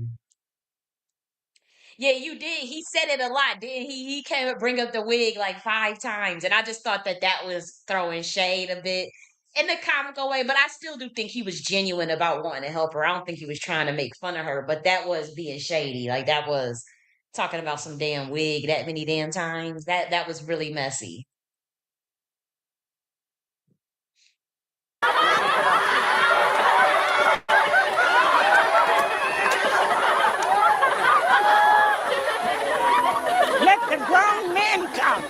Yeah, you did. He said it a lot, didn't he? He came and bring up the wig like 5 times, and I just thought that was throwing shade a bit in the comical way, but I still do think he was genuine about wanting to help her. I don't think he was trying to make fun of her, but that was being shady. Like that was talking about some damn wig that many damn times. That was really messy. Let the grown men come.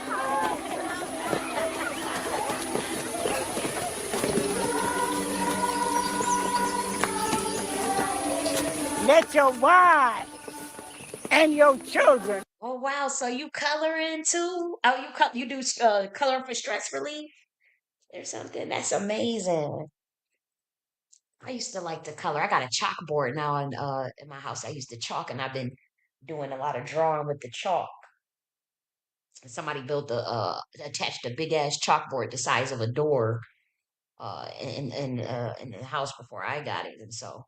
Let your wives and your children. Oh wow! So you coloring too? Oh, you do coloring for stress relief or something? That's amazing. I used to like to color. I got a chalkboard now in my house. I used to chalk, and I've been doing a lot of drawing with the chalk. Somebody built attached a big ass chalkboard the size of a door in the house before I got it, and so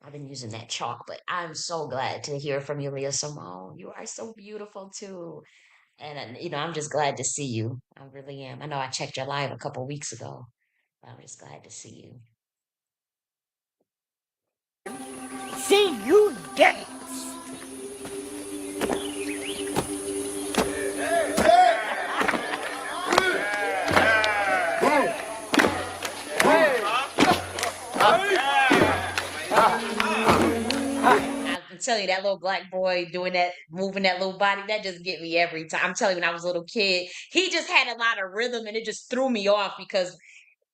I've been using that chalk. But I'm so glad to hear from you, Leah Simone. You are so beautiful too, and you know I'm just glad to see you. I really am. I know I checked your live a couple weeks ago, but I'm just glad to see you. See you dance. I'm telling you, that little black boy doing that, moving that little body, that just get me every time. I'm telling you, when I was a little kid, he just had a lot of rhythm, and it just threw me off because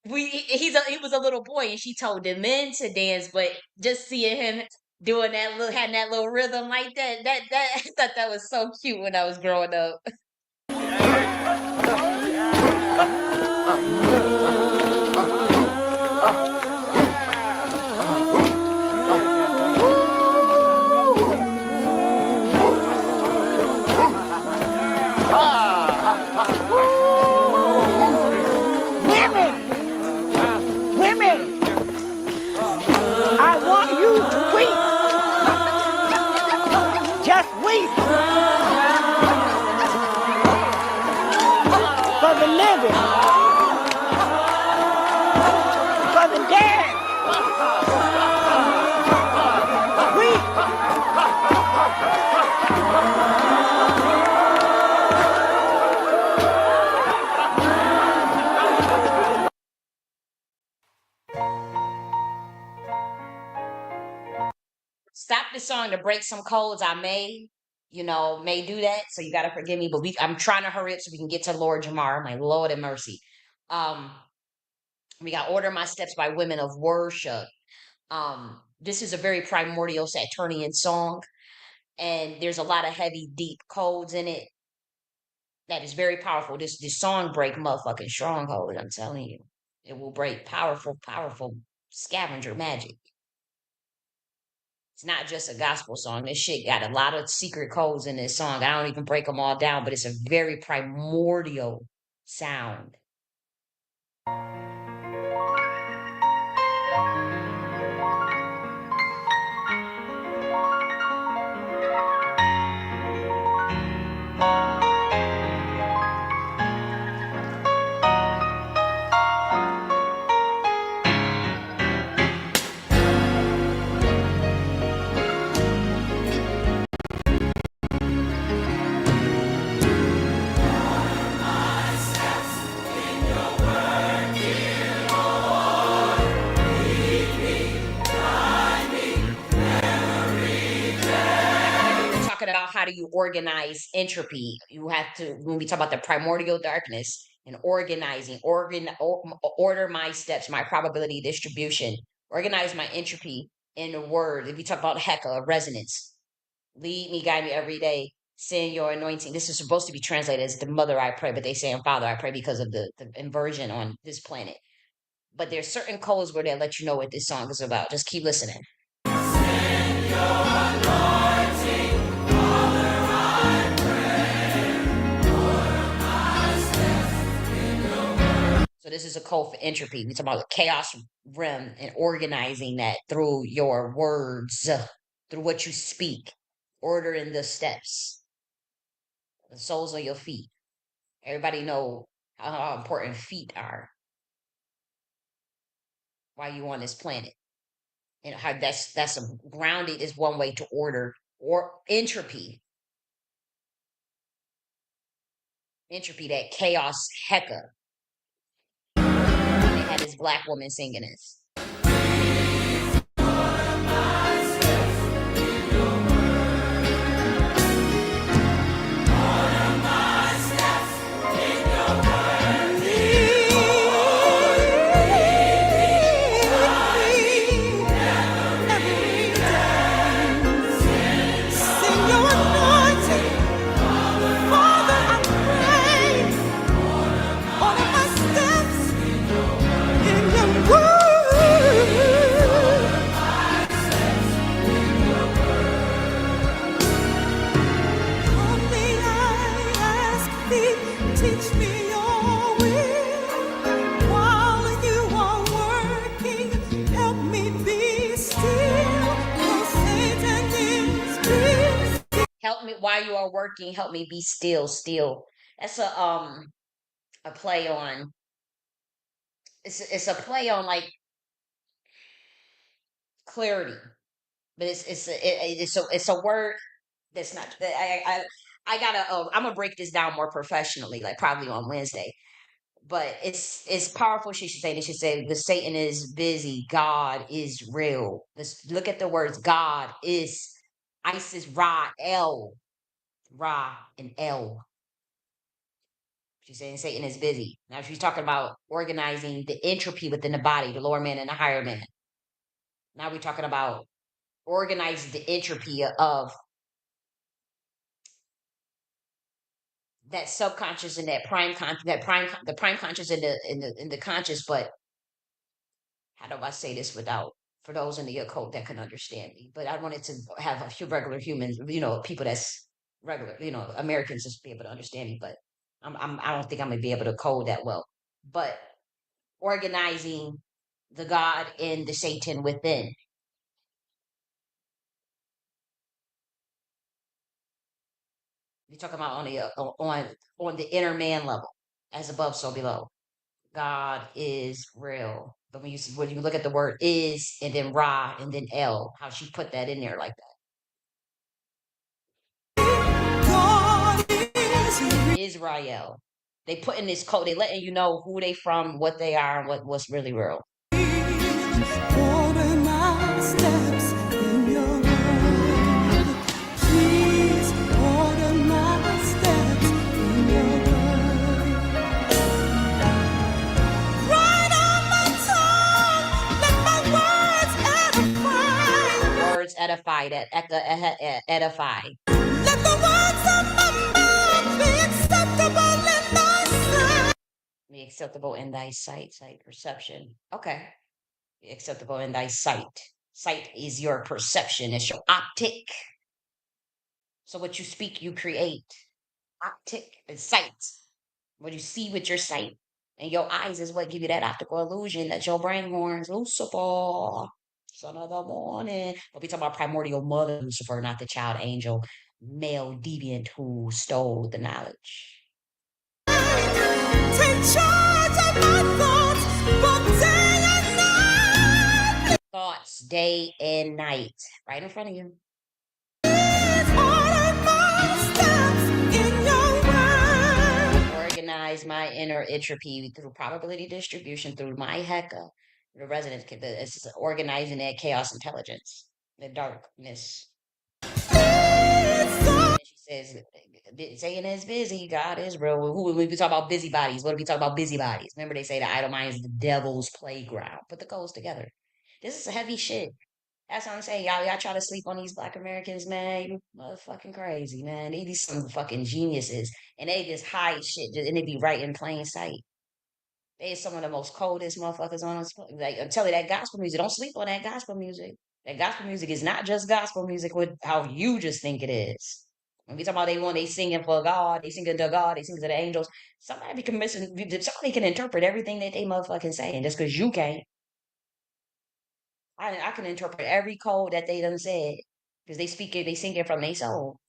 he was a little boy, and she told the men to dance, but just seeing him doing having that little rhythm like that I thought that was so cute when I was growing up. Stop the song to break some codes. I may do that. So you gotta forgive me, but I'm trying to hurry up so we can get to Lord Jamar. My Lord and mercy. Um, we got Order My Steps by Women of Worship. This is a very primordial Saturnian song, and there's a lot of heavy, deep codes in it that is very powerful. This song break motherfucking stronghold. I'm telling you, it will break powerful, powerful scavenger magic. It's not just a gospel song. This shit got a lot of secret codes in this song. I don't even break them all down, but it's a very primordial sound. Talking about how do you organize entropy. You have to, when we talk about the primordial darkness and organizing, order my steps, my probability distribution, organize my entropy in a word. If you talk about Heka, resonance, lead me, guide me every day, send your anointing. This is supposed to be translated as the mother I pray, but they say Father I pray because of the inversion on this planet. But there's certain codes where they let you know what this song is about. Just keep listening. So this is a code for entropy. We talk about the chaos realm and organizing that through your words, through what you speak, ordering the steps, the soles of your feet. Everybody know how important feet are. Why you on this planet, and how that's a grounded is one way to order or entropy. Entropy, that chaos Heka. They had this black woman singing this. Help me while you are working. Help me be still. Still. That's a play on. It's a play on like clarity, but it's a word that's not. I gotta. I'm gonna break this down more professionally, like probably on Wednesday. But it's powerful. She should say this. She said, "The Satan is busy. God is real." Let's look at the words. God is Isis Ra El Ra and El. She's saying Satan is busy. Now she's talking about organizing the entropy within the body, the lower man and the higher man. Now we're talking about organizing the entropy of that subconscious and that the prime conscious in the conscious. But how do I say this without for those in the occult that can understand me? But I wanted to have a few regular humans, people that's regular, Americans just be able to understand me. But I don't think I'm gonna be able to code that well. But organizing the God and the Satan within. You're talking about on the inner man level, as above, so below. God is real. But when you look at the word is and then Ra and then El, how she put that in there like that. God is Israel. They put in this code. They letting you know who they from, what they are, and what's really real. Order my steps in your word. Please order my steps in your word. Right on my tongue, let my words edify. Edify. Let the words of my mouth be acceptable in thy sight. Be acceptable in thy sight, perception. Okay. Acceptable in thy sight. Sight is your perception, it's your optic. So what you speak, you create. Optic is sight. What you see with your sight. And your eyes is what give you that optical illusion. That's your brain horns. Lucifer, son of the morning. But we talk about primordial mother Lucifer, not the child angel, male deviant who stole the knowledge. Take charge of my thoughts, both day and night. Thoughts day and night, right in front of you. Organize my inner entropy through probability distribution through my Heka, the resonance. It's organizing that chaos intelligence, the darkness. And she says, J.N.S. busy, God is real. When we talk about busybodies, what do we talk about busybodies? Remember they say the idle mind is the devil's playground. Put the codes together. This is heavy shit. That's what I'm saying. Y'all try to sleep on these Black Americans, man. You motherfucking crazy, man. They be some fucking geniuses. And they just hide shit and they be right in plain sight. They some of the most coldest motherfuckers on us. Like, I'm telling you, that gospel music, don't sleep on that gospel music. That gospel music is not just gospel music with how you just think it is. When we talk about they singing for God, they singing to God, they singing to the angels. Somebody can interpret everything that they motherfucking saying just because you can't. I can interpret every code that they done said because they sing it from their soul.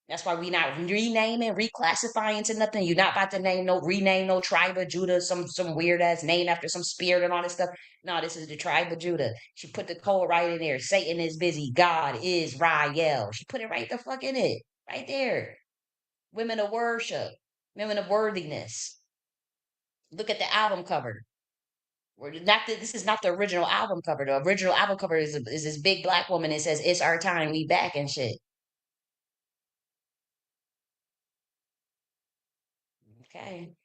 That's why we not renaming, reclassifying to nothing. You're not about to rename no tribe of Judah, some weird ass name after some spirit and all this stuff. No, this is the tribe of Judah. She put the code right in there. Satan is busy. God is Rael. She put it right the fuck in it. Right there. Women of worship. Women of worthiness. Look at the album cover. This is not the original album cover. The original album cover is this big black woman. It says, "It's our time. We back and shit." Okay.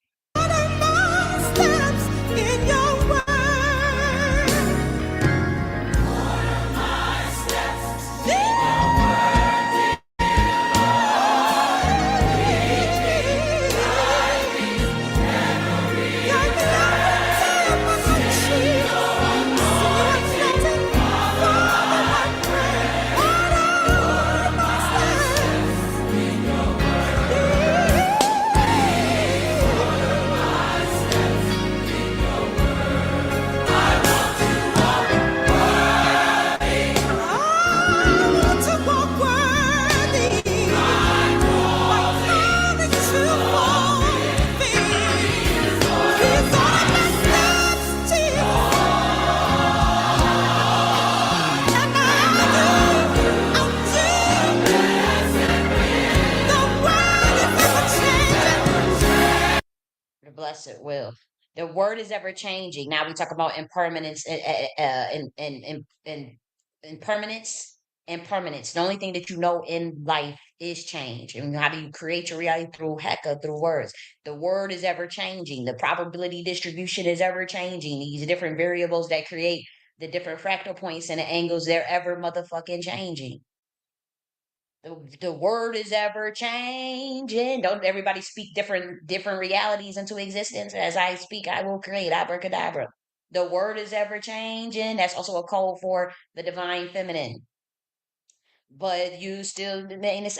Blessed will. The word is ever changing. Now we talk about impermanence and impermanence and permanence. The only thing that you know in life is change. And how do you create your reality? Through Heka, through words. The word is ever changing. The probability distribution is ever changing. These different variables that create the different fractal points and the angles, they're ever motherfucking changing. The word is ever changing. Don't everybody speak different realities into existence? As I speak, I will create. Abracadabra. The word is ever changing. That's also a code for the divine feminine. But you still remain this.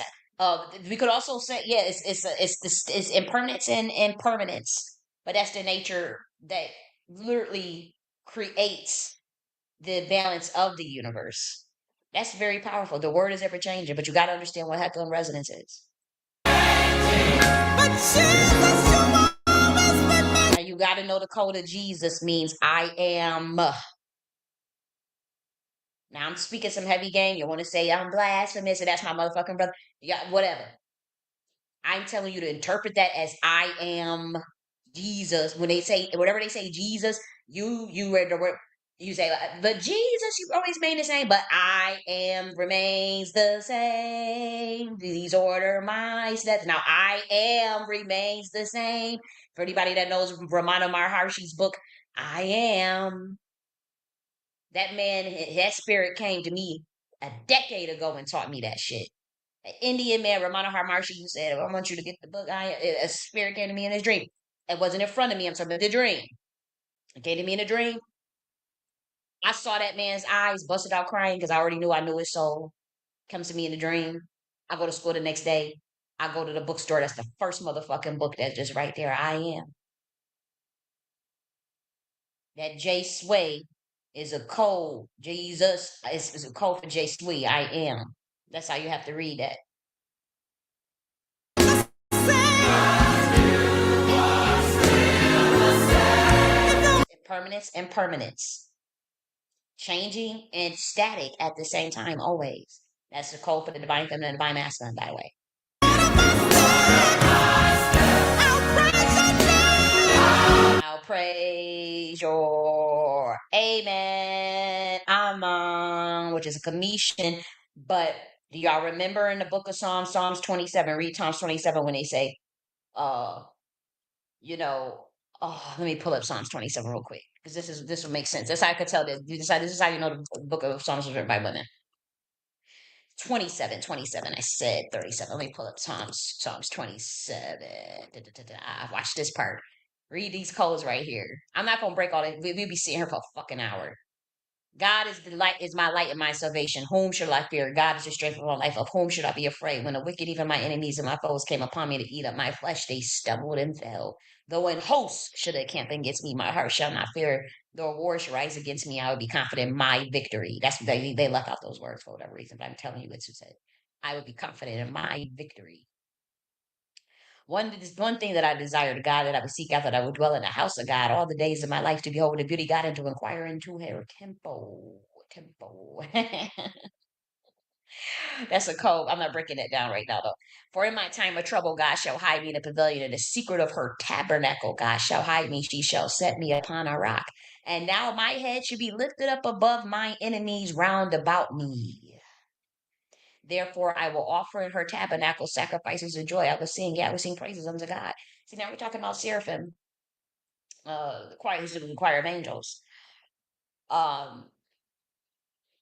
We could also say, yeah, it's impermanence and impermanence. But that's the nature that literally creates the balance of the universe. That's very powerful. The word is ever changing, but you got to understand what Heckel and resonance is. Are you got to know the code of Jesus means I am. Now I'm speaking some heavy game. You want to say I'm blasphemous and that's my motherfucking brother? Yeah, whatever. I'm telling you to interpret that as I am Jesus. When they say whatever they say Jesus, you read the word. You say, but Jesus, you always made the same. But I am remains the same. These order my steps. Now I am remains the same. For anybody that knows Ramana Maharshi's book, I am. That man, that spirit came to me a decade ago and taught me that shit. An Indian man, Ramana Maharshi, who said, I want you to get the book. A spirit came to me in his dream. It wasn't in front of me. I'm talking about the dream. It came to me in a dream. I saw that man's eyes busted out crying because I already knew I knew his soul. Comes to me in a dream. I go to school the next day. I go to the bookstore. That's the first motherfucking book that's just right there. I am. That J Sway is a code. Jesus is a code for J Sway. I am. That's how you have to read that. Impermanence and permanence. Changing and static at the same time, always. That's the code for the divine feminine and divine masculine, by the way. I'll praise your amen. Amen, which is a commission. But do y'all remember in the book of Psalms, Psalms 27, read Psalms 27 when they say, you know, let me pull up Psalms 27 real quick. Because this will make sense. That's how I could tell this. This is how you know the book of Psalms was written by women. 27. I said 37. Let me pull up Psalms 27. Watch this part. Read these codes right here. I'm not gonna break all that. We'll be sitting here for a fucking hour. God is the light, is my light and my salvation. Whom shall I fear? God is the strength of my life. Of whom should I be afraid? When the wicked, even my enemies and my foes, came upon me to eat up my flesh, they stumbled and fell. Though in hosts should encamp against me, my heart shall not fear. Though war should rise against me, I will be confident in my victory. That's they left out those words for whatever reason, but I'm telling you what you said. I would be confident in my victory. One thing that I desire to God, that I would seek out, that I would dwell in the house of God all the days of my life, to behold the beauty of God and to inquire into her temple. That's a code. I'm not breaking it down right now, though. For in my time of trouble, God shall hide me in the pavilion. In the secret of her tabernacle, God shall hide me. She shall set me upon a rock. And now my head should be lifted up above my enemies round about me. Therefore, I will offer in her tabernacle sacrifices of joy. I will sing praises unto God. See, now we're talking about seraphim, the choir of angels.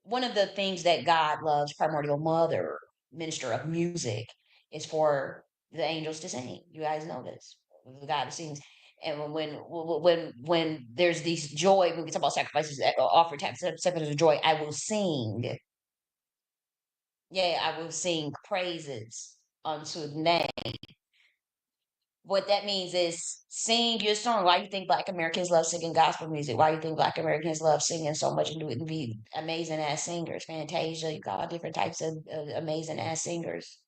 One of the things that God loves, primordial mother, minister of music, is for the angels to sing. You guys know this. God sings. And when there's these joy, when we talk about sacrifices, offer sacrifices of joy, I will sing. Yeah, I will sing praises unto the name. What that means is sing your song. Why you think Black Americans love singing gospel music? Why you think Black Americans love singing so much and be amazing ass singers? Fantasia, you got all different types of amazing ass singers.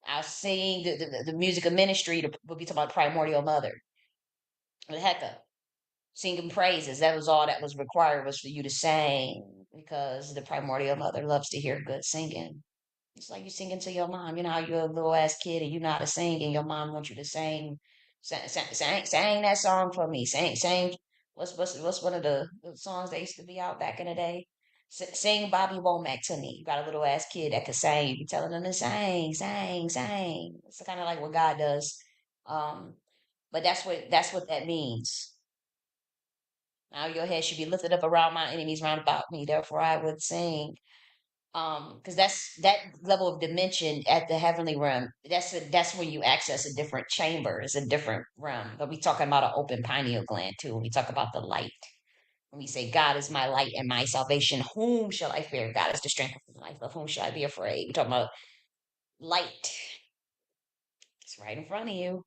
I sing the music of ministry. We'll be talking about primordial mother. The heck up. Singing praises. That was all that was required, was for you to sing, because the primordial mother loves to hear good singing. It's like you singing to your mom. You know how you're a little ass kid and you know how to sing, and your mom wants you to sing that song for me. Sing. What's one of the songs that used to be out back in the day? Sing Bobby Womack to me. You got a little ass kid that can sing. You be telling them to sing. It's kind of like what God does. But that's what that means. Now your head should be lifted up around my enemies round about me. Therefore I would sing. Because that level of dimension at the heavenly realm, that's when you access a different chamber. It's a different realm. But we talking about an open pineal gland too. When we talk about the light, when we say God is my light and my salvation, whom shall I fear? God is the strength of my life. Of whom shall I be afraid? We talking about light. It's right in front of you.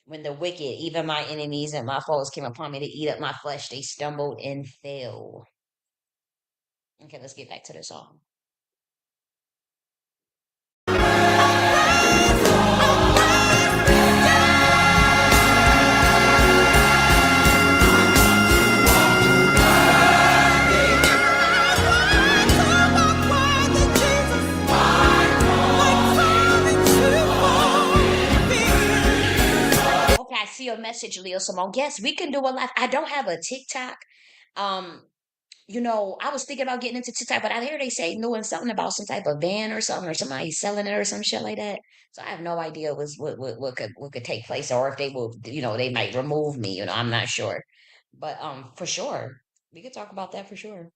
When the wicked, even my enemies and my foes, came upon me to eat up my flesh, they stumbled and fell. Okay, let's get back to the song. message Leo Simone. Yes, we can do a live. I don't have a TikTok. Um, I was thinking about getting into TikTok, but I hear they say doing something about some type of ban or something, or somebody selling it or some shit like that. So I have no idea what could take place, or if they will, they might remove me. I'm not sure, but for sure, we could talk about that for sure.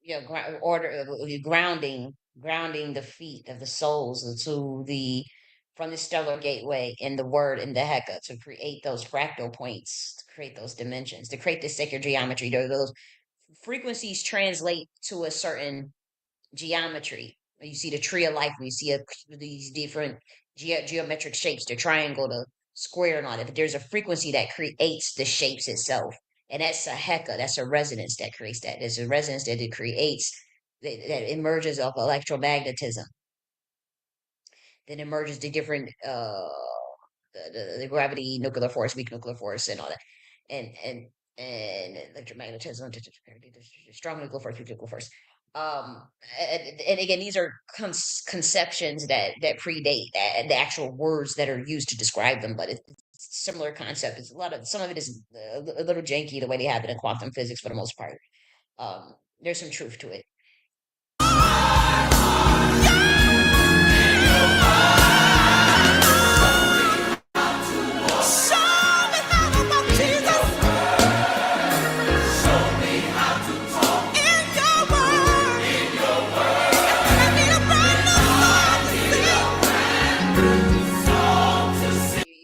Yeah, grounding the feet of the souls to the from the stellar gateway in the word in the Heka to create those fractal points, to create those dimensions, to create the sacred geometry. Those frequencies translate to a certain geometry. You see the tree of life, when you see these different geometric shapes, the triangle, the square, and all that. But there's a frequency that creates the shapes itself, and that's a heka. That's a resonance that creates that. There's a resonance that it creates that emerges of electromagnetism. Then emerges the different the gravity, nuclear force, weak nuclear force, and all that, and electromagnetism, strong nuclear force, weak nuclear force. And again, these are conceptions that predate the actual words that are used to describe them, but it's similar concept. It's some of it is a little janky the way they have it in quantum physics for the most part. There's some truth to it.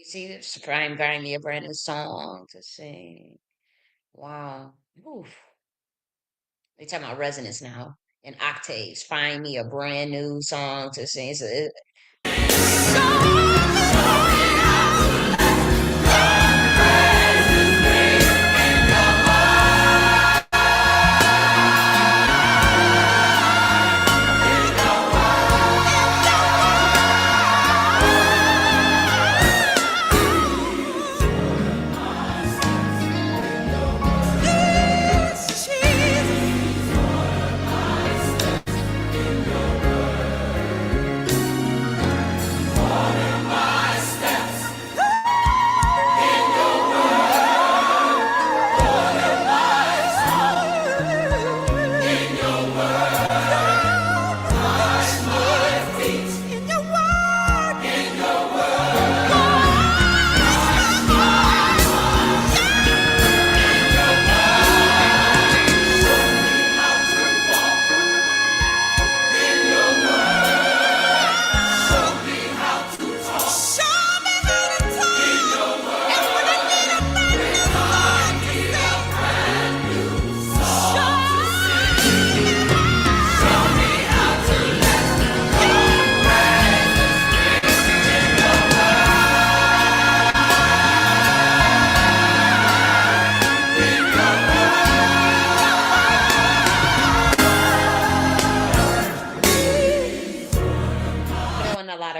See, Brian buying me a brand new song to sing. Wow. Oof. They talking about resonance now in octaves. Find me a brand new song to sing. So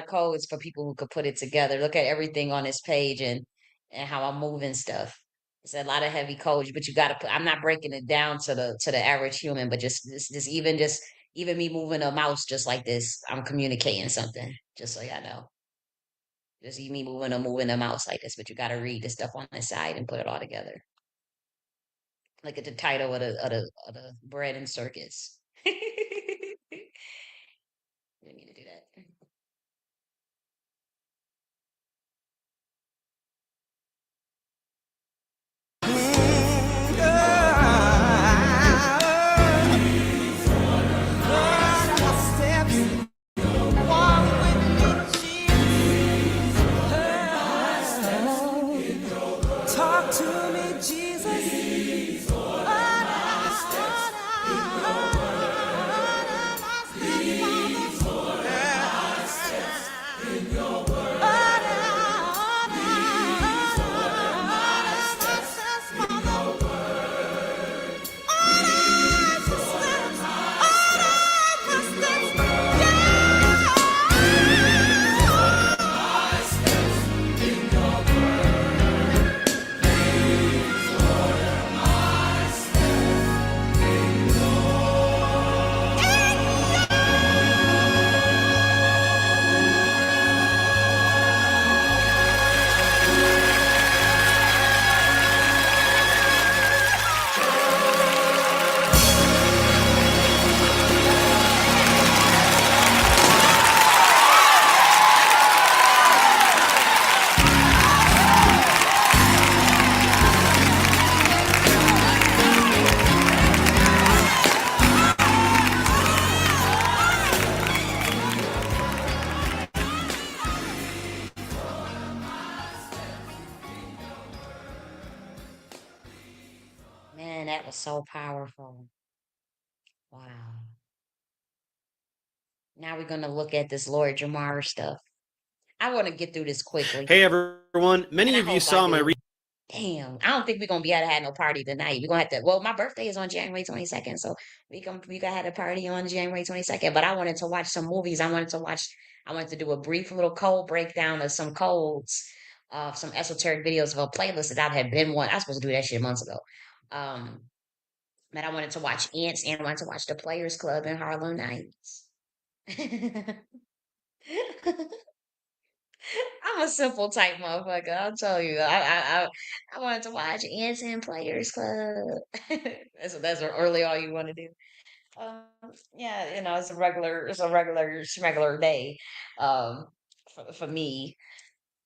codes for people who could put it together. Look at everything on this page and how I'm moving stuff. It's a lot of heavy codes, but you got to put. I'm not breaking it down to the average human, but just even me moving a mouse just like this, I'm communicating something. Just so y'all know. Just even me moving a mouse like this, but you got to read the stuff on the side and put it all together. Look at the title of the bread and circus. Didn't mean to do that. Man, that was so powerful. Wow. Now we're gonna look at this Lord Jamar stuff. I want to get through this quickly. Hey everyone, many And I of you hope I saw my do. Damn, I don't think we're gonna be able to have no party tonight. We're gonna have to. Well, my birthday is on January 22nd, so we gotta have a party on January 22nd. But I wanted to watch some movies. I wanted to do a brief little code breakdown of some codes, of some esoteric videos of a playlist that I had been one. I was supposed to do that shit months ago. Um, but I wanted to watch Ants and I wanted to watch the Players Club in Harlem Nights. I'm a simple type motherfucker. I'll tell you. I wanted to watch Ants and Players Club. That's early all you want to do. Um, yeah, it's a regular day, um, for me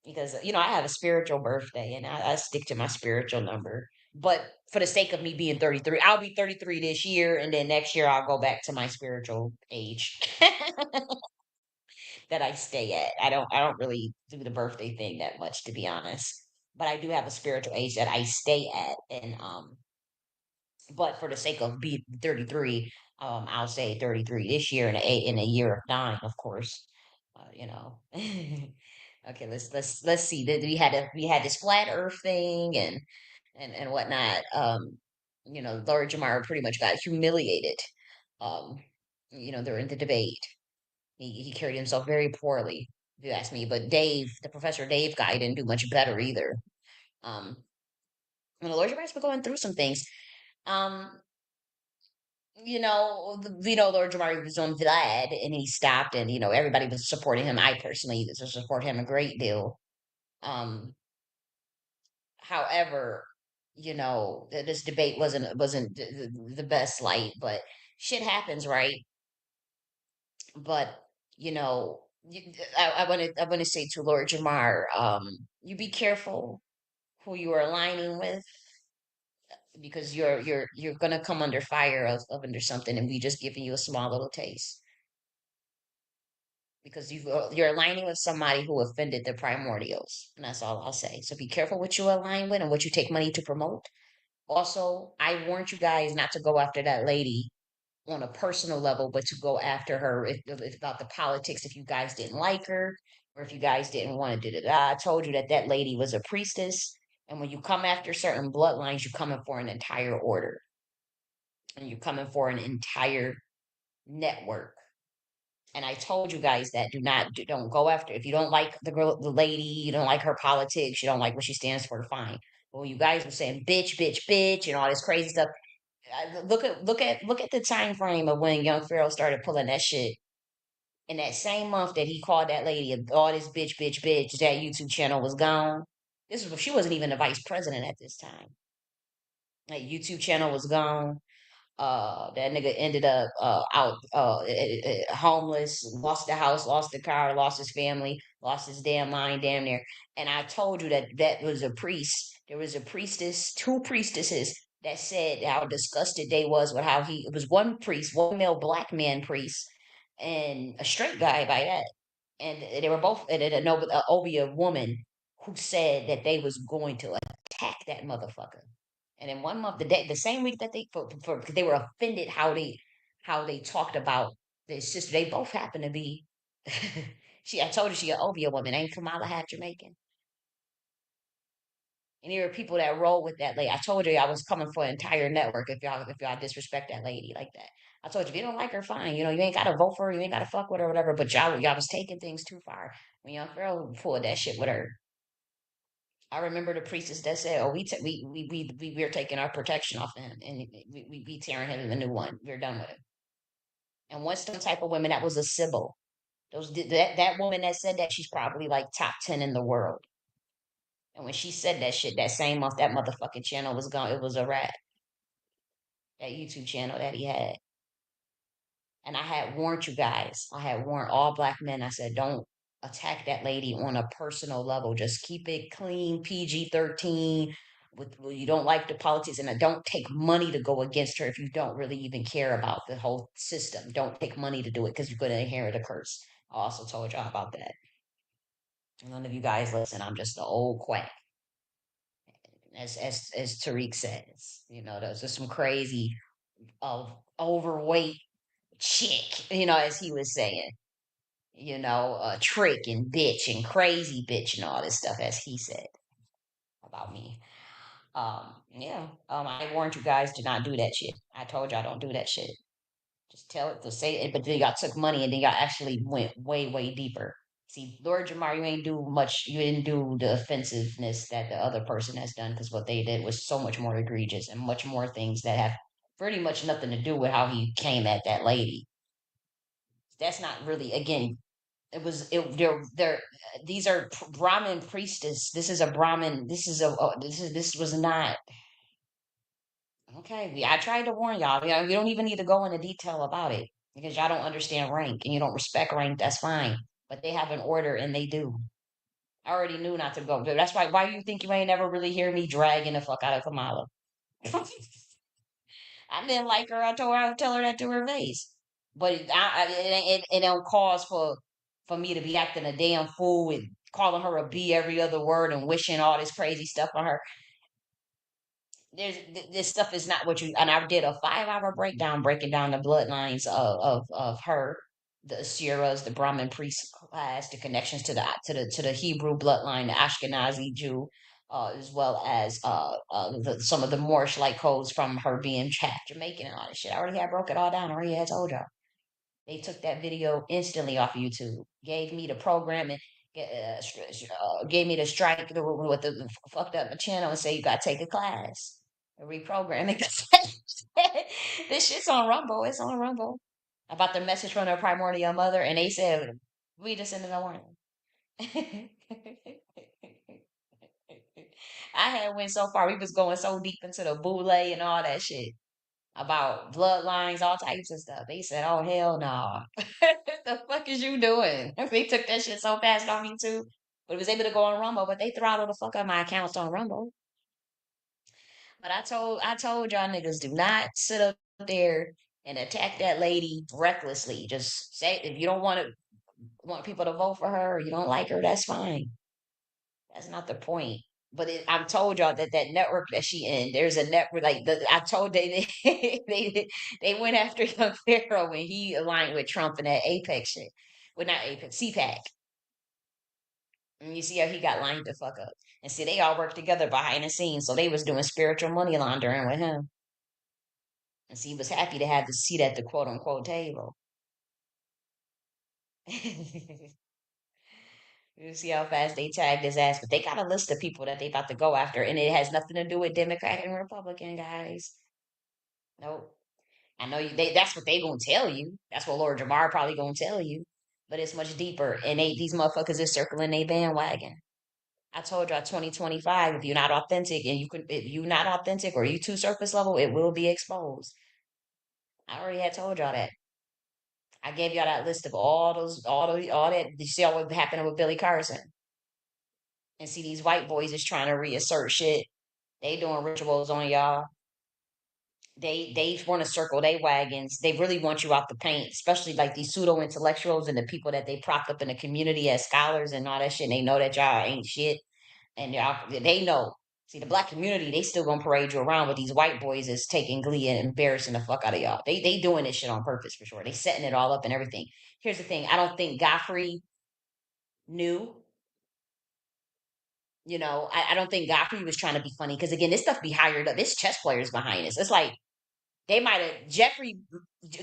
because I have a spiritual birthday and I stick to my spiritual number. But for the sake of me being 33, I'll be 33 this year, and then next year I'll go back to my spiritual age. That I stay at. I don't really do the birthday thing that much, to be honest. But I do have a spiritual age that I stay at, and but for the sake of be 33, I'll say 33 this year in a year of 9, of course. You know. Okay, let's see. We had this flat Earth thing and whatnot. Lord Jamar pretty much got humiliated. Um, during the debate. He carried himself very poorly, if you ask me. But Dave, the Professor Dave guy, didn't do much better either. Um, and the Lord Jabbar's been going through some things. Um, Lord Jamar was on Vlad, and he stopped, and everybody was supporting him. I personally support him a great deal. Um, However, this debate wasn't the best light, but shit happens, right? But you know, I want to say to Lord Jamar, you be careful who you are aligning with because you're gonna come under fire of under something, and we just giving you a small little taste because you're aligning with somebody who offended the primordials, and that's all I'll say. So be careful what you align with and what you take money to promote. Also, I warned you guys not to go after that lady on a personal level, but to go after her if about the politics. If you guys didn't like her, or if you guys didn't want to do it, I told you that lady was a priestess, and when you come after certain bloodlines, you're coming for an entire order, and you're coming for an entire network. And I told you guys that don't go after if you don't like the girl, the lady, you don't like her politics, you don't like what she stands for, fine. But when you guys were saying bitch, bitch, bitch, and all this crazy stuff, look at the time frame of when Young Pharaoh started pulling that shit. In that same month that he called that lady all this bitch, bitch, bitch, that YouTube channel was gone. She wasn't even the vice president at this time. That YouTube channel was gone. That nigga ended up out homeless, lost the house, lost the car, lost his family, lost his damn mind, damn near. And I told you that was a priest. There was a priestess, two priestesses that said how disgusted they was with how it was one priest, one male black man priest, and a straight guy by that. And they were both and a Obia woman who said that they was going to attack that motherfucker. And in one month, the same week that they were offended how they talked about their sister. They both happen to be. I told her she an Obia woman. Ain't Kamala half Jamaican? And there are people that roll with that lady. I told you I was coming for an entire network if y'all disrespect that lady like that. I told you if you don't like her, fine. You ain't gotta vote for her, you ain't gotta fuck with her, whatever. But y'all was taking things too far. When Young Pharaoh pulled that shit with her. I remember the priestess that said, "Oh, we're taking our protection off of him, and we tearing him a new one. We're done with it." And once some type of women, that was a Sybil. That woman that said that, she's probably like top 10 in the world. And when she said that shit, that same month, that motherfucking channel was gone. It was a rat. That YouTube channel that he had. And I had warned you guys. I had warned all black men. I said, don't attack that lady on a personal level. Just keep it clean, PG-13. You don't like the politics, and don't take money to go against her if you don't really even care about the whole system. Don't take money to do it because you're going to inherit a curse. I also told y'all about that. None of you guys listen. I'm just the old quack. as Tariq says. Those are some crazy overweight chick, as he was saying. Trick and bitch and crazy bitch and all this stuff, as he said about me. Yeah. I warned you guys to not do that shit. I told y'all don't do that shit. Just tell it to say it, but then y'all took money and then y'all actually went way, way deeper. See, Lord Jamar, you ain't do much. You didn't do the offensiveness that the other person has done, because what they did was so much more egregious and much more things that have pretty much nothing to do with how he came at that lady. That's not really, again, it was it they're these are Brahmin priestess. This is a Brahmin. This was not okay. I tried to warn y'all. We don't even need to go into detail about it, because y'all don't understand rank and you don't respect rank. That's fine, but they have an order and they do. I already knew not to go. That's why you think you ain't never really hear me dragging the fuck out of Kamala. I didn't like her. I would tell her that to her face. But it don't cause for me to be acting a damn fool and calling her a B every other word and wishing all this crazy stuff on her. This stuff is not what you. And I did a 5 hour breakdown breaking down the bloodlines of her, the Asiras, the Brahmin priest class, the connections to the Hebrew bloodline, the Ashkenazi Jew, as well as some of the Moorish like codes from her being half Jamaican and all this shit. I already had broke it all down. I already had told y'all. They took that video instantly off of YouTube, gave me the programming, gave me the strike with the fucked up the channel and say you gotta take a class, reprogramming. This shit's on Rumble. It's on Rumble about the message from their primordial mother, and they said we just sent a warning. I had went so far. We was going so deep into the boule and all that shit about bloodlines, all types of stuff. They said, "Oh hell no, the fuck is you doing?" They took that shit so fast on YouTube, but it was able to go on Rumble. But they throttled the fuck out my accounts on Rumble. But I told y'all niggas, do not sit up there and attack that lady recklessly. Just say, if you don't want people to vote for her, or you don't like her, that's fine. That's not the point. But I've told y'all that network that she in, there's a network like I told they went after Young Pharaoh when he aligned with Trump in that Apex shit. Well, not Apex, CPAC. And you see how he got lined the fuck up. And see, they all worked together behind the scenes, so they was doing spiritual money laundering with him. And see, he was happy to have the seat at the quote unquote table. You see how fast they tagged his ass, but they got a list of people that they about to go after, and it has nothing to do with Democrat and Republican, guys. Nope. I know you. That's what they gonna tell you. That's what Lord Jamar probably gonna tell you. But it's much deeper, and these motherfuckers is circling a bandwagon. I told y'all 2025. If you're not authentic, and if you're not authentic or you too surface level, it will be exposed. I already had told y'all that. I gave y'all that list of all that. You see what happened with Billy Carson, and see these white boys is trying to reassert shit. They doing rituals on y'all. They want to circle their wagons. They really want you out the paint, especially like these pseudo intellectuals and the people that they propped up in the community as scholars and all that shit. And they know that y'all ain't shit, and they know. See, the black community, they still gonna parade you around, but these white boys is taking glee and embarrassing the fuck out of y'all. They doing this shit on purpose for sure. They setting it all up and everything. Here's the thing: I don't think Godfrey knew. I don't think Godfrey was trying to be funny, because again, this stuff be hired up. This chess players behind this. It's like they might have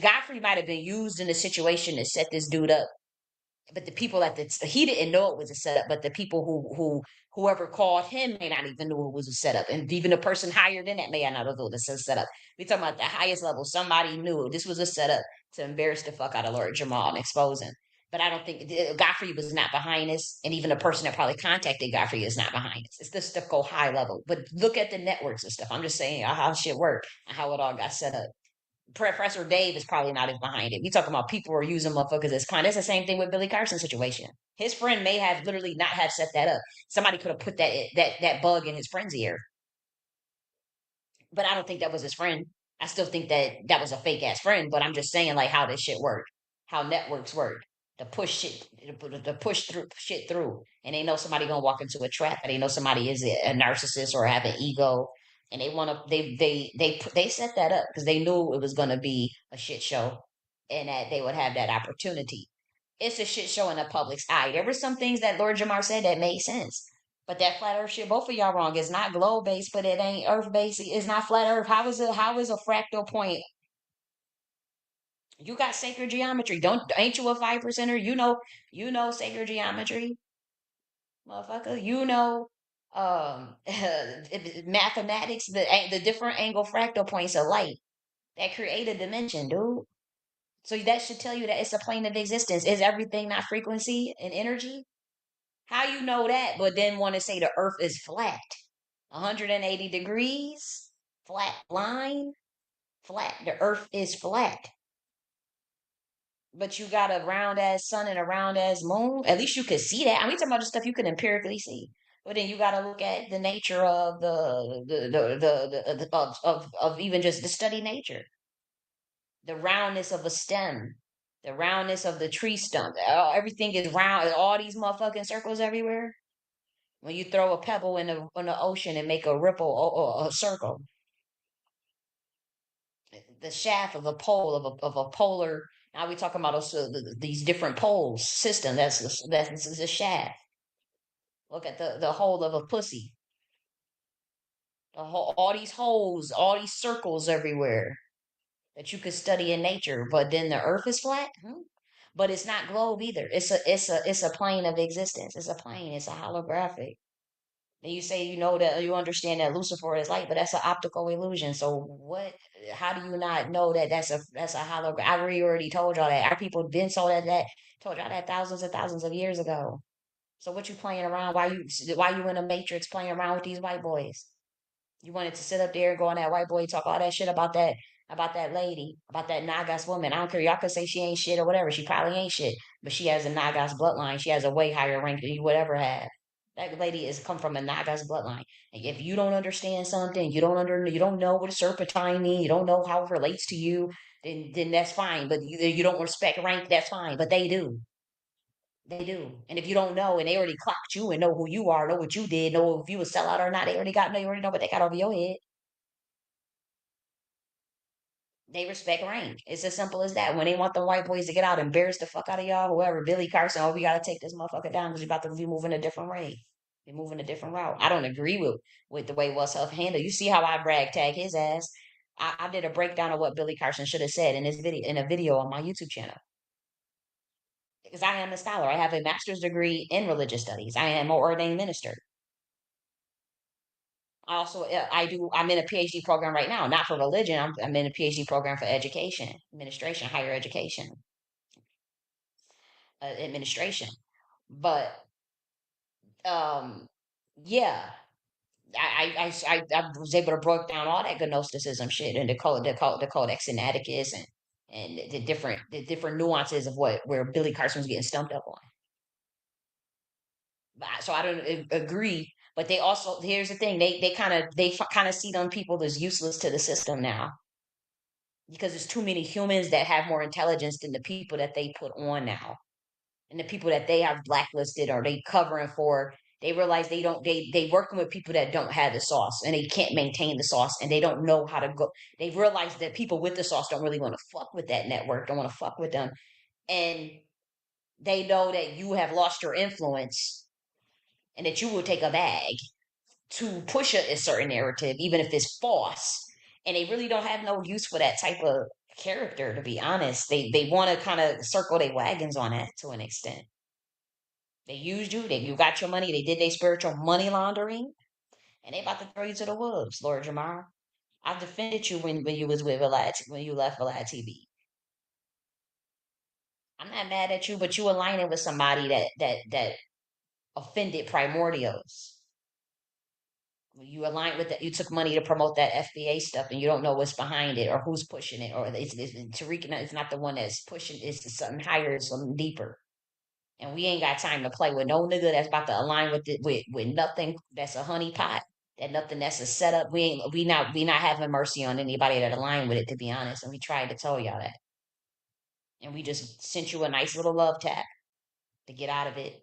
Godfrey might have been used in a situation to set this dude up, but the people he didn't know it was a setup, but the people whoever called him may not even know it was a setup, and even the person hired in that may not have known it was a setup. We talking about the highest level. Somebody knew this was a setup to embarrass the fuck out of Lord Jamal and expose him. But I don't think Godfrey was not behind this, and even the person that probably contacted Godfrey is not behind this. It's this stuff go high level. But look at the networks and stuff. I'm just saying how shit worked and how it all got set up. Professor Dave is probably not even behind it. We talking about people who are using motherfuckers as con. It's the same thing with Billy Carson's situation. His friend may have literally not have set that up. Somebody could have put that bug in his friend's ear, but I don't think that was his friend. I still think that was a fake ass friend. But I'm just saying like how this shit worked, how networks work. to push shit to push through shit through, and they know somebody gonna walk into a trap, and they know somebody is a narcissist or have an ego, and they want to they set that up because they knew it was gonna be a shit show, and that they would have that opportunity. It's a shit show in the public's eye. There were some things that Lord Jamar said that made sense. But that flat earth shit, both of y'all wrong. It's not globe based, but it ain't earth based. It's not flat earth. How is a fractal point? You got sacred geometry. Don't ain't you a 5%er? You know sacred geometry, motherfucker. You know mathematics, the different angle fractal points of light that create a dimension, dude. So that should tell you that it's a plane of existence. Is everything not frequency and energy? How you know that, but then want to say the earth is flat? 180 degrees, flat line, flat. The earth is flat. But you got a round ass sun and a round ass moon. At least you could see that. I mean, talking about the stuff you can empirically see. But then you got to look at the nature of of even just the study nature, the roundness of a stem, the roundness of the tree stump. Everything is round. All these motherfucking circles everywhere. When you throw a pebble in the ocean and make a ripple or a circle, the shaft of a pole of a polar. Now we talking about also these different poles system. That's the shaft. Look at the hole of a pussy. The whole, all these holes, all these circles everywhere that you could study in nature. But then the Earth is flat. But it's not globe either. It's a plane of existence. It's a plane. It's a holographic. And you say you know that you understand that Lucifer is light, but that's an optical illusion. So what? How do you not know that that's a hologram? I already told y'all that. Our people been told that told y'all that thousands and thousands of years ago. So what you playing around? Why you in a matrix playing around with these white boys? You wanted to sit up there and go on that white boy talk all that shit about that lady, about that Nagas woman. I don't care. Y'all could say she ain't shit or whatever. She probably ain't shit, but she has a Nagas bloodline. She has a way higher rank than you would ever have. That lady is come from a Nagas bloodline. And if you don't understand something, you don't know what a serpentine means, you don't know how it relates to you, then that's fine. But you don't respect rank, that's fine. But they do. They do. And if you don't know and they already clocked you and know who you are, know what you did, know if you a sellout or not, they already know what they got over your head. They respect rank. It's as simple as that. When they want the white boys to get out, embarrass the fuck out of y'all, whoever, Billy Carson, oh, we gotta take this motherfucker down because we about to be moving a different way. We're moving a different route. I don't agree with the way West Huff handled. You see how I brag tag his ass. I did a breakdown of what Billy Carson should have said in his video in a video on my YouTube channel. Because I am a scholar. I have a master's degree in religious studies. I am an ordained minister. I also I'm in a PhD program right now, not for religion. I'm in a PhD program for education, administration, higher education, administration. But um, yeah, I was able to break down all that Gnosticism shit and the Codex Sinaiticus and the different nuances of where Billy Carson was getting stumped up on. So I don't agree. But they also here's the thing they kind of see them people as useless to the system now because there's too many humans that have more intelligence than the people that they put on now, and the people that they have blacklisted or they covering for. They realize they working with people that don't have the sauce and they can't maintain the sauce and they don't know how to go. They realize that people with the sauce don't really want to fuck with that network, don't want to fuck with them, and they know that you have lost your influence and that you will take a bag to push a certain narrative, even if it's false. And they really don't have no use for that type of character, to be honest. They want to kind of circle their wagons on that to an extent. They used you, you got your money, they did their spiritual money laundering, and they about to throw you to the wolves, Lord Jamar. I defended you when you was with when you left Vlad TV. I'm not mad at you, but you aligning with somebody that offended primordials. You align with that. You took money to promote that FBA stuff, and you don't know what's behind it or who's pushing it, or it's Tariq is not the one that's pushing. It's something higher, something deeper. And we ain't got time to play with no nigga that's about to align with it with nothing that's a honey pot. That nothing that's a setup. We not having mercy on anybody that align with it. To be honest, and we tried to tell y'all that. And we just sent you a nice little love tap to get out of it.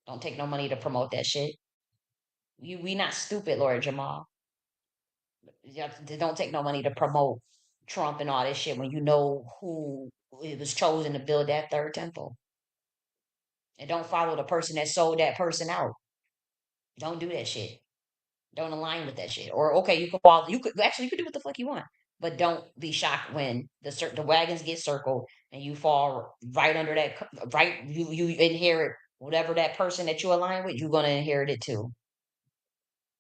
Don't take no money to promote that shit. We not stupid, Lord Jamal. Don't take no money to promote Trump and all this shit when you know who it was chosen to build that third temple. And don't follow the person that sold that person out. Don't do that shit. Don't align with that shit. Or okay, you can follow. You could do what the fuck you want, but don't be shocked when the wagons get circled and you fall right under that. Right, you inherit whatever that person that you align with. You're gonna inherit it too.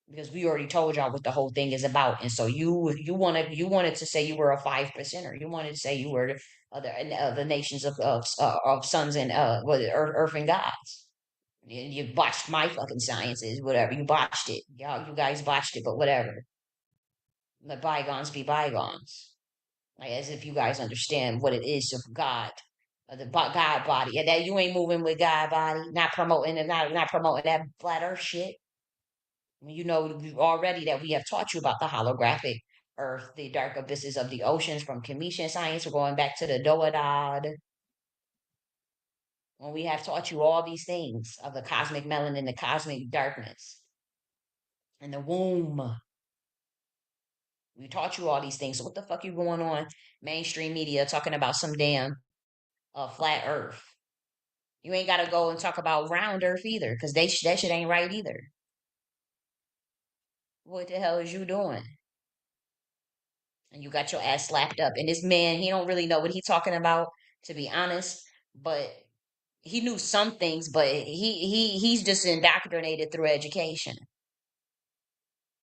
Because we already told y'all what the whole thing is about, and so you wanted to say you were a 5%er. You wanted to say you were the nations of sons and earth and gods. You botched my fucking sciences, whatever. You botched it, y'all. You guys botched it, but whatever. Let bygones be bygones. Like as if you guys understand what it is of God, the God body, and that you ain't moving with God body, not promoting and not promoting that flat Earth shit. You know already that we have taught you about the holographic Earth, the dark abysses of the oceans from Commission science. We're going back to the Doadad. When we have taught you all these things of the cosmic melanin, the cosmic darkness, and the womb. We taught you all these things. So what the fuck you going on mainstream media talking about some damn flat Earth? You ain't got to go and talk about round Earth either, because that shit ain't right either. What the hell is you doing? And you got your ass slapped up. And this man, he don't really know what he's talking about, to be honest. But he knew some things, but he's just indoctrinated through education,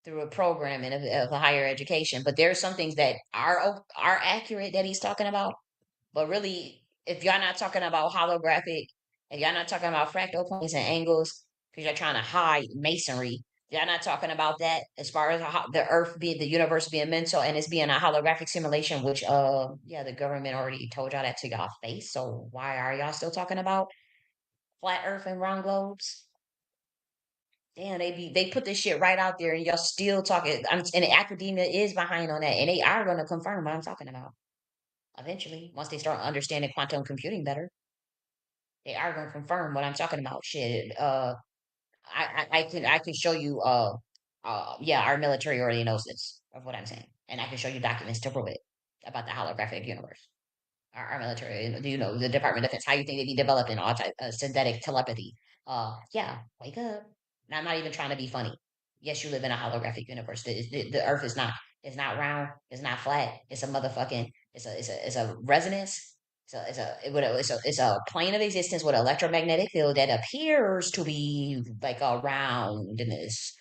through a programming of a higher education. But there are some things that are accurate that he's talking about. But really, if y'all not talking about holographic, if y'all not talking about fractal planes and angles, because you're trying to hide masonry, y'all not talking about that as far as the Earth being, the universe being mental and it's being a holographic simulation, which, yeah, the government already told y'all that to y'all face. So why are y'all still talking about flat Earth and round globes? Damn, they put this shit right out there, and y'all still talking. And the academia is behind on that, and they are going to confirm what I'm talking about eventually once they start understanding quantum computing better. They are going to confirm what I'm talking about. Shit. I can show you. Yeah, our military already knows this of what I'm saying, and I can show you documents to prove it about the holographic universe. Our military, do you know the Department of Defense? How you think they be developing all type synthetic telepathy? Yeah, wake up. And I'm not even trying to be funny. Yes, you live in a holographic universe. The Earth is not round. It's not flat. It's a motherfucking. It's a resonance. It's a plane of existence with an electromagnetic field that appears to be like a roundness,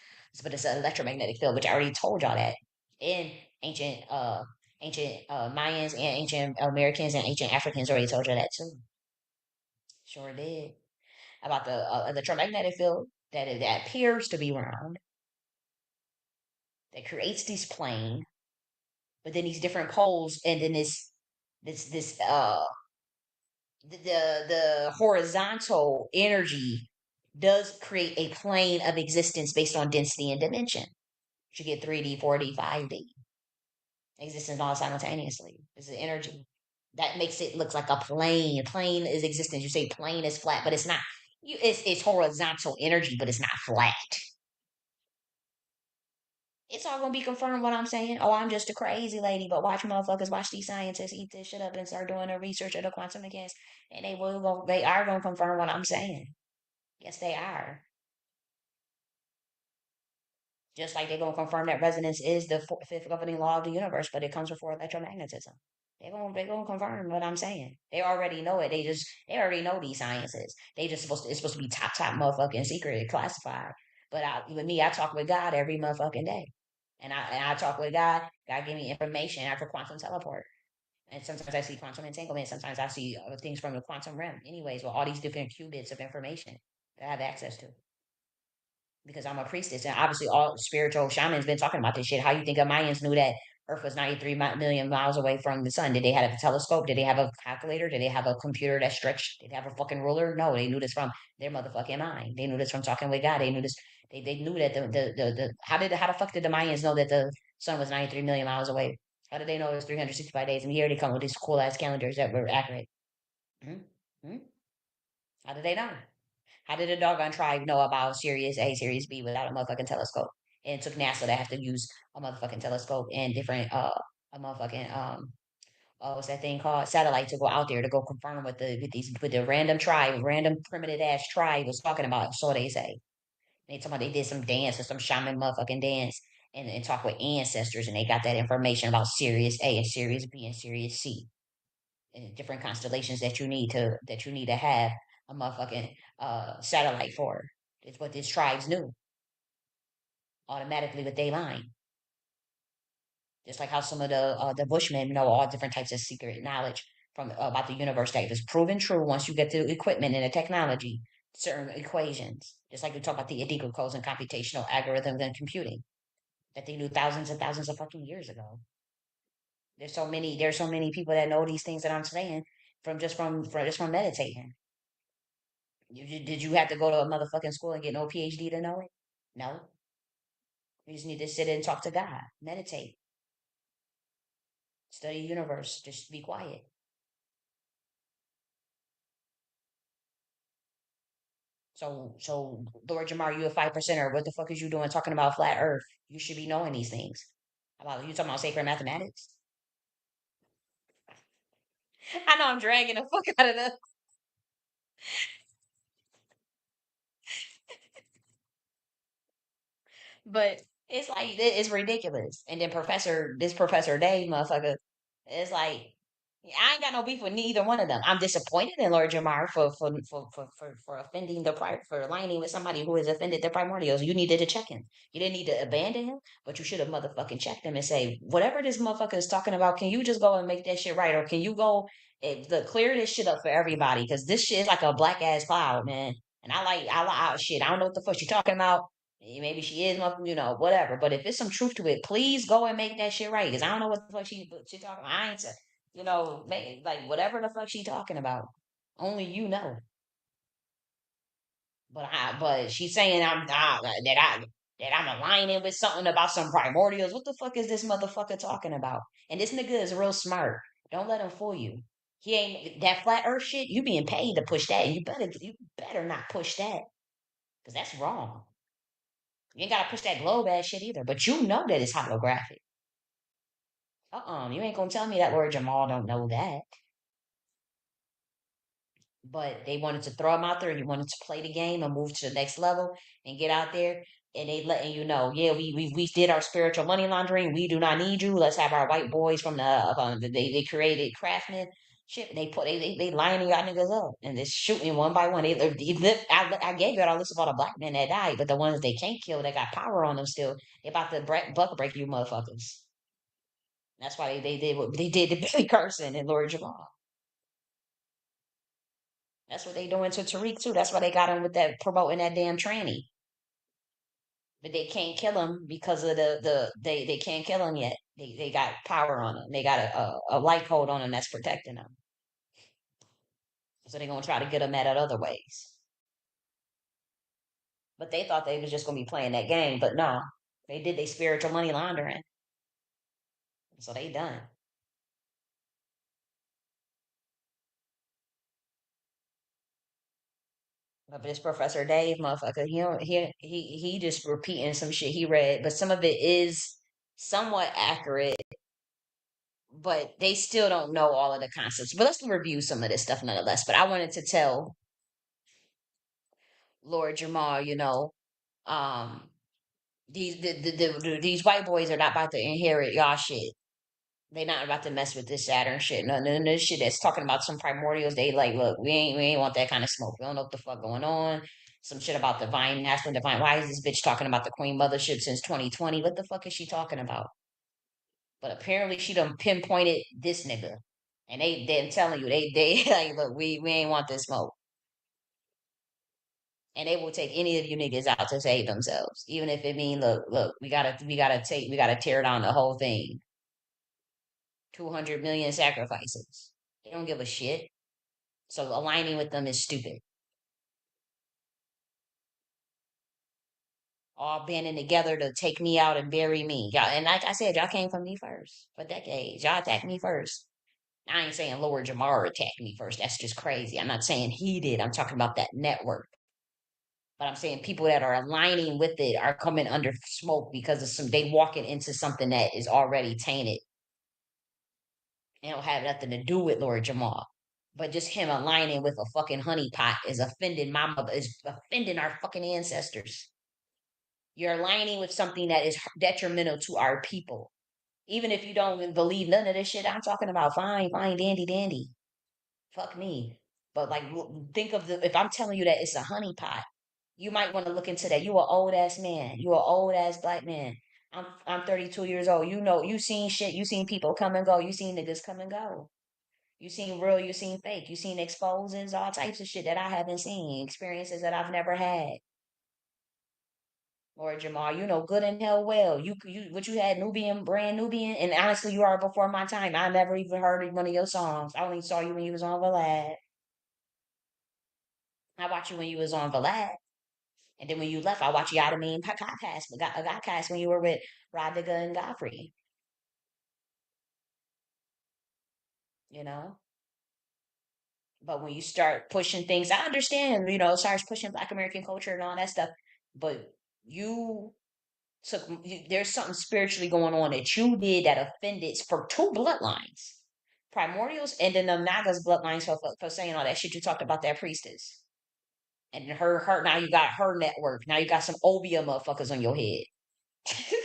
but it's an electromagnetic field, which I already told y'all that in ancient Mayans and ancient Americans and ancient Africans already told you that too. Sure did. About the electromagnetic field that appears to be round, that creates this plane, but then these different poles, and then this the horizontal energy does create a plane of existence based on density and dimension. You get 3D, 4D, 5D existence all simultaneously. It's the energy that makes it look like a plane. Plane is existence. You say plane is flat, but it's not. It's horizontal energy, but it's not flat. It's all gonna be confirmed what I'm saying. Oh, I'm just a crazy lady, but watch motherfuckers, watch these scientists eat this shit up and start doing their research of the quantum mechanics, and they are gonna confirm what I'm saying. Yes, they are. Just like they're gonna confirm that resonance is the fifth governing law of the universe, but it comes before electromagnetism. They're gonna confirm what I'm saying. They already know it. They already know these sciences. They just it's supposed to be top motherfucking secret classified. But with me, I talk with God every motherfucking day, and I talk with God. God give me information after quantum teleport. And sometimes I see quantum entanglement. Sometimes I see things from the quantum realm. Anyways, with all these different qubits of information that I have access to, because I'm a priestess, and obviously all spiritual shamans been talking about this shit. How you think the Mayans knew that Earth was 93 million miles away from the sun? Did they have a telescope? Did they have a calculator? Did they have a computer that stretched? Did they have a fucking ruler? No, they knew this from their motherfucking mind. They knew this from talking with God. They knew this. They knew that the how the fuck did the Mayans know that the sun was 93 million miles away? How did they know it was 365 days in a year? They come with these cool ass calendars that were accurate. Mm-hmm. How did they know? How did a doggone tribe know about Sirius A, Sirius B without a motherfucking telescope? And it took NASA to have to use a motherfucking telescope and different a motherfucking what's that thing called? Satellite to go out there to go confirm what the random tribe, random primitive ass tribe was talking about. So they say. They talking about they did some dance or some shaman motherfucking dance and talk with ancestors and they got that information about Sirius A and Sirius B and Sirius C and different constellations that you need to have a motherfucking satellite for. It's what these tribes knew automatically with they line. Just like how some of the Bushmen know all different types of secret knowledge from about the universe that is proven true once you get the equipment and the technology, certain equations. Just like we talk about the Adigo codes and computational algorithms and computing that they knew thousands and thousands of fucking years ago. There's so many people that know these things that I'm saying from meditating. Did you have to go to a motherfucking school and get no PhD to know it? No. You just need to sit and talk to God, meditate, study the universe, just be quiet. So Lord Jamar, you a 5%er. What the fuck is you doing talking about flat Earth? You should be knowing these things. About you talking about sacred mathematics? I know I'm dragging the fuck out of the but it's like it's ridiculous. And then this Professor Dave motherfucker, it's like I ain't got no beef with neither one of them. I'm disappointed in Lord Jamar for offending for aligning with somebody who has offended the primordials. You needed to check him. You didn't need to abandon him, but you should have motherfucking checked him and say, whatever this motherfucker is talking about, can you just go and make that shit right, or can you go and clear this shit up for everybody? Because this shit is like a black ass cloud, man. And shit. I don't know what the fuck she talking about. Maybe she is, whatever. But if there's some truth to it, please go and make that shit right. Because I don't know what the fuck she talking about. I ain't say, like whatever the fuck she talking about. Only you know. But she's saying that I'm aligning with something about some primordials. What the fuck is this motherfucker talking about? And this nigga is real smart. Don't let him fool you. He ain't that flat earth shit. You being paid to push that. You better not push that. Because that's wrong. You ain't gotta push that globe ass shit either. But you know that it's holographic. You ain't gonna tell me that Lord Jamal don't know that. But they wanted to throw him out there. You wanted to play the game and move to the next level and get out there. And they letting you know, yeah, we did our spiritual money laundering. We do not need you. Let's have our white boys from they created craftsmen shit. They lining y'all niggas up and they shooting one by one. I gave you all list of all the black men that died, but the ones they can't kill, that got power on them still. They about to buck break you motherfuckers. That's why they did what they did to Billy Carson and Lord Jamal. That's what they doing to Tariq too. That's why they got him with that promoting that damn tranny. But they can't kill him because of they can't kill him yet. They got power on him. They got a light code on him that's protecting him. So they're gonna try to get him at other ways. But they thought they was just gonna be playing that game. But no, they did they spiritual money laundering. So they done. But this Professor Dave motherfucker, he just repeating some shit he read, but some of it is somewhat accurate, but they still don't know all of the concepts. But let's review some of this stuff nonetheless. But I wanted to tell Lord Jamal, um, these white boys are not about to inherit y'all shit. They not about to mess with this Saturn shit. None of this shit that's talking about some primordials. They like, look, we ain't want that kind of smoke. We don't know what the fuck going on. Some shit about divine, national divine. Why is this bitch talking about the Queen Mothership since 2020? What the fuck is she talking about? But apparently she done pinpointed this nigga. And they're telling you, they like, look, we ain't want this smoke. And they will take any of you niggas out to save themselves. Even if it mean, look, we gotta tear down the whole thing. 200 million sacrifices. They don't give a shit. So aligning with them is stupid. All banding together to take me out and bury me. Y'all, and like I said, y'all came for me first for decades. Y'all attacked me first. I ain't saying Lord Jamar attacked me first. That's just crazy. I'm not saying he did. I'm talking about that network. But I'm saying people that are aligning with it are coming under smoke because of they walking into something that is already tainted. It don't have nothing to do with Lord Jamal. But just him aligning with a fucking honeypot is offending is offending our fucking ancestors. You're aligning with something that is detrimental to our people. Even if you don't believe none of this shit I'm talking about, fine, dandy. Fuck me. But like, think of if I'm telling you that it's a honeypot, you might want to look into that. You an old ass man. You an old ass black man. I'm 32 years old. You know, you seen shit. You seen people come and go. You seen niggas come and go. You seen real. You seen fake. You seen exposes, all types of shit that I haven't seen. Experiences that I've never had. Lord Jamal, you know good and hell well. What you had brand Nubian, and honestly, you are before my time. I never even heard one of your songs. I only saw you when you was on Vlad. I watched you when you was on Vlad. And then when you left, I watched Yadamine Godcast when you were with Rodiga and Godfrey. You know? But when you start pushing things, I understand, starts pushing Black American culture and all that stuff. But you there's something spiritually going on that you did that offended for two bloodlines. Primordials and then the Naga's bloodlines for saying all that shit you talked about that priestess. And her now you got her network. Now you got some Obia motherfuckers on your head.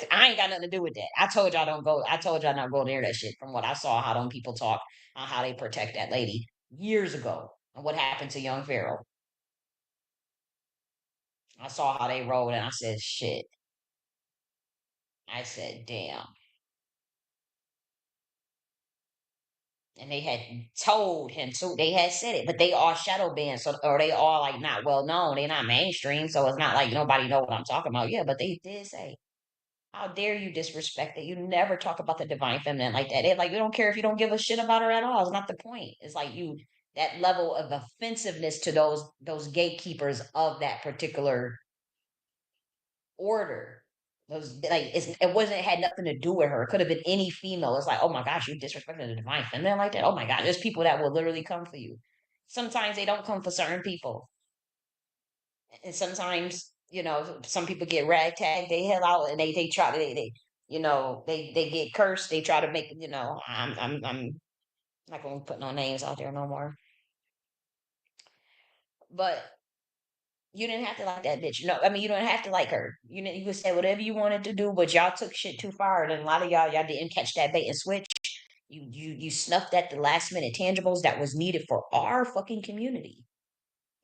I ain't got nothing to do with that. I told y'all don't go. I told y'all not go near that shit. From what I saw, how them people talk on how they protect that lady years ago, and what happened to young Pharaoh. I saw how they rolled, and I said, "Shit." I said, "Damn." And they had told him too. They had said it, but they all shadow banned, so or they all like not well known. They not mainstream, so it's not like nobody know what I'm talking about. Yeah, but they did say, how dare you disrespect it? You never talk about the divine feminine like that. They like you don't care if you don't give a shit about her at all. It's not the point. It's like that level of offensiveness to those gatekeepers of that particular order. Those like it wasn't had nothing to do with her. It could have been any female. It's like, oh my gosh, you disrespecting the divine feminine like that. Oh my god, there's people that will literally come for you. Sometimes they don't come for certain people, and sometimes some people get ragtag they hell out and they try to they get cursed. They try to make I'm not gonna put no names out there no more, but you didn't have to like that bitch. No, I mean you don't have to like her. You could say whatever you wanted to do, but y'all took shit too far, and a lot of y'all didn't catch that bait and switch. You snuffed at the last minute tangibles that was needed for our fucking community.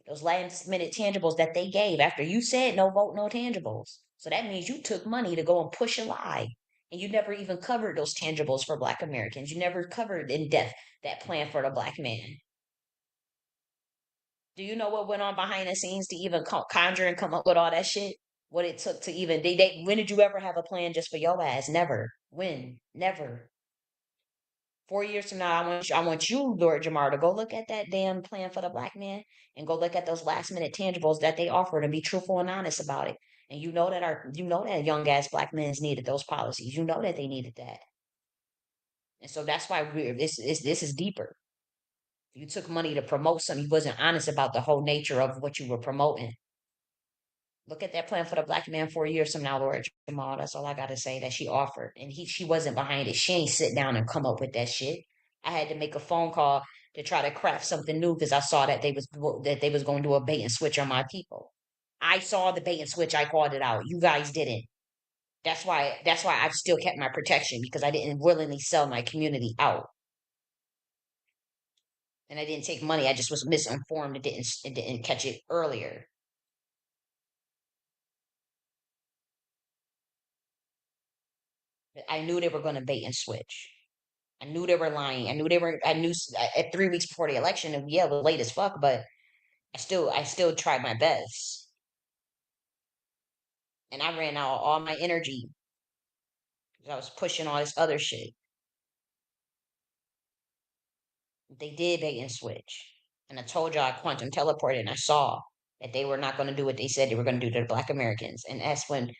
Those last minute tangibles that they gave after you said no vote, no tangibles. So that means you took money to go and push a lie. And you never even covered those tangibles for Black Americans. You never covered in depth that plan for the Black man. Do you know what went on behind the scenes to even conjure and come up with all that shit? What it took to even, when did you ever have a plan just for your ass? Never. When? Never. 4 years from now, I want you, Lord Jamar, to go look at that damn plan for the Black man and go look at those last minute tangibles that they offered and be truthful and honest about it. And you know that young ass Black men's needed those policies. You know that they needed that. And so that's why this is deeper. You took money to promote something. You wasn't honest about the whole nature of what you were promoting. Look at that plan for the Black man 4 years from now, Lord Jamal. That's all I gotta say that she offered. And she wasn't behind it. She ain't sit down and come up with that shit. I had to make a phone call to try to craft something new because I saw that they was going to do a bait and switch on my people. I saw the bait and switch. I called it out. You guys didn't. That's why I've still kept my protection because I didn't willingly sell my community out. And I didn't take money. I just was misinformed and didn't catch it earlier. I knew they were going to bait and switch. I knew they were lying. I knew at 3 weeks before the election, and yeah, it was late as fuck, but I still tried my best. And I ran out all my energy because I was pushing all this other shit. They did bait and switch. And I told y'all I quantum teleported and I saw that they were not going to do what they said they were going to do to the Black Americans. And that's when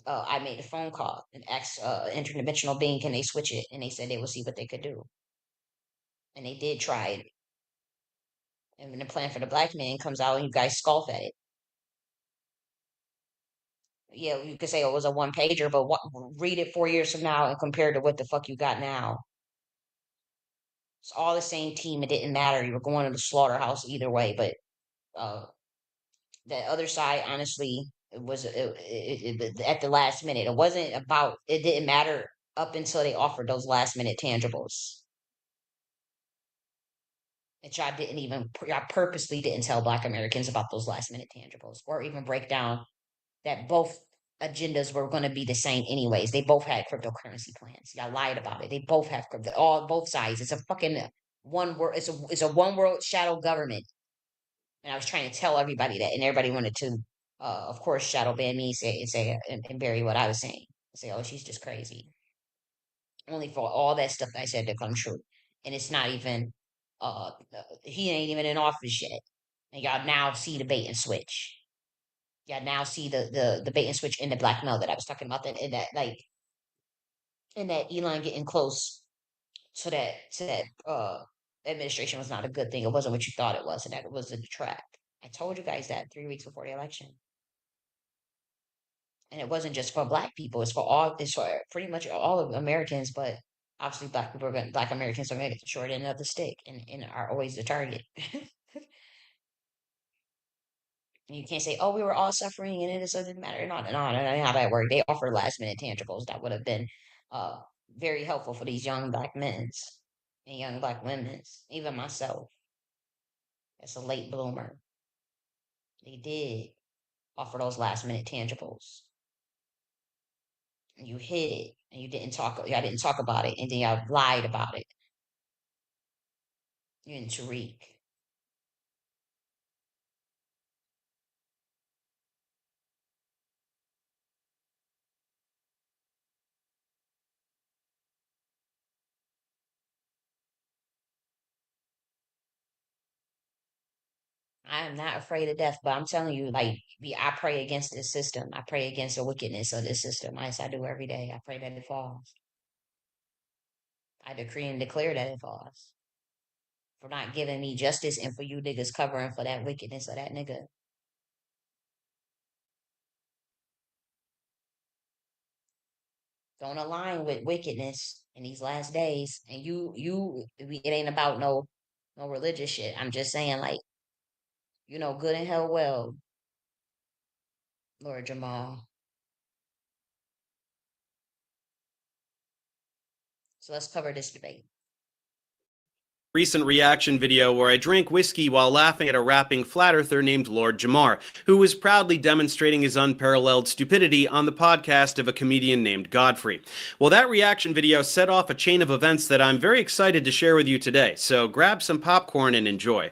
I made a phone call and asked interdimensional being, can they switch it? And they said they will see what they could do. And they did try it. And when the plan for the black man comes out, you guys scoff at it. Yeah, you could say it was a one pager, but read it 4 years from now and compare to what the fuck you got now. It's all the same team. It didn't matter. You were going to the slaughterhouse either way. But the other side, honestly, it was at the last minute. It wasn't about. It didn't matter up until they offered those last minute tangibles. And y'all didn't even. Y'all purposely didn't tell Black Americans about those last minute tangibles, or even break down that both agendas were going to be the same anyways. They both had cryptocurrency plans. Y'all lied about it. They both have crypto. Both sides. It's a fucking one world. It's a one world shadow government. And I was trying to tell everybody that, and everybody wanted to, of course, shadow ban me, and bury what I was saying. Say, oh, she's just crazy. Only for all that stuff I said to come true, and it's not even. He ain't even in office yet, and y'all now see the bait and switch. Y'all now see the bait and switch in the blackmail that I was talking about. That in that like in that Elon getting close to that administration was not a good thing. It wasn't what you thought it was, and that it was a trap. I told you guys that 3 weeks before the election. And it wasn't just for black people, it's for pretty much all of Americans, but obviously black Americans are gonna get the short end of the stick and are always the target. You can't say, oh, we were all suffering and it doesn't matter. No, how that worked. They offered last minute tangibles that would have been uh very helpful for these young black men's and young black women's, even myself as a late bloomer. They did offer those last minute tangibles. And you hid it and y'all didn't talk about it, and then y'all lied about it. You and Tariq. I am not afraid of death, but I'm telling you, like, I pray against this system. I pray against the wickedness of this system. Yes, I do every day. I pray that it falls. I decree and declare that it falls. For not giving me justice and for you niggas covering for that wickedness of that nigga. Don't align with wickedness in these last days. And it ain't about no religious shit. I'm just saying, like, good and hell well, Lord Jamal. So let's cover this debate. Recent reaction video where I drank whiskey while laughing at a rapping flat earther named Lord Jamar, who was proudly demonstrating his unparalleled stupidity on the podcast of a comedian named Godfrey. Well, that reaction video set off a chain of events that I'm very excited to share with you today, so grab some popcorn and enjoy.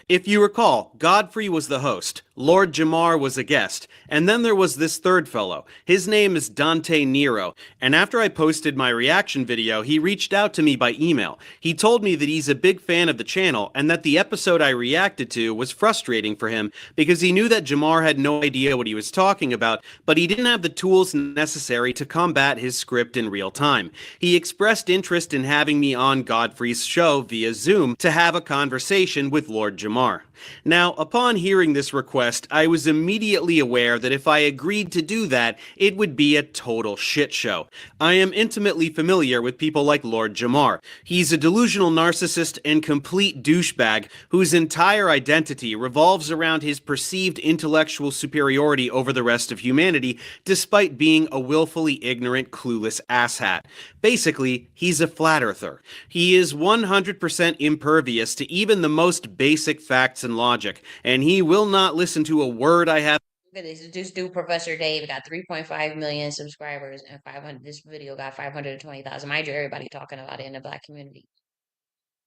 If you recall, Godfrey was the host, Lord Jamar was a guest, and then there was this third fellow. His name is Dante Nero, and after I posted my reaction video, he reached out to me by email. He told me that he's a big fan of the channel, and that the episode I reacted to was frustrating for him because he knew that Jamar had no idea what he was talking about, but he didn't have the tools necessary to combat his script in real time. He expressed interest in having me on Godfrey's show via Zoom to have a conversation with Lord Jamar. Now, upon hearing this request, I was immediately aware that if I agreed to do that, it would be a total shit show. I am intimately familiar with people like Lord Jamar. He's a delusional narcissist and complete douchebag whose entire identity revolves around his perceived intellectual superiority over the rest of humanity, despite being a willfully ignorant, clueless asshat. Basically, he's a flat earther. He is 100% impervious to even the most basic facts and logic, and he will not listen to a word I have. Look at this dude, Professor Dave, got 3.5 million subscribers, and 500. This video got 520,000. Mind you, everybody talking about it in the black community.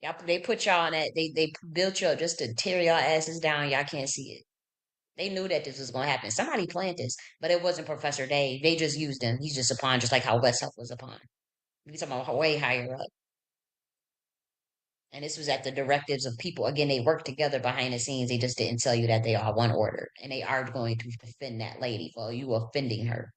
Y'all, they put y'all on that. They built you up just to tear y'all asses down. Y'all can't see it. They knew that this was going to happen. Somebody planned this, but it wasn't Professor Dave. They just used him. He's just a pawn, just like how West Huff was a pawn. He's talking about way higher up. And this was at the directives of people. Again, they worked together behind the scenes. They just didn't tell you that they are one order. And they are going to defend that lady for you offending her.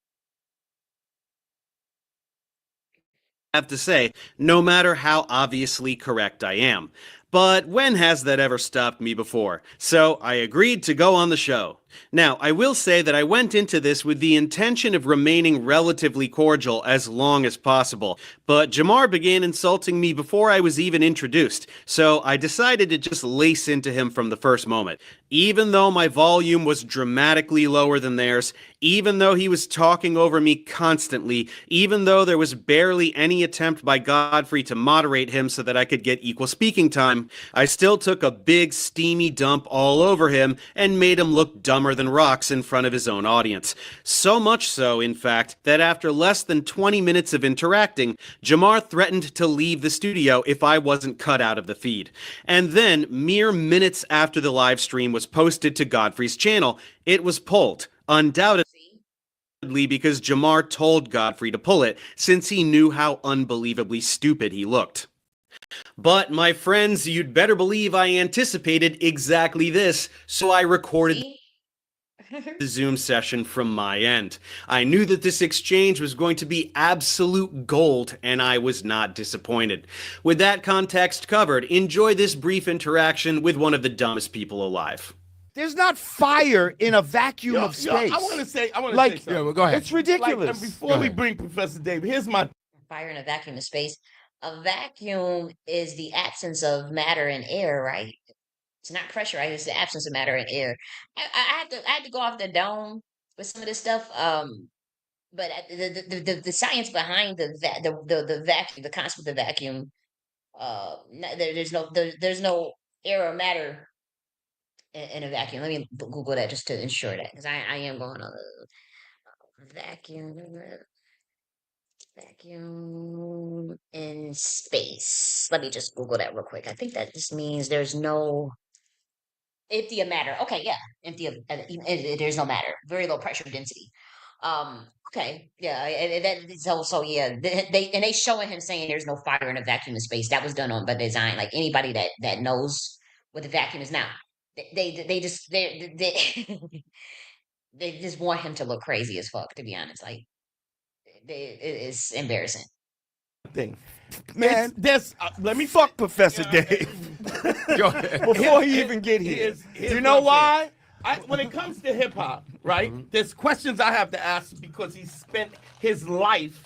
have to say, no matter how obviously correct I am. But when has that ever stopped me before? So I agreed to go on the show. Now, I will say that I went into this with the intention of remaining relatively cordial as long as possible, but Jamar began insulting me before I was even introduced, so I decided to just lace into him from the first moment. Even though my volume was dramatically lower than theirs, even though he was talking over me constantly, even though there was barely any attempt by Godfrey to moderate him so that I could get equal speaking time, I still took a big steamy dump all over him and made him look dumber than rocks in front of his own audience. So much so, in fact, that after less than 20 minutes of interacting, Jamar threatened to leave the studio if I wasn't cut out of the feed. And then, mere minutes after the live stream was posted to Godfrey's channel, it was pulled, undoubtedly because Jamar told Godfrey to pull it, since he knew how unbelievably stupid he looked. But, my friends, you'd better believe I anticipated exactly this, so I recorded the Zoom session from my end. I knew that this exchange was going to be absolute gold, and I was not disappointed. With that context covered, enjoy this brief interaction with one of the dumbest people alive. There's not fire in a vacuum of space. I want to say something. Yeah, well, go ahead. It's ridiculous. Before we bring Professor David, here's my fire in a vacuum of space. A vacuum is the absence of matter and air, right? It's not pressure, right? It's the absence of matter and air. I had to go off the dome with some of this stuff. But the science behind the vacuum, the concept of the vacuum, there's no air or matter in a vacuum. Let me Google that just to ensure that, because I am going on a vacuum in space. Let me just Google that real quick. I think that just means there's no empty of matter. Okay, yeah, empty of there's no matter. Very low pressure density. Okay, yeah, that is also yeah. They showing him saying there's no fire in a vacuum in space. That was done on by design. Like anybody that knows what the vacuum is now, they just they just want him to look crazy as fuck. To be honest, like it's embarrassing. thing. Man, let me fuck Professor Dave before he even get here. You know why? When it comes to hip hop, right? There's questions I have to ask because he spent his life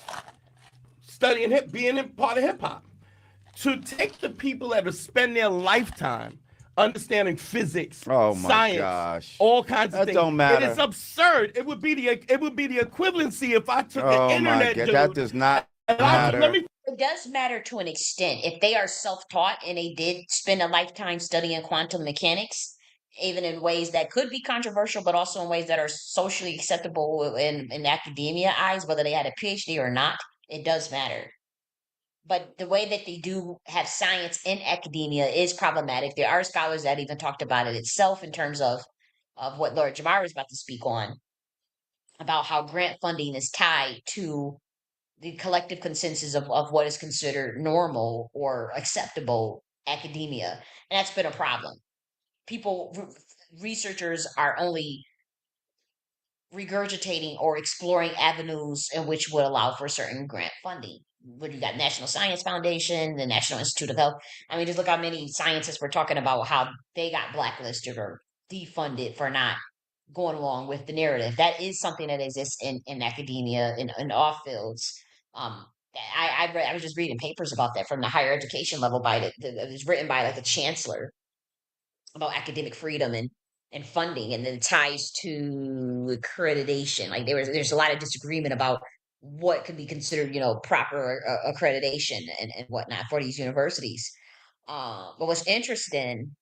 studying being a part of hip hop. To take the people that have spent their lifetime understanding physics, science, all kinds of things. Don't matter. It is absurd. It would be the equivalency if I took the internet. My God, that does not matter. It does matter to an extent. If they are self-taught and they did spend a lifetime studying quantum mechanics, even in ways that could be controversial, but also in ways that are socially acceptable in academia eyes, whether they had a PhD or not, it does matter. But the way that they do have science in academia is problematic. There are scholars that even talked about it itself in terms of what Lord Jamar was about to speak on, about how grant funding is tied to the collective consensus of what is considered normal or acceptable academia. And that's been a problem. Researchers are only regurgitating or exploring avenues in which would allow for certain grant funding. When you got National Science Foundation, the National Institute of Health. I mean, just look how many scientists we're talking about, how they got blacklisted or defunded for not going along with the narrative. That is something that exists in academia, in all fields. I was just reading papers about that from the higher education level it was written by like the chancellor about academic freedom and funding, and then ties to accreditation. Like there's a lot of disagreement about what could be considered, proper accreditation and whatnot for these universities. But what's interesting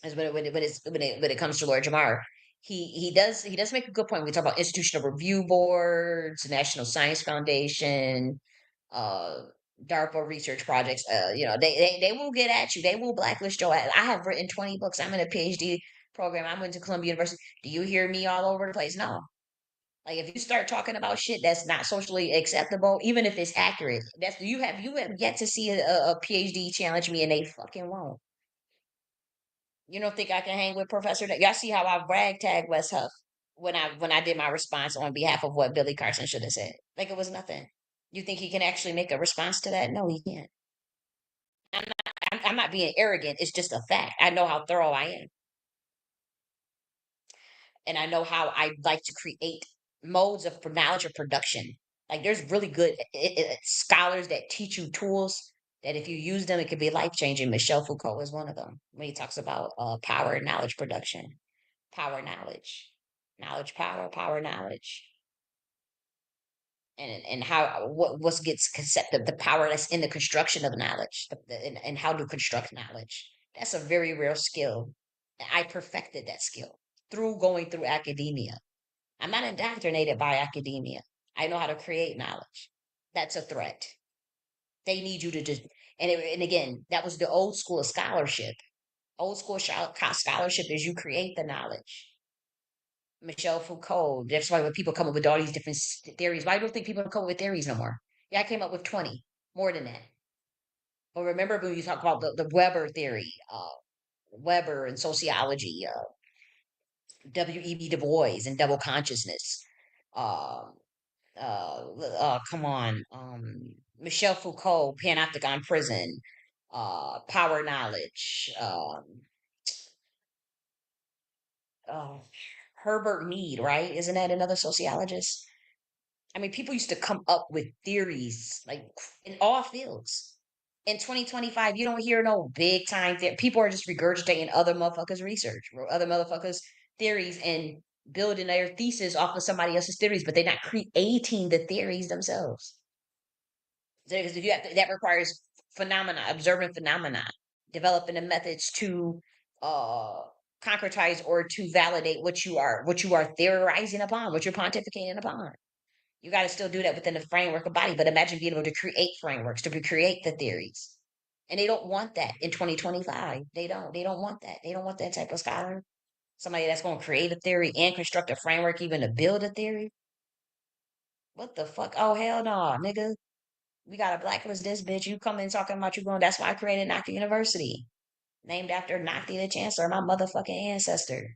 is when it comes to Lord Jamar, he does make a good point. We talk about institutional review boards, National Science Foundation, DARPA research projects. They will get at you. They will blacklist your ass. I have written 20 books. I'm in a PhD program. I went to Columbia University. Do you hear me all over the place? No. Like if you start talking about shit that's not socially acceptable, even if it's accurate, you have yet to see a PhD challenge me, and they fucking won't. You don't think I can hang with Professor? Y'all see how I ragtag West Huff when I did my response on behalf of what Billy Carson should have said? Like it was nothing. You think he can actually make a response to that? No, he can't. I'm not being arrogant. It's just a fact. I know how thorough I am. And I know how I like to create modes of knowledge of production. Like there's really good scholars that teach you tools that if you use them, it could be life changing. Michel Foucault is one of them when he talks about power and knowledge production, power knowledge, knowledge power, power knowledge, and how what gets concept the power that's in the construction of knowledge and how to construct knowledge. That's a very rare skill. I perfected that skill through going through academia. I'm not indoctrinated by academia. I know how to create knowledge. That's a threat. They need you to just, and again, that was the old school of scholarship. Old school scholarship is you create the knowledge. Michel Foucault, that's why when people come up with all these different theories, why don't think people come up with theories no more? Yeah, I came up with 20, more than that. But remember when you talk about the Weber theory, Weber and sociology, W.E.B. Du Bois and double consciousness, um, come on, Michel Foucault, Panopticon Prison, Power Knowledge, uh, Herbert Mead, right? Isn't that another sociologist? I mean, people used to come up with theories like in all fields. In 2025, you don't hear no big time people are just regurgitating other motherfuckers' research, or other motherfuckers' theories, and building their thesis off of somebody else's theories, but they're not creating the theories themselves. Because if you have that requires phenomena, observing phenomena, developing the methods to uh concretize or to validate what you are theorizing upon, what you're pontificating upon. You got to still do that within the framework of body, but imagine being able to create frameworks, to create the theories. And they don't want that in 2025. They don't want that. They don't want that type of scholar. Somebody that's going to create a theory and construct a framework even to build a theory. What the fuck? Oh, hell no, nigga. We got to blacklist this bitch. You come in talking about you going, that's why I created Nocta University. Named after Nocta the Chancellor, my motherfucking ancestor.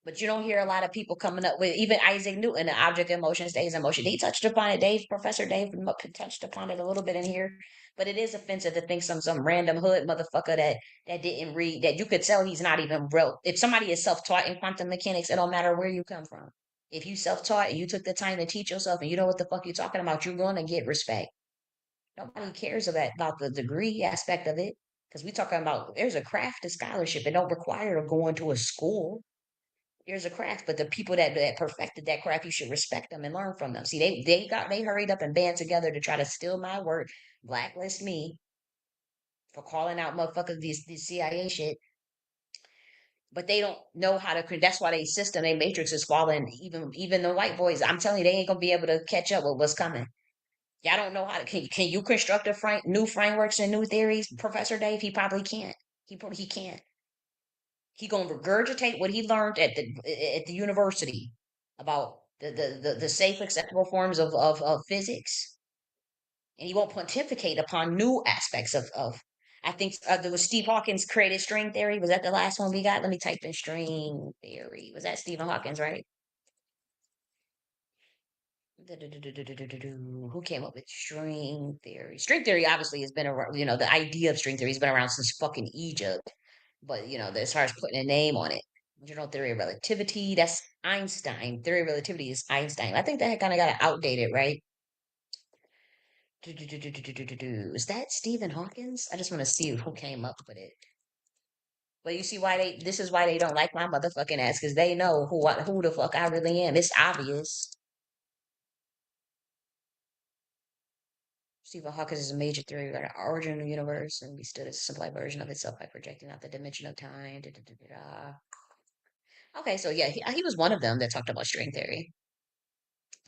But you don't hear a lot of people coming up with even Isaac Newton, the object in motion stays in motion. He touched upon it. Professor Dave touched upon it a little bit in here. But it is offensive to think some random hood motherfucker that didn't read, that you could tell he's not even real. If somebody is self-taught in quantum mechanics, it don't matter where you come from. If you self-taught and you took the time to teach yourself and you know what the fuck you're talking about, you're going to get respect. Nobody cares about the degree aspect of it. Because we talking about there's a craft to scholarship. It don't require going to a school. There's a craft, but the people that perfected that craft, you should respect them and learn from them. See, they hurried up and band together to try to steal my work, blacklist me for calling out motherfuckers these CIA shit. But they don't know how to. That's why they system, they matrix is falling. Even the white boys, I'm telling you, they ain't gonna be able to catch up with what's coming. Y'all don't know how to. Can you construct new frameworks and new theories, Professor Dave? He probably can't. He can't. He gonna regurgitate what he learned at the university about the safe acceptable forms of physics, and he won't pontificate upon new aspects of I think there was Steve Hawkins created string theory. Was that the last one we got? Let me type in string theory. Was that Stephen Hawkins, right? Who came up with string theory? String theory obviously has been around, the idea of string theory has been around since fucking Egypt. But, as far as putting a name on it, general theory of relativity, that's Einstein. Theory of relativity is Einstein. I think that kind of got outdated, right? Is that Stephen Hawkins? I just want to see who came up with it. But you see this is why they don't like my motherfucking ass, because they know who the fuck I really am. It's obvious. Stephen Hawkins is a major theory about the origin of the universe, and we stood as a simplified version of itself by projecting out the dimension of time. Okay, so yeah, he was one of them that talked about string theory.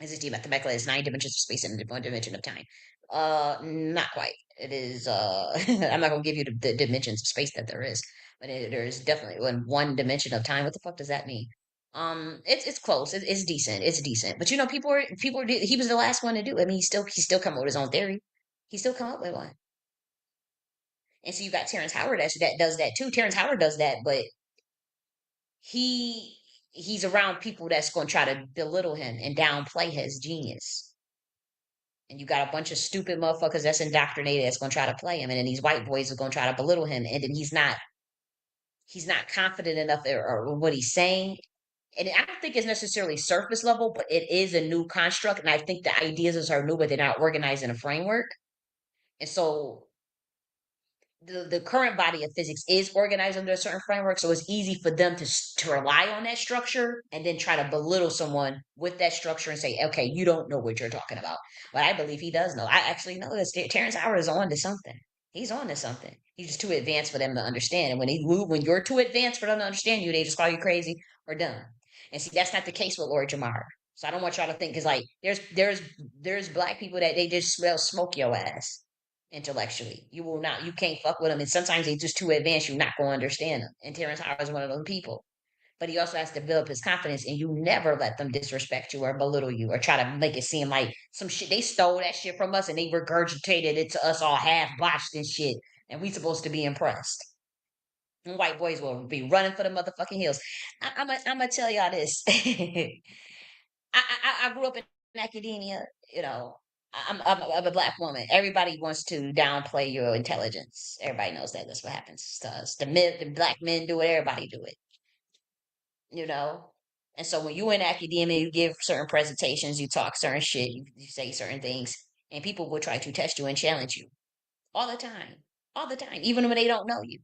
As a mathematically, there's 9 dimensions of space and 1 dimension of time. Not quite. It is. I'm not gonna give you the dimensions of space that there is, but there's definitely one dimension of time. What the fuck does that mean? It's close. It's decent. It's decent. But people. He was the last one to do it. I mean, he still come up with his own theory. He still come up with one. And so you got Terrence Howard that does that too. Terrence Howard does that, but he he's around people that's going to try to belittle him and downplay his genius. And you got a bunch of stupid motherfuckers that's indoctrinated that's going to try to play him, and then these white boys are going to try to belittle him, and then he's not confident enough or what he's saying. And I don't think it's necessarily surface level, but it is a new construct. And I think the ideas are new, but they're not organized in a framework. And so the current body of physics is organized under a certain framework, so it's easy for them to rely on that structure and then try to belittle someone with that structure and say, "Okay, you don't know what you're talking about." But I believe he does know. I actually know this. Terrence Howard is on to something. He's on to something. He's just too advanced for them to understand. And when you're too advanced for them to understand you, they just call you crazy or dumb. And see, that's not the case with Lord Jamar. So I don't want y'all to think because like there's black people that they just smell smoke your ass intellectually. You can't fuck with them. And sometimes they just too advanced. You're not going to understand them. And Terrence Howard is one of those people. But he also has to develop his confidence, and you never let them disrespect you or belittle you or try to make it seem like some shit. They stole that shit from us and they regurgitated it to us all half botched and shit. And we supposed to be impressed. And white boys will be running for the motherfucking hills. I'm gonna tell y'all this. I grew up in academia, you know. I'm a black woman. Everybody wants to downplay your intelligence. Everybody knows that. That's what happens to us. The black men do it. Everybody do it, you know. And so when you in academia, you give certain presentations, you talk certain shit, you say certain things, and people will try to test you and challenge you all the time, even when they don't know you.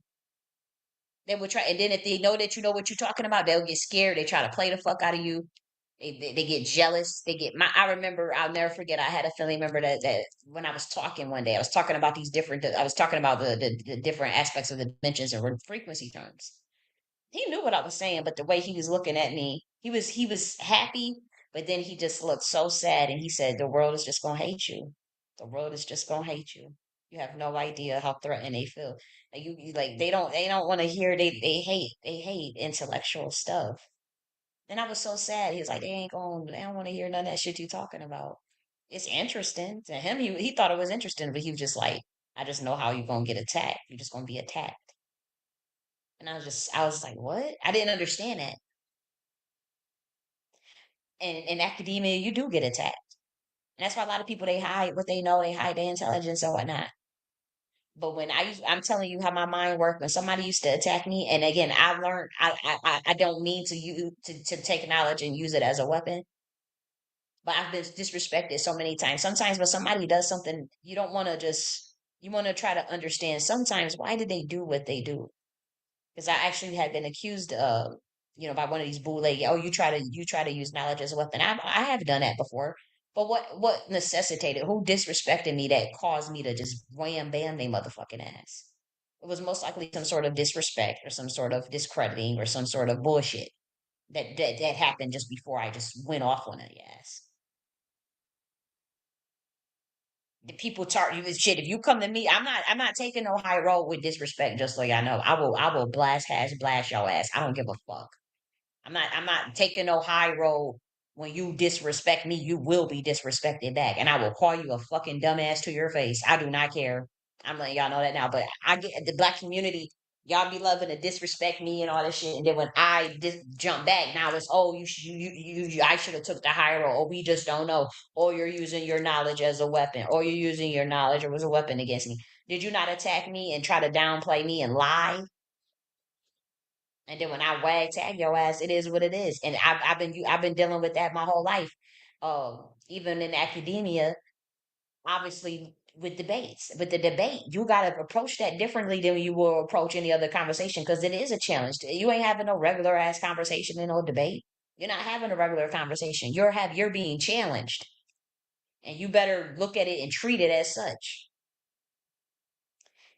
They will try, and then if they know that you know what you're talking about, they'll get scared. They try to play the fuck out of you. They get jealous. I remember, I'll never forget, I had a family member that when I was talking one day, I was talking about I was talking about the different aspects of the dimensions and frequency terms. He knew what I was saying, but the way he was looking at me, he was happy, but then he just looked so sad and he said, "The world is just gonna hate you. The world is just gonna hate you. You have no idea how threatened they feel. Like like they don't want to hear they hate intellectual stuff." And I was so sad. He was like, they don't want to hear none of that shit you talking about. It's interesting. To him, he thought it was interesting, but he was just like, I just know how you're gonna get attacked. You're just gonna be attacked. And I was like, what? I didn't understand that. And in academia, you do get attacked. And that's why a lot of people they hide what they know, they hide their intelligence and whatnot. But I'm telling you how my mind worked. When somebody used to attack me, and again, I learned I don't mean to take knowledge and use it as a weapon. But I've been disrespected so many times. Sometimes when somebody does something, you don't want to you want to try to understand sometimes why did they do what they do? Because I actually had been accused of, by one of these bootleg, oh, you try to use knowledge as a weapon. I have done that before. But what necessitated, who disrespected me that caused me to just wham bam they motherfucking ass? It was most likely some sort of disrespect or some sort of discrediting or some sort of bullshit that happened just before I just went off on the ass. The people taught you this shit. If you come to me, I'm not taking no high road with disrespect, just so y'all know. I will blast your ass. I don't give a fuck. I'm not taking no high road. When you disrespect me, you will be disrespected back. And I will call you a fucking dumbass to your face. I do not care. I'm letting y'all know that now. But I get the black community, y'all be loving to disrespect me and all this shit. And then when I jump back, now it's, oh, I should have took the higher road. Or we just don't know. Or you're using your knowledge as a weapon. Or you're using your knowledge or was a weapon against me. Did you not attack me and try to downplay me and lie? And then when I wag tag your ass, it is what it is. And I've been dealing with that my whole life. Even in academia, obviously with debates. With the debate, you gotta approach that differently than you will approach any other conversation because it is a challenge. You ain't having no regular ass conversation in no debate. You're not having a regular conversation. You're being challenged. And you better look at it and treat it as such.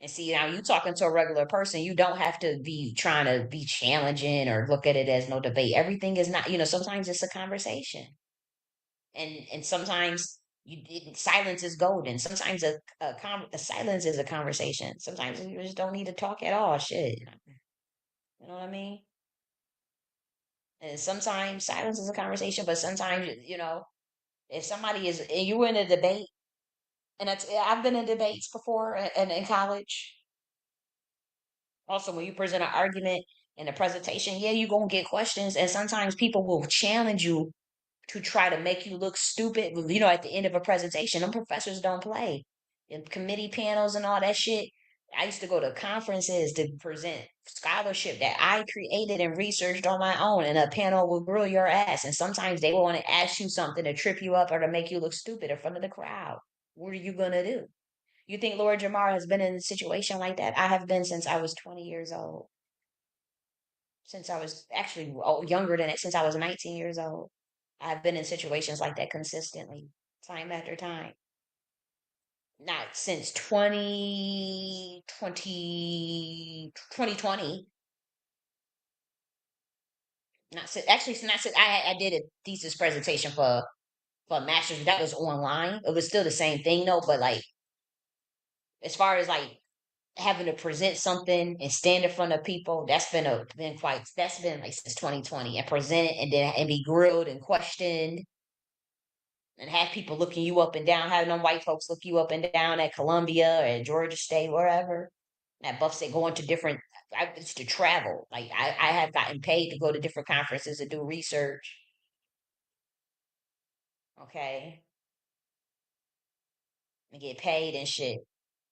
And see, now you talking to a regular person, you don't have to be trying to be challenging or look at it as no debate. Everything is not, sometimes it's a conversation. And sometimes silence is golden. Sometimes a silence is a conversation. Sometimes you just don't need to talk at all. Shit. You know what I mean? And sometimes silence is a conversation, but sometimes, if somebody is, and you in a debate, and I've been in debates before and in college. Also, when you present an argument In a presentation, yeah, you're going to get questions. And sometimes people will challenge you to try to make you look stupid. At the end of a presentation, them professors don't play. In committee panels and all that shit. I used to go to conferences to present scholarship that I created and researched on my own, and a panel will grill your ass. And sometimes they want to ask you something to trip you up or to make you look stupid in front of the crowd. What are you going to do? You think Lord Jamar has been in a situation like that? I have been since I was 20 years old. Since I was actually younger than it, since I was 19 years old. I've been in situations like that consistently, time after time. Not since 2020. Not since, actually, not since I did a thesis presentation for a master's that was online. It was still the same thing though, but like as far as like having to present something and stand in front of people, that's been like since 2020, and present it and be grilled and questioned and have people looking you up and down, having them white folks look you up and down at Columbia or at Georgia State, wherever. At Buff State, going to different, it's to travel. Like I have gotten paid to go to different conferences to do research. Okay, and get paid and shit.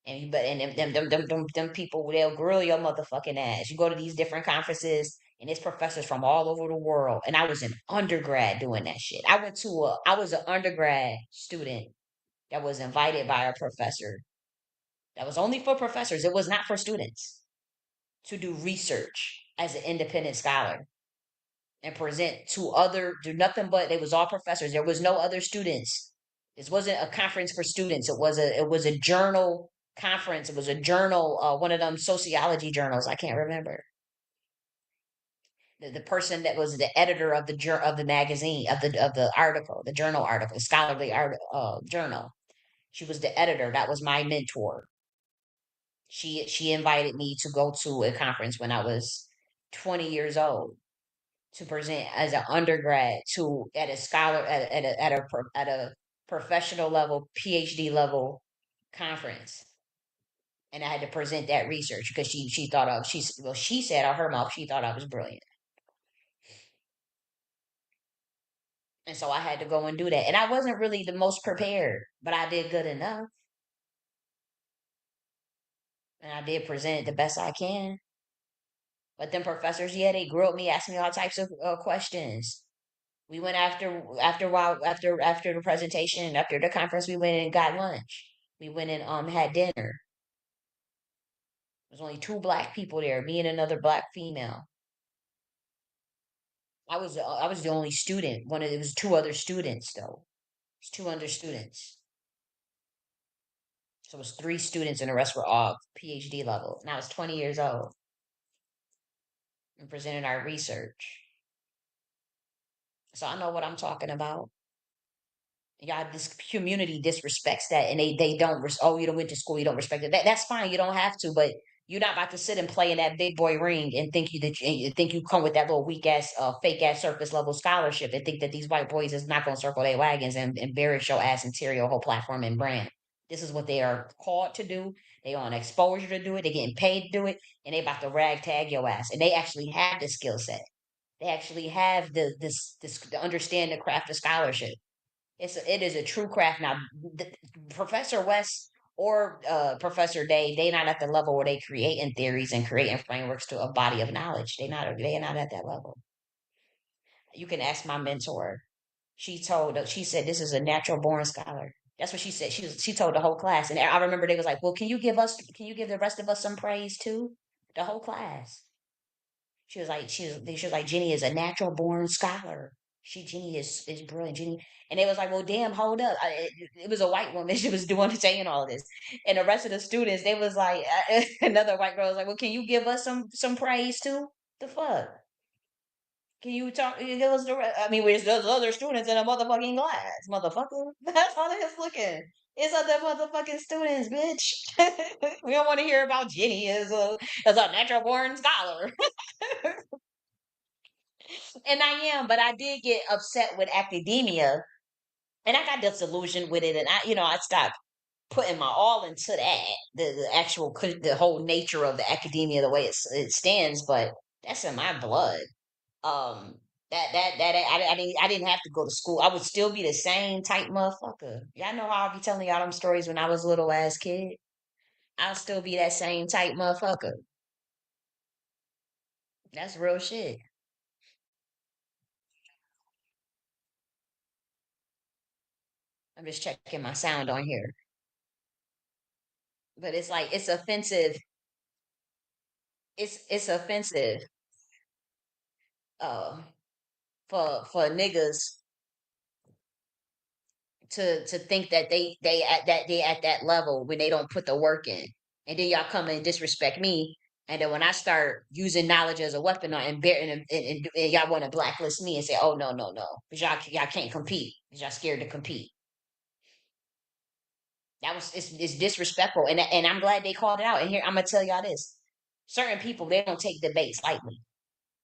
Them people, they'll grill your motherfucking ass. You go to these different conferences and it's professors from all over the world. And I was an undergrad doing that shit. I was an undergrad student that was invited by a professor. That was only for professors. It was not for students to do research as an independent scholar and present do nothing but, they was all professors. There was no other students. This wasn't a conference for students. It was a journal conference. It was a journal, one of them sociology journals. I can't remember. The person that was the editor of the magazine, of the article, the journal article, scholarly journal. She was the editor. That was my mentor. She invited me to go to a conference when I was 20 years old to present as an undergrad at a scholar at a professional level, PhD level conference. And I had to present that research because she said out her mouth she thought I was brilliant. And so I had to go and do that. And I wasn't really the most prepared, but I did good enough. And I did present it the best I can. But them professors, yeah, they grilled me, asked me all types of questions. We went after the presentation, after the conference, we went and got lunch. We went and had dinner. There was only 2 black people there, me and another black female. I was the only student. It was 2 other students though. It was 2 other students. So it was 3 students and the rest were all PhD level. And I was 20 years old and presented our research. So I know what I'm talking about. Y'all, this community disrespects that, and they don't. You don't went to school, you don't respect it. That's fine. You don't have to, but you're not about to sit and play in that big boy ring and think you come with that little weak ass, fake ass surface level scholarship and think that these white boys is not gonna circle their wagons and embarrass your ass and tear your whole platform and brand. This is what they are called to do. They on exposure to do it. They're getting paid to do it, and they about to ragtag your ass. And they actually have the skill set. They actually have to understand the craft of scholarship. It is a true craft. Now, Professor West or Professor Day, they not at the level where they creating theories and creating frameworks to a body of knowledge. They not at that level. You can ask my mentor. She said this is a natural born scholar. That's what she said. She told the whole class, and I remember they was like, "Well, can you give the rest of us some praise too?" The whole class. She was like, Jenny is a natural born scholar. Jenny is brilliant. Jenny, and they was like, well, damn, hold up. It was a white woman. She was saying all of this, and the rest of the students, they was like, another white girl was like, well, can you give us some praise too? The fuck? Can you give us I mean, there's other students in a motherfucking class, motherfucker. That's all that's looking. It's other motherfucking students, bitch. We don't want to hear about Jenny as a natural born scholar. And I am, but I did get upset with academia, and I got disillusioned with it, and I stopped putting my all into that, the whole nature of the academia, the way it stands. But That's in my blood. Um, I didn't have to go to school. I would still be the same type motherfucker. Y'all know how I be telling y'all them stories when I was a little ass kid. I'll still be that same type motherfucker. That's real shit. I'm just checking my sound on here. But it's like it's offensive. It's offensive uh for niggas to think that they at that level when they don't put the work in. And then y'all come and disrespect me. And then when I start using knowledge as a weapon and y'all want to blacklist me and say, oh no, because y'all can't compete. Because y'all scared to compete. It's disrespectful. And I'm glad they called it out. And here I'm gonna tell y'all this. Certain people, they don't take debates lightly.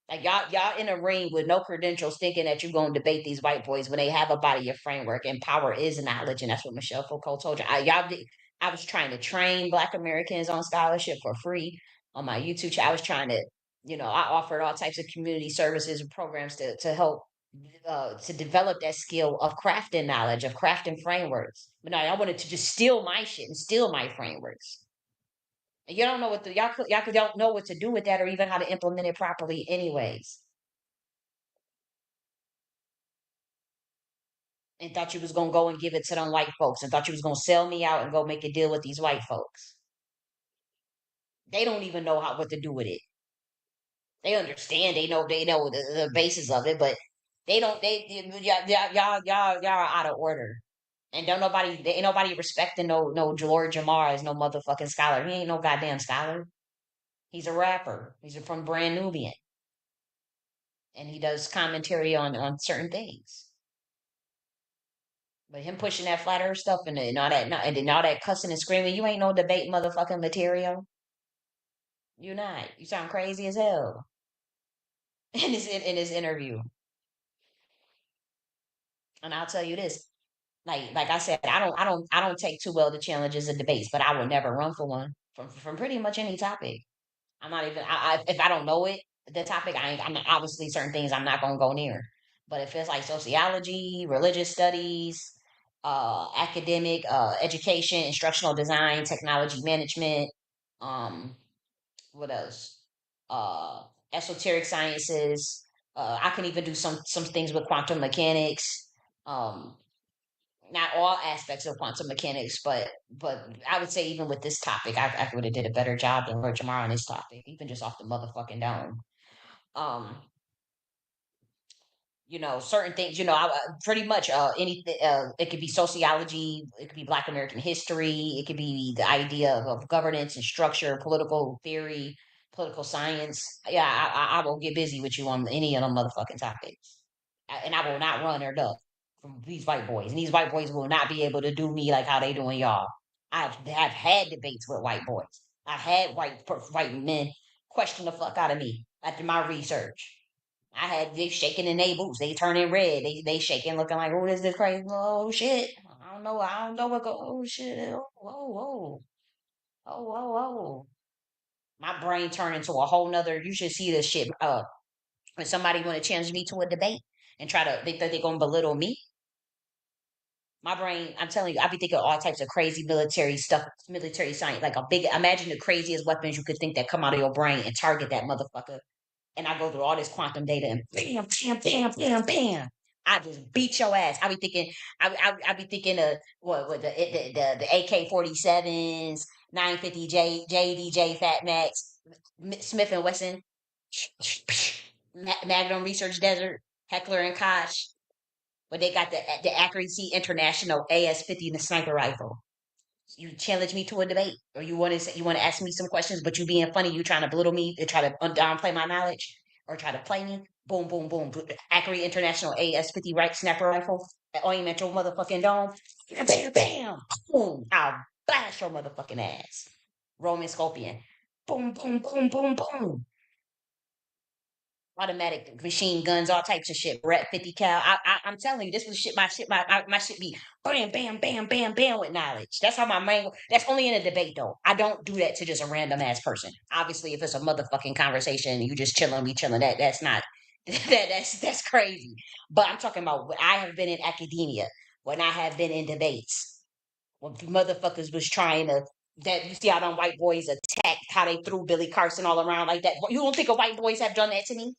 Like y'all in a ring with no credentials, thinking that you're going to debate these white boys when they have a body of framework and power is knowledge, and that's what Michelle Foucault told you. I was trying to train Black Americans on scholarship for free on my YouTube channel. I was trying to, I offered all types of community services and programs to help to develop that skill of crafting knowledge, of crafting frameworks. But no, I wanted to just steal my shit and steal my frameworks. And you don't know y'all don't know what to do with that or even how to implement it properly, anyways. And thought you was gonna go and give it to them white folks and thought you was gonna sell me out and go make a deal with these white folks. They don't even know what to do with it. They understand, they know the basis of it, but they don't y'all are out of order. And ain't nobody respecting no George Jamar as no motherfucking scholar. He ain't no goddamn scholar. He's a rapper. He's from Brand Nubian. And he does commentary on certain things. But him pushing that flat earth stuff and all that, and then all that cussing and screaming, you ain't no debate motherfucking material. You not. You sound crazy as hell in this interview. And I'll tell you this, like I said, I don't take too well the challenges and debates, but I will never run for one from pretty much any topic. I'm not even if I don't know it, the topic, I'm not, obviously certain things I'm not gonna go near. But if it's like sociology, religious studies, academic, education, instructional design, technology management, um, what else? Uh, esoteric sciences. I can even do some things with quantum mechanics. Um, not all aspects of quantum mechanics, but I would say even with this topic, I would have did a better job than Lord Jamar on this topic, even just off the motherfucking dome. Um, certain things, pretty much anything. It could be sociology, it could be Black American history, it could be the idea of governance and structure, political theory, political science. Yeah, I will get busy with you on any of them motherfucking topics. And I will not run or duck from these white boys. And these white boys will not be able to do me like how they doing y'all. Have had debates with white boys. I've had white men question the fuck out of me after my research. I had they shaking in their boots. They turning red. They shaking, looking like, oh, this crazy. Oh shit. I don't know. I don't know what go. Oh shit. Oh whoa whoa. Oh whoa whoa. My brain turned into a whole nother. You should see this shit. When somebody want to challenge me to a debate and they think they're gonna belittle me. My brain, I'm telling you, I be thinking all types of crazy military stuff, military science, like imagine the craziest weapons you could think that come out of your brain and target that motherfucker. And I go through all this quantum data and bam, bam, bam, bam, bam. I just beat your ass. I be thinking of what the AK-47s, 950 JDJ Fat Max, Smith and Wesson, Magnum Research Desert, Heckler and Koch, but they got the Accuracy International AS-50 the sniper rifle. You challenge me to a debate, or you want to ask me some questions, but you being funny, you trying to belittle me, to try to downplay my knowledge, or try to play me. Boom, boom, boom. Accuracy International AS-50 right sniper rifle. Aim at your motherfucking dome. Bam, bam, bam. Boom. I'll blast your motherfucking ass. Roman Scorpion. Boom, boom, boom, boom, boom. automatic machine guns, all types of shit. Ret 50 cal. I'm telling you, this was shit. My shit be bam, bam, bam, bam, bam with knowledge. That's how my main. That's only in a debate though. I don't do that to just a random ass person. Obviously, if it's a motherfucking conversation, you just chilling, me chilling. That's not. That's crazy. But I'm talking about when I have been in academia, when I have been in debates, when motherfuckers was trying to. That you see how them white boys attacked, how they threw Billy Carson all around like that. You don't think the white boys have done that to me?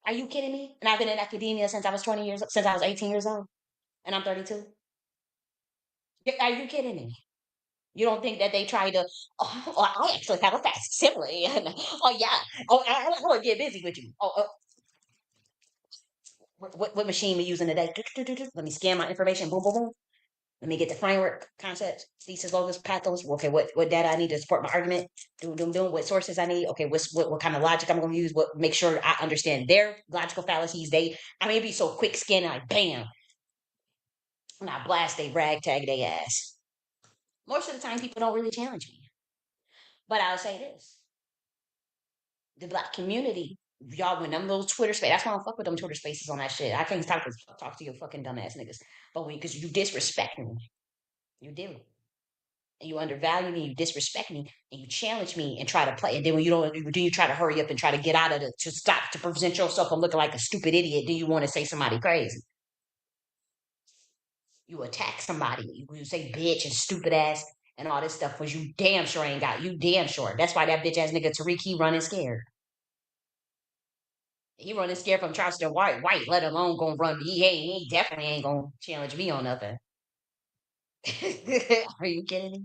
Are you kidding me? And I've been in academia since I was 20 years, since I was 18 years old, and I'm 32. Are you kidding me? You don't think that they try to? Oh, I actually have a fast sibling. Oh yeah. Oh, I want to get busy with you. Oh, what machine we using today? Let me scan my information. Boom, boom, boom. Let me get the framework, concepts, thesis, logos, pathos. Okay, what data I need to support my argument? Doom. What sources I need? Okay, what kind of logic I'm going to use? What make sure I understand their logical fallacies. I may be so quick scanning, like bam, and I blast they ragtag they ass. Most of the time, people don't really challenge me. But I'll say this: the black community, y'all, when them little Twitter space, that's why I don't fuck with them Twitter spaces on that shit. I can't talk to your fucking dumbass niggas. But because you disrespect me, you do. And you undervalue me, you disrespect me, and you challenge me and try to play. And then when you don't, you try to hurry up and try to get out of it to stop to present yourself from looking like a stupid idiot. Do you want to say somebody crazy? You attack somebody, you say bitch and stupid ass and all this stuff was you damn sure ain't got you damn sure. That's why that bitch ass nigga Tariq he running scared. He running scared from Charleston White, let alone gonna run. He definitely ain't gonna challenge me on nothing. Are you kidding me?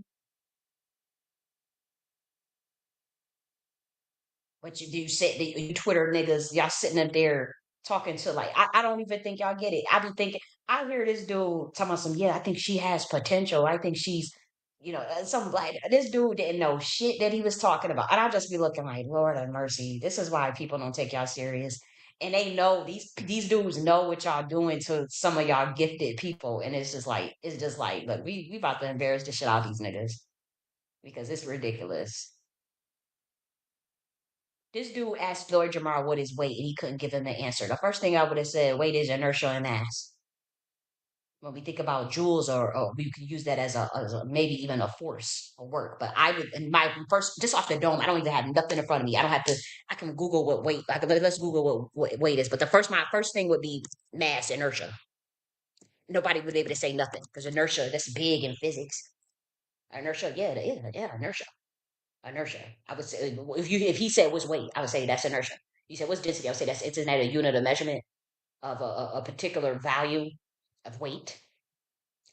What you do, sit you Twitter niggas, y'all sitting up there talking to like I don't even think y'all get it. I be thinking I hear this dude talking about some, yeah, I think she has potential. I think she's some like this dude didn't know shit that he was talking about. And I'll just be looking like, Lord have mercy. This is why people don't take y'all serious. And they know these dudes know what y'all doing to some of y'all gifted people. And it's just like, look, we about to embarrass the shit out of these niggas because it's ridiculous. This dude asked Lord Jamar what his weight, and he couldn't give him the answer. The first thing I would have said, weight is inertia and mass. When we think about joules, or we could use that as a maybe even a force or work. But I would, in my first, just off the dome, I don't even have nothing in front of me. I don't have to. I can Google what weight. Let's Google what weight is. But my first thing would be mass inertia. Nobody would be able to say nothing because inertia that's big in physics. Inertia, yeah, inertia. Inertia. I would say if he said what's weight, I would say that's inertia. You said what's density? I would say that's it's a unit of measurement of a particular value of weight.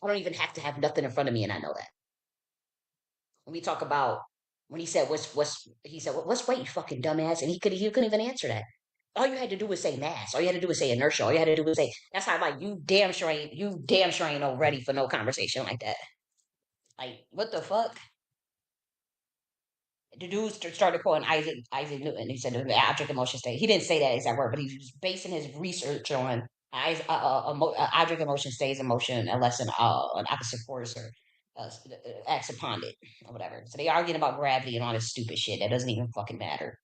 I don't even have to have nothing in front of me, and I know that. When we talk about when he said what's weight, you fucking dumbass, and he couldn't even answer that. All you had to do was say mass. All you had to do was say inertia. All you had to do was say that's how I'm like you damn sure ain't no ready for no conversation like that. Like what the fuck? The dude started quoting Isaac Newton. He said the object emotion state. He didn't say that exact word, but he was basing his research on object emotion stays in motion unless an opposite force or acts upon it or whatever. So they arguing about gravity and all this stupid shit that doesn't even fucking matter.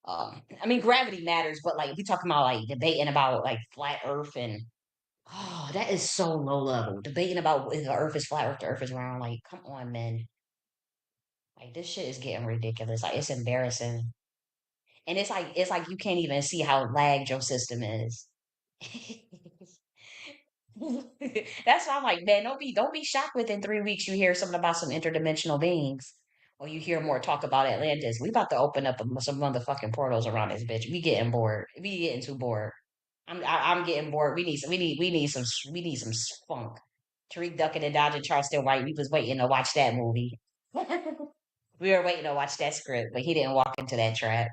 I mean gravity matters, but like we talking about like debating about like flat Earth and that is so low level. Debating about if the Earth is flat or if the Earth is round. Like come on, man. Like this shit is getting ridiculous. Like it's embarrassing. And it's like you can't even see how lagged your system is. That's why I'm like, man, don't be shocked within 3 weeks you hear something about some interdimensional beings. Or you hear more talk about Atlantis. We about to open up some motherfucking portals around this bitch. We getting bored. We getting too bored. I'm getting bored. We need some spunk. Tariq ducking and dodging Charleston White. We was waiting to watch that movie. We were waiting to watch that script, but he didn't walk into that trap.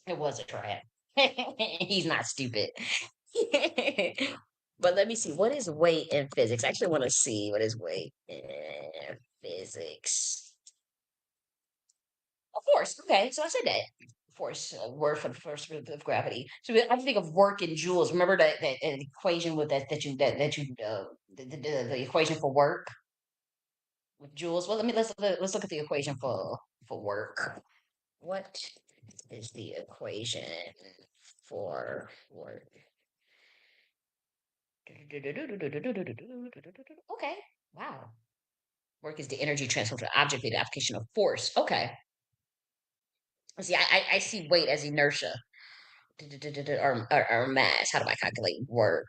It was a trap. He's not stupid. But let me see. What is weight in physics? I actually want to see what is weight in physics. Of course. Okay, so I said that. Force, word for the first of gravity. So I think of work in joules. Remember that equation with the equation for work with joules. Well, let's look at the equation for work. What is the equation for work. Okay. Wow. Work is the energy transfer to object, the application of force. Okay. See, I see weight as inertia or mass. How do I calculate work?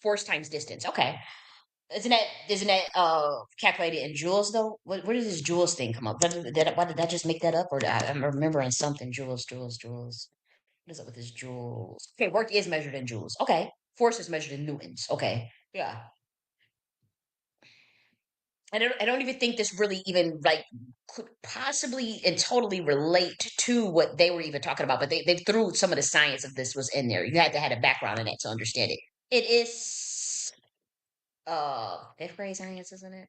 Force times distance. Okay. Isn't that calculated in joules though? Where does this joules thing come up? Why did that just make that up? Or I'm remembering something. Joules. What is up with this joules? Okay, work is measured in joules. Okay. Force is measured in newtons. Okay. Yeah. I don't even think this really even like could possibly and totally relate to what they were even talking about, but they threw some of the science of this was in there. You had to have a background in it to understand it. It is fifth grade science, isn't it?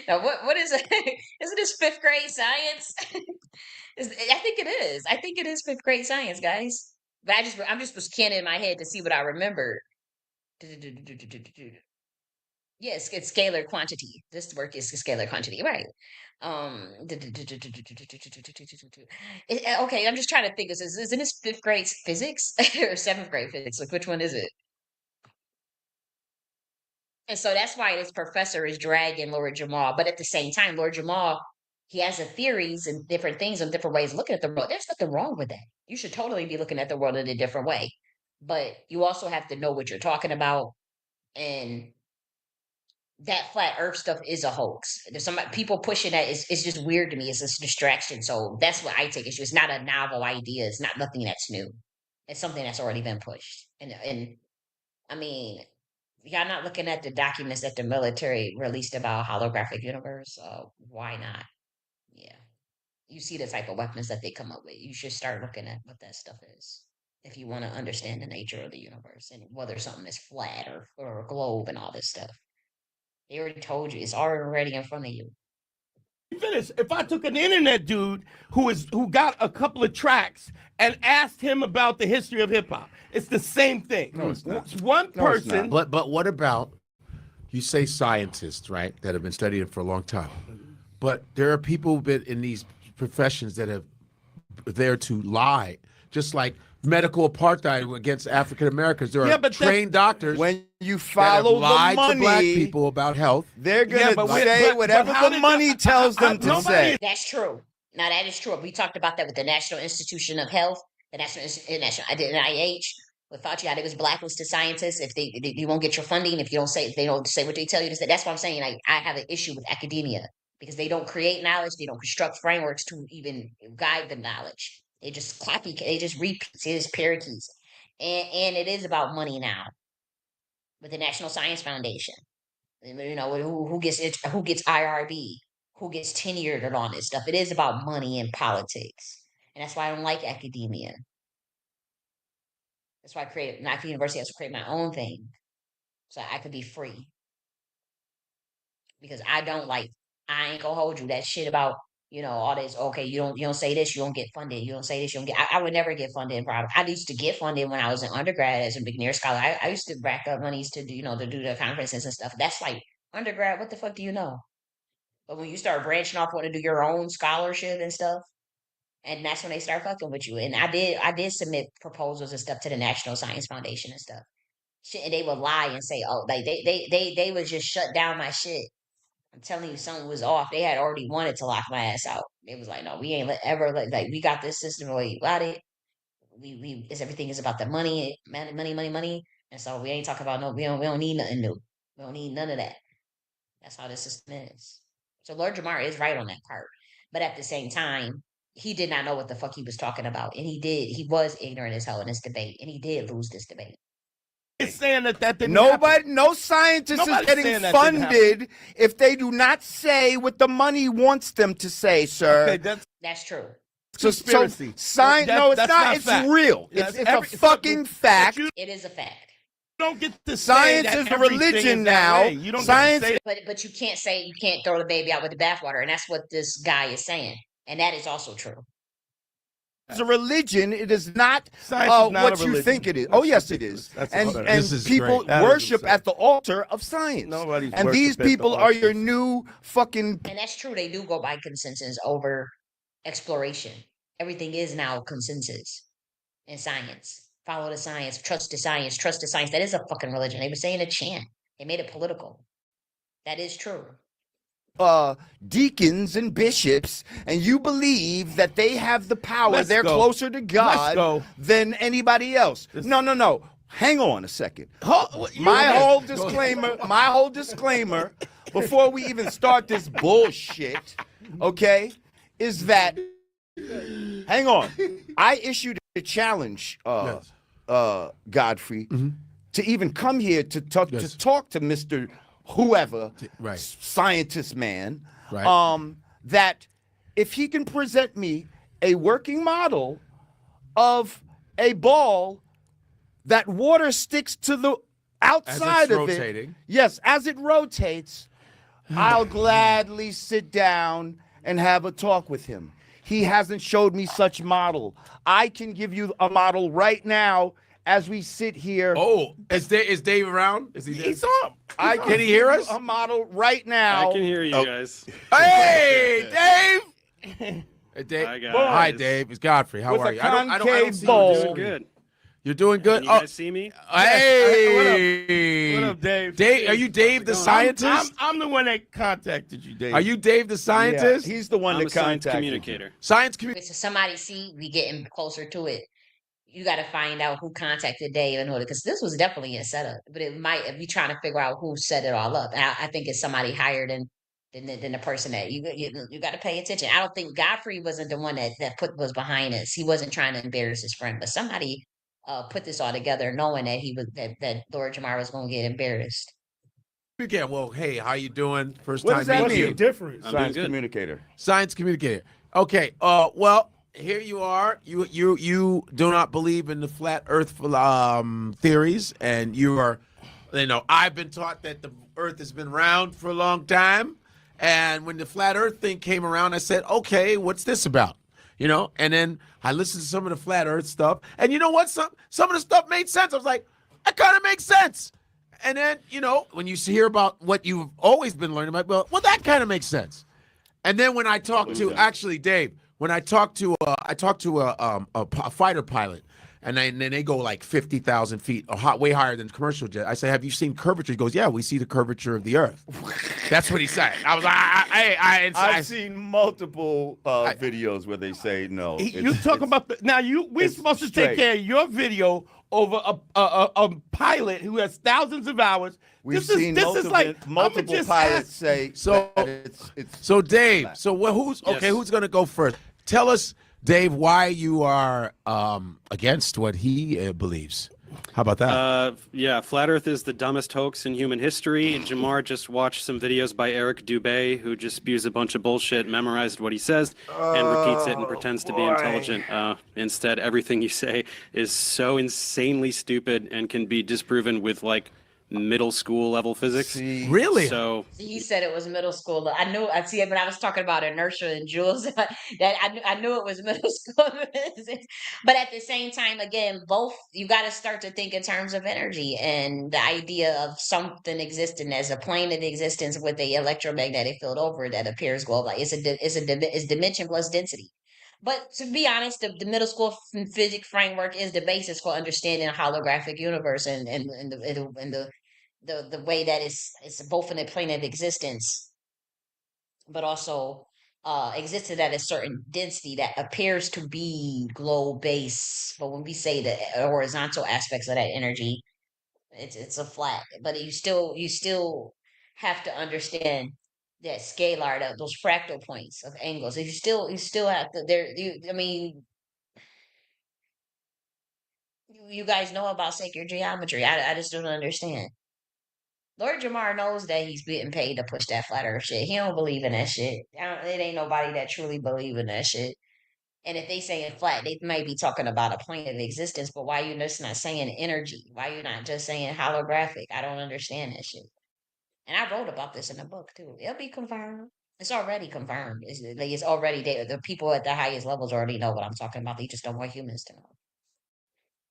Now what is it? Isn't this fifth grade science? I think it is. I think it is fifth grade science, guys. But I'm just was canning in my head to see what I remembered. Yes, it's scalar quantity. This work is scalar quantity, right? Okay, I'm just trying to think. Isn't this fifth grade physics or seventh grade physics? Like, which one is it? And so that's why this professor is dragging Lord Jamal. But at the same time, Lord Jamal, he has the theories and different things and different ways of looking at the world. There's nothing wrong with that. You should totally be looking at the world in a different way. But you also have to know what you're talking about. And that flat earth stuff is a hoax. There's some people pushing that it's just weird to me. It's a distraction. So that's what I take issue. It's not a novel idea. It's not nothing that's new. It's something that's already been pushed. And I mean, y'all not looking at the documents that the military released about holographic universe. Why not? Yeah. You see the type of weapons that they come up with. You should start looking at what that stuff is if you want to understand the nature of the universe and whether something is flat or a globe and all this stuff. They already told you. It's already in front of you. Finish. If I took an internet dude who got a couple of tracks and asked him about the history of hip hop, it's the same thing. No, it's not. It's one No, it's person. not. But what about, you say scientists, right, that have been studying for a long time, but there are people who've been in these professions that have there to lie, just like medical apartheid against African Americans. There are trained doctors. When you follow that have lied the money, to black people about health. They're gonna say whatever the money tells them to say. That's true. Now that is true. We talked about that with the National Institution of Health, the I did NIH with Fauci. How they was blacklisted scientists if you won't get your funding if they don't say what they tell you to say. That's what I'm saying. I have an issue with academia because they don't create knowledge. They don't construct frameworks to even guide the knowledge. They just copy. They just repeat. It is parakeets, and it is about money now with the National Science Foundation. You know who gets IRB, who gets tenured and all this stuff. It is about money and politics, and that's why I don't like academia. That's why I created Nike University. I has to create my own thing, so I could be free. Because I ain't gonna hold you that shit about all this. Okay, you don't say this, you don't get funded. You don't say this, you don't get. I would never get funded. Probably I used to get funded when I was an undergrad as a McNair scholar. I used to rack up monies to do to do the conferences and stuff. That's like undergrad. What the fuck do you know? But when you start branching off, want to do your own scholarship and stuff, and that's when they start fucking with you. And I did submit proposals and stuff to the National Science Foundation and stuff. Shit, and they would lie and say, oh, like they would just shut down my shit. I'm telling you, something was off. They had already wanted to lock my ass out. It was like, no, we ain't like we got this system where you got it. Everything is about the money, money. And so we ain't talking about no, we don't need nothing new. We don't need none of that. That's how the system is. So Lord Jamar is right on that part. But at the same time, he did not know what the fuck he was talking about. And he was ignorant as hell in this debate. And he did lose this debate. It's saying that didn't happen. No scientist is getting funded if they do not say what the money wants them to say, sir. Okay, that's true. Conspiracy. Science? No, it's not. It's real. It's a fucking fact. It is a fact. You don't get to science is a religion now. You don't science, but you can't throw the baby out with the bathwater, and that's what this guy is saying, and that is also true. It's a religion. It is not, what you think it is. Oh, yes, it is. And people worship at the altar of science. And these people are your new fucking. And that's true. They do go by consensus over exploration. Everything is now consensus. in science. Follow the science, trust the science, trust the science. That is a fucking religion. They were saying a chant. They made it political. That is true. Deacons and bishops, and you believe that they have the power, they're closer to God than anybody else. No. Hang on a second. My whole disclaimer before we even start this bullshit, okay, is that, hang on. I issued a challenge, Godfrey, to even come here to talk to Mr. whoever, scientist man, that if he can present me a working model of a ball that water sticks to the outside of rotating. it. Yes, as it rotates, I'll gladly sit down and have a talk with him. He hasn't showed me such model. I can give you a model right now as we sit here. Oh, is Dave around? Is he there? He's on. Can he hear us? A model right now. I can hear you guys. Hey, Dave! Hey, Dave. Hi, guys. Hi, Dave. It's Godfrey. How With are a you? I don't concave see bowl. you. Doing good. You're doing good. Can you guys see me? Hey, What up, Dave? Dave, are you Dave the scientist? I'm the one that contacted you, Dave. Are you Dave the scientist? Yeah, he's the one I'm a that science contacted communicator. Science So somebody see we getting closer to it. You got to find out who contacted Dave in order, because this was definitely a setup. But it might be trying to figure out who set it all up. And I think it's somebody higher than the person that you got to pay attention. I don't think Godfrey wasn't the one that was behind us. He wasn't trying to embarrass his friend, but somebody put this all together, knowing that that Lord Jamar was going to get embarrassed. Again, well, hey, how you doing? First What time does that meeting mean? you. Different. Science communicator. Science communicator. Okay. Well, here you are. You do not believe in the flat Earth theories, and you are. I've been taught that the Earth has been round for a long time, and when the flat Earth thing came around, I said, okay, what's this about? And then I listened to some of the flat Earth stuff, and you know what? Some of the stuff made sense. I was like, that kind of makes sense. And then, when you hear about what you've always been learning about, well, that kind of makes sense. And then when I talked to, actually, Dave, when I talked to a fighter pilot, and then they go like 50,000 feet, way higher than commercial jet. I say, have you seen curvature? He goes, yeah, we see the curvature of the Earth. That's what he said. I was like, I've seen multiple videos where they say no. You talk about we're supposed to take care of your video over a pilot who has thousands of hours. We've seen multiple pilots say so. So Dave, who's going to go first? Tell us, Dave, why you are against what he believes. How about that? Yeah, Flat Earth is the dumbest hoax in human history. Jamar just watched some videos by Eric Dubé, who just spews a bunch of bullshit, memorized what he says, and repeats it and pretends to be intelligent. Instead, everything you say is so insanely stupid and can be disproven with, middle school level physics. Really? So he said it was middle school. I knew. I see it when I was talking about inertia and joules. That I knew it was middle school physics. But at the same time, again, both you got to start to think in terms of energy and the idea of something existing as a plane of existence with a electromagnetic field over it that appears global. It's dimension plus density. But to be honest, the middle school physics framework is the basis for understanding a holographic universe and the way that it's both in a plane of existence, but also existed at a certain density that appears to be globe base. But when we say the horizontal aspects of that energy, it's a flat. But you still have to understand that scalar, those fractal points of angles. You still have to you guys know about sacred geometry. I just don't understand. Lord Jamar knows that he's getting paid to push that flat earth shit. He don't believe in that shit. It ain't nobody that truly believe in that shit. And if they saying flat, they might be talking about a plane of existence, but why you just not saying energy? Why you not just saying holographic? I don't understand that shit. And I wrote about this in the book too. It'll be confirmed. It's already confirmed. It's already there. The people at the highest levels already know what I'm talking about. They just don't want humans to know.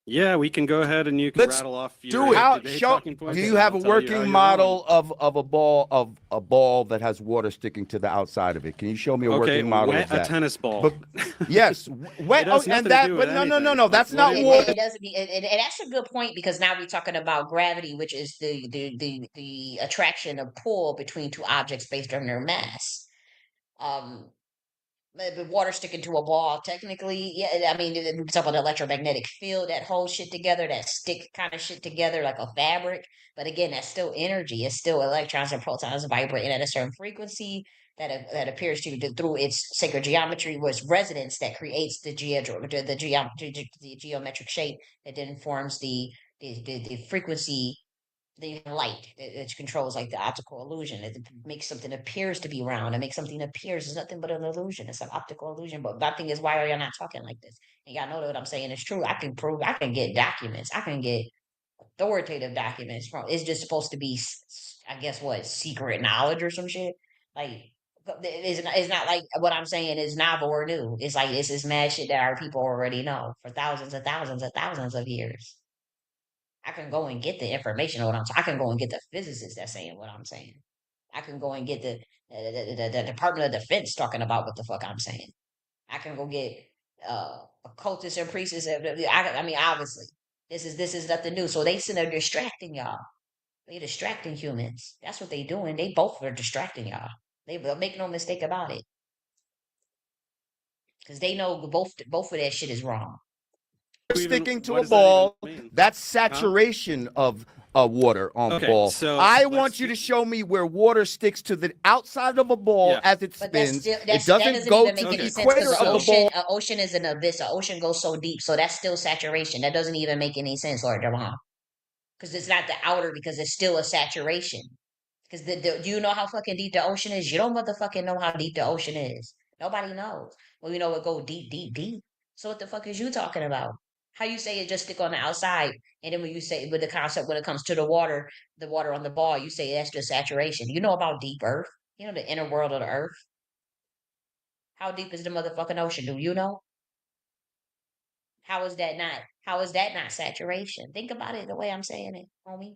Yeah, we can go ahead and you can rattle off your talking points. Do you have a working model of a ball that has water sticking to the outside of it? Can you show me a working model of that? A tennis ball. But, yes, wet. It has and nothing to that. do But with no. That's not water. It doesn't be, and that's a good point because now we're talking about gravity, which is the attraction of pull between two objects based on their mass. The water sticking to a ball, technically, yeah. I mean, we talk about the electromagnetic field that holds shit together, that stick kind of shit together like a fabric. But again, that's still energy. It's still electrons and protons vibrating at a certain frequency that appears to through its sacred geometry was resonance that creates the geometric shape that then forms the frequency, the light it controls like the optical illusion. It makes something appears to be round. It makes something appears is nothing but an illusion. It's an optical illusion. But my thing is, why are y'all not talking like this? And y'all know that what I'm saying is true. I can prove. I can get documents. I can get authoritative documents from. It's just supposed to be, I guess, what, secret knowledge or some shit. Like it's not like what I'm saying is novel or new. It's like it's this mad shit that our people already know for thousands and thousands and thousands of years. I can go and get the information on what I'm saying. I can go and get the physicists that's saying what I'm saying. I can go and get the Department of Defense talking about what the fuck I'm saying. I can go get occultists and priests. I mean, obviously, this is nothing new. So they sit there distracting y'all. They distracting humans. That's what they doing. They both are distracting y'all. They make no mistake about it, because they know both of that shit is wrong. Sticking to a ball, that's saturation of water on ball. So I want you to show me where water sticks to the outside of a ball as it spins. It doesn't go to the equator of the ball. An ocean is an abyss. An ocean goes so deep, so that's still saturation. That doesn't even make any sense, Lord Jamar, because it's not the outer, because it's still a saturation. Because do you know how fucking deep the ocean is? You don't motherfucking know how deep the ocean is. Nobody knows. Well, you know it go deep, deep, deep. So what the fuck is you talking about? How you say it just stick on the outside, and then when you say with the concept when it comes to the water on the ball, you say that's just saturation. You know about deep earth? You know the inner world of the earth? How deep is the motherfucking ocean? Do you know? How is that not saturation? Think about it the way I'm saying it, homie.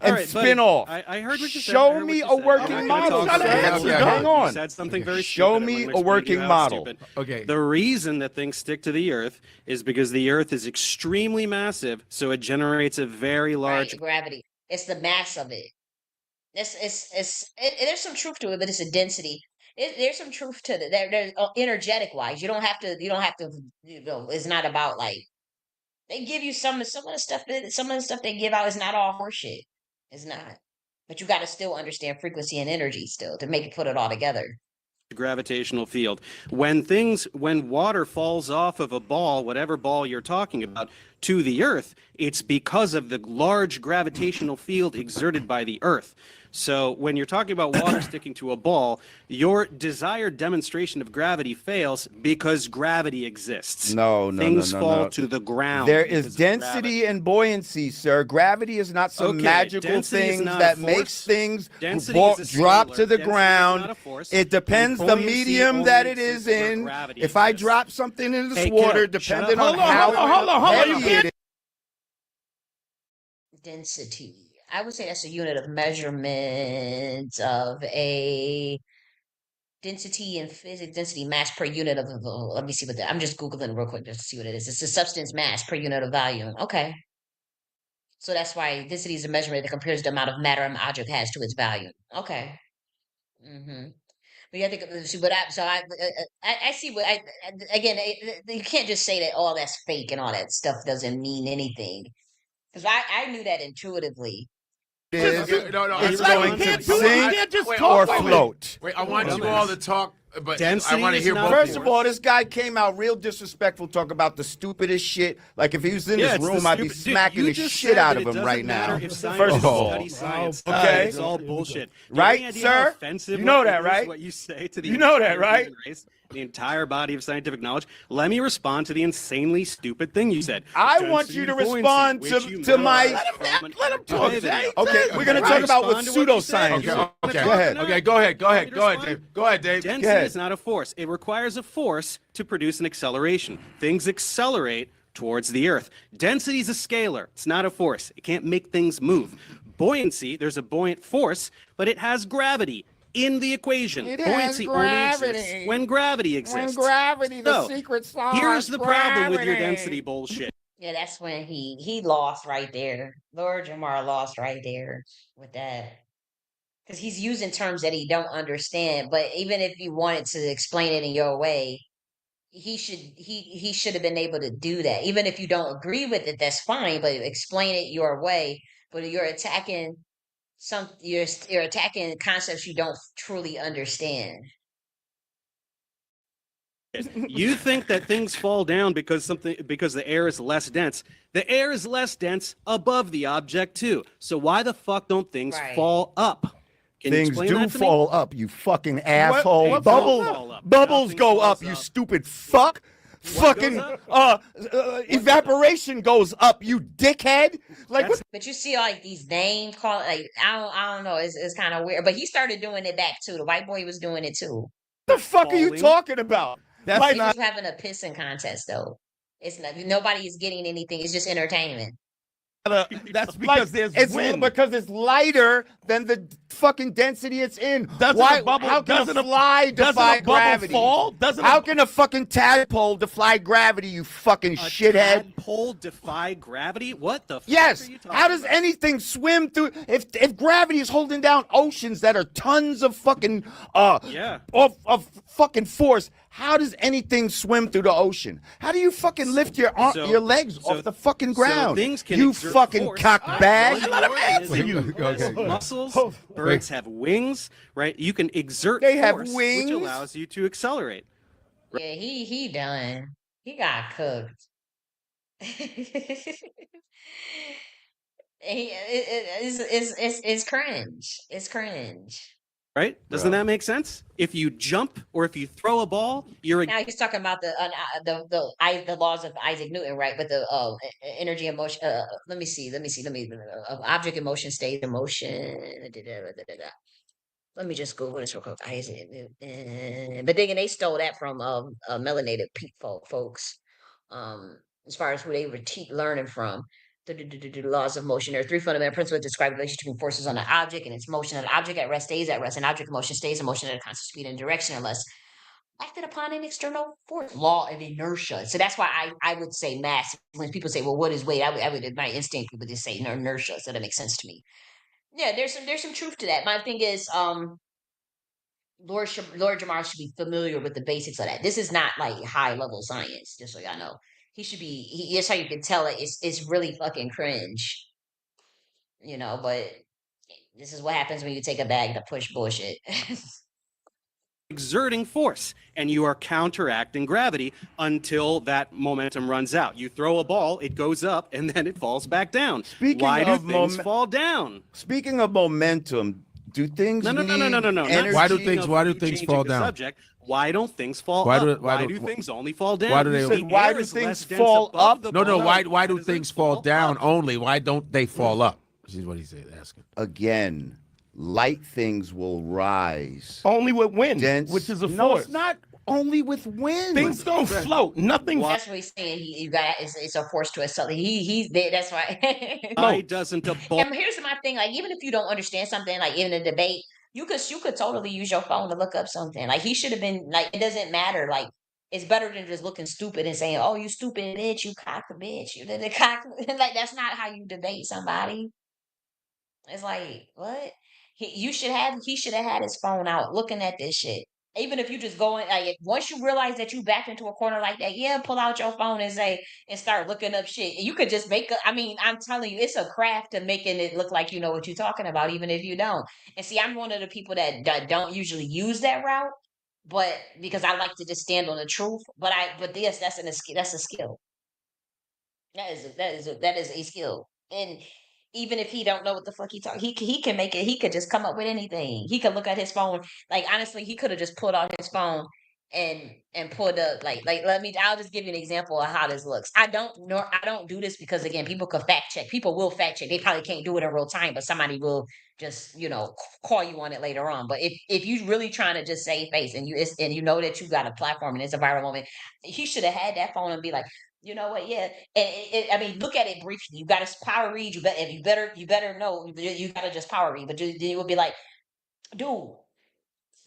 And right, spin buddy. off. I heard what you said. Show me a working model. Hang on. You said something very Show stupid. me I'm a gonna working explain to you how it's model. stupid. Okay. The reason that things stick to the Earth is because the Earth is extremely massive, so it generates a very large gravity. It's the mass of it. There's some truth to it, but it's a density. There's some truth to it. There's energetic wise. You don't have to. It's not about like they give you some of the stuff they give out is not all horseshit. It's not. But you got to still understand frequency and energy still to make it put it all together. gravitational field. When water falls off of a ball, whatever ball you're talking about, to the Earth, it's because of the large gravitational field exerted by the Earth. So when you're talking about water sticking to a ball, your desired demonstration of gravity fails because gravity exists. No. Things fall to the ground. There is density and buoyancy, sir. Gravity is not some magical thing that makes things drop to the ground. It depends the medium that it is in. If I drop something in this water, depending on how heavy it is. Density. I would say that's a unit of measurement of a density in physics, density mass per unit of, let me see what that, I'm just Googling real quick just to see what it is. It's a substance mass per unit of volume. Okay. So that's why density is a measurement that compares the amount of matter an object has to its volume. Okay. Mm-hmm. But yeah, I think, see what I see what again, you can't just say that all that's fake and all that stuff doesn't mean anything. Because I knew that intuitively. It's going to sink or float. Wait, I want you all to talk, but Density I want to hear both. First of all, this guy came out real disrespectful, talk about the stupidest shit. Like if he was in this room, I'd be smacking the shit out of him right now. First of all, okay, it's all bullshit. Right, sir? You know that, right? What you say to the you know that, right? the entire body of scientific knowledge. Let me respond to the insanely stupid thing you said. I want you to respond to my. Let him talk, Jay. Okay, we're going to talk about what pseudoscience. Okay. Go ahead. Okay, go ahead, Dave. Go ahead, Dave. Density is not a force. It requires a force to produce an acceleration. Things accelerate towards the Earth. Density is a scalar. It's not a force. It can't make things move. Buoyancy, there's a buoyant force, but it has gravity in the equation. Buoyancy only exists when gravity exists. When gravity, the secret sauce. Here's the problem with your density bullshit. Yeah, that's when he lost right there. Lord Jamar lost right there with that. Because he's using terms that he don't understand. But even if you wanted to explain it in your way, he should have been able to do that. Even if you don't agree with it, that's fine. But explain it your way. But you're attacking you're attacking concepts you don't truly understand. You think that things fall down because the air is less dense. The air is less dense above the object too. So why the fuck don't things fall up? Can you Things explain do that to me? fall up, you fucking asshole. what Bubbles, fall up? bubbles Nothing go falls up, you stupid fuck. Fucking evaporation goes up, you dickhead. Like what? But you see, like these name call, like I don't know, it's kind of weird. But he started doing it back too. The white boy was doing it too. The fuck are you talking about? That's like not having a pissing contest though. It's not. Nobody is getting anything. It's just entertainment. That's because there's wind. Because it's lighter than the fucking density it's in. Doesn't a bubble? How can Doesn't a fly defy gravity? Fall? How can a fucking tadpole defy gravity? You fucking shithead. Tadpole defy gravity? What the? Yes. Fuck are you talking How does about? anything swim through? If gravity is holding down oceans that are tons of fucking of fucking force, how does anything swim through the ocean? How do you fucking lift your legs off the fucking ground? Things can you exert fucking force. cockbag. Let him answer you. Muscles. Birds have wings, right? You can exert They have force, wings? which allows you to accelerate. Yeah, he done. He got cooked. It's cringe. It's cringe. Right? Doesn't that make sense? If you jump or if you throw a ball, you're Now he's talking about the laws of Isaac Newton, right? But the energy and motion. Let me see. Object in motion stays in motion. Let me just Google this real quick. Isaac Newton. But then they stole that from melanated folks. As far as who they were learning from. The laws of motion. There are three fundamental principles that describe the relationship between forces on an object and its motion. An object at rest stays at rest. An object in motion stays in motion at a constant speed and direction unless acted upon an external force. Law of inertia. So that's why I would say mass. When people say, well, what is weight? I would my instinct would just say inertia. So that makes sense to me. Yeah, there's some truth to that. My thing is, Lord Jamar should be familiar with the basics of that. This is not like high level science, just so y'all know. He should be. That's how you can tell it. It's really fucking cringe, But this is what happens when you take a bag to push bullshit. exerting force and you are counteracting gravity until that momentum runs out. You throw a ball, it goes up, and then it falls back down. Why do things fall down? Speaking of momentum, do things No. Why do things fall down? Subject. Why don't things fall up? Why do things only fall down? Why do they? Why do things fall up? No. Why do things fall down only? Why don't they fall up? This is what he's asking. Again, light things will rise. Only with wind, which is a No, force. it's not only with wind. Things don't float. Nothing. That's what he's saying. You got it's a force to accelerate. He's there. That's why. Why doesn't a ball? And here's my thing. Like, even if you don't understand something, like in a debate, you could totally use your phone to look up something. Like, he should have been like, it doesn't matter. Like, it's better than just looking stupid and saying, "Oh, you stupid bitch, you cock a bitch, you did the cock." Like, that's not how you debate somebody. It's like, what? He should have had his phone out looking at this shit. Even if you just go in, like, once you realize that you backed into a corner like that, yeah, pull out your phone and start looking up shit. You could just I'm telling you, it's a craft to making it look like you know what you're talking about, even if you don't. And see, I'm one of the people that don't usually use that route, but because I like to just stand on the truth. But that's a skill. That is a skill. And even if he don't know what the fuck he can make it. He could just come up with anything. He could look at his phone. Like, honestly, he could have just pulled out his phone and put up I'll just give you an example of how this looks. I don't do this because again, people could fact check. People will fact check. They probably can't do it in real time, but somebody will just call you on it later on. But if you really trying to just save face and you know that you got a platform and it's a viral moment, he should have had that phone and be like, you know what? Yeah, and I mean, look at it briefly. You got to power read. You better know. You got to just power read. But then you will be like, dude,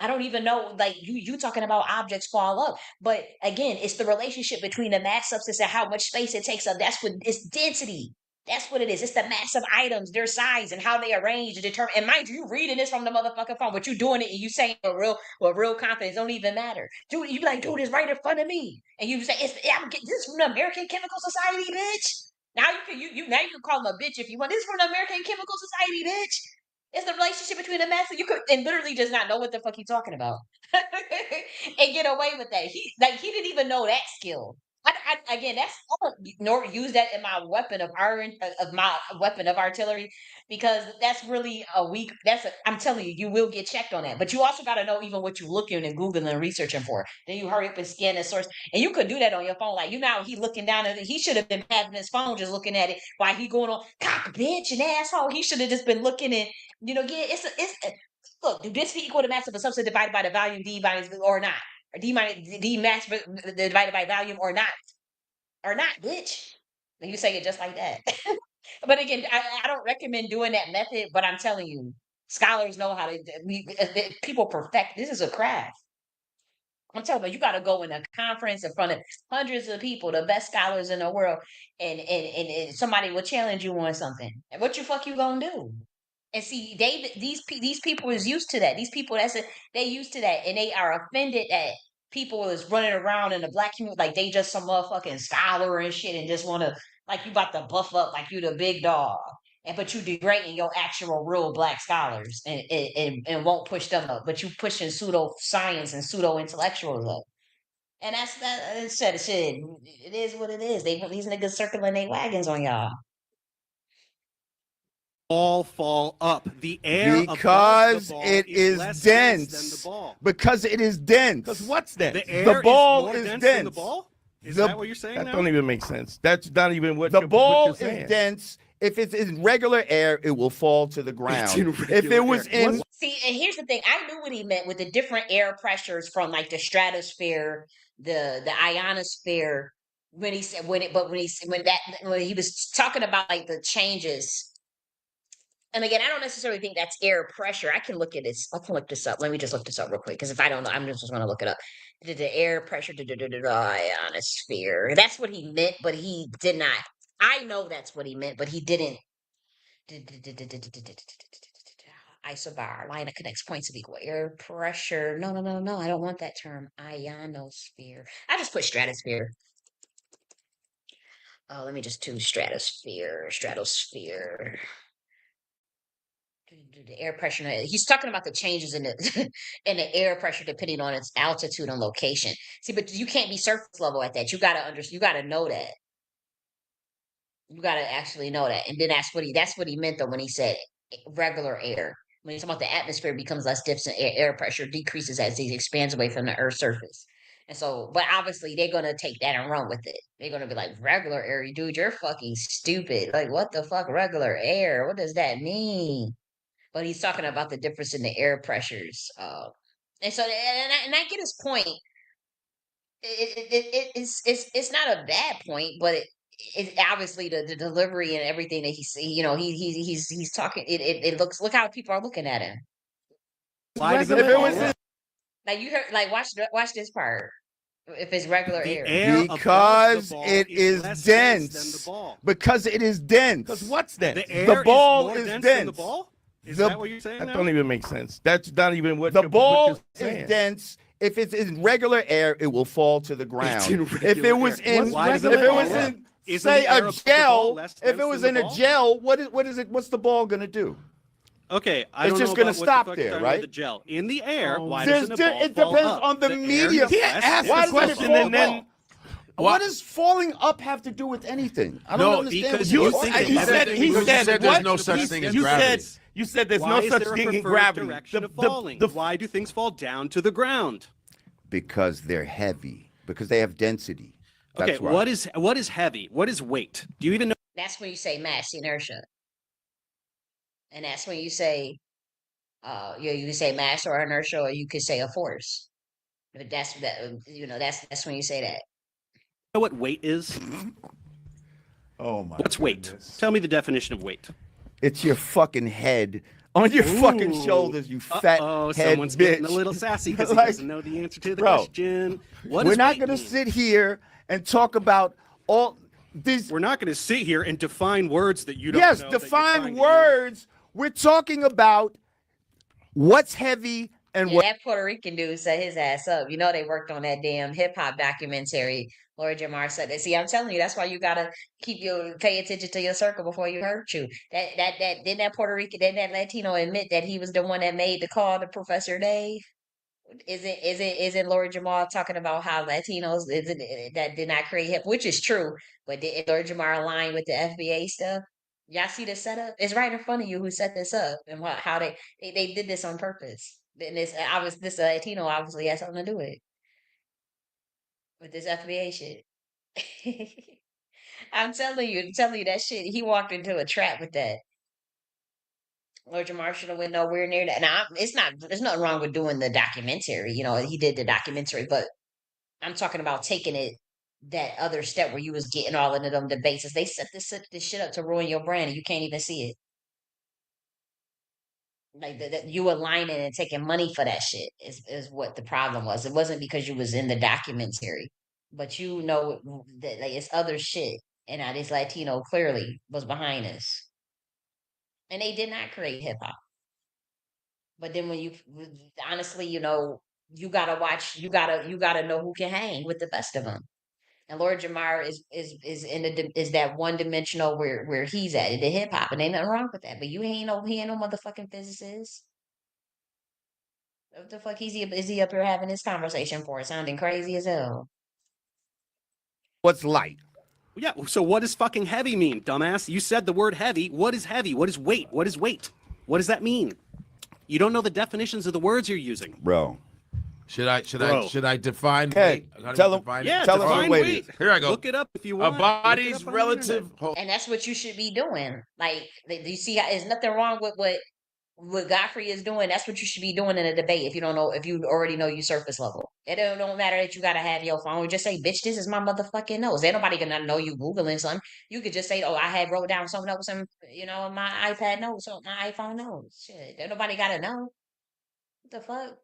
I don't even know, like you talking about objects fall up. But again, it's the relationship between the mass substance and how much space it takes up. That's what it's density. That's what it is. It's the mass of items, their size, and how they arrange to determine. And mind you, reading this from the motherfucking phone, but you doing it and you saying with real confidence, don't even matter. Dude, you be like, dude, it's right in front of me. And you say, I'm getting this from the American Chemical Society, bitch. Now you can call them a bitch if you want. This is from the American Chemical Society, bitch. It's the relationship between a master. You could and literally does not know what the fuck he's talking about, and get away with that. He didn't even know that skill. Again, that's I don't nor use that in my weapon of iron of my weapon of artillery because that's really a weak. I'm telling you, you will get checked on that. But you also got to know even what you're looking and googling and researching for. Then you hurry up and scan the source, and you could do that on your phone. Like he looking down at it. He should have been having his phone just looking at it while he going on cock bitch and asshole. He should have just been looking and yeah. Look. Do this equal to mass of a substance divided by the volume d minus or not? Or d mass divided by volume or not, bitch. And you say it just like that. But again, I don't recommend doing that method. But I'm telling you, scholars know how to. People perfect. This is a craft. I'm telling you, you got to go in a conference in front of hundreds of people, the best scholars in the world, and somebody will challenge you on something. And what you gonna do? And see, these people is used to that. These people, they used to that, and they are offended that people is running around in the black community like they just some motherfucking scholar and shit, and just want to like you about to buff up like you the big dog, and but you degrading your actual real black scholars and won't push them up, but you pushing pseudo science and pseudo intellectuals up. And that's shit. It is what it is. These niggas circling their wagons on y'all. All fall up. The air because above the ball it is less dense. than the ball. Because it is dense. Because what's dense? The air ball is more is dense dense. than the ball? Is that what you're saying That now? don't even make sense. That's not even what the ball what you're saying. is dense. If it's in regular air, it will fall to the ground. If it was in See, and here's the thing. I knew what he meant with the different air pressures from like the stratosphere, the ionosphere. When he said when he was talking about like the changes. And again, I don't necessarily think that's air pressure. I can look at this. I can look this up. Let me just look this up real quick because if I don't know, I'm just going to look it up. The air pressure, the ionosphere. That's what he meant, but he did not. I know that's what he meant, but he didn't. Isobar, line that connects points of equal air pressure. No. I don't want that term. Ionosphere. I just put stratosphere. Oh, let me just do stratosphere. The air pressure. He's talking about the changes in the in the air pressure depending on its altitude and location. See, but you can't be surface level at that. You gotta know that. You gotta actually know that. And then that's what he meant though when he said regular air. When he's talking about the atmosphere becomes less dense and air pressure decreases as it expands away from the Earth's surface. And so, but obviously they're gonna take that and run with it. They're gonna be like, regular air, dude, you're fucking stupid. Like, what the fuck, regular air? What does that mean? But he's talking about the difference in the air pressures. And so, and I get his point. It's not a bad point, but it obviously the delivery and everything that he's talking. It looks look how people are looking at him. Why does it fall up? Like you heard, like watch this part. If it's regular The air. air because above the ball it is less dense. than the ball. Because it is dense. Because what's dense? The air The ball is more is dense dense. than the ball? Is The- that what you're saying That now? don't even make sense. That's not even what The you're, ball what you're saying. is dense. If it's in regular air, it will fall to the ground. If it was air. in, Why if does it it was fall up? in, Isn't say the air a above the ball gel, less if it dense was than in the a ball? gel, what is it? What's the ball gonna do? Okay, I It's don't just know gonna about what stop the fuck there, you're talking about right? The gel in the air. Why There's doesn't the ball it fall depends up? on the air medium. is Can't less ask dense Why the does than it the question fall and then. up? What does falling up have to do with anything? I don't No, understand. because what you you're think talking that about. everything He goes said up. there's what? no such thing as You gravity. You said there's Why no is such there a thing in preferred gravity. direction of falling? Why do things fall down to the ground? because they're heavy, because they have density. That's Okay, why. what is heavy? What is weight? Do you even know? That's when you say mass inertia, and that's when you say, you can say mass or inertia, or you could say a force. But that's when you say that. Know what weight is? Oh my What's weight? Tell me the definition of weight. It's your fucking head on your fucking shoulders, you fat head someone's bitch. getting a little sassy because he doesn't know the answer to the question. What we're does not weight going to mean? sit here and talk about all these. We're not going to sit here and define words that you don't Yes, know. define words. We're talking about what's heavy and Yeah, what. that Puerto Rican dude set his ass up. You know they worked on that damn hip hop documentary. Lord Jamar said that. See, I'm telling you, that's why you gotta pay attention to your circle before you hurt you. Didn't that Puerto Rican, didn't that Latino admit that he was the one that made the call to Professor Dave? Isn't Lord Jamal talking about how Latinos that did not create hip, which is true, but did Lord Jamar align with the FBA stuff? Y'all see the setup? It's right in front of you who set this up and how they did this on purpose. And this Latino obviously has something to do with it with this FBA shit. I'm telling you that shit. He walked into a trap with that. Lord Jamar should have went nowhere near that. Now, there's nothing wrong with doing the documentary. You know, he did the documentary, but I'm talking about taking it that other step where you was getting all into them debates. They set this shit up to ruin your brand, and you can't even see it. Like that you aligning and taking money for that shit is what the problem was. It wasn't because you was in the documentary, but you know that like it's other shit, and now this Latino clearly was behind this, and they did not create hip hop. But then when you honestly, you gotta watch, you gotta know who can hang with the best of them. And Lord Jamar is that one dimensional where he's at the hip hop, and ain't nothing wrong with that. But he ain't no motherfucking physicist. What the fuck is he up here having this conversation for? Sounding crazy as hell. What's light? Yeah. So what does fucking heavy mean, dumbass? You said the word heavy. What is heavy? What is weight? What is weight? What does that mean? You don't know the definitions of the words you're using, bro. Should I define weight? Tell him. Yeah, tell him define what weight. Here I go. Look it up if you want. A body's relative. And that's what you should be doing. Like, do you see how there's nothing wrong with what Godfrey is doing? That's what you should be doing in a debate. If you already know you surface level, it don't matter that you gotta have your phone. Just say, "Bitch, this is my motherfucking nose." Ain't nobody gonna know you googling something. You could just say, "Oh, I had wrote down some notes and my iPad notes, or my iPhone notes." Shit, ain't nobody gotta know. What the fuck?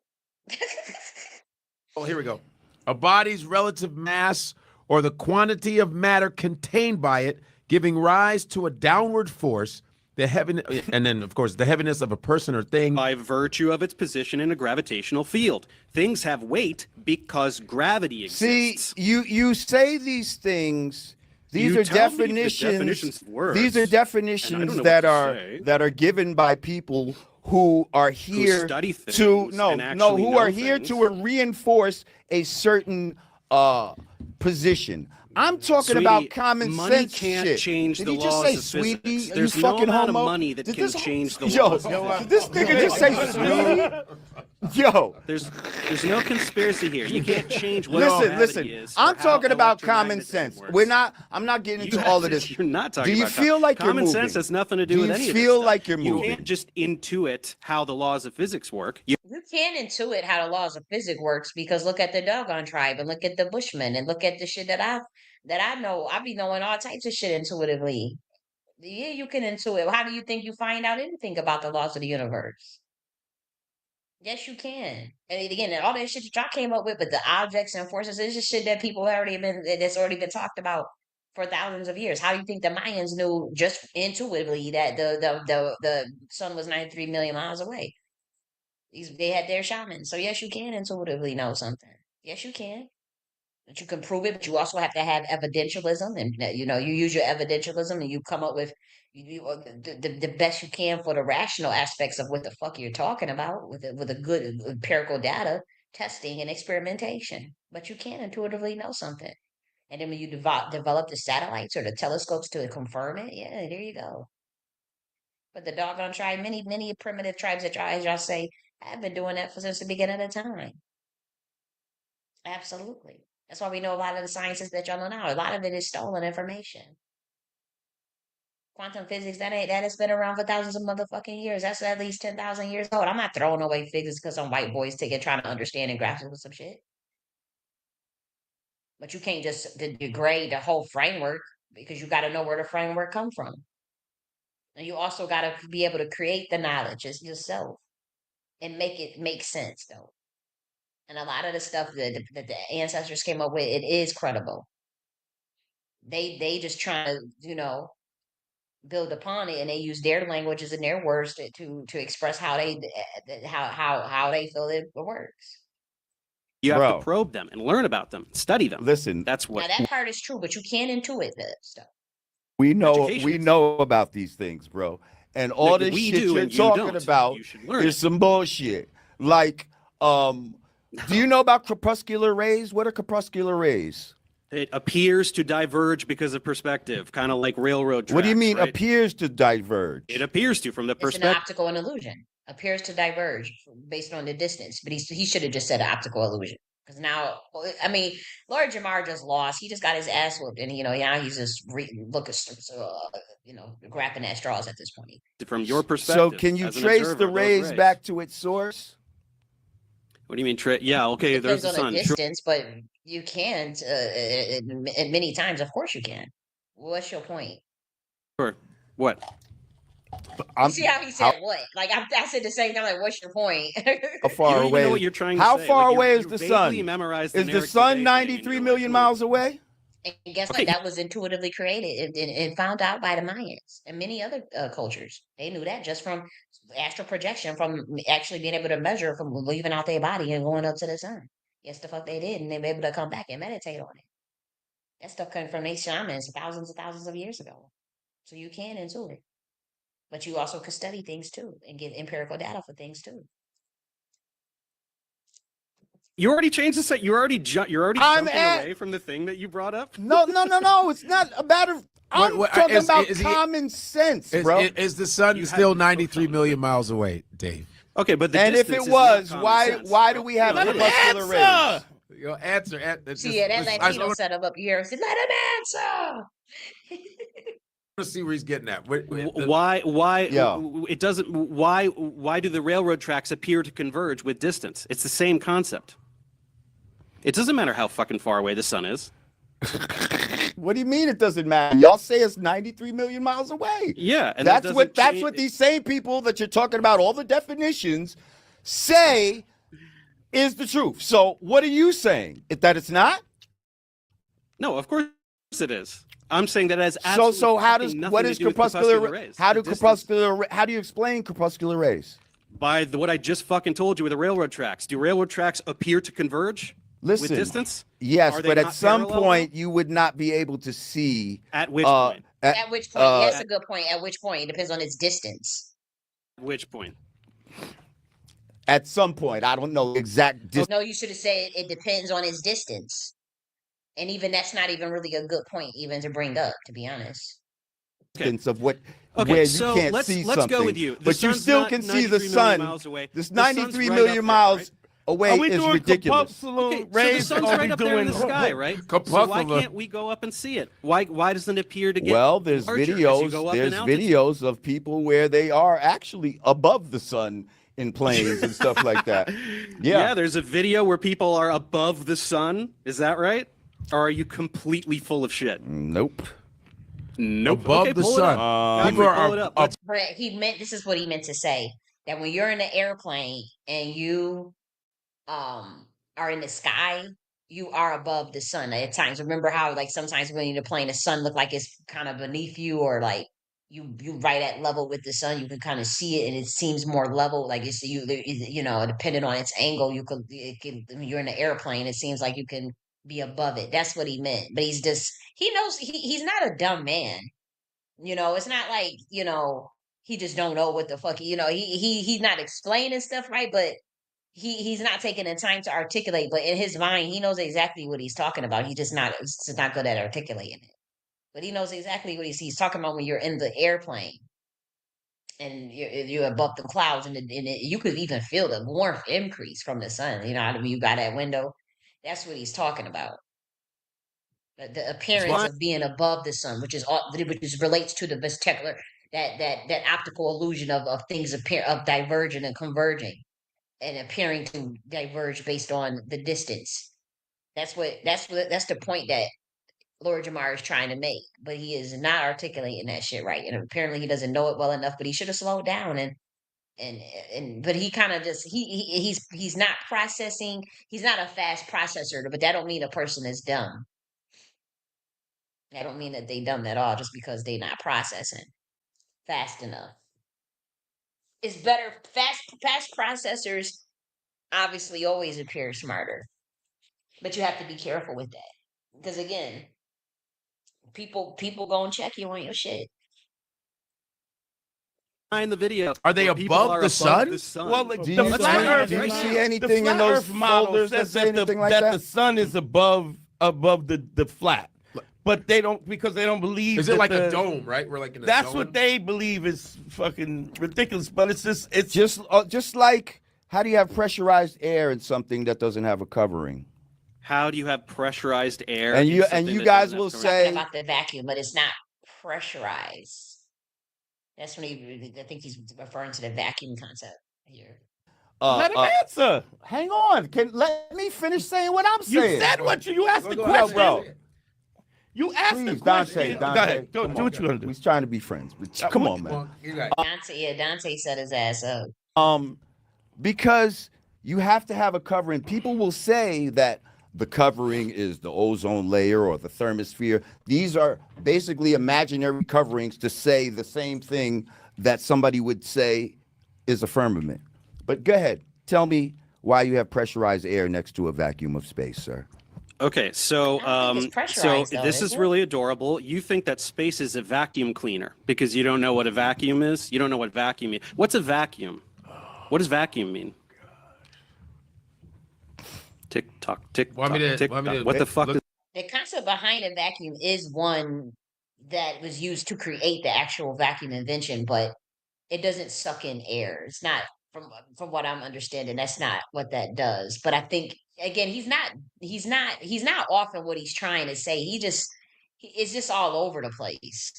Oh, here we go. A body's relative mass or the quantity of matter contained by it, giving rise to a downward force, and then, of course, the heaviness of a person or thing. By virtue of its position in a gravitational field. Things have weight because gravity exists. See, you say these things. These are definitions. These are definitions that are given by people who are here to reinforce a certain position. I'm talking about common sense can't shit. change Did the he just laws say of sweetie? physics. Are There's you no fucking amount homo? of money that can change the Yo, laws. did this nigga just say sweetie? Yo, there's no conspiracy here. You can't change what listen. is. I'm talking about common sense. I'm not getting into all of this. You're not talking Do you about feel like you're moving? Common sense has nothing to do with any of this. Do you feel like you're moving? You can't just intuit how the laws of physics work. You can intuit how the laws of physics works because look at the doggone tribe and look at the Bushmen and look at the shit that I know. I be knowing all types of shit intuitively. Yeah, you can intuit. How do you think you find out anything about the laws of the universe? Yes, you can. And again, all that shit that y'all came up with, but the objects and forces, it's just shit that people that's already been talked about for thousands of years. How do you think the Mayans knew just intuitively that the sun was 93 million miles away? They had their shamans. So yes, you can intuitively know something. Yes, you can. But you can prove it, but you also have to have evidentialism, and you use your evidentialism, and you come up with the best you can for the rational aspects of what the fuck you're talking about with a good empirical data testing and experimentation. But you can intuitively know something, and then when you develop the satellites or the telescopes to confirm it, yeah, there you go. But the doggone tribe, many primitive tribes that y'all, as y'all say, have been doing that since the beginning of time. Absolutely. That's why we know a lot of the sciences that y'all know now. A lot of it is stolen information. Quantum physics, that has been around for thousands of motherfucking years. That's at least 10,000 years old. I'm not throwing away physics because some white boys take it trying to understand and grasp it with some shit. But you can't just degrade the whole framework because you got to know where the framework come from. And you also got to be able to create the knowledge yourself and make it make sense, though. And a lot of the stuff that the ancestors came up with, it is credible. They just trying to, build upon it, and they use their languages and their words to express how they feel it works. You have to probe them and learn about them, study them. Listen, that's what. Now that part is true, but you can intuit that stuff. We know about these things, bro. And all this shit you're talking about is some bullshit. Like, do you know about corpuscular rays? What are corpuscular rays? It appears to diverge because of perspective, kind of like railroad tracks. What do you mean right? appears to diverge? It appears to from the It's an perspective. optical illusion. Appears to diverge based on the distance, but he should have just said optical illusion. Because now, I mean, Lord Jamar just lost. He just got his ass whooped, and now he's just grabbing at straws at this point. From your perspective, so can you trace the rays back to its source? What do you mean? Yeah, okay. It there's depends the on sun. the distance, but you can. And many times, of course, you can. What's your point? Sure. What? You see how he said what? Like I said the same thing. Like, what's your point? How far away? Know what you're trying to how say. far like away is the sun? Is the sun 93 million miles away? And guess what? That was intuitively created and found out by the Mayans and many other cultures. They knew that just from astral projection, from actually being able to measure from leaving out their body and going up to the sun. Yes, the fuck they did, and they were able to come back and meditate on it. That stuff came from these shamans thousands and thousands of years ago. So you can intuit. But you also can study things too and get empirical data for things too. You already changed the set. You're already jumping away from the thing that you brought up. No. It's not a matter. I'm talking about common sense, bro. Is the sun still 93 million miles away, Dave? Okay, but if it was, why do we have corpuscular rays? Your answer. See, that Latino set him up here. Said, let him answer. To see where he's getting at. Why it doesn't? Why do the railroad tracks appear to converge with distance? It's the same concept. It doesn't matter how fucking far away the sun is. What do you mean it doesn't matter? Y'all say it's 93 million miles away. Yeah, and that's what these same people that you're talking about, all the definitions, say is the truth. So what are you saying? That it's not? No, of course it is. I'm saying that as so how does what is corpuscular rays? How do you explain corpuscular rays? By what I just fucking told you with the railroad tracks. Do railroad tracks appear to converge with distance? Yes, but at some point you would not be able to see. At which point? At which point? That's a good point. At which point? It depends on its distance. At which point? At some point. I don't know exact distance. No, you should have said it depends on its distance. And even that's not even really a good point even to bring up, to be honest. Of what where you can't see something. Go with you. But you still can see the sun. This 93 million miles away is ridiculous. Okay, so the sun's right up there in the sky, right? So why can't we go up and see it? Why doesn't it appear to get there's videos of people where they are actually above the sun in planes and stuff like that. Yeah, there's a video where people are above the sun. Is that right? Or are you completely full of shit? Nope. Above the sun. People are up. But this is what he meant to say. That when you're in the airplane and you are in the sky, you are above the sun at times. Remember how like sometimes when you're in the plane, the sun look like it's kind of beneath you, or like you right at level with the sun. You can kind of see it, and it seems more level. Like it's depending on its angle, when you're in the airplane, it seems like you can be above it. That's what he meant. But he knows he's not a dumb man. It's not like, he just don't know what the fuck, he's not explaining stuff right, but he's not taking the time to articulate, but in his mind, he knows exactly what he's talking about. He's just not good at articulating it. But he knows exactly what he's talking about when you're in the airplane and you're above the clouds, and you could even feel the warmth increase from the sun. You got that window. That's what he's talking about. The appearance of being above the sun, which relates to the vestibular, that optical illusion of things appear of diverging and converging and appearing to diverge based on the distance. That's the point that Lord Jamar is trying to make, but he is not articulating that shit right, and apparently he doesn't know it well enough. But he should have slowed down and but he kind of just he's not processing. He's not a fast processor, but that don't mean a person is dumb. I don't mean that they dumb at all just because they not processing fast enough. It's better fast processors obviously always appear smarter, but you have to be careful with that because again, people gonna check you on your shit. Behind the video, are they above the sun? Well, do you see anything in those folders that say anything like that? The sun is above the flat. But they don't, because they don't believe. Is it like a dome, right? We're like in a that's dome? what they believe is fucking ridiculous. But it's just like, how do you have pressurized air in something that doesn't have a covering? How do you have pressurized air? And you guys will say about the vacuum, but it's not pressurized. That's when I think he's referring to the vacuum concept here. Let him answer. Hang on. Let me finish saying what I'm saying. You said what you asked the question. Bro. You asked the question. Dante, do what you gonna do. He's trying to be friends. But come on, man. Dante set his ass up. Because you have to have a covering. People will say that the covering is the ozone layer or the thermosphere. These are basically imaginary coverings to say the same thing that somebody would say is a firmament. But go ahead. Tell me why you have pressurized air next to a vacuum of space, sir. Okay, so this is really adorable. You think that space is a vacuum cleaner because you don't know what a vacuum is? You don't know what vacuum means. What's a vacuum? What does vacuum mean? Tick tock, tick tock, tick tock. What the fuck is the concept behind a vacuum is one that was used to create the actual vacuum invention, but it doesn't suck in air. It's not from what I'm understanding, that's not what that does. But I think again, he's not off in what he's trying to say. It's just all over the place.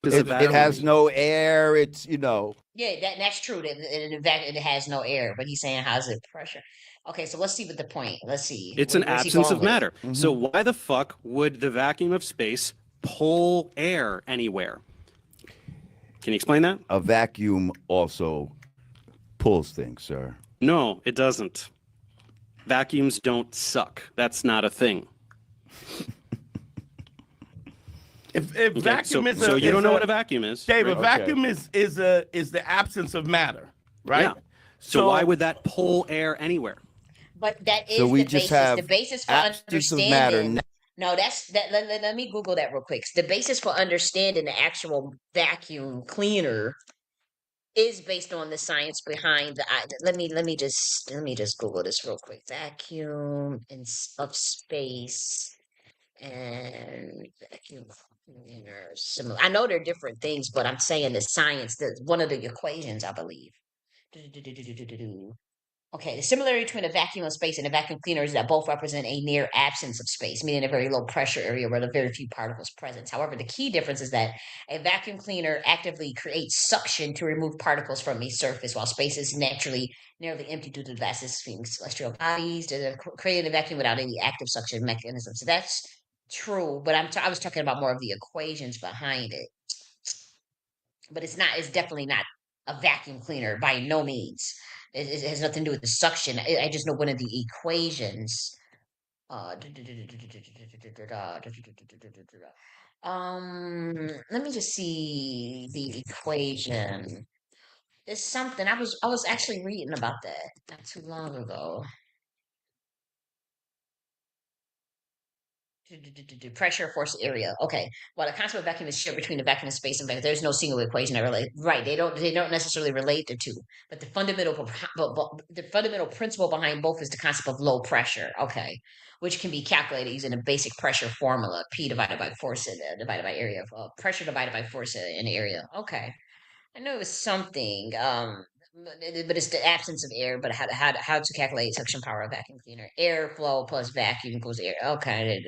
It has no air. It's Yeah, that's true. It has no air, but he's saying how's it pressure? Okay, so let's see what the point. Let's see. It's an absence of matter. Mm-hmm. So why the fuck would the vacuum of space pull air anywhere? Can you explain that? A vacuum also pulls things, sir. No, it doesn't. Vacuums don't suck. That's not a thing. If vacuum is so you don't know what a vacuum is, Dave. Right? A vacuum is the absence of matter, right? Yeah. So why would that pull air anywhere? But that is the basis for understanding. No, let me Google that real quick. The basis for understanding the actual vacuum cleaner is based on the science behind the. Let me just Google this real quick. Vacuum of space and vacuum cleaner. Similar. I know they're different things, but I'm saying the science. One of the equations, I believe. Okay, the similarity between a vacuum of space and a vacuum cleaner is that both represent a near absence of space, meaning a very low pressure area where there are very few particles present. However, the key difference is that a vacuum cleaner actively creates suction to remove particles from a surface, while space is naturally nearly empty due to the vastness between celestial bodies, creating a vacuum without any active suction mechanism. So that's true, but I was talking about more of the equations behind it. But it's definitely not a vacuum cleaner by no means. It has nothing to do with the suction. I just know one of the equations. Let me just see the equation. It's something I was actually reading about that not too long ago. Pressure, force, area. Okay. Well, the concept of vacuum is shared between the vacuum and space and vacuum. There's no single equation that relate. Right. They don't necessarily relate the two. But the fundamental principle behind both is the concept of low pressure. Okay, which can be calculated using a basic pressure formula: P divided by force divided by area. Pressure divided by force in area. Okay. I know it was something. but it's the absence of air. But how to calculate suction power of vacuum cleaner? Airflow plus vacuum equals air. Okay,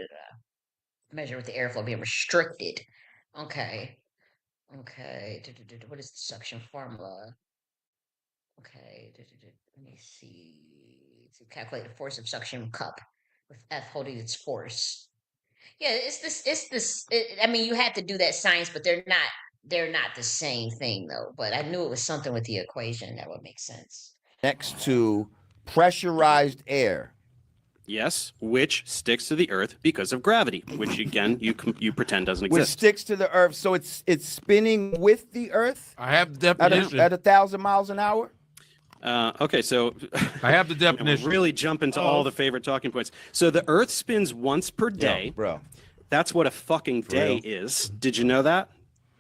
measure with the airflow being restricted. Okay, okay. What is the suction formula? Okay, let me see. To calculate the force of suction cup with F holding its force. Yeah, it's this. I mean, you had to do that science, but they're not. They're not the same thing, though. But I knew it was something with the equation that would make sense. Next to pressurized air. Yes, which sticks to the Earth because of gravity, which again you pretend doesn't exist. Which sticks to the Earth, so it's spinning with the Earth. I have the definition at 1,000 miles an hour. Okay, so I have the definition. Really jump into all the favorite talking points. So the Earth spins once per day, bro. That's what a fucking day is. Did you know that?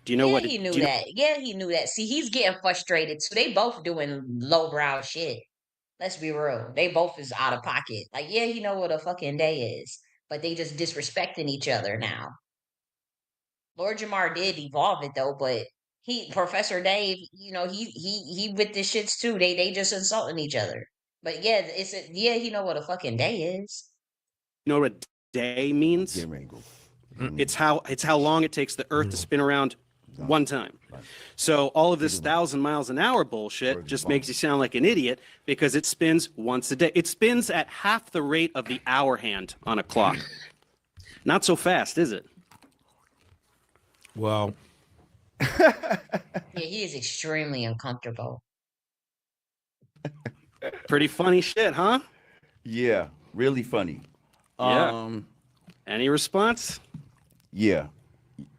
Do you know what? He knew that. Yeah, he knew that. See, he's getting frustrated. So they both doing lowbrow shit. Let's be real. They both is out of pocket. Like, yeah, he know what a fucking day is, but they just disrespecting each other now. Lord Jamar did evolve it though, but Professor Dave, he with the shits too. They just insulting each other. But yeah, he know what a fucking day is. You know what a day means? It's how long it takes the Earth to spin around one time. So all of this 1,000 miles an hour bullshit just makes you sound like an idiot because it spins once a day. It spins at half the rate of the hour hand on a clock. Not so fast, is it? Well, yeah, he is extremely uncomfortable. Pretty funny shit, huh? Yeah, really funny. Yeah. Any response? Yeah,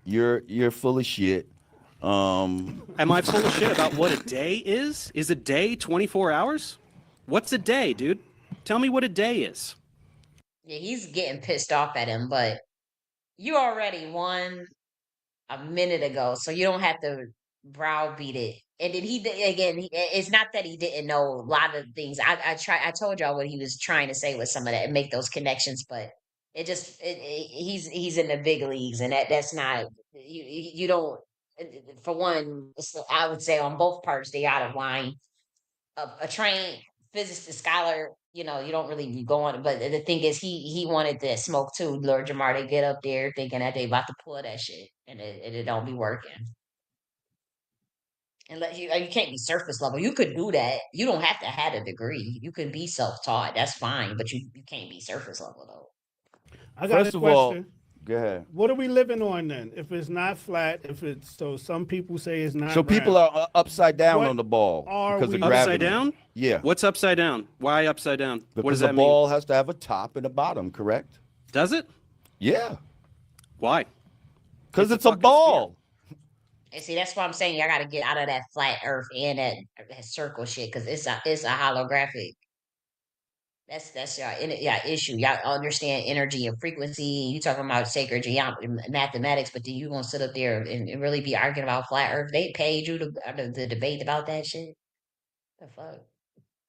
you're full of shit. Am I full of shit about what a day is? Is a day 24 hours? What's a day, dude? Tell me what a day is. Yeah, he's getting pissed off at him, but you already won a minute ago, so you don't have to browbeat it. And then it's not that he didn't know a lot of things. I told y'all what he was trying to say with some of that and make those connections, but he's in the big leagues, and that's not you don't. For one, I would say on both parts they out of line. A trained physicist scholar, you don't really go on. But the thing is, he wanted that smoke too. Lord Jamar, they get up there thinking that they about to pull that shit, and it don't be working. And you can't be surface level. You could do that. You don't have to have a degree. You can be self-taught. That's fine, but you can't be surface level though. I got a question. Go ahead. What are we living on then? If it's not flat, so some people say it's not. So people are upside down on the ball because of gravity. Upside down? Yeah. What's upside down? Why upside down? Because what does that mean? The ball has to have a top and a bottom, correct? Does it? Yeah. Why? Because it's a ball. And see, that's why I'm saying y'all got to get out of that flat Earth and that circle shit because it's a holographic. That's y'all issue. Y'all understand energy and frequency. You talking about sacred geometry, mathematics, but then you gonna sit up there and really be arguing about flat Earth? They paid you to debate about that shit. The fuck.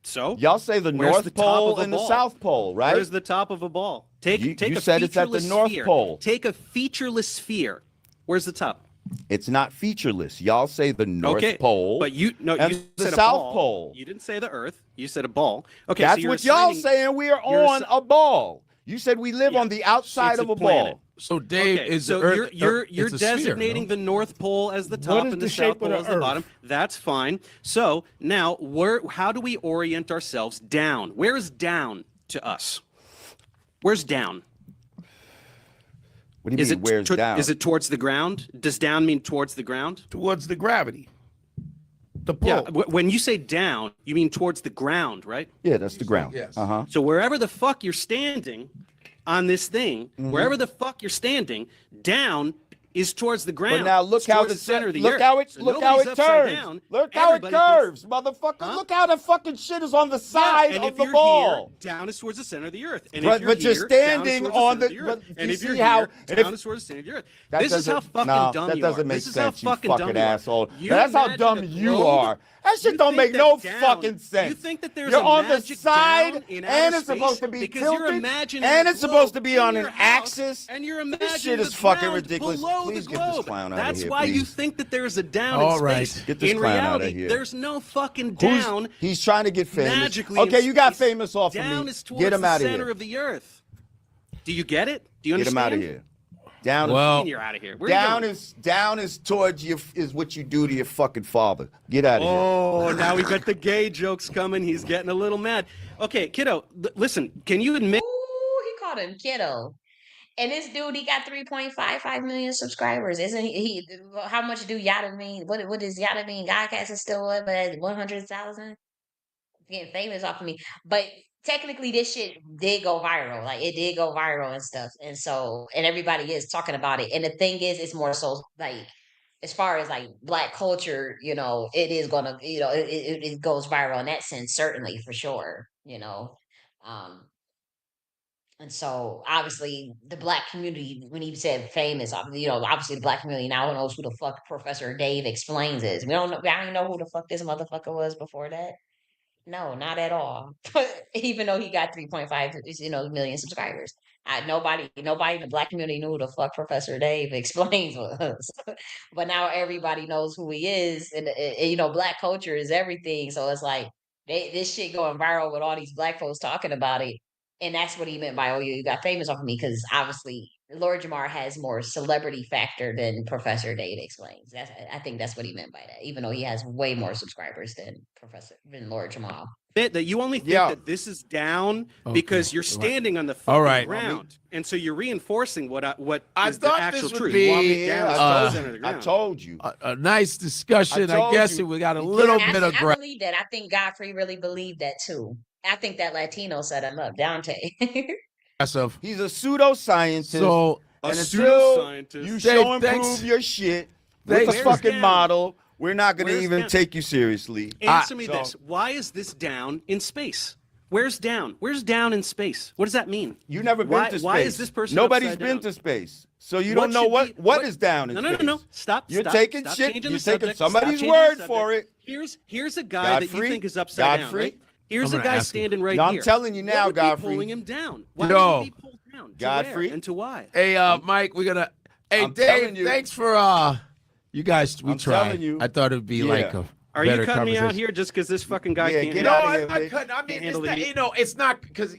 So y'all say the North Pole and the South Pole, right? Where's the top of a ball? You said it's at the North Pole. Take a featureless sphere. Where's the top? It's not featureless. Y'all say the North Pole, but you the said South Pole. You didn't say the Earth. You said a ball. Okay, that's so what y'all saying. We are on a ball. You said we live on the outside of a ball. So Dave is so the Earth. You're designating the North Pole as the top and the South Pole as the bottom. That's fine. So now, how do we orient ourselves down? Where is down to us? Where's down? What do you mean, where's down? Is it towards the ground? Does down mean towards the ground? Towards the gravity. The pole. Yeah, when you say down, you mean towards the ground, right? Yeah, that's the ground. Yes. So wherever the fuck you're standing on this thing, wherever the fuck you're standing, down is towards the ground. But now look how the center of the look earth. how it So look how it nobody's upside turns. down. Look how it Everybody curves, motherfucker. Look how the fucking shit is on the side and of if the you're ball. Here, down is towards the center of the earth. And But if you're here, standing down is on towards the. center of But earth. And you if you're see how here, down is towards the center of the earth. This is how fucking dumb that you are. doesn't make This is how sense, you fucking fucking dumb you are. asshole. You That's how imagine dumb a you globe. are. That shit You don't think make that no down- fucking sense. You think that there's You're a on the magic side, down in and outer it's supposed to space be because you're tilted, imagining and a it's supposed to globe be in on your an house, axis. and you're This imagining shit is the fucking ground ridiculous. below below Please the get this globe. clown out of That's here, why you please. think that there's a down All in right. space. Get this in clown out of reality, here. there's no fucking down. He's trying to get famous. Magically Okay, in you got space. famous off of Down me. is towards Get him the out of center here. of the earth. Do you get it? Do you Get him understand? out of here. Down. Well, you're out of here. Where are you going? Down is towards you is what you do to your fucking father. Get out of here. Oh, now we got the gay jokes coming. He's getting a little mad. Okay, kiddo, listen. Can you admit? Ooh, he called him kiddo. And this dude, he got 3.55 million subscribers. Isn't he? How much do Yada mean? What does Yada mean? Godcast is still what, but 100,000? Getting famous off of me. But technically, this shit did go viral. Like, it did go viral and stuff. And so, and everybody is talking about it. And the thing is, it's more so like, as far as like black culture, it is gonna, it goes viral in that sense, certainly, for sure, Um, and so obviously the black community, when he said famous, obviously the black community now knows who the fuck Professor Dave Explains is. We don't know. I don't know who the fuck this motherfucker was before that. No, not at all. Even though he got 3.5, million subscribers. Nobody in the black community knew who the fuck Professor Dave Explains was. But now everybody knows who he is, and, black culture is everything. So it's like this shit going viral with all these black folks talking about it, and that's what he meant by, "Oh, you got famous off of me," because obviously Lord Jamar has more celebrity factor than Professor Dave Explains. I think that's what he meant by that. Even though he has way more subscribers than Lord Jamar. That you only think that this is down because you're standing on the fucking ground, and so you're reinforcing what is the actual truth. You want me down at the center of the ground. I told you. A nice discussion. I guess we got a little bit of I believe that. I think Godfrey really believed that too. I think that Latino set him up, Dante. He's a pseudoscientist. So and until you show and prove your shit with a fucking model, we're not going to even take you seriously. Answer me this. Why is this down in space? Where's down? Where's down in space? What does that mean? You never been to space. Why is this person Nobody's been to space. So you don't know what is down in space. No. Stop. You're stop, taking stop shit. changing You're the taking subject. somebody's Stop word changing the for it. Here's a guy that you think is upside down, right? Here's a guy standing right here. here. I'm telling you now, what would Godfrey. Be pulling him down. Why would he be pulled down? Godfrey. And to why? Hey, Mike, we're gonna. Hey, Dave, thanks for you guys. We tried. I thought it'd be like a. Are you cutting me out here just because this fucking guy can't? Get No, out of I'm here, not mate. cutting. I mean, it's not, it's not because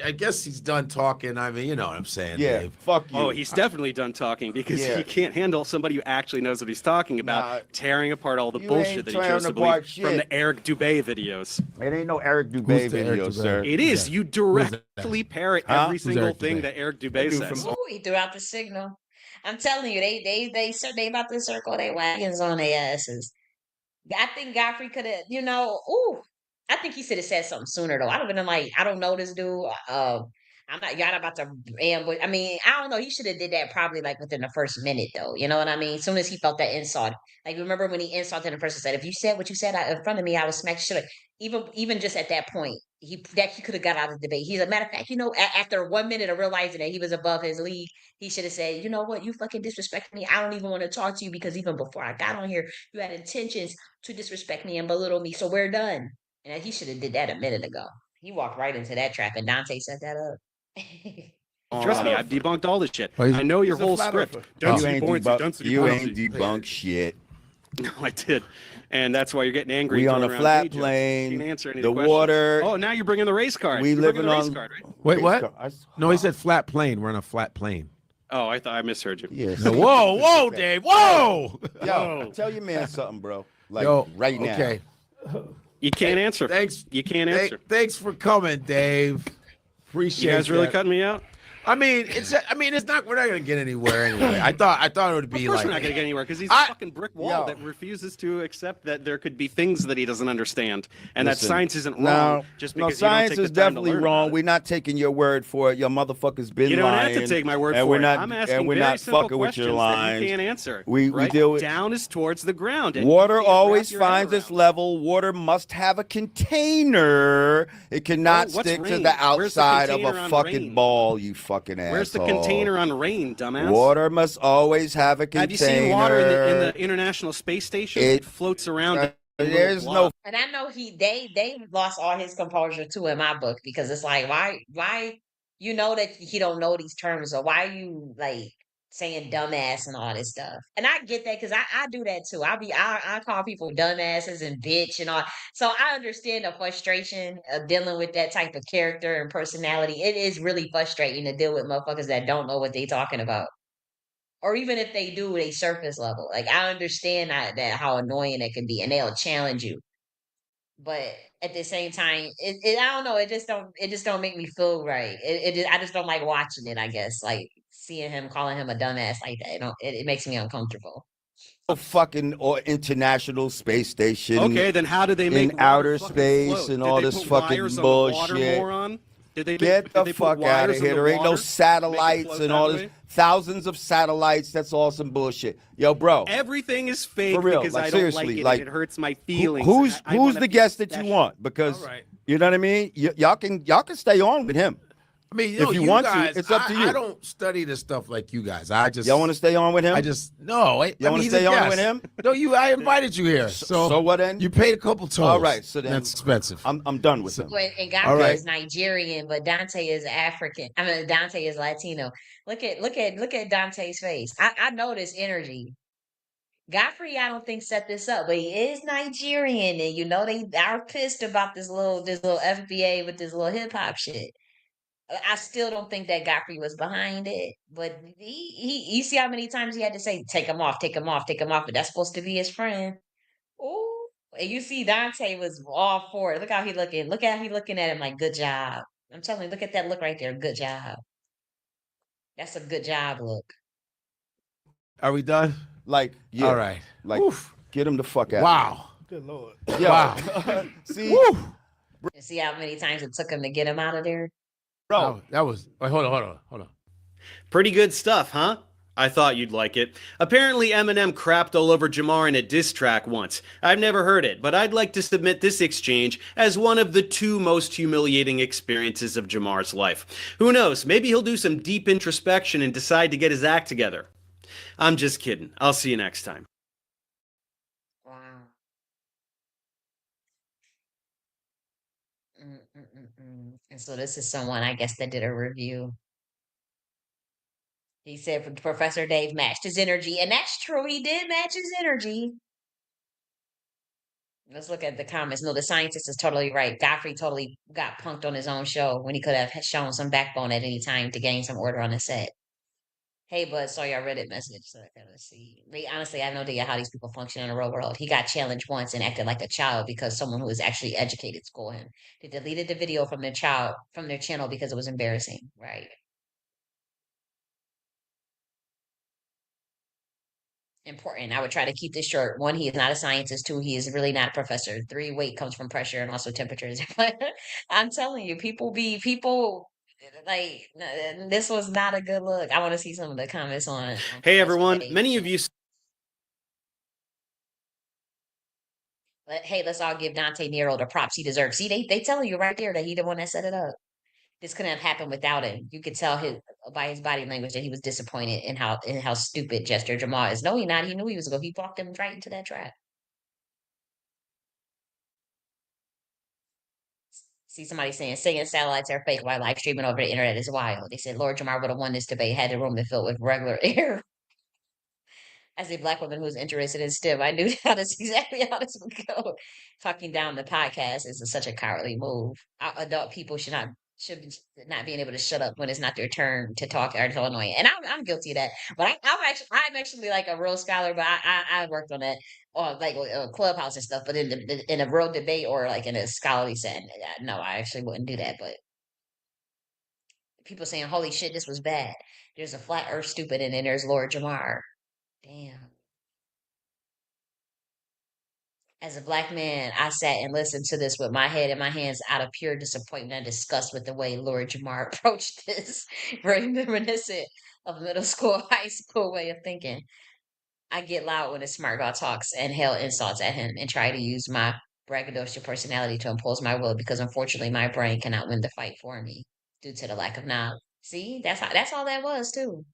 I guess he's done talking. I mean, you know what I'm saying, Dave. Fuck you. Oh, he's definitely done talking because he can't handle somebody who actually knows what he's talking about, tearing apart all the bullshit that he chose to believe from the Eric Dubé videos. It ain't no Eric Dubé video, sir. It is. You directly parrot every single thing that Eric Dubé says. Ooh, he threw out the signal. I'm telling you, they about to circle their wagons on their asses. I think Godfrey could have, I think he should have said something sooner though. I'd have been like, I don't know this dude. I'm not y'all about to ambush. I mean, I don't know. He should have did that probably like within the first minute though. You know what I mean? As soon as he felt that insult. Like remember when he insulted the person said, if you said what you said in front of me, I would smack you. Even just at that point, he could have got out of the debate. He's a matter of fact, after 1 minute of realizing that he was above his league, he should have said, you know what, you fucking disrespect me. I don't even want to talk to you because even before I got on here, you had intentions to disrespect me and belittle me. So we're done. And he should have did that a minute ago. He walked right into that trap, and Dante set that up. Trust me, I've debunked all this shit. I know your whole script. You ain't debunked shit. No, I did. And that's why you're getting angry. We on a flat plane. The water. Oh, now you're bringing the race card. We living on. Wait, what? No, he said flat plane. We're on a flat plane. Oh, I thought I misheard you. Yes. No, whoa, Dave, whoa! Yo, tell your man something, bro. Like right now. Okay. You can't answer. Thanks. You can't answer. Thanks for coming, Dave. Appreciate You guys really that. cutting me out? I mean, it's not. We're not gonna get anywhere anyway. I thought it would be Of course like we're not going to get anywhere because he's a fucking brick wall that refuses to accept that there could be things that he doesn't understand and that science isn't wrong just because science you don't is take the time to definitely learn wrong. about it. We're not taking your word for it. Your motherfuckers been lying. You don't have to take my word and for we're it. not, I'm asking and we're very not simple fucking with your questions lines. that you can't answer. We right? deal with Down is towards the ground. And water you can't always wrap your head finds its around. level. Water must have a container. It cannot what's stick to rain? the Where's the outside of container a on fucking rain? ball, you fucking asshole. Where's the container on rain, dumbass? Water must always have a container. Have you seen water in the International Space Station? It floats around. There's no. And I know they lost all his composure too in my book because it's like why you know that he don't know these terms, so why you like saying dumbass and all this stuff. And I get that because I do that too. I call people dumbasses and bitch and all. So I understand the frustration of dealing with that type of character and personality. It is really frustrating to deal with motherfuckers that don't know what they talking about. Or even if they do, they surface level. Like I understand that how annoying it can be, and they'll challenge you. But at the same time, I don't know. It just don't make me feel right. I just don't like watching it. I guess like seeing him calling him a dumbass like that. It makes me uncomfortable. Fucking or International Space Station. Okay, then how do they make in outer water space float? and Did all they this put fucking wires on the water, bullshit? moron? Get the fuck out of here. There ain't no satellites and all this. Thousands of satellites. That's all some bullshit. Yo, bro. Everything is fake for real, because like, I don't seriously, like it. like, And it hurts my feelings. Who's I wanna the be guest that special. you want? Because All right. you know what I mean. Y'all can stay on with him. I mean, if you want guys, to, it's up to you. I don't study this stuff like you guys. I just y'all want to stay on with him. No. Y'all want to stay on with him? No, I invited you here. So what then? You paid a couple tolls. All right, so then that's expensive. I'm done with him. And Godfrey is Nigerian, but Dante is African. I mean, Dante is Latino. Look at Dante's face. I know this energy. Godfrey, I don't think set this up, but he is Nigerian, and they are pissed about this little FBA with this little hip hop shit. I still don't think that Godfrey was behind it, but you see how many times he had to say, take him off, take him off, take him off, but that's supposed to be his friend. Ooh. And you see Dante was all for it. Look how he looking. Look how he looking at him like, good job. I'm telling you, look at that look right there. Good job. That's a good job look. Are we done? Like, yeah. All right. Like, get him the fuck out. Wow. Good Lord. Yeah. Wow. See? Woo. And see how many times it took him to get him out of there? Bro. That was. Wait, hold on. Pretty good stuff, huh? I thought you'd like it. Apparently Eminem crapped all over Jamar in a diss track once. I've never heard it, but I'd like to submit this exchange as one of the 2 most humiliating experiences of Jamar's life. Who knows, maybe he'll do some deep introspection and decide to get his act together. I'm just kidding. I'll see you next time. Wow. And so this is someone, I guess, that did a review. He said Professor Dave matched his energy, and that's true. He did match his energy. Let's look at the comments. No, the scientist is totally right. Godfrey totally got punked on his own show when he could have shown some backbone at any time to gain some order on the set. Hey, bud, saw your Reddit message. So let's see. Honestly, I have no idea how these people function in the real world. He got challenged once and acted like a child because someone who was actually educated schooled him. They deleted the video from their channel because it was embarrassing. Right. Important. I would try to keep this short. 1, he is not a scientist. 2, he is really not a professor. 3, weight comes from pressure and also temperatures. I'm telling you, people like, this was not a good look. I want to see some of the comments on Hey everyone, many of you hey, let's all give Dante Nero the props he deserves. See, they tell you right there that he the one that set it up. This couldn't have happened without him. You could tell by his body language that he was disappointed in how stupid Jester Jamal is. No, he not. He knew he was going. He walked him right into that trap. See somebody saying satellites are fake while live streaming over the internet is wild. They said Lord Jamar would have won this debate had the room been filled with regular air. As a Black woman who's interested in STEM, I knew that's exactly how this would go. Talking down the podcast is such a cowardly move. Adult people should be not being able to shut up when it's not their turn to talk or so annoying. And I'm guilty of that. But I'm actually like a real scholar. But I worked on that on like Clubhouse and stuff. But in a real debate or like in a scholarly setting, no, I actually wouldn't do that. But people saying, "Holy shit, this was bad." There's a flat Earth stupid, and then there's Lord Jamar. Damn. As a Black man, I sat and listened to this with my head in my hands out of pure disappointment and disgust with the way Lord Jamar approached this. Very reminiscent of middle school, high school way of thinking. I get loud when a smart guy talks and hail insults at him and try to use my braggadocious personality to impose my will because unfortunately my brain cannot win the fight for me due to the lack of knowledge. See, that's all that was too.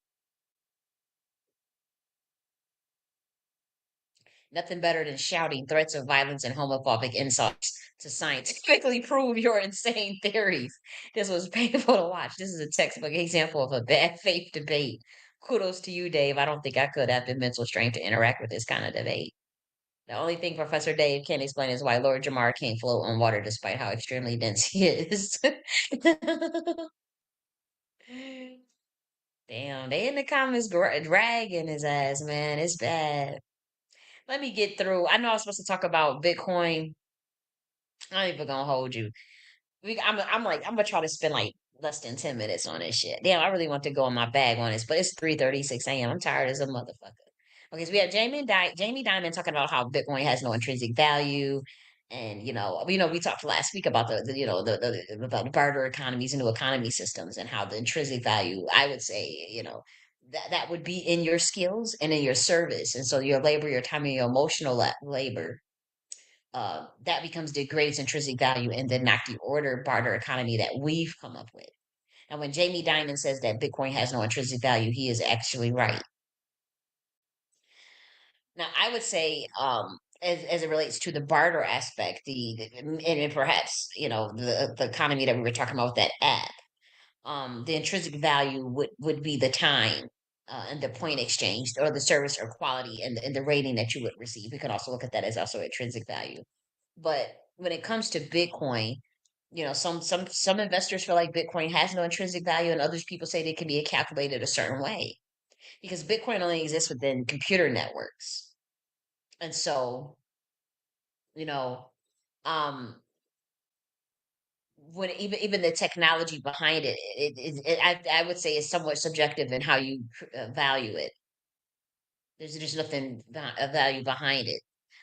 Nothing better than shouting threats of violence and homophobic insults to scientifically prove your insane theories. This was painful to watch. This is a textbook example of a bad faith debate. kudos to you, Dave. I don't think I could have the mental strength to interact with this kind of debate. The only thing Professor Dave can't explain is why Lord Jamar can't float on water despite how extremely dense he is. Damn, they in the comments dragging his ass, man. It's bad. Let me get through. I know I was supposed to talk about Bitcoin. I ain't even gonna hold you. I'm gonna try to spend like less than 10 minutes on this shit. Damn, I really want to go on my bag on this, but it's 3:36 a.m. I'm tired as a motherfucker. Okay, so we have Jamie Dimon talking about how Bitcoin has no intrinsic value, and we talked last week about the barter economies and new economy systems, and how the intrinsic value, I would say, that would be in your skills and in your service, and so your labor, your time, and your emotional labor, that becomes the greatest intrinsic value in the not the order barter economy that we've come up with. And when Jamie Dimon says that Bitcoin has no intrinsic value, he is actually right. Now, I would say, as it relates to the barter aspect, and perhaps the economy that we were talking about with that app, the intrinsic value would be the time. And the point exchange, or the service or quality, and the rating that you would receive. We can also look at that as also intrinsic value. But when it comes to Bitcoin, some investors feel like Bitcoin has no intrinsic value, and others people say they can be calculated a certain way because Bitcoin only exists within computer networks. And so, you know, um, when even the technology behind I would say is somewhat subjective in how you value it. There's nothing a value behind it.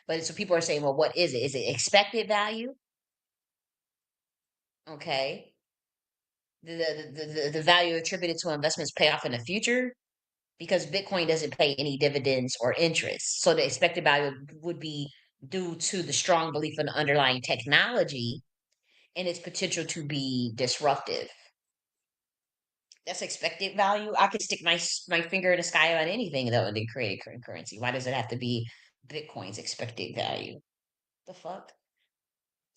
But so people are saying, well, what is it? Is it expected value? Okay. The value attributed to investments pay off in the future, because Bitcoin doesn't pay any dividends or interest. So the expected value would be due to the strong belief in the underlying technology and its potential to be disruptive. That's expected value. I could stick my finger in the sky on anything though and then create a currency. Why does it have to be Bitcoin's expected value? The fuck?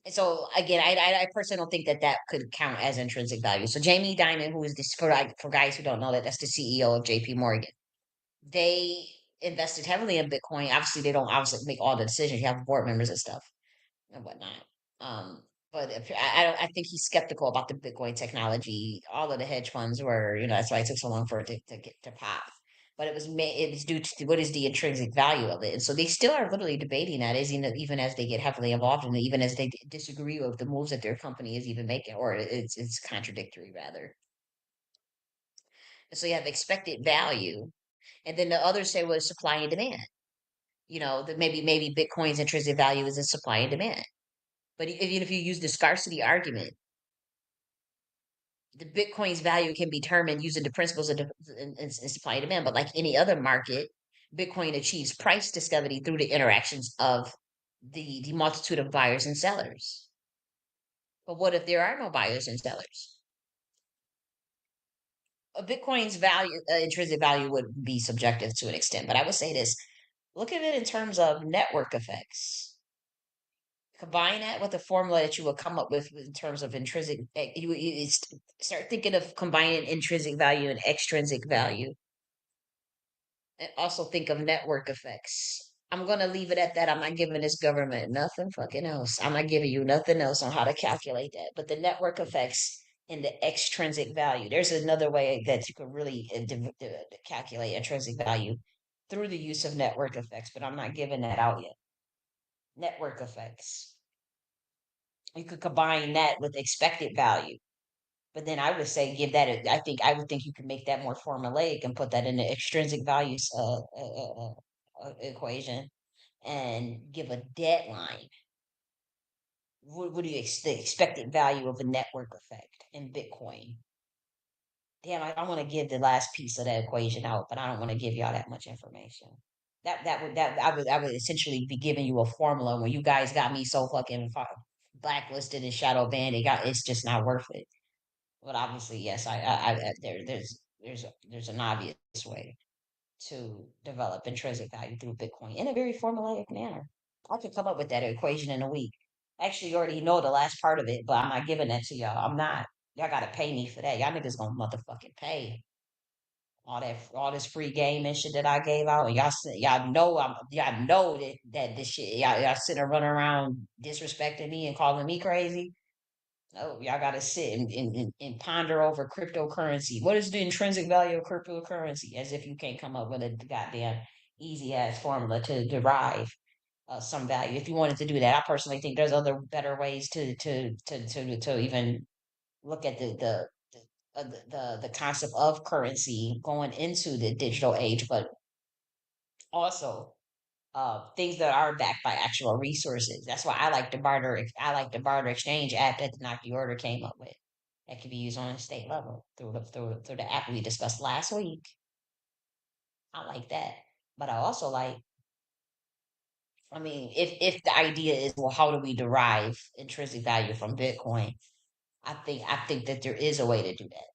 And so again, I personally don't think that could count as intrinsic value. So Jamie Dimon, who is this for guys who don't know that, that's the CEO of J.P. Morgan. They invested heavily in Bitcoin. Obviously, they don't obviously make all the decisions. You have board members and stuff and whatnot. Um, but I think he's skeptical about the Bitcoin technology. All of the hedge funds were, that's why it took so long for it to get to pop. But it was due to what is the intrinsic value of it, and so they still are literally debating that, is even as they get heavily involved in it, even as they disagree with the moves that their company is even making, or it's contradictory rather. And so you have expected value, and then the others say, well, it's supply and demand. That maybe Bitcoin's intrinsic value is in supply and demand. But even if you use the scarcity argument, the Bitcoin's value can be determined using the principles of in supply and demand. But like any other market, Bitcoin achieves price discovery through the interactions of the multitude of buyers and sellers. But what if there are no buyers and sellers? Bitcoin's value, intrinsic value, would be subjective to an extent. But I would say this: look at it in terms of network effects. Combine that with the formula that you would come up with in terms of intrinsic. You start thinking of combining intrinsic value and extrinsic value, and also think of network effects. I'm gonna leave it at that. I'm not giving this government nothing fucking else. I'm not giving you nothing else on how to calculate that. But the network effects and the extrinsic value. There's another way that you could really calculate intrinsic value through the use of network effects, but I'm not giving that out yet. Network effects. You could combine that with expected value. But then I would say I would think you can make that more formulaic and put that in the extrinsic values equation and give a deadline. What do you the expected value of a network effect in Bitcoin? Damn, I want to give the last piece of that equation out, but I don't want to give y'all that much information. I would essentially be giving you a formula when you guys got me so fucking blacklisted and shadow banned. It's just not worth it. But obviously, yes, there's an obvious way to develop intrinsic value through Bitcoin in a very formulaic manner. I could come up with that equation in a week. Actually, you already know the last part of it, but I'm not giving that to y'all. I'm not. Y'all gotta pay me for that. Y'all niggas gonna motherfucking pay. all this free game and shit that I gave out, and y'all know y'all know that this shit y'all sitting there running around disrespecting me and calling me crazy. No, y'all gotta sit and ponder over cryptocurrency. What is the intrinsic value of cryptocurrency? As if you can't come up with a goddamn easy ass formula to derive some value. If you wanted to do that, I personally think there's other better ways to even look at the concept of currency going into the digital age, but also things that are backed by actual resources. That's why I like the barter. I like the barter exchange app that the Knock the Order came up with. That could be used on a state level through the app we discussed last week. I like that, but I also like. I mean, if the idea is, well, how do we derive intrinsic value from Bitcoin? I think that there is a way to do that.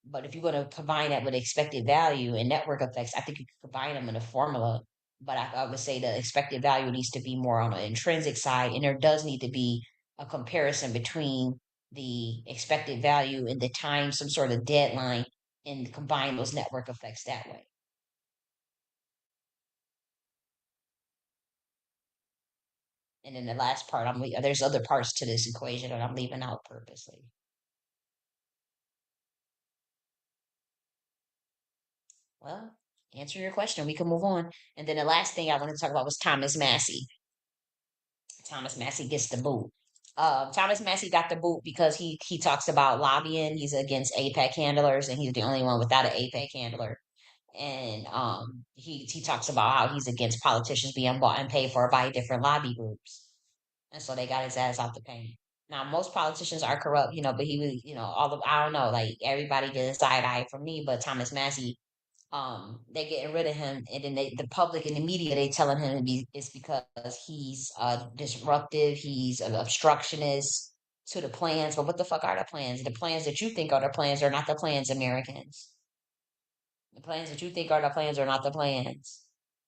But if you're going to combine that with expected value and network effects, I think you can combine them in a formula. But I would say the expected value needs to be more on the intrinsic side, and there does need to be a comparison between the expected value and the time, some sort of deadline, and combine those network effects that way. And then the last part, there's other parts to this equation that I'm leaving out purposely. Well, answer your question. We can move on. And then the last thing I wanted to talk about was Thomas Massie. Thomas Massie gets the boot. Thomas Massie got the boot because he talks about lobbying. He's against APEC handlers, and he's the only one without an APEC handler. And he talks about how he's against politicians being bought and paid for by different lobby groups, and so they got his ass out the paint. Now most politicians are corrupt, but he was, I don't know, like everybody gets a side eye from me, but Thomas Massie, they getting rid of him, and then the public and the media, they telling him it's because he's disruptive, he's an obstructionist to the plans. But what the fuck are the plans? The plans that you think are the plans are not the plans, Americans. The plans that you think are the plans are not the plans.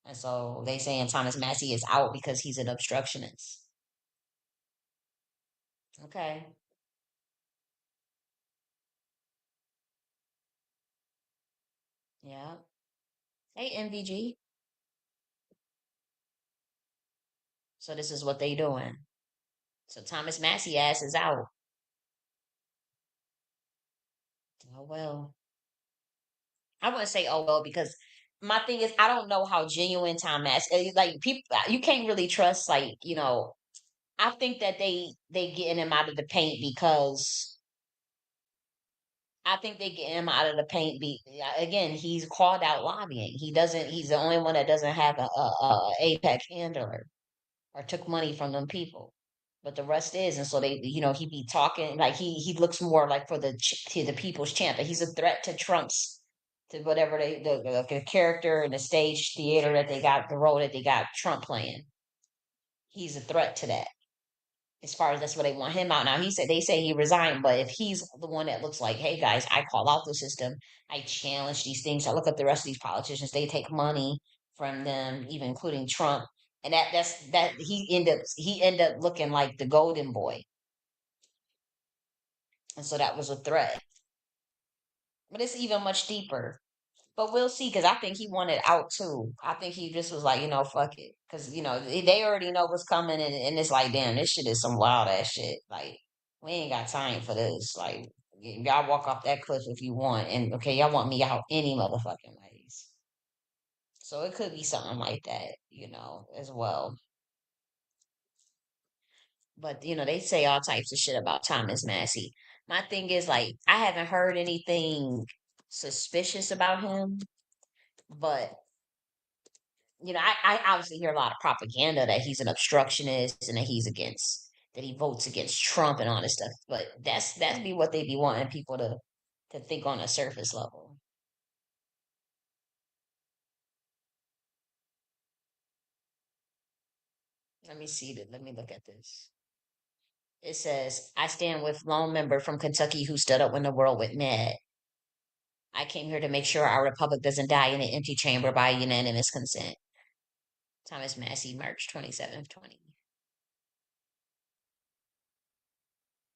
And so they saying Thomas Massie is out because he's an obstructionist. Okay. Yeah. Hey, MVG. So this is what they doing. So Thomas Massie ass is out. Oh well. I wouldn't say oh well, because my thing is I don't know how genuine like people, you can't really trust, like, I think that they getting him out of the paint because I think they get him out of the paint. Again, he's called out lobbying. He's the only one that doesn't have a APEC handler or took money from them people. But the rest is, and so he be talking like he looks more like for to the people's champ. He's a threat to Trump's, to whatever the character and the stage theater that they got, the role that they got Trump playing. He's a threat to that. As far as that's what they want him out. Now they say he resigned, but if he's the one that looks like, hey guys, I call out the system, I challenge these things, I look at the rest of these politicians, they take money from them, even including Trump, and that he end up looking like the golden boy, and so that was a threat. But it's even much deeper. But we'll see, because I think he wanted out too. I think he just was like, fuck it. Because, they already know what's coming, and it's like, damn, this shit is some wild ass shit. Like, we ain't got time for this. Like, y'all walk off that cliff if you want. And, okay, y'all want me out any motherfucking ways. So it could be something like that, as well. But, they say all types of shit about Thomas Massie. My thing is, like, I haven't heard anything suspicious about him, but I obviously hear a lot of propaganda that he's an obstructionist and that he votes against Trump and all this stuff. But that's be what they be wanting people to think on a surface level. Let me look at this. It says, I stand with lone member from Kentucky who stood up when the world went mad. I came here to make sure our republic doesn't die in an empty chamber by unanimous consent. Thomas Massie, March 27th, 20.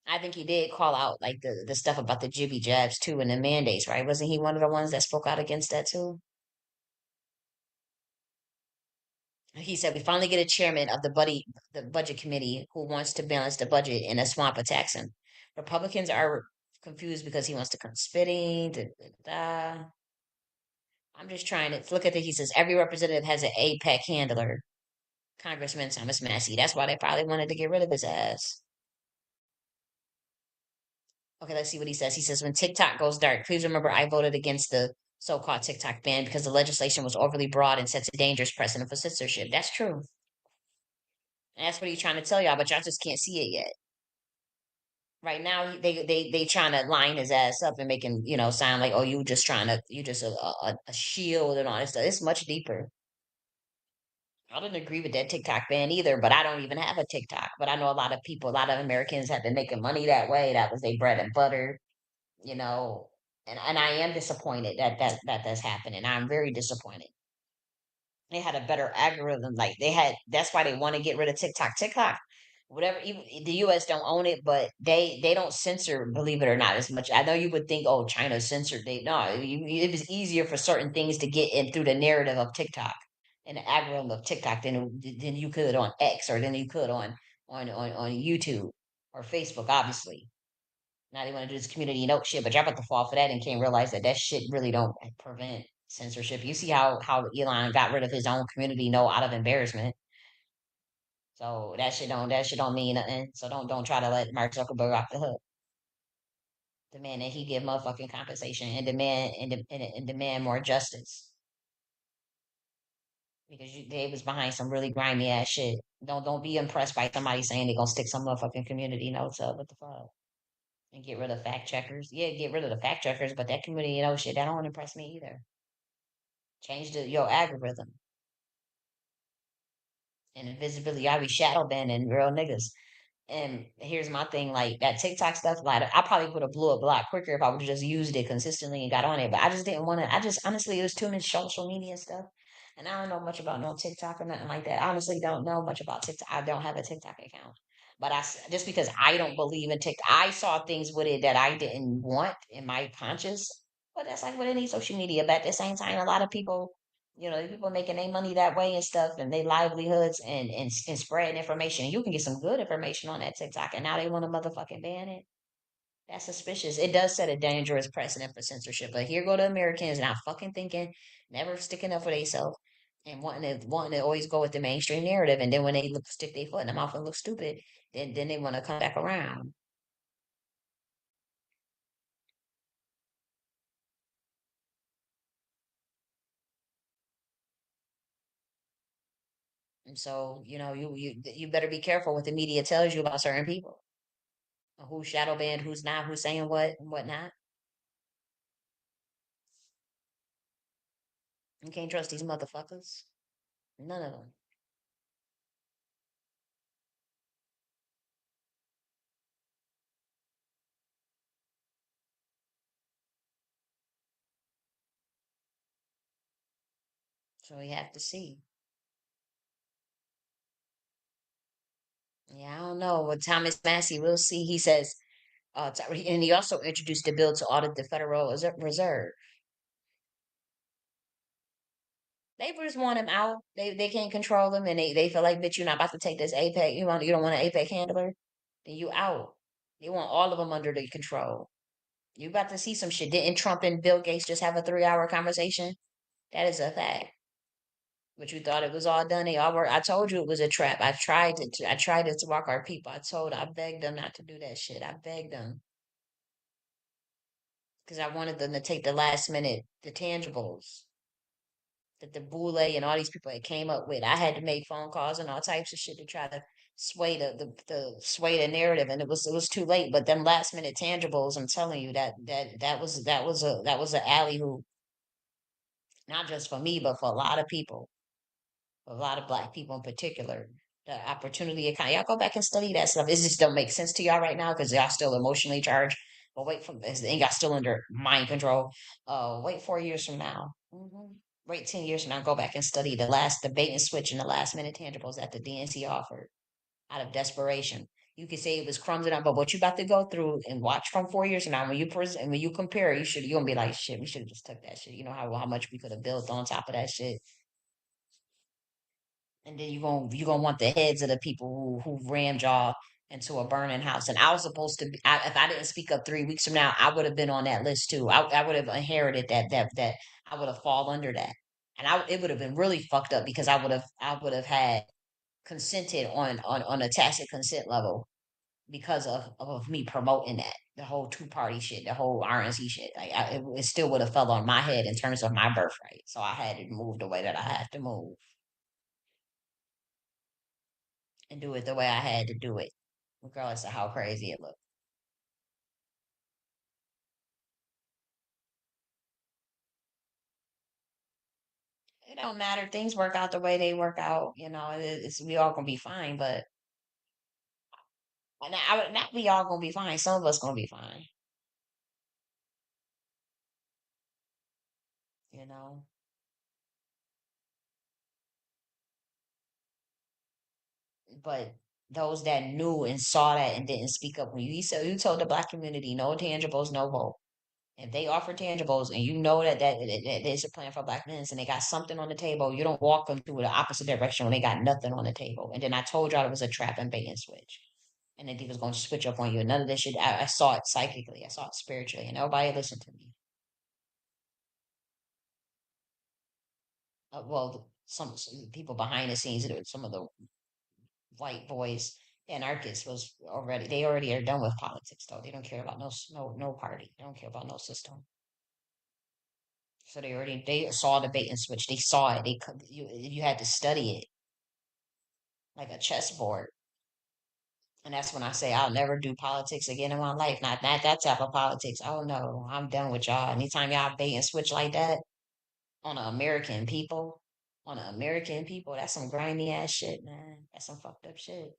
I think he did call out like the stuff about the jibby jabs too and the mandates, right? Wasn't he one of the ones that spoke out against that too? He said we finally get a chairman of the budget committee who wants to balance the budget in a swamp of taxing. Republicans are confused because he wants to come spitting. Da, da, da. I'm just trying to look at it. He says every representative has an APEC handler. Congressman Thomas Massie. That's why they probably wanted to get rid of his ass. Okay, let's see what he says. He says when TikTok goes dark, please remember I voted against the so-called TikTok ban because the legislation was overly broad and sets a dangerous precedent for censorship. That's true. And that's what he's trying to tell y'all, but y'all just can't see it yet. Right now, they trying to line his ass up and make him, sound like, oh, you just a shield and all this stuff. It's much deeper. I didn't agree with that TikTok ban either, but I don't even have a TikTok. But I know a lot of people, a lot of Americans have been making money that way. That was their bread and butter, you know. And I am disappointed that's happening. I'm very disappointed. They had a better algorithm. Like that's why they want to get rid of TikTok. TikTok, whatever, even the US don't own it, but they don't censor, believe it or not, as much. I know you would think, oh, China censored. It was easier for certain things to get in through the narrative of TikTok and the algorithm of TikTok than you could on X or than you could on YouTube or Facebook, obviously. Now they want to do this community note shit, but y'all about to fall for that and can't realize that shit really don't prevent censorship. You see how Elon got rid of his own community note out of embarrassment. So that shit don't mean nothing. So don't try to let Mark Zuckerberg off the hook. Demand that he give motherfucking compensation and demand more justice because they was behind some really grimy ass shit. Don't be impressed by somebody saying they're gonna stick some motherfucking community notes up. What the fuck? And get rid of fact checkers. Yeah, get rid of the fact checkers, but that community shit that don't impress me either. Change your algorithm and invisibility. I be shadow banning real niggas. And here's my thing, like that TikTok stuff, like I probably would have blew up a lot quicker if I would have just used it consistently and got on it. But I just didn't want to. I just honestly, it was too much social media stuff, and I don't know much about no TikTok or nothing like that. I honestly don't know much about TikTok. I don't have a TikTok account, but just because I don't believe in TikTok, I saw things with it that I didn't want in my conscience. But that's like with any social media. But at the same time, a lot of people people making their money that way and stuff and their livelihoods and spreading information. You can get some good information on that TikTok and now they want to motherfucking ban it. That's suspicious. It does set a dangerous precedent for censorship. But here go the Americans not fucking thinking, never sticking up for themselves and wanting to always go with the mainstream narrative. And then when they stick their foot in the mouth and look stupid, then they want to come back around. And so, you better be careful what the media tells you about certain people. Who's shadow banned, who's not, who's saying what and whatnot. You can't trust these motherfuckers. None of them. So we have to see. Yeah, I don't know. With Thomas Massie, we'll see. He says, and he also introduced a bill to audit the Federal Reserve. They just want him out. They can't control him, and they feel like, bitch, you're not about to take this APEC. You don't want an APEC handler, then you out. They want all of them under the control. You about to see some shit. Didn't Trump and Bill Gates just have a 3-hour conversation? That is a fact. But you thought it was all done. They all were. I told you it was a trap. I tried to walk our people. I begged them not to do that shit. I begged them because I wanted them to take the tangibles that the Boule and all these people had came up with. I had to make phone calls and all types of shit to try to sway sway the narrative, and it was too late. But them last minute tangibles, I'm telling you that was an alley hoop, not just for me, but for a lot of people. A lot of black people in particular. The opportunity economy. Y'all go back and study that stuff. It just don't make sense to y'all right now because y'all still emotionally charged. But wait for this, and y'all still under mind control. Wait 4 years from now. Wait 10 years from now. Go back and study the bait and switch and the last minute tangibles that the DNC offered out of desperation. You could say it was crumbs and all, but what you about to go through and watch from 4 years from now, when you present, when you compare, you're gonna be like, shit, we should have just took that shit. You know how much we could have built on top of that shit. And then you gonna want the heads of the people who rammed y'all into a burning house. And I was supposed to be, if I didn't speak up 3 weeks from now, I would have been on that list too. I would have inherited that I would have fall under that. And it would have been really fucked up because I would have had consented on a tacit consent level because of me promoting that, the whole two-party shit, the whole RNC shit. Like it still would have fell on my head in terms of my birthright. So I had to move the way that I had to move and do it the way I had to do it, regardless of how crazy it looked. It don't matter. Things work out the way they work out. We all gonna be fine. But not we all gonna be fine. Some of us gonna be fine. You know. But those that knew and saw that and didn't speak up when you told the black community no tangibles, no vote. If they offer tangibles and you know that there's a plan for black men and they got something on the table, you don't walk them to the opposite direction when they got nothing on the table. And then I told y'all it was a trap and bait and switch. And then he was going to switch up on you. None of this shit. I saw it psychically. I saw it spiritually. And nobody listened to me. Well, some people behind the scenes, some of the white boys, anarchists they already are done with politics though. They don't care about no party. They don't care about no system. So they saw the bait and switch. They saw it. You had to study it like a chessboard. And that's when I say I'll never do politics again in my life. Not that type of politics. Oh no, I'm done with y'all. Anytime y'all bait and switch like that on the American people, that's some grimy ass shit, man. That's some fucked up shit.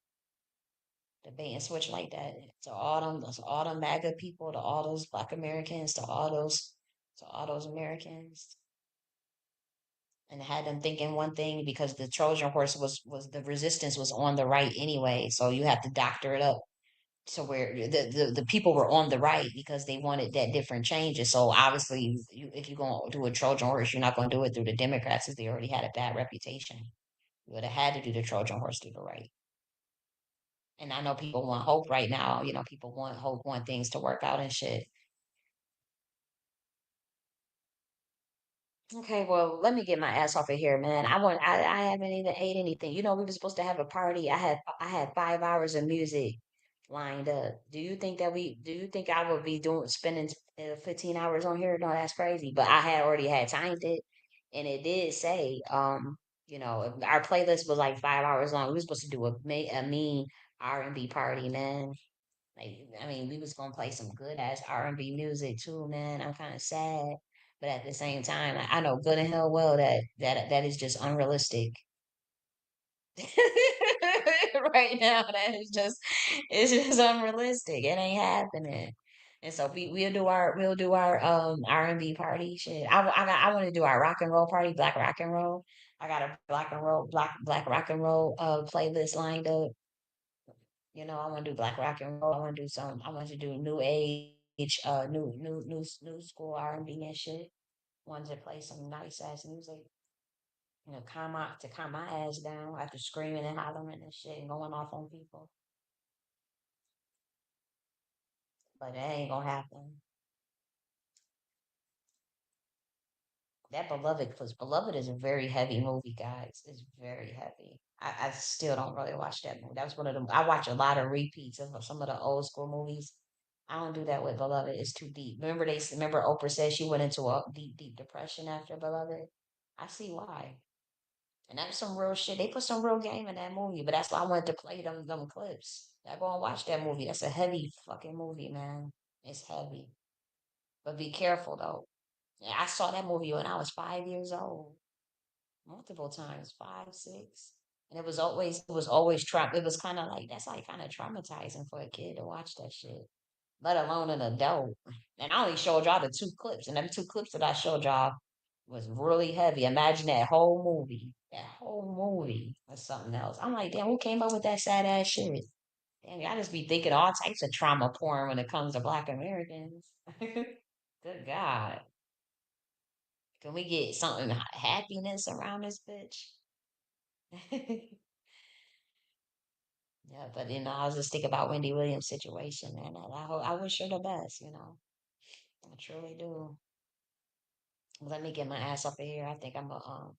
The bait and switch like that to all them MAGA people, to all those Black Americans, to all those Americans, and had them thinking one thing because the Trojan horse was the resistance was on the right anyway. So you have to doctor it up to where the people were on the right because they wanted that different changes. So obviously, if you're going to do a Trojan horse, you're not going to do it through the Democrats because they already had a bad reputation. You would have had to do the Trojan horse through the right. And I know people want hope right now. People want hope, want things to work out and shit. Okay, well, let me get my ass off of here, man. I haven't even ate anything. We were supposed to have a party. I had 5 hours of music lined up. Do you think I would be spending 15 hours on here? No, that's crazy. But I had already had timed it, and it did say, our playlist was like 5 hours long. We were supposed to do a mean R&B party, man. Like, I mean, we was gonna play some good ass R&B music too, man. I'm kind of sad, but at the same time, I know good and hell well that is just unrealistic. Right now, it's just unrealistic. It ain't happening. And so we'll do our R&B party shit. I want to do our rock and roll party, black rock and roll. I got a black rock and roll playlist lined up. I want to do black rock and roll. I want to do new age, new school R&B and shit. Want to play some nice ass music. To calm my ass down after screaming and hollering and shit and going off on people. But that ain't gonna happen. That Beloved, because Beloved is a very heavy movie, guys. It's very heavy. I still don't really watch that movie. That was one of them. I watch a lot of repeats of some of the old school movies. I don't do that with Beloved. It's too deep. Remember Oprah said she went into a deep, deep depression after Beloved. I see why. And that's some real shit. They put some real game in that movie, but that's why I wanted to play them clips. I go and watch that movie. That's a heavy fucking movie, man. It's heavy. But be careful though. Yeah, I saw that movie when I was 5 years old, multiple times, 5, 6, and it was kind of like that's like kind of traumatizing for a kid to watch that shit, let alone an adult. And I only showed y'all the two clips, and them two clips that I showed y'all was really heavy. Imagine that whole movie. That whole movie was something else. I'm like, damn, who came up with that sad ass shit? Damn, y'all just be thinking all types of trauma porn when it comes to Black Americans. Good God. Can we get something happiness around this bitch? Yeah, but I was just thinking about Wendy Williams' situation, and I wish her the best. I truly do. Let me get my ass up in here. I think I'm a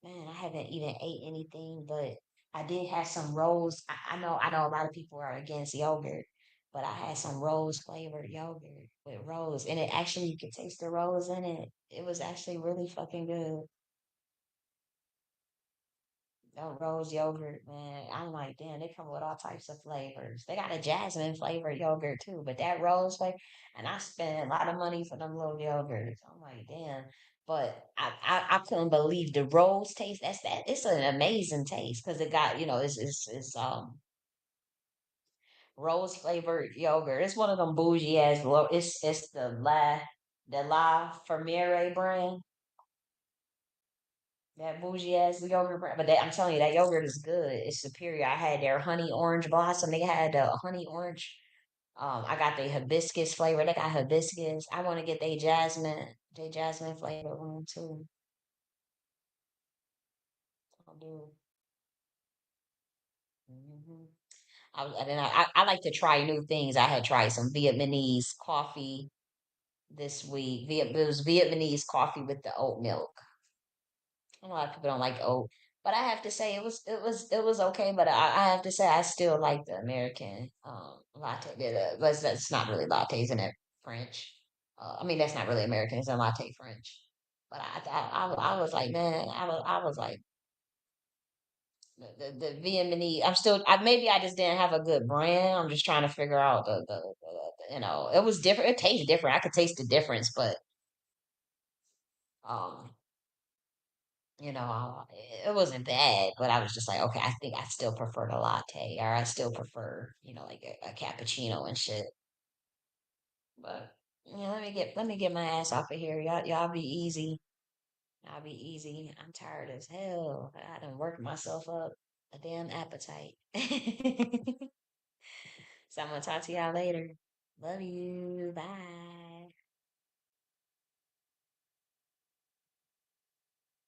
man. I haven't even ate anything, but I did have some rose. I know a lot of people are against yogurt, but I had some rose flavored yogurt with rose, and it actually you could taste the rose in it. It was actually really fucking good. That rose yogurt, man. I'm like, damn, they come with all types of flavors. They got a jasmine flavored yogurt too, but that rose flavor, and I spent a lot of money for them little yogurts. I'm like, damn. But I couldn't believe the rose taste. That. It's an amazing taste because it got, it's rose flavored yogurt. It's one of them bougie ass. It's the La Fermiere brand. That bougie ass yogurt brand. But I'm telling you, that yogurt is good. It's superior. I had their honey orange blossom. They had the honey orange. I got the hibiscus flavor. They got hibiscus. I want to get they jasmine flavor one too. I'll do. Hmm and then I like to try new things. I had tried some Vietnamese coffee this week. It was Vietnamese coffee with the oat milk. A lot of people don't like oat, but I have to say it was okay. But I have to say I still like the American latte. But that's not really latte, isn't it? French. I mean that's not really American. It's a latte French. But I was like, man, I was like the Vietnamese. Maybe I just didn't have a good brand. I'm just trying to figure out it was different. It tastes different. I could taste the difference, but um it wasn't bad, but I was just like, okay, I think I still prefer the latte, or I still prefer, like a cappuccino and shit. But let me get my ass off of here. Y'all be easy. Y'all be easy. I'm tired as hell. I done worked myself up a damn appetite. So I'm gonna talk to y'all later. Love you. Bye.